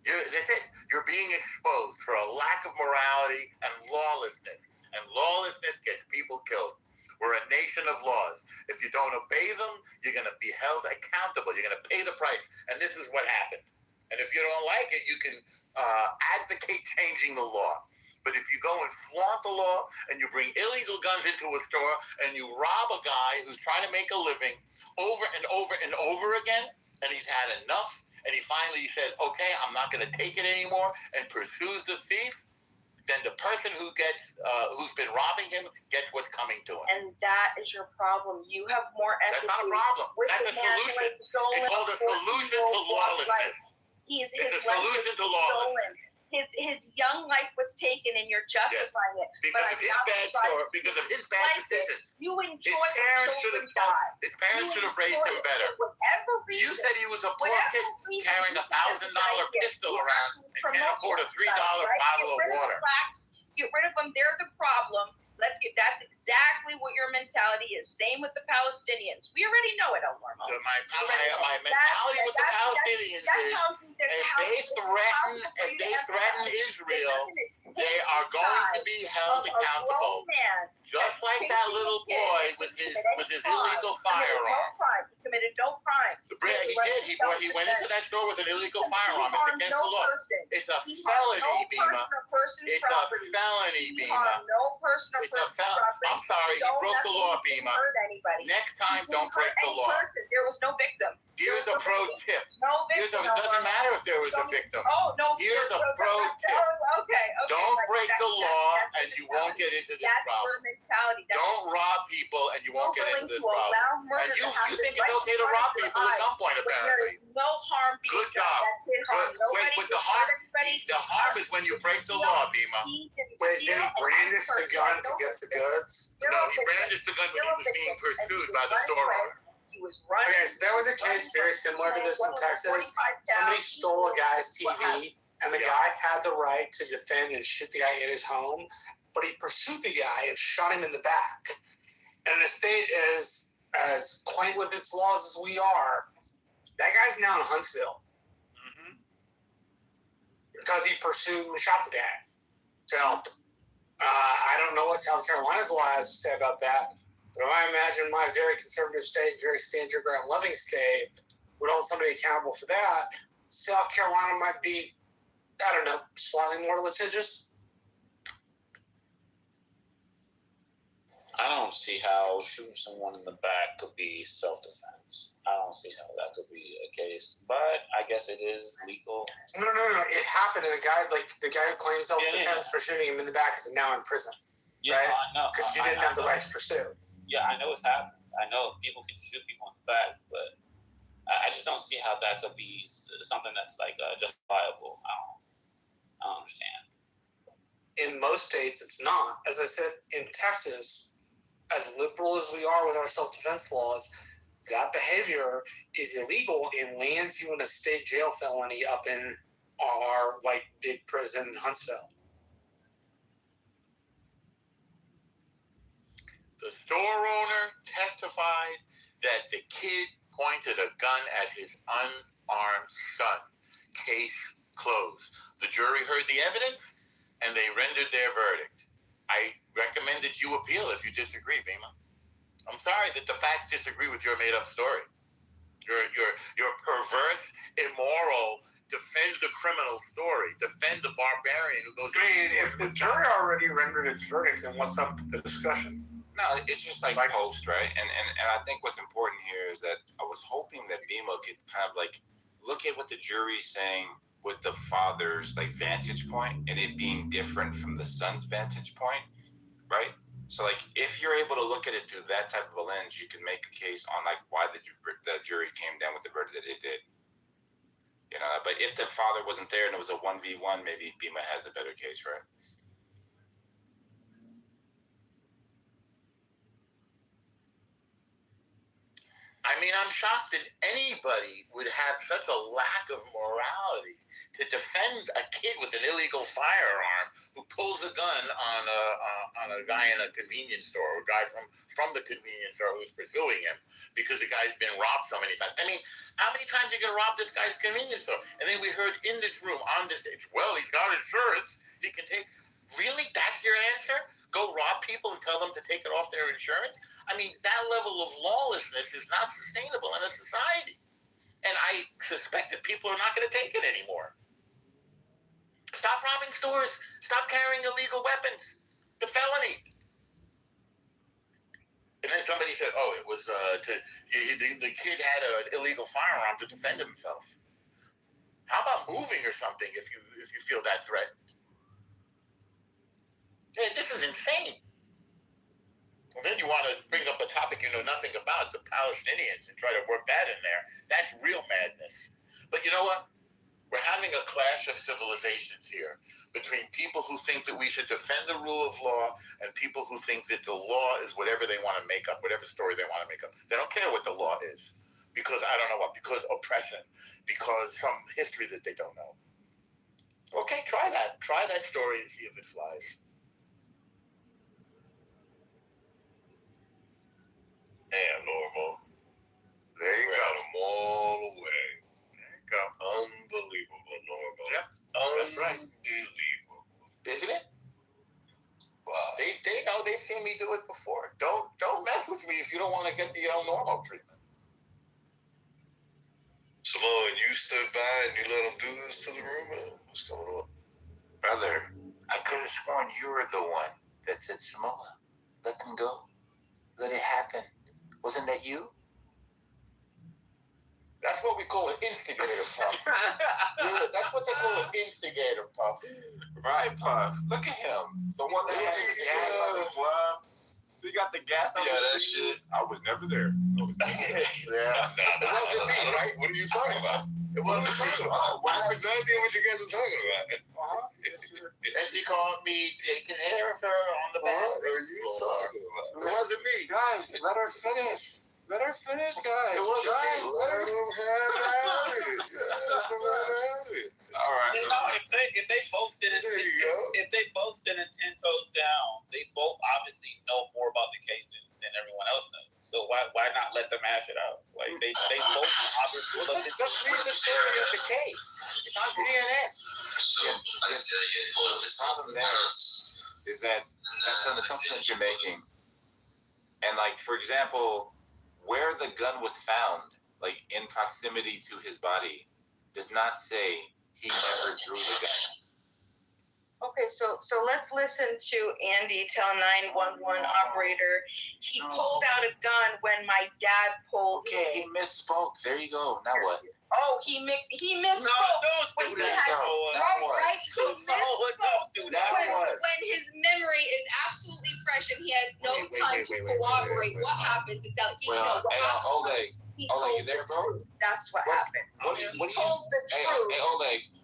You're being exposed for a lack of morality and lawlessness, and lawlessness gets people killed. We're a nation of laws. If you don't obey them, you're going to be held accountable. You're going to pay the price. And this is what happened. And if you don't like it, you can advocate changing the law. But if you go and flaunt the law and you bring illegal guns into a store and you rob a guy who's trying to make a living over and over and over again, and he's had enough, and he finally says, okay, I'm not going to take it anymore, and pursues the thief, then the person who's been robbing him gets what's coming to him. And that is your problem. You have more empathy. That's not a problem. That's a solution. It's called a solution to lawlessness. His life was stolen. His young life was taken, and you're justifying it. Because of his bad decisions. You enjoy his parents should have raised him better. You said he was a poor kid carrying $1,000 pistol around and can't afford a $3 bottle of water. Get rid of them. They're the problem. That's exactly what your mentality is. Same with the Palestinians. We already know it, El Normo. My mentality with the Palestinians is if they threaten Israel, they are going to be held accountable. Just like that little boy with his illegal firearm. He committed no crime. He did. He went into that store with an illegal firearm. It's against the law. It's a felony, Bima. It's a felony, Bima. No person or person property. I'm sorry, you broke the law, Bima. Next time, don't break the law. There was no victim. Here's a pro tip. No victim. It doesn't matter if there was a victim. Oh, no. Here's a pro tip. Okay. Don't break the law, and you won't get into this problem. Don't rob people, and you won't get into this problem. And you think it's okay to rob people at gunpoint, apparently. No harm being Good job. But the harm is when you break the law, Bima. Wait, did he brandish the gun to get the goods? No, he brandished the gun when he was being pursued by the store owner. Okay, so there was a case very similar to this in Texas. Somebody stole a guy's TV, and the guy had the right to defend and shoot the guy in his home, but he pursued the guy and shot him in the back. And the state is as quaint with its laws as we are. That guy's now in Huntsville. Because he pursued and shot the guy. So, I don't know what South Carolina's law has to say about that, but I imagine my very conservative state, very stand your ground loving state would hold somebody accountable for that. South Carolina might be, I don't know, slightly more litigious. I don't see how shooting someone in the back could be self-defense. I don't see how that could be a case, but I guess it is legal. No. It happened, and the guy who claims self-defense for shooting him in the back is now in prison. Yeah, right? I know. Because you didn't have the right to pursue. Yeah, I know it's happened. I know people can shoot people in the back, but I just don't see how that could be something that's like justifiable. I don't understand. In most states, it's not. As I said, in Texas, as liberal as we are with our self-defense laws, that behavior is illegal and lands you in a state jail felony up in our big prison, Huntsville. The store owner testified that the kid pointed a gun at his unarmed son. Case closed. The jury heard the evidence and they rendered their verdict. I recommend that you appeal if you disagree, Bima. I'm sorry that the facts disagree with your made-up story. Your perverse, immoral, defend the criminal story, defend the barbarian who goes. I mean, if the jury already rendered its verdict, then what's up with the discussion? No, it's just like post, right? And I think what's important here is that I was hoping that Bima could kind of look at what the jury's saying with the father's vantage point and it being different from the son's vantage point, right? So if you're able to look at it through that type of a lens, you can make a case on why the jury came down with the verdict that it did. You know, but if the father wasn't there and it was a 1v1, maybe Bima has a better case, right? I mean, I'm shocked that anybody would have such a lack of morality to defend a kid with an illegal firearm who pulls a gun on a guy in a convenience store, or a guy from the convenience store who's pursuing him because the guy's been robbed so many times. I mean, how many times are you going to rob this guy's convenience store? And then we heard in this room on this stage, well, he's got insurance. He can take. Really? That's your answer? Go rob people and tell them to take it off their insurance? I mean, that level of lawlessness is not sustainable in a society. And I suspect that people are not going to take it anymore. Stop robbing stores. Stop carrying illegal weapons. The felony. And then somebody said, oh, it was the kid had an illegal firearm to defend himself. How about moving or something if you feel that threatened? Hey, this is insane. And then you want to bring up a topic you know nothing about, the Palestinians, and try to work that in there. That's real madness. But you know what? We're having a clash of civilizations here between people who think that we should defend the rule of law and people who think that the law is whatever they want to make up, whatever story they want to make up. They don't care what the law is because I don't know what, because oppression, because some history that they don't know. Okay, try that. Try that story and see if it flies. Damn, Normal. They got them all away. There you go. Unbelievable, Normal. Yep. That's right. Unbelievable. Isn't it? Wow. They know they've seen me do it before. Don't mess with me if you don't want to get the Normal treatment. Simone, you stood by and you let them do this to the room, man. What's going on? Brother, I could have sworn you were the one that said, Samoa, let them go. Let it happen. Wasn't that you? That's what we call an instigator, Puff. That's what they call an instigator, Puff. Right, Puff. Look at him. The one that has the gas on his glove. So you got the gas on his shit. I was never there. Yeah. It wasn't me, right? What are you talking about? It wasn't me. I have no idea what you guys are talking about. And she called me taking care of her on the back. What are you talking about? It wasn't me. Guys, let her finish. Let her finish, guys. It wasn't me. Let her have it. All right. You know, if they both didn't, if they both didn't 10 toes down, they both obviously know more about the case than everyone else knows. So why not let them hash it out? Like they both obviously. Let's read the story of the case. It's on CNN. So I see that you pulled up this problem there is that that's an assumption that you're making. And for example, where the gun was found, in proximity to his body, does not say he never drew the gun. Okay, so let's listen to Andy tell 911 operator he pulled out a gun when my dad pulled. Okay, he misspoke. There you go. Now what? Oh, he misspoke. No, don't do that. Right? He Don't do misspoke. that. When his memory is absolutely fresh and he had no time to corroborate what happened to tell what happened. He told you there, the bro? truth. That's what happened. He told the truth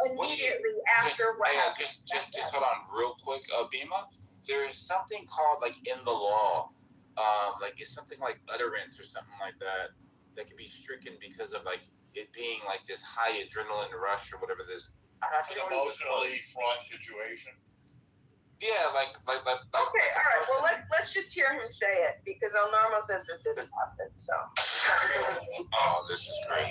immediately after what happened. Just hold on real quick, Bima. There is something called in the law, it's something like utterance or something like that can be stricken because of it being this high adrenaline rush or whatever this. Emotionally fraught situation. Yeah, Okay, all right. Well, let's just hear him say it because El Normo says that this happened. So. Oh, this is great. I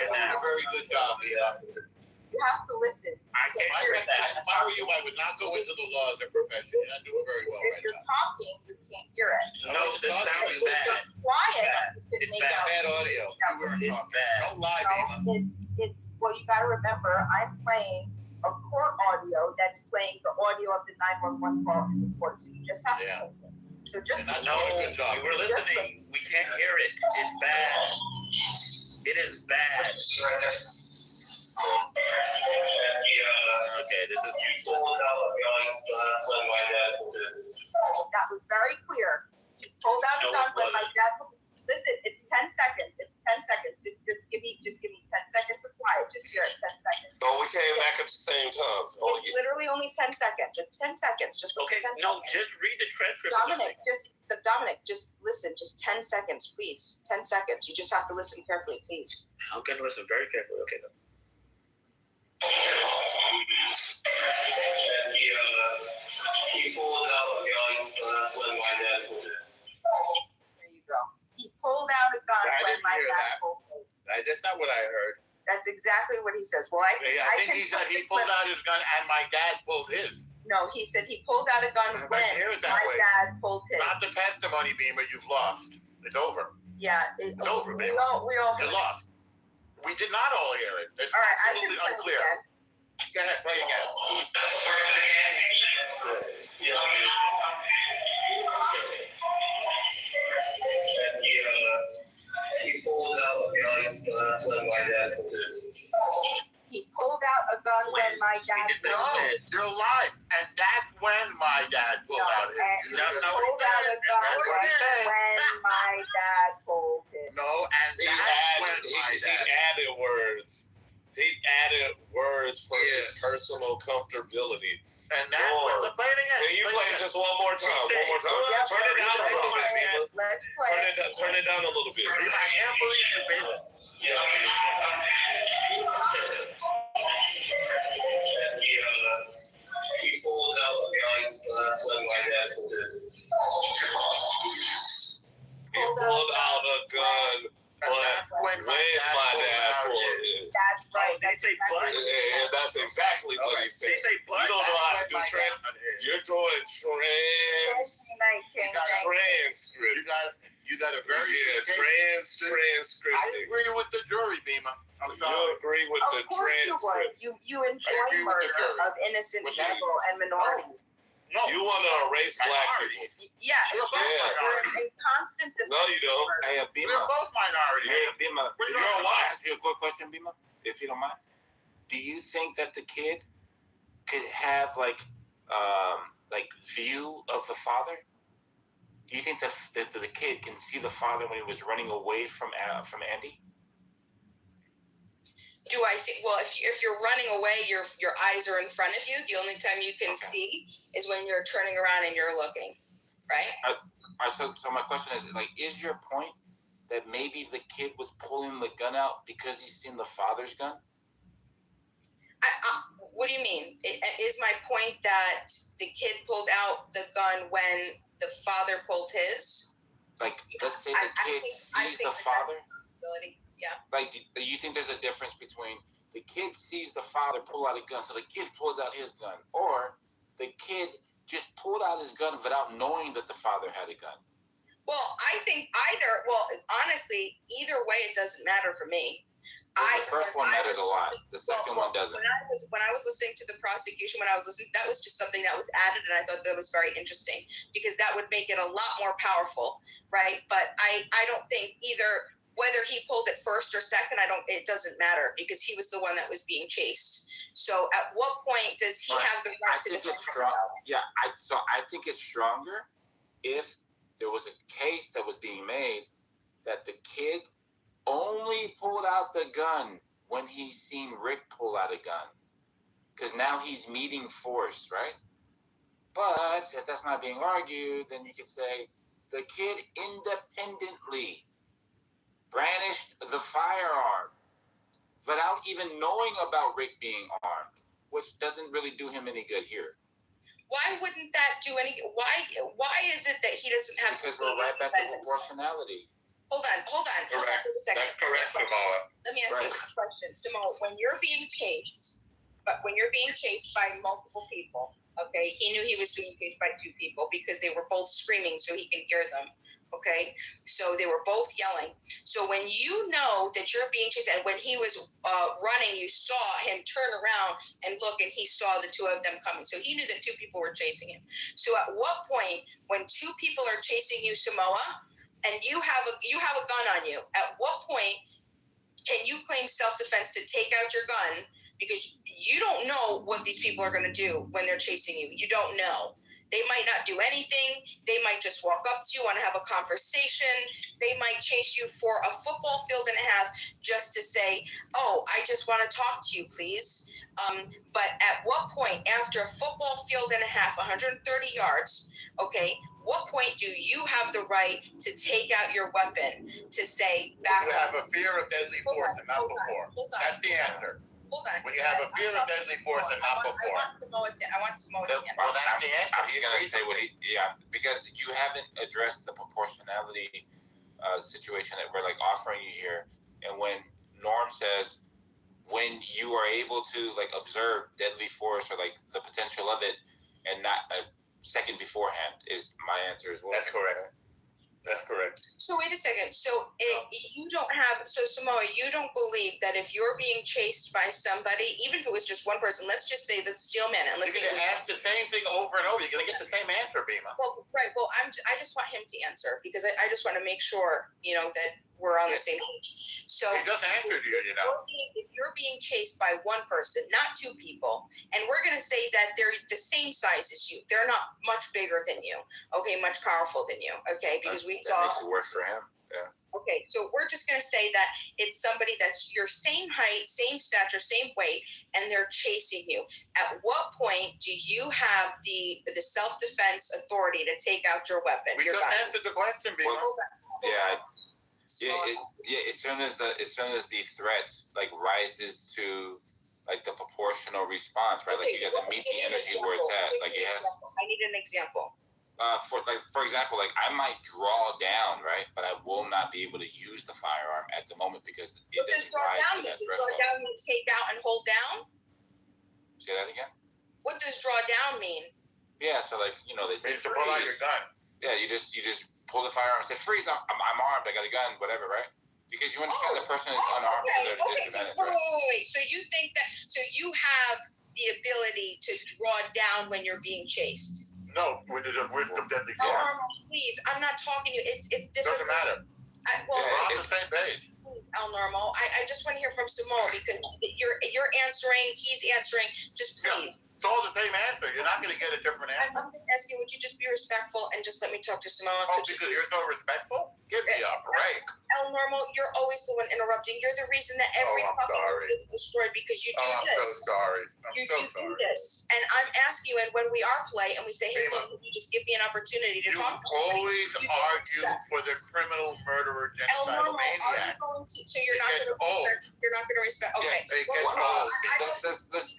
did a very good job. You have to listen. If I were you, I would not go into the law as a profession. You're not doing very well if you're talking, you can't hear it. No, the sound is bad. Quiet. It's bad audio. Don't lie, Bima. It's well, you got to remember, I'm playing a court audio that's playing the audio of the 911 call in the court, so you just have to listen. So just no, you were listening. We can't hear it. It's bad. It is bad. Okay, this is. That was very clear. He pulled out a gun when my dad. Listen, it's 10 seconds. It's 10 seconds. Just give me 10 seconds of quiet. Just hear it. 10 seconds. Oh, we came back at the same time. It's literally only 10 seconds. It's 10 seconds. Just listen. Okay. 10 seconds. Just read the transcript. Dominic, just listen. Just 10 seconds, please. 10 seconds. You just have to listen carefully, please. I'm going to listen very carefully. Okay. He pulled out a gun when my dad pulled it. There you go. He pulled out a gun when my dad pulled it. That's not what I heard. That's exactly what he says. Well, I think he said he pulled out his gun and my dad pulled his. No, he said he pulled out a gun when my dad pulled his. Not the testimony, Beamer. You've lost. It's over. Yeah, it's over, Beamer. We all you lost. We did not all hear it. It's all right, absolutely unclear. Go ahead, play again. He pulled out a gun when my dad pulled it. He pulled out a gun when my dad pulled it. No, you're lying. And that's when my dad pulled out his. He pulled out a gun when my dad pulled it. No, and that's when my dad. He added words. He added words for his personal comfortability. And that's when play it again. Can you play it just one more time? Yep. Turn it down a little bit, man. Let's play it. Turn it down a little bit. I can't believe you, baby. He pulled out a gun when my dad pulled it. He pulled out a gun. When my dad pulled his. That's right. That's that's exactly what he said. You don't know how to do You're doing transcript. You got a very transcript. I agree with the jury, Beamer. You agree with the transcript. You enjoy murder of innocent people and minorities. No, you want to erase black people. Yeah. You're in constant debate. No, you don't. Hey, Bima. We're both minorities. Hey, Bima. You're a white. Ask you a quick question, Bima, if you don't mind. Do you think that the kid could have view of the father? Do you think that the kid can see the father when he was running away from Andy? Do I think? Well, if you're running away, your eyes are in front of you. The only time you can see is when you're turning around and you're looking, right? So my question is your point that maybe the kid was pulling the gun out because he's seen the father's gun? What do you mean? Is my point that the kid pulled out the gun when the father pulled his? Let's say the kid sees the father? Yeah. Do you think there's a difference between the kid sees the father pull out a gun, so the kid pulls out his gun, or the kid just pulled out his gun without knowing that the father had a gun? Well, I think honestly, either way, it doesn't matter for me. The first one matters a lot. The second one doesn't. When I was listening to the prosecution, that was just something that was added, and I thought that was very interesting because that would make it a lot more powerful, right? But I don't think either whether he pulled it first or second, it doesn't matter because he was the one that was being chased. So at what point does he have the right to defend himself? Yeah, I think it's stronger if there was a case that was being made that the kid only pulled out the gun when he seen Rick pull out a gun. Because now he's meeting force, right? But if that's not being argued, then you could say the kid independently brandished the firearm without even knowing about Rick being armed, which doesn't really do him any good here. Why wouldn't that do any? Why is it that he doesn't have? Because we're right back to proportionality. Hold on for a second. That's correct, Samoa. Let me ask you a question, Samoa. When you're being chased by multiple people, okay, he knew he was being chased by two people because they were both screaming so he can hear them. Okay, so they were both yelling. So when you know that you're being chased, and when he was running, you saw him turn around and look, and he saw the two of them coming. So he knew that two people were chasing him. So at what point, when two people are chasing you, Samoa, and you have a gun on you, at what point can you claim self-defense to take out your gun? Because you don't know what these people are going to do when they're chasing you. You don't know. They might not do anything. They might just walk up to you, want to have a conversation. They might chase you for a football field and a half just to say, oh, I just want to talk to you, please. But at what point, after a football field and a half, 130 yards, okay, what point do you have the right to take out your weapon to say back You have a fear of deadly force and not before. That's the answer. Hold on. When you have a fear of deadly force and not before. I want Samoa to answer. Well, that's the answer. I was going to say because you haven't addressed the proportionality situation that we're offering you here. And when Norm says, when you are able to observe deadly force or the potential of it and not a second beforehand, is my answer as well. That's correct. That's correct. So wait a second. So Samoa, you don't believe that if you're being chased by somebody, even if it was just one person, let's just say the Steelman, and let's you're going to ask the same thing over and over. You're going to get the same answer, Bima. Well, right. Well, I just want him to answer because I just want to make sure that we're on the same page. So he just answered you. If you're being chased by one person, not two people, and we're going to say that they're the same size as you, they're not much bigger than you, okay, much powerful than you, okay, because we saw. That makes it work for him. Yeah. Okay, so we're just going to say that it's somebody that's your same height, same stature, same weight, and they're chasing you. At what point do you have the self-defense authority to take out your weapon? We just answered the question, Bima. Yeah. As soon as the threat rises to the proportional response, right? Okay, you got to meet the energy where it's at. I need an example. For example, I might draw down, right? But I will not be able to use the firearm at the moment because it doesn't rise to that threshold. Draw down mean take out and hold down? Say that again? What does draw down mean? Yeah, so they say freeze. To pull out your gun. Yeah, you just pull the firearm and say freeze. No, I'm armed. I got a gun. Whatever, right? Because you understand the person is unarmed because they're disadvantaged, right? Wait. So you think that? So you have the ability to draw down when you're being chased? No, with the risk of deadly force. Please, I'm not talking to you. It's difficult. Doesn't matter. We're on the same page. Please, El Normo, I just want to hear from Samoa because you're answering, he's answering. Just please. It's all the same answer. You're not going to get a different answer. I'm going to ask you, would you just be respectful and just let me talk to Samoa? Oh, because you're so respectful? Give me a break. El Normo, you're always the one interrupting. You're the reason that every puppy is destroyed because you do this. I'm so sorry. You do this. And I'm asking you, and when we are play and we say, hey, look, you just give me an opportunity to talk. You always argue for the criminal murderer, genocidal maniac. So you're not going to respect. Okay.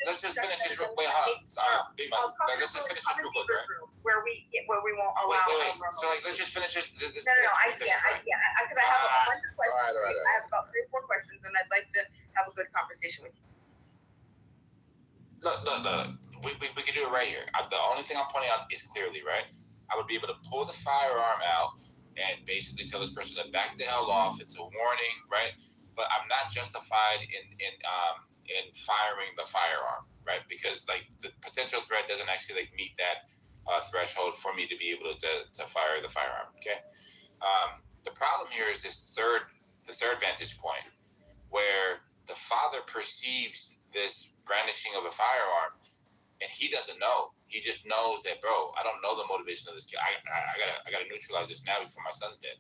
Let's just finish this real quick. Let's just finish this real quick, right? Where we won't allow. So let's just finish this. No, I can't. Because I have a bunch of questions. All right. I have about 3 or 4 questions, and I'd like to have a good conversation with you. Look. we could do it right here. The only thing I'm pointing out is clearly, right? I would be able to pull the firearm out and basically tell this person to back the hell off. It's a warning, right? But I'm not justified in firing the firearm, right? Because like the potential threat doesn't actually like meet that threshold for me to be able to fire the firearm. Okay. The problem here is the third vantage point, where the father perceives this brandishing of a firearm, and he doesn't know. He just knows that, bro, I don't know the motivation of this kid. I gotta neutralize this now before my son's dead.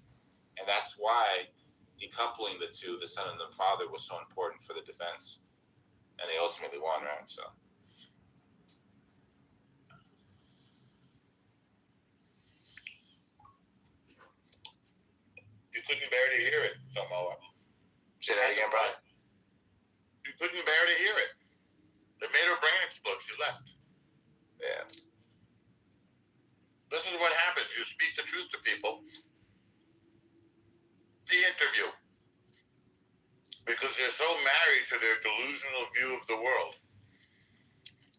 And that's why decoupling the two, the son and the father, was so important for the defense. And they ultimately won, right? So. You couldn't bear to hear it, Samoa. Say that again, Brian. You couldn't bear to hear it. It made her brain explode. She left. Yeah. This is what happens. You speak the truth to people. The interview. Because they're so married to their delusional view of the world.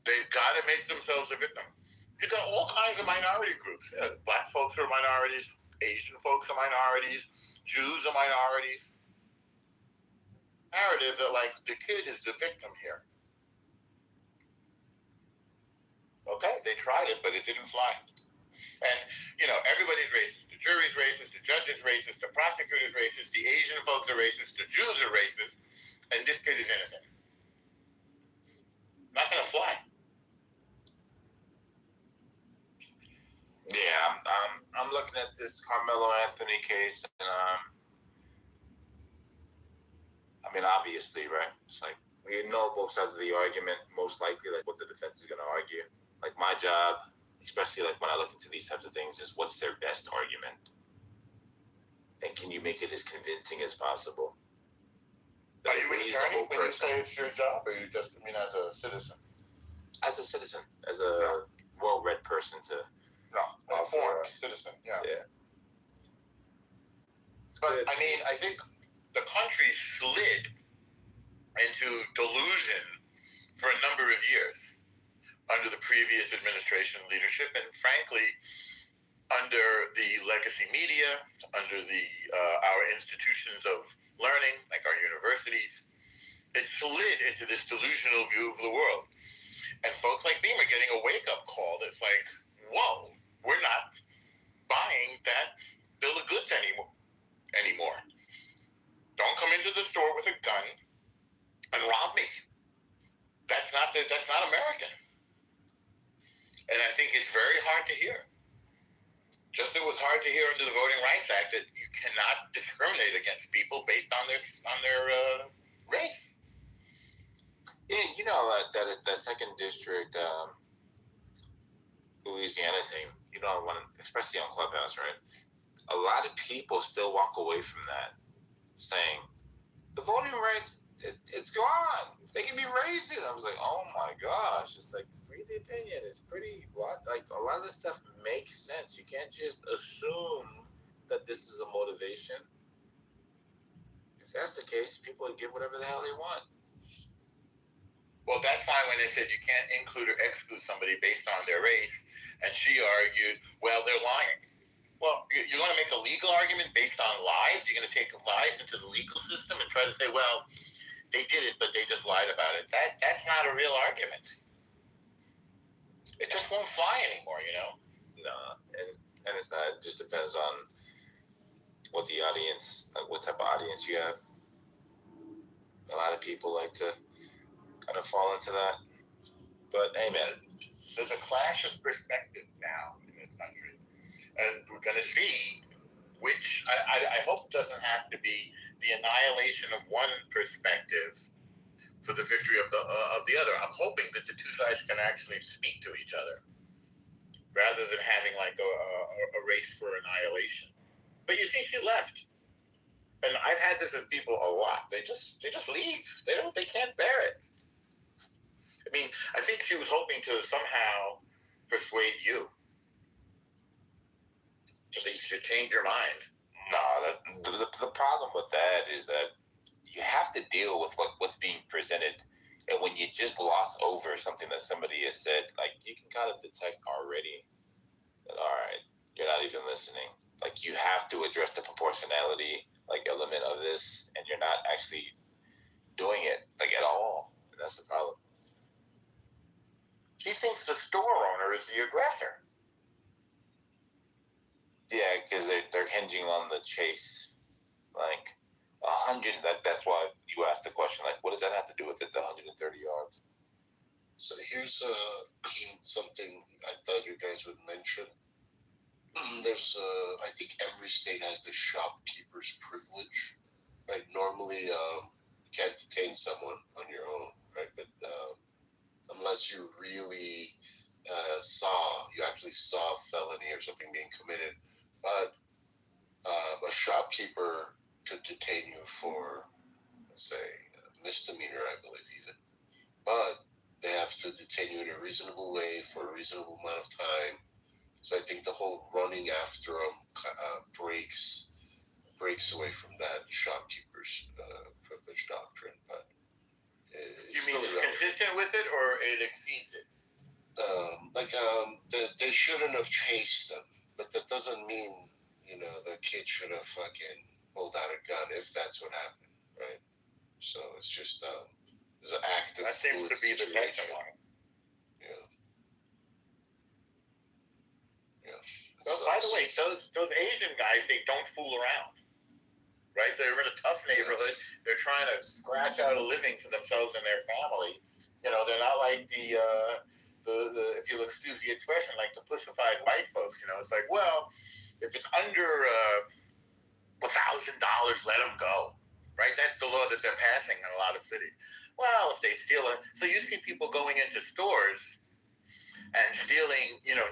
They've got to make themselves a victim. You got all kinds of minority groups. Yeah, black folks are minorities. Asian folks are minorities. Jews are minorities. Narrative that, like, the kid is the victim here. Okay, they tried it, but it didn't fly. And, you know, everybody's racist. The jury's racist, the judge is racist, the prosecutor's racist, the Asian folks are racist, the Jews are racist, and this kid is innocent. Not gonna fly. Yeah, I'm looking at this Carmelo Anthony case, and I mean, obviously, right? It's like we know both sides of the argument. Most likely, like what the defense is going to argue. Like my job, especially like when I look into these types of things, is what's their best argument, and can you make it as convincing as possible? Are you an attorney when you say it's your job, or you just mean as a citizen? As a citizen, as a well-read person to. No, as a citizen, yeah. But, I mean, I think the country slid into delusion for a number of years under the previous administration leadership, and frankly, under the legacy media, under our institutions of learning, like our universities. It slid into this delusional view of the world. And folks like Beam are getting a wake-up call that's like, whoa, we're not buying that bill of goods anymore. Don't come into the store with a gun and rob me. That's not American. And I think it's very hard to hear. Just as it was hard to hear under the Voting Rights Act that you cannot discriminate against people based on their race. Yeah, you know that second district, Louisiana thing. You know, especially on Clubhouse, right? A lot of people still walk away from that, saying the voting rights, it's gone. They can be raised. I was like, oh my gosh! It's like read the opinion. It's pretty like a lot of this stuff makes sense. You can't just assume that this is a motivation. If that's the case, people would get whatever the hell they want. Well, that's fine when they said you can't include or exclude somebody based on their race. And she argued, well, they're lying. Well, you're going to make a legal argument based on lies? You're going to take lies into the legal system and try to say, well, they did it, but they just lied about it. That's not a real argument. It just won't fly anymore, you know? No, and it's not. It just depends on what the audience, like what type of audience you have. A lot of people like to kind of fall into that. But hey, man, there's a clash of perspective now in this country, and we're going to see which. I hope it doesn't have to be the annihilation of one perspective for the victory of the other. I'm hoping that the two sides can actually speak to each other, rather than having like a race for annihilation. But you see, she left, and I've had this with people a lot. They just leave. They can't bear it. I mean, I think she was hoping to somehow persuade you. At least to change your mind. No, the problem with that is that you have to deal with what's being presented. And when you just gloss over something that somebody has said, like, you can kind of detect already that, all right, you're not even listening. Like, you have to address the proportionality, like, element of this, and you're not actually doing it, like, at all. And that's the problem. He thinks the store owner is the aggressor. Yeah, because they're hinging on the chase. Like, 100, that's why you asked the question, like, what does that have to do with it, the 130 yards? So here's something I thought you guys would mention. There's, I think every state has the shopkeeper's privilege, right? Normally, you can't detain someone on your own, right? But unless you really you actually saw a felony or something being committed, but a shopkeeper could detain you for, let's say, a misdemeanor, I believe even. But they have to detain you in a reasonable way for a reasonable amount of time. So I think the whole running after them breaks away from that shopkeeper's privilege doctrine. But you mean it's consistent with it, or it exceeds it? They shouldn't have chased them, but that doesn't mean, the kid should have fucking pulled out a gun if that's what happened, right? So it's just it's an act of that seems to be the testimony. Yeah. Well, by the way, those Asian guys, they don't fool around, right? They're in a tough neighborhood. They're trying to scratch out a living for themselves and their family. They're not like the if you'll excuse the expression, like the pussified white folks. It's like, well, if it's under $1,000, let them go, right? That's the law that they're passing in a lot of cities. Well, if they steal it, so you see people going into stores and stealing, $900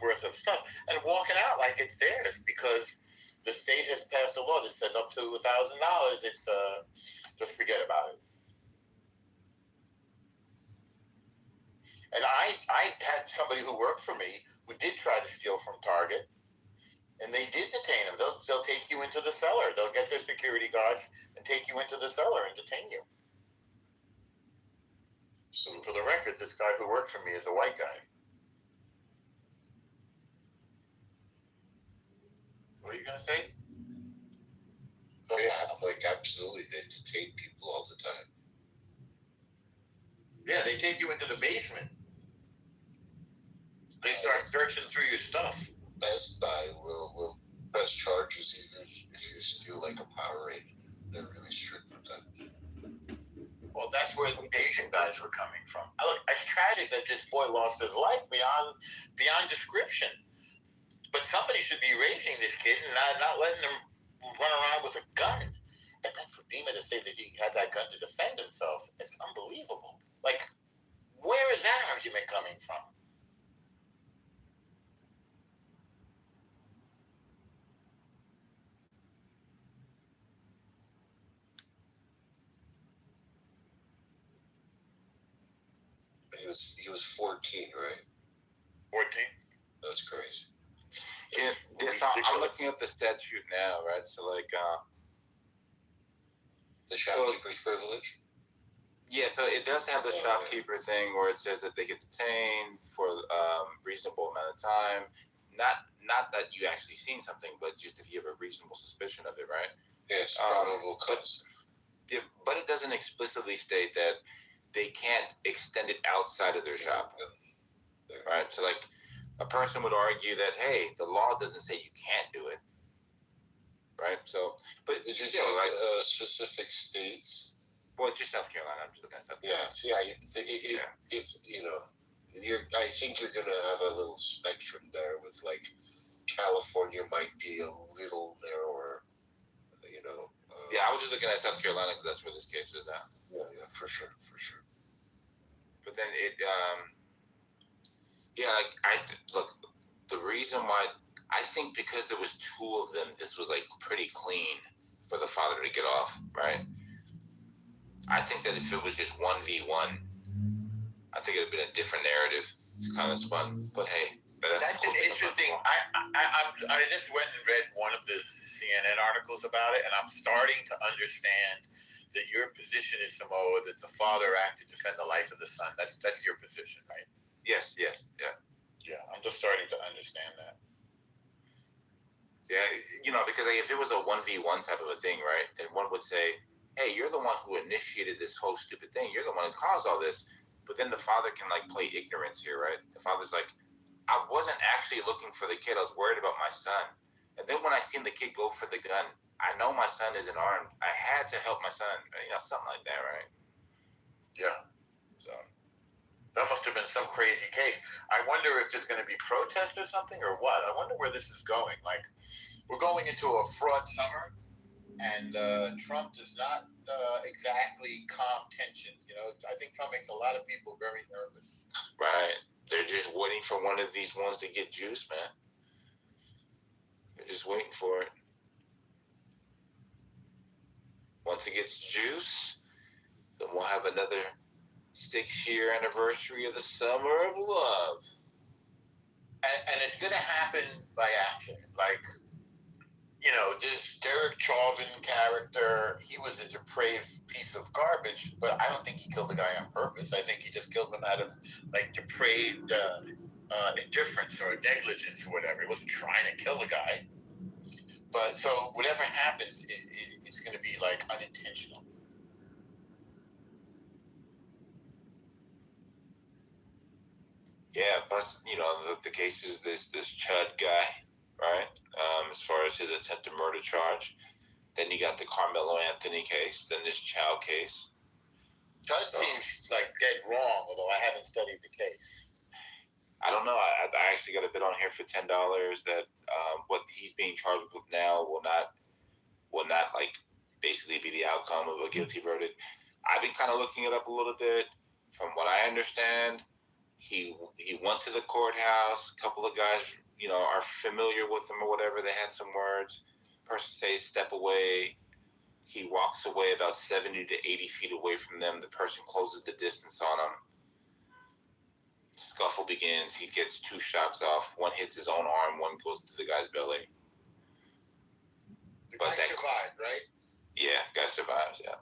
worth of stuff and walking out like it's theirs because the state has passed a law that says up to $1,000. It's just forget about it. And I had somebody who worked for me who did try to steal from Target, and they did detain him. They'll take you into the cellar. They'll get their security guards and take you into the cellar and detain you. So for the record, this guy who worked for me is a white guy. What are you gonna say? Oh yeah, I'm like, absolutely. They detain people all the time. Yeah, they take you into the basement. They start searching through your stuff. Best Buy will press charges even if you steal like a Powerade. They're really strict with that. Well, that's where the Asian guys were coming from. Look, it's tragic that this boy lost his life beyond description. But somebody should be raising this kid and not letting him run around with a gun. And then for Beamer to say that he had that gun to defend himself, it's unbelievable. Like, where is that argument coming from? He was 14, right? 14? That's crazy. Yeah, so I'm looking at the statute now, right? So like the shopkeeper's privilege. Yeah, so it does have the shopkeeper thing where it says that they get detained for reasonable amount of time. Not that you actually seen something, but just if you have a reasonable suspicion of it, right? Yes, probable cause. But it doesn't explicitly state that they can't extend it outside of their shop. Right? So like a person would argue that, hey, the law doesn't say you can't do it. Right? So, but did you check specific states? Well, just South Carolina. I'm just looking at South Carolina. If I think you're gonna have a little spectrum there with like California might be a little narrower, yeah, I was just looking at South Carolina because that's where this case is at. Yeah, for sure. But then it, look, the reason why I think because there was two of them, this was like pretty clean for the father to get off, right? I think that if it was just 1v1, I think it'd have been a different narrative. It's kind of spun, but hey, that's an interesting. I just went and read one of the CNN articles about it, and I'm starting to understand that your position is, Samoa, that the father acted to defend the life of the son. That's your position, right? Yes, yeah. Yeah, I'm just starting to understand that. Yeah, because if it was a 1v1 type of a thing, right, then one would say, hey, you're the one who initiated this whole stupid thing. You're the one who caused all this. But then the father can, play ignorance here, right? The father's like, I wasn't actually looking for the kid. I was worried about my son. And then when I seen the kid go for the gun, I know my son isn't armed. I had to help my son. Something like that, right? Yeah. So that must have been some crazy case. I wonder if there's going to be protests or something or what. I wonder where this is going. We're going into a fraud summer, and Trump does not exactly calm tensions. I think Trump makes a lot of people very nervous. Right. They're just waiting for one of these ones to get juice, man. They're just waiting for it. Once it gets juice, then we'll have another 6-year anniversary of the Summer of Love. And it's going to happen by accident. This Derek Chauvin character, he was a depraved piece of garbage, but I don't think he killed the guy on purpose. I think he just killed him out of, depraved indifference or negligence or whatever. He wasn't trying to kill the guy. But so whatever happens, it's going to be, unintentional. Yeah, plus, the case is this Chud guy, right? As far as his attempted murder charge. Then you got the Carmelo Anthony case, then this Chow case. Chud seems dead wrong, although I haven't studied the case. I don't know. I actually got a bit on here for $10 that what he's being charged with now will not basically be the outcome of a guilty verdict. I've been kind of looking it up a little bit. From what I understand, he went to the courthouse. A couple of guys, are familiar with him or whatever. They had some words. Person says step away. He walks away about 70 to 80 feet away from them. The person closes the distance on him. Scuffle begins. He gets 2 shots off. One hits his own arm. One goes to the guy's belly. The guy survived, right? Yeah, the guy survives, yeah.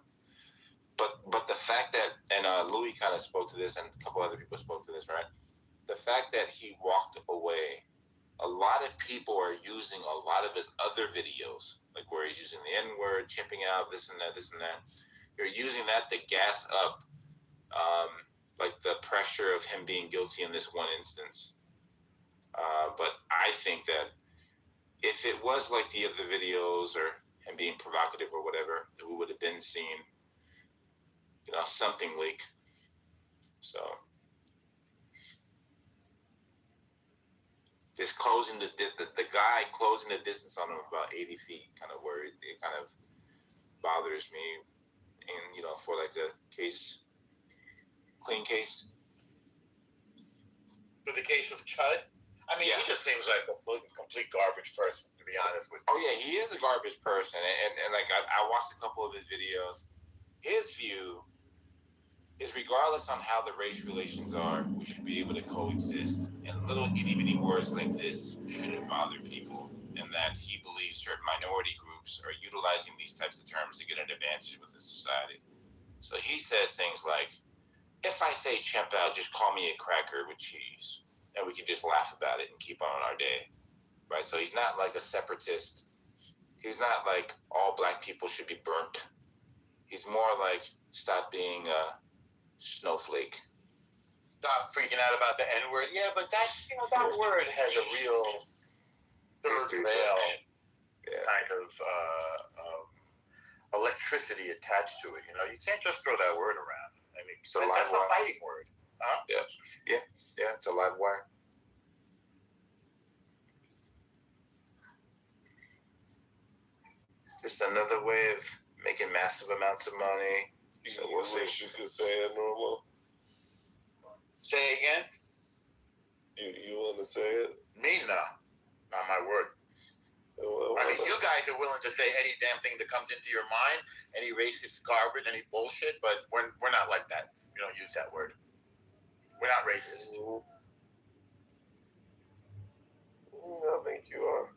But the fact that, and Louis kind of spoke to this, and a couple other people spoke to this, right? The fact that he walked away, a lot of people are using a lot of his other videos, where he's using the N-word, chimping out, this and that. They're using that to gas up, the pressure of him being guilty in this one instance. But I think that if it was like the other videos or him being provocative or whatever, that we would have been seeing, something leak. So this closing the guy closing the distance on him about 80 feet kind of worried. It kind of bothers me, and for a clean case. For the case of Chud, I mean, yeah. He just seems like a complete garbage person, to be honest with you. Oh yeah, he is a garbage person, and I watched a couple of his videos. His view is regardless on how the race relations are, we should be able to coexist. And little itty-bitty words like this shouldn't bother people. And that he believes certain minority groups are utilizing these types of terms to get an advantage within society. So he says things like, if I say chimp out, just call me a cracker with cheese. And we can just laugh about it and keep on our day. Right? So he's not like a separatist. He's not like all black people should be burnt. He's more like, stop being a snowflake. Stop freaking out about the N-word. Yeah, but that word has a real third rail kind of electricity attached to it. You can't just throw that word around. I mean, that's a fighting word. Huh? Yeah, it's a live wire. Just another way of making massive amounts of money. So we'll see. Wish you could say it normal. Say again? You want to say it? Me, no. Not my word. I mean, you guys are willing to say any damn thing that comes into your mind, any racist garbage, any bullshit, but we're not like that. We don't use that word. We're not racist. I think you are.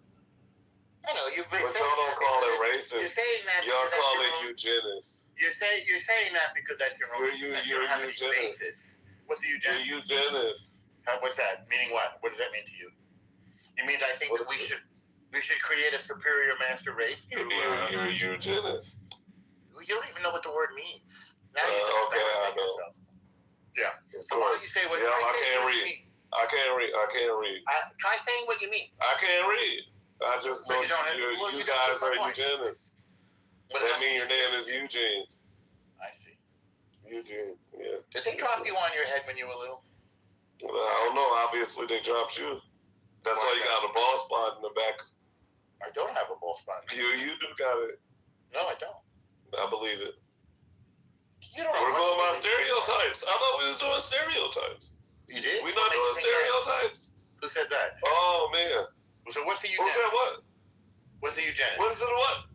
I know you've been. But y'all don't call it racist. You're saying that. Y'all because call that's it your own- eugenics. You're saying that because that's your own. You're you don't have any eugenics. basis. What's the eugenics? You're eugenics. What's that? Meaning what? What does that mean to you? It means I think that we should create a superior master race. You're eugenics. You don't even know what the word means. Now you're okay, I know. yourself. Yeah. Of So why don't course. you say what? Yeah, try I saying can't what read. you mean. I can't read. Try saying what you mean. I can't read. I just know you don't have, you guys are eugenics. What That means your name is Eugene. I see. Eugene, yeah. Did they drop you on your head when you were little? Well, I don't know. Obviously, they dropped you. That's why you got a bald spot in the back. I don't have a bald spot. You do got it. No, I don't. I believe it. You don't. We're going by stereotypes. I thought we was doing stereotypes. You did? We're not doing stereotypes. Who said that? Oh man. So what's the Who eugenics? said what? What's the eugenics? What is it? What?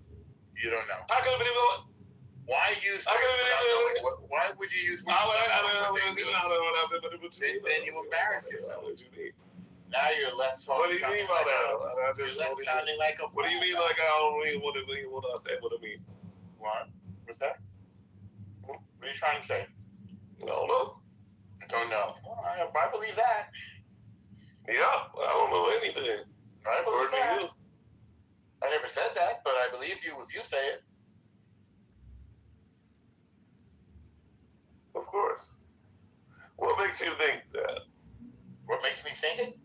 You don't know. I could have been even what? Why use? Why would you use? Then you embarrass yourself. Now you're left talking. What do you mean by that? You're left sounding like a. What do you mean like I don't mean what I say? What I mean? What? What's that? What are you trying to say? I don't know. I don't know. I believe that. Yeah, I don't know anything. I believe that. You. I never said that, but I believe you if you say it. Of course. What makes you think that? What makes me think it?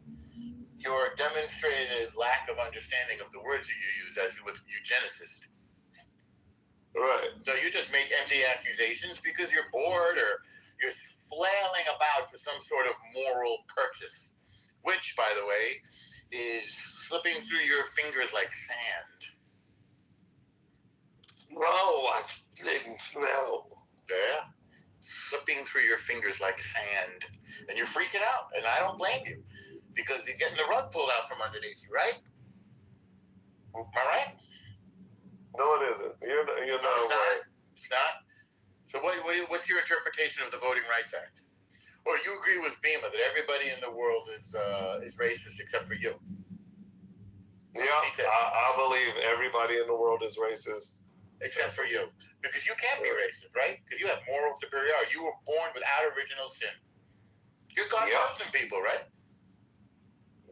Your demonstrated lack of understanding of the words that you use as a eugenicist. Right. So you just make empty accusations because you're bored or you're flailing about for some sort of moral purchase, which, by the way, is slipping through your fingers like sand. No, I didn't know. Yeah. Slipping through your fingers like sand. And you're freaking out. And I don't blame you. Because you're getting the rug pulled out from underneath you, right? Am I right? No, it isn't. You're not right. It's not? So what's your interpretation of the Voting Rights Act? Or you agree with Bima that everybody in the world is racist except for you? Yeah, I believe everybody in the world is racist. Except for you. Because you can't be racist, right? Because you have moral superiority. You were born without original sin. You're God's chosen people, right?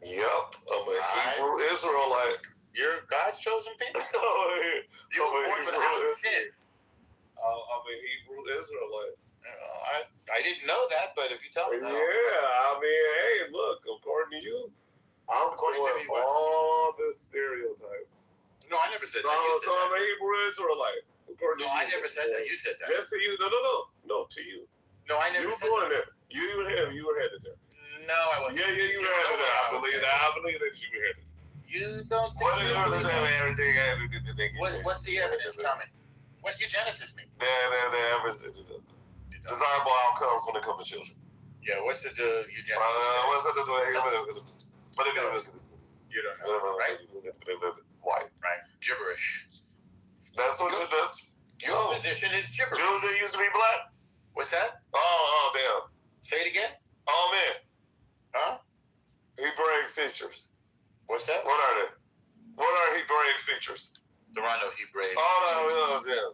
Yep. I'm a Hebrew Israelite. You're God's chosen people. You were born without sin. I'm a Hebrew Israelite. I didn't know that, but if you tell me that. Yeah, I mean, hey, look, according to you, I'm according to all the stereotypes. No, I never said that. So I'm a Hebrew Israelite. No, I never said that. You said that. Just to you. No, to you. No, I never said that. You were doing that. You were headed there. No, I wasn't. Yeah, you were headed there. I believe that you were headed. You don't think What is everything? What's the evidence coming? What's eugenesis mean? Desirable outcomes when it comes to children. Yeah, what's the eugenesis? You don't know, right? White. Right. Gibberish. That's what it does. Your position is gibberish. Jews that used to be black. What's that? Oh, damn. Say it again. Oh, man. Huh? Hebraic features. What's that? What are they? What are Hebraic features? There are no Hebraic. Oh, no, damn.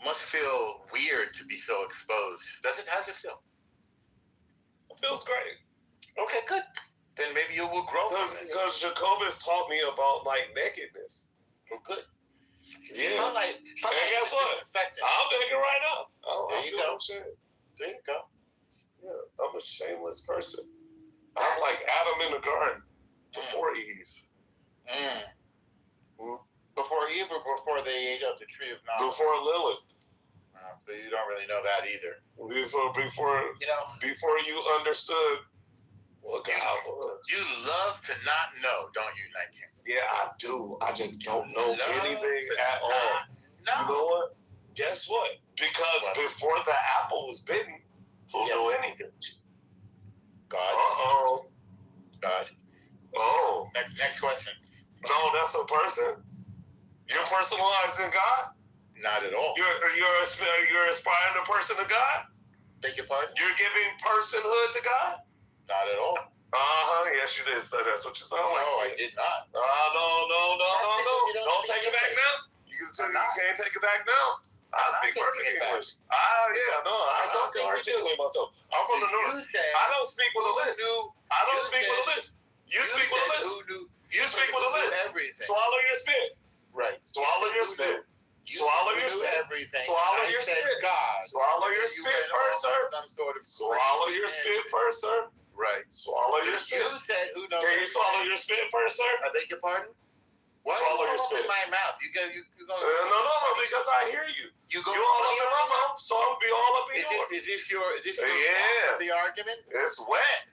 Must feel weird to be so exposed. How's it feel? It feels great. Okay, good. Then maybe you will grow from it. Because Jacobus taught me about, like, nakedness. Well, good. Yeah. It's not like guess what? I'm naked right now. There you go. There you go. Yeah, I'm a shameless person. I'm like Adam in the garden before Eve. Before Eve or before they ate of the tree of knowledge? Before Lilith. So you don't really know that either. Before you understood what God was. You love to not know, don't you, Night King? Yeah, I do. I just don't know anything at all. No. You know what? Guess what? Because before the apple was bitten, who knew anything? God. Uh-oh. God. Oh. Next question. No, that's a person. You're personalizing God? Not at all. You're aspiring a person to God? Beg your pardon? You're giving personhood to God? Not at all. Yes, you did. So that's what you sound like. No, I did not. No. Don't take it back now. You can't take it back now. I speak perfect English. I don't think articulate myself. I'm from the north. I don't speak with a lisp. I don't speak with a lisp. You speak with a lisp. You speak with a lisp. Swallow your spit. Right. Swallow your spit. Swallow your spit. Everything. Swallow your said spit. God. Swallow your spit first, sir. Swallow your spit first, sir. Right. Swallow your spit. You said who knows? Can you swallow your spit first, sir? I beg your pardon? Why swallow you your spit. in my mouth? You go. No, because I hear you. You all up in my mouth, so I'll be all up in yours. Is this your the argument? It's wet.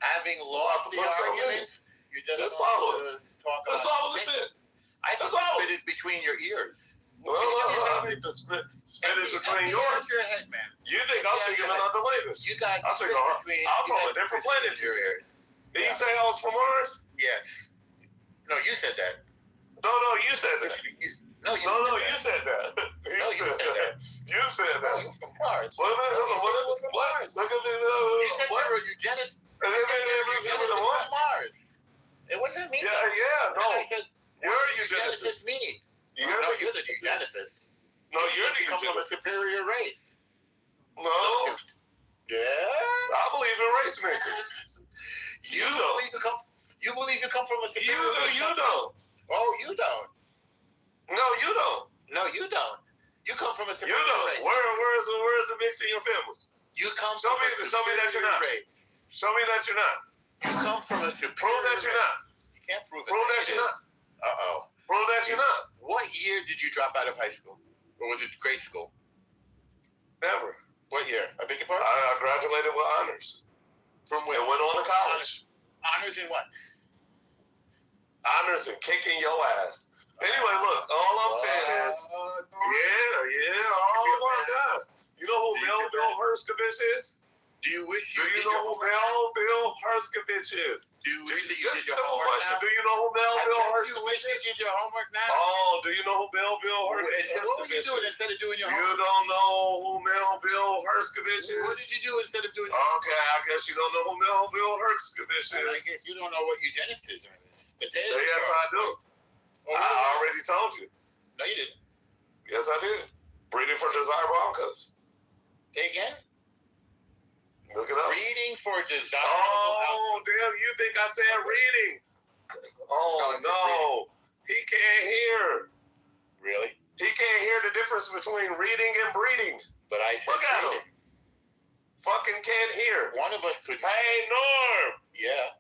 Having lost the argument, you just swallow it. Talk about swallow the spit. I think the spit is between your ears. No, I think the spit is between yours. Your head, man. You think I'm speaking another language? You got. I'm from a different planet. Your ears. Did you say I was from Mars? Yes. No, you said that. No, you said that. You said that. You said that. You from Mars. What? Look at me. You said you were eugenics. What? Mars. It wasn't me. Yeah, no. Where are eugenicists mean? You're the eugenicist. No, you're the eugenicist. You come from a superior race. No. Yeah. I believe in race mixes. You don't. You believe you come from a superior race? You don't. Oh, you don't. No, you don't. No, you don't. You come from a superior race. Where's the mix in your family? You come show me that you're not. Race. Show me that you're not. You come from a superior Prove that you're not. You can't prove it. Prove that you're not. Uh-oh. Prove that you're not. What year did you drop out of high school? Or was it grade school? Never. What year? I beg your pardon? I graduated with honors. From where? And went on to college. Honors in what? Honors in kicking your ass. Anyway, look, all I'm saying is, oh my God. You know who Melville Herskovich is? Do you know who Melville Herskovich is? Just a simple question. Do you know who Melville Herskovich is? You did your homework now? Oh, do you know who Melville Herskovich is? What were you doing instead of doing your homework? You don't know who Melville Herskovich is? What did you do instead of doing your homework? Okay, I guess you don't know who Melville Herskovich is. I guess you don't know what eugenicism is. But yes, I do. I already told you. No, you didn't. Yes, I did. Breeding for desirable outcomes. Say again? Look it up. Reading for desirable outcomes. Damn, you think I said reading. Oh, no. He can't hear. Really? He can't hear the difference between reading and breeding. But I said look at him. Fucking can't hear. One of us could. Hey, Norm. Yeah.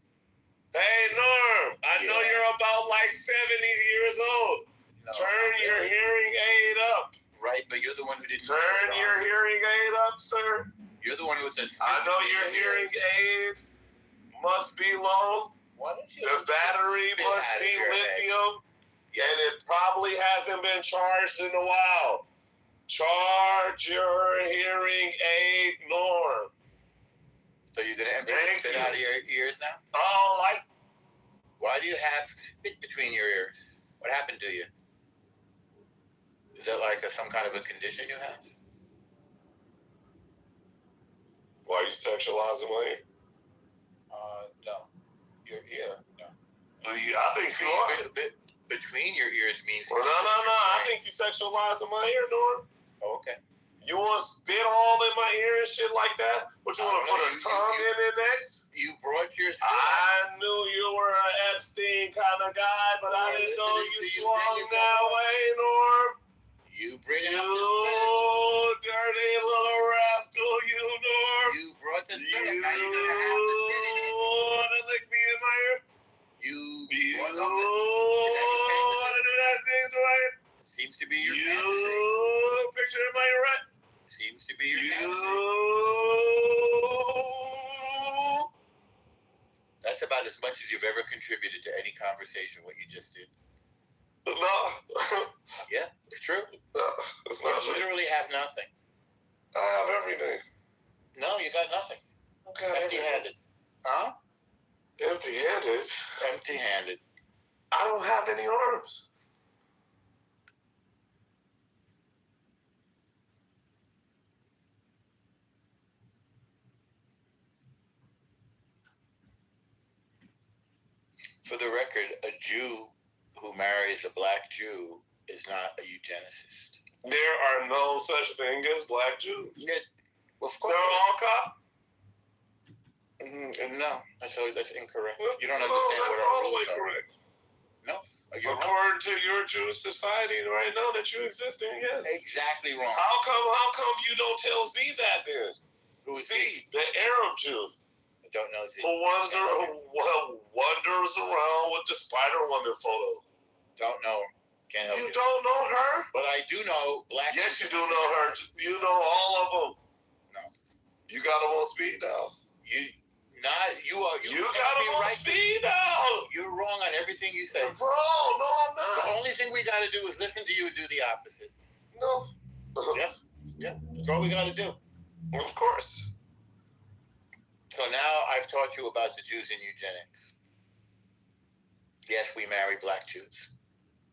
Hey, Norm. I know you're about like 70 years old. No, turn your hearing aid up. Right, but you're the one who didn't. Turn your hearing aid up, sir. You're the one with the. I know your hearing aid must be low. The battery must be lithium, and it probably hasn't been charged in a while. Charge your hearing aid, Norm. So you're gonna empty spit out of your ears now? Oh, why do you have spit between your ears? What happened to you? Is that like some kind of a condition you have? Why are you sexualizing my ear? No. Your ear? No. I think you are. Between your ears means. Well, no. I think you sexualizing my ear, Norm. Oh, okay. You want to spit all in my ear and shit like that? What, you want to put a tongue in it next? You brought your spit. I knew you were an Epstein kind of guy, but I didn't know you swung that way, Norm. You bring it up to dirty little rascal, you, Norm. You brought the spit. You want to lick me in my ear? You want to do that thing to my ear? Seems to be your fantasy. Picture in my ear, right? Seems to be your fantasy. That's about as much as you've ever contributed to any conversation, what you just did. No. Yeah, it's true. No, it's not you literally have nothing. I have everything. No, you got nothing. Okay. Empty-handed. Huh? Empty-handed? Empty-handed. I don't have any arms. For the record, a Jew who marries a black Jew is not a eugenicist. There are no such thing as black Jews. Yeah, of course. They're all cop. No, that's incorrect. You don't No, understand that's what all our the way rules are. correct. No, you're wrong. According to your Jewish society right now that you exist in, yes. Exactly wrong. How come you don't tell Z that then? Who is Z, the Arab Jew. I don't know Z. Who wanders around with the Spider-Woman photo. Don't know. Can't help you. You don't know her? But I do know black. Yes, you do know her. You know all of them. No. You got them on speed dial. You got them on speed dial. You're wrong on everything you say. Bro, no, I'm not. The only thing we got to do is listen to you and do the opposite. No. Yeah. That's all we got to do. Of course. So now I've taught you about the Jews and eugenics. Yes, we marry black Jews.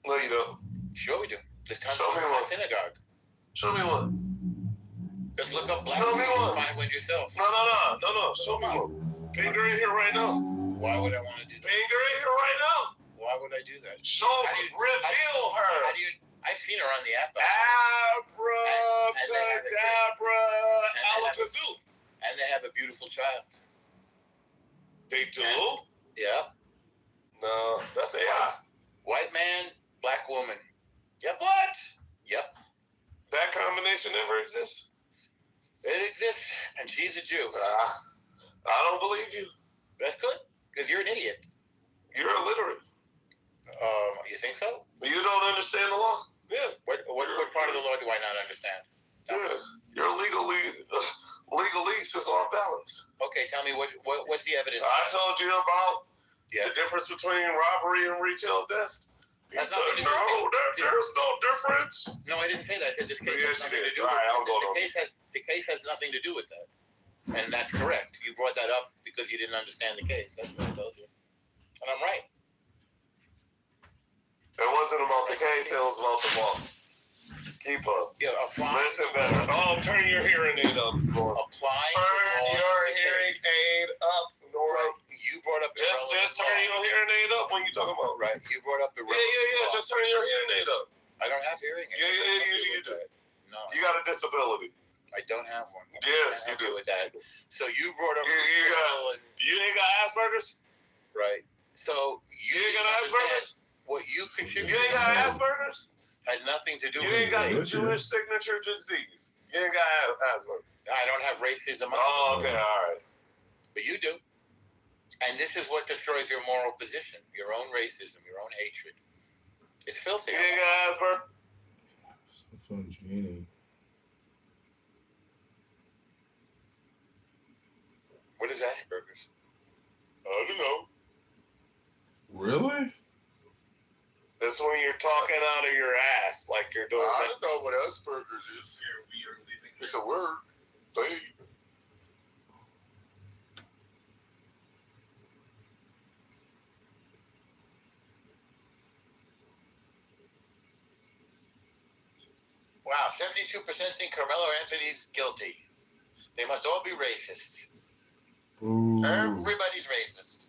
No, you don't. Sure we do. There's tons Show of me them in one. our synagogue. Show me one. Just look up black Show me Jews one. and find one yourself. No. Show me one. Ping her in here right now. Why would I want to do that? Ping her in here right now. Why would I do that? Reveal her. I've seen her on the app. Abracadabra, alakazoo. And they have a beautiful child. They do? Yeah. No, that's AI. White man, black woman. Yep. What? Yep. That combination never exists? It exists, and she's a Jew. I don't believe you. That's good, because you're an idiot. You're illiterate. You think so? You don't understand the law? Yeah. What part of the law do I not understand? Yeah. Your legalese is off balance. Okay, tell me what's the evidence? I told you about the difference between robbery and retail theft. That's there's no difference. No, I didn't say that. I said this case has nothing to do the case has nothing to do with that. And that's correct. You brought that up because you didn't understand the case. That's what I told you. And I'm right. It wasn't about the case, it was about the law. Keep up. Yeah, listen better. Oh, turn your hearing aid up, Nora. Turn your hearing aid up, Nora. You brought up just turn your hearing aid up when you talk about. Right. You brought up the Yeah. Just turn your hearing aid up. I don't have hearing aids. Yeah, you do. No. You got a disability. I don't have one. Yes, you do. With that. So you brought up. You ain't got Asperger's. Right. So you ain't got Asperger's. What you contribute. You ain't got Asperger's. Had nothing to do with. You ain't got the Jewish signature disease. You ain't got Asperger's. I don't have racism. Oh, okay, all right. But you do. And this is what destroys your moral position, your own racism, your own hatred. It's filthy. You ain't got Asperger's. Phone genie. What is Asperger's? I don't know. Really? That's when you're talking out of your ass, like you're doing. I don't know what Asperger's is. It's a word. Hey. Wow, 72% think Carmelo Anthony's guilty. They must all be racists. Ooh. Everybody's racist.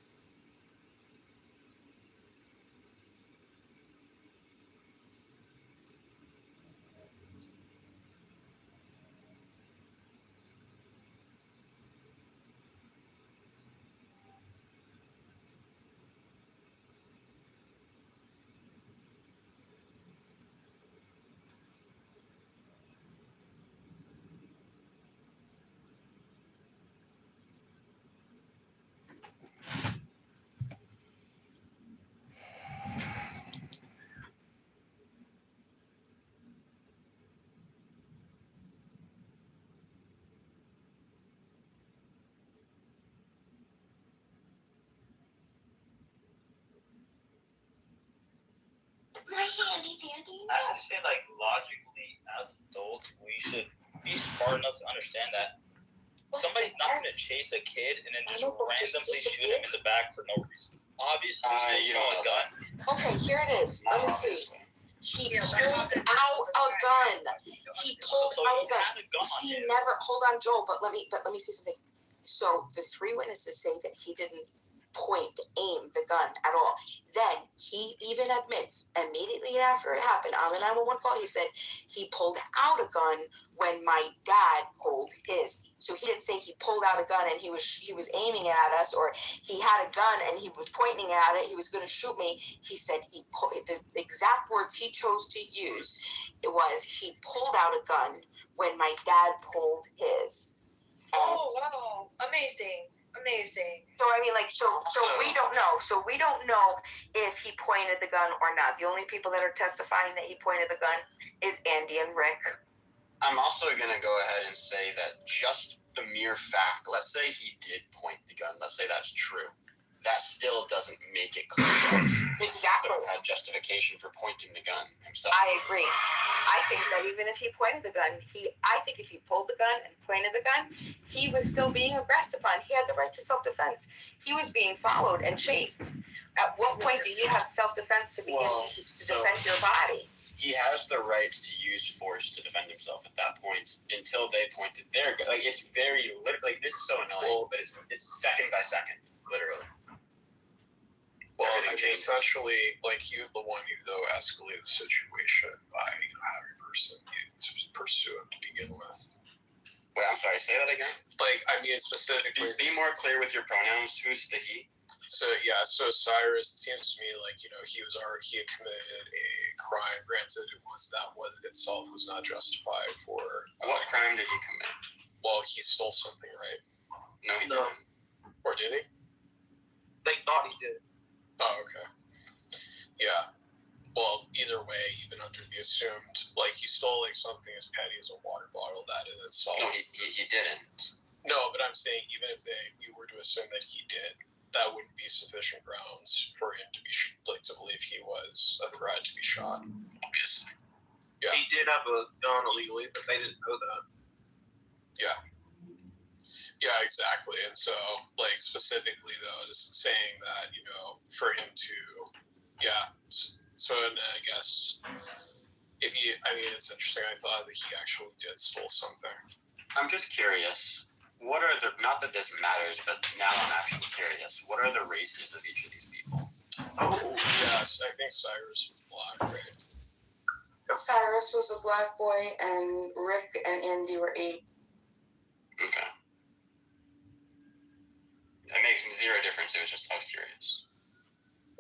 I just feel like logically, as adults, we should be smart enough to understand that somebody's not going to chase a kid and then just randomly shoot him in the back for no reason. Obviously, you know, a gun. Okay, here it is. Let me see. He pulled out a gun. He pulled out a gun. He never. Hold on, Joel. But let me see something. So the three witnesses say that he didn't aim the gun at all. Then he even admits immediately after it happened on the 911 call, he said he pulled out a gun when my dad pulled his. So he didn't say he pulled out a gun and he was aiming it at us, or he had a gun and he was pointing at it, he was going to shoot me. He said the exact words he chose to use, it was he pulled out a gun when my dad pulled his. Oh, wow. Amazing. So I mean, like, so we don't know. So we don't know if he pointed the gun or not. The only people that are testifying that he pointed the gun is Andy and Rick. I'm also going to go ahead and say that just the mere fact, let's say he did point the gun, let's say that's true, that still doesn't make it clear that Exactly. he could have had justification for pointing the gun himself. I agree. I think that even if he pointed the gun, I think if he pulled the gun and pointed the gun, he was still being aggressed upon. He had the right to self-defense. He was being followed and chased. At what point do you have self-defense to begin to defend your body? He has the right to use force to defend himself at that point until they pointed their gun. Like, it's very, like, this is so annoying, but it's second by second, literally. Well, I mean, essentially, like, he was the one who, though, escalated the situation by, having a person to pursue him to begin with. Wait, I'm sorry, say that again? Like, I mean, specifically... Be more clear with your pronouns. Who's the he? So, yeah, so Cyrus, it seems to me like, he had committed a crime. Granted, that itself was not justified for... What crime did he commit? Well, he stole something, right? No, he didn't. Or did he? They thought he did. Oh, okay. Yeah. Well, either way, even under the assumed, like, he stole, like, something as petty as a water bottle, that in itself... No, he didn't. No, but I'm saying even if we were to assume that he did, that wouldn't be sufficient grounds for him to be, to believe he was a threat to be shot. Obviously. Yeah. He did have a gun illegally, but they didn't know that. Yeah. Yeah, exactly. And so, like, specifically, though, just saying that, for him to, so then I guess, it's interesting. I thought that he actually did steal something. I'm just curious. What are not that this matters, but now I'm actually curious. What are the races of each of these people? Oh, yes. I think Cyrus was black, right? Cyrus was a black boy, and Rick and Andy were 8. Okay. That makes zero difference. It was just I was curious.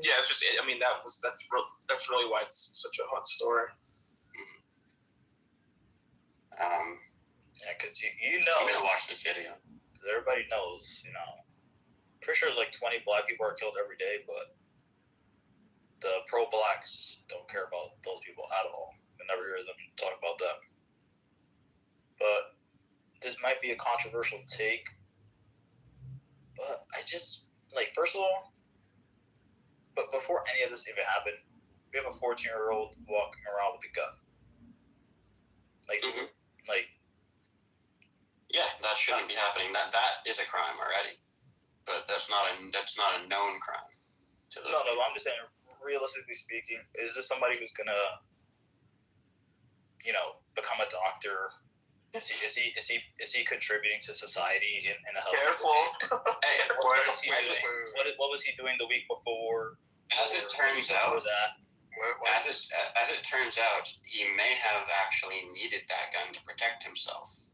Yeah, it's just. I mean, that's really why it's such a hot story. Yeah, because you know. I'm gonna watch this video. Because everybody knows, Pretty sure like 20 black people are killed every day, but the pro-blacks don't care about those people at all. I never hear them talk about them. But this might be a controversial take. But I just, first of all, but before any of this even happened, we have a 14-year-old walking around with a gun. Yeah, that shouldn't be happening. That is a crime already. But that's not a known crime. No, I'm just saying, realistically speaking, is this somebody who's gonna, become a doctor? Is he contributing to society in a healthy way? Hey, what was he doing the week before? As it turns out, he may have actually needed that gun to protect himself.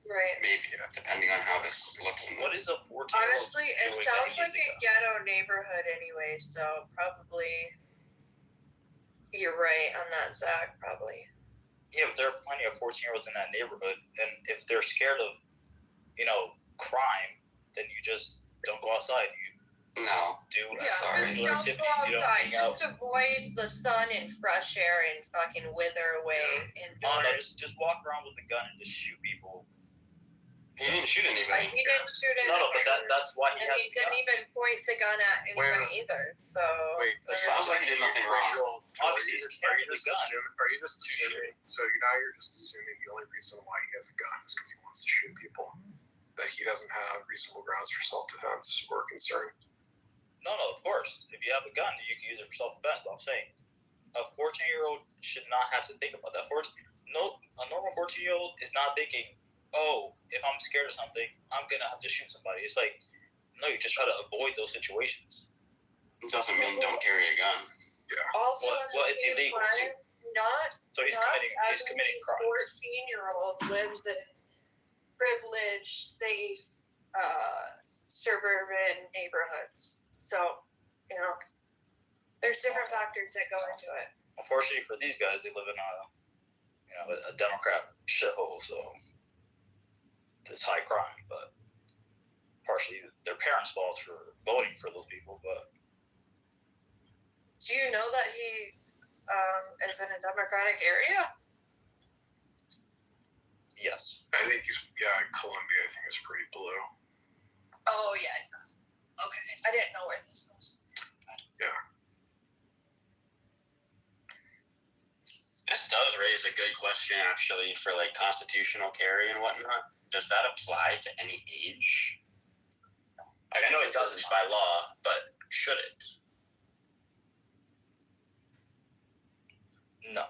Right. Maybe, depending on how this looks. What is a 14-year-old? Honestly, it sounds like a ghetto neighborhood anyway, so probably you're right on that, Zach, probably. Yeah, but there are plenty of 14-year-olds in that neighborhood, and if they're scared of, crime, then you just don't go outside. You do regular activities. You don't hang out. Just avoid the sun and fresh air and fucking wither away indoors. Just walk around with a gun and just shoot people. He didn't shoot anybody. He didn't shoot anybody. No, but that's why he has. And he didn't even point the gun at anybody either. So. Wait, it sounds like he did nothing wrong. Obviously, he's carrying the gun. Are you just assuming? So you're just assuming the only reason why he has a gun is because he wants to shoot people. That he doesn't have reasonable grounds for self-defense or concern. No, of course. If you have a gun, you can use it for self-defense. I'm saying a 14-year-old should not have to think about that. A normal 14-year-old is not thinking, oh, if I'm scared of something, I'm gonna have to shoot somebody. It's like No, you just try to avoid those situations. It doesn't mean don't carry a gun. Yeah. Also, Well, it's illegal too. So he's committing crimes. 14-year-old lives in privileged, safe, suburban neighborhoods. So, there's different factors that go into it. Unfortunately for these guys, they live in a Democrat shithole, so it's high crime. But partially their parents' fault for voting for those people. But do you know that he is in a Democratic area? Yes. I think Columbia, I think, is pretty blue. Oh, yeah. Okay. I didn't know where this was. Yeah. This does raise a good question, actually, for like constitutional carry and whatnot. Does that apply to any age? Like, I know it doesn't by law, but should it? No.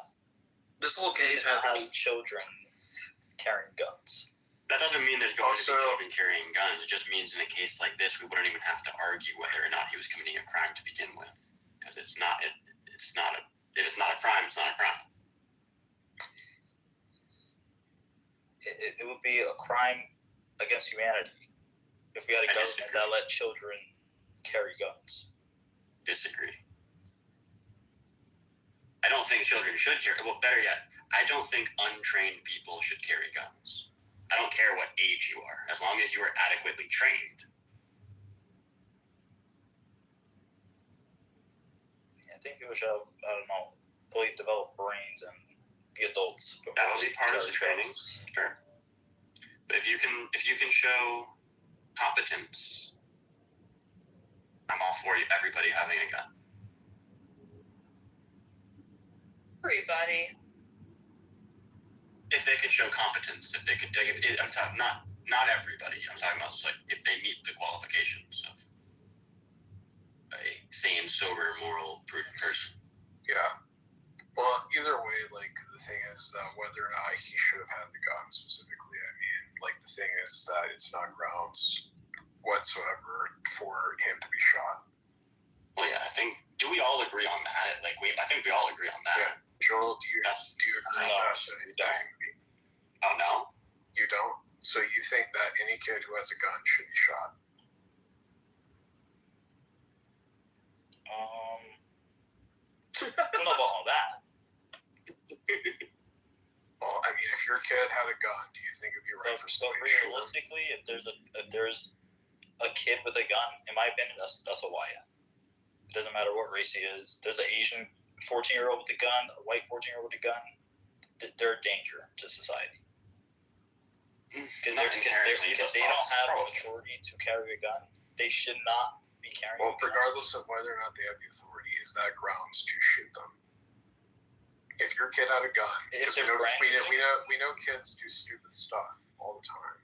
This whole case has children carrying guns. That doesn't mean there's going to be children carrying guns. It just means in a case like this, we wouldn't even have to argue whether or not he was committing a crime to begin with, because if it's not a crime, it's not a crime. It would be a crime against humanity if we had a government that let children carry guns. Disagree. I don't think children should carry. Well, better yet, I don't think untrained people should carry guns. I don't care what age you are, as long as you are adequately trained. I think we should have, fully developed brains and be adults. That'll be part of the training, sure. But if you can show competence, I'm all for everybody having a gun. Everybody. If they can show competence, I'm talking not everybody. I'm talking about like if they meet the qualifications of a sane, sober, moral, prudent person. Yeah. Well, either way, like the thing is that whether or not he should have had the gun specifically, I mean, like the thing is that it's not grounds whatsoever for him to be shot. Well, yeah, do we all agree on that? Like I think we all agree on that. Yeah. Joel, do you agree no, with that? you don't. Oh, no? You don't? So you think that any kid who has a gun should be shot? I don't know about all that. Well, I mean, if your kid had a gun, do you think it'd be right for somebody to shoot him? Realistically, if there's a kid with a gun, in my opinion, that's a YN. It doesn't matter what race he is. There's an Asian 14-year-old with a gun, a white 14-year-old with a gun. They're a danger to society. Because they don't have the authority to carry a gun. They should not be carrying a gun. Regardless of whether or not they have the authority, is that grounds to shoot them? If your kid had a gun, because we know kids do stupid stuff all the time.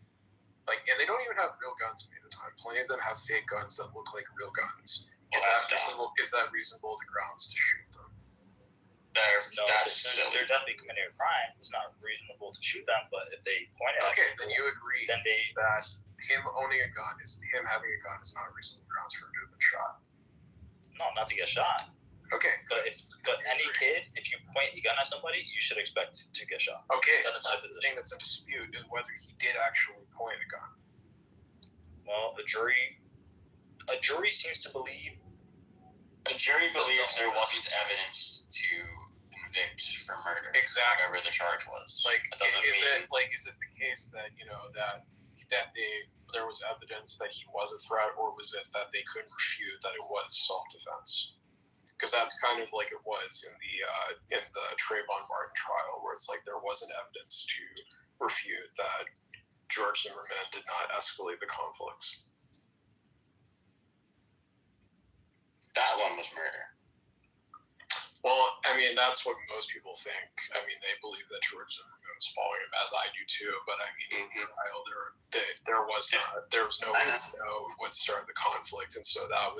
Like, and they don't even have real guns many of the time. Plenty of them have fake guns that look like real guns. Is that reasonable to grounds to shoot them? They're definitely committing a crime. It's not reasonable to shoot them, but if they point it out, then you agree that him owning a gun him having a gun is not reasonable grounds for him to have been shot. No, not to get shot. Okay. But any kid, if you point a gun at somebody, you should expect to get shot. Okay. That's the thing that's in dispute is whether he did actually point a gun. Well, a jury seems to believe. A jury believes there wasn't evidence to convict for murder. Exactly. Whatever the charge was. Like, is it the case that that there was evidence that he was a threat, or was it that they couldn't refute that it was self-defense? Because that's kind of like it was in the Trayvon Martin trial, where it's like there wasn't evidence to refute that George Zimmerman did not escalate the conflicts. That one was murder. Well, I mean, that's what most people think. I mean, they believe that George Zimmerman was following him, as I do too. But I mean, in the trial, there was no way to know what started the conflict, and so there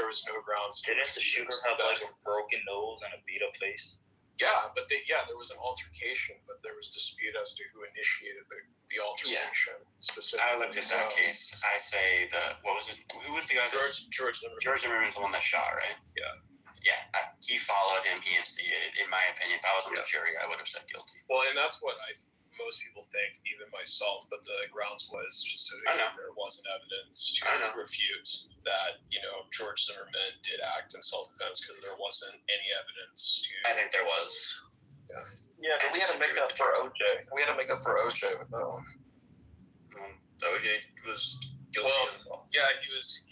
was no grounds. Didn't the shooter have like a broken nose and a beat up face? Yeah, but there was an altercation, but there was dispute as to who initiated the altercation specifically. I looked at that case. I say what was it? Who was the guy? George Zimmerman. George Zimmerman's the one that shot, right? Yeah. Yeah, he followed him. He instigated. In my opinion, if I was on the jury, I would have said guilty. Well, and that's what most people think, even myself. But the grounds was specifically there wasn't evidence to refute that George Zimmerman did act in self-defense because there wasn't any evidence. I think there was. Yeah, but we had to make up for OJ. We had to make up for OJ with that one. OJ was guilty. Well, yeah, he was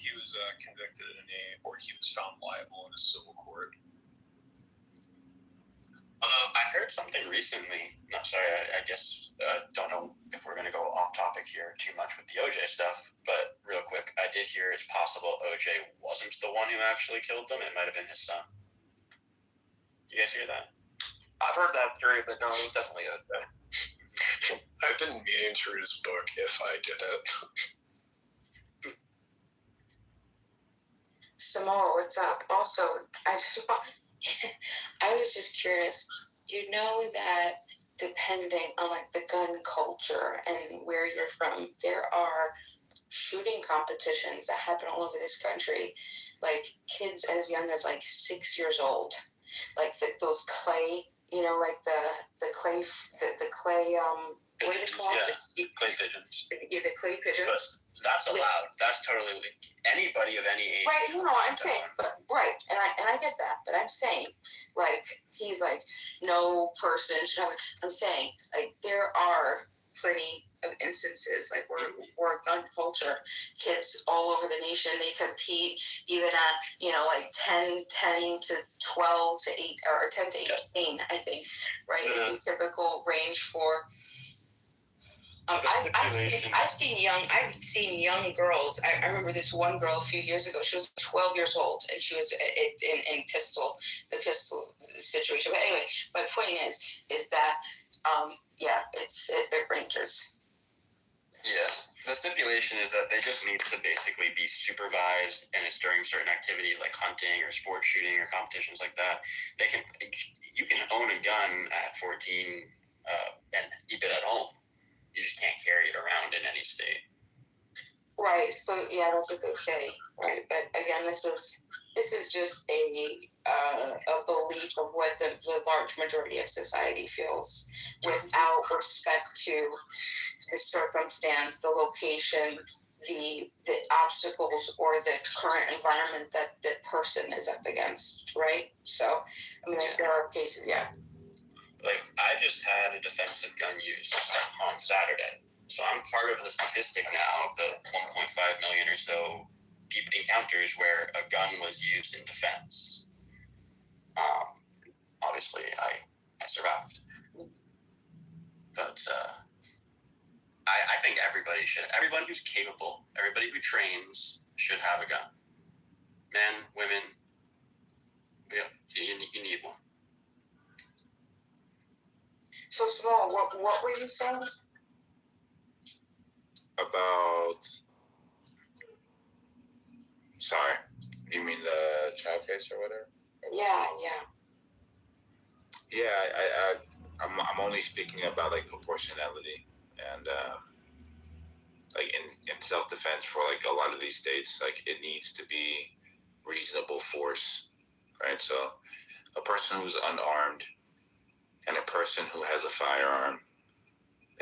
convicted or he was found liable in a civil court. I heard something recently. No, sorry, I guess don't know if we're going to go off topic here too much with the OJ stuff, but real quick, I did hear it's possible OJ wasn't the one who actually killed them. It might have been his son. You guys hear that? I've heard that theory, but no, it was definitely OJ. I've been meaning to read his book if I did it. Samoa, what's up? Also, I was just curious. You know that depending on the gun culture and where you're from, there are shooting competitions that happen all over this country. Like kids as young as 6 years old, those clay, the clay. What do they call it? Yeah, clay pigeons. Yeah, the clay pigeons. But that's allowed. That's totally anybody of any age. Right, I'm saying, but right, and I get that, but I'm saying, he's no person should have. I'm saying, there are plenty of instances where gun culture, kids all over the nation, they compete even at 10 to 12 to 8 or 10 to 18, I think, right? Mm-hmm. Is the typical range for. I've seen young girls. I remember this one girl a few years ago. She was 12 years old, and she was in the pistol situation. But anyway, my point is that it ranges. Yeah, the stipulation is that they just need to basically be supervised, and it's during certain activities like hunting or sport shooting or competitions like that. You can own a gun at 14 and keep it at home. You just can't carry it around in any state. Right. So yeah, that's what they say. Right. But again, this is just a belief of what the large majority of society feels, without respect to the circumstance, the location, the obstacles, or the current environment that the person is up against. Right. So there are cases. Yeah. I just had a defensive gun use on Saturday. So I'm part of the statistic now of the 1.5 million or so encounters where a gun was used in defense. Obviously, I survived. But I think everybody who's capable, everybody who trains should have a gun. Men, women, you need one. So, Small, what were you saying? About, sorry, you mean the child case or whatever? Yeah. Yeah, I'm only speaking about proportionality and in self-defense for a lot of these states, it needs to be reasonable force, right? So a person who's unarmed and a person who has a firearm,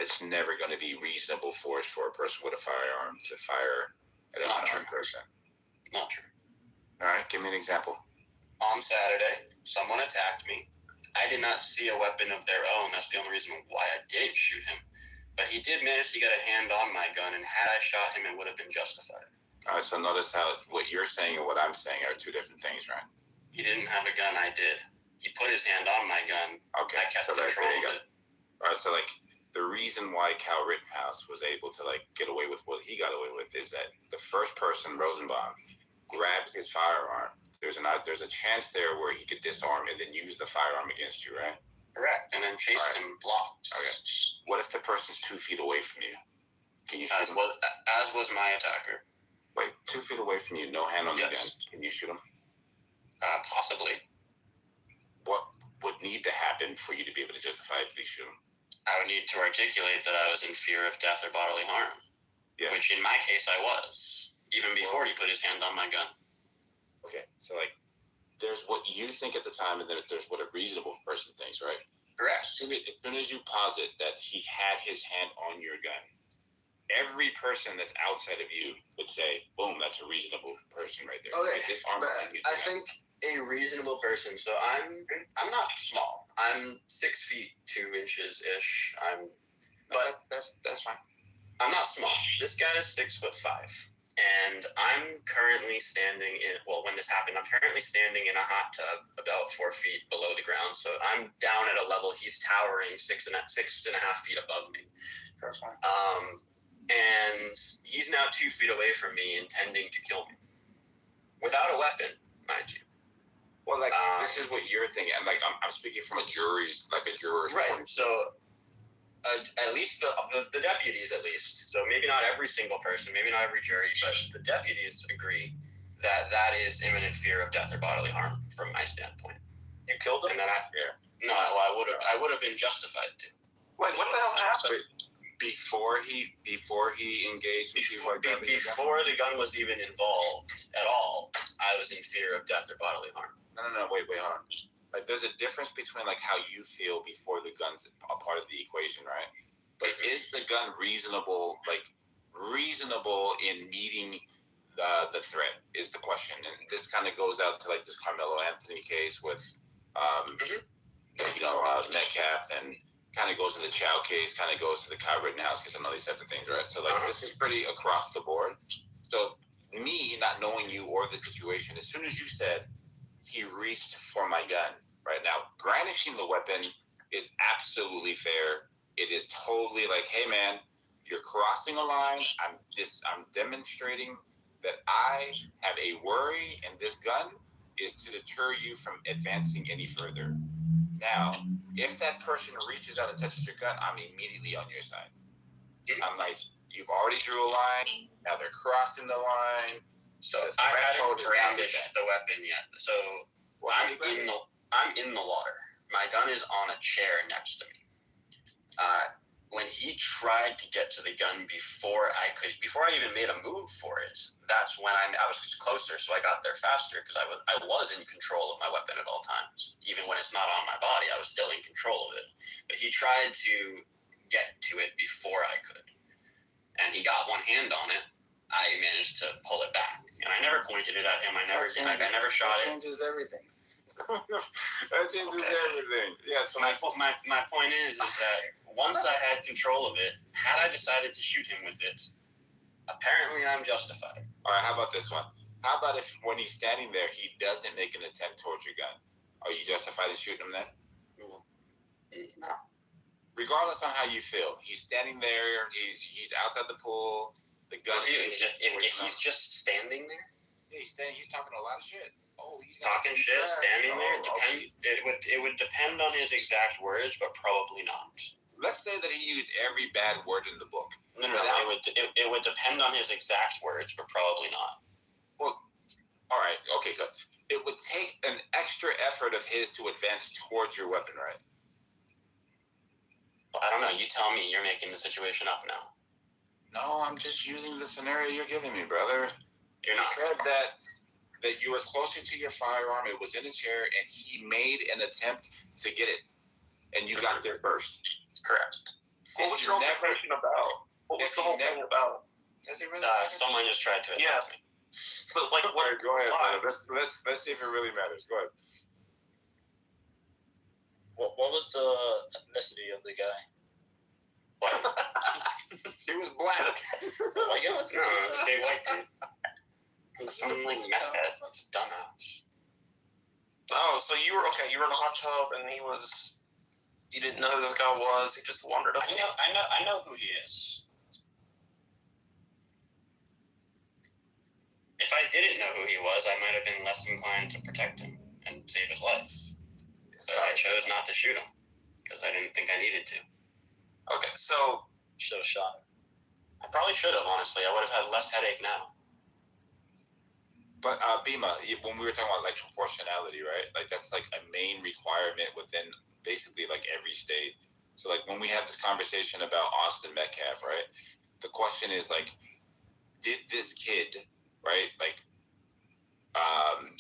it's never going to be reasonable force for a person with a firearm to fire at an unarmed person. Not true. All right, give me an example. On Saturday, someone attacked me. I did not see a weapon of their own. That's the only reason why I didn't shoot him. But he did manage to get a hand on my gun, and had I shot him, it would have been justified. All right, so notice how what you're saying and what I'm saying are two different things, right? He didn't have a gun, I did. He put his hand on my gun. Okay, I kept control of it. All right, so the reason why Cal Rittenhouse was able to get away with what he got away with is that the first person, Rosenbaum, grabbed his firearm. There's a chance there where he could disarm and then use the firearm against you, right? Correct. And then chased him blocks. Okay. What if the person's 2 feet away from you? Can you shoot him? As was my attacker. Wait, 2 feet away from you, no hand on the gun. Can you shoot him? Possibly. What would need to happen for you to be able to justify a police shooting? I would need to articulate that I was in fear of death or bodily harm, which in my case I was, even before he put his hand on my gun. Okay, so like, there's what you think at the time, and then there's what a reasonable person thinks, right? Correct. As soon as you posit that he had his hand on your gun, every person that's outside of you would say, boom, that's a reasonable person right there. Okay, This arm behind you. I think a reasonable person. So I'm not small. I'm 6 feet 2 inches ish. But that's fine. I'm not small. This guy is 6'5", and I'm currently standing in. Well, when this happened, I'm currently standing in a hot tub about 4 feet below the ground. So I'm down at a level. He's towering six and a half feet above me. That's fine. And he's now 2 feet away from me, intending to kill me without a weapon, mind you. Well, like, this is what you're thinking. I'm speaking from a juror's right. point. So, at least the deputies, at least. So maybe not every single person, maybe not every jury, but the deputies agree that that is imminent fear of death or bodily harm from my standpoint. You killed him? And then I would have been justified to. Wait, what the hell happened? Before he engaged with you, before the gun was even involved at all, I was in fear of death or bodily harm. No, wait, hold on. Like, there's a difference between like how you feel before the gun's a part of the equation, right? But is the gun reasonable in meeting the threat? Is the question, and this kind of goes out to like this Carmelo Anthony case with, Metcalf, and kind of goes to the Chow case, kind of goes to the Kyle Rittenhouse case, and all these types of things, right? So like this is pretty across the board. So me not knowing you or the situation, as soon as you said he reached for my gun, right? Now, brandishing the weapon is absolutely fair. It is totally like, hey man, you're crossing a line. I'm demonstrating that I have a worry, and this gun is to deter you from advancing any further. Now, if that person reaches out and touches your gun, I'm immediately on your side. I'm like, you've already drew a line. Now they're crossing the line. So I hadn't brandished the weapon yet. So I'm in the water. My gun is on a chair next to me. When he tried to get to the gun before I even made a move for it, that's when I was closer, so I got there faster because I was in control of my weapon at all times. Even when it's not on my body, I was still in control of it. But he tried to get to it before I could, and he got one hand on it. I managed to pull it back, and I never pointed it at him. I never shot it. That changes everything. That changes everything. Yeah. So my point is that once I had control of it, had I decided to shoot him with it, apparently I'm justified. All right. How about this one? How about if when he's standing there, he doesn't make an attempt towards your gun? Are you justified in shooting him then? No. Regardless on how you feel, he's standing there. He's outside the pool. The gun. If he's just standing there. Yeah, he's standing. He's talking a lot of shit. Talking shit, standing there. It would depend on his exact words, but probably not. Let's say that he used every bad word in the book. No. It would depend on his exact words, but probably not. Well, all right, okay, good. It would take an extra effort of his to advance towards your weapon, right? I don't know. You tell me. You're making the situation up now. No, I'm just using the scenario you're giving me, brother. You're not. You said that you were closer to your firearm. It was in a chair, and he made an attempt to get it, and you got there first. Correct. What was your whole thing about? What was the whole thing about? Does it really? Someone just tried to attack me. But like, what? Go ahead, brother. Let's see if it really matters. Go ahead. What was the ethnicity of the guy? White. He was black. White? No, it was a big white dude. Some like meth head, dumbass. Oh, so you were okay. You were in a hot tub, and you didn't know who this guy was. He just wandered up. I know who he is. If I didn't know who he was, I might have been less inclined to protect him and save his life. So I chose not to shoot him because I didn't think I needed to. Okay, so should have shot him. I probably should have. Honestly, I would have had less headache now. But Bima, when we were talking about like proportionality, right? Like that's like a main requirement within basically like every state. So like when we have this conversation about Austin Metcalf, right? The question is like, did this kid, right, like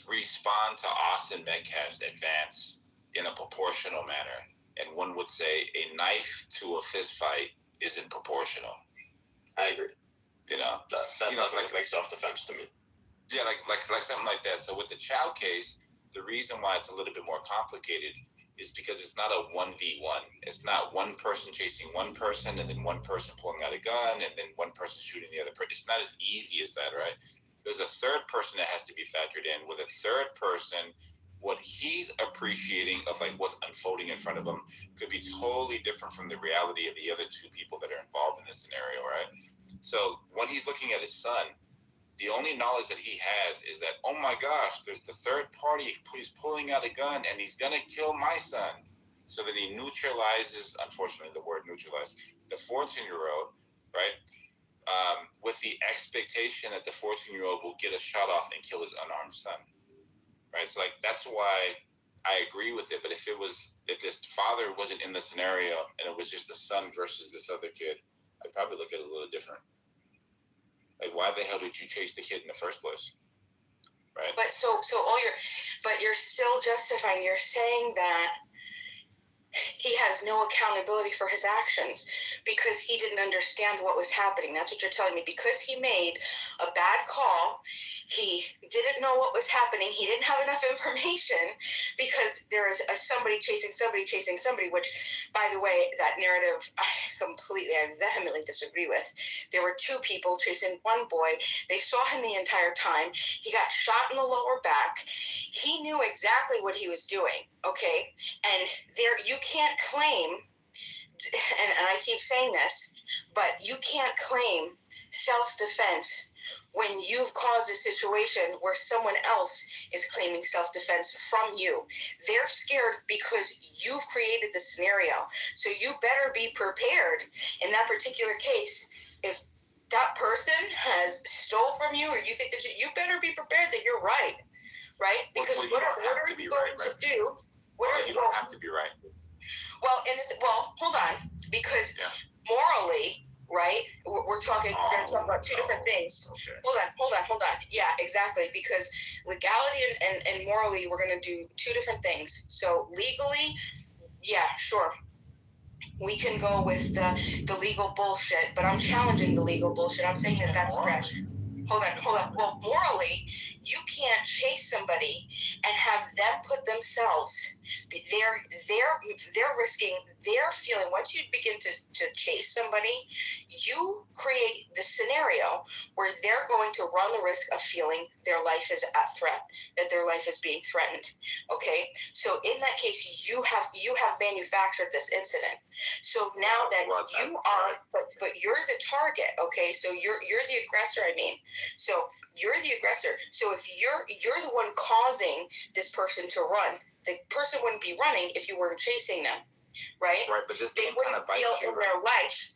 respond to Austin Metcalf's advance in a proportional manner? And one would say a knife to a fist fight isn't proportional. I agree. You know, that looks like self-defense to me. Yeah, like something like that. So with the child case, the reason why it's a little bit more complicated is because it's not a 1v1. It's not one person chasing one person and then one person pulling out a gun and then one person shooting the other person. It's not as easy as that, right? There's a third person that has to be factored in. With a third person, what he's appreciating of like what's unfolding in front of him could be totally different from the reality of the other two people that are involved in this scenario, right? So when he's looking at his son, the only knowledge that he has is that, oh my gosh, there's the third party who's pulling out a gun and he's going to kill my son. So that he neutralizes, unfortunately, the word neutralize, the 14-year-old, right? With the expectation that the 14-year-old will get a shot off and kill his unarmed son, right? So like, that's why I agree with it. But if this father wasn't in the scenario and it was just the son versus this other kid, I'd probably look at it a little different. Like, why the hell did you chase the kid in the first place? Right? But you're still justifying. You're saying that he has no accountability for his actions because he didn't understand what was happening. That's what you're telling me. Because he made a bad call, he didn't know what was happening. He didn't have enough information because there is somebody chasing somebody, which, by the way, that narrative I vehemently disagree with. There were two people chasing one boy. They saw him the entire time. He got shot in the lower back. He knew exactly what he was doing, okay? And there, you can't claim, and I keep saying this, but you can't claim self-defense when you've caused a situation where someone else is claiming self-defense from you. They're scared because you've created the scenario. So you better be prepared in that particular case. If that person has stole from you, or you think that you better be prepared that you're right? Because what are you going to do? You don't have to be right. Well, hold on, because morally, right? We're going to talk about two different things. Okay. Hold on. Yeah, exactly. Because legality and morally, we're going to do two different things. So legally, yeah, sure. We can go with the legal bullshit, but I'm challenging the legal bullshit. I'm saying that that's stretch. Hold on. Well, morally, you can't chase somebody and have them put themselves. They're risking their feeling. Once you begin to chase somebody, you create the scenario where they're going to run the risk of feeling their life is at threat, that their life is being threatened. Okay, so in that case, you have manufactured this incident. So now that you are, but you're the target. Okay, so you're the aggressor. I mean, so you're the aggressor. So if you're the one causing this person to run, the person wouldn't be running if you weren't chasing them, right? Right, but this they wouldn't feel in their life.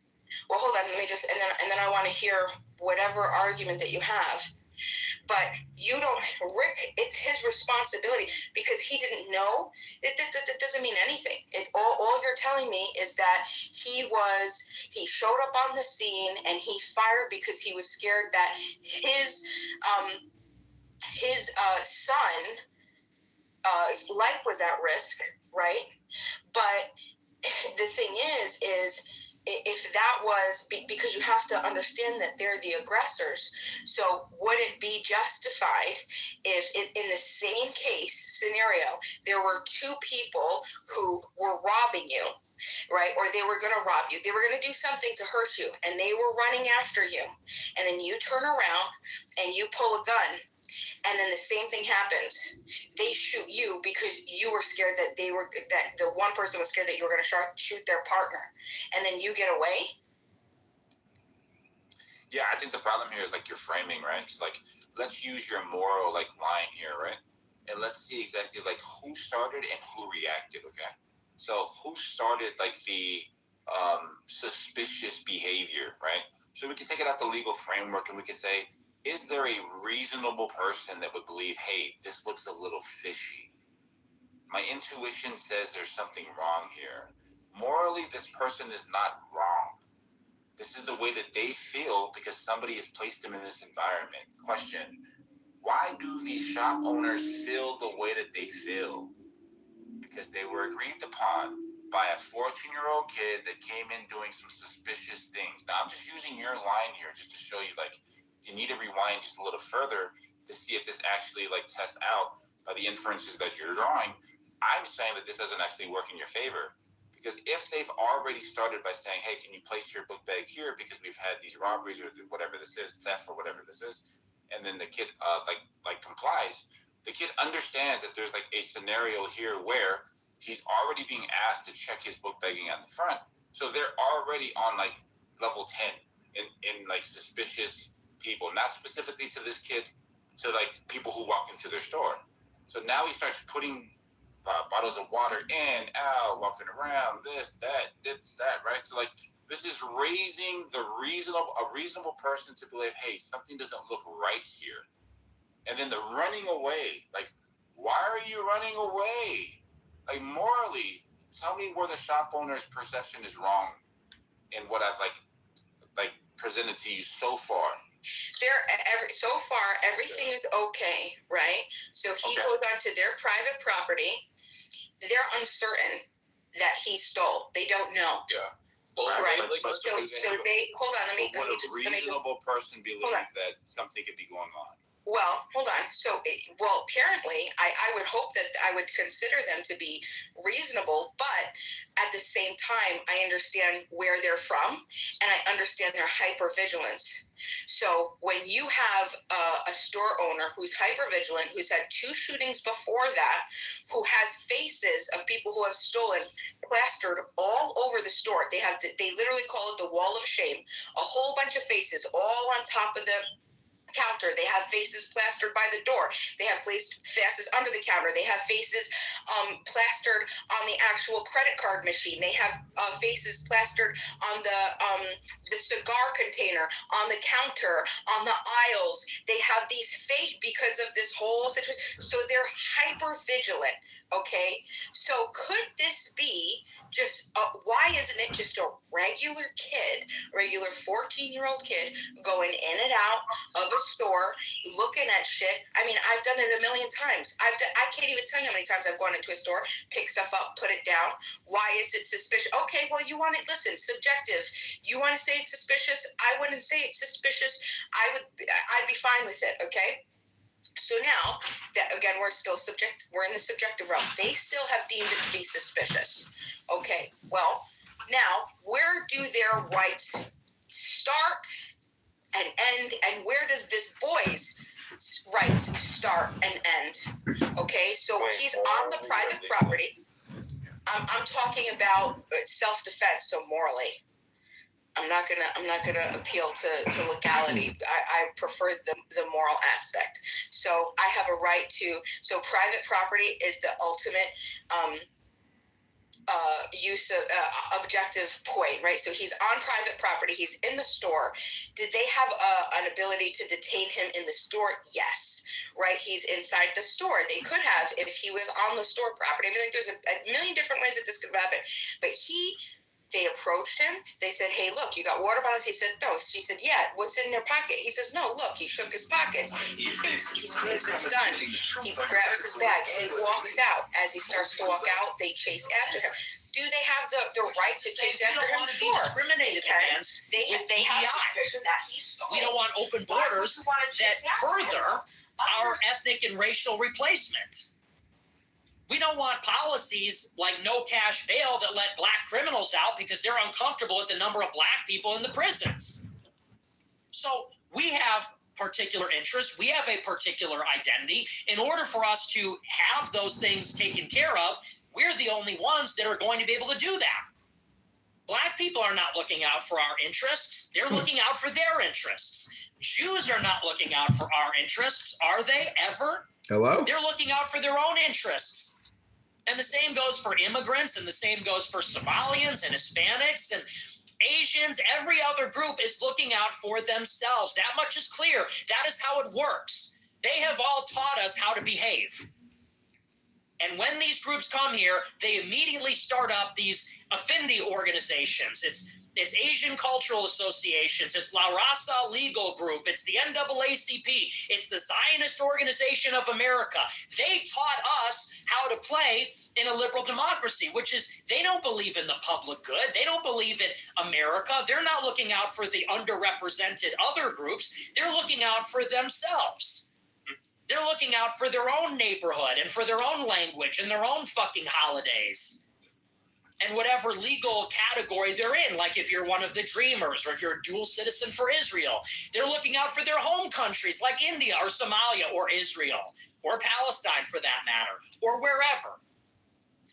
Well, hold on. Let me just and then I want to hear whatever argument that you have. But you don't, Rick, it's his responsibility because he didn't know. It doesn't mean anything. All you're telling me is that he showed up on the scene and he fired because he was scared that his son's life was at risk, right? But the thing is if that was, because you have to understand that they're the aggressors, so would it be justified if in the same case scenario there were two people who were robbing you, right? Or they were going to rob you, they were going to do something to hurt you, and they were running after you, and then you turn around and you pull a gun, and then the same thing happens. They shoot you because you were scared that the one person was scared that you were going to shoot their partner, and then you get away. Yeah, I think the problem here is like your framing, right? It's like, let's use your moral like line here, right? And let's see exactly like who started and who reacted. Okay, so who started like the suspicious behavior, right? So we can take it out the legal framework and we can say is there a reasonable person that would believe, hey, this looks a little fishy? My intuition says there's something wrong here. Morally, this person is not wrong. This is the way that they feel because somebody has placed them in this environment. Question, why do these shop owners feel the way that they feel? Because they were aggrieved upon by a 14-year-old kid that came in doing some suspicious things. Now, I'm just using your line here just to show you, like, you need to rewind just a little further to see if this actually, like, tests out by the inferences that you're drawing. I'm saying that this doesn't actually work in your favor. Because if they've already started by saying, hey, can you place your book bag here because we've had these robberies or whatever this is, theft or whatever this is, and then the kid like complies, the kid understands that there's like a scenario here where he's already being asked to check his book bagging at the front. So they're already on like level 10 in like suspicious people, not specifically to this kid, to like people who walk into their store. So now he starts putting bottles of water in, out, walking around, this, that, right? So like this is raising a reasonable person to believe, hey, something doesn't look right here. And then the running away, like, why are you running away? Like, morally, tell me where the shop owner's perception is wrong in what I've like presented to you so far. So far everything is okay, right? So he goes onto their private property. They're uncertain that he stole. They don't know. Yeah. Well, right. So they hold on. Let me just. Would a reasonable person believe that something could be going on? Well, hold on. So, apparently, I would hope that I would consider them to be reasonable, but at the same time, I understand where they're from, and I understand their hypervigilance. So, when you have a store owner who's hypervigilant, who's had 2 shootings before that, who has faces of people who have stolen plastered all over the store, they literally call it the wall of shame, a whole bunch of faces all on top of the counter. They have faces plastered by the door. They have faces under the counter. They have faces plastered on the actual credit card machine. They have faces plastered on the cigar container, on the counter, on the aisles. They have these faces because of this whole situation. So they're hyper vigilant. Okay, so could this be just why isn't it just a regular 14-year-old kid going in and out of a store looking at shit? I mean, I've done it a million times. I can't even tell you how many times I've gone into a store, pick stuff up, put it down. Why is it suspicious? Okay, well, you want it, listen, subjective. You want to say it's suspicious? I wouldn't say it's suspicious. I'd be fine with it, okay? So now, again, we're in the subjective realm. They still have deemed it to be suspicious. Okay, well, now, where do their rights start and end, and where does this boy's rights start and end? Okay, so he's on the private property. I'm talking about self-defense, so morally. I'm not gonna appeal to legality. I prefer the moral aspect. So I have a right to. So private property is the ultimate use of objective point, right? So he's on private property. He's in the store. Did they have an ability to detain him in the store? Yes, right. He's inside the store. They could have if he was on the store property. I mean, like, there's a million different ways that this could happen, but they approached him. They said, hey, look, you got water bottles? He said, no. She said, yeah, what's in their pocket? He says, no, look. He shook his pockets. He thinks it's done. He grabs his bag and walks out. As he starts to walk out, they chase after him. Do they have the right to chase after him? Sure. Discriminated against they have suspicion that he stole. We don't want open borders that further our ethnic and racial replacement. We don't want policies like no cash bail that let black criminals out because they're uncomfortable with the number of black people in the prisons. So we have particular interests. We have a particular identity. In order for us to have those things taken care of, we're the only ones that are going to be able to do that. Black people are not looking out for our interests. They're looking out for their interests. Jews are not looking out for our interests, are they ever? Hello? They're looking out for their own interests. And the same goes for immigrants, and the same goes for Somalians and Hispanics. And Asians, every other group is looking out for themselves. That much is clear. That is how it works. They have all taught us how to behave. And when these groups come here, they immediately start up these affinity organizations. It's Asian Cultural Associations. It's La Raza Legal Group. It's the NAACP. It's the Zionist Organization of America. They taught us how to play in a liberal democracy, which is they don't believe in the public good. They don't believe in America. They're not looking out for the underrepresented other groups. They're looking out for themselves. They're looking out for their own neighborhood and for their own language and their own fucking holidays. And whatever legal category they're in, like if you're one of the Dreamers or if you're a dual citizen for Israel, they're looking out for their home countries like India or Somalia or Israel or Palestine for that matter, or wherever.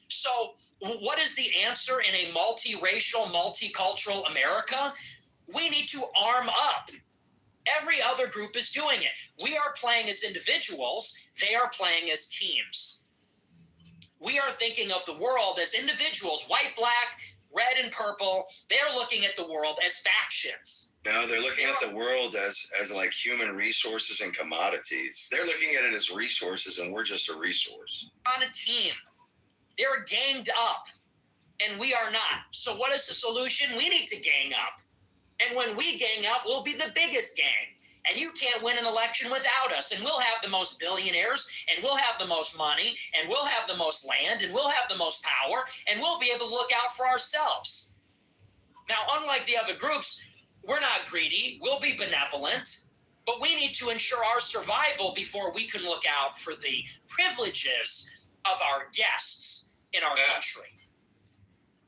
So what is the answer in a multiracial, multicultural America? We need to arm up. Every other group is doing it. We are playing as individuals. They are playing as teams. We are thinking of the world as individuals, white, black, red, and purple. They're looking at the world as factions. No, they're looking at the world as like human resources and commodities. They're looking at it as resources, and we're just a resource. On a team. They're ganged up, and we are not. So what is the solution? We need to gang up. And when we gang up, we'll be the biggest gang. And you can't win an election without us. And we'll have the most billionaires, and we'll have the most money, and we'll have the most land, and we'll have the most power, and we'll be able to look out for ourselves. Now, unlike the other groups, we're not greedy. We'll be benevolent. But we need to ensure our survival before we can look out for the privileges of our guests in our country.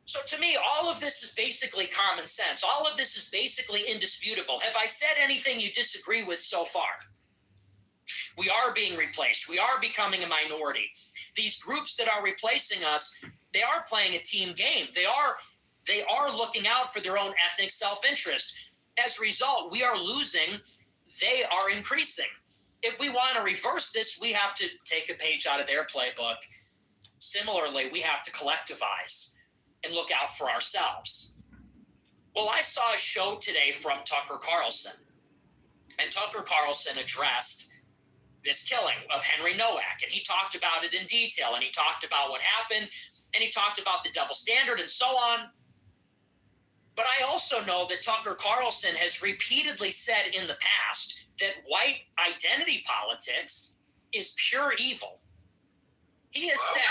So to me, all of this is basically common sense. All of this is basically indisputable. Have I said anything you disagree with so far? We are being replaced. We are becoming a minority. These groups that are replacing us, they are playing a team game. They are looking out for their own ethnic self-interest. As a result, we are losing. They are increasing. If we want to reverse this, we have to take a page out of their playbook. Similarly, we have to collectivize and look out for ourselves. Well, I saw a show today from Tucker Carlson, and Tucker Carlson addressed this killing of Henry Nowak, and he talked about it in detail, and he talked about what happened, and he talked about the double standard and so on. But I also know that Tucker Carlson has repeatedly said in the past that white identity politics is pure evil. He has said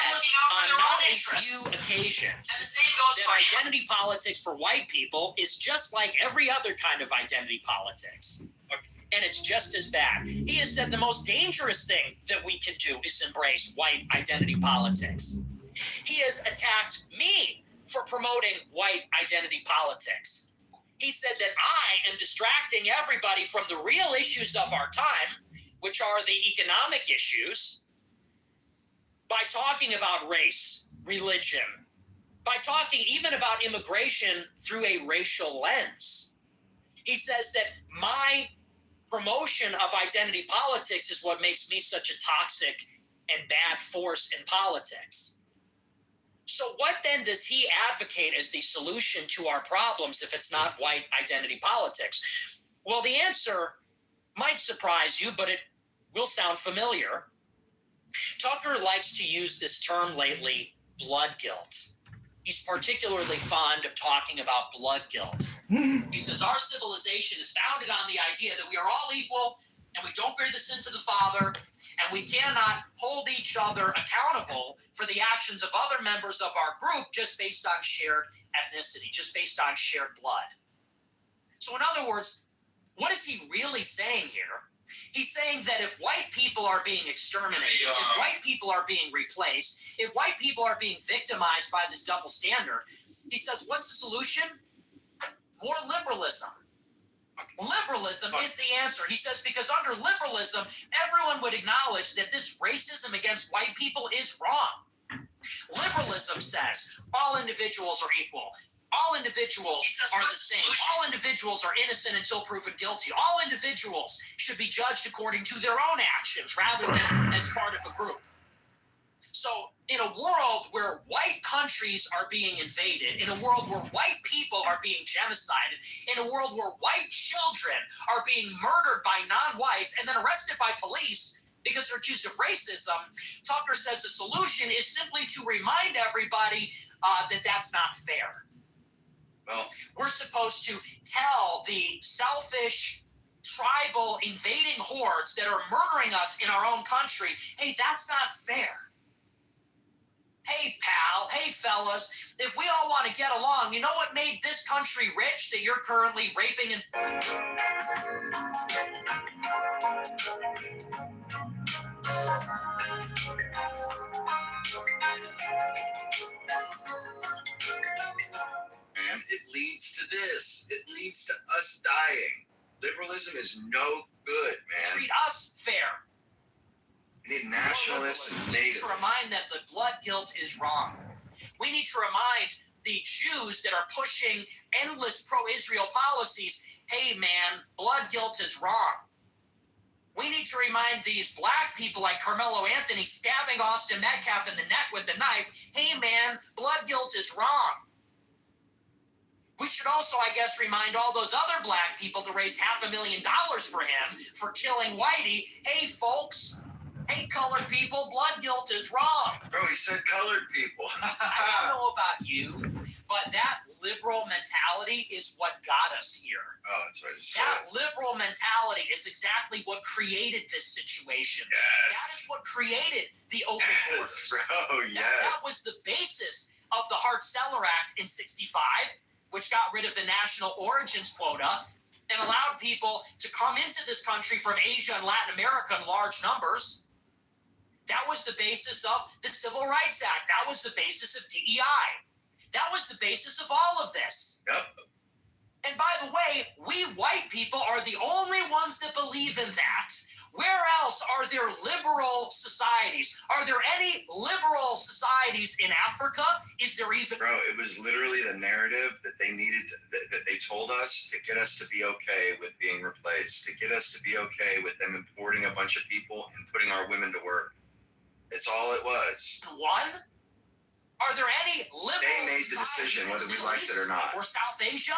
on not a few occasions that identity politics for white people is just like every other kind of identity politics. And it's just as bad. He has said the most dangerous thing that we can do is embrace white identity politics. He has attacked me for promoting white identity politics. He said that I am distracting everybody from the real issues of our time, which are the economic issues, by talking about race, religion, by talking even about immigration through a racial lens. He says that my promotion of identity politics is what makes me such a toxic and bad force in politics. So what then does he advocate as the solution to our problems if it's not white identity politics? Well, the answer might surprise you, but it will sound familiar. Tucker likes to use this term lately, blood guilt. He's particularly fond of talking about blood guilt. He says our civilization is founded on the idea that we are all equal and we don't bear the sins of the Father, and we cannot hold each other accountable for the actions of other members of our group just based on shared ethnicity, just based on shared blood. So in other words, what is he really saying here? He's saying that if white people are being exterminated, if white people are being replaced, if white people are being victimized by this double standard, he says, what's the solution? More liberalism. Liberalism is the answer. He says, because under liberalism, everyone would acknowledge that this racism against white people is wrong. Liberalism says all individuals are equal. All individuals are the same. All individuals are innocent until proven guilty. All individuals should be judged according to their own actions rather than as part of a group. So in a world where white countries are being invaded, in a world where white people are being genocided, in a world where white children are being murdered by non-whites and then arrested by police because they're accused of racism, Tucker says the solution is simply to remind everybody that that's not fair. Well, we're supposed to tell the selfish, tribal, invading hordes that are murdering us in our own country, hey, that's not fair. Hey, pal, hey, fellas, if we all want to get along, you know what made this country rich that you're currently raping and... And it leads to this. It leads to us dying. Liberalism is no good, man. Treat us fair. We need nationalists and natives. We need to remind them that blood guilt is wrong. We need to remind the Jews that are pushing endless pro-Israel policies, hey, man, blood guilt is wrong. We need to remind these black people like Carmelo Anthony stabbing Austin Metcalf in the neck with a knife, hey, man, blood guilt is wrong. We should also, I guess, remind all those other black people to raise $500,000 for him for killing Whitey. Hey, folks. Hey, colored people, blood guilt is wrong. Bro, he said colored people. I don't know about you, but that liberal mentality is what got us here. Oh, that's right. That liberal mentality is exactly what created this situation. Yes. That is what created the open borders. Bro, yes. That was the basis of the Hart-Celler Act in '65, which got rid of the national origins quota and allowed people to come into this country from Asia and Latin America in large numbers. That was the basis of the Civil Rights Act. That was the basis of DEI. That was the basis of all of this. Yep. And by the way, we white people are the only ones that believe in that. Where else are there liberal societies? Are there any liberal societies in Africa? Is there even... Bro, it was literally the narrative that they needed, that they told us to get us to be okay with being replaced, to get us to be okay with them importing a bunch of people and putting our women to work. It's all it was. One? Are there any liberal They made the decision whether we liked it or not. Or South Asia?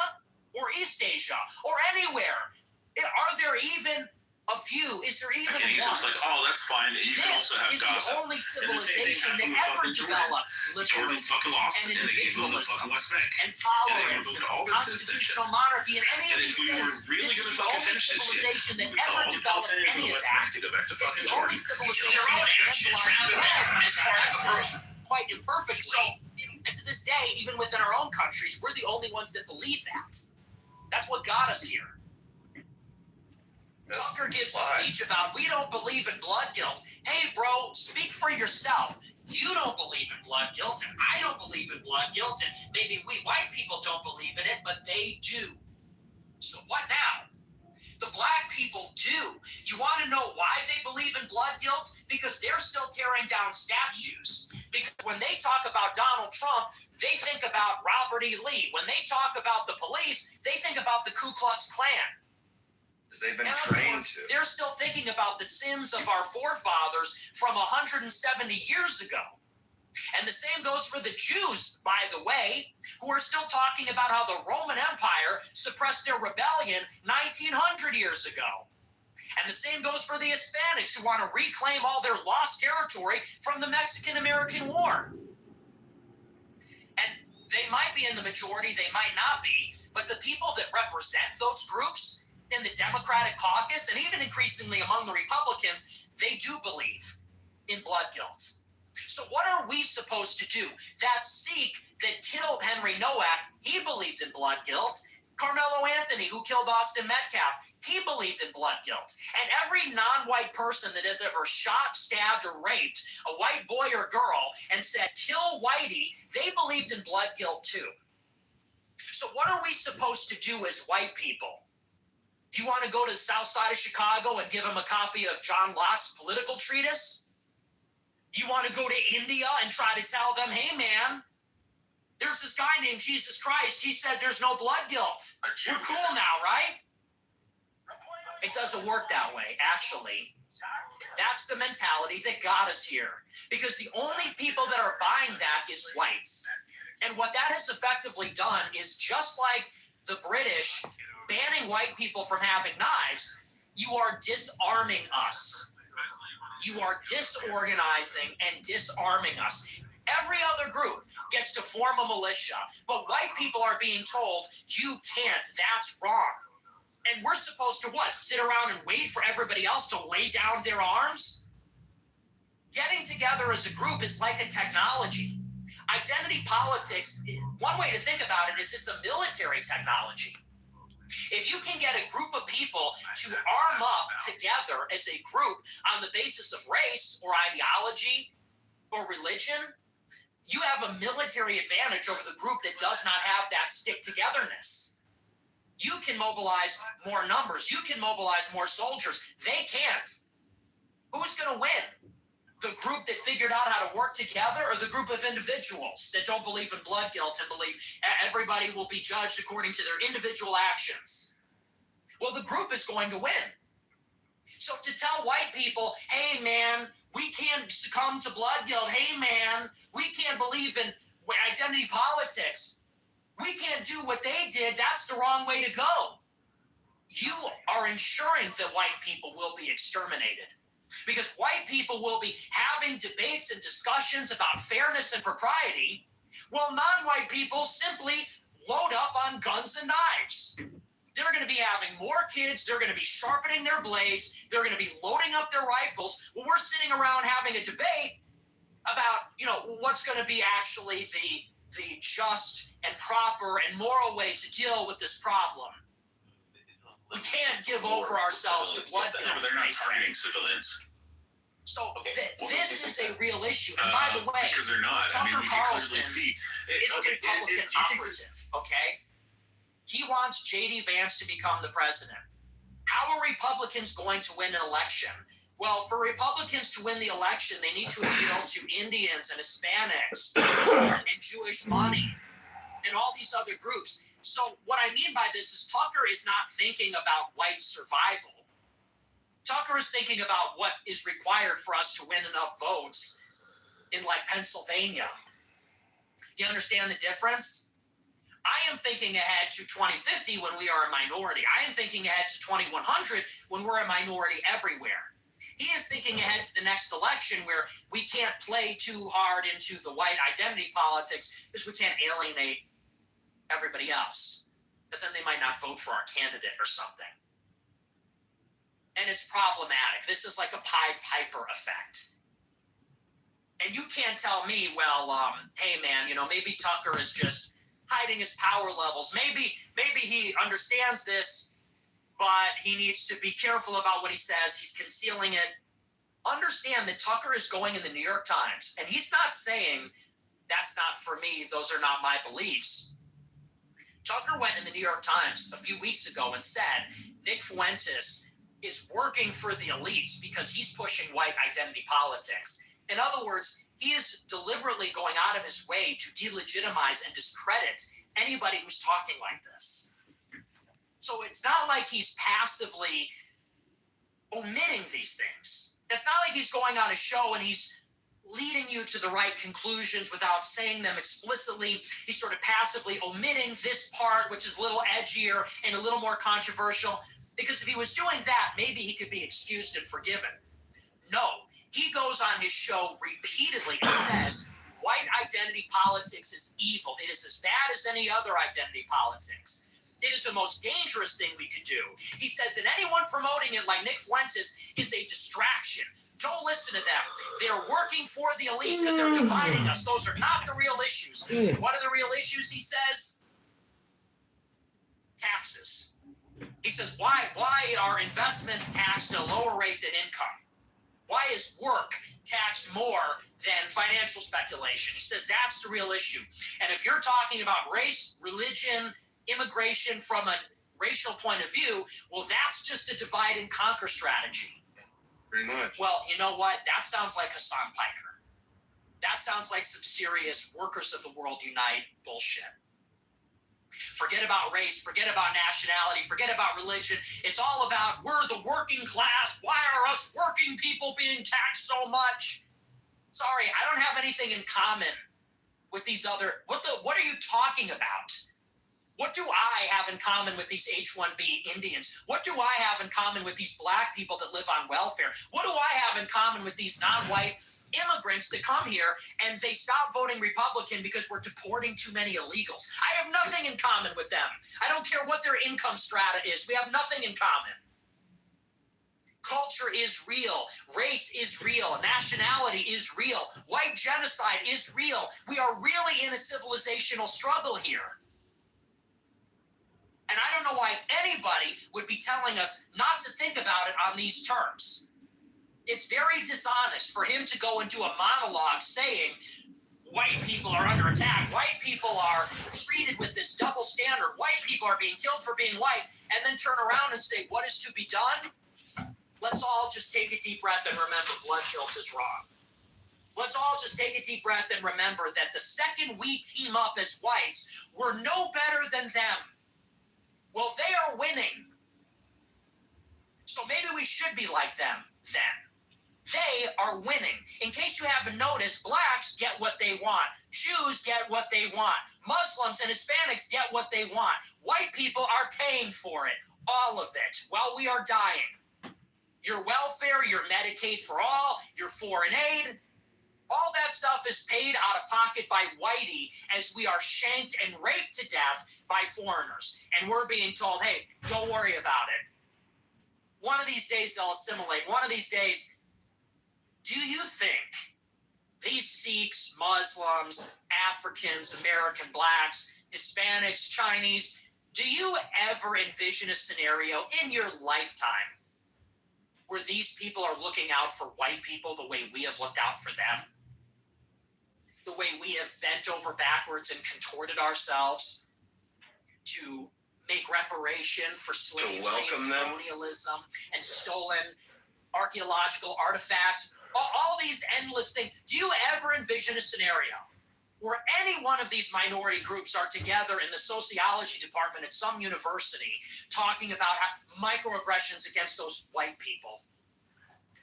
Or East Asia? Or anywhere? Are there even a few? Is there even and he's one? just like, oh, that's fine. You can also have This Gaza. is the only civilization that ever developed Jordan fucking lost, and and they gave him the individualism fucking West Bank. and tolerance And and all this constitutional monarchy and any of And these if we were things. really This is gonna the fucking only finish this shit, civilization that we would ever tell developed Palestinians any in the of West that. Bank to go back to It's fucking the only Jordan. civilization Their own that actions rather than as far as a person. quite imperfectly. And to this day, even within our own countries, we're the only ones that believe that. That's what got us here. Tucker gives a speech about, we don't believe in blood guilt. Hey, bro, speak for yourself. You don't believe in blood guilt, and I don't believe in blood guilt, and maybe we white people don't believe in it, but they do. So what now? The black people do. You want to know why they believe in blood guilt? Because they're still tearing down statues. Because when they talk about Donald Trump, they think about Robert E. Lee. When they talk about the police, they think about the Ku Klux Klan. They've been trained to. They're still thinking about the sins of our forefathers from 170 years ago. And the same goes for the Jews, by the way, who are still talking about how the Roman Empire suppressed their rebellion 1900 years ago. And the same goes for the Hispanics, who want to reclaim all their lost territory from the Mexican-American War. And they might be in the majority, they might not be, but the people that represent those groups in the Democratic caucus, and even increasingly among the Republicans, they do believe in blood guilt. So what are we supposed to do? That Sikh that killed Henry Nowak, he believed in blood guilt. Carmelo Anthony, who killed Austin Metcalf, he believed in blood guilt. And every non-white person that has ever shot, stabbed, or raped a white boy or girl and said, kill Whitey, they believed in blood guilt too. So what are we supposed to do as white people? You want to go to the south side of Chicago and give them a copy of John Locke's political treatise? You want to go to India and try to tell them, hey, man, there's this guy named Jesus Christ. He said there's no blood guilt. We're cool now, right? It doesn't work that way, actually. That's the mentality that got us here. Because the only people that are buying that is whites. And what that has effectively done is, just like the British banning white people from having knives, you are disarming us. You are disorganizing and disarming us. Every other group gets to form a militia, but white people are being told, you can't, that's wrong. And we're supposed to what? Sit around and wait for everybody else to lay down their arms? Getting together as a group is like a technology. Identity politics, one way to think about it is it's a military technology. If you can get a group of people to arm up together as a group on the basis of race or ideology or religion, you have a military advantage over the group that does not have that stick-togetherness. You can mobilize more numbers. You can mobilize more soldiers. They can't. Who's going to win? The group that figured out how to work together, or the group of individuals that don't believe in blood guilt and believe everybody will be judged according to their individual actions? Well, the group is going to win. So to tell white people, hey, man, we can't succumb to blood guilt. Hey, man, we can't believe in identity politics. We can't do what they did. That's the wrong way to go. You are ensuring that white people will be exterminated. Because white people will be having debates and discussions about fairness and propriety, while non-white people simply load up on guns and knives. They're going to be having more kids. They're going to be sharpening their blades. They're going to be loading up their rifles. Well, we're sitting around having a debate about, what's going to be actually the just and proper and moral way to deal with this problem. We can't give over ourselves to blood guilt. They're not targeting civilians. So this is a real issue. And by the way, because they're not. Tucker We Carlson can clearly see. is a Republican operative, okay? He wants J.D. Vance to become the president. How are Republicans going to win an election? Well, for Republicans to win the election, they need to appeal to Indians and Hispanics and Jewish money and all these other groups. So what I mean by this is Tucker is not thinking about white survival. Tucker is thinking about what is required for us to win enough votes in, like, Pennsylvania. You understand the difference? I am thinking ahead to 2050 when we are a minority. I am thinking ahead to 2100 when we're a minority everywhere. He is thinking ahead to the next election where we can't play too hard into the white identity politics because we can't alienate everybody else, because then they might not vote for our candidate or something. And it's problematic. This is like a Pied Piper effect. And you can't tell me, well, hey, man, maybe Tucker is just hiding his power levels. Maybe he understands this, but he needs to be careful about what he says. He's concealing it. Understand that Tucker is going in the New York Times, and he's not saying, that's not for me, those are not my beliefs. Tucker went in the New York Times a few weeks ago and said, Nick Fuentes is working for the elites because he's pushing white identity politics. In other words, he is deliberately going out of his way to delegitimize and discredit anybody who's talking like this. So it's not like he's passively omitting these things. It's not like he's going on a show and he's leading you to the right conclusions without saying them explicitly. He's sort of passively omitting this part, which is a little edgier and a little more controversial. Because if he was doing that, maybe he could be excused and forgiven. No, he goes on his show repeatedly and says, white identity politics is evil. It is as bad as any other identity politics. It is the most dangerous thing we could do. He says that anyone promoting it like Nick Fuentes is a distraction. Don't listen to them. They're working for the elites because they're dividing us. Those are not the real issues. What are the real issues, he says? Taxes. He says, why are investments taxed at a lower rate than income? Why is work taxed more than financial speculation? He says that's the real issue. And if you're talking about race, religion, immigration from a racial point of view, well, that's just a divide and conquer strategy. Pretty much. Well, you know what? That sounds like Hassan Piker. That sounds like some serious workers of the world unite bullshit. Forget about race, forget about nationality, forget about religion. It's all about we're the working class. Why are us working people being taxed so much? Sorry, I don't have anything in common with these other, what are you talking about? What do I have in common with these H-1B Indians? What do I have in common with these black people that live on welfare? What do I have in common with these non-white immigrants that come here and they stop voting Republican because we're deporting too many illegals? I have nothing in common with them. I don't care what their income strata is. We have nothing in common. Culture is real. Race is real. Nationality is real. White genocide is real. We are really in a civilizational struggle here. And I don't know why anybody would be telling us not to think about it on these terms. It's very dishonest for him to go into a monologue saying white people are under attack, white people are treated with this double standard, white people are being killed for being white, and then turn around and say, what is to be done? Let's all just take a deep breath and remember blood guilt is wrong. Let's all just take a deep breath and remember that the second we team up as whites, we're no better than them. Well, they are winning. So maybe we should be like them then. They are winning. In case you haven't noticed, blacks get what they want. Jews get what they want. Muslims and Hispanics get what they want. White people are paying for it. All of it. While we are dying. Your welfare, your Medicaid for all, your foreign aid, all that stuff is paid out of pocket by whitey as we are shanked and raped to death by foreigners. And we're being told, hey, don't worry about it. One of these days they'll assimilate. One of these days, do you think these Sikhs, Muslims, Africans, American blacks, Hispanics, Chinese, do you ever envision a scenario in your lifetime where these people are looking out for white people the way we have looked out for them? The way we have bent over backwards and contorted ourselves to make reparation for slavery and colonialism and stolen archaeological artifacts, all these endless things. Do you ever envision a scenario where any one of these minority groups are together in the sociology department at some university talking about microaggressions against those white people?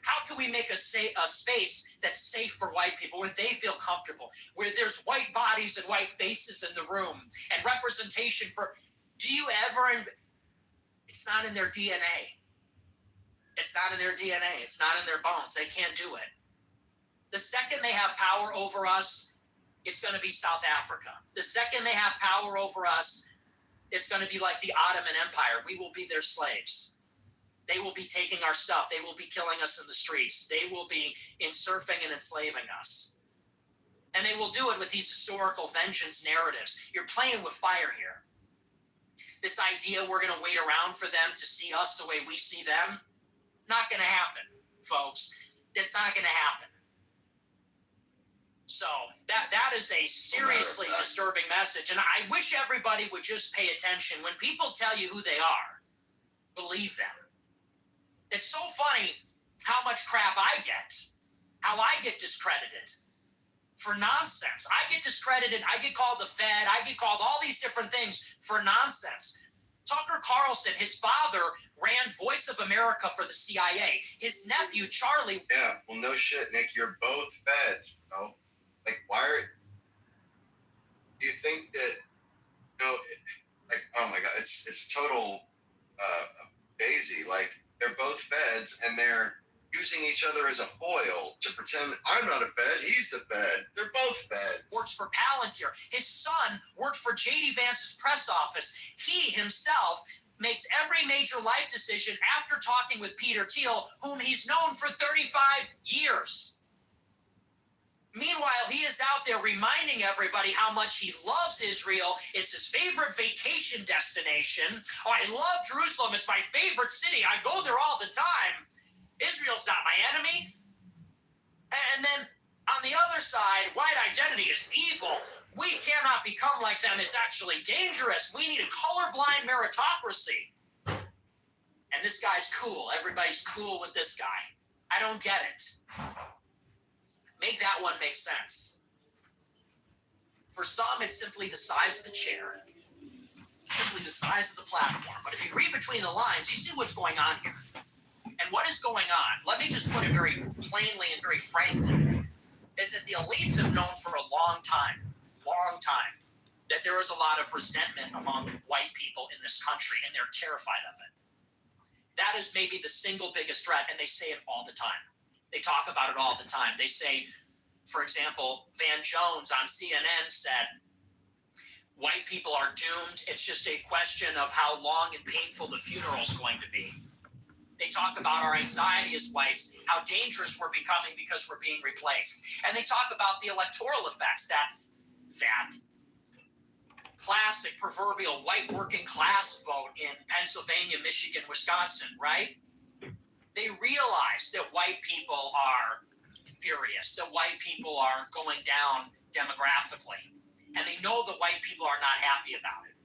How can we make a space that's safe for white people, where they feel comfortable, where there's white bodies and white faces in the room and representation for... Do you ever... It's not in their DNA. It's not in their DNA. It's not in their bones. They can't do it. The second they have power over us, it's going to be South Africa. The second they have power over us, it's going to be like the Ottoman Empire. We will be their slaves. They will be taking our stuff. They will be killing us in the streets. They will be insurfing and enslaving us. And they will do it with these historical vengeance narratives. You're playing with fire here. This idea we're going to wait around for them to see us the way we see them, not going to happen, folks. It's not going to happen. So that is a seriously disturbing message. And I wish everybody would just pay attention. When people tell you who they are, believe them. It's so funny how much crap I get, how I get discredited for nonsense. I get discredited. I get called the Fed. I get called all these different things for nonsense. Tucker Carlson, his father, ran Voice of America for the CIA. His nephew, Charlie... Yeah, well, no shit, Nick. You're both feds, you know? Like, why are... Do you think that... You know, like, oh my God, it's total daisy. Like, they're both feds, and they're using each other as a foil to pretend I'm not a Fed, he's the Fed. They're both feds. Works for Palantir. His son worked for J.D. Vance's press office. He himself makes every major life decision after talking with Peter Thiel, whom he's known for 35 years. Meanwhile, he is out there reminding everybody how much he loves Israel. It's his favorite vacation destination. Oh, I love Jerusalem. It's my favorite city. I go there all the time. Israel's not my enemy. And then on the other side, white identity is evil. We cannot become like them. It's actually dangerous. We need a colorblind meritocracy. And this guy's cool. Everybody's cool with this guy. I don't get it. Make that one make sense. For some, it's simply the size of the chair. size of the platform. But if you read between the lines, you see what's going on here. And what is going on, let me just put it very plainly and very frankly, is that the elites have known for a long time, that there is a lot of resentment among white people in this country, and they're terrified of it. That is maybe the single biggest threat, and they say it all the time. They talk about it all the time. They say, for example, Van Jones on CNN said, white people are doomed. It's just a question of how long and painful the funeral is going to be. They talk about our anxiety as whites, how dangerous we're becoming because we're being replaced. And they talk about the electoral effects, that classic proverbial white working class vote in Pennsylvania, Michigan, Wisconsin, right? They realize that white people are furious, that white people are going down demographically. And they know that white people are not happy about it.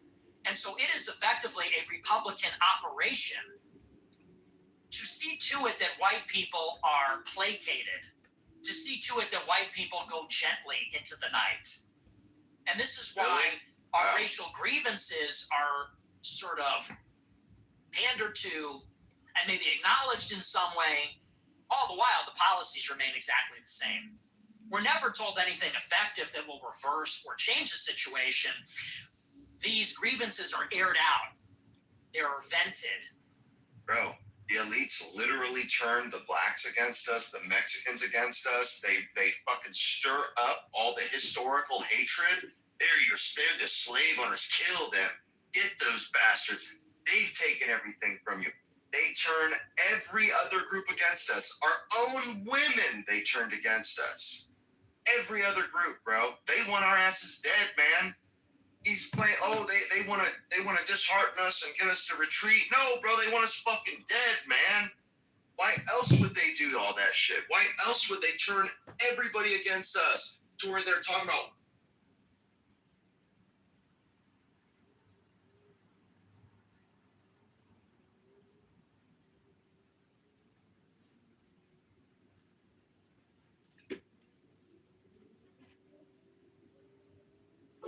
And so it is effectively a Republican operation to see to it that white people are placated, to see to it that white people go gently into the night. And this is why our racial grievances are sort of pandered to and maybe acknowledged in some way. All the while, the policies remain exactly the same. We're never told anything effective that will reverse or change the situation. These grievances are aired out. They're vented. Bro, the elites literally turn the blacks against us, the Mexicans against us. They fucking stir up all the historical hatred. They're the slave owners. Kill them. Get those bastards. They've taken everything from you. They turn every other group against us. Our own women, they turned against us. Every other group, bro. They want our asses dead, man. He's playing. Oh, they want to dishearten us and get us to retreat. No, bro, they want us fucking dead, man. Why else would they do all that shit? Why else would they turn everybody against us to where they're talking about?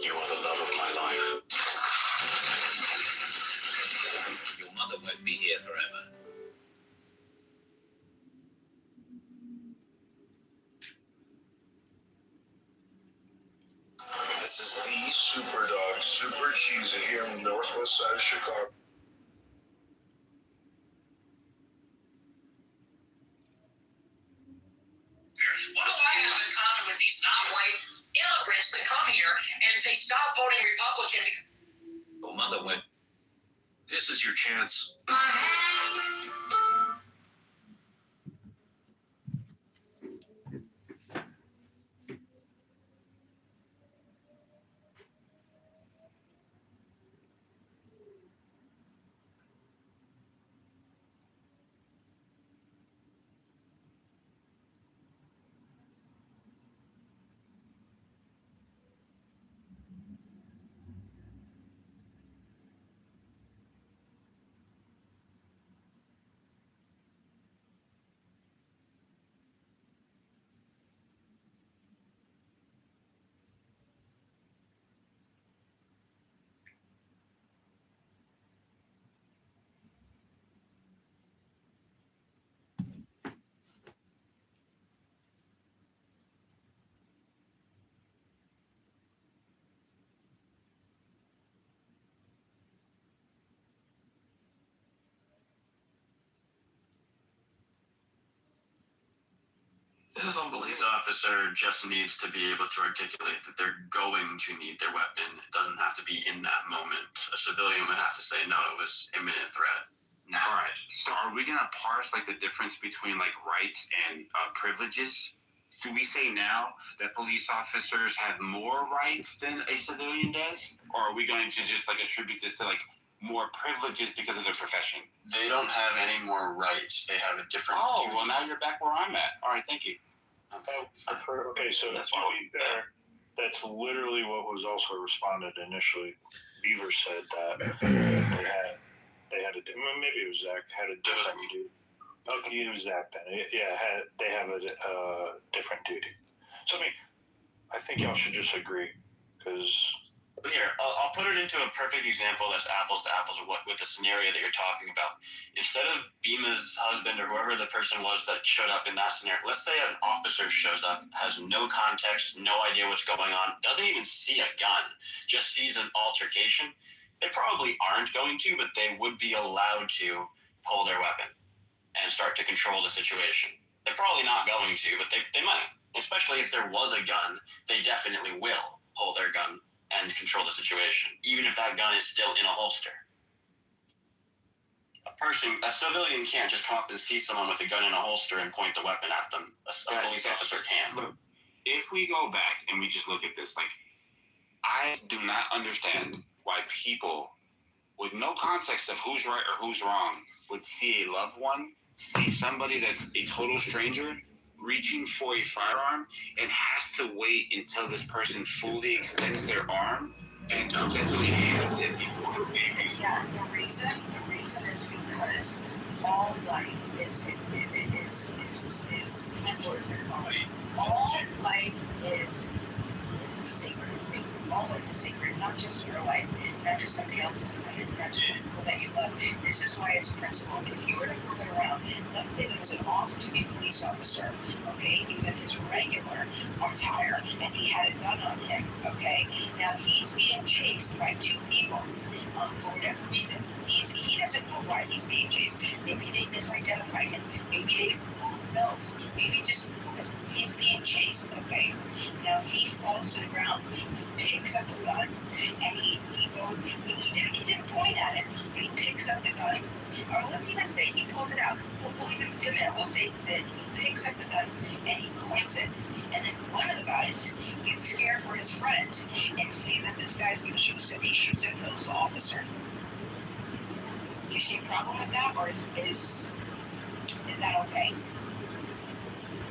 You are the love of my life. Your mother won't be here forever. This is the Super Dog, Super Cheesy here on the northwest side of Chicago. What do I have in common with these non-white immigrants that come here and they stop voting Republican? Your mother went. This is your chance. This is unbelievable. Police officer just needs to be able to articulate that they're going to need their weapon. It doesn't have to be in that moment. A civilian would have to say, no, it was imminent threat. Now. All right. So are we gonna parse like the difference between like rights and privileges? Do we say now that police officers have more rights than a civilian does, or are we going to just like attribute this to like more privileges because of their profession? They don't have any more rights. They have a different. Oh, well, now you're back where I'm at. All right, thank you. Okay, so to be fair, that's literally what was also responded initially. Beaver said that they had a maybe it was Zach had a different duty. Okay, it was Zach then. Yeah, they have a different duty. So I mean, I think y'all should just agree because Here, I'll put it into a perfect example that's apples to apples with the scenario that you're talking about. Instead of Bima's husband or whoever the person was that showed up in that scenario, let's say an officer shows up, has no context, no idea what's going on, doesn't even see a gun, just sees an altercation. They probably aren't going to, but they would be allowed to pull their weapon and start to control the situation. They're probably not going to, but they might. Especially if there was a gun, they definitely will pull their gun and control the situation, even if that gun is still in a holster. A civilian can't just come up and see someone with a gun in a holster and point the weapon at them. A police officer can. Look, if we go back and we just look at this, like, I do not understand why people with no context of who's right or who's wrong would see a loved one, see somebody that's a total stranger reaching for a firearm and has to wait until this person fully extends their arm and potentially shoots it before. Yeah, the reason is because all life is all life is sacred. All life is sacred, not just your life, not just somebody else's life, not just the people that you love. This is why it's principled. If you were to move it around, let's say there was an off-duty police officer, okay, he was in his regular attire, and he had a gun on him, okay? Now he's being chased by two people for whatever reason. He doesn't know why he's being chased. Maybe they misidentified him. Maybe who knows? Maybe just because he's being chased, okay? Now he falls to the ground. He picks up the gun, and he goes. He didn't point at it, but he picks up the gun. Or let's even say he pulls it out. We'll even still there. We'll say that he picks up the gun and he points it. And then one of the guys gets scared for his friend and sees that this guy's going to shoot, so he shoots and kills the officer. Do you see a problem with that, or is that okay?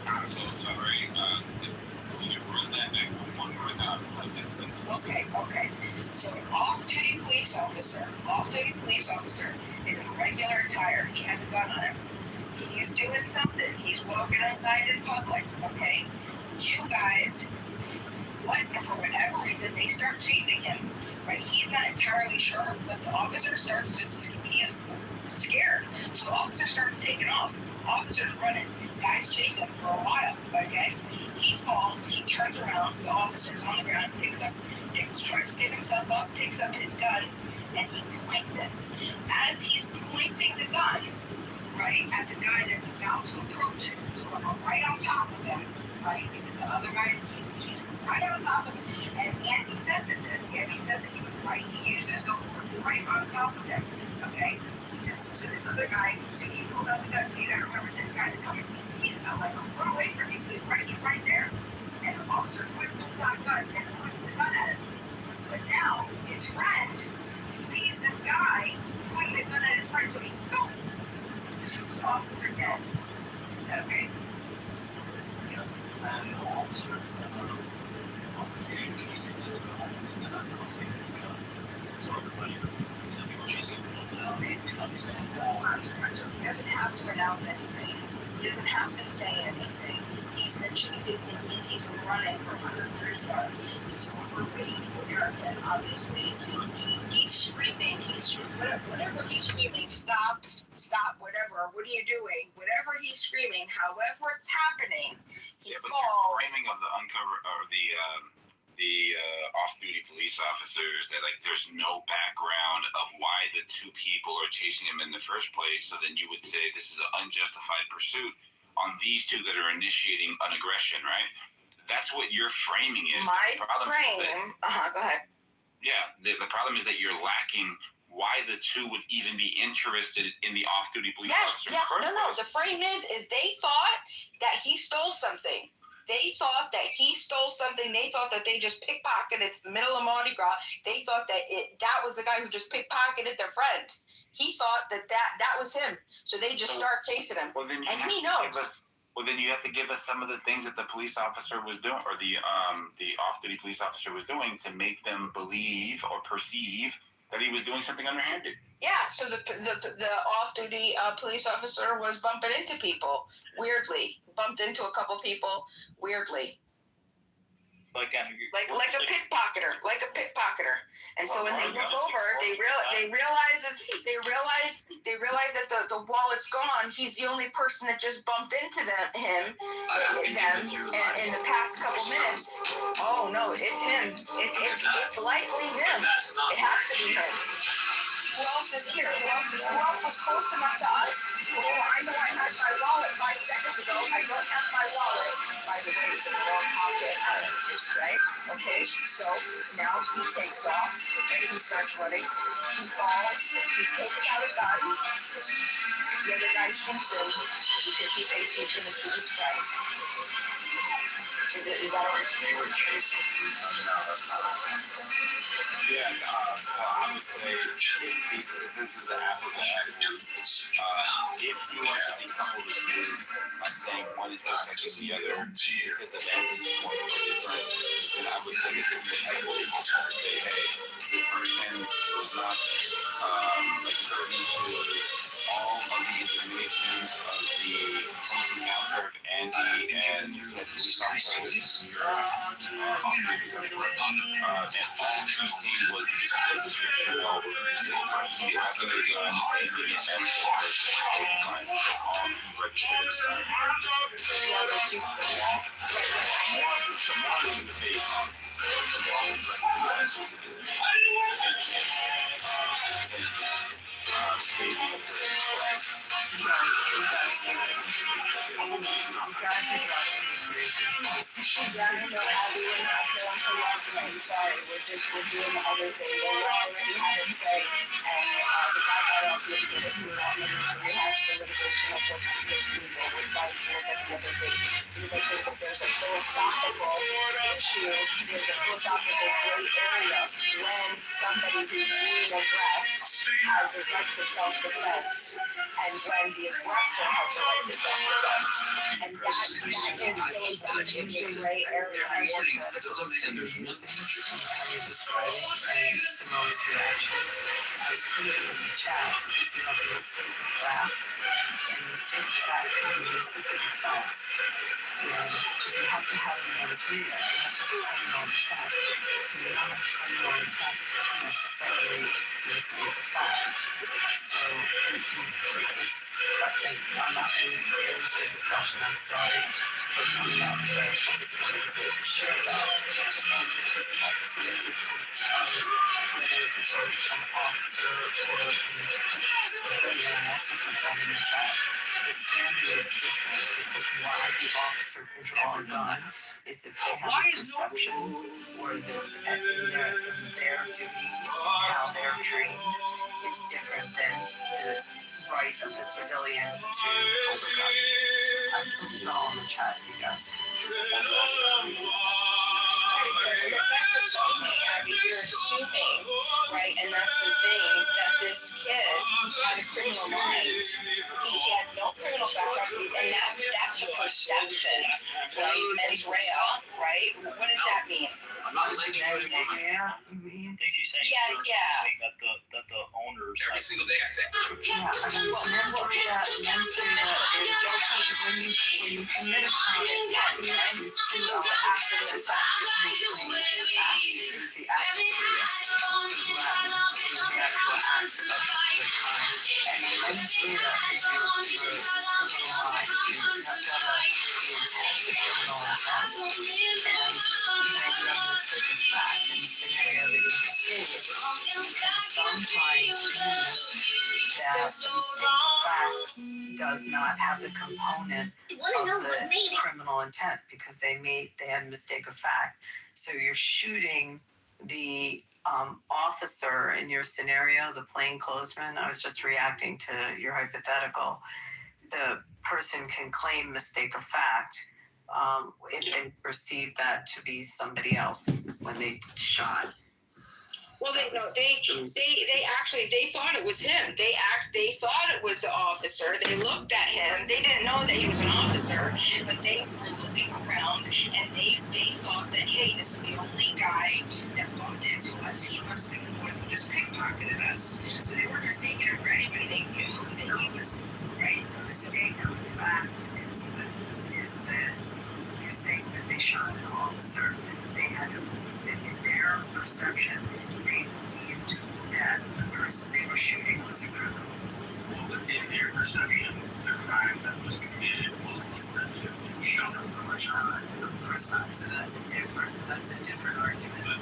I'm so sorry. Could you run that back one more time? Okay. So an off-duty police officer is in regular attire. He has a gun on him. He's doing something. He's walking outside in public, okay? Two guys, for whatever reason, they start chasing him, right? He's not entirely sure, but the officer he's scared. So the officer starts taking off. Officer's running. Guys chase him for a while, okay? He falls, he turns around, the officer's on the ground, tries to pick himself up, picks up his gun, and he points it. As he's pointing the gun, right, at the guy that's about to approach him, so right on top of him, right, because the other guy, he's right on top of him, and Andy says that he was right, he uses those words, right on top of him, okay? He says, so this other guy, so he pulls out the gun, so you gotta remember this guy's coming, he's like a foot away from you, he's right there, and the officer quick pulls out a gun and points the gun at him. But now, his friend sees this guy pointing the gun at his friend, so he shoots the officer dead. Is that okay? Yeah. And also, he doesn't have to announce anything. He doesn't have to say anything. He's been chasing, he's been running for 130 yards. He's overweight, he's American, obviously. He's screaming, whatever he's screaming, stop, whatever, what are you doing? Whatever he's screaming, however it's happening, he falls. The framing of the off-duty police officers that, like, there's no background of why the two people are chasing him in the first place, so then you would say this is an unjustified pursuit on these two that are initiating an aggression, right? That's what your framing is. Go ahead. Yeah, the problem is that you're lacking why the two would even be interested in the off-duty police officer. Yes, no. The frame is they thought that he stole something. They thought that he stole something. They thought that they just pickpocketed. It's the middle of Mardi Gras. They thought that was the guy who just pickpocketed their friend. He thought that was him. So they just start chasing him. Well, then and he knows. Then you have to give us some of the things that the police officer was doing, or the off-duty police officer was doing, to make them believe or perceive that he was doing something underhanded. Yeah, so the off-duty police officer was bumping into people weirdly. Bumped into a couple people weirdly. again, like a pickpocketer, And so when they look over, they realize that the wallet's gone. He's the only person that just bumped into them in the past couple minutes. Oh no, it's him. It's likely him. It has to be him. Who else is here? Who else was close enough to us? Before I know I had my wallet 5 seconds ago. I don't have my wallet. By the way, it's in the wrong pocket. Right? Okay, so now he takes off. Right? He starts running. He falls. He takes out a gun. The other guy shoots him because he thinks he's going to shoot his friend. Is that right? They were chasing him. No, that's not right. Yeah, I would say this is an apple to apple. If you want to decouple the two by saying one is protecting the other because the vantage points are different, then I would say it's a and say, hey, this person was not privy to all of the information of the police encounter of Andy and that police officers and all she seen was the description of this person having a gun and being an ethical person all he registered. Sorry, we're doing the other thing. We already had it say, and the guy got off with it. We want to rehash the litigation of what's legal. We're trying to look at the other things because I think that there's a philosophical issue. There's a philosophical gray area when somebody who's being aggressed has the right to self-defense, and when the aggressor has the right to self-defense, and that is a gray area. You're describing and Simone's reaction. I was putting it in the chat because you know the mistake of fact, and the mistake of fact can be used as a defense. Because you have to have the mens rea, you have to have criminal intent. And you don't have criminal intent necessarily if it's a mistake of fact. So it's, I'm not going to get into a discussion, I'm sorry for coming up, but I just wanted to share that. And with respect to the difference of whether it's an officer or a civilian, also confronting an attack, the standard is different because why the officer can draw a gun is if they have a perception or in their duty, how they're trained, is different than the right of the civilian to pull the gun. I'm putting it all in the chat, you guys. That's assuming, Abby, you're assuming, right? And that's the thing, that this kid had a criminal mind. He had no criminal background, and that's the perception, right? Mens rea, right? What does that mean? I'm not listening to mens rea. I think she's saying that the owners every single day I take. Yeah, I mean, mens rea is when you commit a crime, it's two ends to the accident attack. Is the act of serious, the actual act of the crime. And mens rea is your criminal mind. You have to have the intent, the criminal intent. And you have a mistake of fact in the scenario that you just gave. You can sometimes use that the mistake of fact does not have the component of the criminal intent because they had a mistake of fact. So you're shooting the officer in your scenario, the plainclothesman. I was just reacting to your hypothetical. The person can claim mistake of fact if they perceive that to be somebody else when they shot. Well, they thought it was him. They thought it was the officer. They looked at him. They didn't know that he was an officer, but they were looking around and they thought that, hey, this is the only guy that bumped into us. He must be the one who just pickpocketed us. So they weren't mistaking him for anybody. They knew that he was right. The mistake of fact is that you're saying that they shot an officer. They had to, in their perception, they believed that the person they were shooting was a criminal. Well, but in their perception, the crime that was committed wasn't worthy of being shot. Of course not. Of course not. So that's a different argument. But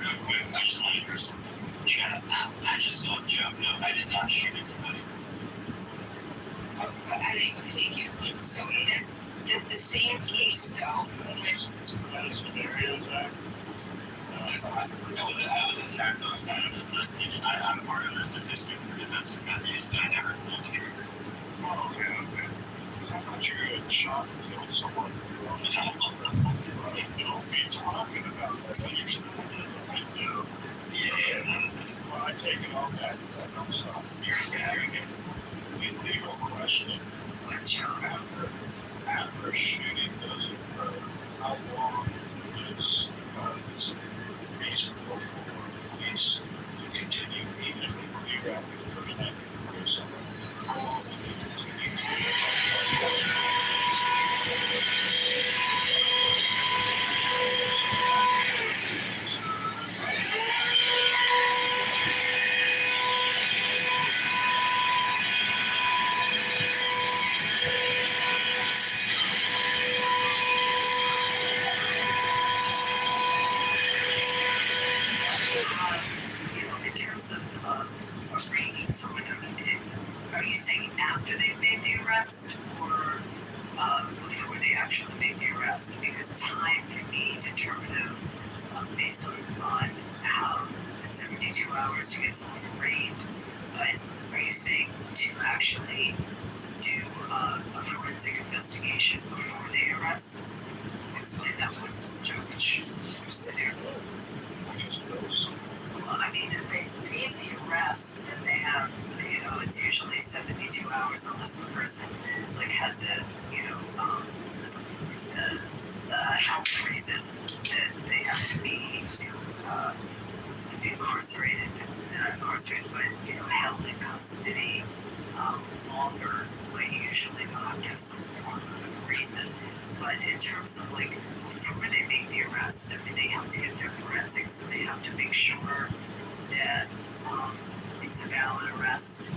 real quick, I just want to address something. Chat, I just saw Joe. No, I did not shoot anybody. I didn't even think you. So that's the same case though with. I was attacked on the side of it. I'm part of the statistic for defensive measures, but I never pulled the trigger. Oh, okay. I thought you had shot and killed someone. You don't be talking about that. That's usually what I do. Yeah. Well, I take it all back. I'm sorry. You're okay. Legal questioning. After a shooting does occur, how long is it reasonable for police to continue, even if they clear after the first night they clear someone? In terms of arraigning someone, are you saying after they've made the arrest or before they actually made the arrest? Because time can be determinative based on how the 72 hours to get someone arraigned. But are you saying to actually do a forensic investigation before they arrest? Explain that one, Judge. Sit here. Well, I mean, if they made the arrest, then they have, it's usually 72 hours unless the person has a health reason that they have to be incarcerated, not incarcerated, but held in custody longer. Usually they'll have to have some form of agreement. But in terms of before they make the arrest, I mean, they have to get their forensics and they have to make sure that it's a valid arrest.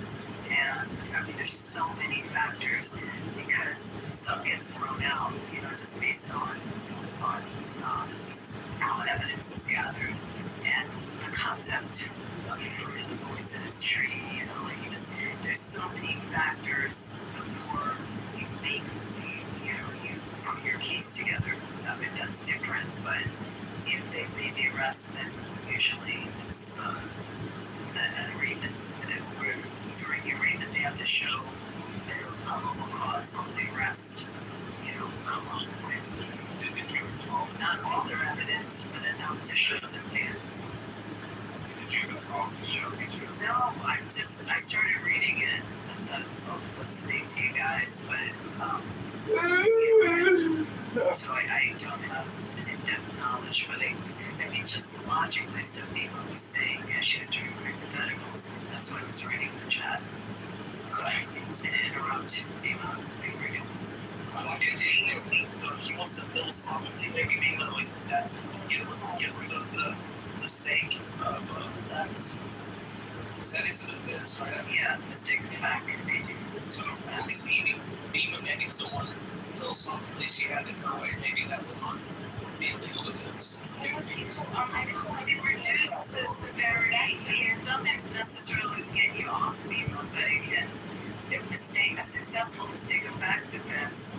And I mean, there's so many factors because stuff gets thrown out, just based on how evidence is gathered. And the concept of fruit of the poisonous tree, there's so many factors before you make, you put your case together. I mean, that's different, but if they made the arrest, then usually it's an agreement where during the agreement they have to show their probable cause of the arrest, along with, not all their evidence, but enough to show that they had. No, I started reading it as I'm listening to you guys, but so I don't have an in-depth knowledge, but I mean, just logically, so Nima was saying, she was doing hypotheticals. That's what I was reading in the chat. So I didn't interrupt Nima. He wants to philosophically maybe that get rid of the mistake of fact. Because that is what it is, right? Yeah, mistake of fact. Maybe. I think maybe someone philosophically she had it her way, maybe that would not be a legal defense. It reduces severity. It doesn't necessarily get you off Nima, but it can. A successful mistake of fact defense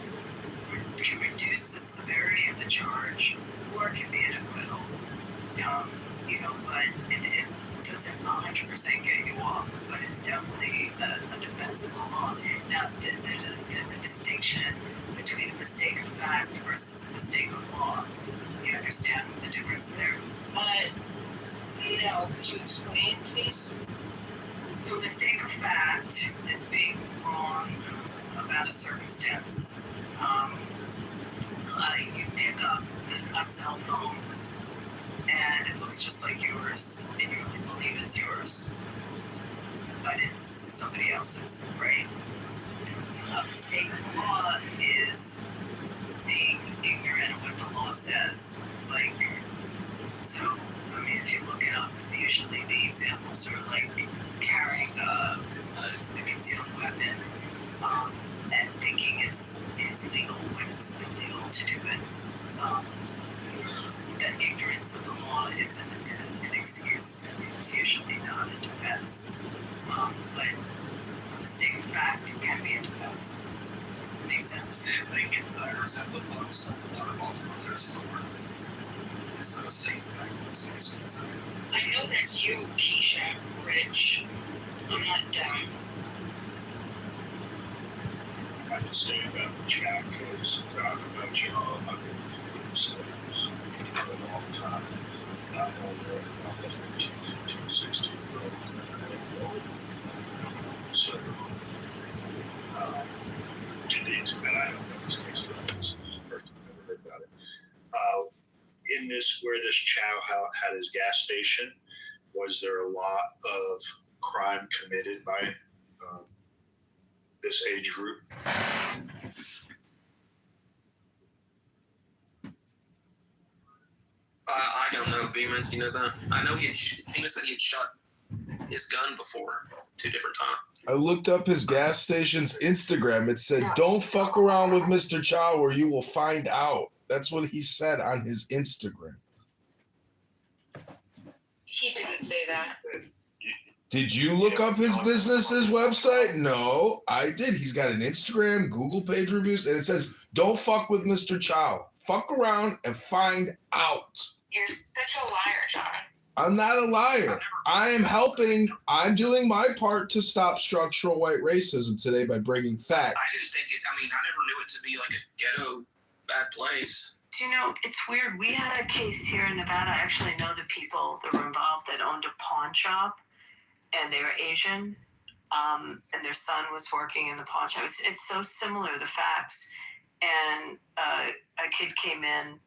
can reduce the severity of the charge, or it can be an acquittal. But it doesn't 100% get you off, but it's definitely a defensible law. Now, there's a distinction between a mistake of fact versus a mistake of law. You understand the difference there? But, could you explain, please? The mistake of fact is being wrong about a circumstance. You pick up a cell phone and it looks just like yours, and you really believe it's yours, but it's somebody else's, right? A mistake of law is being ignorant of what the law says. So, I mean, if you look it up, usually the examples are like carrying a concealed weapon and thinking it's legal when it's illegal to do it. That ignorance of the law isn't an excuse. I mean, it's usually not a defense. But a mistake of fact can be a defense. Makes sense. If they get virus have the books, not of all the their store. Is the mistake of fact in this case? I know that's you, Keisha Rich. I'm not dumb. I have to say about the chat case, God, about y'all, I've been through themselves for a long time. I know about the 15, 16 year old. So, to the intimate, I don't know if this case at all. This is the first time I've ever heard about it. In this, where this Chow had his gas station, was there a lot of crime committed by this age group? I don't know, Beeman. You know that? I know Beeman said he had shot his gun before 2 different times. I looked up his gas station's Instagram. It said, "Don't fuck around with Mr. Chow or you will find out." That's what he said on his Instagram. He didn't say that. Did you look up his business's website? No, I did. He's got an Instagram, Google page reviews, and it says, "Don't fuck with Mr. Chow. Fuck around and find out." You're such a liar, John. I'm not a liar. I am helping. I'm doing my part to stop structural white racism today by bringing facts. I didn't think it, I never knew it to be like a ghetto bad place. Do you know, it's weird. We had a case here in Nevada. I actually know the people that were involved that owned a pawn shop, and they were Asian, and their son was working in the pawn shop. It's so similar, the facts. And a kid came in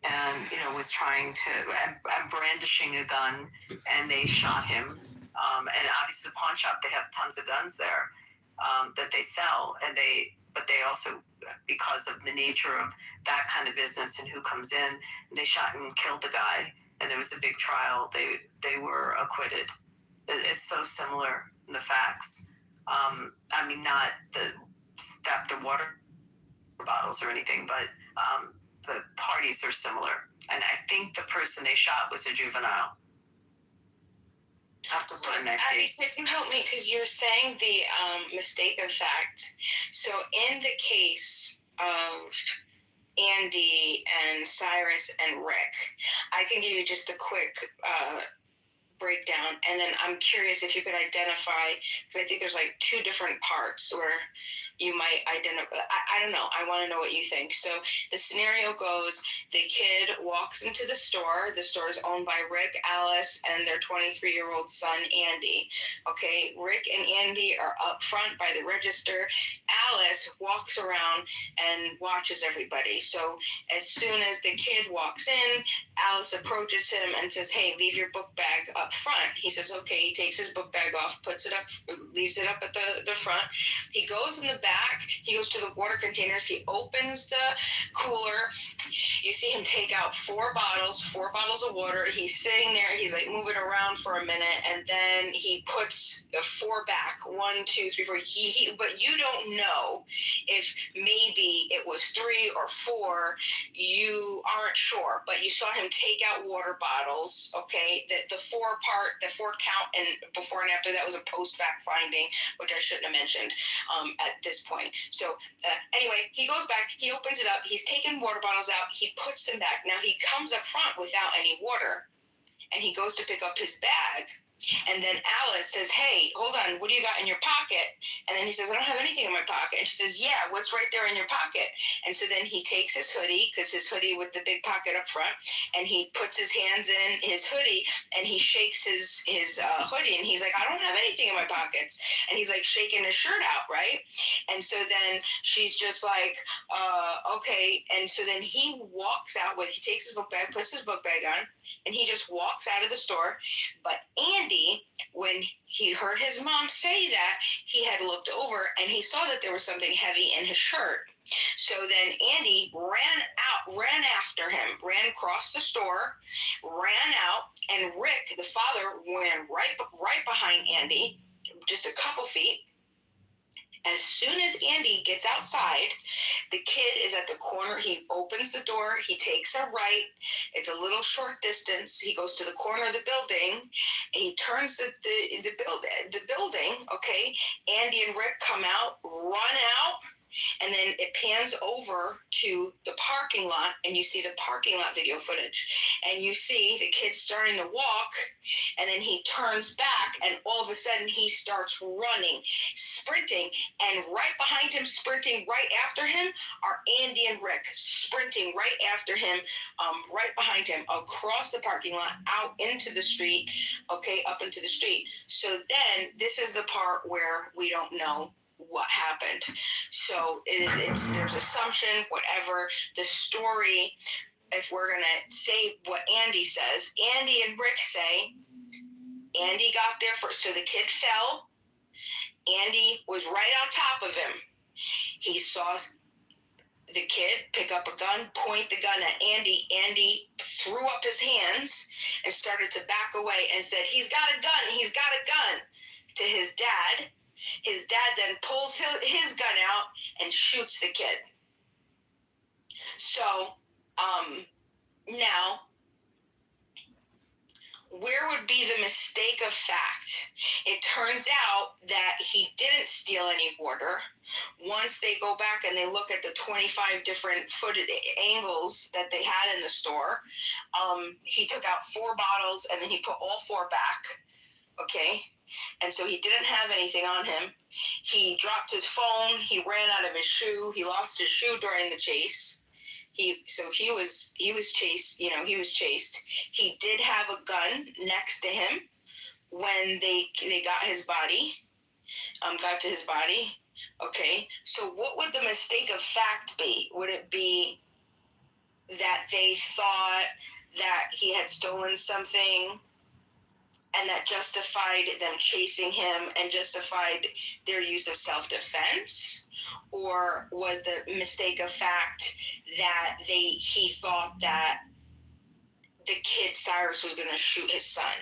and, was trying to, and brandishing a gun, and they shot him. And obviously the pawn shop, they have tons of guns there that they sell, but they also, because of the nature of that kind of business and who comes in, they shot and killed the guy, and there was a big trial. They were acquitted. It's so similar in the facts. Not the water bottles or anything, but the parties are similar. And I think the person they shot was a juvenile. I have to learn that case. If you help me, because you're saying the mistake of fact. So in the case of Andy and Cyrus and Rick, I can give you just a quick breakdown, and then I'm curious if you could identify, because I think there's like 2 different parts where you might identify. I don't know. I want to know what you think. So the scenario goes, the kid walks into the store. The store is owned by Rick, Alice, and their 23-year-old son, Andy. Okay, Rick and Andy are up front by the register. Alice walks around and watches everybody. So as soon as the kid walks in, Alice approaches him and says, "Hey, leave your book bag up front." He says, "Okay." He takes his book bag off, puts it up, leaves it up at the front. He goes in the back. He goes to the water containers. He opens the cooler. You see him take out 4 bottles of water. He's sitting there. He's like moving around for a minute, and then he puts 4 back. 1, 2, 3, 4. But you don't know if maybe it was 3 or 4. You aren't sure, but you saw him take out water bottles. Okay, the 4 count, and before and after that was a post-fact finding, which I shouldn't have mentioned at this point. So anyway, he goes back, he opens it up, he's taking water bottles out, he puts them back. Now he comes up front without any water, and he goes to pick up his bag. And then Alice says, "Hey, hold on, what do you got in your pocket?" And then he says, "I don't have anything in my pocket." And she says, "Yeah, what's right there in your pocket?" And so then he takes his hoodie, because his hoodie with the big pocket up front, and he puts his hands in his hoodie, and he shakes his hoodie, and he's like, "I don't have anything in my pockets." And he's like shaking his shirt out, right? And so then she's just like, okay. And so then he walks out he takes his book bag, puts his book bag on, and he just walks out of the store. But Andy, when he heard his mom say that, he had looked over and he saw that there was something heavy in his shirt. So then Andy ran out ran after him, ran across the store, ran out, and Rick, the father, ran right behind Andy, just a couple feet. As soon as Andy gets outside, the kid is at the corner. He opens the door. He takes a right. It's a little short distance. He goes to the corner of the building. And he turns the building. Okay, Andy and Rick come out, run out. And then it pans over to the parking lot, and you see the parking lot video footage. And you see the kid starting to walk, and then he turns back, and all of a sudden he starts running, sprinting, and right behind him, sprinting right after him, are Andy and Rick, sprinting right after him, right behind him, across the parking lot, out into the street, okay, up into the street. So then this is the part where we don't know what happened. So there's assumption, whatever. The story, if we're going to say what Andy says, Andy and Rick say, Andy got there first. So the kid fell. Andy was right on top of him. He saw the kid pick up a gun, point the gun at Andy. Andy threw up his hands and started to back away and said, "He's got a gun, he's got a gun," to his dad. His dad then pulls his gun out and shoots the kid. So, now, where would be the mistake of fact? It turns out that he didn't steal any water. Once they go back and they look at the 25 different footed angles that they had in the store, he took out 4 bottles and then he put all 4 back. Okay? And so he didn't have anything on him. He dropped his phone. He ran out of his shoe. He lost his shoe during the chase. He was chased. He was chased. He did have a gun next to him when they got his body. Got to his body. Okay. So what would the mistake of fact be? Would it be that they thought that he had stolen something, and that justified them chasing him and justified their use of self-defense? Or was the mistake of fact that he thought that the kid Cyrus was going to shoot his son?